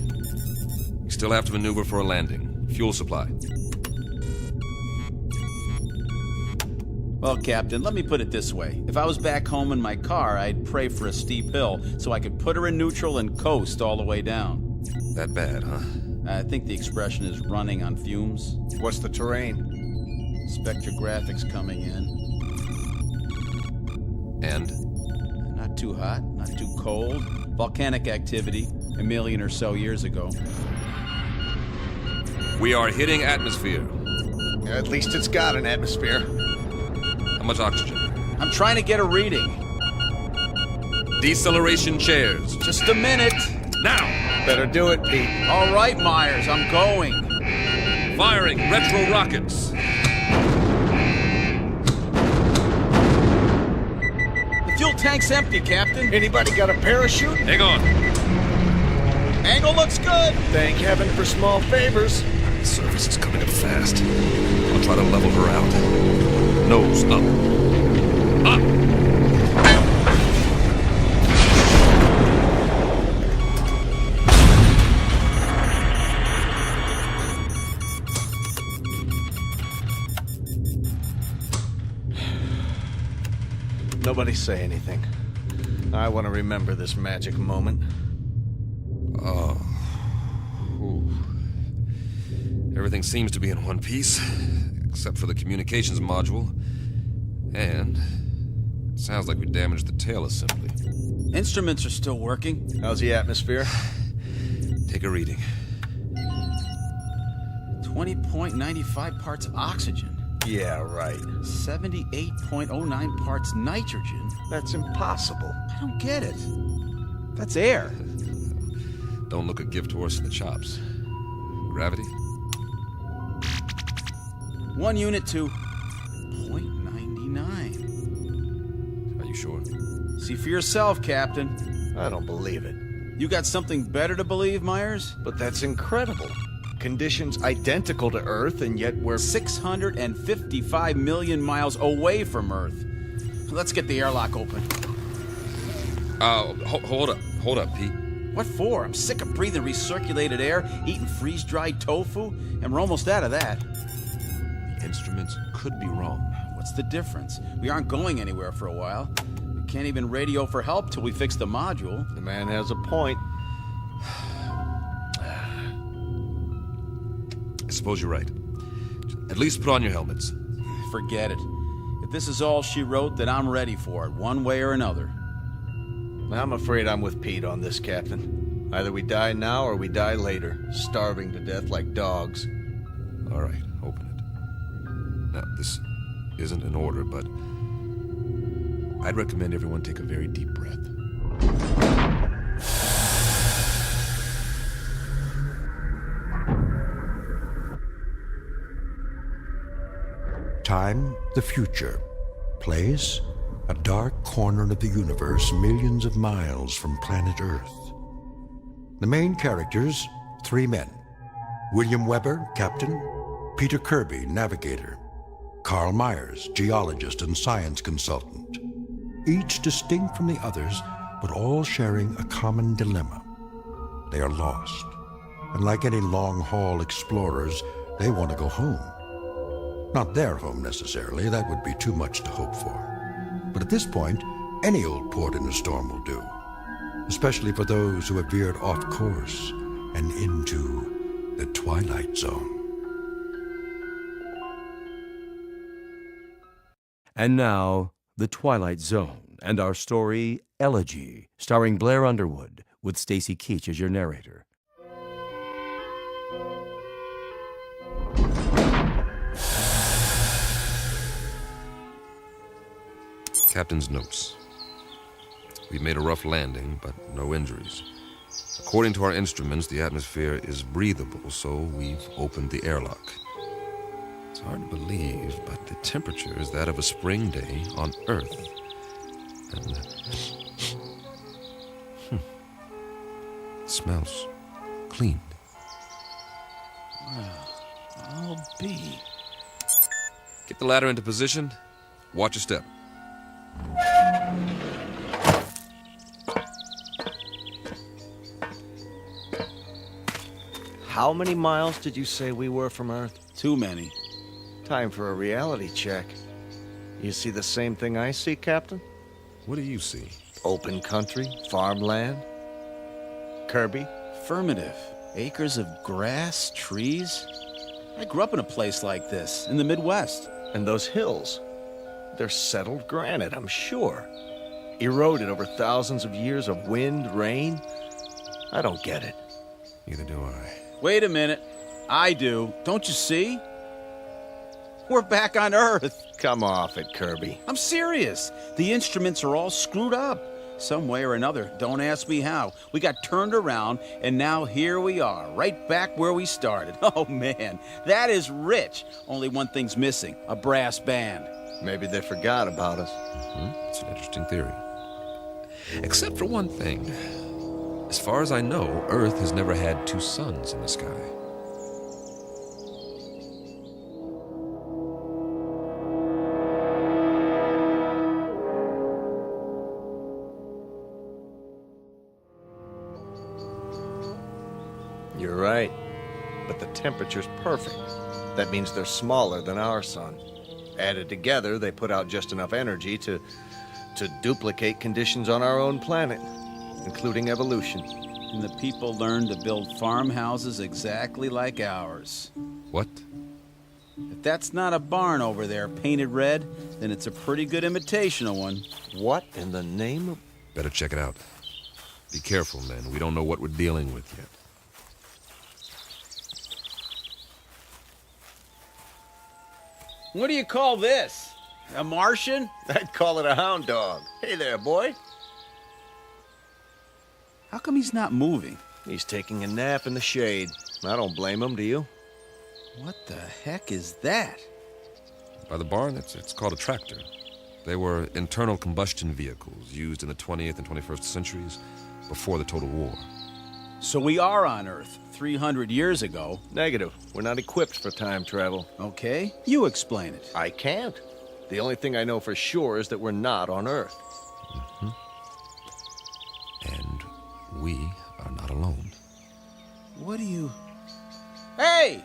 We still have to maneuver for a landing. Fuel supply. Well, Captain, let me put it this way. If I was back home in my car, I'd pray for a steep hill so I could put her in neutral and coast all the way down. That bad, huh? I think the expression is running on fumes. What's the terrain? Spectrographics coming in. And? Not too hot, not too cold. Volcanic activity, 1 million or so years ago. We are hitting atmosphere. At least it's got an atmosphere. How much oxygen? I'm trying to get a reading. Deceleration chairs. Just a minute. Now! Better do it, Pete. All right, Myers, I'm going. Firing retro rockets. The fuel tank's empty, Captain. Anybody got a parachute? Hang on. Angle looks good. Thank heaven for small favors. Surface is coming up fast. I'll try to level her out. Nose up. Up! Nobody say anything. I want to remember this magic moment. Oh. Ooh. Everything seems to be in one piece, except for the communications module. And it sounds like we damaged the tail assembly. Instruments are still working. How's the atmosphere? Take a reading. 20.95 parts oxygen. Yeah, right. 78.09 parts nitrogen. That's impossible. I don't get it. That's air. Don't look a gift horse in the chops. Gravity? 1 unit to 0.99. Are you sure? See for yourself, Captain. I don't believe it. You got something better to believe, Myers? But that's incredible. Conditions identical to Earth, and yet we're 655 million miles away from Earth. Let's get the airlock open. Hold up, Pete. What for? I'm sick of breathing recirculated air, eating freeze-dried tofu, and we're almost out of that. The instruments could be wrong. What's the difference? We aren't going anywhere for a while. We can't even radio for help till we fix the module. The man has a point. I suppose you're right. At least put on your helmets. Forget it. If this is all she wrote, then I'm ready for it, one way or another. I'm afraid I'm with Pete on this, Captain. Either we die now or we die later, starving to death like dogs. All right, open it. Now, this isn't an order, but I'd recommend everyone take a very deep breath. Time, the future. Place, a dark corner of the universe millions of miles from planet Earth. The main characters, 3 men. William Weber, captain. Peter Kirby, navigator. Carl Myers, geologist and science consultant. Each distinct from the others, but all sharing a common dilemma. They are lost. And like any long-haul explorers, they want to go home. Not their home necessarily, that would be too much to hope for. But at this point, any old port in a storm will do, especially for those who have veered off course and into the Twilight Zone. And now, The Twilight Zone, and our story, Elegy, starring Blair Underwood, with Stacy Keach as your narrator. Captain's notes. We made a rough landing, but no injuries. According to our instruments, the atmosphere is breathable, so we've opened the airlock. It's hard to believe, but the temperature is that of a spring day on Earth. And it smells clean. Well, I'll be. Get the ladder into position. Watch your step. How many miles did you say we were from Earth? Too many. Time for a reality check. You see the same thing I see, Captain? What do you see? Open country, farmland. Kirby? Affirmative. Acres of grass, trees. I grew up in a place like this, in the Midwest. And those hills? They're settled granite, I'm sure. Eroded over thousands of years of wind, rain. I don't get it. Neither do I. Wait a minute. I do. Don't you see? We're back on Earth. Come off it, Kirby. I'm serious. The instruments are all screwed up. Some way or another. Don't ask me how. We got turned around, and now here we are, right back where we started. Oh, man. That is rich. Only one thing's missing. A brass band. Maybe they forgot about us. It's an interesting theory. Except for one thing. As far as I know, Earth has never had 2 suns in the sky. You're right. But the temperature's perfect. That means they're smaller than our sun. Added together, they put out just enough energy to To duplicate conditions on our own planet, including evolution. And the people learned to build farmhouses exactly like ours. What? If that's not a barn over there painted red, then it's a pretty good imitation of one. What in the name of... Better check it out. Be careful, men. We don't know what we're dealing with yet. What do you call this? A Martian? I'd call it a hound dog. Hey there, boy. How come he's not moving? He's taking a nap in the shade. I don't blame him, do you? What the heck is that? By the barn, it's called a tractor. They were internal combustion vehicles used in the 20th and 21st centuries before the Total War. So we are on Earth 300 years ago. Negative. We're not equipped for time travel. Okay, you explain it. I can't. The only thing I know for sure is that we're not on Earth. Mm-hmm. And we are not alone. What do you... Hey!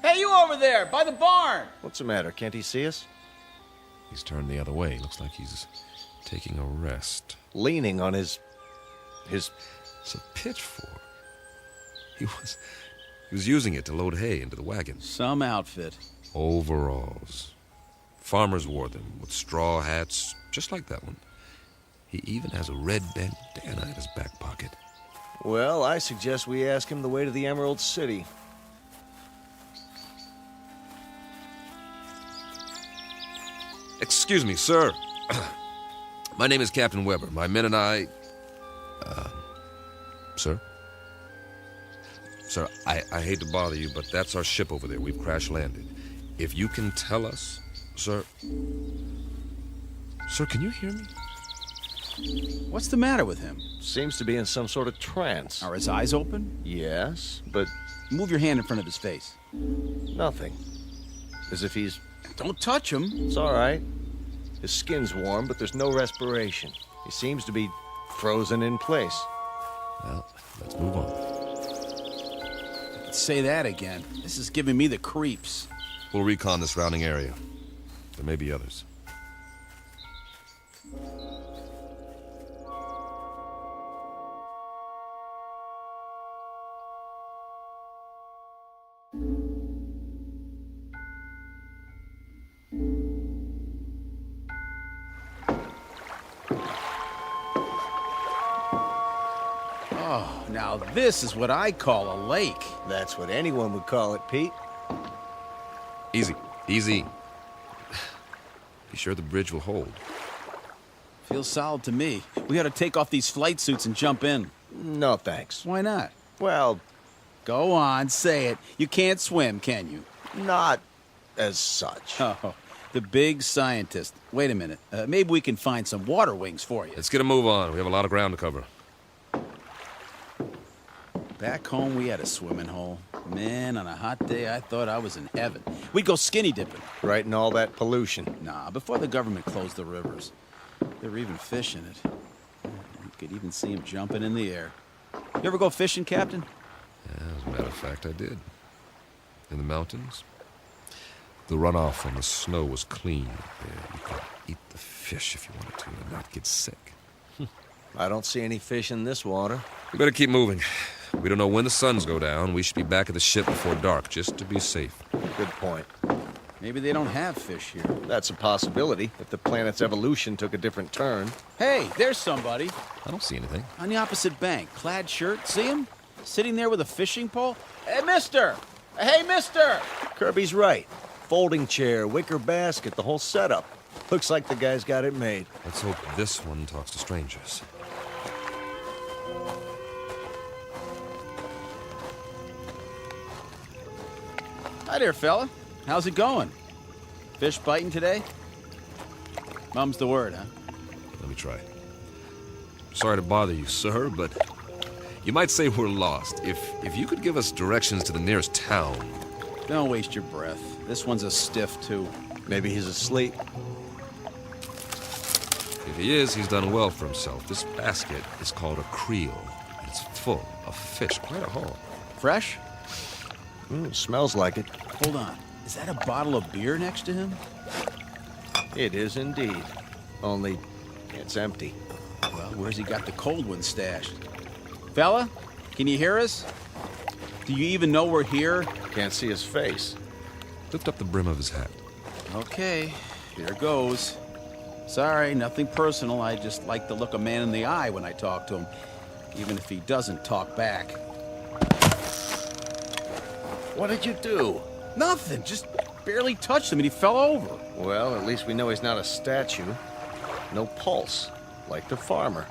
Hey, you over there, by the barn! What's the matter? Can't he see us? He's turned the other way. Looks like he's taking a rest. Leaning on his... It's a pitchfork. He was using it to load hay into the wagon. Some outfit. Overalls. Farmers wore them with straw hats, just like that one. He even has a red bandana in his back pocket. Well, I suggest we ask him the way to the Emerald City. Excuse me, sir. My name is Captain Weber. My men and I... Sir? Sir, I hate to bother you, but that's our ship over there. We've crash-landed. If you can tell us... Sir... Sir, can you hear me? What's the matter with him? Seems to be in some sort of trance. Are his eyes open? Yes, but... Move your hand in front of his face. Nothing. As if he's... Don't touch him. It's all right. His skin's warm, but there's no respiration. He seems to be frozen in place. Well, let's move on. Say that again. This is giving me the creeps. We'll recon the surrounding area. There may be others. Oh, now this is what I call a lake. That's what anyone would call it, Pete. Easy, easy. Be sure the bridge will hold. Feels solid to me. We ought to take off these flight suits and jump in. No, thanks. Why not? Well... Go on, say it. You can't swim, can you? Not as such. Oh, the big scientist. Wait a minute. Maybe we can find some water wings for you. Let's get a move on. We have a lot of ground to cover. Back home, we had a swimming hole. Man, on a hot day, I thought I was in heaven. We'd go skinny dipping. Right in all that pollution. Nah, before the government closed the rivers. There were even fish in it. You could even see them jumping in the air. You ever go fishing, Captain? Yeah, as a matter of fact, I did. In the mountains. The runoff from the snow was clean. You could eat the fish if you wanted to and not get sick. I don't see any fish in this water. We better keep moving. We don't know when the suns go down. We should be back at the ship before dark, just to be safe. Good point. Maybe they don't have fish here. That's a possibility, if the planet's evolution took a different turn. Hey, there's somebody. I don't see anything. On the opposite bank, plaid shirt, see him? Sitting there with a fishing pole? Hey, mister! Hey, mister! Kirby's right. Folding chair, wicker basket, the whole setup. Looks like the guy's got it made. Let's hope this one talks to strangers. Hi there, fella. How's it going? Fish biting today? Mum's the word, huh? Let me try. Sorry to bother you, sir, but you might say we're lost. If you could give us directions to the nearest town. Don't waste your breath. This one's a stiff, too. Maybe he's asleep. If he is, he's done well for himself. This basket is called a creel, and it's full of fish. Quite a haul. Fresh? Smells like it. Hold on. Is that a bottle of beer next to him? It is indeed. Only It's empty. Well, where's he got the cold one stashed? Fella, can you hear us? Do you even know we're here? Can't see his face. Lift up the brim of his hat. Okay, here goes. Sorry, nothing personal. I just like to look a man in the eye when I talk to him, even if he doesn't talk back. What did you do? Nothing, just barely touched him and he fell over. Well, at least we know he's not a statue. No pulse, like the farmer.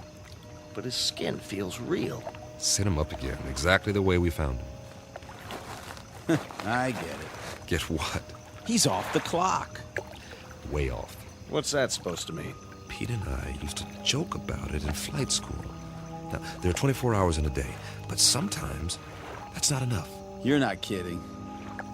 But his skin feels real. Set him up again, exactly the way we found him. I get it. Get what? He's off the clock. Way off. What's that supposed to mean? Pete and I used to joke about it in flight school. Now, there are 24 hours in a day, but sometimes that's not enough. You're not kidding.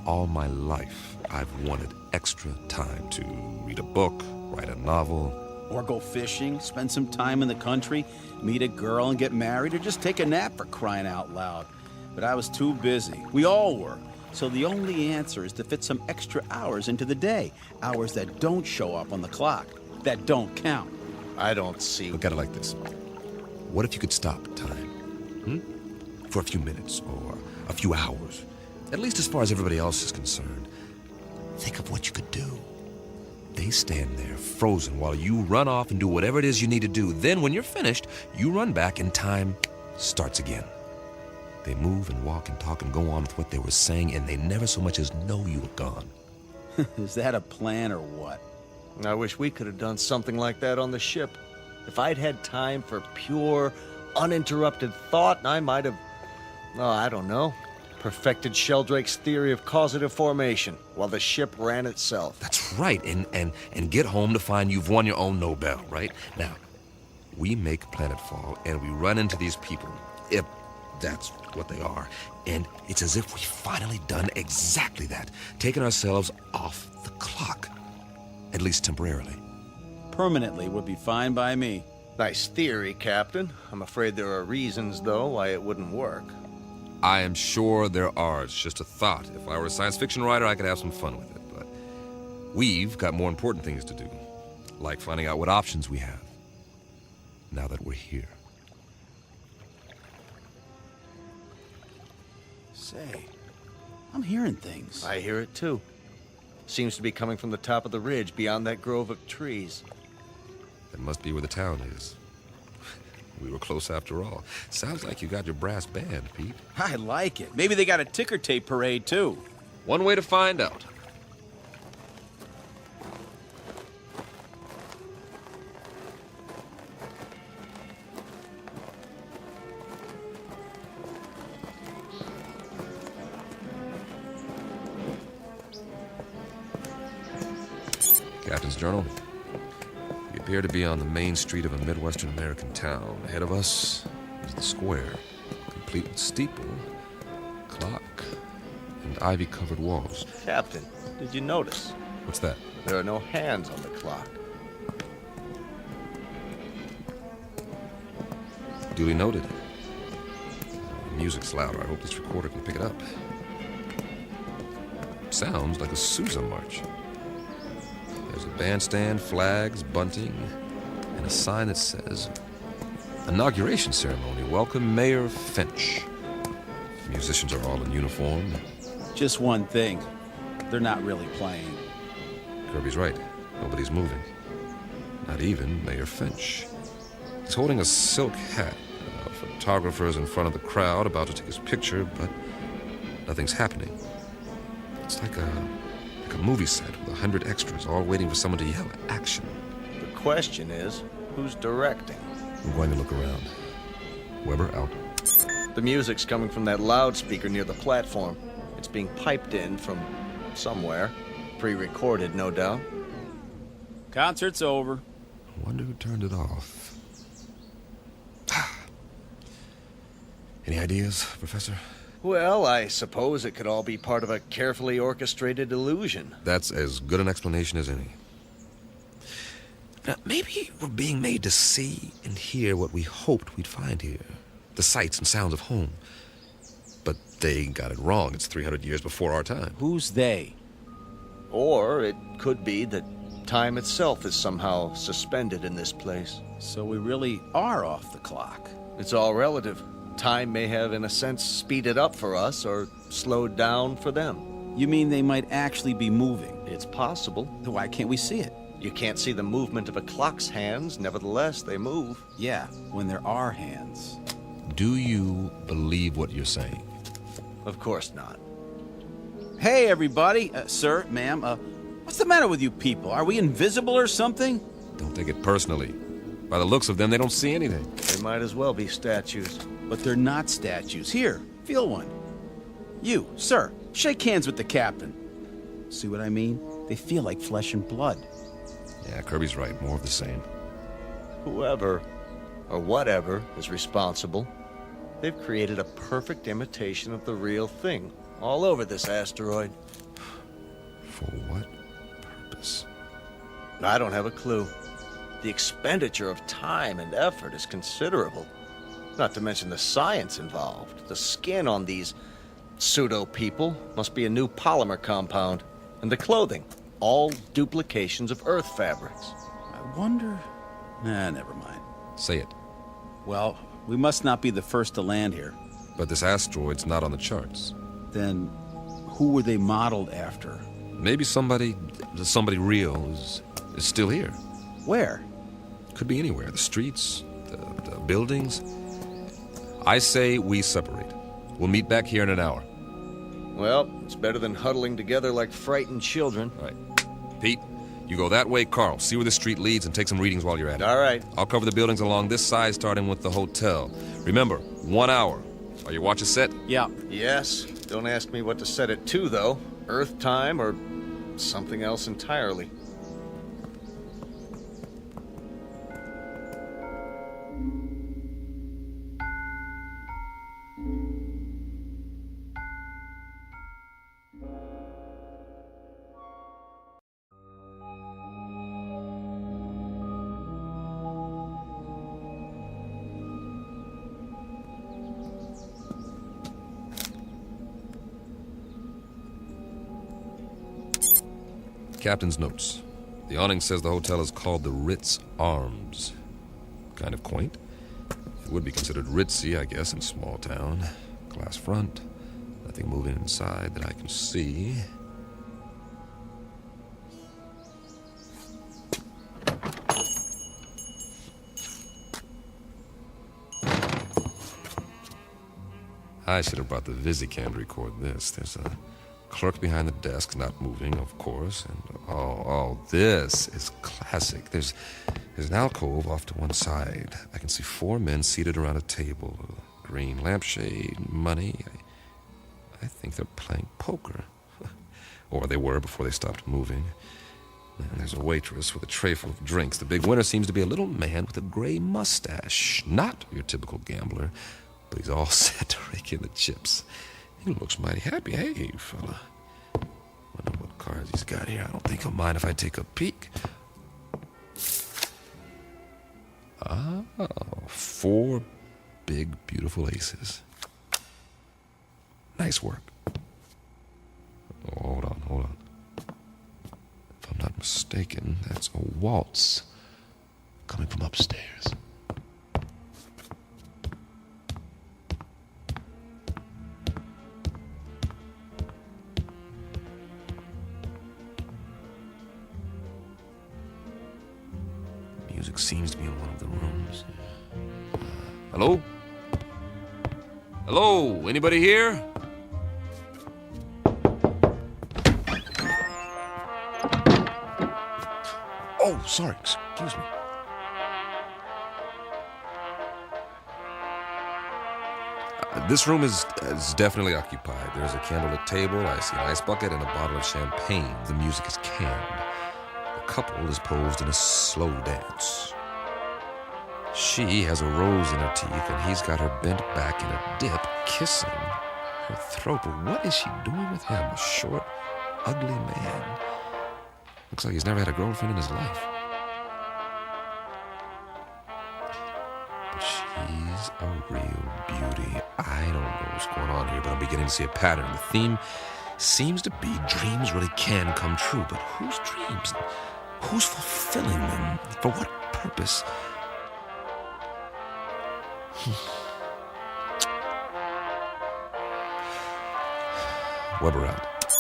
All my life, I've wanted extra time to read a book, write a novel. Or go fishing, spend some time in the country, meet a girl and get married, or just take a nap, for crying out loud. But I was too busy. We all were. So the only answer is to fit some extra hours into the day. Hours that don't show up on the clock, that don't count. I don't see... Look at it like this. What if you could stop time? For a few minutes or a few hours? At least as far as everybody else is concerned. Think of what you could do. They stand there, frozen, while you run off and do whatever it is you need to do. Then, when you're finished, you run back and time starts again. They move and walk and talk and go on with what they were saying, and they never so much as know you were gone. Is that a plan or what? I wish we could have done something like that on the ship. If I'd had time for pure, uninterrupted thought, I might have, I don't know, perfected Sheldrake's theory of causative formation while the ship ran itself. That's right, and get home to find you've won your own Nobel, right? Now, we make planetfall, and we run into these people, if that's what they are, and it's as if we've finally done exactly that, taken ourselves off the clock, at least temporarily. Permanently would be fine by me. Nice theory, Captain. I'm afraid there are reasons, though, why it wouldn't work. I am sure there are. It's just a thought. If I were a science fiction writer, I could have some fun with it. But we've got more important things to do, like finding out what options we have, now that we're here. Say, I'm hearing things. I hear it, too. Seems to be coming from the top of the ridge beyond that grove of trees. That must be where the town is. We were close after all. Sounds like you got your brass band, Pete. I like it. Maybe they got a ticker tape parade, too. One way to find out. Captain's journal. We appear to be on the main street of a Midwestern American town. Ahead of us is the square, complete with steeple, clock, and ivy-covered walls. Captain, did you notice? What's that? There are no hands on the clock. Duly noted. The music's louder. I hope this recorder can pick it up. Sounds like a Sousa march. There's a bandstand, flags, bunting, and a sign that says, Inauguration Ceremony. Welcome, Mayor Finch. The musicians are all in uniform. Just one thing. They're not really playing. Kirby's right. Nobody's moving. Not even Mayor Finch. He's holding a silk hat. Photographers in front of the crowd about to take his picture, but nothing's happening. It's like a movie set with 100 extras all waiting for someone to yell action. The question is, who's directing? I'm going to look around. Weber, out. The music's coming from that loudspeaker near the platform. It's being piped in from somewhere. Pre-recorded, no doubt. Concert's over. I wonder who turned it off. Any ideas, Professor? Well, I suppose it could all be part of a carefully orchestrated illusion. That's as good an explanation as any. Now, maybe we're being made to see and hear what we hoped we'd find here. The sights and sounds of home. But they got it wrong. It's 300 years before our time. Who's they? Or it could be that Time itself is somehow suspended in this place. So we really are off the clock. It's all relative. Time may have, in a sense, speeded up for us or slowed down for them. You mean they might actually be moving? It's possible. Why can't we see it? You can't see the movement of a clock's hands, nevertheless, they move. Yeah, when there are hands. Do you believe what you're saying? Of course not. Hey, everybody. Sir, ma'am, what's the matter with you people? Are we invisible or something? Don't take it personally. By the looks of them, they don't see anything. They might as well be statues. But they're not statues. Here, feel one. You, sir, shake hands with the captain. See what I mean? They feel like flesh and blood. Yeah, Kirby's right. More of the same. Whoever, or whatever, is responsible, they've created a perfect imitation of the real thing all over this asteroid. For what purpose? I don't have a clue. The expenditure of time and effort is considerable. Not to mention the science involved. The skin on these pseudo-people must be a new polymer compound. And the clothing, all duplications of Earth fabrics. I wonder... never mind. Say it. Well, we must not be the first to land here. But this asteroid's not on the charts. Then who were they modeled after? Maybe somebody real is still here. Where? Could be anywhere. The streets, the buildings. I say we separate. We'll meet back here in an hour. Well, it's better than huddling together like frightened children. All right. Pete, you go that way, Carl. See where the street leads and take some readings while you're at it. All right. I'll cover the buildings along this side, starting with the hotel. Remember, 1 hour. Are your watches set? Yeah. Yes. Don't ask me what to set it to, though. Earth time or something else entirely. Captain's notes. The awning says the hotel is called the Ritz Arms. Kind of quaint. It would be considered ritzy, I guess, in a small town. Glass front. Nothing moving inside that I can see. I should have brought the Visicam to record this. There's a clerk behind the desk, not moving, of course. And this is classic. There's an alcove off to one side. I can see 4 men seated around a table. A green lampshade, money. I think they're playing poker. Or they were before they stopped moving. And there's a waitress with a tray full of drinks. The big winner seems to be a little man with a gray mustache. Not your typical gambler, but he's all set to rake in the chips. He looks mighty happy. Hey, fella. Wonder what cards he's got here. I don't think he'll mind if I take a peek. 4 big, beautiful aces. Nice work. Oh, hold on. If I'm not mistaken, that's a waltz coming from upstairs. Music seems to be in one of the rooms. Hello? Hello? Anybody here? Oh, sorry. Excuse me. This room is definitely occupied. There's a candlelit table, I see an ice bucket, and a bottle of champagne. The music is canned. The couple is posed in a slow dance. She has a rose in her teeth, and he's got her bent back in a dip, kissing her throat. But what is she doing with him? A short, ugly man. Looks like he's never had a girlfriend in his life. But she's a real beauty. I don't know what's going on here, but I'm beginning to see a pattern. The theme seems to be dreams really can come true, but whose dreams? Who's fulfilling them? For what purpose? Weber out.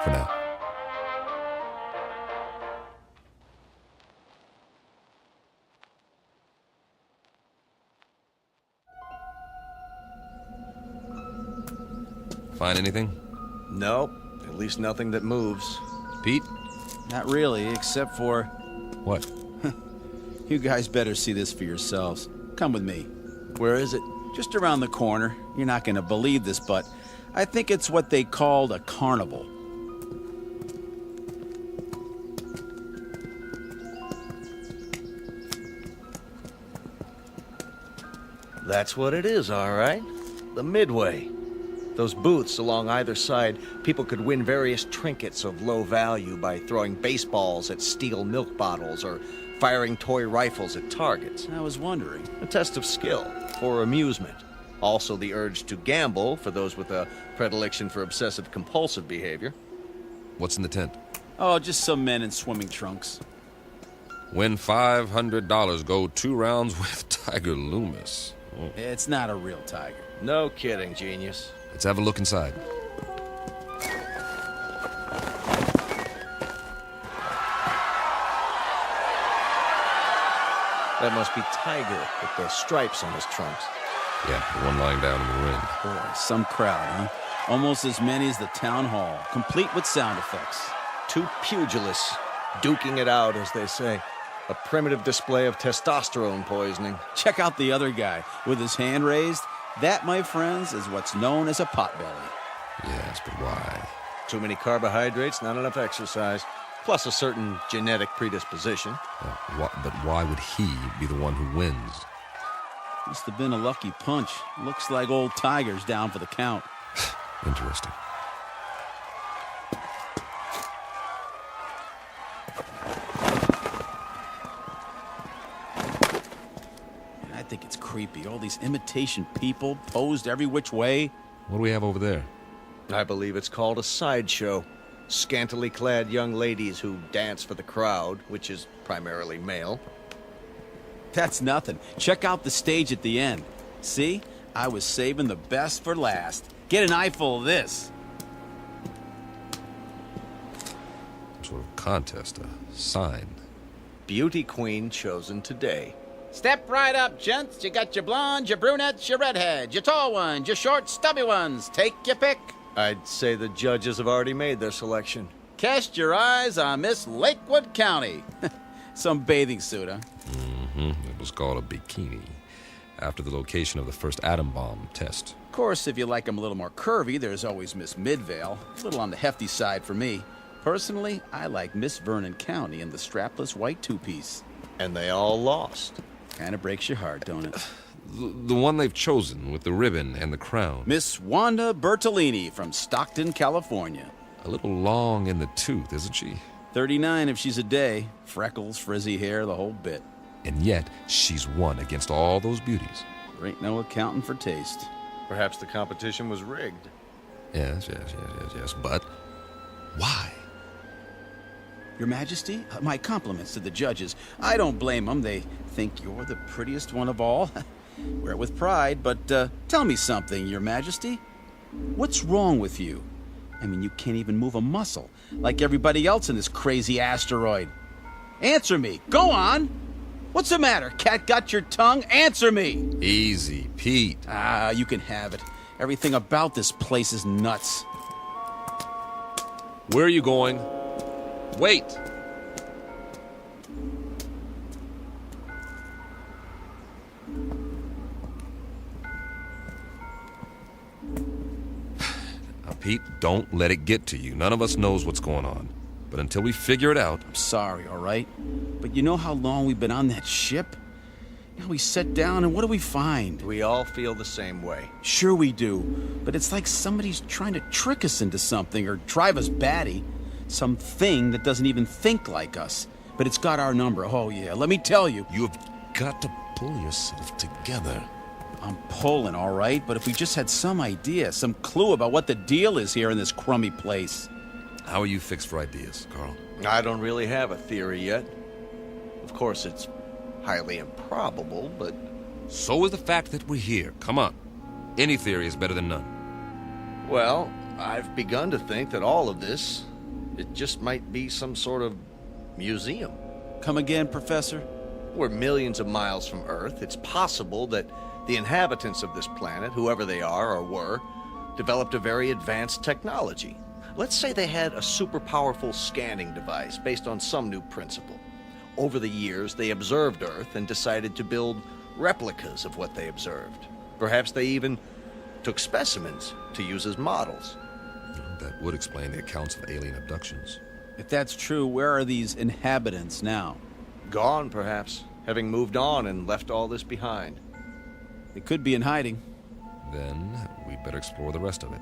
For now. Find anything? Nope. At least nothing that moves. Pete? Not really, except for... What? You guys better see this for yourselves. Come with me. Where is it? Just around the corner. You're not going to believe this, but I think it's what they called a carnival. That's what it is, all right. The Midway. Those booths along either side, people could win various trinkets of low value by throwing baseballs at steel milk bottles or firing toy rifles at targets. I was wondering. A test of skill, for amusement. Also the urge to gamble for those with a predilection for obsessive-compulsive behavior. What's in the tent? Oh, just some men in swimming trunks. Win $500, go 2 rounds with Tiger Loomis. Oh. It's not a real tiger. No kidding, genius. Let's have a look inside. That must be Tiger with the stripes on his trunks. Yeah, the one lying down in the ring. Boy, some crowd, huh? Almost as many as the town hall, complete with sound effects. 2 pugilists, duking it out, as they say. A primitive display of testosterone poisoning. Check out the other guy with his hand raised. That, my friends, is what's known as a potbelly. Yes, but why? Too many carbohydrates, not enough exercise, plus a certain genetic predisposition. But why would he be the one who wins? Must have been a lucky punch. Looks like old Tiger's down for the count. Interesting. I think it's creepy. All these imitation people posed every which way. What do we have over there? I believe it's called a sideshow. Scantily clad young ladies who dance for the crowd, which is primarily male. That's nothing. Check out the stage at the end. See? I was saving the best for last. Get an eyeful of this. Some sort of contest, a sign. Beauty queen chosen today. Step right up, gents. You got your blondes, your brunettes, your redheads, your tall ones, your short, stubby ones. Take your pick. I'd say the judges have already made their selection. Cast your eyes on Miss Lakewood County. Some bathing suit, huh? Mm-hmm. It was called a bikini, after the location of the first atom bomb test. Of course, if you like them a little more curvy, there's always Miss Midvale. A little on the hefty side for me. Personally, I like Miss Vernon County in the strapless white two-piece. And they all lost. Kind of breaks your heart, don't it? The one they've chosen with the ribbon and the crown. Miss Wanda Bertolini from Stockton, California. A little long in the tooth, isn't she? 39 if she's a day. Freckles, frizzy hair, the whole bit. And yet, she's won against all those beauties. There ain't no accounting for taste. Perhaps the competition was rigged. Yes. But why? Your Majesty, my compliments to the judges. I don't blame them. They think you're the prettiest one of all. Wear it with pride, but tell me something, Your Majesty. What's wrong with you? I mean, you can't even move a muscle, like everybody else in this crazy asteroid. Answer me. Go on. What's the matter? Cat got your tongue? Answer me. Easy, Pete. Ah, you can have it. Everything about this place is nuts. Where are you going? Wait! Now, Pete, don't let it get to you. None of us knows what's going on. But until we figure it out... I'm sorry, all right? But you know how long we've been on that ship? Now we sit down and what do we find? We all feel the same way. Sure we do. But it's like somebody's trying to trick us into something or drive us batty. Something that doesn't even think like us. But it's got our number. Oh, yeah. Let me tell you. You've got to pull yourself together. I'm pulling, all right? But if we just had some idea, some clue about what the deal is here in this crummy place. How are you fixed for ideas, Carl? I don't really have a theory yet. Of course, it's highly improbable, but... So is the fact that we're here. Come on. Any theory is better than none. Well, I've begun to think that all of this, it just might be some sort of museum. Come again, Professor? We're millions of miles from Earth. It's possible that the inhabitants of this planet, whoever they are or were, developed a very advanced technology. Let's say they had a super powerful scanning device based on some new principle. Over the years, they observed Earth and decided to build replicas of what they observed. Perhaps they even took specimens to use as models. That would explain the accounts of alien abductions. If that's true, where are these inhabitants now? Gone, perhaps, having moved on and left all this behind. They could be in hiding. Then we'd better explore the rest of it.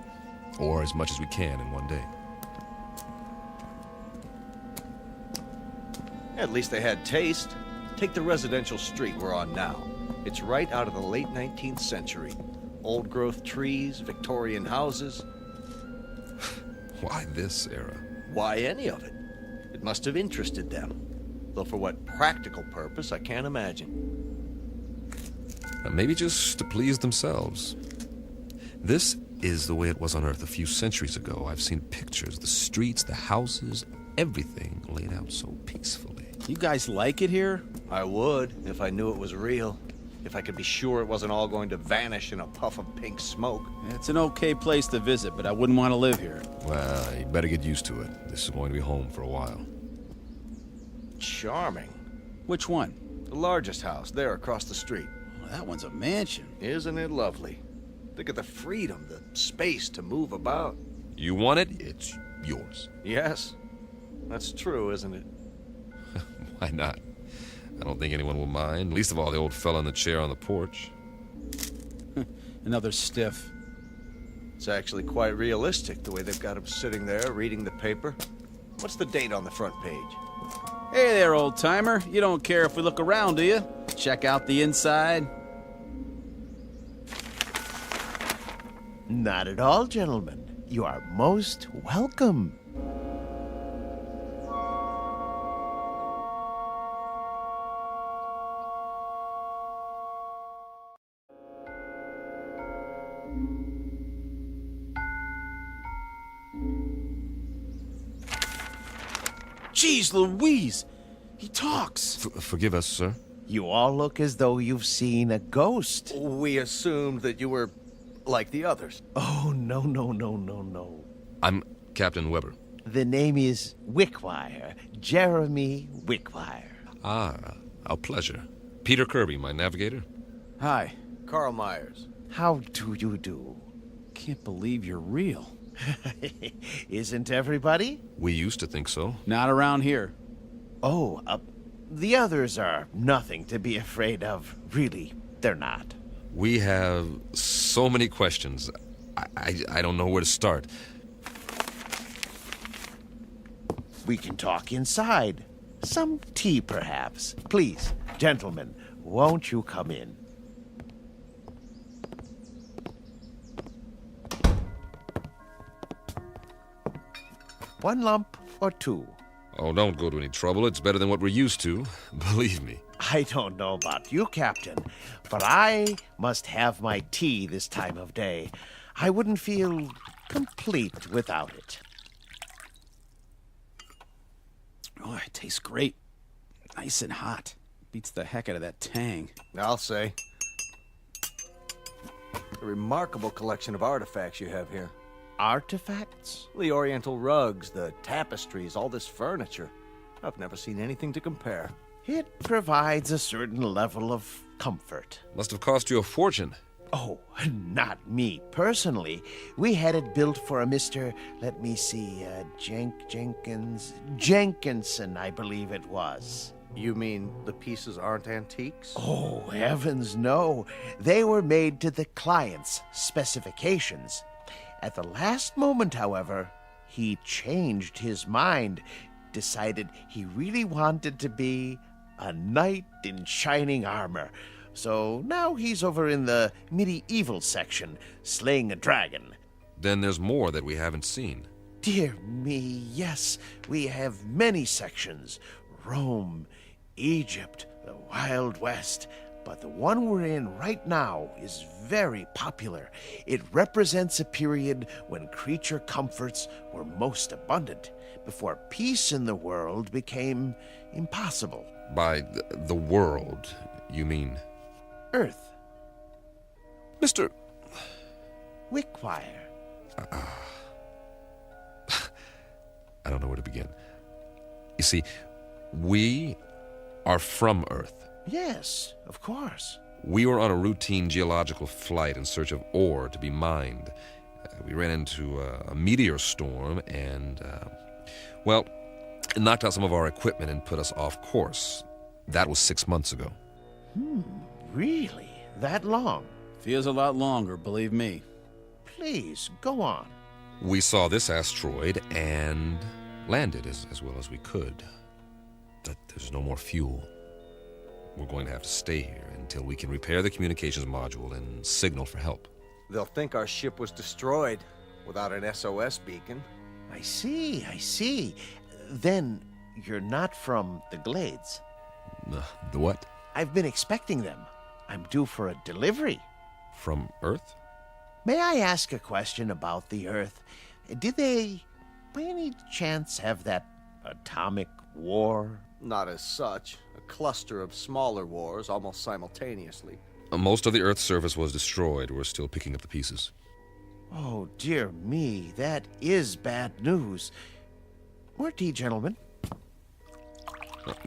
Or as much as we can in one day. At least they had taste. Take the residential street we're on now. It's right out of the late 19th century. Old-growth trees, Victorian houses. Why this era? Why any of it? It must have interested them. Though for what practical purpose, I can't imagine. Maybe just to please themselves. This is the way it was on Earth a few centuries ago. I've seen pictures, the streets, the houses, everything laid out so peacefully. You guys like it here? I would, if I knew it was real. If I could be sure it wasn't all going to vanish in a puff of pink smoke. It's an okay place to visit, but I wouldn't want to live here. Well, you better get used to it. This is going to be home for a while. Charming. Which one? The largest house, there across the street. Well, that one's a mansion. Isn't it lovely? Think of the freedom, the space to move about. You want it, it's yours. Yes, that's true, isn't it? Why not? I don't think anyone will mind, least of all the old fella in the chair on the porch. Another stiff. It's actually quite realistic, the way they've got him sitting there reading the paper. What's the date on the front page? Hey there, old-timer. You don't care if we look around, do you? Check out the inside. Not at all, gentlemen. You are most welcome. Jeez Louise! He talks! Forgive us, sir. You all look as though you've seen a ghost. We assumed that you were like the others. Oh, no. I'm Captain Weber. The name is Wickwire. Jeremy Wickwire. Ah, our pleasure. Peter Kirby, my navigator. Hi. Carl Myers. How do you do? Can't believe you're real. Isn't everybody? We used to think so. Not around here. Oh, the others are nothing to be afraid of. Really, they're not. We have so many questions. I don't know where to start. We can talk inside. Some tea, perhaps. Please, gentlemen, won't you come in? One lump or two? Oh, don't go to any trouble. It's better than what we're used to. Believe me. I don't know about you, Captain, but I must have my tea this time of day. I wouldn't feel complete without it. Oh, it tastes great. Nice and hot. Beats the heck out of that tang. I'll say. A remarkable collection of artifacts you have here. Artifacts? The oriental rugs, the tapestries, all this furniture. I've never seen anything to compare. It provides a certain level of comfort. Must have cost you a fortune. Oh, not me personally. We had it built for a Mr. Let me see, Jenkinson, I believe it was. You mean the pieces aren't antiques? Oh, heavens no. They were made to the client's specifications. At the last moment, however, he changed his mind, decided he really wanted to be a knight in shining armor. So now he's over in the medieval section, slaying a dragon. Then there's more that we haven't seen. Dear me, yes, we have many sections. Rome, Egypt, the Wild West. But the one we're in right now is very popular. It represents a period when creature comforts were most abundant, before peace in the world became impossible. By the world, you mean? Earth. Mr. Wickwire. I don't know where to begin. You see, we are from Earth. Yes, of course. We were on a routine geological flight in search of ore to be mined. We ran into a meteor storm and, well, it knocked out some of our equipment and put us off course. That was 6 months ago. Really? That long? Feels a lot longer, believe me. Please, go on. We saw this asteroid and landed as well as we could. But there's no more fuel. We're going to have to stay here until we can repair the communications module and signal for help. They'll think our ship was destroyed without an SOS beacon. I see. Then you're not from the Glades. The what? I've been expecting them. I'm due for a delivery. From Earth? May I ask a question about the Earth? Did they, by any chance, have that atomic war? Not as such. A cluster of smaller wars almost simultaneously. Most of the Earth's surface was destroyed. We're still picking up the pieces. Oh, dear me, that is bad news. More tea, gentlemen.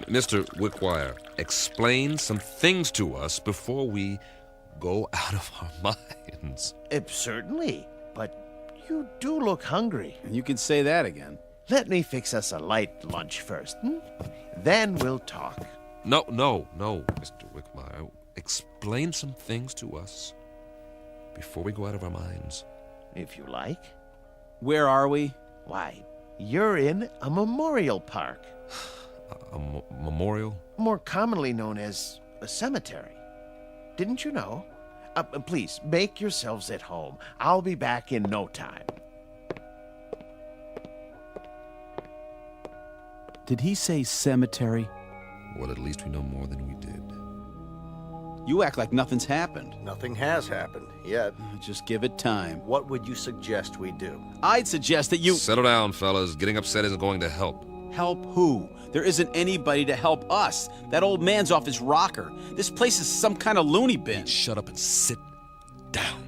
Mr. Wickwire, explain some things to us before we go out of our minds. Certainly, but you do look hungry. You can say that again. Let me fix us a light lunch first, Then we'll talk. No, Mr. Wickwire. Explain some things to us before we go out of our minds. If you like. Where are we? Why, you're in a memorial park. A memorial? More commonly known as a cemetery. Didn't you know? Please, make yourselves at home. I'll be back in no time. Did he say cemetery? Well, at least we know more than we did. You act like nothing's happened. Nothing has happened yet. Just give it time. What would you suggest we do? I'd suggest that you... Settle down, fellas. Getting upset isn't going to help. Help who? There isn't anybody to help us. That old man's off his rocker. This place is some kind of loony bin. Shut up and sit down.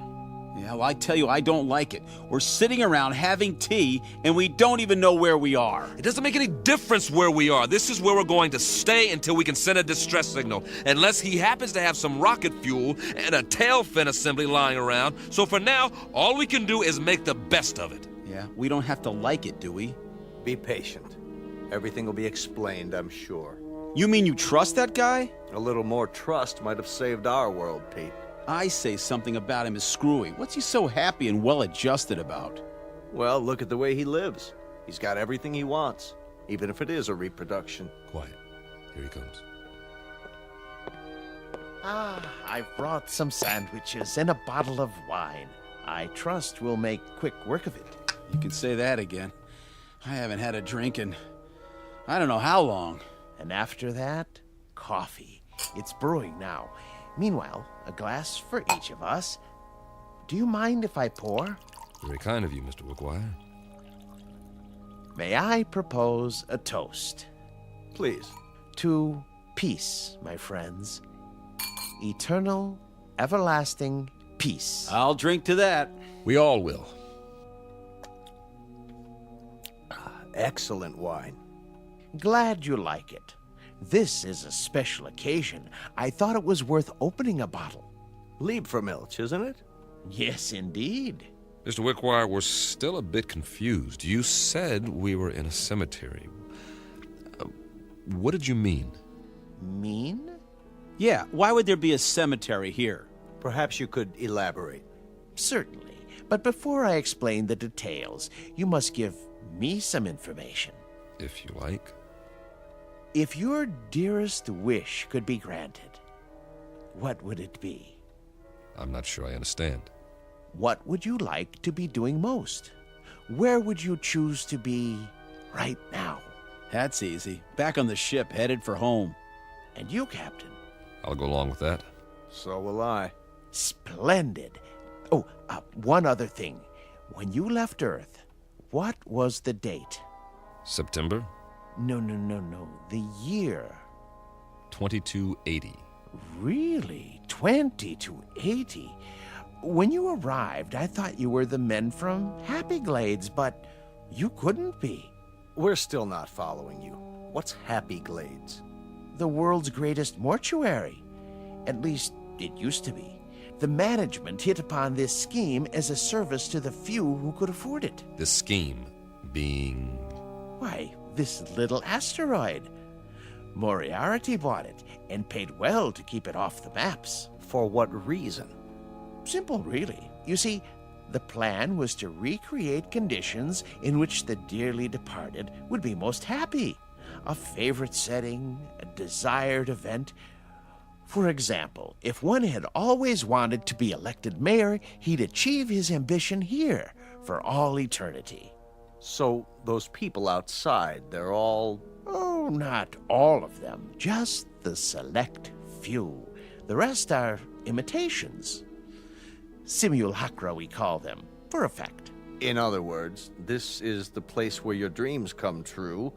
Yeah, well, I tell you, I don't like it. We're sitting around having tea, and we don't even know where we are. It doesn't make any difference where we are. This is where we're going to stay until we can send a distress signal. Unless he happens to have some rocket fuel and a tail fin assembly lying around. So for now, all we can do is make the best of it. Yeah, we don't have to like it, do we? Be patient. Everything will be explained, I'm sure. You mean you trust that guy? A little more trust might have saved our world, Pete. I say something about him is screwy. What's he so happy and well-adjusted about? Well, look at the way he lives. He's got everything he wants, even if it is a reproduction. Quiet. Here he comes. I've brought some sandwiches and a bottle of wine. I trust we'll make quick work of it. You can say that again. I haven't had a drink in I don't know how long. And after that, coffee. It's brewing now. Meanwhile, a glass for each of us. Do you mind if I pour? Very kind of you, Mr. Wickwire. May I propose a toast? Please. To peace, my friends. Eternal, everlasting peace. I'll drink to that. We all will. Excellent wine. Glad you like it. This is a special occasion. I thought it was worth opening a bottle. Liebfraumilch, isn't it? Yes, indeed. Mr. Wickwire, we're still a bit confused. You said we were in a cemetery. What did you mean? Mean? Yeah, why would there be a cemetery here? Perhaps you could elaborate. Certainly. But before I explain the details, you must give me some information. If you like. If your dearest wish could be granted, what would it be? I'm not sure I understand. What would you like to be doing most? where would you choose to be right now? That's easy. Back on the ship, headed for home. And you, Captain? I'll go along with that. So will I. Splendid. Oh, one other thing. When you left Earth, what was the date? September? No. The year. 2280. Really? 2280? When you arrived, I thought you were the men from Happy Glades, but you couldn't be. We're still not following you. What's Happy Glades? The world's greatest mortuary. At least, it used to be. The management hit upon this scheme as a service to the few who could afford it. The scheme being... Why, this little asteroid. Moriarty bought it and paid well to keep it off the maps. For what reason? Simple, really. You see, the plan was to recreate conditions in which the dearly departed would be most happy. A favorite setting, a desired event. For example, if one had always wanted to be elected mayor, he'd achieve his ambition here for all eternity. So those people outside, they're all... Oh, not all of them. Just the select few. The rest are imitations. Simulacra, we call them, for effect. In other words, this is the place where your dreams come true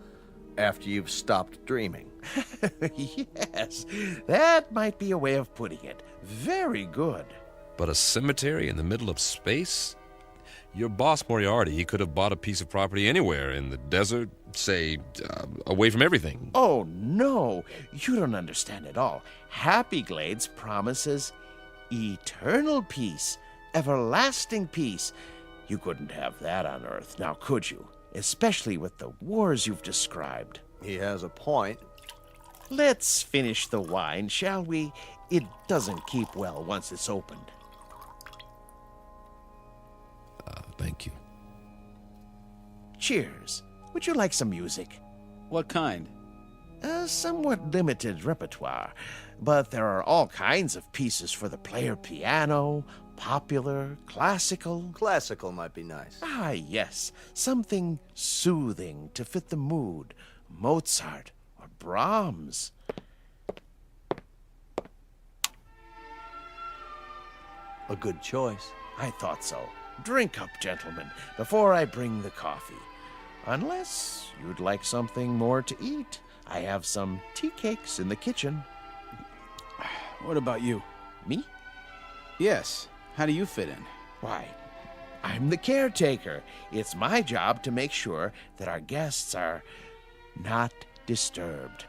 after you've stopped dreaming. Yes, that might be a way of putting it. Very good. But a cemetery in the middle of space? Your boss, Moriarty, he could have bought a piece of property anywhere in the desert, say, away from everything. Oh, no. You don't understand at all. Happy Glades promises eternal peace, everlasting peace. You couldn't have that on Earth, now could you? Especially with the wars you've described. He has a point. Let's finish the wine, shall we? It doesn't keep well once it's opened. Thank you. Cheers. Would you like some music? What kind? A somewhat limited repertoire, but there are all kinds of pieces for the player piano, popular, classical. Classical might be nice. Ah, yes. Something soothing to fit the mood. Mozart or Brahms. A good choice. I thought so. Drink up, gentlemen, before I bring the coffee. Unless you'd like something more to eat. I have some tea cakes in the kitchen. What about you? Me? Yes. How do you fit in? Why, I'm the caretaker. It's my job to make sure that our guests are not disturbed.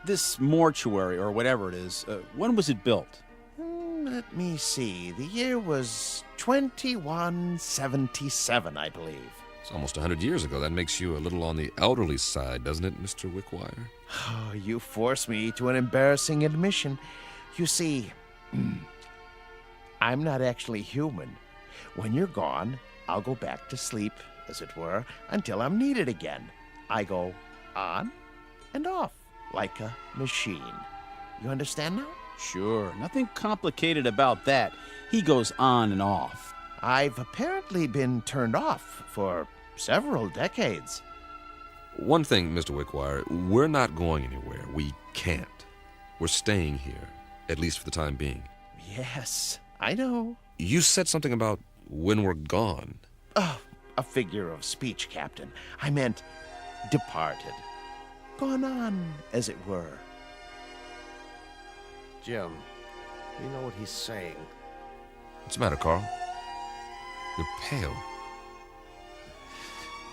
This mortuary, or whatever it is, when was it built? Let me see. The year was 2177, I believe. It's almost 100 years ago. That makes you a little on the elderly side, doesn't it, Mr. Wickwire? Oh, you force me to an embarrassing admission. You see, I'm not actually human. When you're gone, I'll go back to sleep, as it were, until I'm needed again. I go on and off, like a machine. You understand now? Sure. Nothing complicated about that. He goes on and off. I've apparently been turned off for several decades. One thing, Mr. Wickwire, we're not going anywhere. We can't. We're staying here, at least for the time being. Yes, I know. You said something about when we're gone. Oh, a figure of speech, Captain. I meant departed. Gone on, as it were. Jim, you know what he's saying. What's the matter, Carl? You're pale.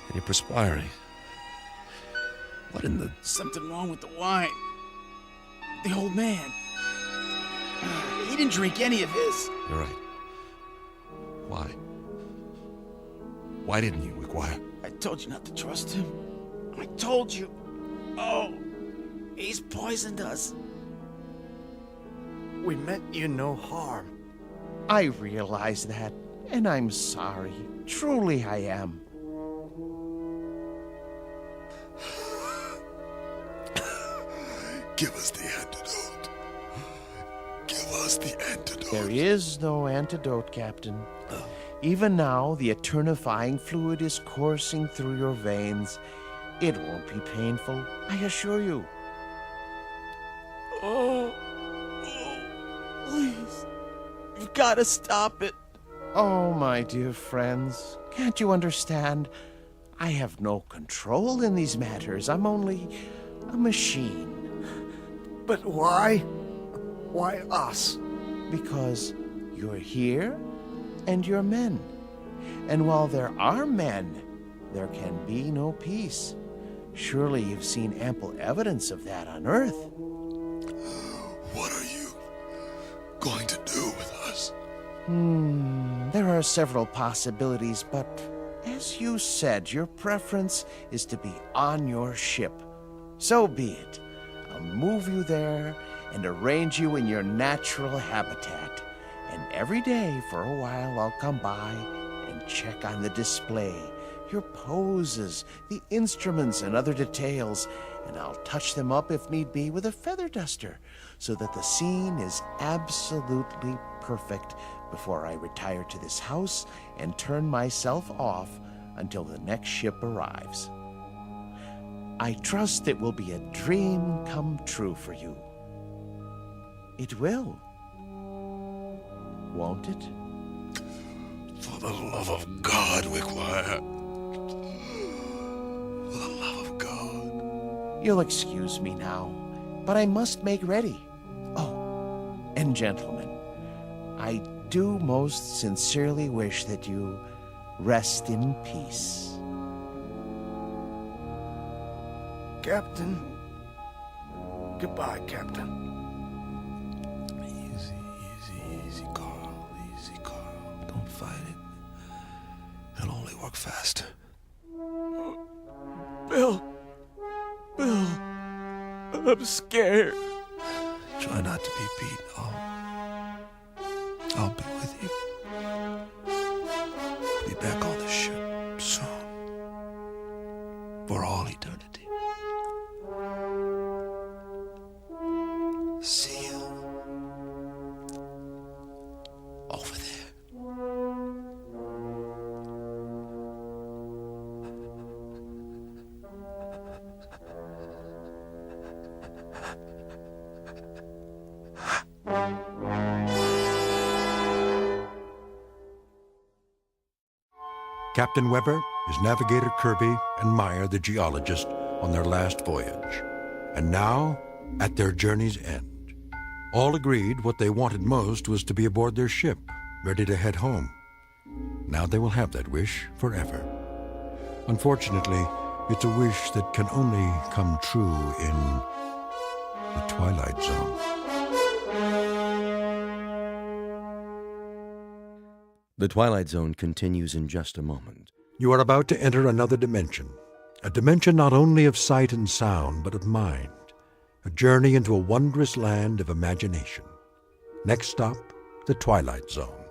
And you're perspiring. What in the... Something wrong with the wine. The old man. He didn't drink any of his. You're right. Why? Why didn't you, Wickwire? I told you not to trust him. I told you. Oh, he's poisoned us. We meant you no harm. I realize that, and I'm sorry. Truly I am. Give us the antidote. Give us the antidote. There is no antidote, Captain. Even now, the eternifying fluid is coursing through your veins. It won't be painful, I assure you. Oh, please. You've got to stop it. Oh, my dear friends, can't you understand? I have no control in these matters. I'm only a machine. But why? Why us? Because you're here and you're men. And while there are men, there can be no peace. Surely you've seen ample evidence of that on Earth. What are you going to do with us? There are several possibilities, but as you said, your preference is to be on your ship. So be it. I'll move you there and arrange you in your natural habitat. And every day for a while I'll come by and check on the display, your poses, the instruments and other details, and I'll touch them up if need be with a feather duster so that the scene is absolutely perfect before I retire to this house and turn myself off until the next ship arrives. I trust it will be a dream come true for you. It will, won't it? For the love of God, Wickwire. For the love of God. You'll excuse me now, but I must make ready. Oh, and gentlemen, I do most sincerely wish that you rest in peace. Captain. Goodbye, Captain. Easy, Carl. Easy, Carl. Don't fight it. It'll only work faster. Bill. I'm scared. Try not to be, Pete. I'll be with you. I'll be back on the ship soon. For all eternity. See you over there. Captain Weber, his navigator Kirby, and Meyer, the geologist, on their last voyage. And now, at their journey's end. All agreed what they wanted most was to be aboard their ship, ready to head home. Now they will have that wish forever. Unfortunately, it's a wish that can only come true in the Twilight Zone. The Twilight Zone continues in just a moment. You are about to enter another dimension. A dimension not only of sight and sound, but of mind. A journey into a wondrous land of imagination. Next stop, the Twilight Zone.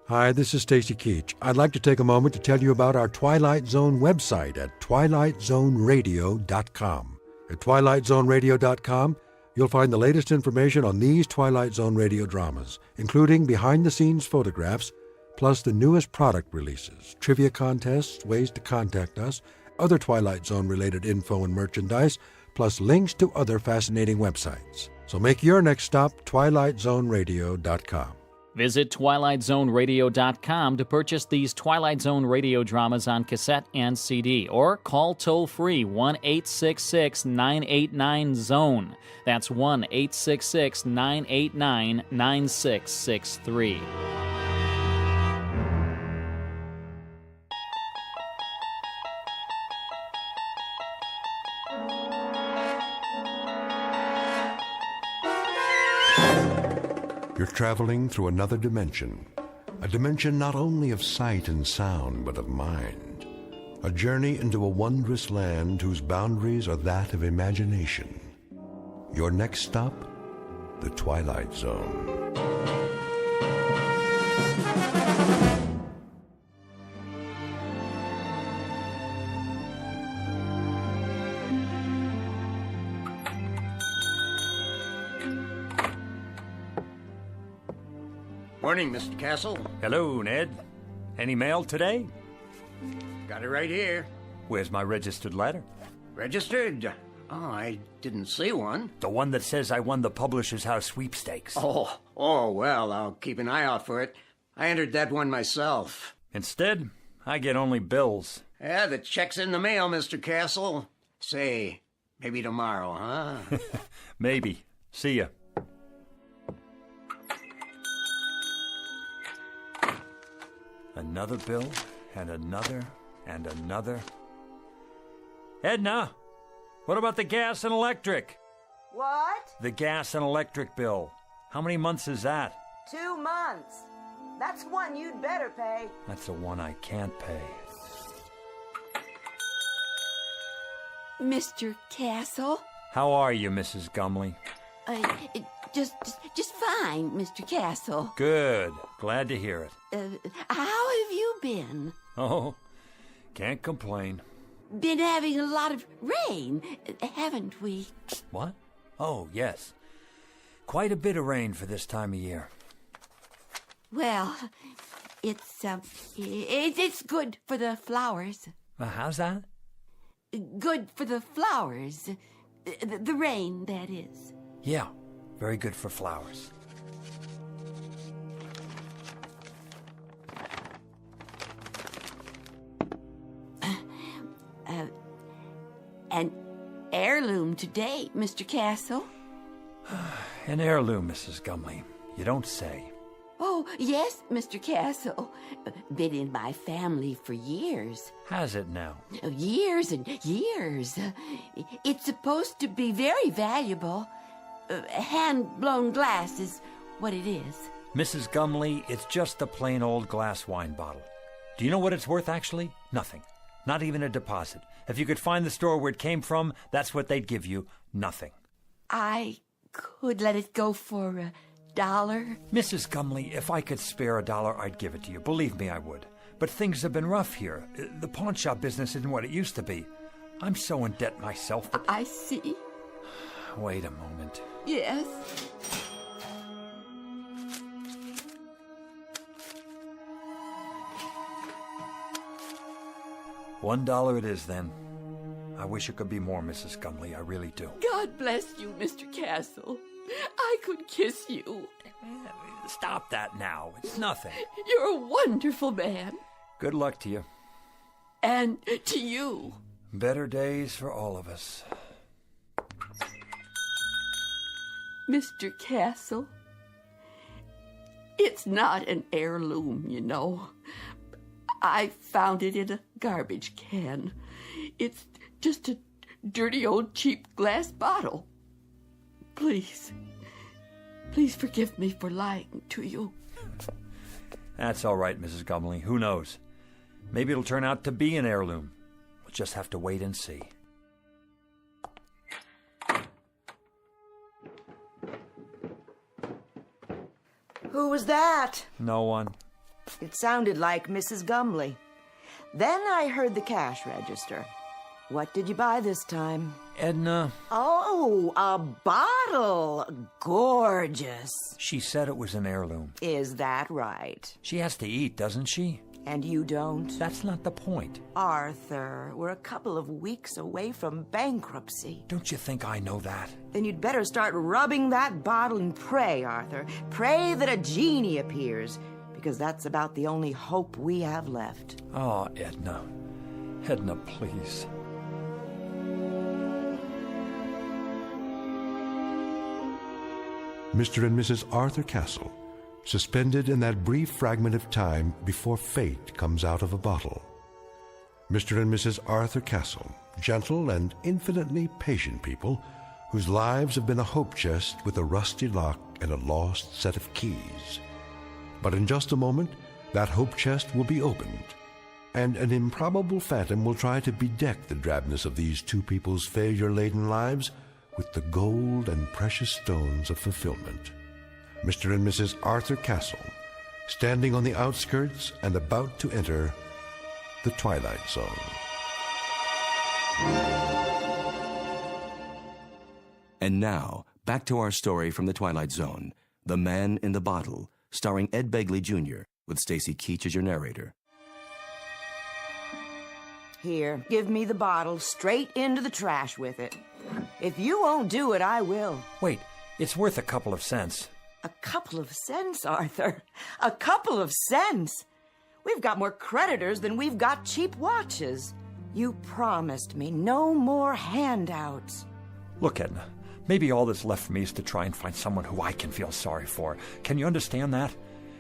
Hi, this is Stacy Keach. I'd like to take a moment to tell you about our Twilight Zone website at twilightzoneradio.com. At twilightzoneradio.com, you'll find the latest information on these Twilight Zone radio dramas, including behind-the-scenes photographs, plus the newest product releases, trivia contests, ways to contact us, other Twilight Zone-related info and merchandise, plus links to other fascinating websites. So make your next stop twilightzoneradio.com. Visit twilightzoneradio.com to purchase these Twilight Zone radio dramas on cassette and CD, or call toll-free 1-866-989-ZONE. That's 1-866-989-9663. You're traveling through another dimension. A dimension not only of sight and sound, but of mind. A journey into a wondrous land whose boundaries are that of imagination. Your next stop, the Twilight Zone. Morning, Mr. Castle. Hello, Ned. Any mail today? Got it right here. Where's my registered letter? Registered? Oh, I didn't see one. The one that says I won the Publishers House sweepstakes. Oh, well, I'll keep an eye out for it. I entered that one myself. Instead, I get only bills. Yeah, the check's in the mail, Mr. Castle. Say, maybe tomorrow, huh? Maybe. See ya. Another bill, and another, and another. Edna, what about the gas and electric? What? The gas and electric bill. How many months is that? 2 months. That's one you'd better pay. That's the one I can't pay. Mr. Castle? How are you, Mrs. Gumley? Just fine, Mr. Castle. Good. Glad to hear it. How have you been? Oh, can't complain. Been having a lot of rain, haven't we? What? Oh, yes. Quite a bit of rain for this time of year. Well, it's good for the flowers. How's that? Good for the flowers. The rain, that is. Yeah, very good for flowers. An heirloom today, Mr. Castle. An heirloom, Mrs. Gumley. You don't say. Oh, yes, Mr. Castle. Been in my family for years. Has it now? Years and years. It's supposed to be very valuable. Hand-blown glass is what it is. Mrs. Gumley, it's just a plain old glass wine bottle. Do you know what it's worth, actually? Nothing. Not even a deposit. If you could find the store where it came from, that's what they'd give you. Nothing. I could let it go for $1. Mrs. Gumley, if I could spare $1, I'd give it to you. Believe me, I would. But things have been rough here. The pawn shop business isn't what it used to be. I'm so in debt myself that... I see. Wait a moment. Yes. $1 it is, then. I wish it could be more, Mrs. Gumley. I really do. God bless you, Mr. Castle. I could kiss you. Stop that now. It's nothing. You're a wonderful man. Good luck to you. And to you. Better days for all of us. Mr. Castle, it's not an heirloom, you know. I found it in a garbage can. It's just a dirty old cheap glass bottle. Please forgive me for lying to you. That's all right, Mrs. Gumley. Who knows? Maybe it'll turn out to be an heirloom. We'll just have to wait and see. Who was that? No one. It sounded like Mrs. Gumley. Then I heard the cash register. What did you buy this time? Edna. Oh, a bottle. Gorgeous. She said it was an heirloom. Is that right? She has to eat, doesn't she? And you don't? That's not the point. Arthur, we're a couple of weeks away from bankruptcy. Don't you think I know that? Then you'd better start rubbing that bottle and pray, Arthur. Pray that a genie appears, because that's about the only hope we have left. Oh, Edna. Edna, please. Mr. and Mrs. Arthur Castle, suspended in that brief fragment of time before fate comes out of a bottle. Mr. and Mrs. Arthur Castle, gentle and infinitely patient people whose lives have been a hope chest with a rusty lock and a lost set of keys. But in just a moment, that hope chest will be opened, and an improbable phantom will try to bedeck the drabness of these two people's failure-laden lives with the gold and precious stones of fulfillment. Mr. and Mrs. Arthur Castle, standing on the outskirts and about to enter the Twilight Zone. And now, back to our story from the Twilight Zone, The Man in the Bottle, starring Ed Begley Jr., with Stacy Keach as your narrator. 'The Twilight Zone. And now, back to our story from the Twilight Zone, The Man in the Bottle, starring Ed Begley Jr., with Stacy Keach as your narrator. The Man in the Bottle, starring Ed Begley Jr., with Stacy Keach as your narrator. Here, give me the bottle, straight into the trash with it. If you won't do it, I will. Wait, it's worth a couple of cents. A couple of cents, Arthur. A couple of cents. We've got more creditors than we've got cheap watches. You promised me no more handouts. Look, Edna, maybe all that's left for me is to try and find someone who I can feel sorry for. Can you understand that?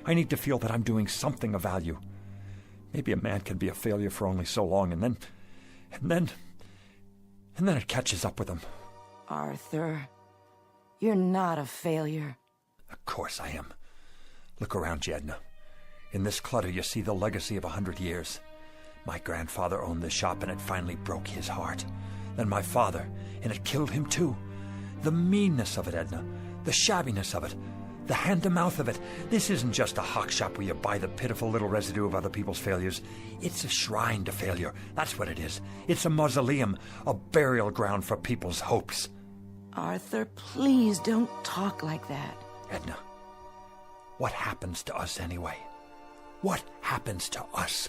I need to feel that I'm doing something of value. Maybe a man can be a failure for only so long, and then it catches up with him. Arthur, you're not a failure. Of course I am. Look around you, Edna. In this clutter, you see the legacy of 100 years. My grandfather owned this shop, and it finally broke his heart. Then my father, and it killed him too. The meanness of it, Edna. The shabbiness of it. The hand-to-mouth of it. This isn't just a hock shop where you buy the pitiful little residue of other people's failures. It's a shrine to failure. That's what it is. It's a mausoleum, a burial ground for people's hopes. Arthur, please don't talk like that. Edna, what happens to us anyway? What happens to us?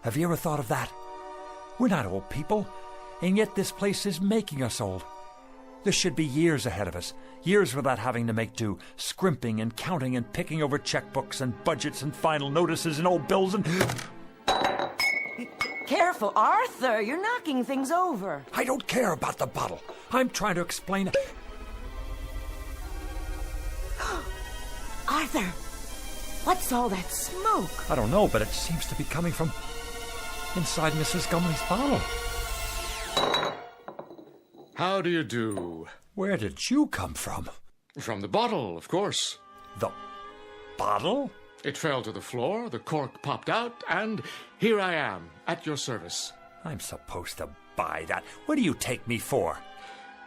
Have you ever thought of that? We're not old people, and yet this place is making us old. There should be years ahead of us, years without having to make do, scrimping and counting and picking over checkbooks and budgets and final notices and old bills and... Careful, Arthur, you're knocking things over. I don't care about the bottle. I'm trying to explain... Arthur, what's all that smoke? I don't know, but it seems to be coming from inside Mrs. Gumley's bottle. How do you do? Where did you come from? From the bottle, of course. The bottle? It fell to the floor, the cork popped out, and here I am, at your service. I'm supposed to buy that. What do you take me for?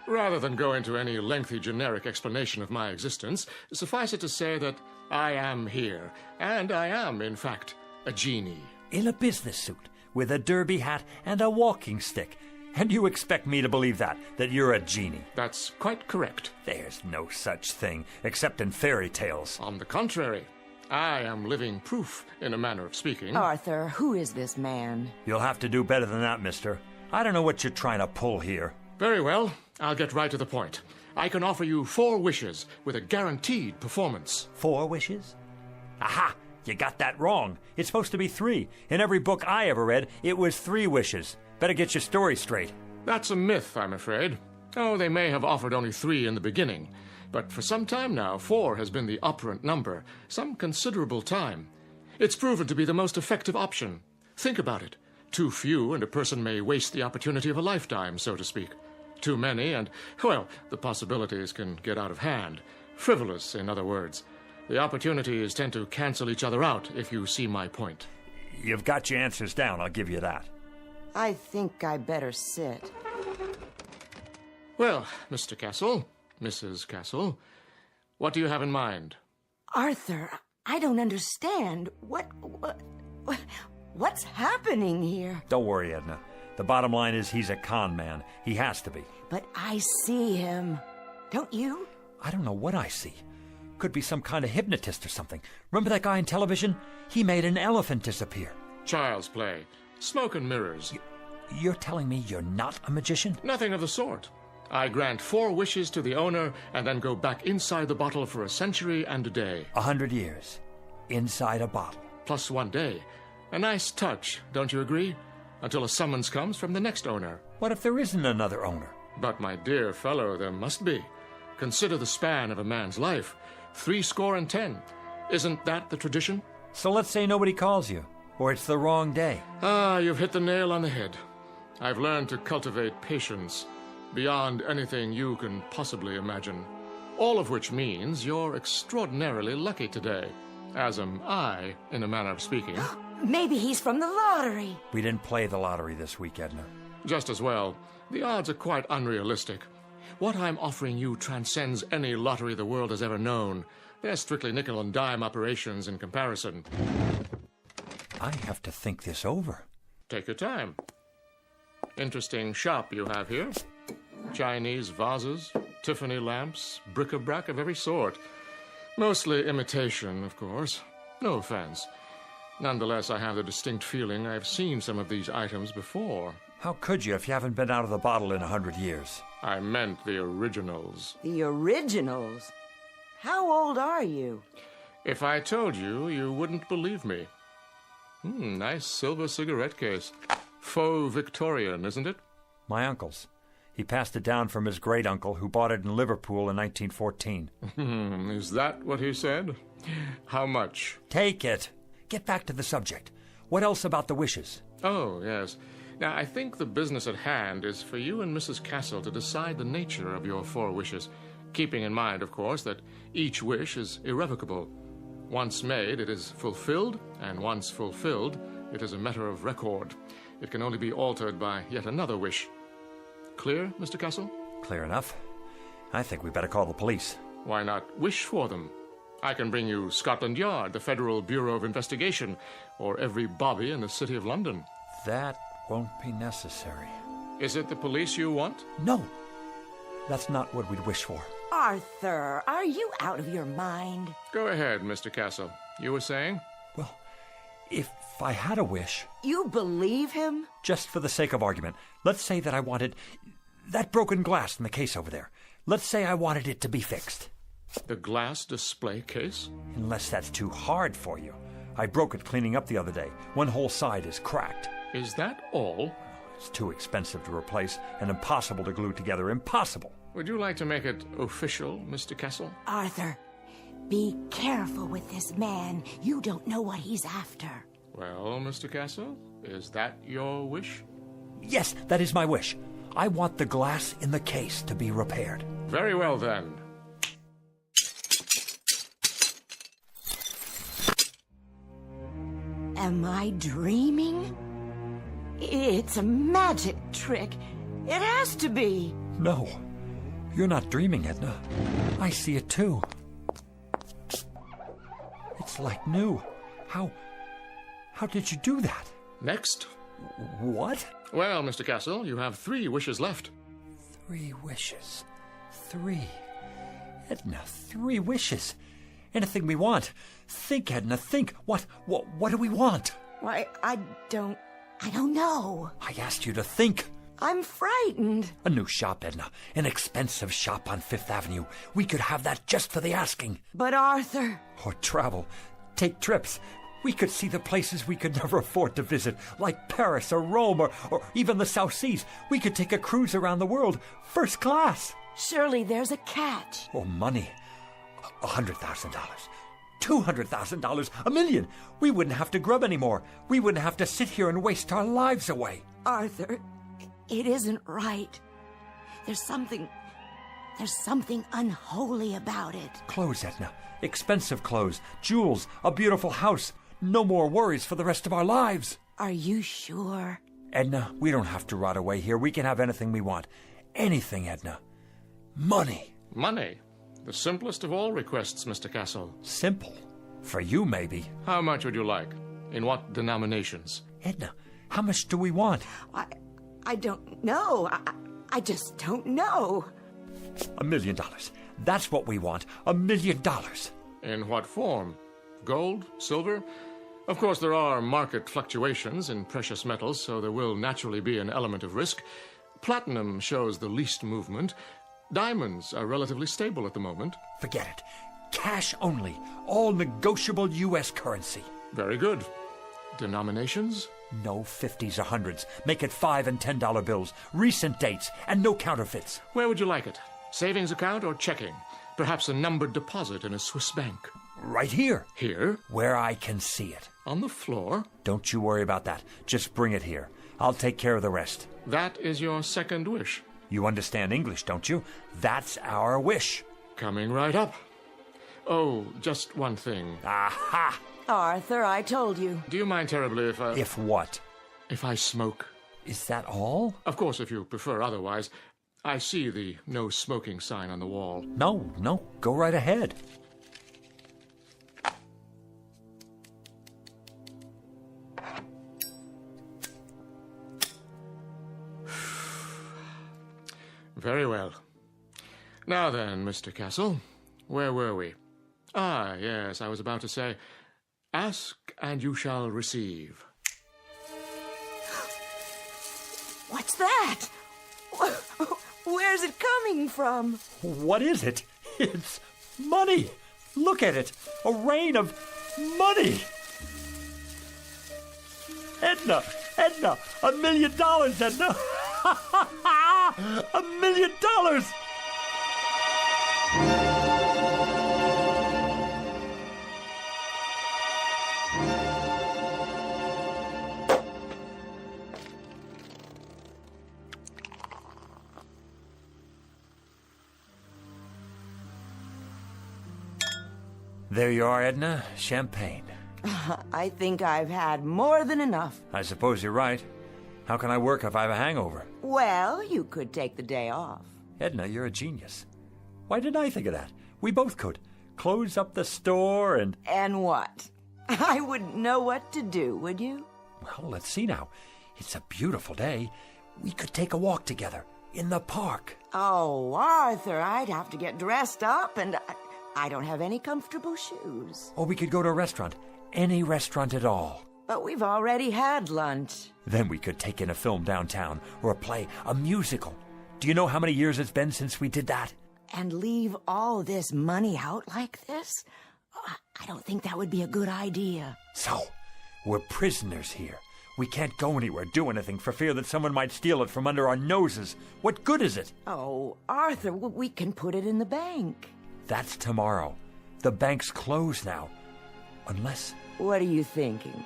Rather than go into any lengthy generic explanation of my existence, suffice it to say that I am here, and I am, in fact, a genie. In a business suit, with a derby hat and a walking stick. And you expect me to believe that you're a genie? That's quite correct. There's no such thing, except in fairy tales. On the contrary, I am living proof, in a manner of speaking. Arthur, who is this man? You'll have to do better than that, mister. I don't know what you're trying to pull here. Very well, I'll get right to the point. I can offer you 4 wishes with a guaranteed performance. 4 wishes? Aha! You got that wrong. It's supposed to be 3. In every book I ever read, it was 3 wishes. Better get your story straight. That's a myth, I'm afraid. Oh, they may have offered only 3 in the beginning. But for some time now, 4 has been the operant number. Some considerable time. It's proven to be the most effective option. Think about it. Too few, and a person may waste the opportunity of a lifetime, so to speak. Too many, and, well, the possibilities can get out of hand. Frivolous, in other words. The opportunities tend to cancel each other out, if you see my point. You've got your answers down, I'll give you that. I think I better sit. Well, Mr. Castle, Mrs. Castle, what do you have in mind? Arthur, I don't understand. What's happening here? Don't worry, Edna. The bottom line is he's a con man. He has to be. But I see him. Don't you? I don't know what I see. Could be some kind of hypnotist or something. Remember that guy on television? He made an elephant disappear. Child's play. Smoke and mirrors. You're telling me you're not a magician? Nothing of the sort. I grant 4 wishes to the owner and then go back inside the bottle for a century and a day. 100 years. Inside a bottle. Plus 1 day. A nice touch, don't you agree? Until a summons comes from the next owner. What if there isn't another owner? But, my dear fellow, there must be. Consider the span of a man's life. 70. Isn't that the tradition? So let's say nobody calls you. Or it's the wrong day. Ah, you've hit the nail on the head. I've learned to cultivate patience beyond anything you can possibly imagine. All of which means you're extraordinarily lucky today, as am I, in a manner of speaking. Maybe he's from the lottery. We didn't play the lottery this week, Edna. Just as well. The odds are quite unrealistic. What I'm offering you transcends any lottery the world has ever known. They're strictly nickel and dime operations in comparison. I have to think this over. Take your time. Interesting shop you have here. Chinese vases, Tiffany lamps, bric-a-brac of every sort. Mostly imitation, of course. No offense. Nonetheless, I have the distinct feeling I've seen some of these items before. How could you if you haven't been out of the bottle in 100 years? I meant the originals. The originals? How old are you? If I told you, you wouldn't believe me. Nice silver cigarette case. Faux Victorian, isn't it? My uncle's. He passed it down from his great-uncle, who bought it in Liverpool in 1914. Is that what he said? How much? Take it. Get back to the subject. What else about the wishes? Oh, yes. Now, I think the business at hand is for you and Mrs. Castle to decide the nature of your 4 wishes, keeping in mind, of course, that each wish is irrevocable. Once made, it is fulfilled, and once fulfilled, it is a matter of record. It can only be altered by yet another wish. Clear, Mr. Castle? Clear enough. I think we better call the police. Why not wish for them? I can bring you Scotland Yard, the Federal Bureau of Investigation, or every bobby in the City of London. That won't be necessary. Is it the police you want? No. That's not what we'd wish for. Arthur, are you out of your mind? Go ahead, Mr. Castle. You were saying? Well, if I had a wish... You believe him? Just for the sake of argument, let's say that I wanted that broken glass in the case over there. Let's say I wanted it to be fixed. The glass display case? Unless that's too hard for you. I broke it cleaning up the other day. One whole side is cracked. Is that all? It's too expensive to replace and impossible to glue together. Impossible. Would you like to make it official, Mr. Castle? Arthur, be careful with this man. You don't know what he's after. Well, Mr. Castle, is that your wish? Yes, that is my wish. I want the glass in the case to be repaired. Very well, then. Am I dreaming? It's a magic trick. It has to be. No, you're not dreaming, Edna. I see it too. It's like new. How did you do that? Next. What? Well, Mr. Castle, you have 3 wishes left. 3 wishes. 3. Edna, 3 wishes. Anything we want. Think, Edna, think. What do we want? Why, I don't know. I asked you to think. I'm frightened. A new shop, Edna. An expensive shop on 5th Avenue. We could have that just for the asking. But Arthur... Or travel. Take trips. We could see the places we could never afford to visit, like Paris or Rome or even the South Seas. We could take a cruise around the world, first class. Surely there's a catch. Oh, money. $100,000. $200,000. $1 million. We wouldn't have to grub anymore. We wouldn't have to sit here and waste our lives away. Arthur, it isn't right. There's something unholy about it. Clothes, Edna. Expensive clothes, jewels, a beautiful house. No more worries for the rest of our lives. Are you sure? Edna, we don't have to rot away here. We can have anything we want. Anything, Edna. Money. Money? The simplest of all requests, Mr. Castle. Simple? For you, maybe. How much would you like? In what denominations? Edna, how much do we want? I don't know. I just don't know. $1 million. That's what we want. $1 million. In what form? Gold? Silver? Of course, there are market fluctuations in precious metals, so there will naturally be an element of risk. Platinum shows the least movement. Diamonds are relatively stable at the moment. Forget it. Cash only. All negotiable U.S. currency. Very good. Denominations? No 50s or 100s. Make it $5 and $10 bills. Recent dates and no counterfeits. Where would you like it? Savings account or checking? Perhaps a numbered deposit in a Swiss bank. Right here. Here? Where I can see it. On the floor? Don't you worry about that. Just bring it here. I'll take care of the rest. That is your second wish. You understand English, don't you? That's our wish. Coming right up. Oh, just one thing. Aha! Arthur, I told you. Do you mind terribly if I... If what? If I smoke. Is that all? Of course, if you prefer otherwise. I see the no smoking sign on the wall. No. Go right ahead. Very well. Now then, Mr. Castle, where were we? Ah, yes, I was about to say... Ask and you shall receive. What's that? Where's it coming from? What is it? It's money. Look at it. A rain of money. Edna, $1 million, Edna. $1 million. There you are, Edna. Champagne. I think I've had more than enough. I suppose you're right. How can I work if I have a hangover? Well, you could take the day off. Edna, you're a genius. Why didn't I think of that? We both could. Close up the store and... And what? I wouldn't know what to do, would you? Well, let's see now. It's a beautiful day. We could take a walk together in the park. Oh, Arthur, I'd have to get dressed up, and I don't have any comfortable shoes. Or we could go to a restaurant. Any restaurant at all. But we've already had lunch. Then we could take in a film downtown, or a play, a musical. Do you know how many years it's been since we did that? And leave all this money out like this? I don't think that would be a good idea. So, we're prisoners here. We can't go anywhere, do anything, for fear that someone might steal it from under our noses. What good is it? Oh, Arthur, we can put it in the bank. That's tomorrow. The bank's closed now. Unless... What are you thinking?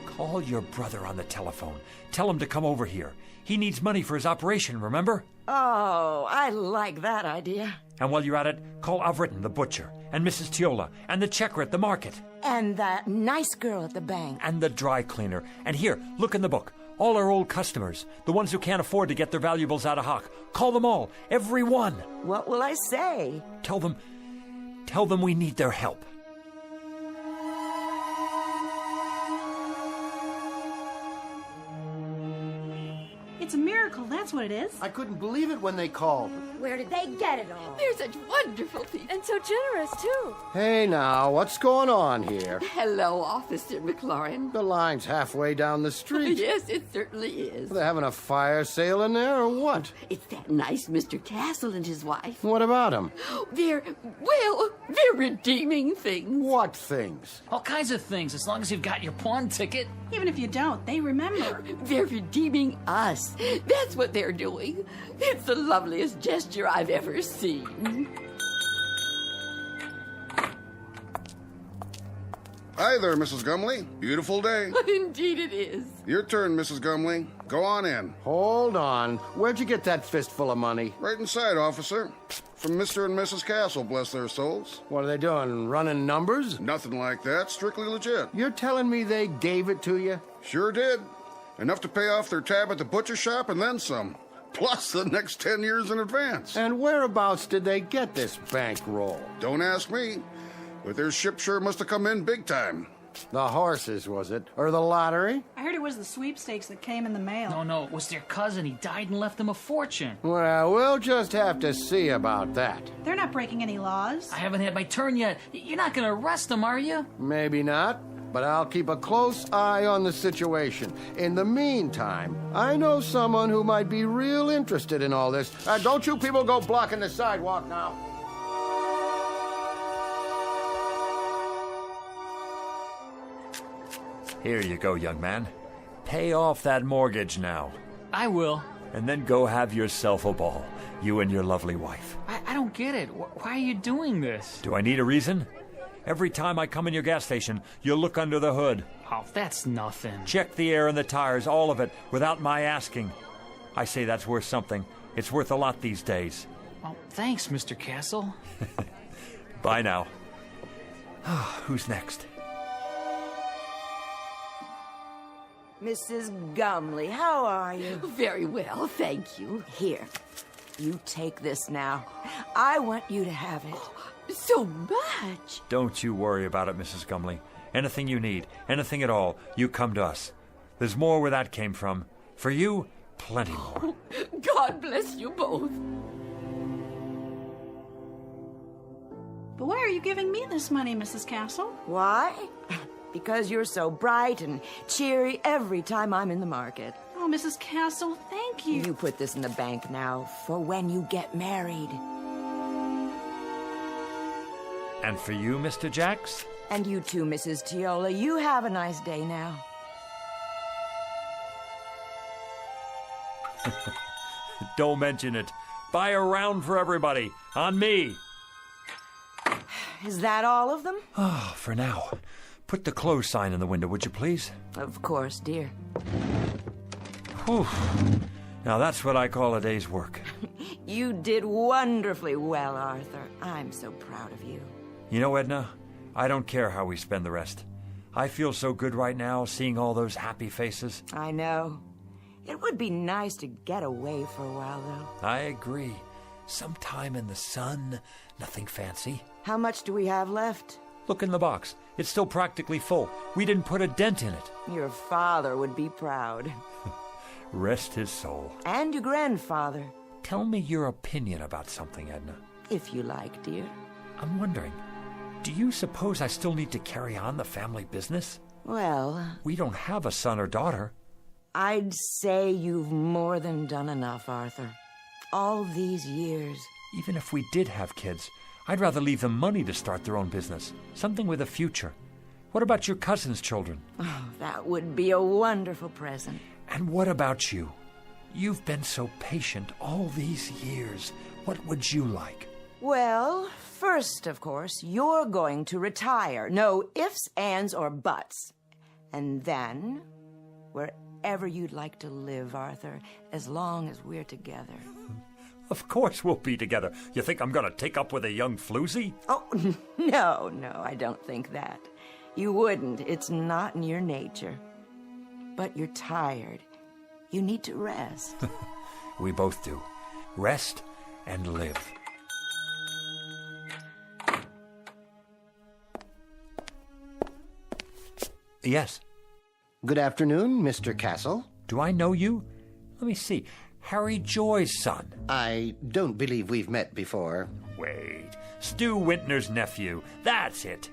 Call your brother on the telephone. Tell him to come over here. He needs money for his operation, remember? Oh, I like that idea. And while you're at it, call Avritton, the butcher, and Mrs. Tiola, and the checker at the market. And that nice girl at the bank. And the dry cleaner. And here, look in the book. All our old customers, the ones who can't afford to get their valuables out of hock. Call them all, every one. What will I say? Tell them we need their help. It's a miracle, that's what it is. I couldn't believe it when they called. Where did they get it all? They're such wonderful people. And so generous, too. Hey now, what's going on here? Hello, Officer McLaurin. The line's halfway down the street. Yes, it certainly is. Are they having a fire sale in there or what? It's that nice Mr. Castle and his wife. What about them? They're redeeming things. What things? All kinds of things, as long as you've got your pawn ticket. Even if you don't, they remember. They're redeeming us. That's what they're doing. It's the loveliest gesture I've ever seen. Hi there, Mrs. Gumley. Beautiful day. Indeed it is. Your turn, Mrs. Gumley. Go on in. Hold on. Where'd you get that fistful of money? Right inside, officer. From Mr. and Mrs. Castle, bless their souls. What are they doing, running numbers? Nothing like that. Strictly legit. You're telling me they gave it to you? Sure did. Enough to pay off their tab at the butcher shop and then some. Plus the next 10 years in advance. And whereabouts did they get this bankroll? Don't ask me. But their ship sure must have come in big time. The horses, was it? Or the lottery? I heard it was the sweepstakes that came in the mail. No, it was their cousin. He died and left them a fortune. Well, we'll just have to see about that. They're not breaking any laws. I haven't had my turn yet. You're not going to arrest them, are you? Maybe not, but I'll keep a close eye on the situation. In the meantime, I know someone who might be real interested in all this. Don't you people go blocking the sidewalk now. Here you go, young man. Pay off that mortgage now. I will. And then go have yourself a ball, you and your lovely wife. I don't get it. Why are you doing this? Do I need a reason? Every time I come in your gas station, you look under the hood. Oh, that's nothing. Check the air and the tires, all of it, without my asking. I say that's worth something. It's worth a lot these days. Well, thanks, Mr. Castle. Bye now. Who's next? Mrs. Gumley, how are you? Very well, thank you. Here, you take this now. I want you to have it. So much. Don't you worry about it, Mrs. Gumley. Anything you need, anything at all, you come to us. There's more where that came from. For you, plenty more. God bless you both. But why are you giving me this money, Mrs. Castle? Why? Because you're so bright and cheery every time I'm in the market. Oh, Mrs. Castle, thank you. You put this in the bank now for when you get married. And for you, Mr. Jacks? And you too, Mrs. Tiola. You have a nice day now. Don't mention it. Buy a round for everybody. On me. Is that all of them? Oh, for now. Put the close sign in the window, would you please? Of course, dear. Whew. Now that's what I call a day's work. You did wonderfully well, Arthur. I'm so proud of you. You know, Edna, I don't care how we spend the rest. I feel so good right now, seeing all those happy faces. I know. It would be nice to get away for a while, though. I agree. Sometime in the sun, nothing fancy. How much do we have left? Look in the box. It's still practically full. We didn't put a dent in it. Your father would be proud. Rest his soul. And your grandfather. Tell me your opinion about something, Edna. If you like, dear. I'm wondering, do you suppose I still need to carry on the family business? Well... We don't have a son or daughter. I'd say you've more than done enough, Arthur. All these years. Even if we did have kids, I'd rather leave them money to start their own business. Something with a future. What about your cousin's children? Oh, that would be a wonderful present. And what about you? You've been so patient all these years. What would you like? Well, first, of course, you're going to retire. No ifs, ands, or buts. And then, wherever you'd like to live, Arthur, as long as we're together. Of course we'll be together. You think I'm going to take up with a young floozy? Oh, no, I don't think that. You wouldn't. It's not in your nature. But you're tired. You need to rest. We both do. Rest and live. Yes. Good afternoon, Mr. Castle. Do I know you? Let me see. Harry Joy's son. I don't believe we've met before. Wait. Stu Wintner's nephew. That's it.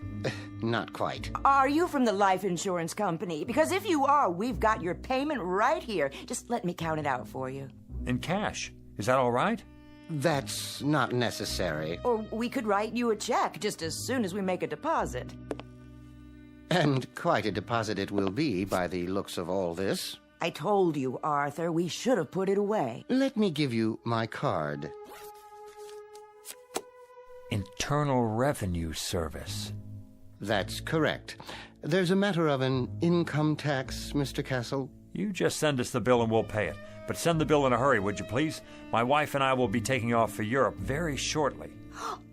Not quite. Are you from the life insurance company? Because if you are, we've got your payment right here. Just let me count it out for you. In cash. Is that all right? That's not necessary. Or we could write you a check just as soon as we make a deposit. And quite a deposit it will be by the looks of all this. I told you, Arthur, we should have put it away. Let me give you my card. Internal Revenue Service. That's correct. There's a matter of an income tax, Mr. Castle. You just send us the bill and we'll pay it. But send the bill in a hurry, would you please? My wife and I will be taking off for Europe very shortly.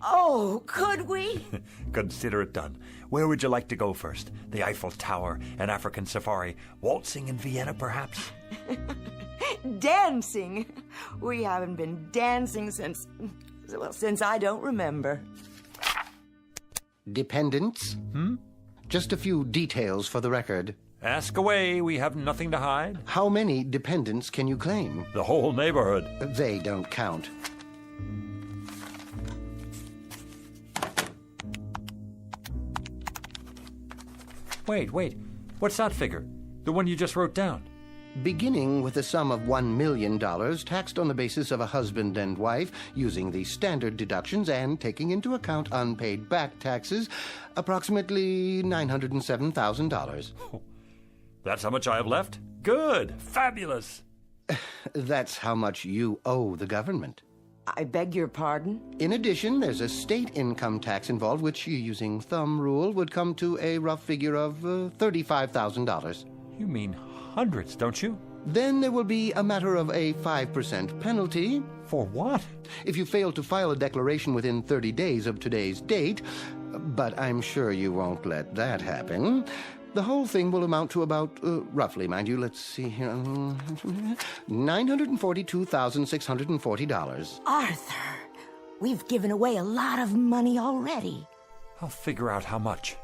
Oh, could we? Consider it done. Where would you like to go first? The Eiffel Tower, an African safari, waltzing in Vienna, perhaps? Dancing. We haven't been dancing since I don't remember. Dependents? Just a few details for the record. Ask away, we have nothing to hide. How many dependents can you claim? The whole neighborhood. They don't count. Wait. What's that figure? The one you just wrote down? Beginning with a sum of $1 million, taxed on the basis of a husband and wife, using the standard deductions and taking into account unpaid back taxes, approximately $907,000. Oh, that's how much I have left? Good! Fabulous! That's how much you owe the government. I beg your pardon? In addition, there's a state income tax involved, which, using thumb rule, would come to a rough figure of $35,000. You mean hundreds, don't you? Then there will be a matter of a 5% penalty. For what? If you fail to file a declaration within 30 days of today's date. But I'm sure you won't let that happen. The whole thing will amount to about, roughly, mind you, let's see here, $942,640. Arthur, we've given away a lot of money already. I'll figure out how much.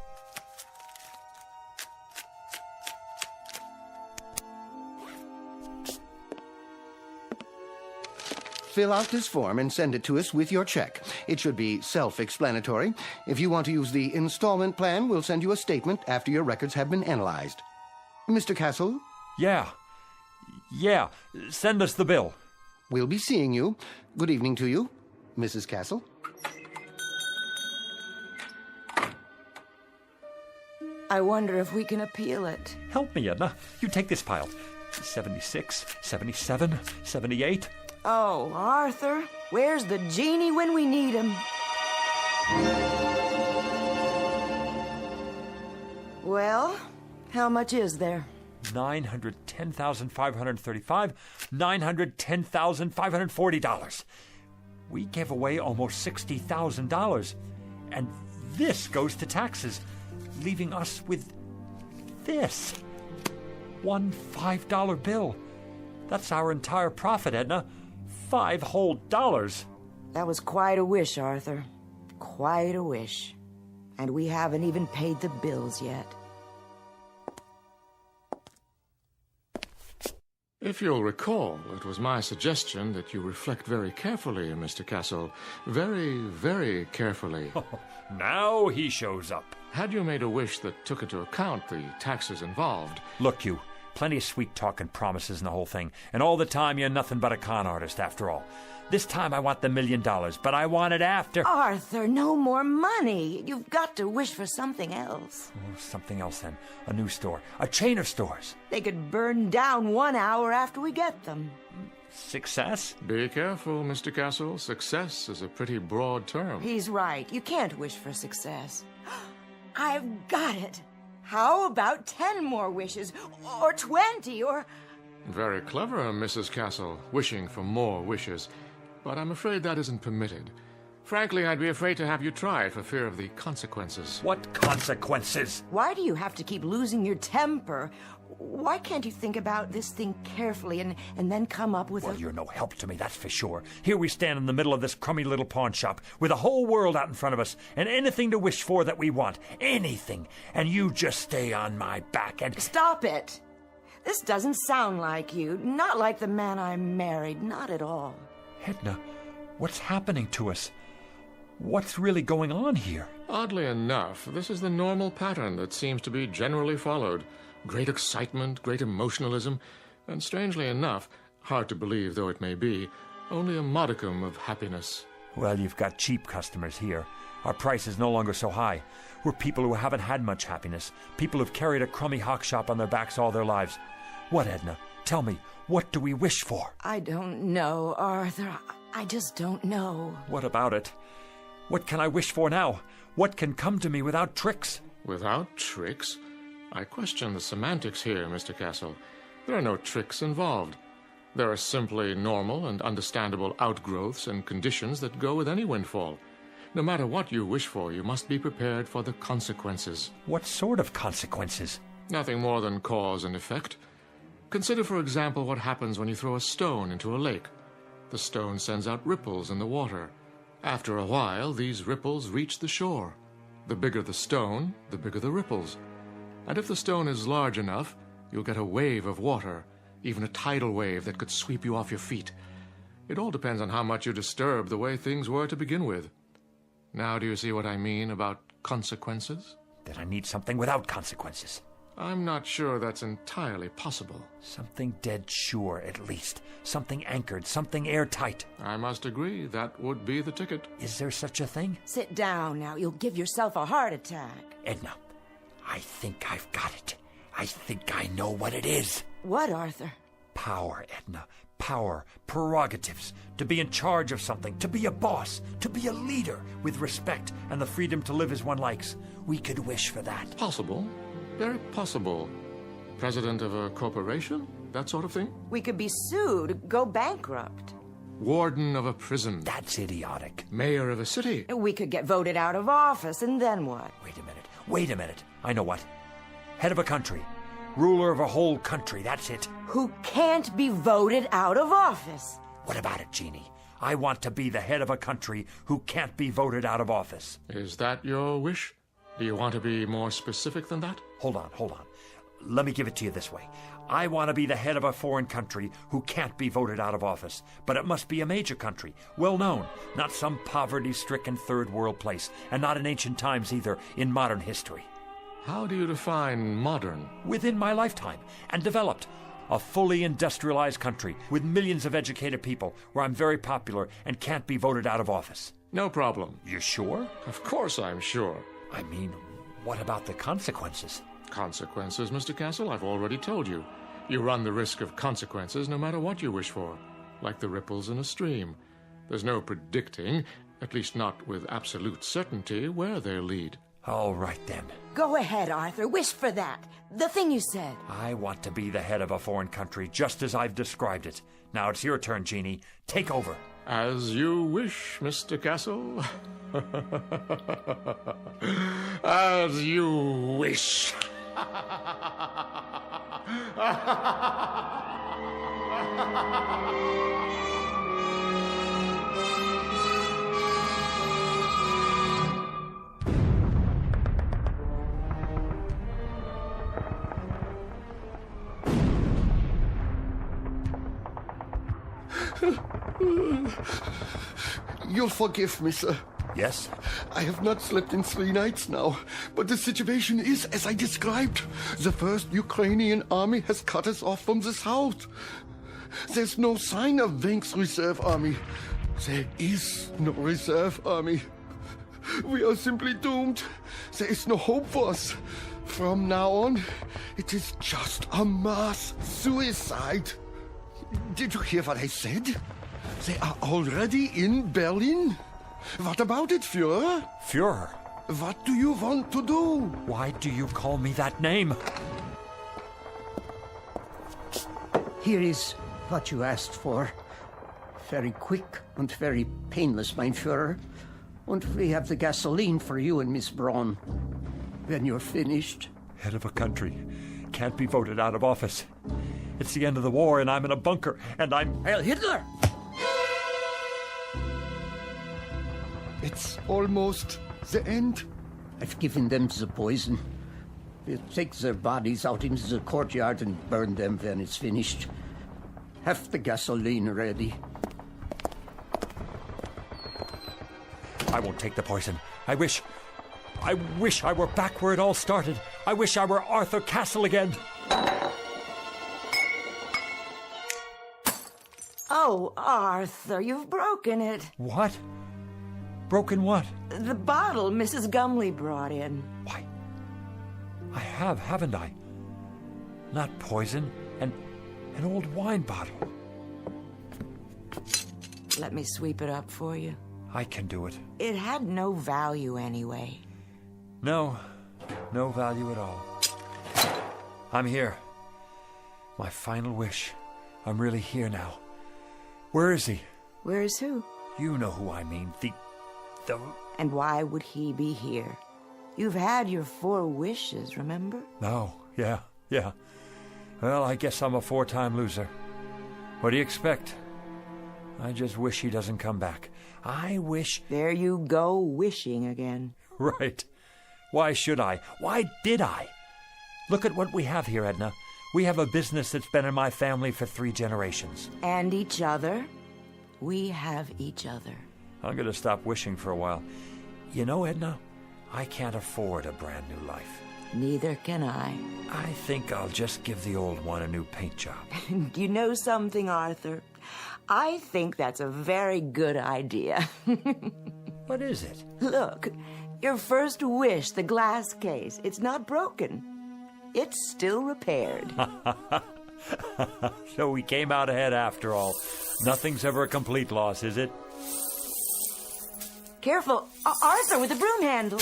fill out this form and send it to us with your check. It should be self-explanatory. If you want to use the installment plan, we'll send you a statement after your records have been analyzed. Mr. Castle? Yeah. Send us the bill. We'll be seeing you. Good evening to you, Mrs. Castle. I wonder if we can appeal it. Help me, Edna. You take this pile. 76, 77, 78. Oh, Arthur, where's the genie when we need him? Well, how much is there? $910,535, $910,540. We gave away almost $60,000, and this goes to taxes, leaving us with this. One $5 bill. That's our entire profit, Edna. $5 whole. That was quite a wish, Arthur. Quite a wish. And we haven't even paid the bills yet. If you'll recall, it was my suggestion that you reflect very carefully, Mr. Castle. Very, very carefully. Now he shows up. Had you made a wish that took into account the taxes involved... Look, you. Plenty of sweet talk and promises and the whole thing. And all the time you're nothing but a con artist, after all. This time I want the $1 million, but I want it after... Arthur, no more money. You've got to wish for something else. Oh, something else, then. A new store. A chain of stores. They could burn down 1 hour after we get them. Success? Be careful, Mr. Castle. Success is a pretty broad term. He's right. You can't wish for success. I've got it. How about 10 more wishes? Or 20, or... Very clever, Mrs. Castle, wishing for more wishes. But I'm afraid that isn't permitted. Frankly, I'd be afraid to have you try it for fear of the consequences. What consequences? Why do you have to keep losing your temper? Why can't you think about this thing carefully and then come up with Well, you're no help to me, that's for sure. Here we stand in the middle of this crummy little pawn shop with the whole world out in front of us and anything to wish for that we want. Anything. And you just stay on my back and... Stop it! This doesn't sound like you. Not like the man I married. Not at all. Edna, what's happening to us? What's really going on here? Oddly enough, this is the normal pattern that seems to be generally followed. Great excitement, great emotionalism, and strangely enough, hard to believe though it may be, only a modicum of happiness. Well, you've got cheap customers here. Our price is no longer so high. We're people who haven't had much happiness. People who've carried a crummy hawk shop on their backs all their lives. What, Edna? Tell me, what do we wish for? I don't know, Arthur. I just don't know. What about it? What can I wish for now? What can come to me without tricks? Without tricks? I question the semantics here, Mr. Castle. There are no tricks involved. There are simply normal and understandable outgrowths and conditions that go with any windfall. No matter what you wish for, you must be prepared for the consequences. What sort of consequences? Nothing more than cause and effect. Consider, for example, what happens when you throw a stone into a lake. The stone sends out ripples in the water. After a while, these ripples reach the shore. The bigger the stone, the bigger the ripples. And if the stone is large enough, you'll get a wave of water, even a tidal wave that could sweep you off your feet. It all depends on how much you disturb the way things were to begin with. Now do you see what I mean about consequences? That I need something without consequences. I'm not sure that's entirely possible. Something dead sure, at least. Something anchored, something airtight. I must agree, that would be the ticket. Is there such a thing? Sit down now. You'll give yourself a heart attack. Edna, I think I've got it. I think I know what it is. What, Arthur? Power, Edna. Power, prerogatives, to be in charge of something, to be a boss, to be a leader with respect and the freedom to live as one likes. We could wish for that. Possible. Very possible. President of a corporation? That sort of thing? We could be sued, go bankrupt. Warden of a prison? That's idiotic. Mayor of a city? We could get voted out of office, and then what? Wait a minute. I know what. Head of a country. Ruler of a whole country, that's it. Who can't be voted out of office. What about it, Jeannie? I want to be the head of a country who can't be voted out of office. Is that your wish? Do you want to be more specific than that? Hold on. let me give it to you this way. I want to be the head of a foreign country who can't be voted out of office, but it must be a major country, well known, not some poverty-stricken third world place, and not in ancient times either, in modern history. How do you define modern? Within my lifetime, and developed. A fully industrialized country with millions of educated people where I'm very popular and can't be voted out of office. No problem. You're sure? Of course I'm sure. I mean, what about the consequences? Consequences, Mr. Castle? I've already told you. You run the risk of consequences no matter what you wish for, like the ripples in a stream. There's no predicting, at least not with absolute certainty, where they'll lead. All right, then. Go ahead, Arthur. Wish for that. The thing you said. I want to be the head of a foreign country, just as I've described it. Now it's your turn, Jeannie. Take over. As you wish, Mr. Castle. As you wish. You'll forgive me, sir. Yes? I have not slept in 3 nights now, but the situation is as I described. The first Ukrainian army has cut us off from the south. There's no sign of Wenk's reserve army. There is no reserve army. We are simply doomed. There is no hope for us. From now on, it is just a mass suicide. Did you hear what I said? They are already in Berlin. What about it, Führer? Führer? What do you want to do? Why do you call me that name? Here is what you asked for. Very quick and very painless, mein Führer. And we have the gasoline for you and Miss Braun. When you're finished. Head of a country. Can't be voted out of office. It's the end of the war and I'm in a bunker and I'm... Heil Hitler! It's almost the end. I've given them the poison. We'll take their bodies out into the courtyard and burn them when it's finished. Have the gasoline ready. I won't take the poison. I wish I were back where it all started. I wish I were Arthur Castle again. Oh, Arthur, you've broken it. What? Broken what? The bottle Mrs. Gumley brought in. Why? I have, haven't I? Not poison, an old wine bottle. Let me sweep it up for you. I can do it. It had no value anyway. No value at all. I'm here. My final wish. I'm really here now. Where is he? Where is who? You know who I mean. The... And why would he be here? You've had your 4 wishes, remember? No, yeah. Well, I guess I'm a 4-time loser. What do you expect? I just wish he doesn't come back. I wish... There you go, wishing again. Right. Why should I? Why did I? Look at what we have here, Edna. We have a business that's been in my family for 3 generations. And each other. We have each other. I'm going to stop wishing for a while. You know, Edna, I can't afford a brand new life. Neither can I. I think I'll just give the old one a new paint job. You know something, Arthur? I think that's a very good idea. What is it? Look, your first wish, the glass case, it's not broken. It's still repaired. So we came out ahead after all. Nothing's ever a complete loss, is it? Careful, Arthur, with the broom handle.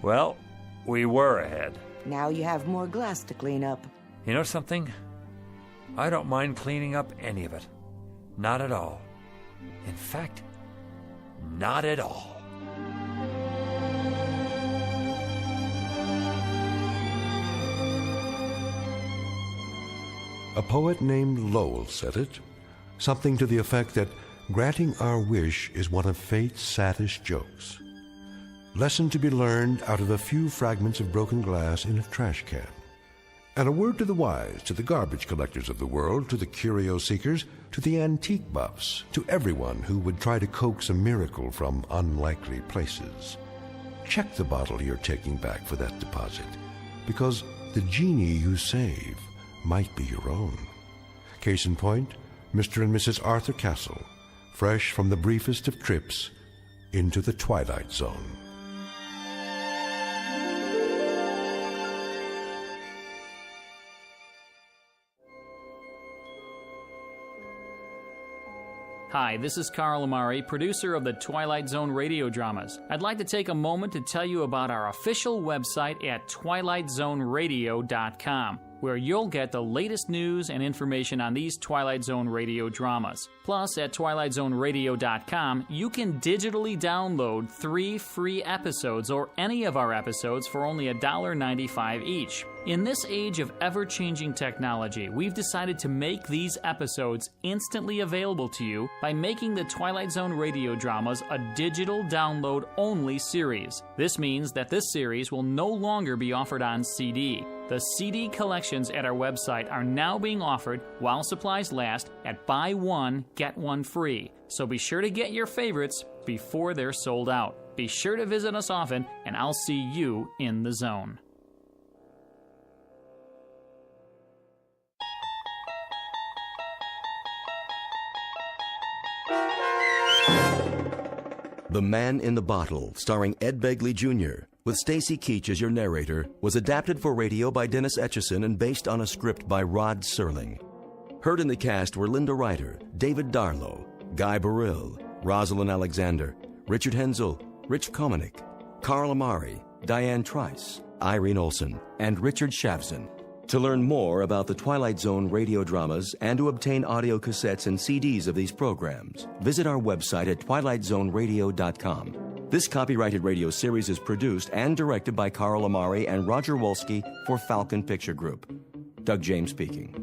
Well, we were ahead. Now you have more glass to clean up. You know something? I don't mind cleaning up any of it. Not at all. In fact, not at all. A poet named Lowell said it, something to the effect that granting our wish is one of fate's saddest jokes. lesson to be learned out of a few fragments of broken glass in a trash can. And a word to the wise, to the garbage collectors of the world, to the curio seekers, to the antique buffs, to everyone who would try to coax a miracle from unlikely places. Check the bottle you're taking back for that deposit, because the genie you save might be your own. Case in point, Mr. and Mrs. Arthur Castle, fresh from the briefest of trips into the Twilight Zone. Hi, this is Carl Amari, producer of the Twilight Zone Radio Dramas. I'd like to take a moment to tell you about our official website at twilightzoneradio.com, where you'll get the latest news and information on these Twilight Zone radio dramas. Plus, at twilightzoneradio.com, you can digitally download 3 free episodes or any of our episodes for only $1.95 each. In this age of ever-changing technology, we've decided to make these episodes instantly available to you by making the Twilight Zone radio dramas a digital download-only series. This means that this series will no longer be offered on CD. The CD collections at our website are now being offered while supplies last at buy one, get one free. So be sure to get your favorites before they're sold out. Be sure to visit us often, and I'll see you in the zone. The Man in the Bottle, starring Ed Begley Jr., with Stacy Keach as your narrator, was adapted for radio by Dennis Etchison and based on a script by Rod Serling. Heard in the cast were Linda Ryder, David Darlow, Guy Burrill, Rosalind Alexander, Richard Hensel, Rich Komanik, Carl Amari, Diane Trice, Irene Olson, and Richard Shavson. To learn more about the Twilight Zone radio dramas and to obtain audio cassettes and CDs of these programs, visit our website at twilightzoneradio.com. This copyrighted radio series is produced and directed by Carl Amari and Roger Wolski for Falcon Picture Group. Doug James speaking.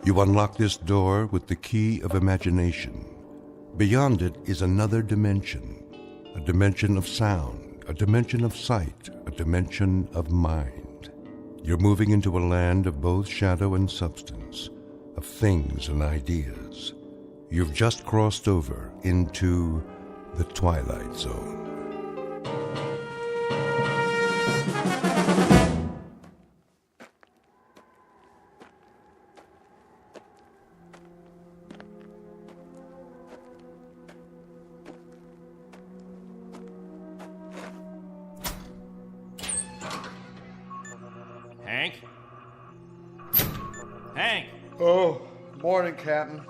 You unlock this door with the key of imagination. Beyond it is another dimension, a dimension of sound, a dimension of sight, a dimension of mind. You're moving into a land of both shadow and substance, of things and ideas. You've just crossed over into the Twilight Zone. Hank? Hank! Oh, morning, Captain.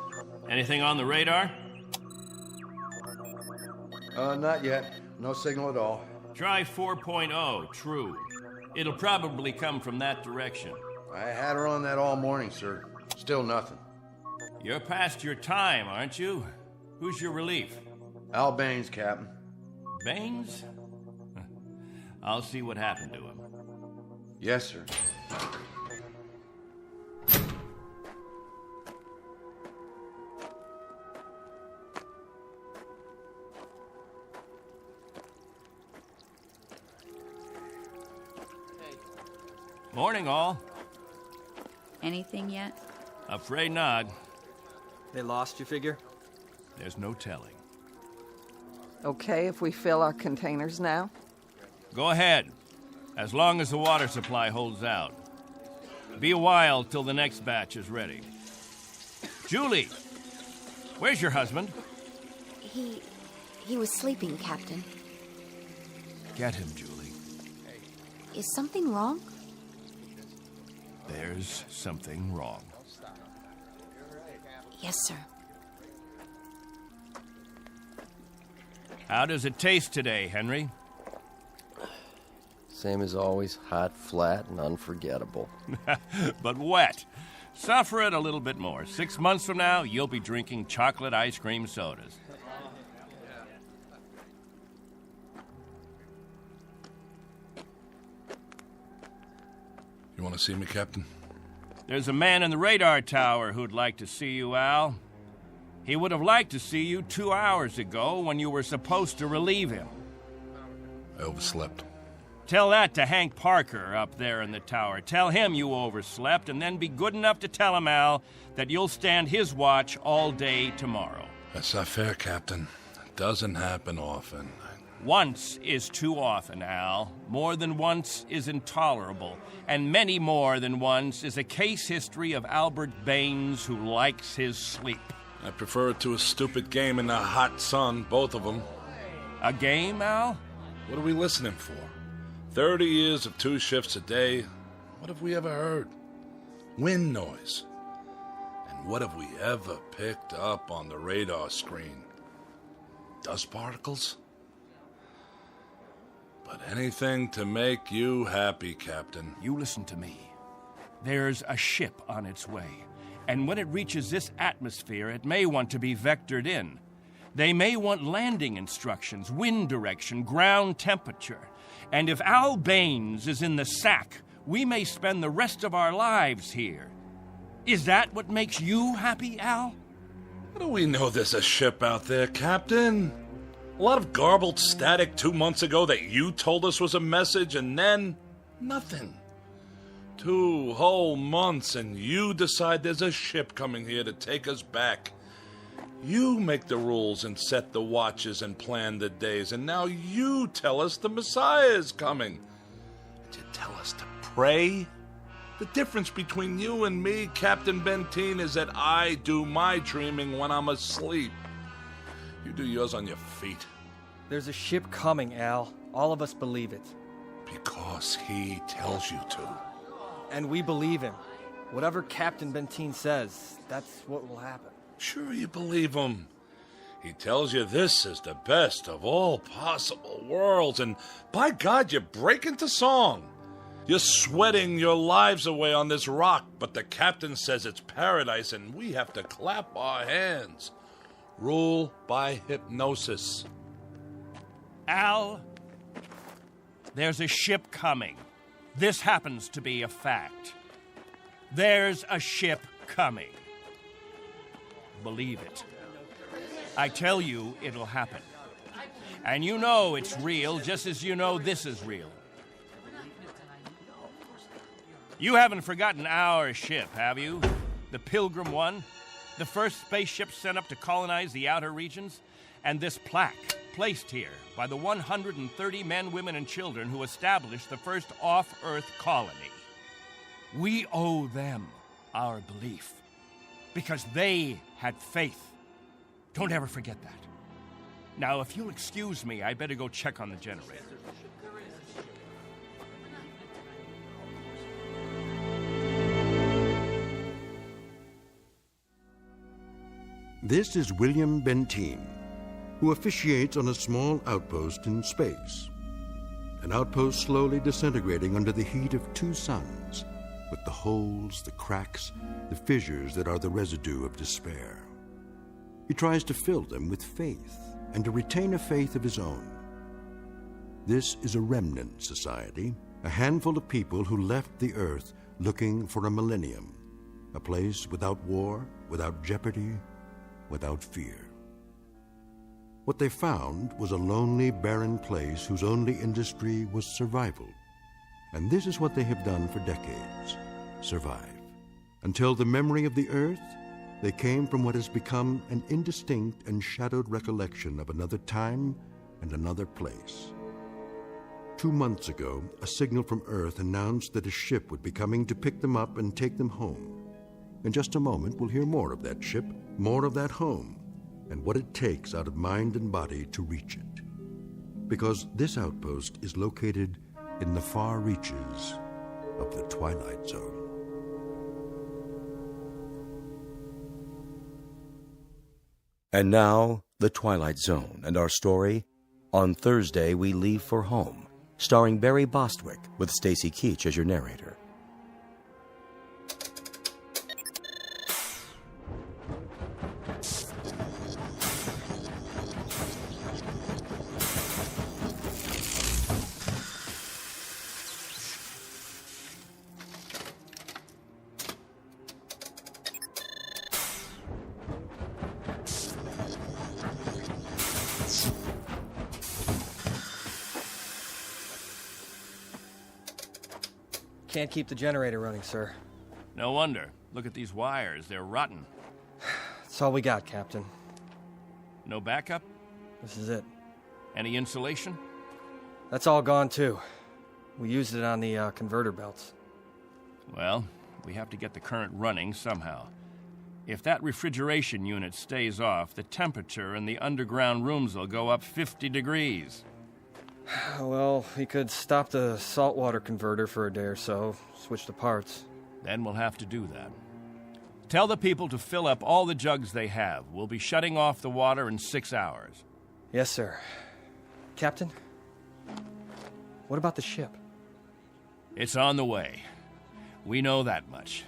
Anything on the radar? Not yet. No signal at all. Try 4.0, true. It'll probably come from that direction. I had her on that all morning, sir. Still nothing. You're past your time, aren't you? Who's your relief? Al Baines, Captain. Baines? I'll see what happened to him. Yes, sir. Morning, all. Anything yet? Afraid not. They lost, you figure? There's no telling. Okay if we fill our containers now? Go ahead, as long as the water supply holds out. Be a while till the next batch is ready. Julie, where's your husband? He was sleeping, Captain. Get him, Julie. Is something wrong? There's something wrong. Yes, sir. How does it taste today, Henry? Same as always, hot, flat, and unforgettable. But wet. Suffer it a little bit more. 6 months from now, you'll be drinking chocolate ice cream sodas. You want to see me, Captain? There's a man in the radar tower who'd like to see you, Al. He would have liked to see you 2 hours ago when you were supposed to relieve him. I overslept. Tell that to Hank Parker up there in the tower. Tell him you overslept, and then be good enough to tell him, Al, that you'll stand his watch all day tomorrow. That's not fair, Captain. It doesn't happen often. Once is too often, Al. More than once is intolerable. And many more than once is a case history of Albert Baines who likes his sleep. I prefer it to a stupid game in the hot sun, both of them. A game, Al? What are we listening for? 30 years of 2 shifts a day. What have we ever heard? Wind noise. And what have we ever picked up on the radar screen? Dust particles? But anything to make you happy, Captain. You listen to me. There's a ship on its way, and when it reaches this atmosphere, it may want to be vectored in. They may want landing instructions, wind direction, ground temperature. And if Al Baines is in the sack, we may spend the rest of our lives here. Is that what makes you happy, Al? How do we know there's a ship out there, Captain? A lot of garbled static 2 months ago that you told us was a message, and then nothing. 2 whole months, and you decide there's a ship coming here to take us back. You make the rules and set the watches and plan the days, and now you tell us the Messiah is coming. And you tell us to pray? The difference between you and me, Captain Benteen, is that I do my dreaming when I'm asleep. You do yours on your feet. There's a ship coming, Al. All of us believe it. Because he tells you to. And we believe him. Whatever Captain Benteen says, that's what will happen. Sure you believe him. He tells you this is the best of all possible worlds, and by God, you break into song. You're sweating your lives away on this rock, but the captain says it's paradise, and we have to clap our hands. Rule by hypnosis. Al, there's a ship coming. This happens to be a fact. There's a ship coming. believe it. I tell you, it'll happen. And you know it's real, just as you know this is real. You haven't forgotten our ship, have you? The Pilgrim One? The first spaceship sent up to colonize the outer regions? And this plaque, placed here by the 130 men, women, and children who established the first off-Earth colony. We owe them our belief, because they had faith. Don't ever forget that. Now, if you'll excuse me, I better go check on the generator. This is William Benteen, who officiates on a small outpost in space. An outpost slowly disintegrating under the heat of two suns, with the holes, the cracks, the fissures that are the residue of despair. He tries to fill them with faith and to retain a faith of his own. This is a remnant society, a handful of people who left the earth looking for a millennium, a place without war, without jeopardy, without fear. What they found was a lonely, barren place whose only industry was survival. And this is what they have done for decades, survive. Until the memory of the earth, they came from what has become an indistinct and shadowed recollection of another time and another place. 2 months ago, a signal from Earth announced that a ship would be coming to pick them up and take them home. In just a moment, we'll hear more of that ship, more of that home, and what it takes out of mind and body to reach it. Because this outpost is located in the far reaches of the Twilight Zone. And now, The Twilight Zone, and our story, On Thursday We Leave for Home, starring Barry Bostwick, with Stacy Keach as your narrator. Can't keep the generator running, sir. No wonder. Look at these wires. They're rotten. That's all we got, Captain. No backup? This is it. Any insulation? That's all gone, too. We used it on the converter belts. Well, we have to get the current running somehow. If that refrigeration unit stays off, the temperature in the underground rooms will go up 50 degrees. Well, we could stop the saltwater converter for a day or so, switch the parts. Then we'll have to do that. Tell the people to fill up all the jugs they have. We'll be shutting off the water in 6 hours. Yes, sir. Captain, what about the ship? It's on the way. We know that much.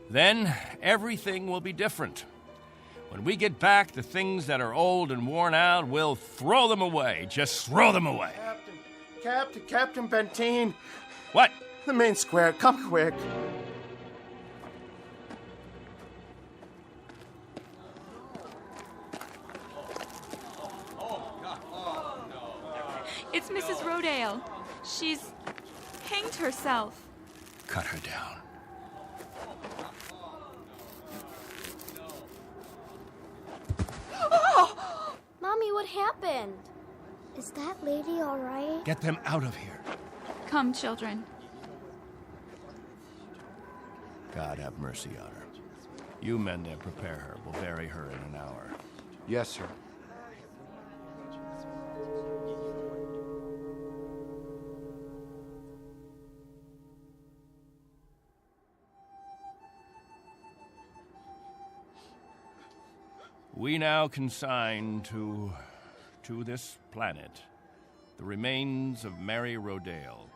Then everything will be different. When we get back, the things that are old and worn out, we'll throw them away. Just throw them away. Captain Benteen. What? The main square. Come quick. It's Mrs. Rodale. She's hanged herself. Cut her down. Mommy, what happened? Is that lady all right? Get them out of here. Come, children. God have mercy on her. You men there, prepare her. We'll bury her in an hour. Yes, sir. We now consign to this planet the remains of Mary Rodale.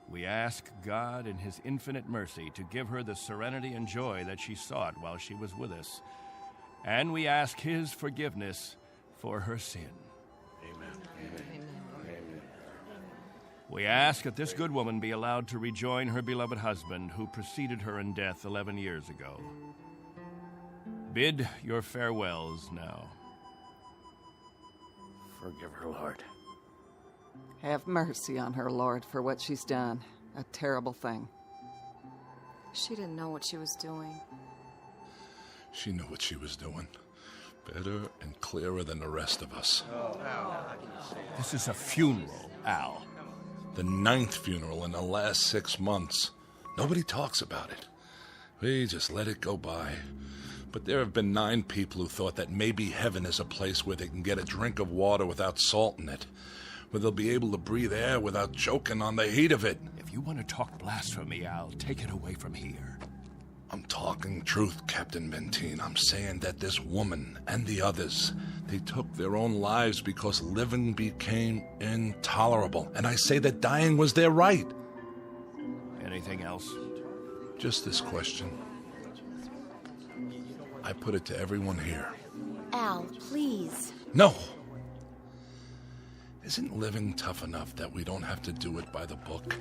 We ask God in His infinite mercy to give her the serenity and joy that she sought while she was with us. And we ask His forgiveness for her sin. Amen. We ask that this good woman be allowed to rejoin her beloved husband who preceded her in death 11 years ago. Bid your farewells now. Forgive her, Lord. Have mercy on her, Lord, for what she's done. A terrible thing. She didn't know what she was doing. She knew what she was doing. Better and clearer than the rest of us. This is a funeral, Al. The 9th funeral in the last 6 months. Nobody talks about it. We just let it go by. But there have been 9 people who thought that maybe heaven is a place where they can get a drink of water without salt in it, where they'll be able to breathe air without choking on the heat of it. If you want to talk blasphemy, Al, take it away from here. I'm talking truth, Captain Benteen. I'm saying that this woman and the others, they took their own lives because living became intolerable. And I say that dying was their right. Anything else? Just this question. I put it to everyone here. Al, please. No! Isn't living tough enough that we don't have to do it by the book?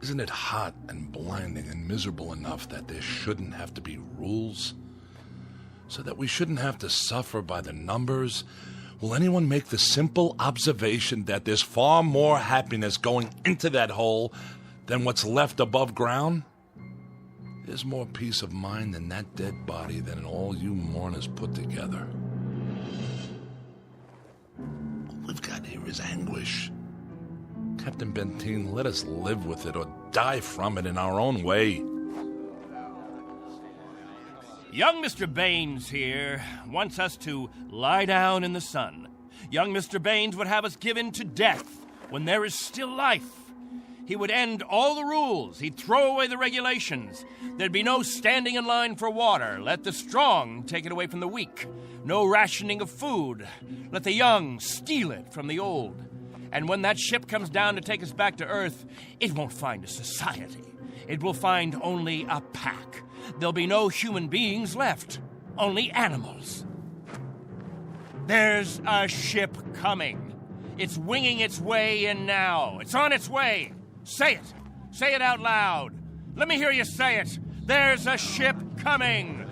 Isn't it hot and blinding and miserable enough that there shouldn't have to be rules? So that we shouldn't have to suffer by the numbers? Will anyone make the simple observation that there's far more happiness going into that hole than what's left above ground? There's more peace of mind in that dead body than in all you mourners put together. All we've got here is anguish. Captain Benteen, let us live with it or die from it in our own way. Young Mr. Baines here wants us to lie down in the sun. Young Mr. Baines would have us given to death when there is still life. He would end all the rules. He'd throw away the regulations. There'd be no standing in line for water. Let the strong take it away from the weak. No rationing of food. Let the young steal it from the old. And when that ship comes down to take us back to Earth, it won't find a society. It will find only a pack. There'll be no human beings left. Only animals. There's a ship coming. It's winging its way in now. It's on its way. Say it. Say it out loud. Let me hear you say it. There's a ship coming.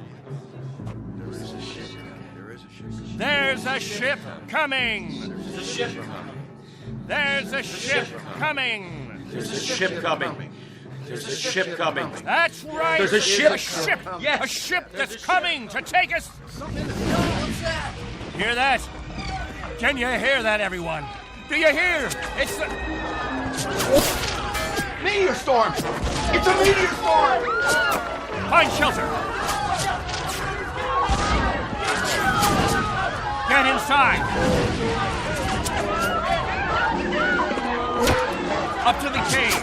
There's a ship coming. There's a ship coming. There's a ship coming. There's a ship coming. There's a ship coming. That's right. There's a ship. A ship. Yes. A ship that's coming to take us. Hear that? Can you hear that, everyone? Do you hear? It's the... Meteor storm! It's a meteor storm! Find shelter! Get inside! Up to the cave!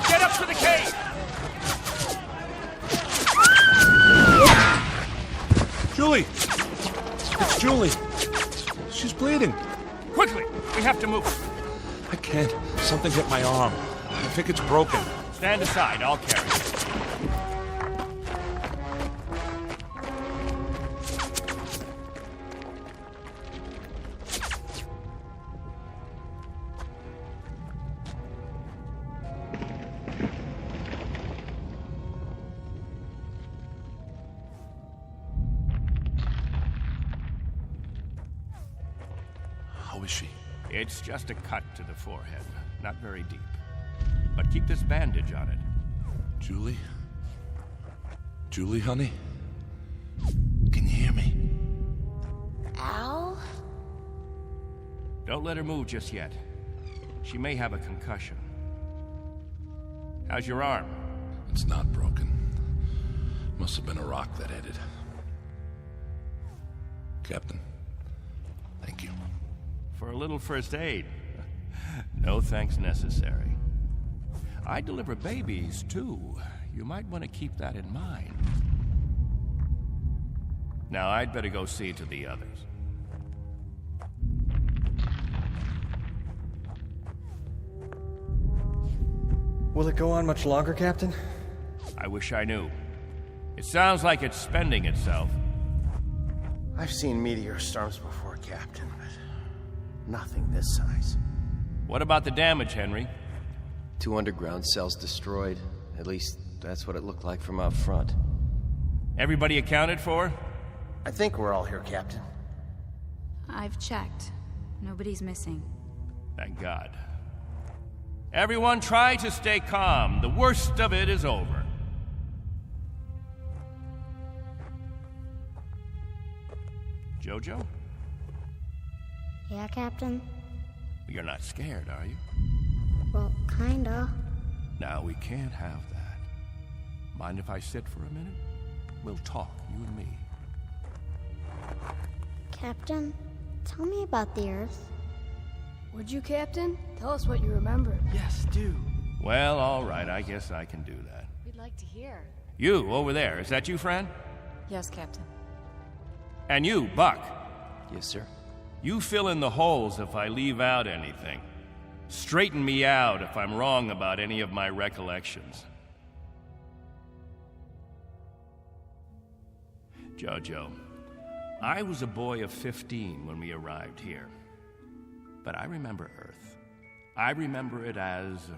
Get up to the cave! Julie! It's Julie. She's bleeding. Quickly! We have to move. I can't. Something hit my arm. I think it's broken. Stand aside. I'll carry it. How is she? It's just a cut to the forehead. Not very deep. But keep this bandage on it. Julie? Julie, honey? Can you hear me? Al? Don't let her move just yet. She may have a concussion. How's your arm? It's not broken. Must have been a rock that hit it. Captain, thank you. For a little first aid. No thanks necessary. I deliver babies, too. You might want to keep that in mind. Now, I'd better go see to the others. Will it go on much longer, Captain? I wish I knew. It sounds like it's spending itself. I've seen meteor storms before, Captain, but nothing this size. What about the damage, Henry? 2 underground cells destroyed. At least, that's what it looked like from out front. Everybody accounted for? I think we're all here, Captain. I've checked. Nobody's missing. Thank God. Everyone try to stay calm. The worst of it is over. Jojo? Yeah, Captain? You're not scared, are you? Well, kinda. Now, we can't have that. Mind if I sit for a minute? We'll talk, you and me. Captain, tell me about the Earth. Would you, Captain? Tell us what you remember. Yes, do. Well, all right, I guess I can do that. We'd like to hear. You, over there, is that you, Fran? Yes, Captain. And you, Buck. Yes, sir. You fill in the holes if I leave out anything. Straighten me out if I'm wrong about any of my recollections. Jojo, I was a boy of 15 when we arrived here. But I remember Earth. I remember it as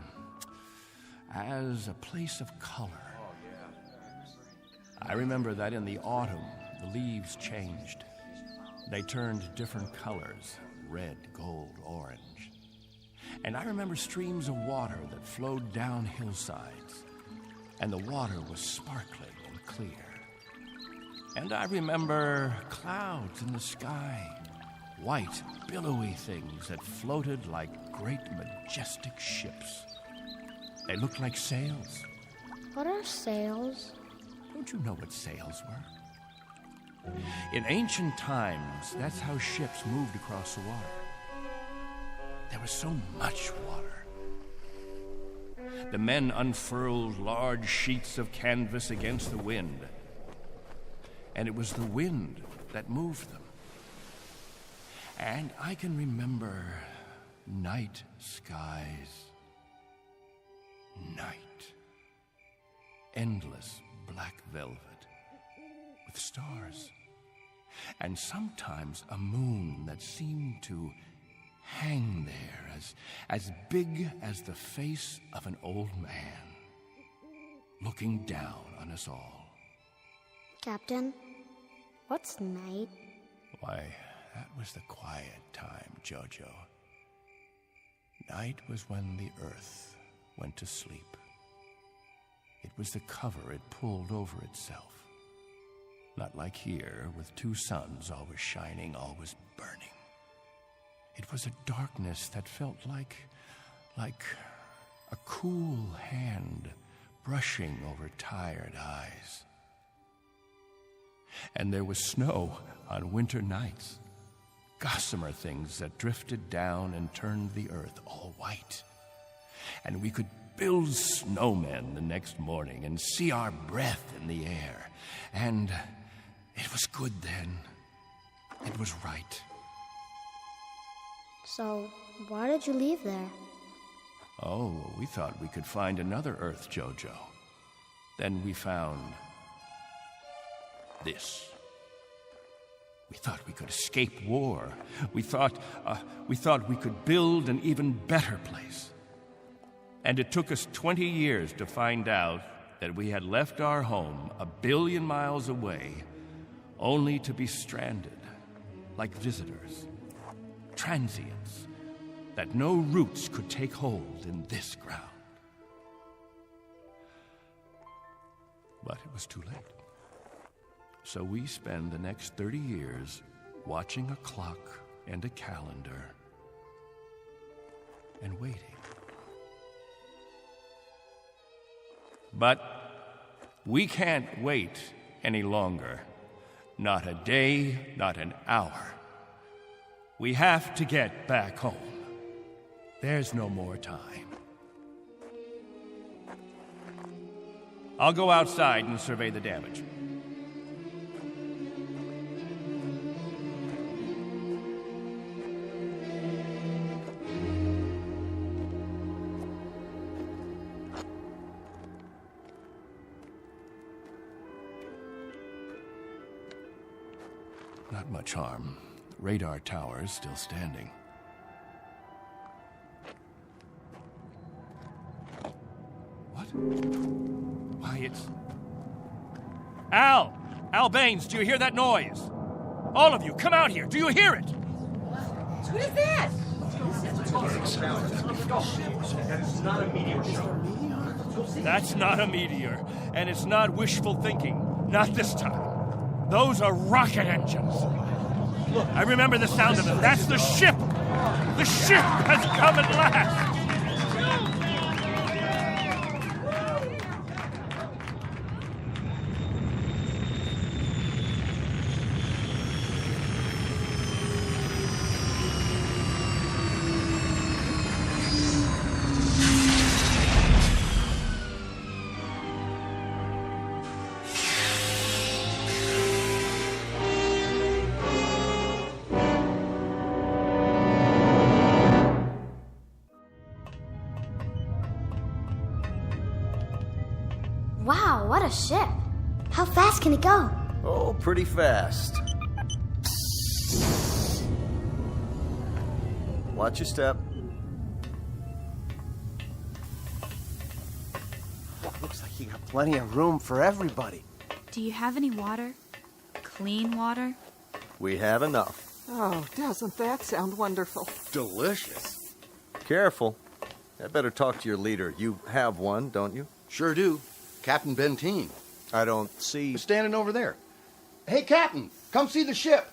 a place of color. I remember that in the autumn, the leaves changed. They turned different colors, red, gold, orange. And I remember streams of water that flowed down hillsides, and the water was sparkling and clear. And I remember clouds in the sky, white, billowy things that floated like great, majestic ships. They looked like sails. What are sails? Don't you know what sails were? In ancient times, that's how ships moved across the water. There was so much water. The men unfurled large sheets of canvas against the wind, and it was the wind that moved them. And I can remember night skies. Night. Endless black velvet with stars. And sometimes a moon that seemed to hang there as big as the face of an old man, looking down on us all. Captain, what's night? Why, that was the quiet time, Jojo. Night was when the earth went to sleep. It was the cover it pulled over itself. Not like here, with two suns always shining, always burning. It was a darkness that felt like a cool hand brushing over tired eyes. And there was snow on winter nights, gossamer things that drifted down and turned the earth all white. And we could build snowmen the next morning and see our breath in the air. And it was good then. It was right. So, why did you leave there? Oh, we thought we could find another Earth, Jojo. Then we found this. We thought we could escape war. We thought we could build an even better place. And it took us 20 years to find out that we had left our home 1 billion miles away, only to be stranded, like visitors, transients, that no roots could take hold in this ground. But it was too late. So we spend the next 30 years watching a clock and a calendar and waiting. But we can't wait any longer. Not a day, not an hour. We have to get back home. There's no more time. I'll go outside and survey the damage. Not much harm. Radar tower's still standing. What? Why, it's... Al! Al Baines, do you hear that noise? All of you, come out here. Do you hear it? What is that? That's not a meteor, and it's not wishful thinking. Not this time. Those are rocket engines. Look, I remember the sound of it. That's the ship. The ship has come at last. Wow, what a ship. How fast can it go? Oh, pretty fast. Watch your step. Looks like you got plenty of room for everybody. Do you have any water? Clean water? We have enough. Oh, doesn't that sound wonderful? Delicious. Careful. I better talk to your leader. You have one, don't you? Sure do. Captain Benteen. I don't see... He's standing over there. Hey, Captain, come see the ship.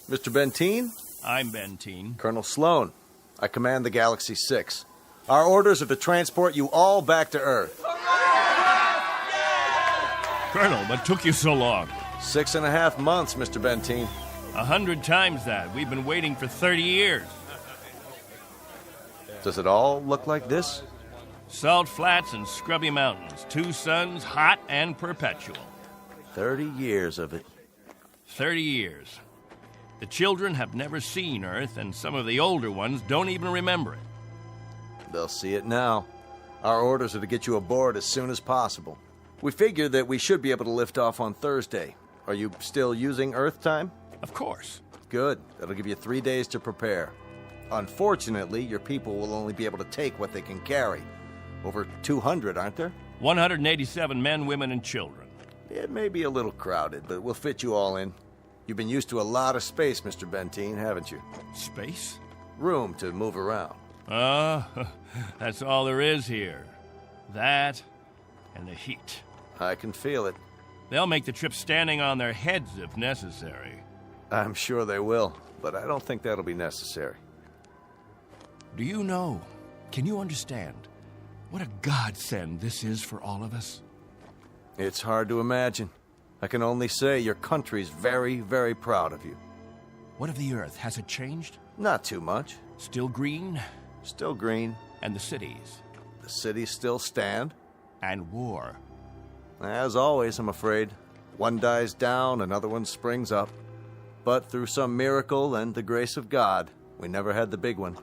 Mr. Benteen? I'm Benteen. Colonel Sloan. I command the Galaxy 6. Our orders are to transport you all back to Earth. Colonel, what took you so long? 6.5 months, Mr. Benteen. 100 times that. We've been waiting for 30 years. Does it all look like this? Salt flats and scrubby mountains. 2 suns, hot and perpetual. 30 years of it. 30 years. The children have never seen Earth, and some of the older ones don't even remember it. They'll see it now. Our orders are to get you aboard as soon as possible. We figure that we should be able to lift off on Thursday. Are you still using Earth time? Of course. Good. That'll give you 3 days to prepare. Unfortunately, your people will only be able to take what they can carry. Over 200, aren't there? 187 men, women, and children. It may be a little crowded, but we'll fit you all in. You've been used to a lot of space, Mr. Benteen, haven't you? Space? Room to move around. That's all there is here. That and the heat. I can feel it. They'll make the trip standing on their heads if necessary. I'm sure they will, but I don't think that'll be necessary. Do you know, can you understand what a godsend this is for all of us? It's hard to imagine. I can only say your country's very, very proud of you. What of the Earth? Has it changed? Not too much. Still green? Still green. And the cities? The cities still stand. And war? As always, I'm afraid. One dies down, another one springs up. But through some miracle and the grace of God, we never had the big one.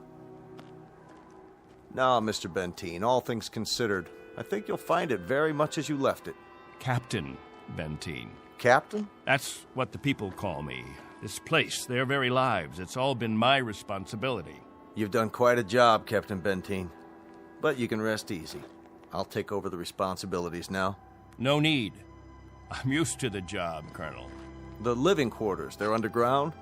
Now, Mr. Benteen, all things considered, I think you'll find it very much as you left it. Captain Benteen. Captain? That's what the people call me. This place, their very lives, it's all been my responsibility. You've done quite a job, Captain Benteen. But you can rest easy. I'll take over the responsibilities now. No need. I'm used to the job, Colonel. The living quarters, they're underground?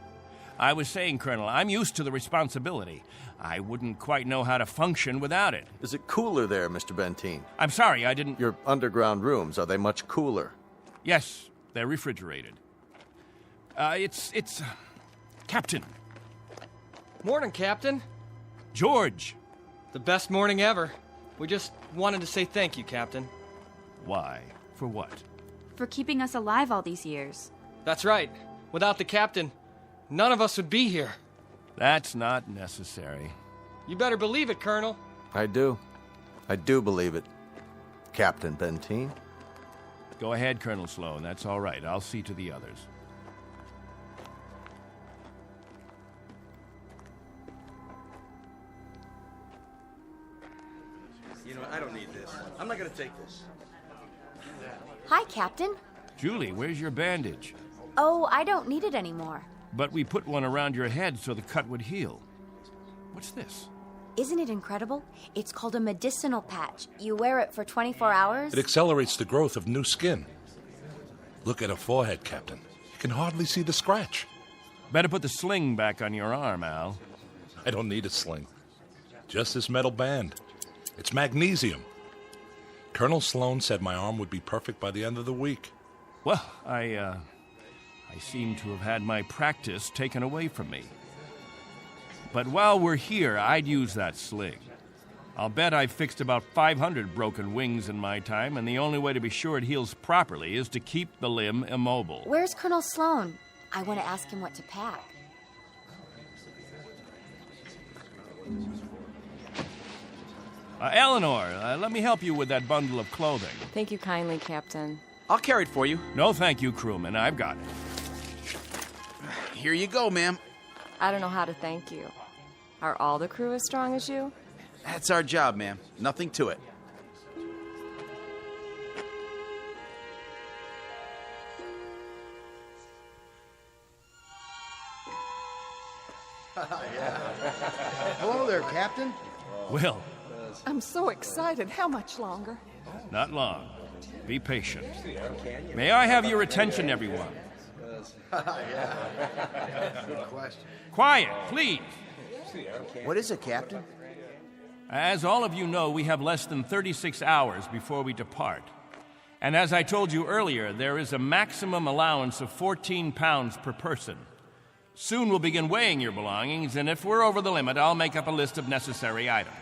I was saying, Colonel, I'm used to the responsibility. I wouldn't quite know how to function without it. Is it cooler there, Mr. Benteen? I'm sorry, I didn't... Your underground rooms, are they much cooler? Yes, they're refrigerated. It's... Captain. Morning, Captain. George. The best morning ever. We just wanted to say thank you, Captain. Why? For what? For keeping us alive all these years. That's right. Without the Captain, none of us would be here. That's not necessary. You better believe it, Colonel. I do. I do believe it. Captain Benteen. Go ahead, Colonel Sloan. That's all right. I'll see to the others. You know, I don't need this. I'm not going to take this. Hi, Captain. Julie, where's your bandage? Oh, I don't need it anymore. But we put one around your head so the cut would heal. What's this? Isn't it incredible? It's called a medicinal patch. You wear it for 24 hours. It accelerates the growth of new skin. Look at her forehead, Captain. You can hardly see the scratch. Better put the sling back on your arm, Al. I don't need a sling. Just this metal band. It's magnesium. Colonel Sloan said my arm would be perfect by the end of the week. Well, I seem to have had my practice taken away from me. But while we're here, I'd use that sling. I'll bet I've fixed about 500 broken wings in my time, and the only way to be sure it heals properly is to keep the limb immobile. Where's Colonel Sloan? I want to ask him what to pack. Eleanor, let me help you with that bundle of clothing. Thank you kindly, Captain. I'll carry it for you. No, thank you, crewman. I've got it. Here you go, ma'am. I don't know how to thank you. Are all the crew as strong as you? That's our job, ma'am. Nothing to it. Hello there, Captain. Will. I'm so excited. How much longer? Not long. Be patient. May I have your attention, everyone? Good question. Quiet, please. What is it, Captain? As all of you know, we have less than 36 hours before we depart. And as I told you earlier, there is a maximum allowance of 14 pounds per person. Soon we'll begin weighing your belongings, and if we're over the limit, I'll make up a list of necessary items.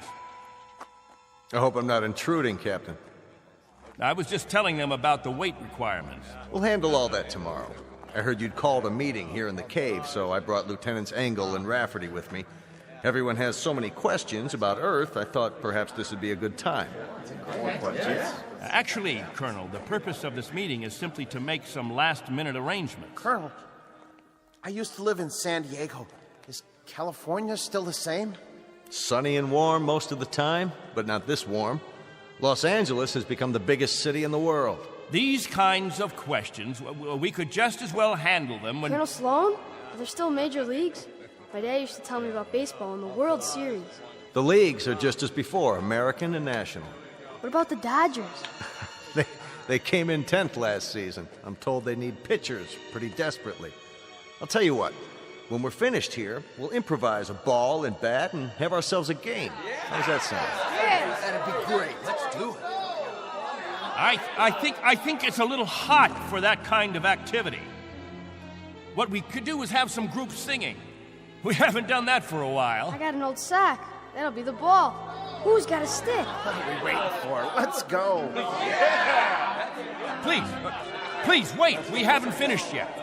I hope I'm not intruding, Captain. I was just telling them about the weight requirements. We'll handle all that tomorrow. I heard you'd called a meeting here in the cave, so I brought Lieutenants Engel and Rafferty with me. Everyone has so many questions about Earth, I thought perhaps this would be a good time. Actually, Colonel, the purpose of this meeting is simply to make some last-minute arrangements. Colonel, I used to live in San Diego. Is California still the same? Sunny and warm most of the time, but not this warm. Los Angeles has become the biggest city in the world. These kinds of questions, we could just as well handle them when... Colonel Sloan? Are there still major leagues? My dad used to tell me about baseball and the World Series. The leagues are just as before, American and national. What about the Dodgers? They came in 10th last season. I'm told they need pitchers pretty desperately. I'll tell you what, when we're finished here, we'll improvise a ball and bat and have ourselves a game. How's that sound? Yeah, that'd be great. Let's do it. I think it's a little hot for that kind of activity. What we could do is have some group singing. We haven't done that for a while. I got an old sack. That'll be the ball. Who's got a stick? What are we waiting for? Let's go. Please, wait. We haven't finished yet.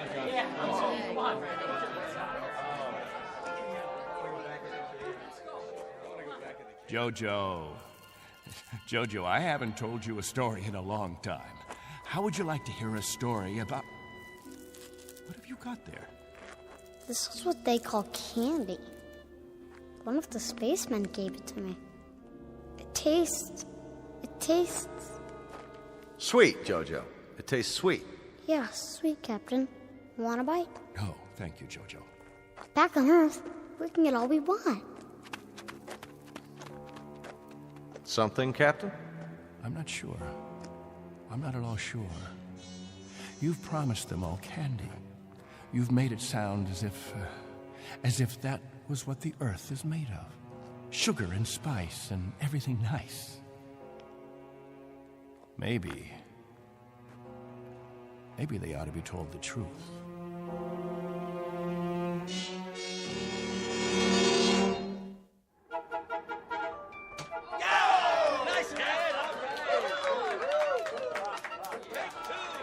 Jojo, I haven't told you a story in a long time. How would you like to hear a story about... What have you got there? This is what they call candy. One of the spacemen gave it to me. It tastes... Sweet, Jojo. It tastes sweet. Yeah, sweet, Captain. Want a bite? Oh, thank you, Jojo. Back on Earth, we can get all we want. Something, Captain? I'm not sure. I'm not at all sure. You've promised them all candy. You've made it sound as if that was what the Earth is made of. Sugar and spice and everything nice. Maybe they ought to be told the truth.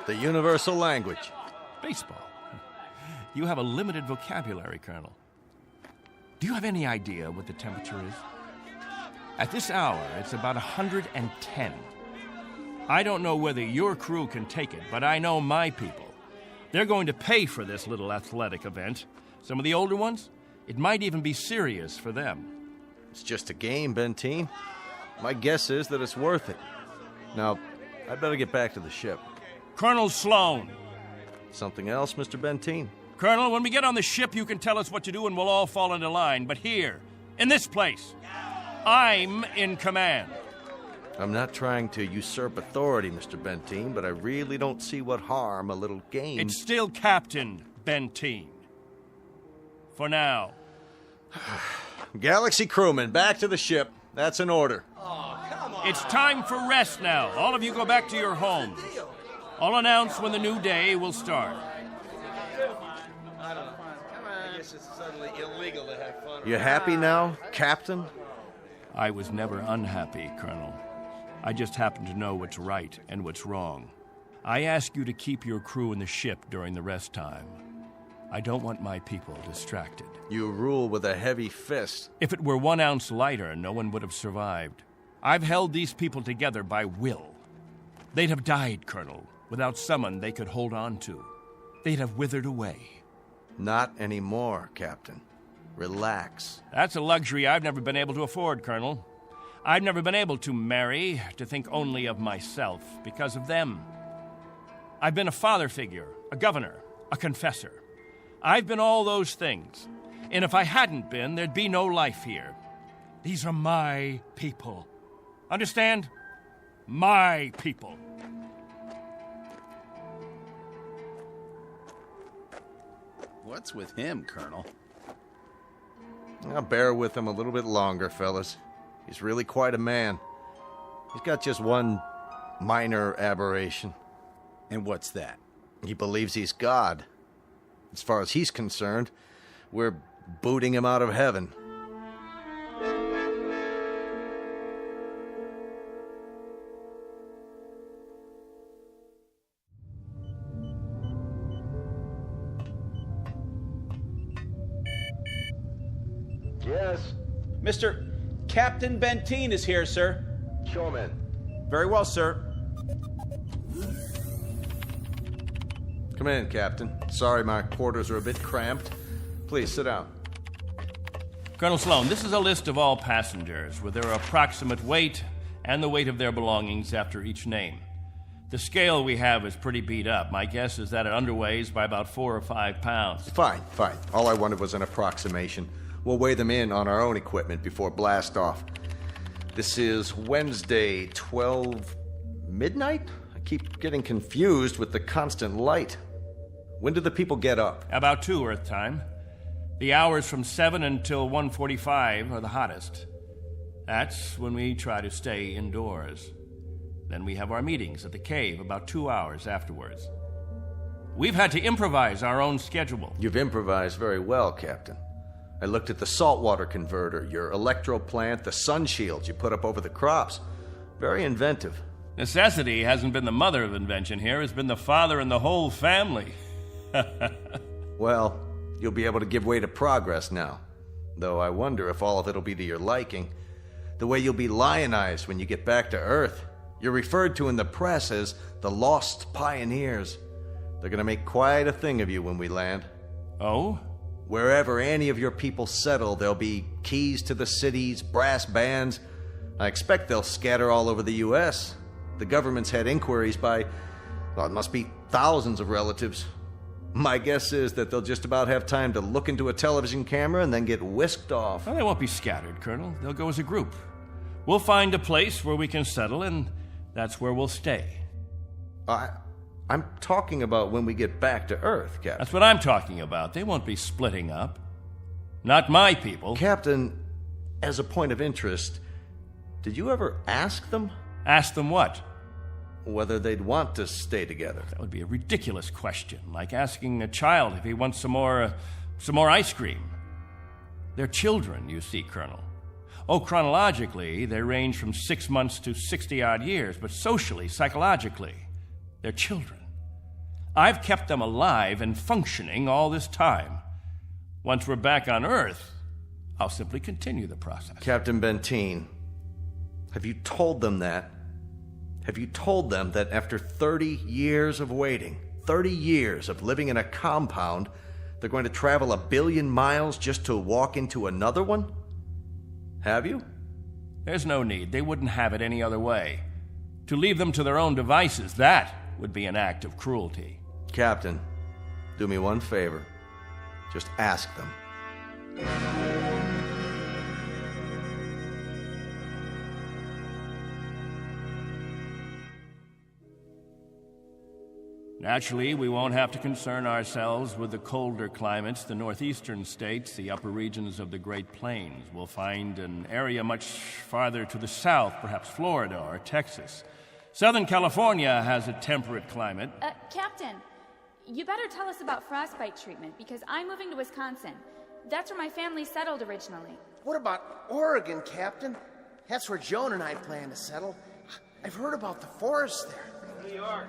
The universal language. Baseball. You have a limited vocabulary, Colonel. Do you have any idea what the temperature is? At this hour, it's about 110. I don't know whether your crew can take it, but I know my people. They're going to pay for this little athletic event. Some of the older ones, it might even be serious for them. It's just a game, Benteen. My guess is that it's worth it. Now, I'd better get back to the ship. Colonel Sloan. Something else, Mr. Benteen? Colonel, when we get on the ship, you can tell us what to do and we'll all fall into line. But here, in this place, I'm in command. I'm not trying to usurp authority, Mr. Benteen, but I really don't see what harm a little game... It's still Captain Benteen. For now. Galaxy crewmen, back to the ship. That's an order. It's time for rest now. All of you go back to your homes. I'll announce when the new day will start. I don't know. I guess it's suddenly illegal to have fun. You happy now, Captain? I was never unhappy, Colonel. I just happen to know what's right and what's wrong. I ask you to keep your crew in the ship during the rest time. I don't want my people distracted. You rule with a heavy fist. If it were 1 ounce lighter, no one would have survived. I've held these people together by will. They'd have died, Colonel, without someone they could hold on to. They'd have withered away. Not anymore, Captain. Relax. That's a luxury I've never been able to afford, Colonel. I've never been able to marry, to think only of myself, because of them. I've been a father figure, a governor, a confessor. I've been all those things. And if I hadn't been, there'd be no life here. These are my people. Understand? My people. What's with him, Colonel? I'll bear with him a little bit longer, fellas. He's really quite a man. He's got just one minor aberration. And what's that? He believes he's God. As far as he's concerned, we're booting him out of heaven. Yes? Mr. Captain Benteen is here, sir. Show him in. Very well, sir. Come in, Captain. Sorry my quarters are a bit cramped. Please, sit down. Colonel Sloan, this is a list of all passengers with their approximate weight and the weight of their belongings after each name. The scale we have is pretty beat up. My guess is that it underweighs by about 4 or 5 pounds. Fine. All I wanted was an approximation. We'll weigh them in on our own equipment before blast off. This is Wednesday, 12 midnight? I keep getting confused with the constant light. When do the people get up? About 2 Earth time. The hours from 7 until 1:45 are the hottest. That's when we try to stay indoors. Then we have our meetings at the cave about 2 hours afterwards. We've had to improvise our own schedule. You've improvised very well, Captain. I looked at the saltwater converter, your electro plant, the sun shields you put up over the crops. Very inventive. Necessity hasn't been the mother of invention here. It's been the father and the whole family. Well, you'll be able to give way to progress now. Though I wonder if all of it'll be to your liking. The way you'll be lionized when you get back to Earth. You're referred to in the press as the Lost Pioneers. They're gonna make quite a thing of you when we land. Oh? Wherever any of your people settle, there'll be keys to the cities, brass bands. I expect they'll scatter all over the U.S. The government's had inquiries by, well, it must be thousands of relatives. My guess is that they'll just about have time to look into a television camera and then get whisked off. Well, they won't be scattered, Colonel. They'll go as a group. We'll find a place where we can settle, and that's where we'll stay. I'm talking about when we get back to Earth, Captain. That's what I'm talking about. They won't be splitting up. Not my people. Captain, as a point of interest, did you ever ask them? Ask them what? Whether they'd want to stay together. That would be a ridiculous question, like asking a child if he wants some more ice cream. They're children, you see, Colonel. Oh, chronologically, they range from 6 months to 60-odd years, but socially, psychologically, they're children. I've kept them alive and functioning all this time. Once we're back on Earth, I'll simply continue the process. Captain Benteen, have you told them that? Have you told them that after 30 years of waiting, 30 years of living in a compound, they're going to travel 1 billion miles just to walk into another one? Have you? There's no need. They wouldn't have it any other way. To leave them to their own devices, that would be an act of cruelty. Captain, do me one favor. Just ask them. Naturally, we won't have to concern ourselves with the colder climates, the northeastern states, the upper regions of the Great Plains. We'll find an area much farther to the south, perhaps Florida or Texas. Southern California has a temperate climate. Captain, you better tell us about frostbite treatment, because I'm moving to Wisconsin. That's where my family settled originally. What about Oregon, Captain? That's where Joan and I plan to settle. I've heard about the forest there. New York.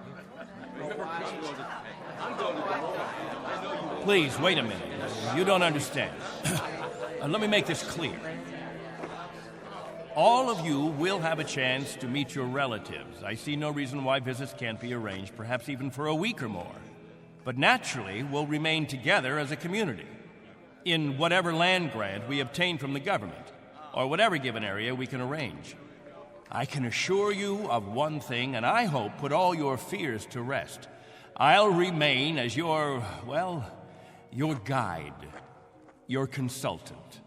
Please, wait a minute. You don't understand. Let me make this clear. All of you will have a chance to meet your relatives. I see no reason why visits can't be arranged, perhaps even for a week or more. But naturally, we'll remain together as a community in whatever land grant we obtain from the government, or whatever given area we can arrange. I can assure you of one thing, and I hope put all your fears to rest. I'll remain as your guide, your consultant.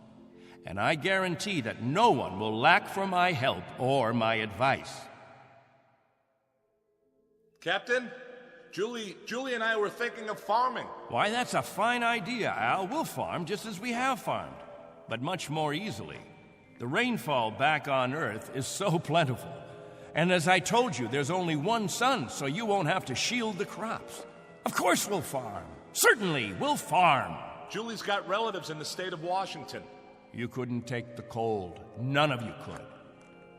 And I guarantee that no one will lack for my help or my advice. Captain, Julie and I were thinking of farming. Why, that's a fine idea, Al. We'll farm just as we have farmed, but much more easily. The rainfall back on Earth is so plentiful. And as I told you, there's only one sun, so you won't have to shield the crops. Of course we'll farm. Certainly, we'll farm. Julie's got relatives in the state of Washington. You couldn't take the cold. None of you could.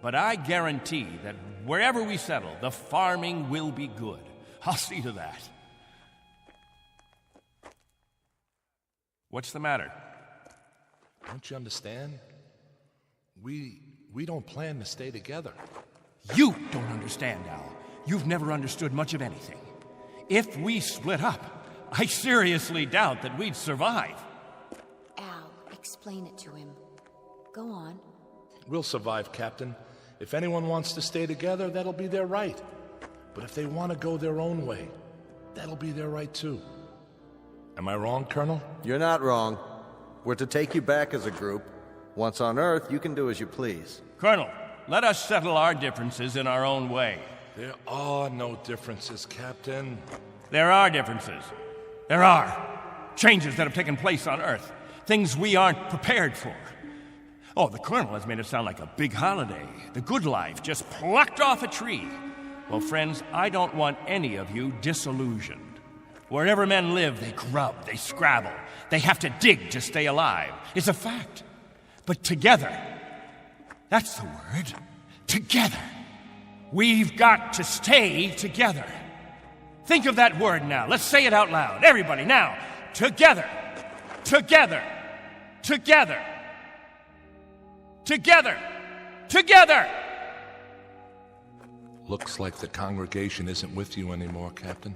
But I guarantee that wherever we settle, the farming will be good. I'll see to that. What's the matter? Don't you understand? We don't plan to stay together. You don't understand, Al. You've never understood much of anything. If we split up, I seriously doubt that we'd survive. Al, explain it to him. Go on. We'll survive, Captain. If anyone wants to stay together, that'll be their right. But if they want to go their own way, that'll be their right too. Am I wrong, Colonel? You're not wrong. We're to take you back as a group. Once on Earth, you can do as you please. Colonel, let us settle our differences in our own way. There are no differences, Captain. There are differences. There are. Changes that have taken place on Earth. Things we aren't prepared for. Oh, the Colonel has made it sound like a big holiday. The good life just plucked off a tree. Well, friends, I don't want any of you disillusioned. Wherever men live, they grub, they scrabble. They have to dig to stay alive. It's a fact. But together, that's the word, together. We've got to stay together. Think of that word now. Let's say it out loud. Everybody, now. Together. Together. Together. Together. Together. Looks like the congregation isn't with you anymore, Captain.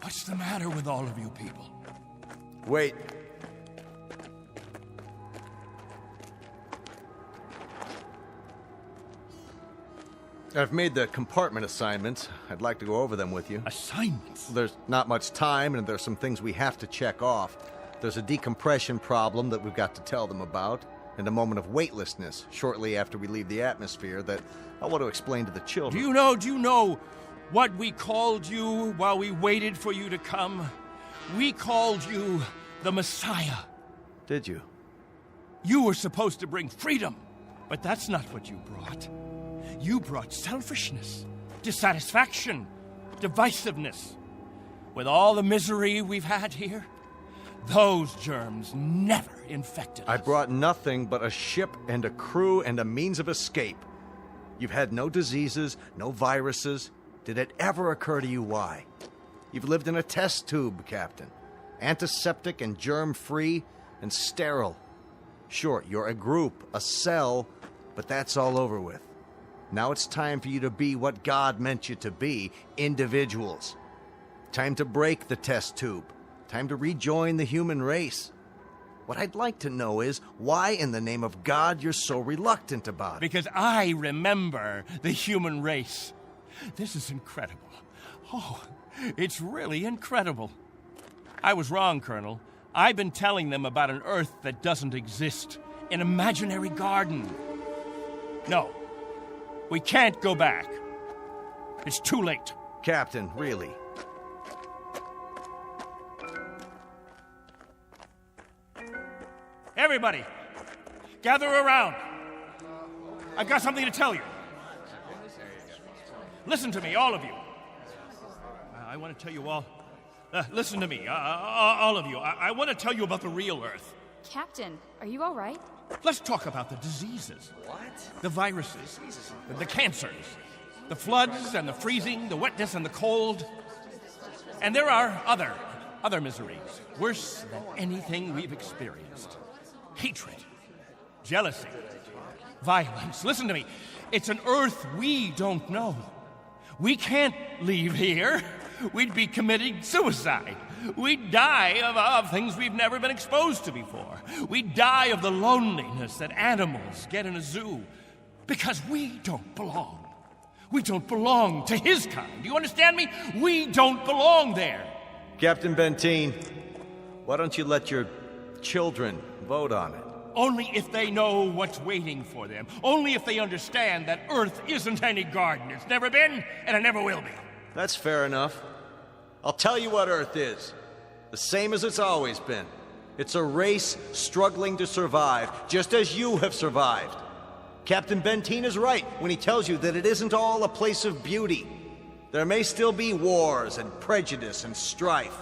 What's the matter with all of you people? Wait. I've made the compartment assignments. I'd like to go over them with you. Assignments? There's not much time, and there's some things we have to check off. There's a decompression problem that we've got to tell them about, and a moment of weightlessness shortly after we leave the atmosphere that I want to explain to the children. Do you know what we called you while we waited for you to come? We called you the Messiah. Did you? You were supposed to bring freedom, but that's not what you brought. You brought selfishness, dissatisfaction, divisiveness. With all the misery we've had here, those germs never infected us. I brought nothing but a ship and a crew and a means of escape. You've had no diseases, no viruses. Did it ever occur to you why? You've lived in a test tube, Captain. Antiseptic and germ-free and sterile. Sure, you're a group, a cell, but that's all over with. Now it's time for you to be what God meant you to be, individuals. Time to break the test tube. Time to rejoin the human race. What I'd like to know is why in the name of God you're so reluctant about it. Because I remember the human race. This is incredible. Oh, it's really incredible. I was wrong, Colonel. I've been telling them about an Earth that doesn't exist, an imaginary garden. No, we can't go back. It's too late. Captain, really? everybody, gather around. I've got something to tell you. Listen to me, all of you. I want to tell you all. Listen to me, all of you. I want to tell you about the real Earth. Captain, are you all right? Let's talk about the diseases. What? The viruses, the cancers, the floods and the freezing, the wetness and the cold. And there are other miseries, worse than anything we've experienced. Hatred, jealousy, violence. Listen to me. It's an Earth we don't know. We can't leave here. We'd be committing suicide. We'd die of things we've never been exposed to before. We'd die of the loneliness that animals get in a zoo. Because we don't belong. We don't belong to his kind. Do you understand me? We don't belong there. Captain Benteen, why don't you let your children vote on it? Only if they know what's waiting for them. Only if they understand that Earth isn't any garden. It's never been, and it never will be. That's fair enough. I'll tell you what Earth is. The same as it's always been. It's a race struggling to survive, just as you have survived. Captain Benteen is right when he tells you that it isn't all a place of beauty. There may still be wars and prejudice and strife.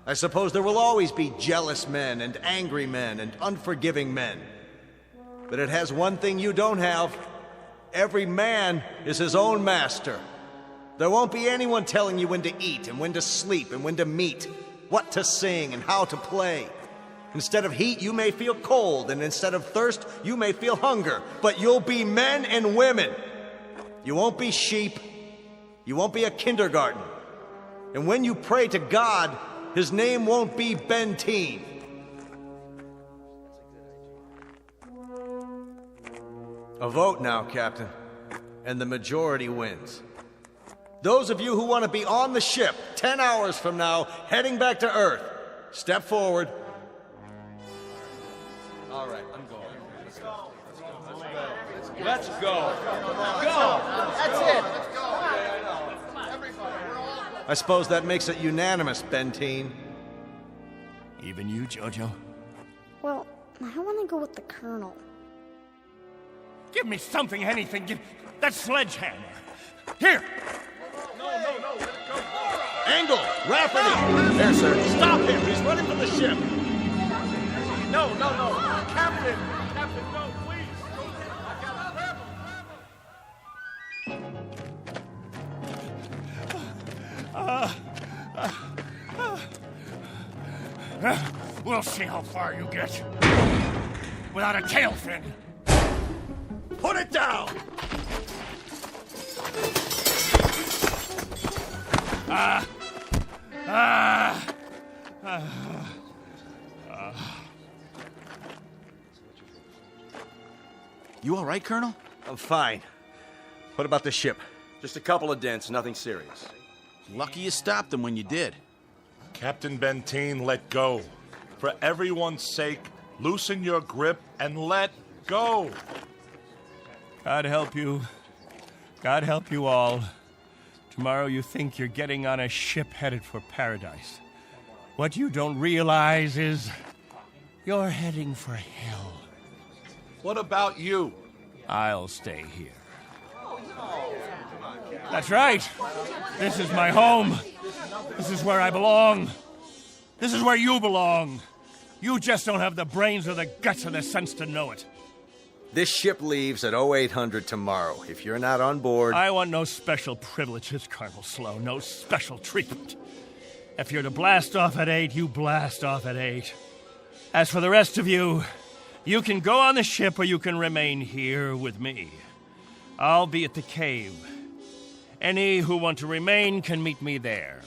I suppose there will always be jealous men and angry men and unforgiving men. But it has one thing you don't have. Every man is his own master. There won't be anyone telling you when to eat and when to sleep and when to meet, what to sing and how to play. Instead of heat, you may feel cold, and instead of thirst, you may feel hunger. But you'll be men and women. You won't be sheep. You won't be a kindergarten. And when you pray to God, his name won't be Benteen. A vote now, Captain, and the majority wins. Those of you who want to be on the ship 10 hours from now, heading back to Earth, step forward. All right, I'm going. Let's go. Let's go. Go. That's it. Let's go. I suppose that makes it unanimous, Benteen. Even you, Jojo? Well, I want to go with the Colonel. Give me something, anything. Give that sledgehammer. Here. No, let it go. Angle, Rafferty. There, sir. Stop him. He's running from the ship. No. Captain, no, please. We'll see how far you get without a tail fin. Put it down! You all right, Colonel? I'm fine. What about the ship? Just a couple of dents, nothing serious. Lucky you stopped them when you did. Captain Benteen, let go. For everyone's sake, loosen your grip and let go. God help you. God help you all. Tomorrow you think you're getting on a ship headed for paradise. What you don't realize is you're heading for hell. What about you? I'll stay here. That's right. This is my home. This is where I belong. This is where you belong. You just don't have the brains or the guts or the sense to know it. This ship leaves at 0800 tomorrow. If you're not on board... I want no special privileges, Colonel Slow. No special treatment. If you're to blast off at 8, you blast off at 8. As for the rest of you, you can go on the ship or you can remain here with me. I'll be at the cave. Any who want to remain can meet me there.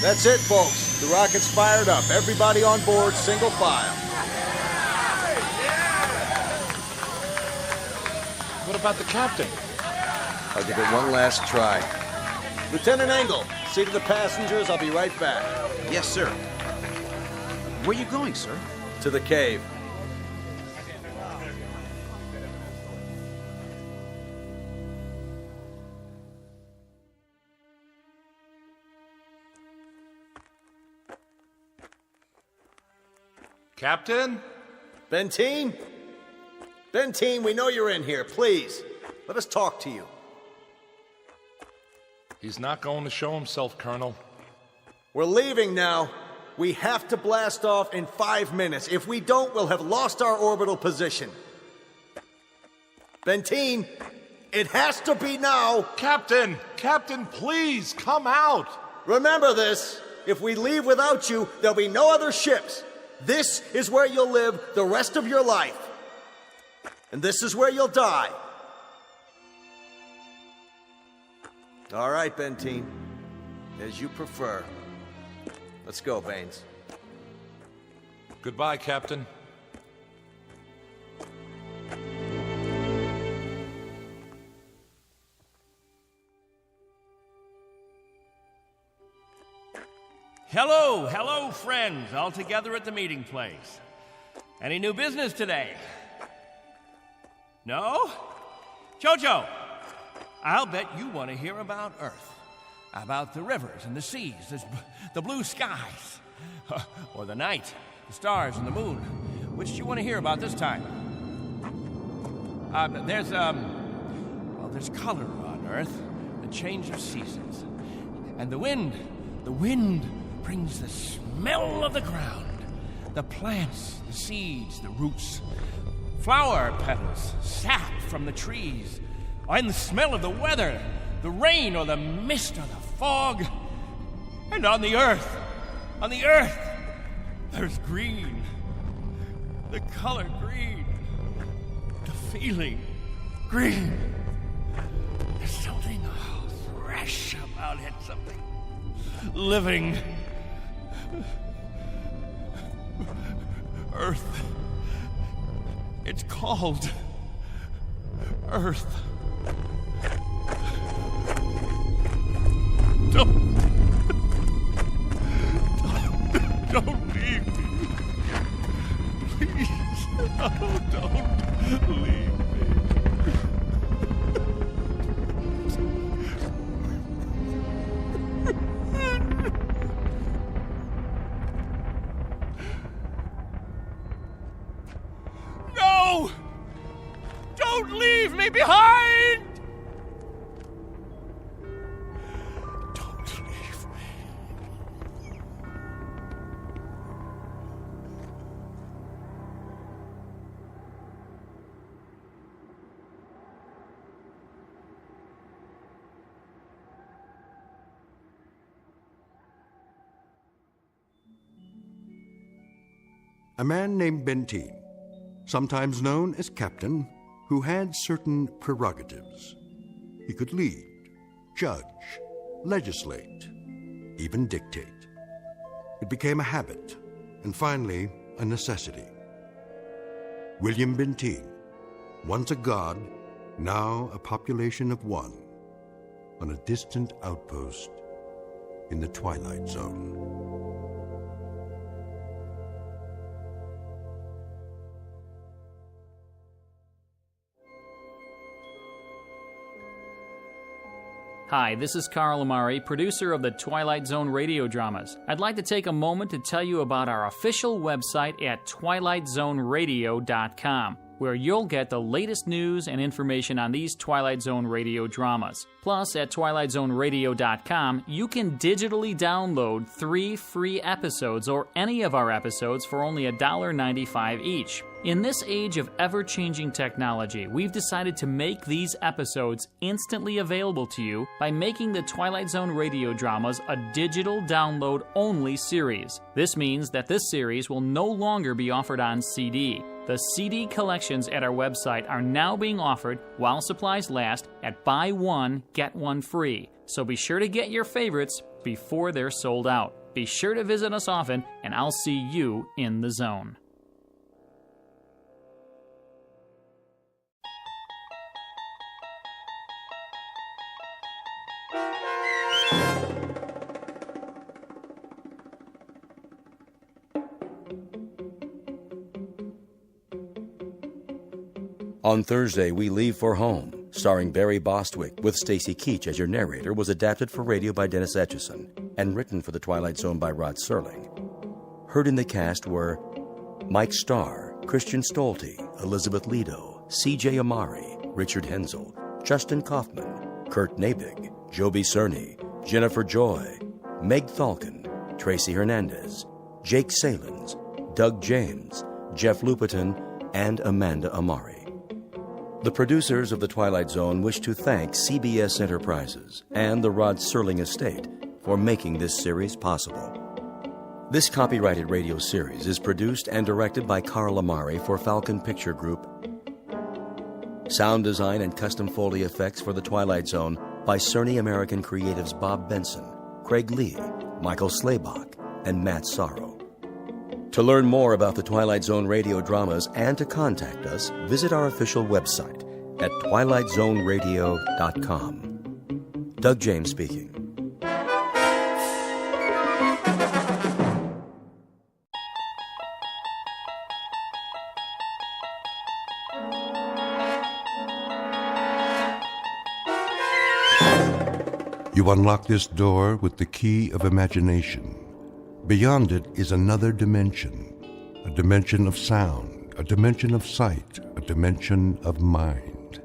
That's it, folks. The rocket's fired up. Everybody on board, single file. What about the captain? I'll give it one last try. Lieutenant Engel, see to the passengers. I'll be right back. Yes, sir. Where are you going, sir? To the cave. Captain? Benteen? Benteen, we know you're in here. Please, let us talk to you. He's not going to show himself, Colonel. We're leaving now. We have to blast off in 5 minutes. If we don't, we'll have lost our orbital position. Benteen, it has to be now. Captain, please, come out. Remember this. If we leave without you, there'll be no other ships. This is where you'll live the rest of your life. And this is where you'll die. All right, Benteen. As you prefer. Let's go, Baines. Goodbye, Captain. Hello, friends, all together at the meeting place. Any new business today? No? Jojo, I'll bet you want to hear about Earth. About the rivers and the seas, the blue skies, or the night, the stars and the moon. Which do you want to hear about this time? There's color on Earth, the change of seasons. And the wind brings the smell of the ground, the plants, the seeds, the roots, flower petals, sap from the trees, and the smell of the weather, the rain or the mist or the fog. And on the earth, there's green, the color green, the feeling green. There's something fresh about it, something living. Earth. It's called Earth. Don't leave me. Please. Oh, don't leave me. No! Don't leave me behind! A man named Benteen, sometimes known as Captain, who had certain prerogatives. He could lead, judge, legislate, even dictate. It became a habit, and finally, a necessity. William Benteen, once a god, now a population of one, on a distant outpost in the Twilight Zone. Hi, this is Carl Amari, producer of the Twilight Zone Radio Dramas. I'd like to take a moment to tell you about our official website at twilightzoneradio.com, where you'll get the latest news and information on these Twilight Zone Radio dramas. Plus, at twilightzoneradio.com, you can digitally download 3 free episodes or any of our episodes for only $1.95 each. In this age of ever-changing technology, we've decided to make these episodes instantly available to you by making the Twilight Zone Radio Dramas a digital download-only series. This means that this series will no longer be offered on CD. The CD collections at our website are now being offered while supplies last at buy one, get one free. So be sure to get your favorites before they're sold out. Be sure to visit us often, and I'll see you in the zone. On Thursday, We Leave for Home, starring Barry Bostwick with Stacy Keach as your narrator, was adapted for radio by Dennis Etchison and written for The Twilight Zone by Rod Serling. Heard in the cast were Mike Starr, Christian Stolte, Elizabeth Lido, C.J. Amari, Richard Hensel, Justin Kaufman, Kurt Nabig, Joby Cerny, Jennifer Joy, Meg Thalken, Tracy Hernandez, Jake Salins, Doug James, Jeff Lupetin, and Amanda Amari. The producers of The Twilight Zone wish to thank CBS Enterprises and the Rod Serling Estate for making this series possible. This copyrighted radio series is produced and directed by Carl Amari for Falcon Picture Group. Sound design and custom Foley effects for The Twilight Zone by Cerny American Creatives Bob Benson, Craig Lee, Michael Slaybach, and Matt Sorrow. To learn more about the Twilight Zone radio dramas and to contact us, visit our official website at twilightzoneradio.com. Doug James speaking. You unlock this door with the key of imagination. Beyond it is another dimension, a dimension of sound, a dimension of sight, a dimension of mind.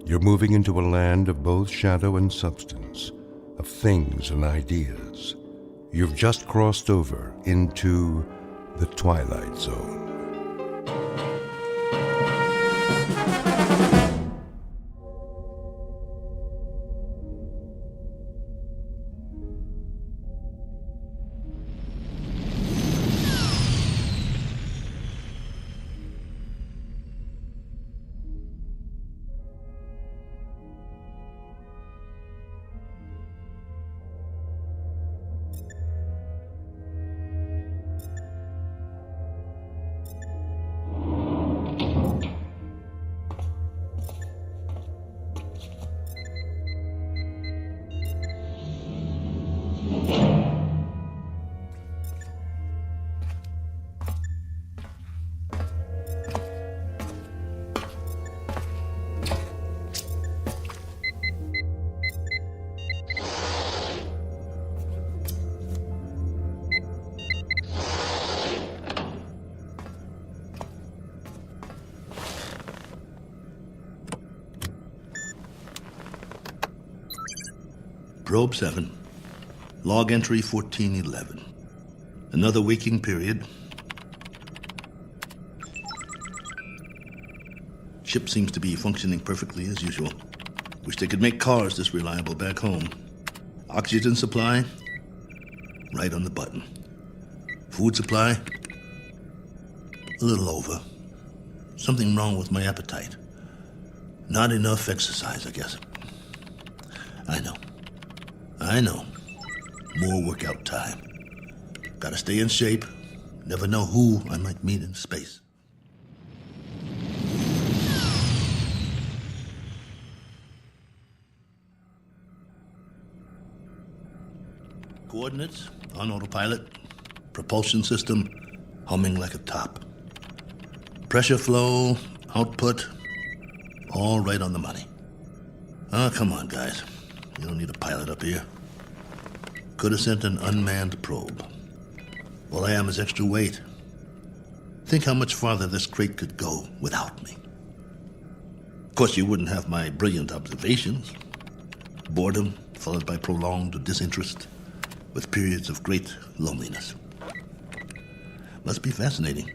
You're moving into a land of both shadow and substance, of things and ideas. You've just crossed over into the Twilight Zone. Probe 7, log entry 1411. Another waking period. Ship seems to be functioning perfectly as usual. Wish they could make cars this reliable back home. Oxygen supply, right on the button. Food supply, a little over. Something wrong with my appetite. Not enough exercise, I guess. I know. More workout time. Gotta stay in shape. Never know who I might meet in space. Coordinates on autopilot. Propulsion system humming like a top. Pressure flow, output, all right on the money. Oh, come on, guys. You don't need a pilot up here. Could have sent an unmanned probe. All I am is extra weight. Think how much farther this crate could go without me. Of course, you wouldn't have my brilliant observations. Boredom followed by prolonged disinterest, with periods of great loneliness. Must be fascinating.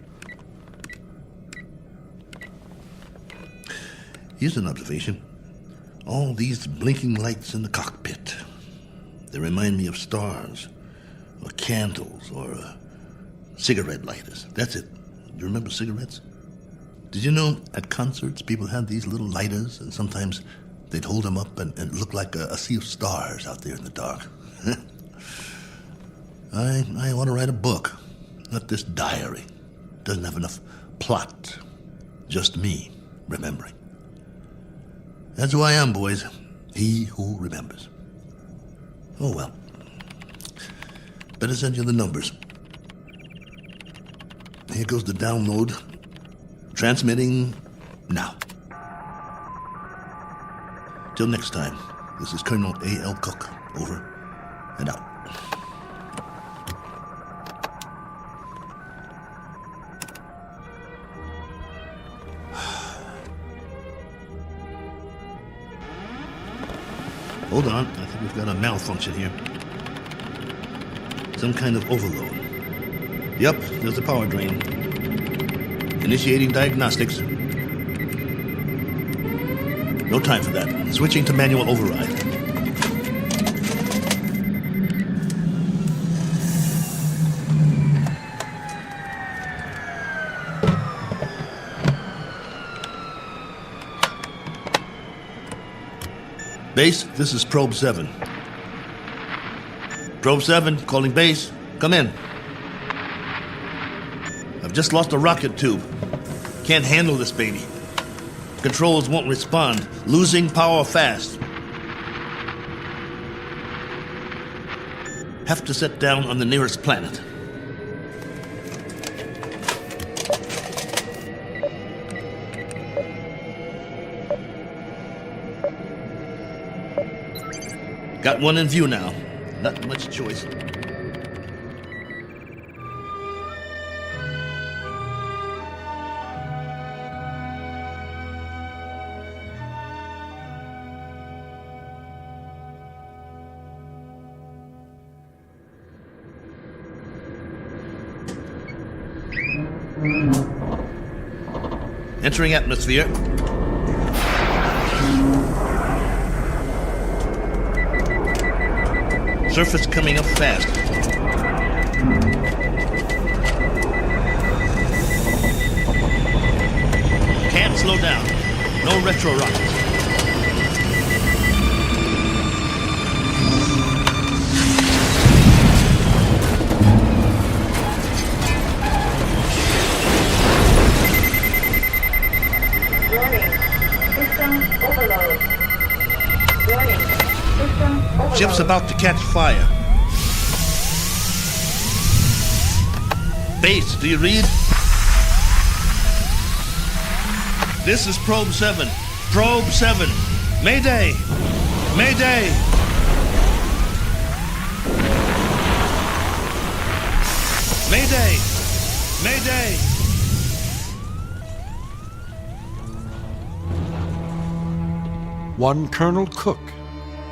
Here's an observation. All these blinking lights in the cockpit. They remind me of stars, or candles, or cigarette lighters. That's it. Do you remember cigarettes? Did you know at concerts people had these little lighters, and sometimes they'd hold them up and it looked like a sea of stars out there in the dark? I want to write a book, not this diary. Doesn't have enough plot. Just me remembering. That's who I am, boys. He who remembers. Oh, well. Better send you the numbers. Here goes the download. Transmitting now. Till next time, this is Colonel A.L. Cook. Over and out. Hold on, I think we've got a malfunction here. Some kind of overload. Yep, there's the power drain. Initiating diagnostics. No time for that. Switching to manual override. Base, this is Probe 7. Probe 7, calling base. Come in. I've just lost a rocket tube. Can't handle this baby. Controls won't respond. Losing power fast. Have to set down on the nearest planet. Got one in view now. Not much choice. Entering atmosphere. Surface coming up fast. Can't slow down. No retro rockets. Ship's about to catch fire. Base, do you read? This is Probe 7. Probe 7. Mayday! Mayday! Mayday! Mayday! One Colonel Cook,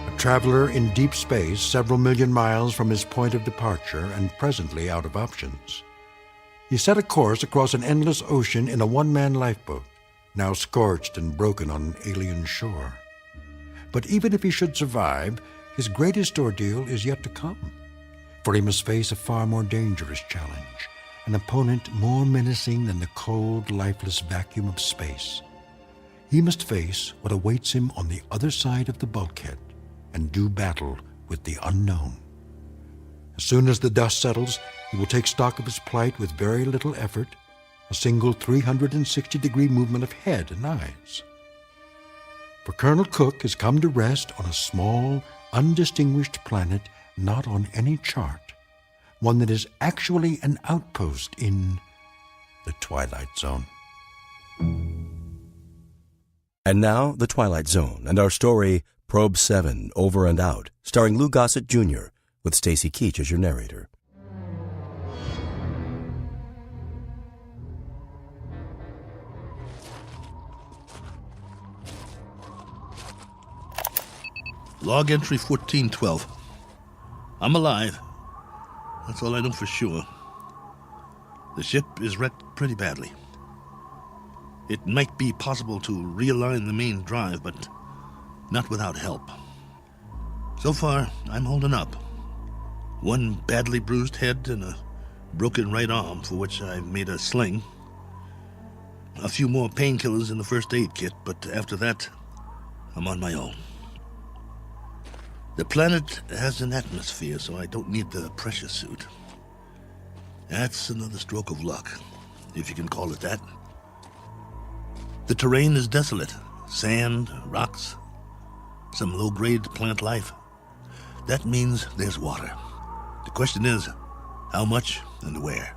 a traveler in deep space several million miles from his point of departure and presently out of options. He set a course across an endless ocean in a one-man lifeboat, now scorched and broken on an alien shore. But even if he should survive, his greatest ordeal is yet to come, for he must face a far more dangerous challenge, an opponent more menacing than the cold, lifeless vacuum of space. He must face what awaits him on the other side of the bulkhead and do battle with the unknown. As soon as the dust settles, he will take stock of his plight with very little effort, a single 360-degree movement of head and eyes. For Colonel Cook has come to rest on a small, undistinguished planet not on any chart, one that is actually an outpost in the Twilight Zone. And now, The Twilight Zone, and our story, Probe 7, Over and Out, starring Lou Gossett Jr., with Stacy Keach as your narrator. Log entry 1412. I'm alive. That's all I know for sure. The ship is wrecked pretty badly. It might be possible to realign the main drive, but not without help. So far, I'm holding up. One badly bruised head and a broken right arm for which I've made a sling. A few more painkillers in the first aid kit, but after that, I'm on my own. The planet has an atmosphere, so I don't need the pressure suit. That's another stroke of luck, if you can call it that. The terrain is desolate. Sand, rocks, some low-grade plant life. That means there's water. The question is, how much and where?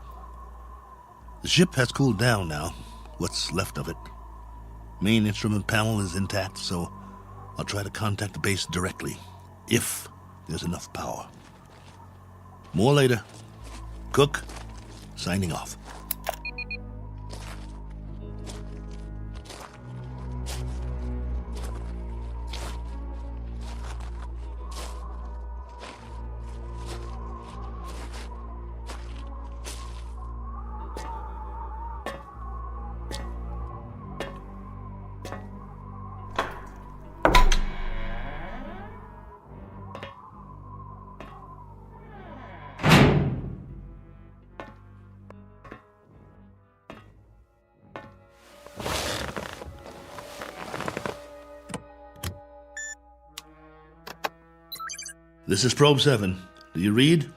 The ship has cooled down now, what's left of it. Main instrument panel is intact, so I'll try to contact the base directly, if there's enough power. More later. Cook, signing off. This is Probe 7. Do you read?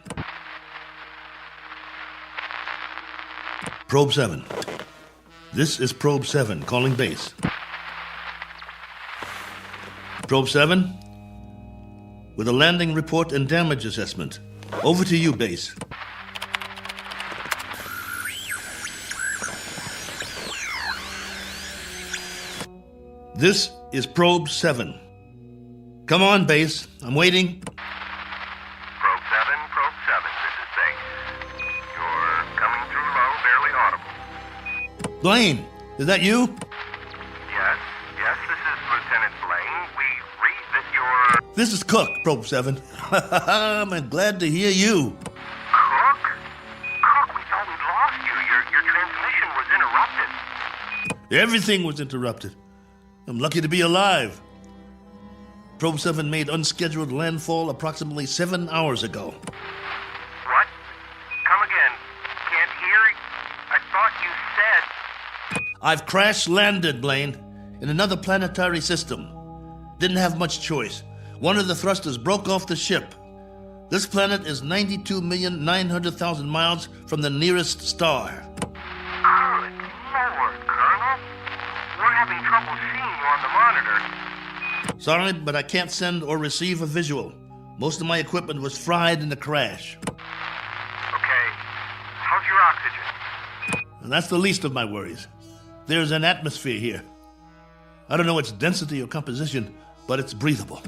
Probe 7. This is Probe 7, calling base. Probe 7, with a landing report and damage assessment. Over to you, base. This is Probe 7. Come on, base. I'm waiting. Probe 7, this is Base. You're coming through low, barely audible. Blaine, is that you? Yes, this is Lieutenant Blaine. We read that you're... This is Cook, Probe 7. I'm glad to hear you. Cook? Cook, we thought we'd lost you. Your transmission was interrupted. Everything was interrupted. I'm lucky to be alive. Probe 7 made unscheduled landfall approximately 7 hours ago. What? Come again. Can't hear. I thought you said... I've crash-landed, Blaine, in another planetary system. Didn't have much choice. One of the thrusters broke off the ship. This planet is 92,900,000 miles from the nearest star. Good Lord, Colonel. We're having trouble seeing you on the monitor. Sorry, but I can't send or receive a visual. Most of my equipment was fried in the crash. Okay. How's your oxygen? And that's the least of my worries. There's an atmosphere here. I don't know its density or composition, but it's breathable.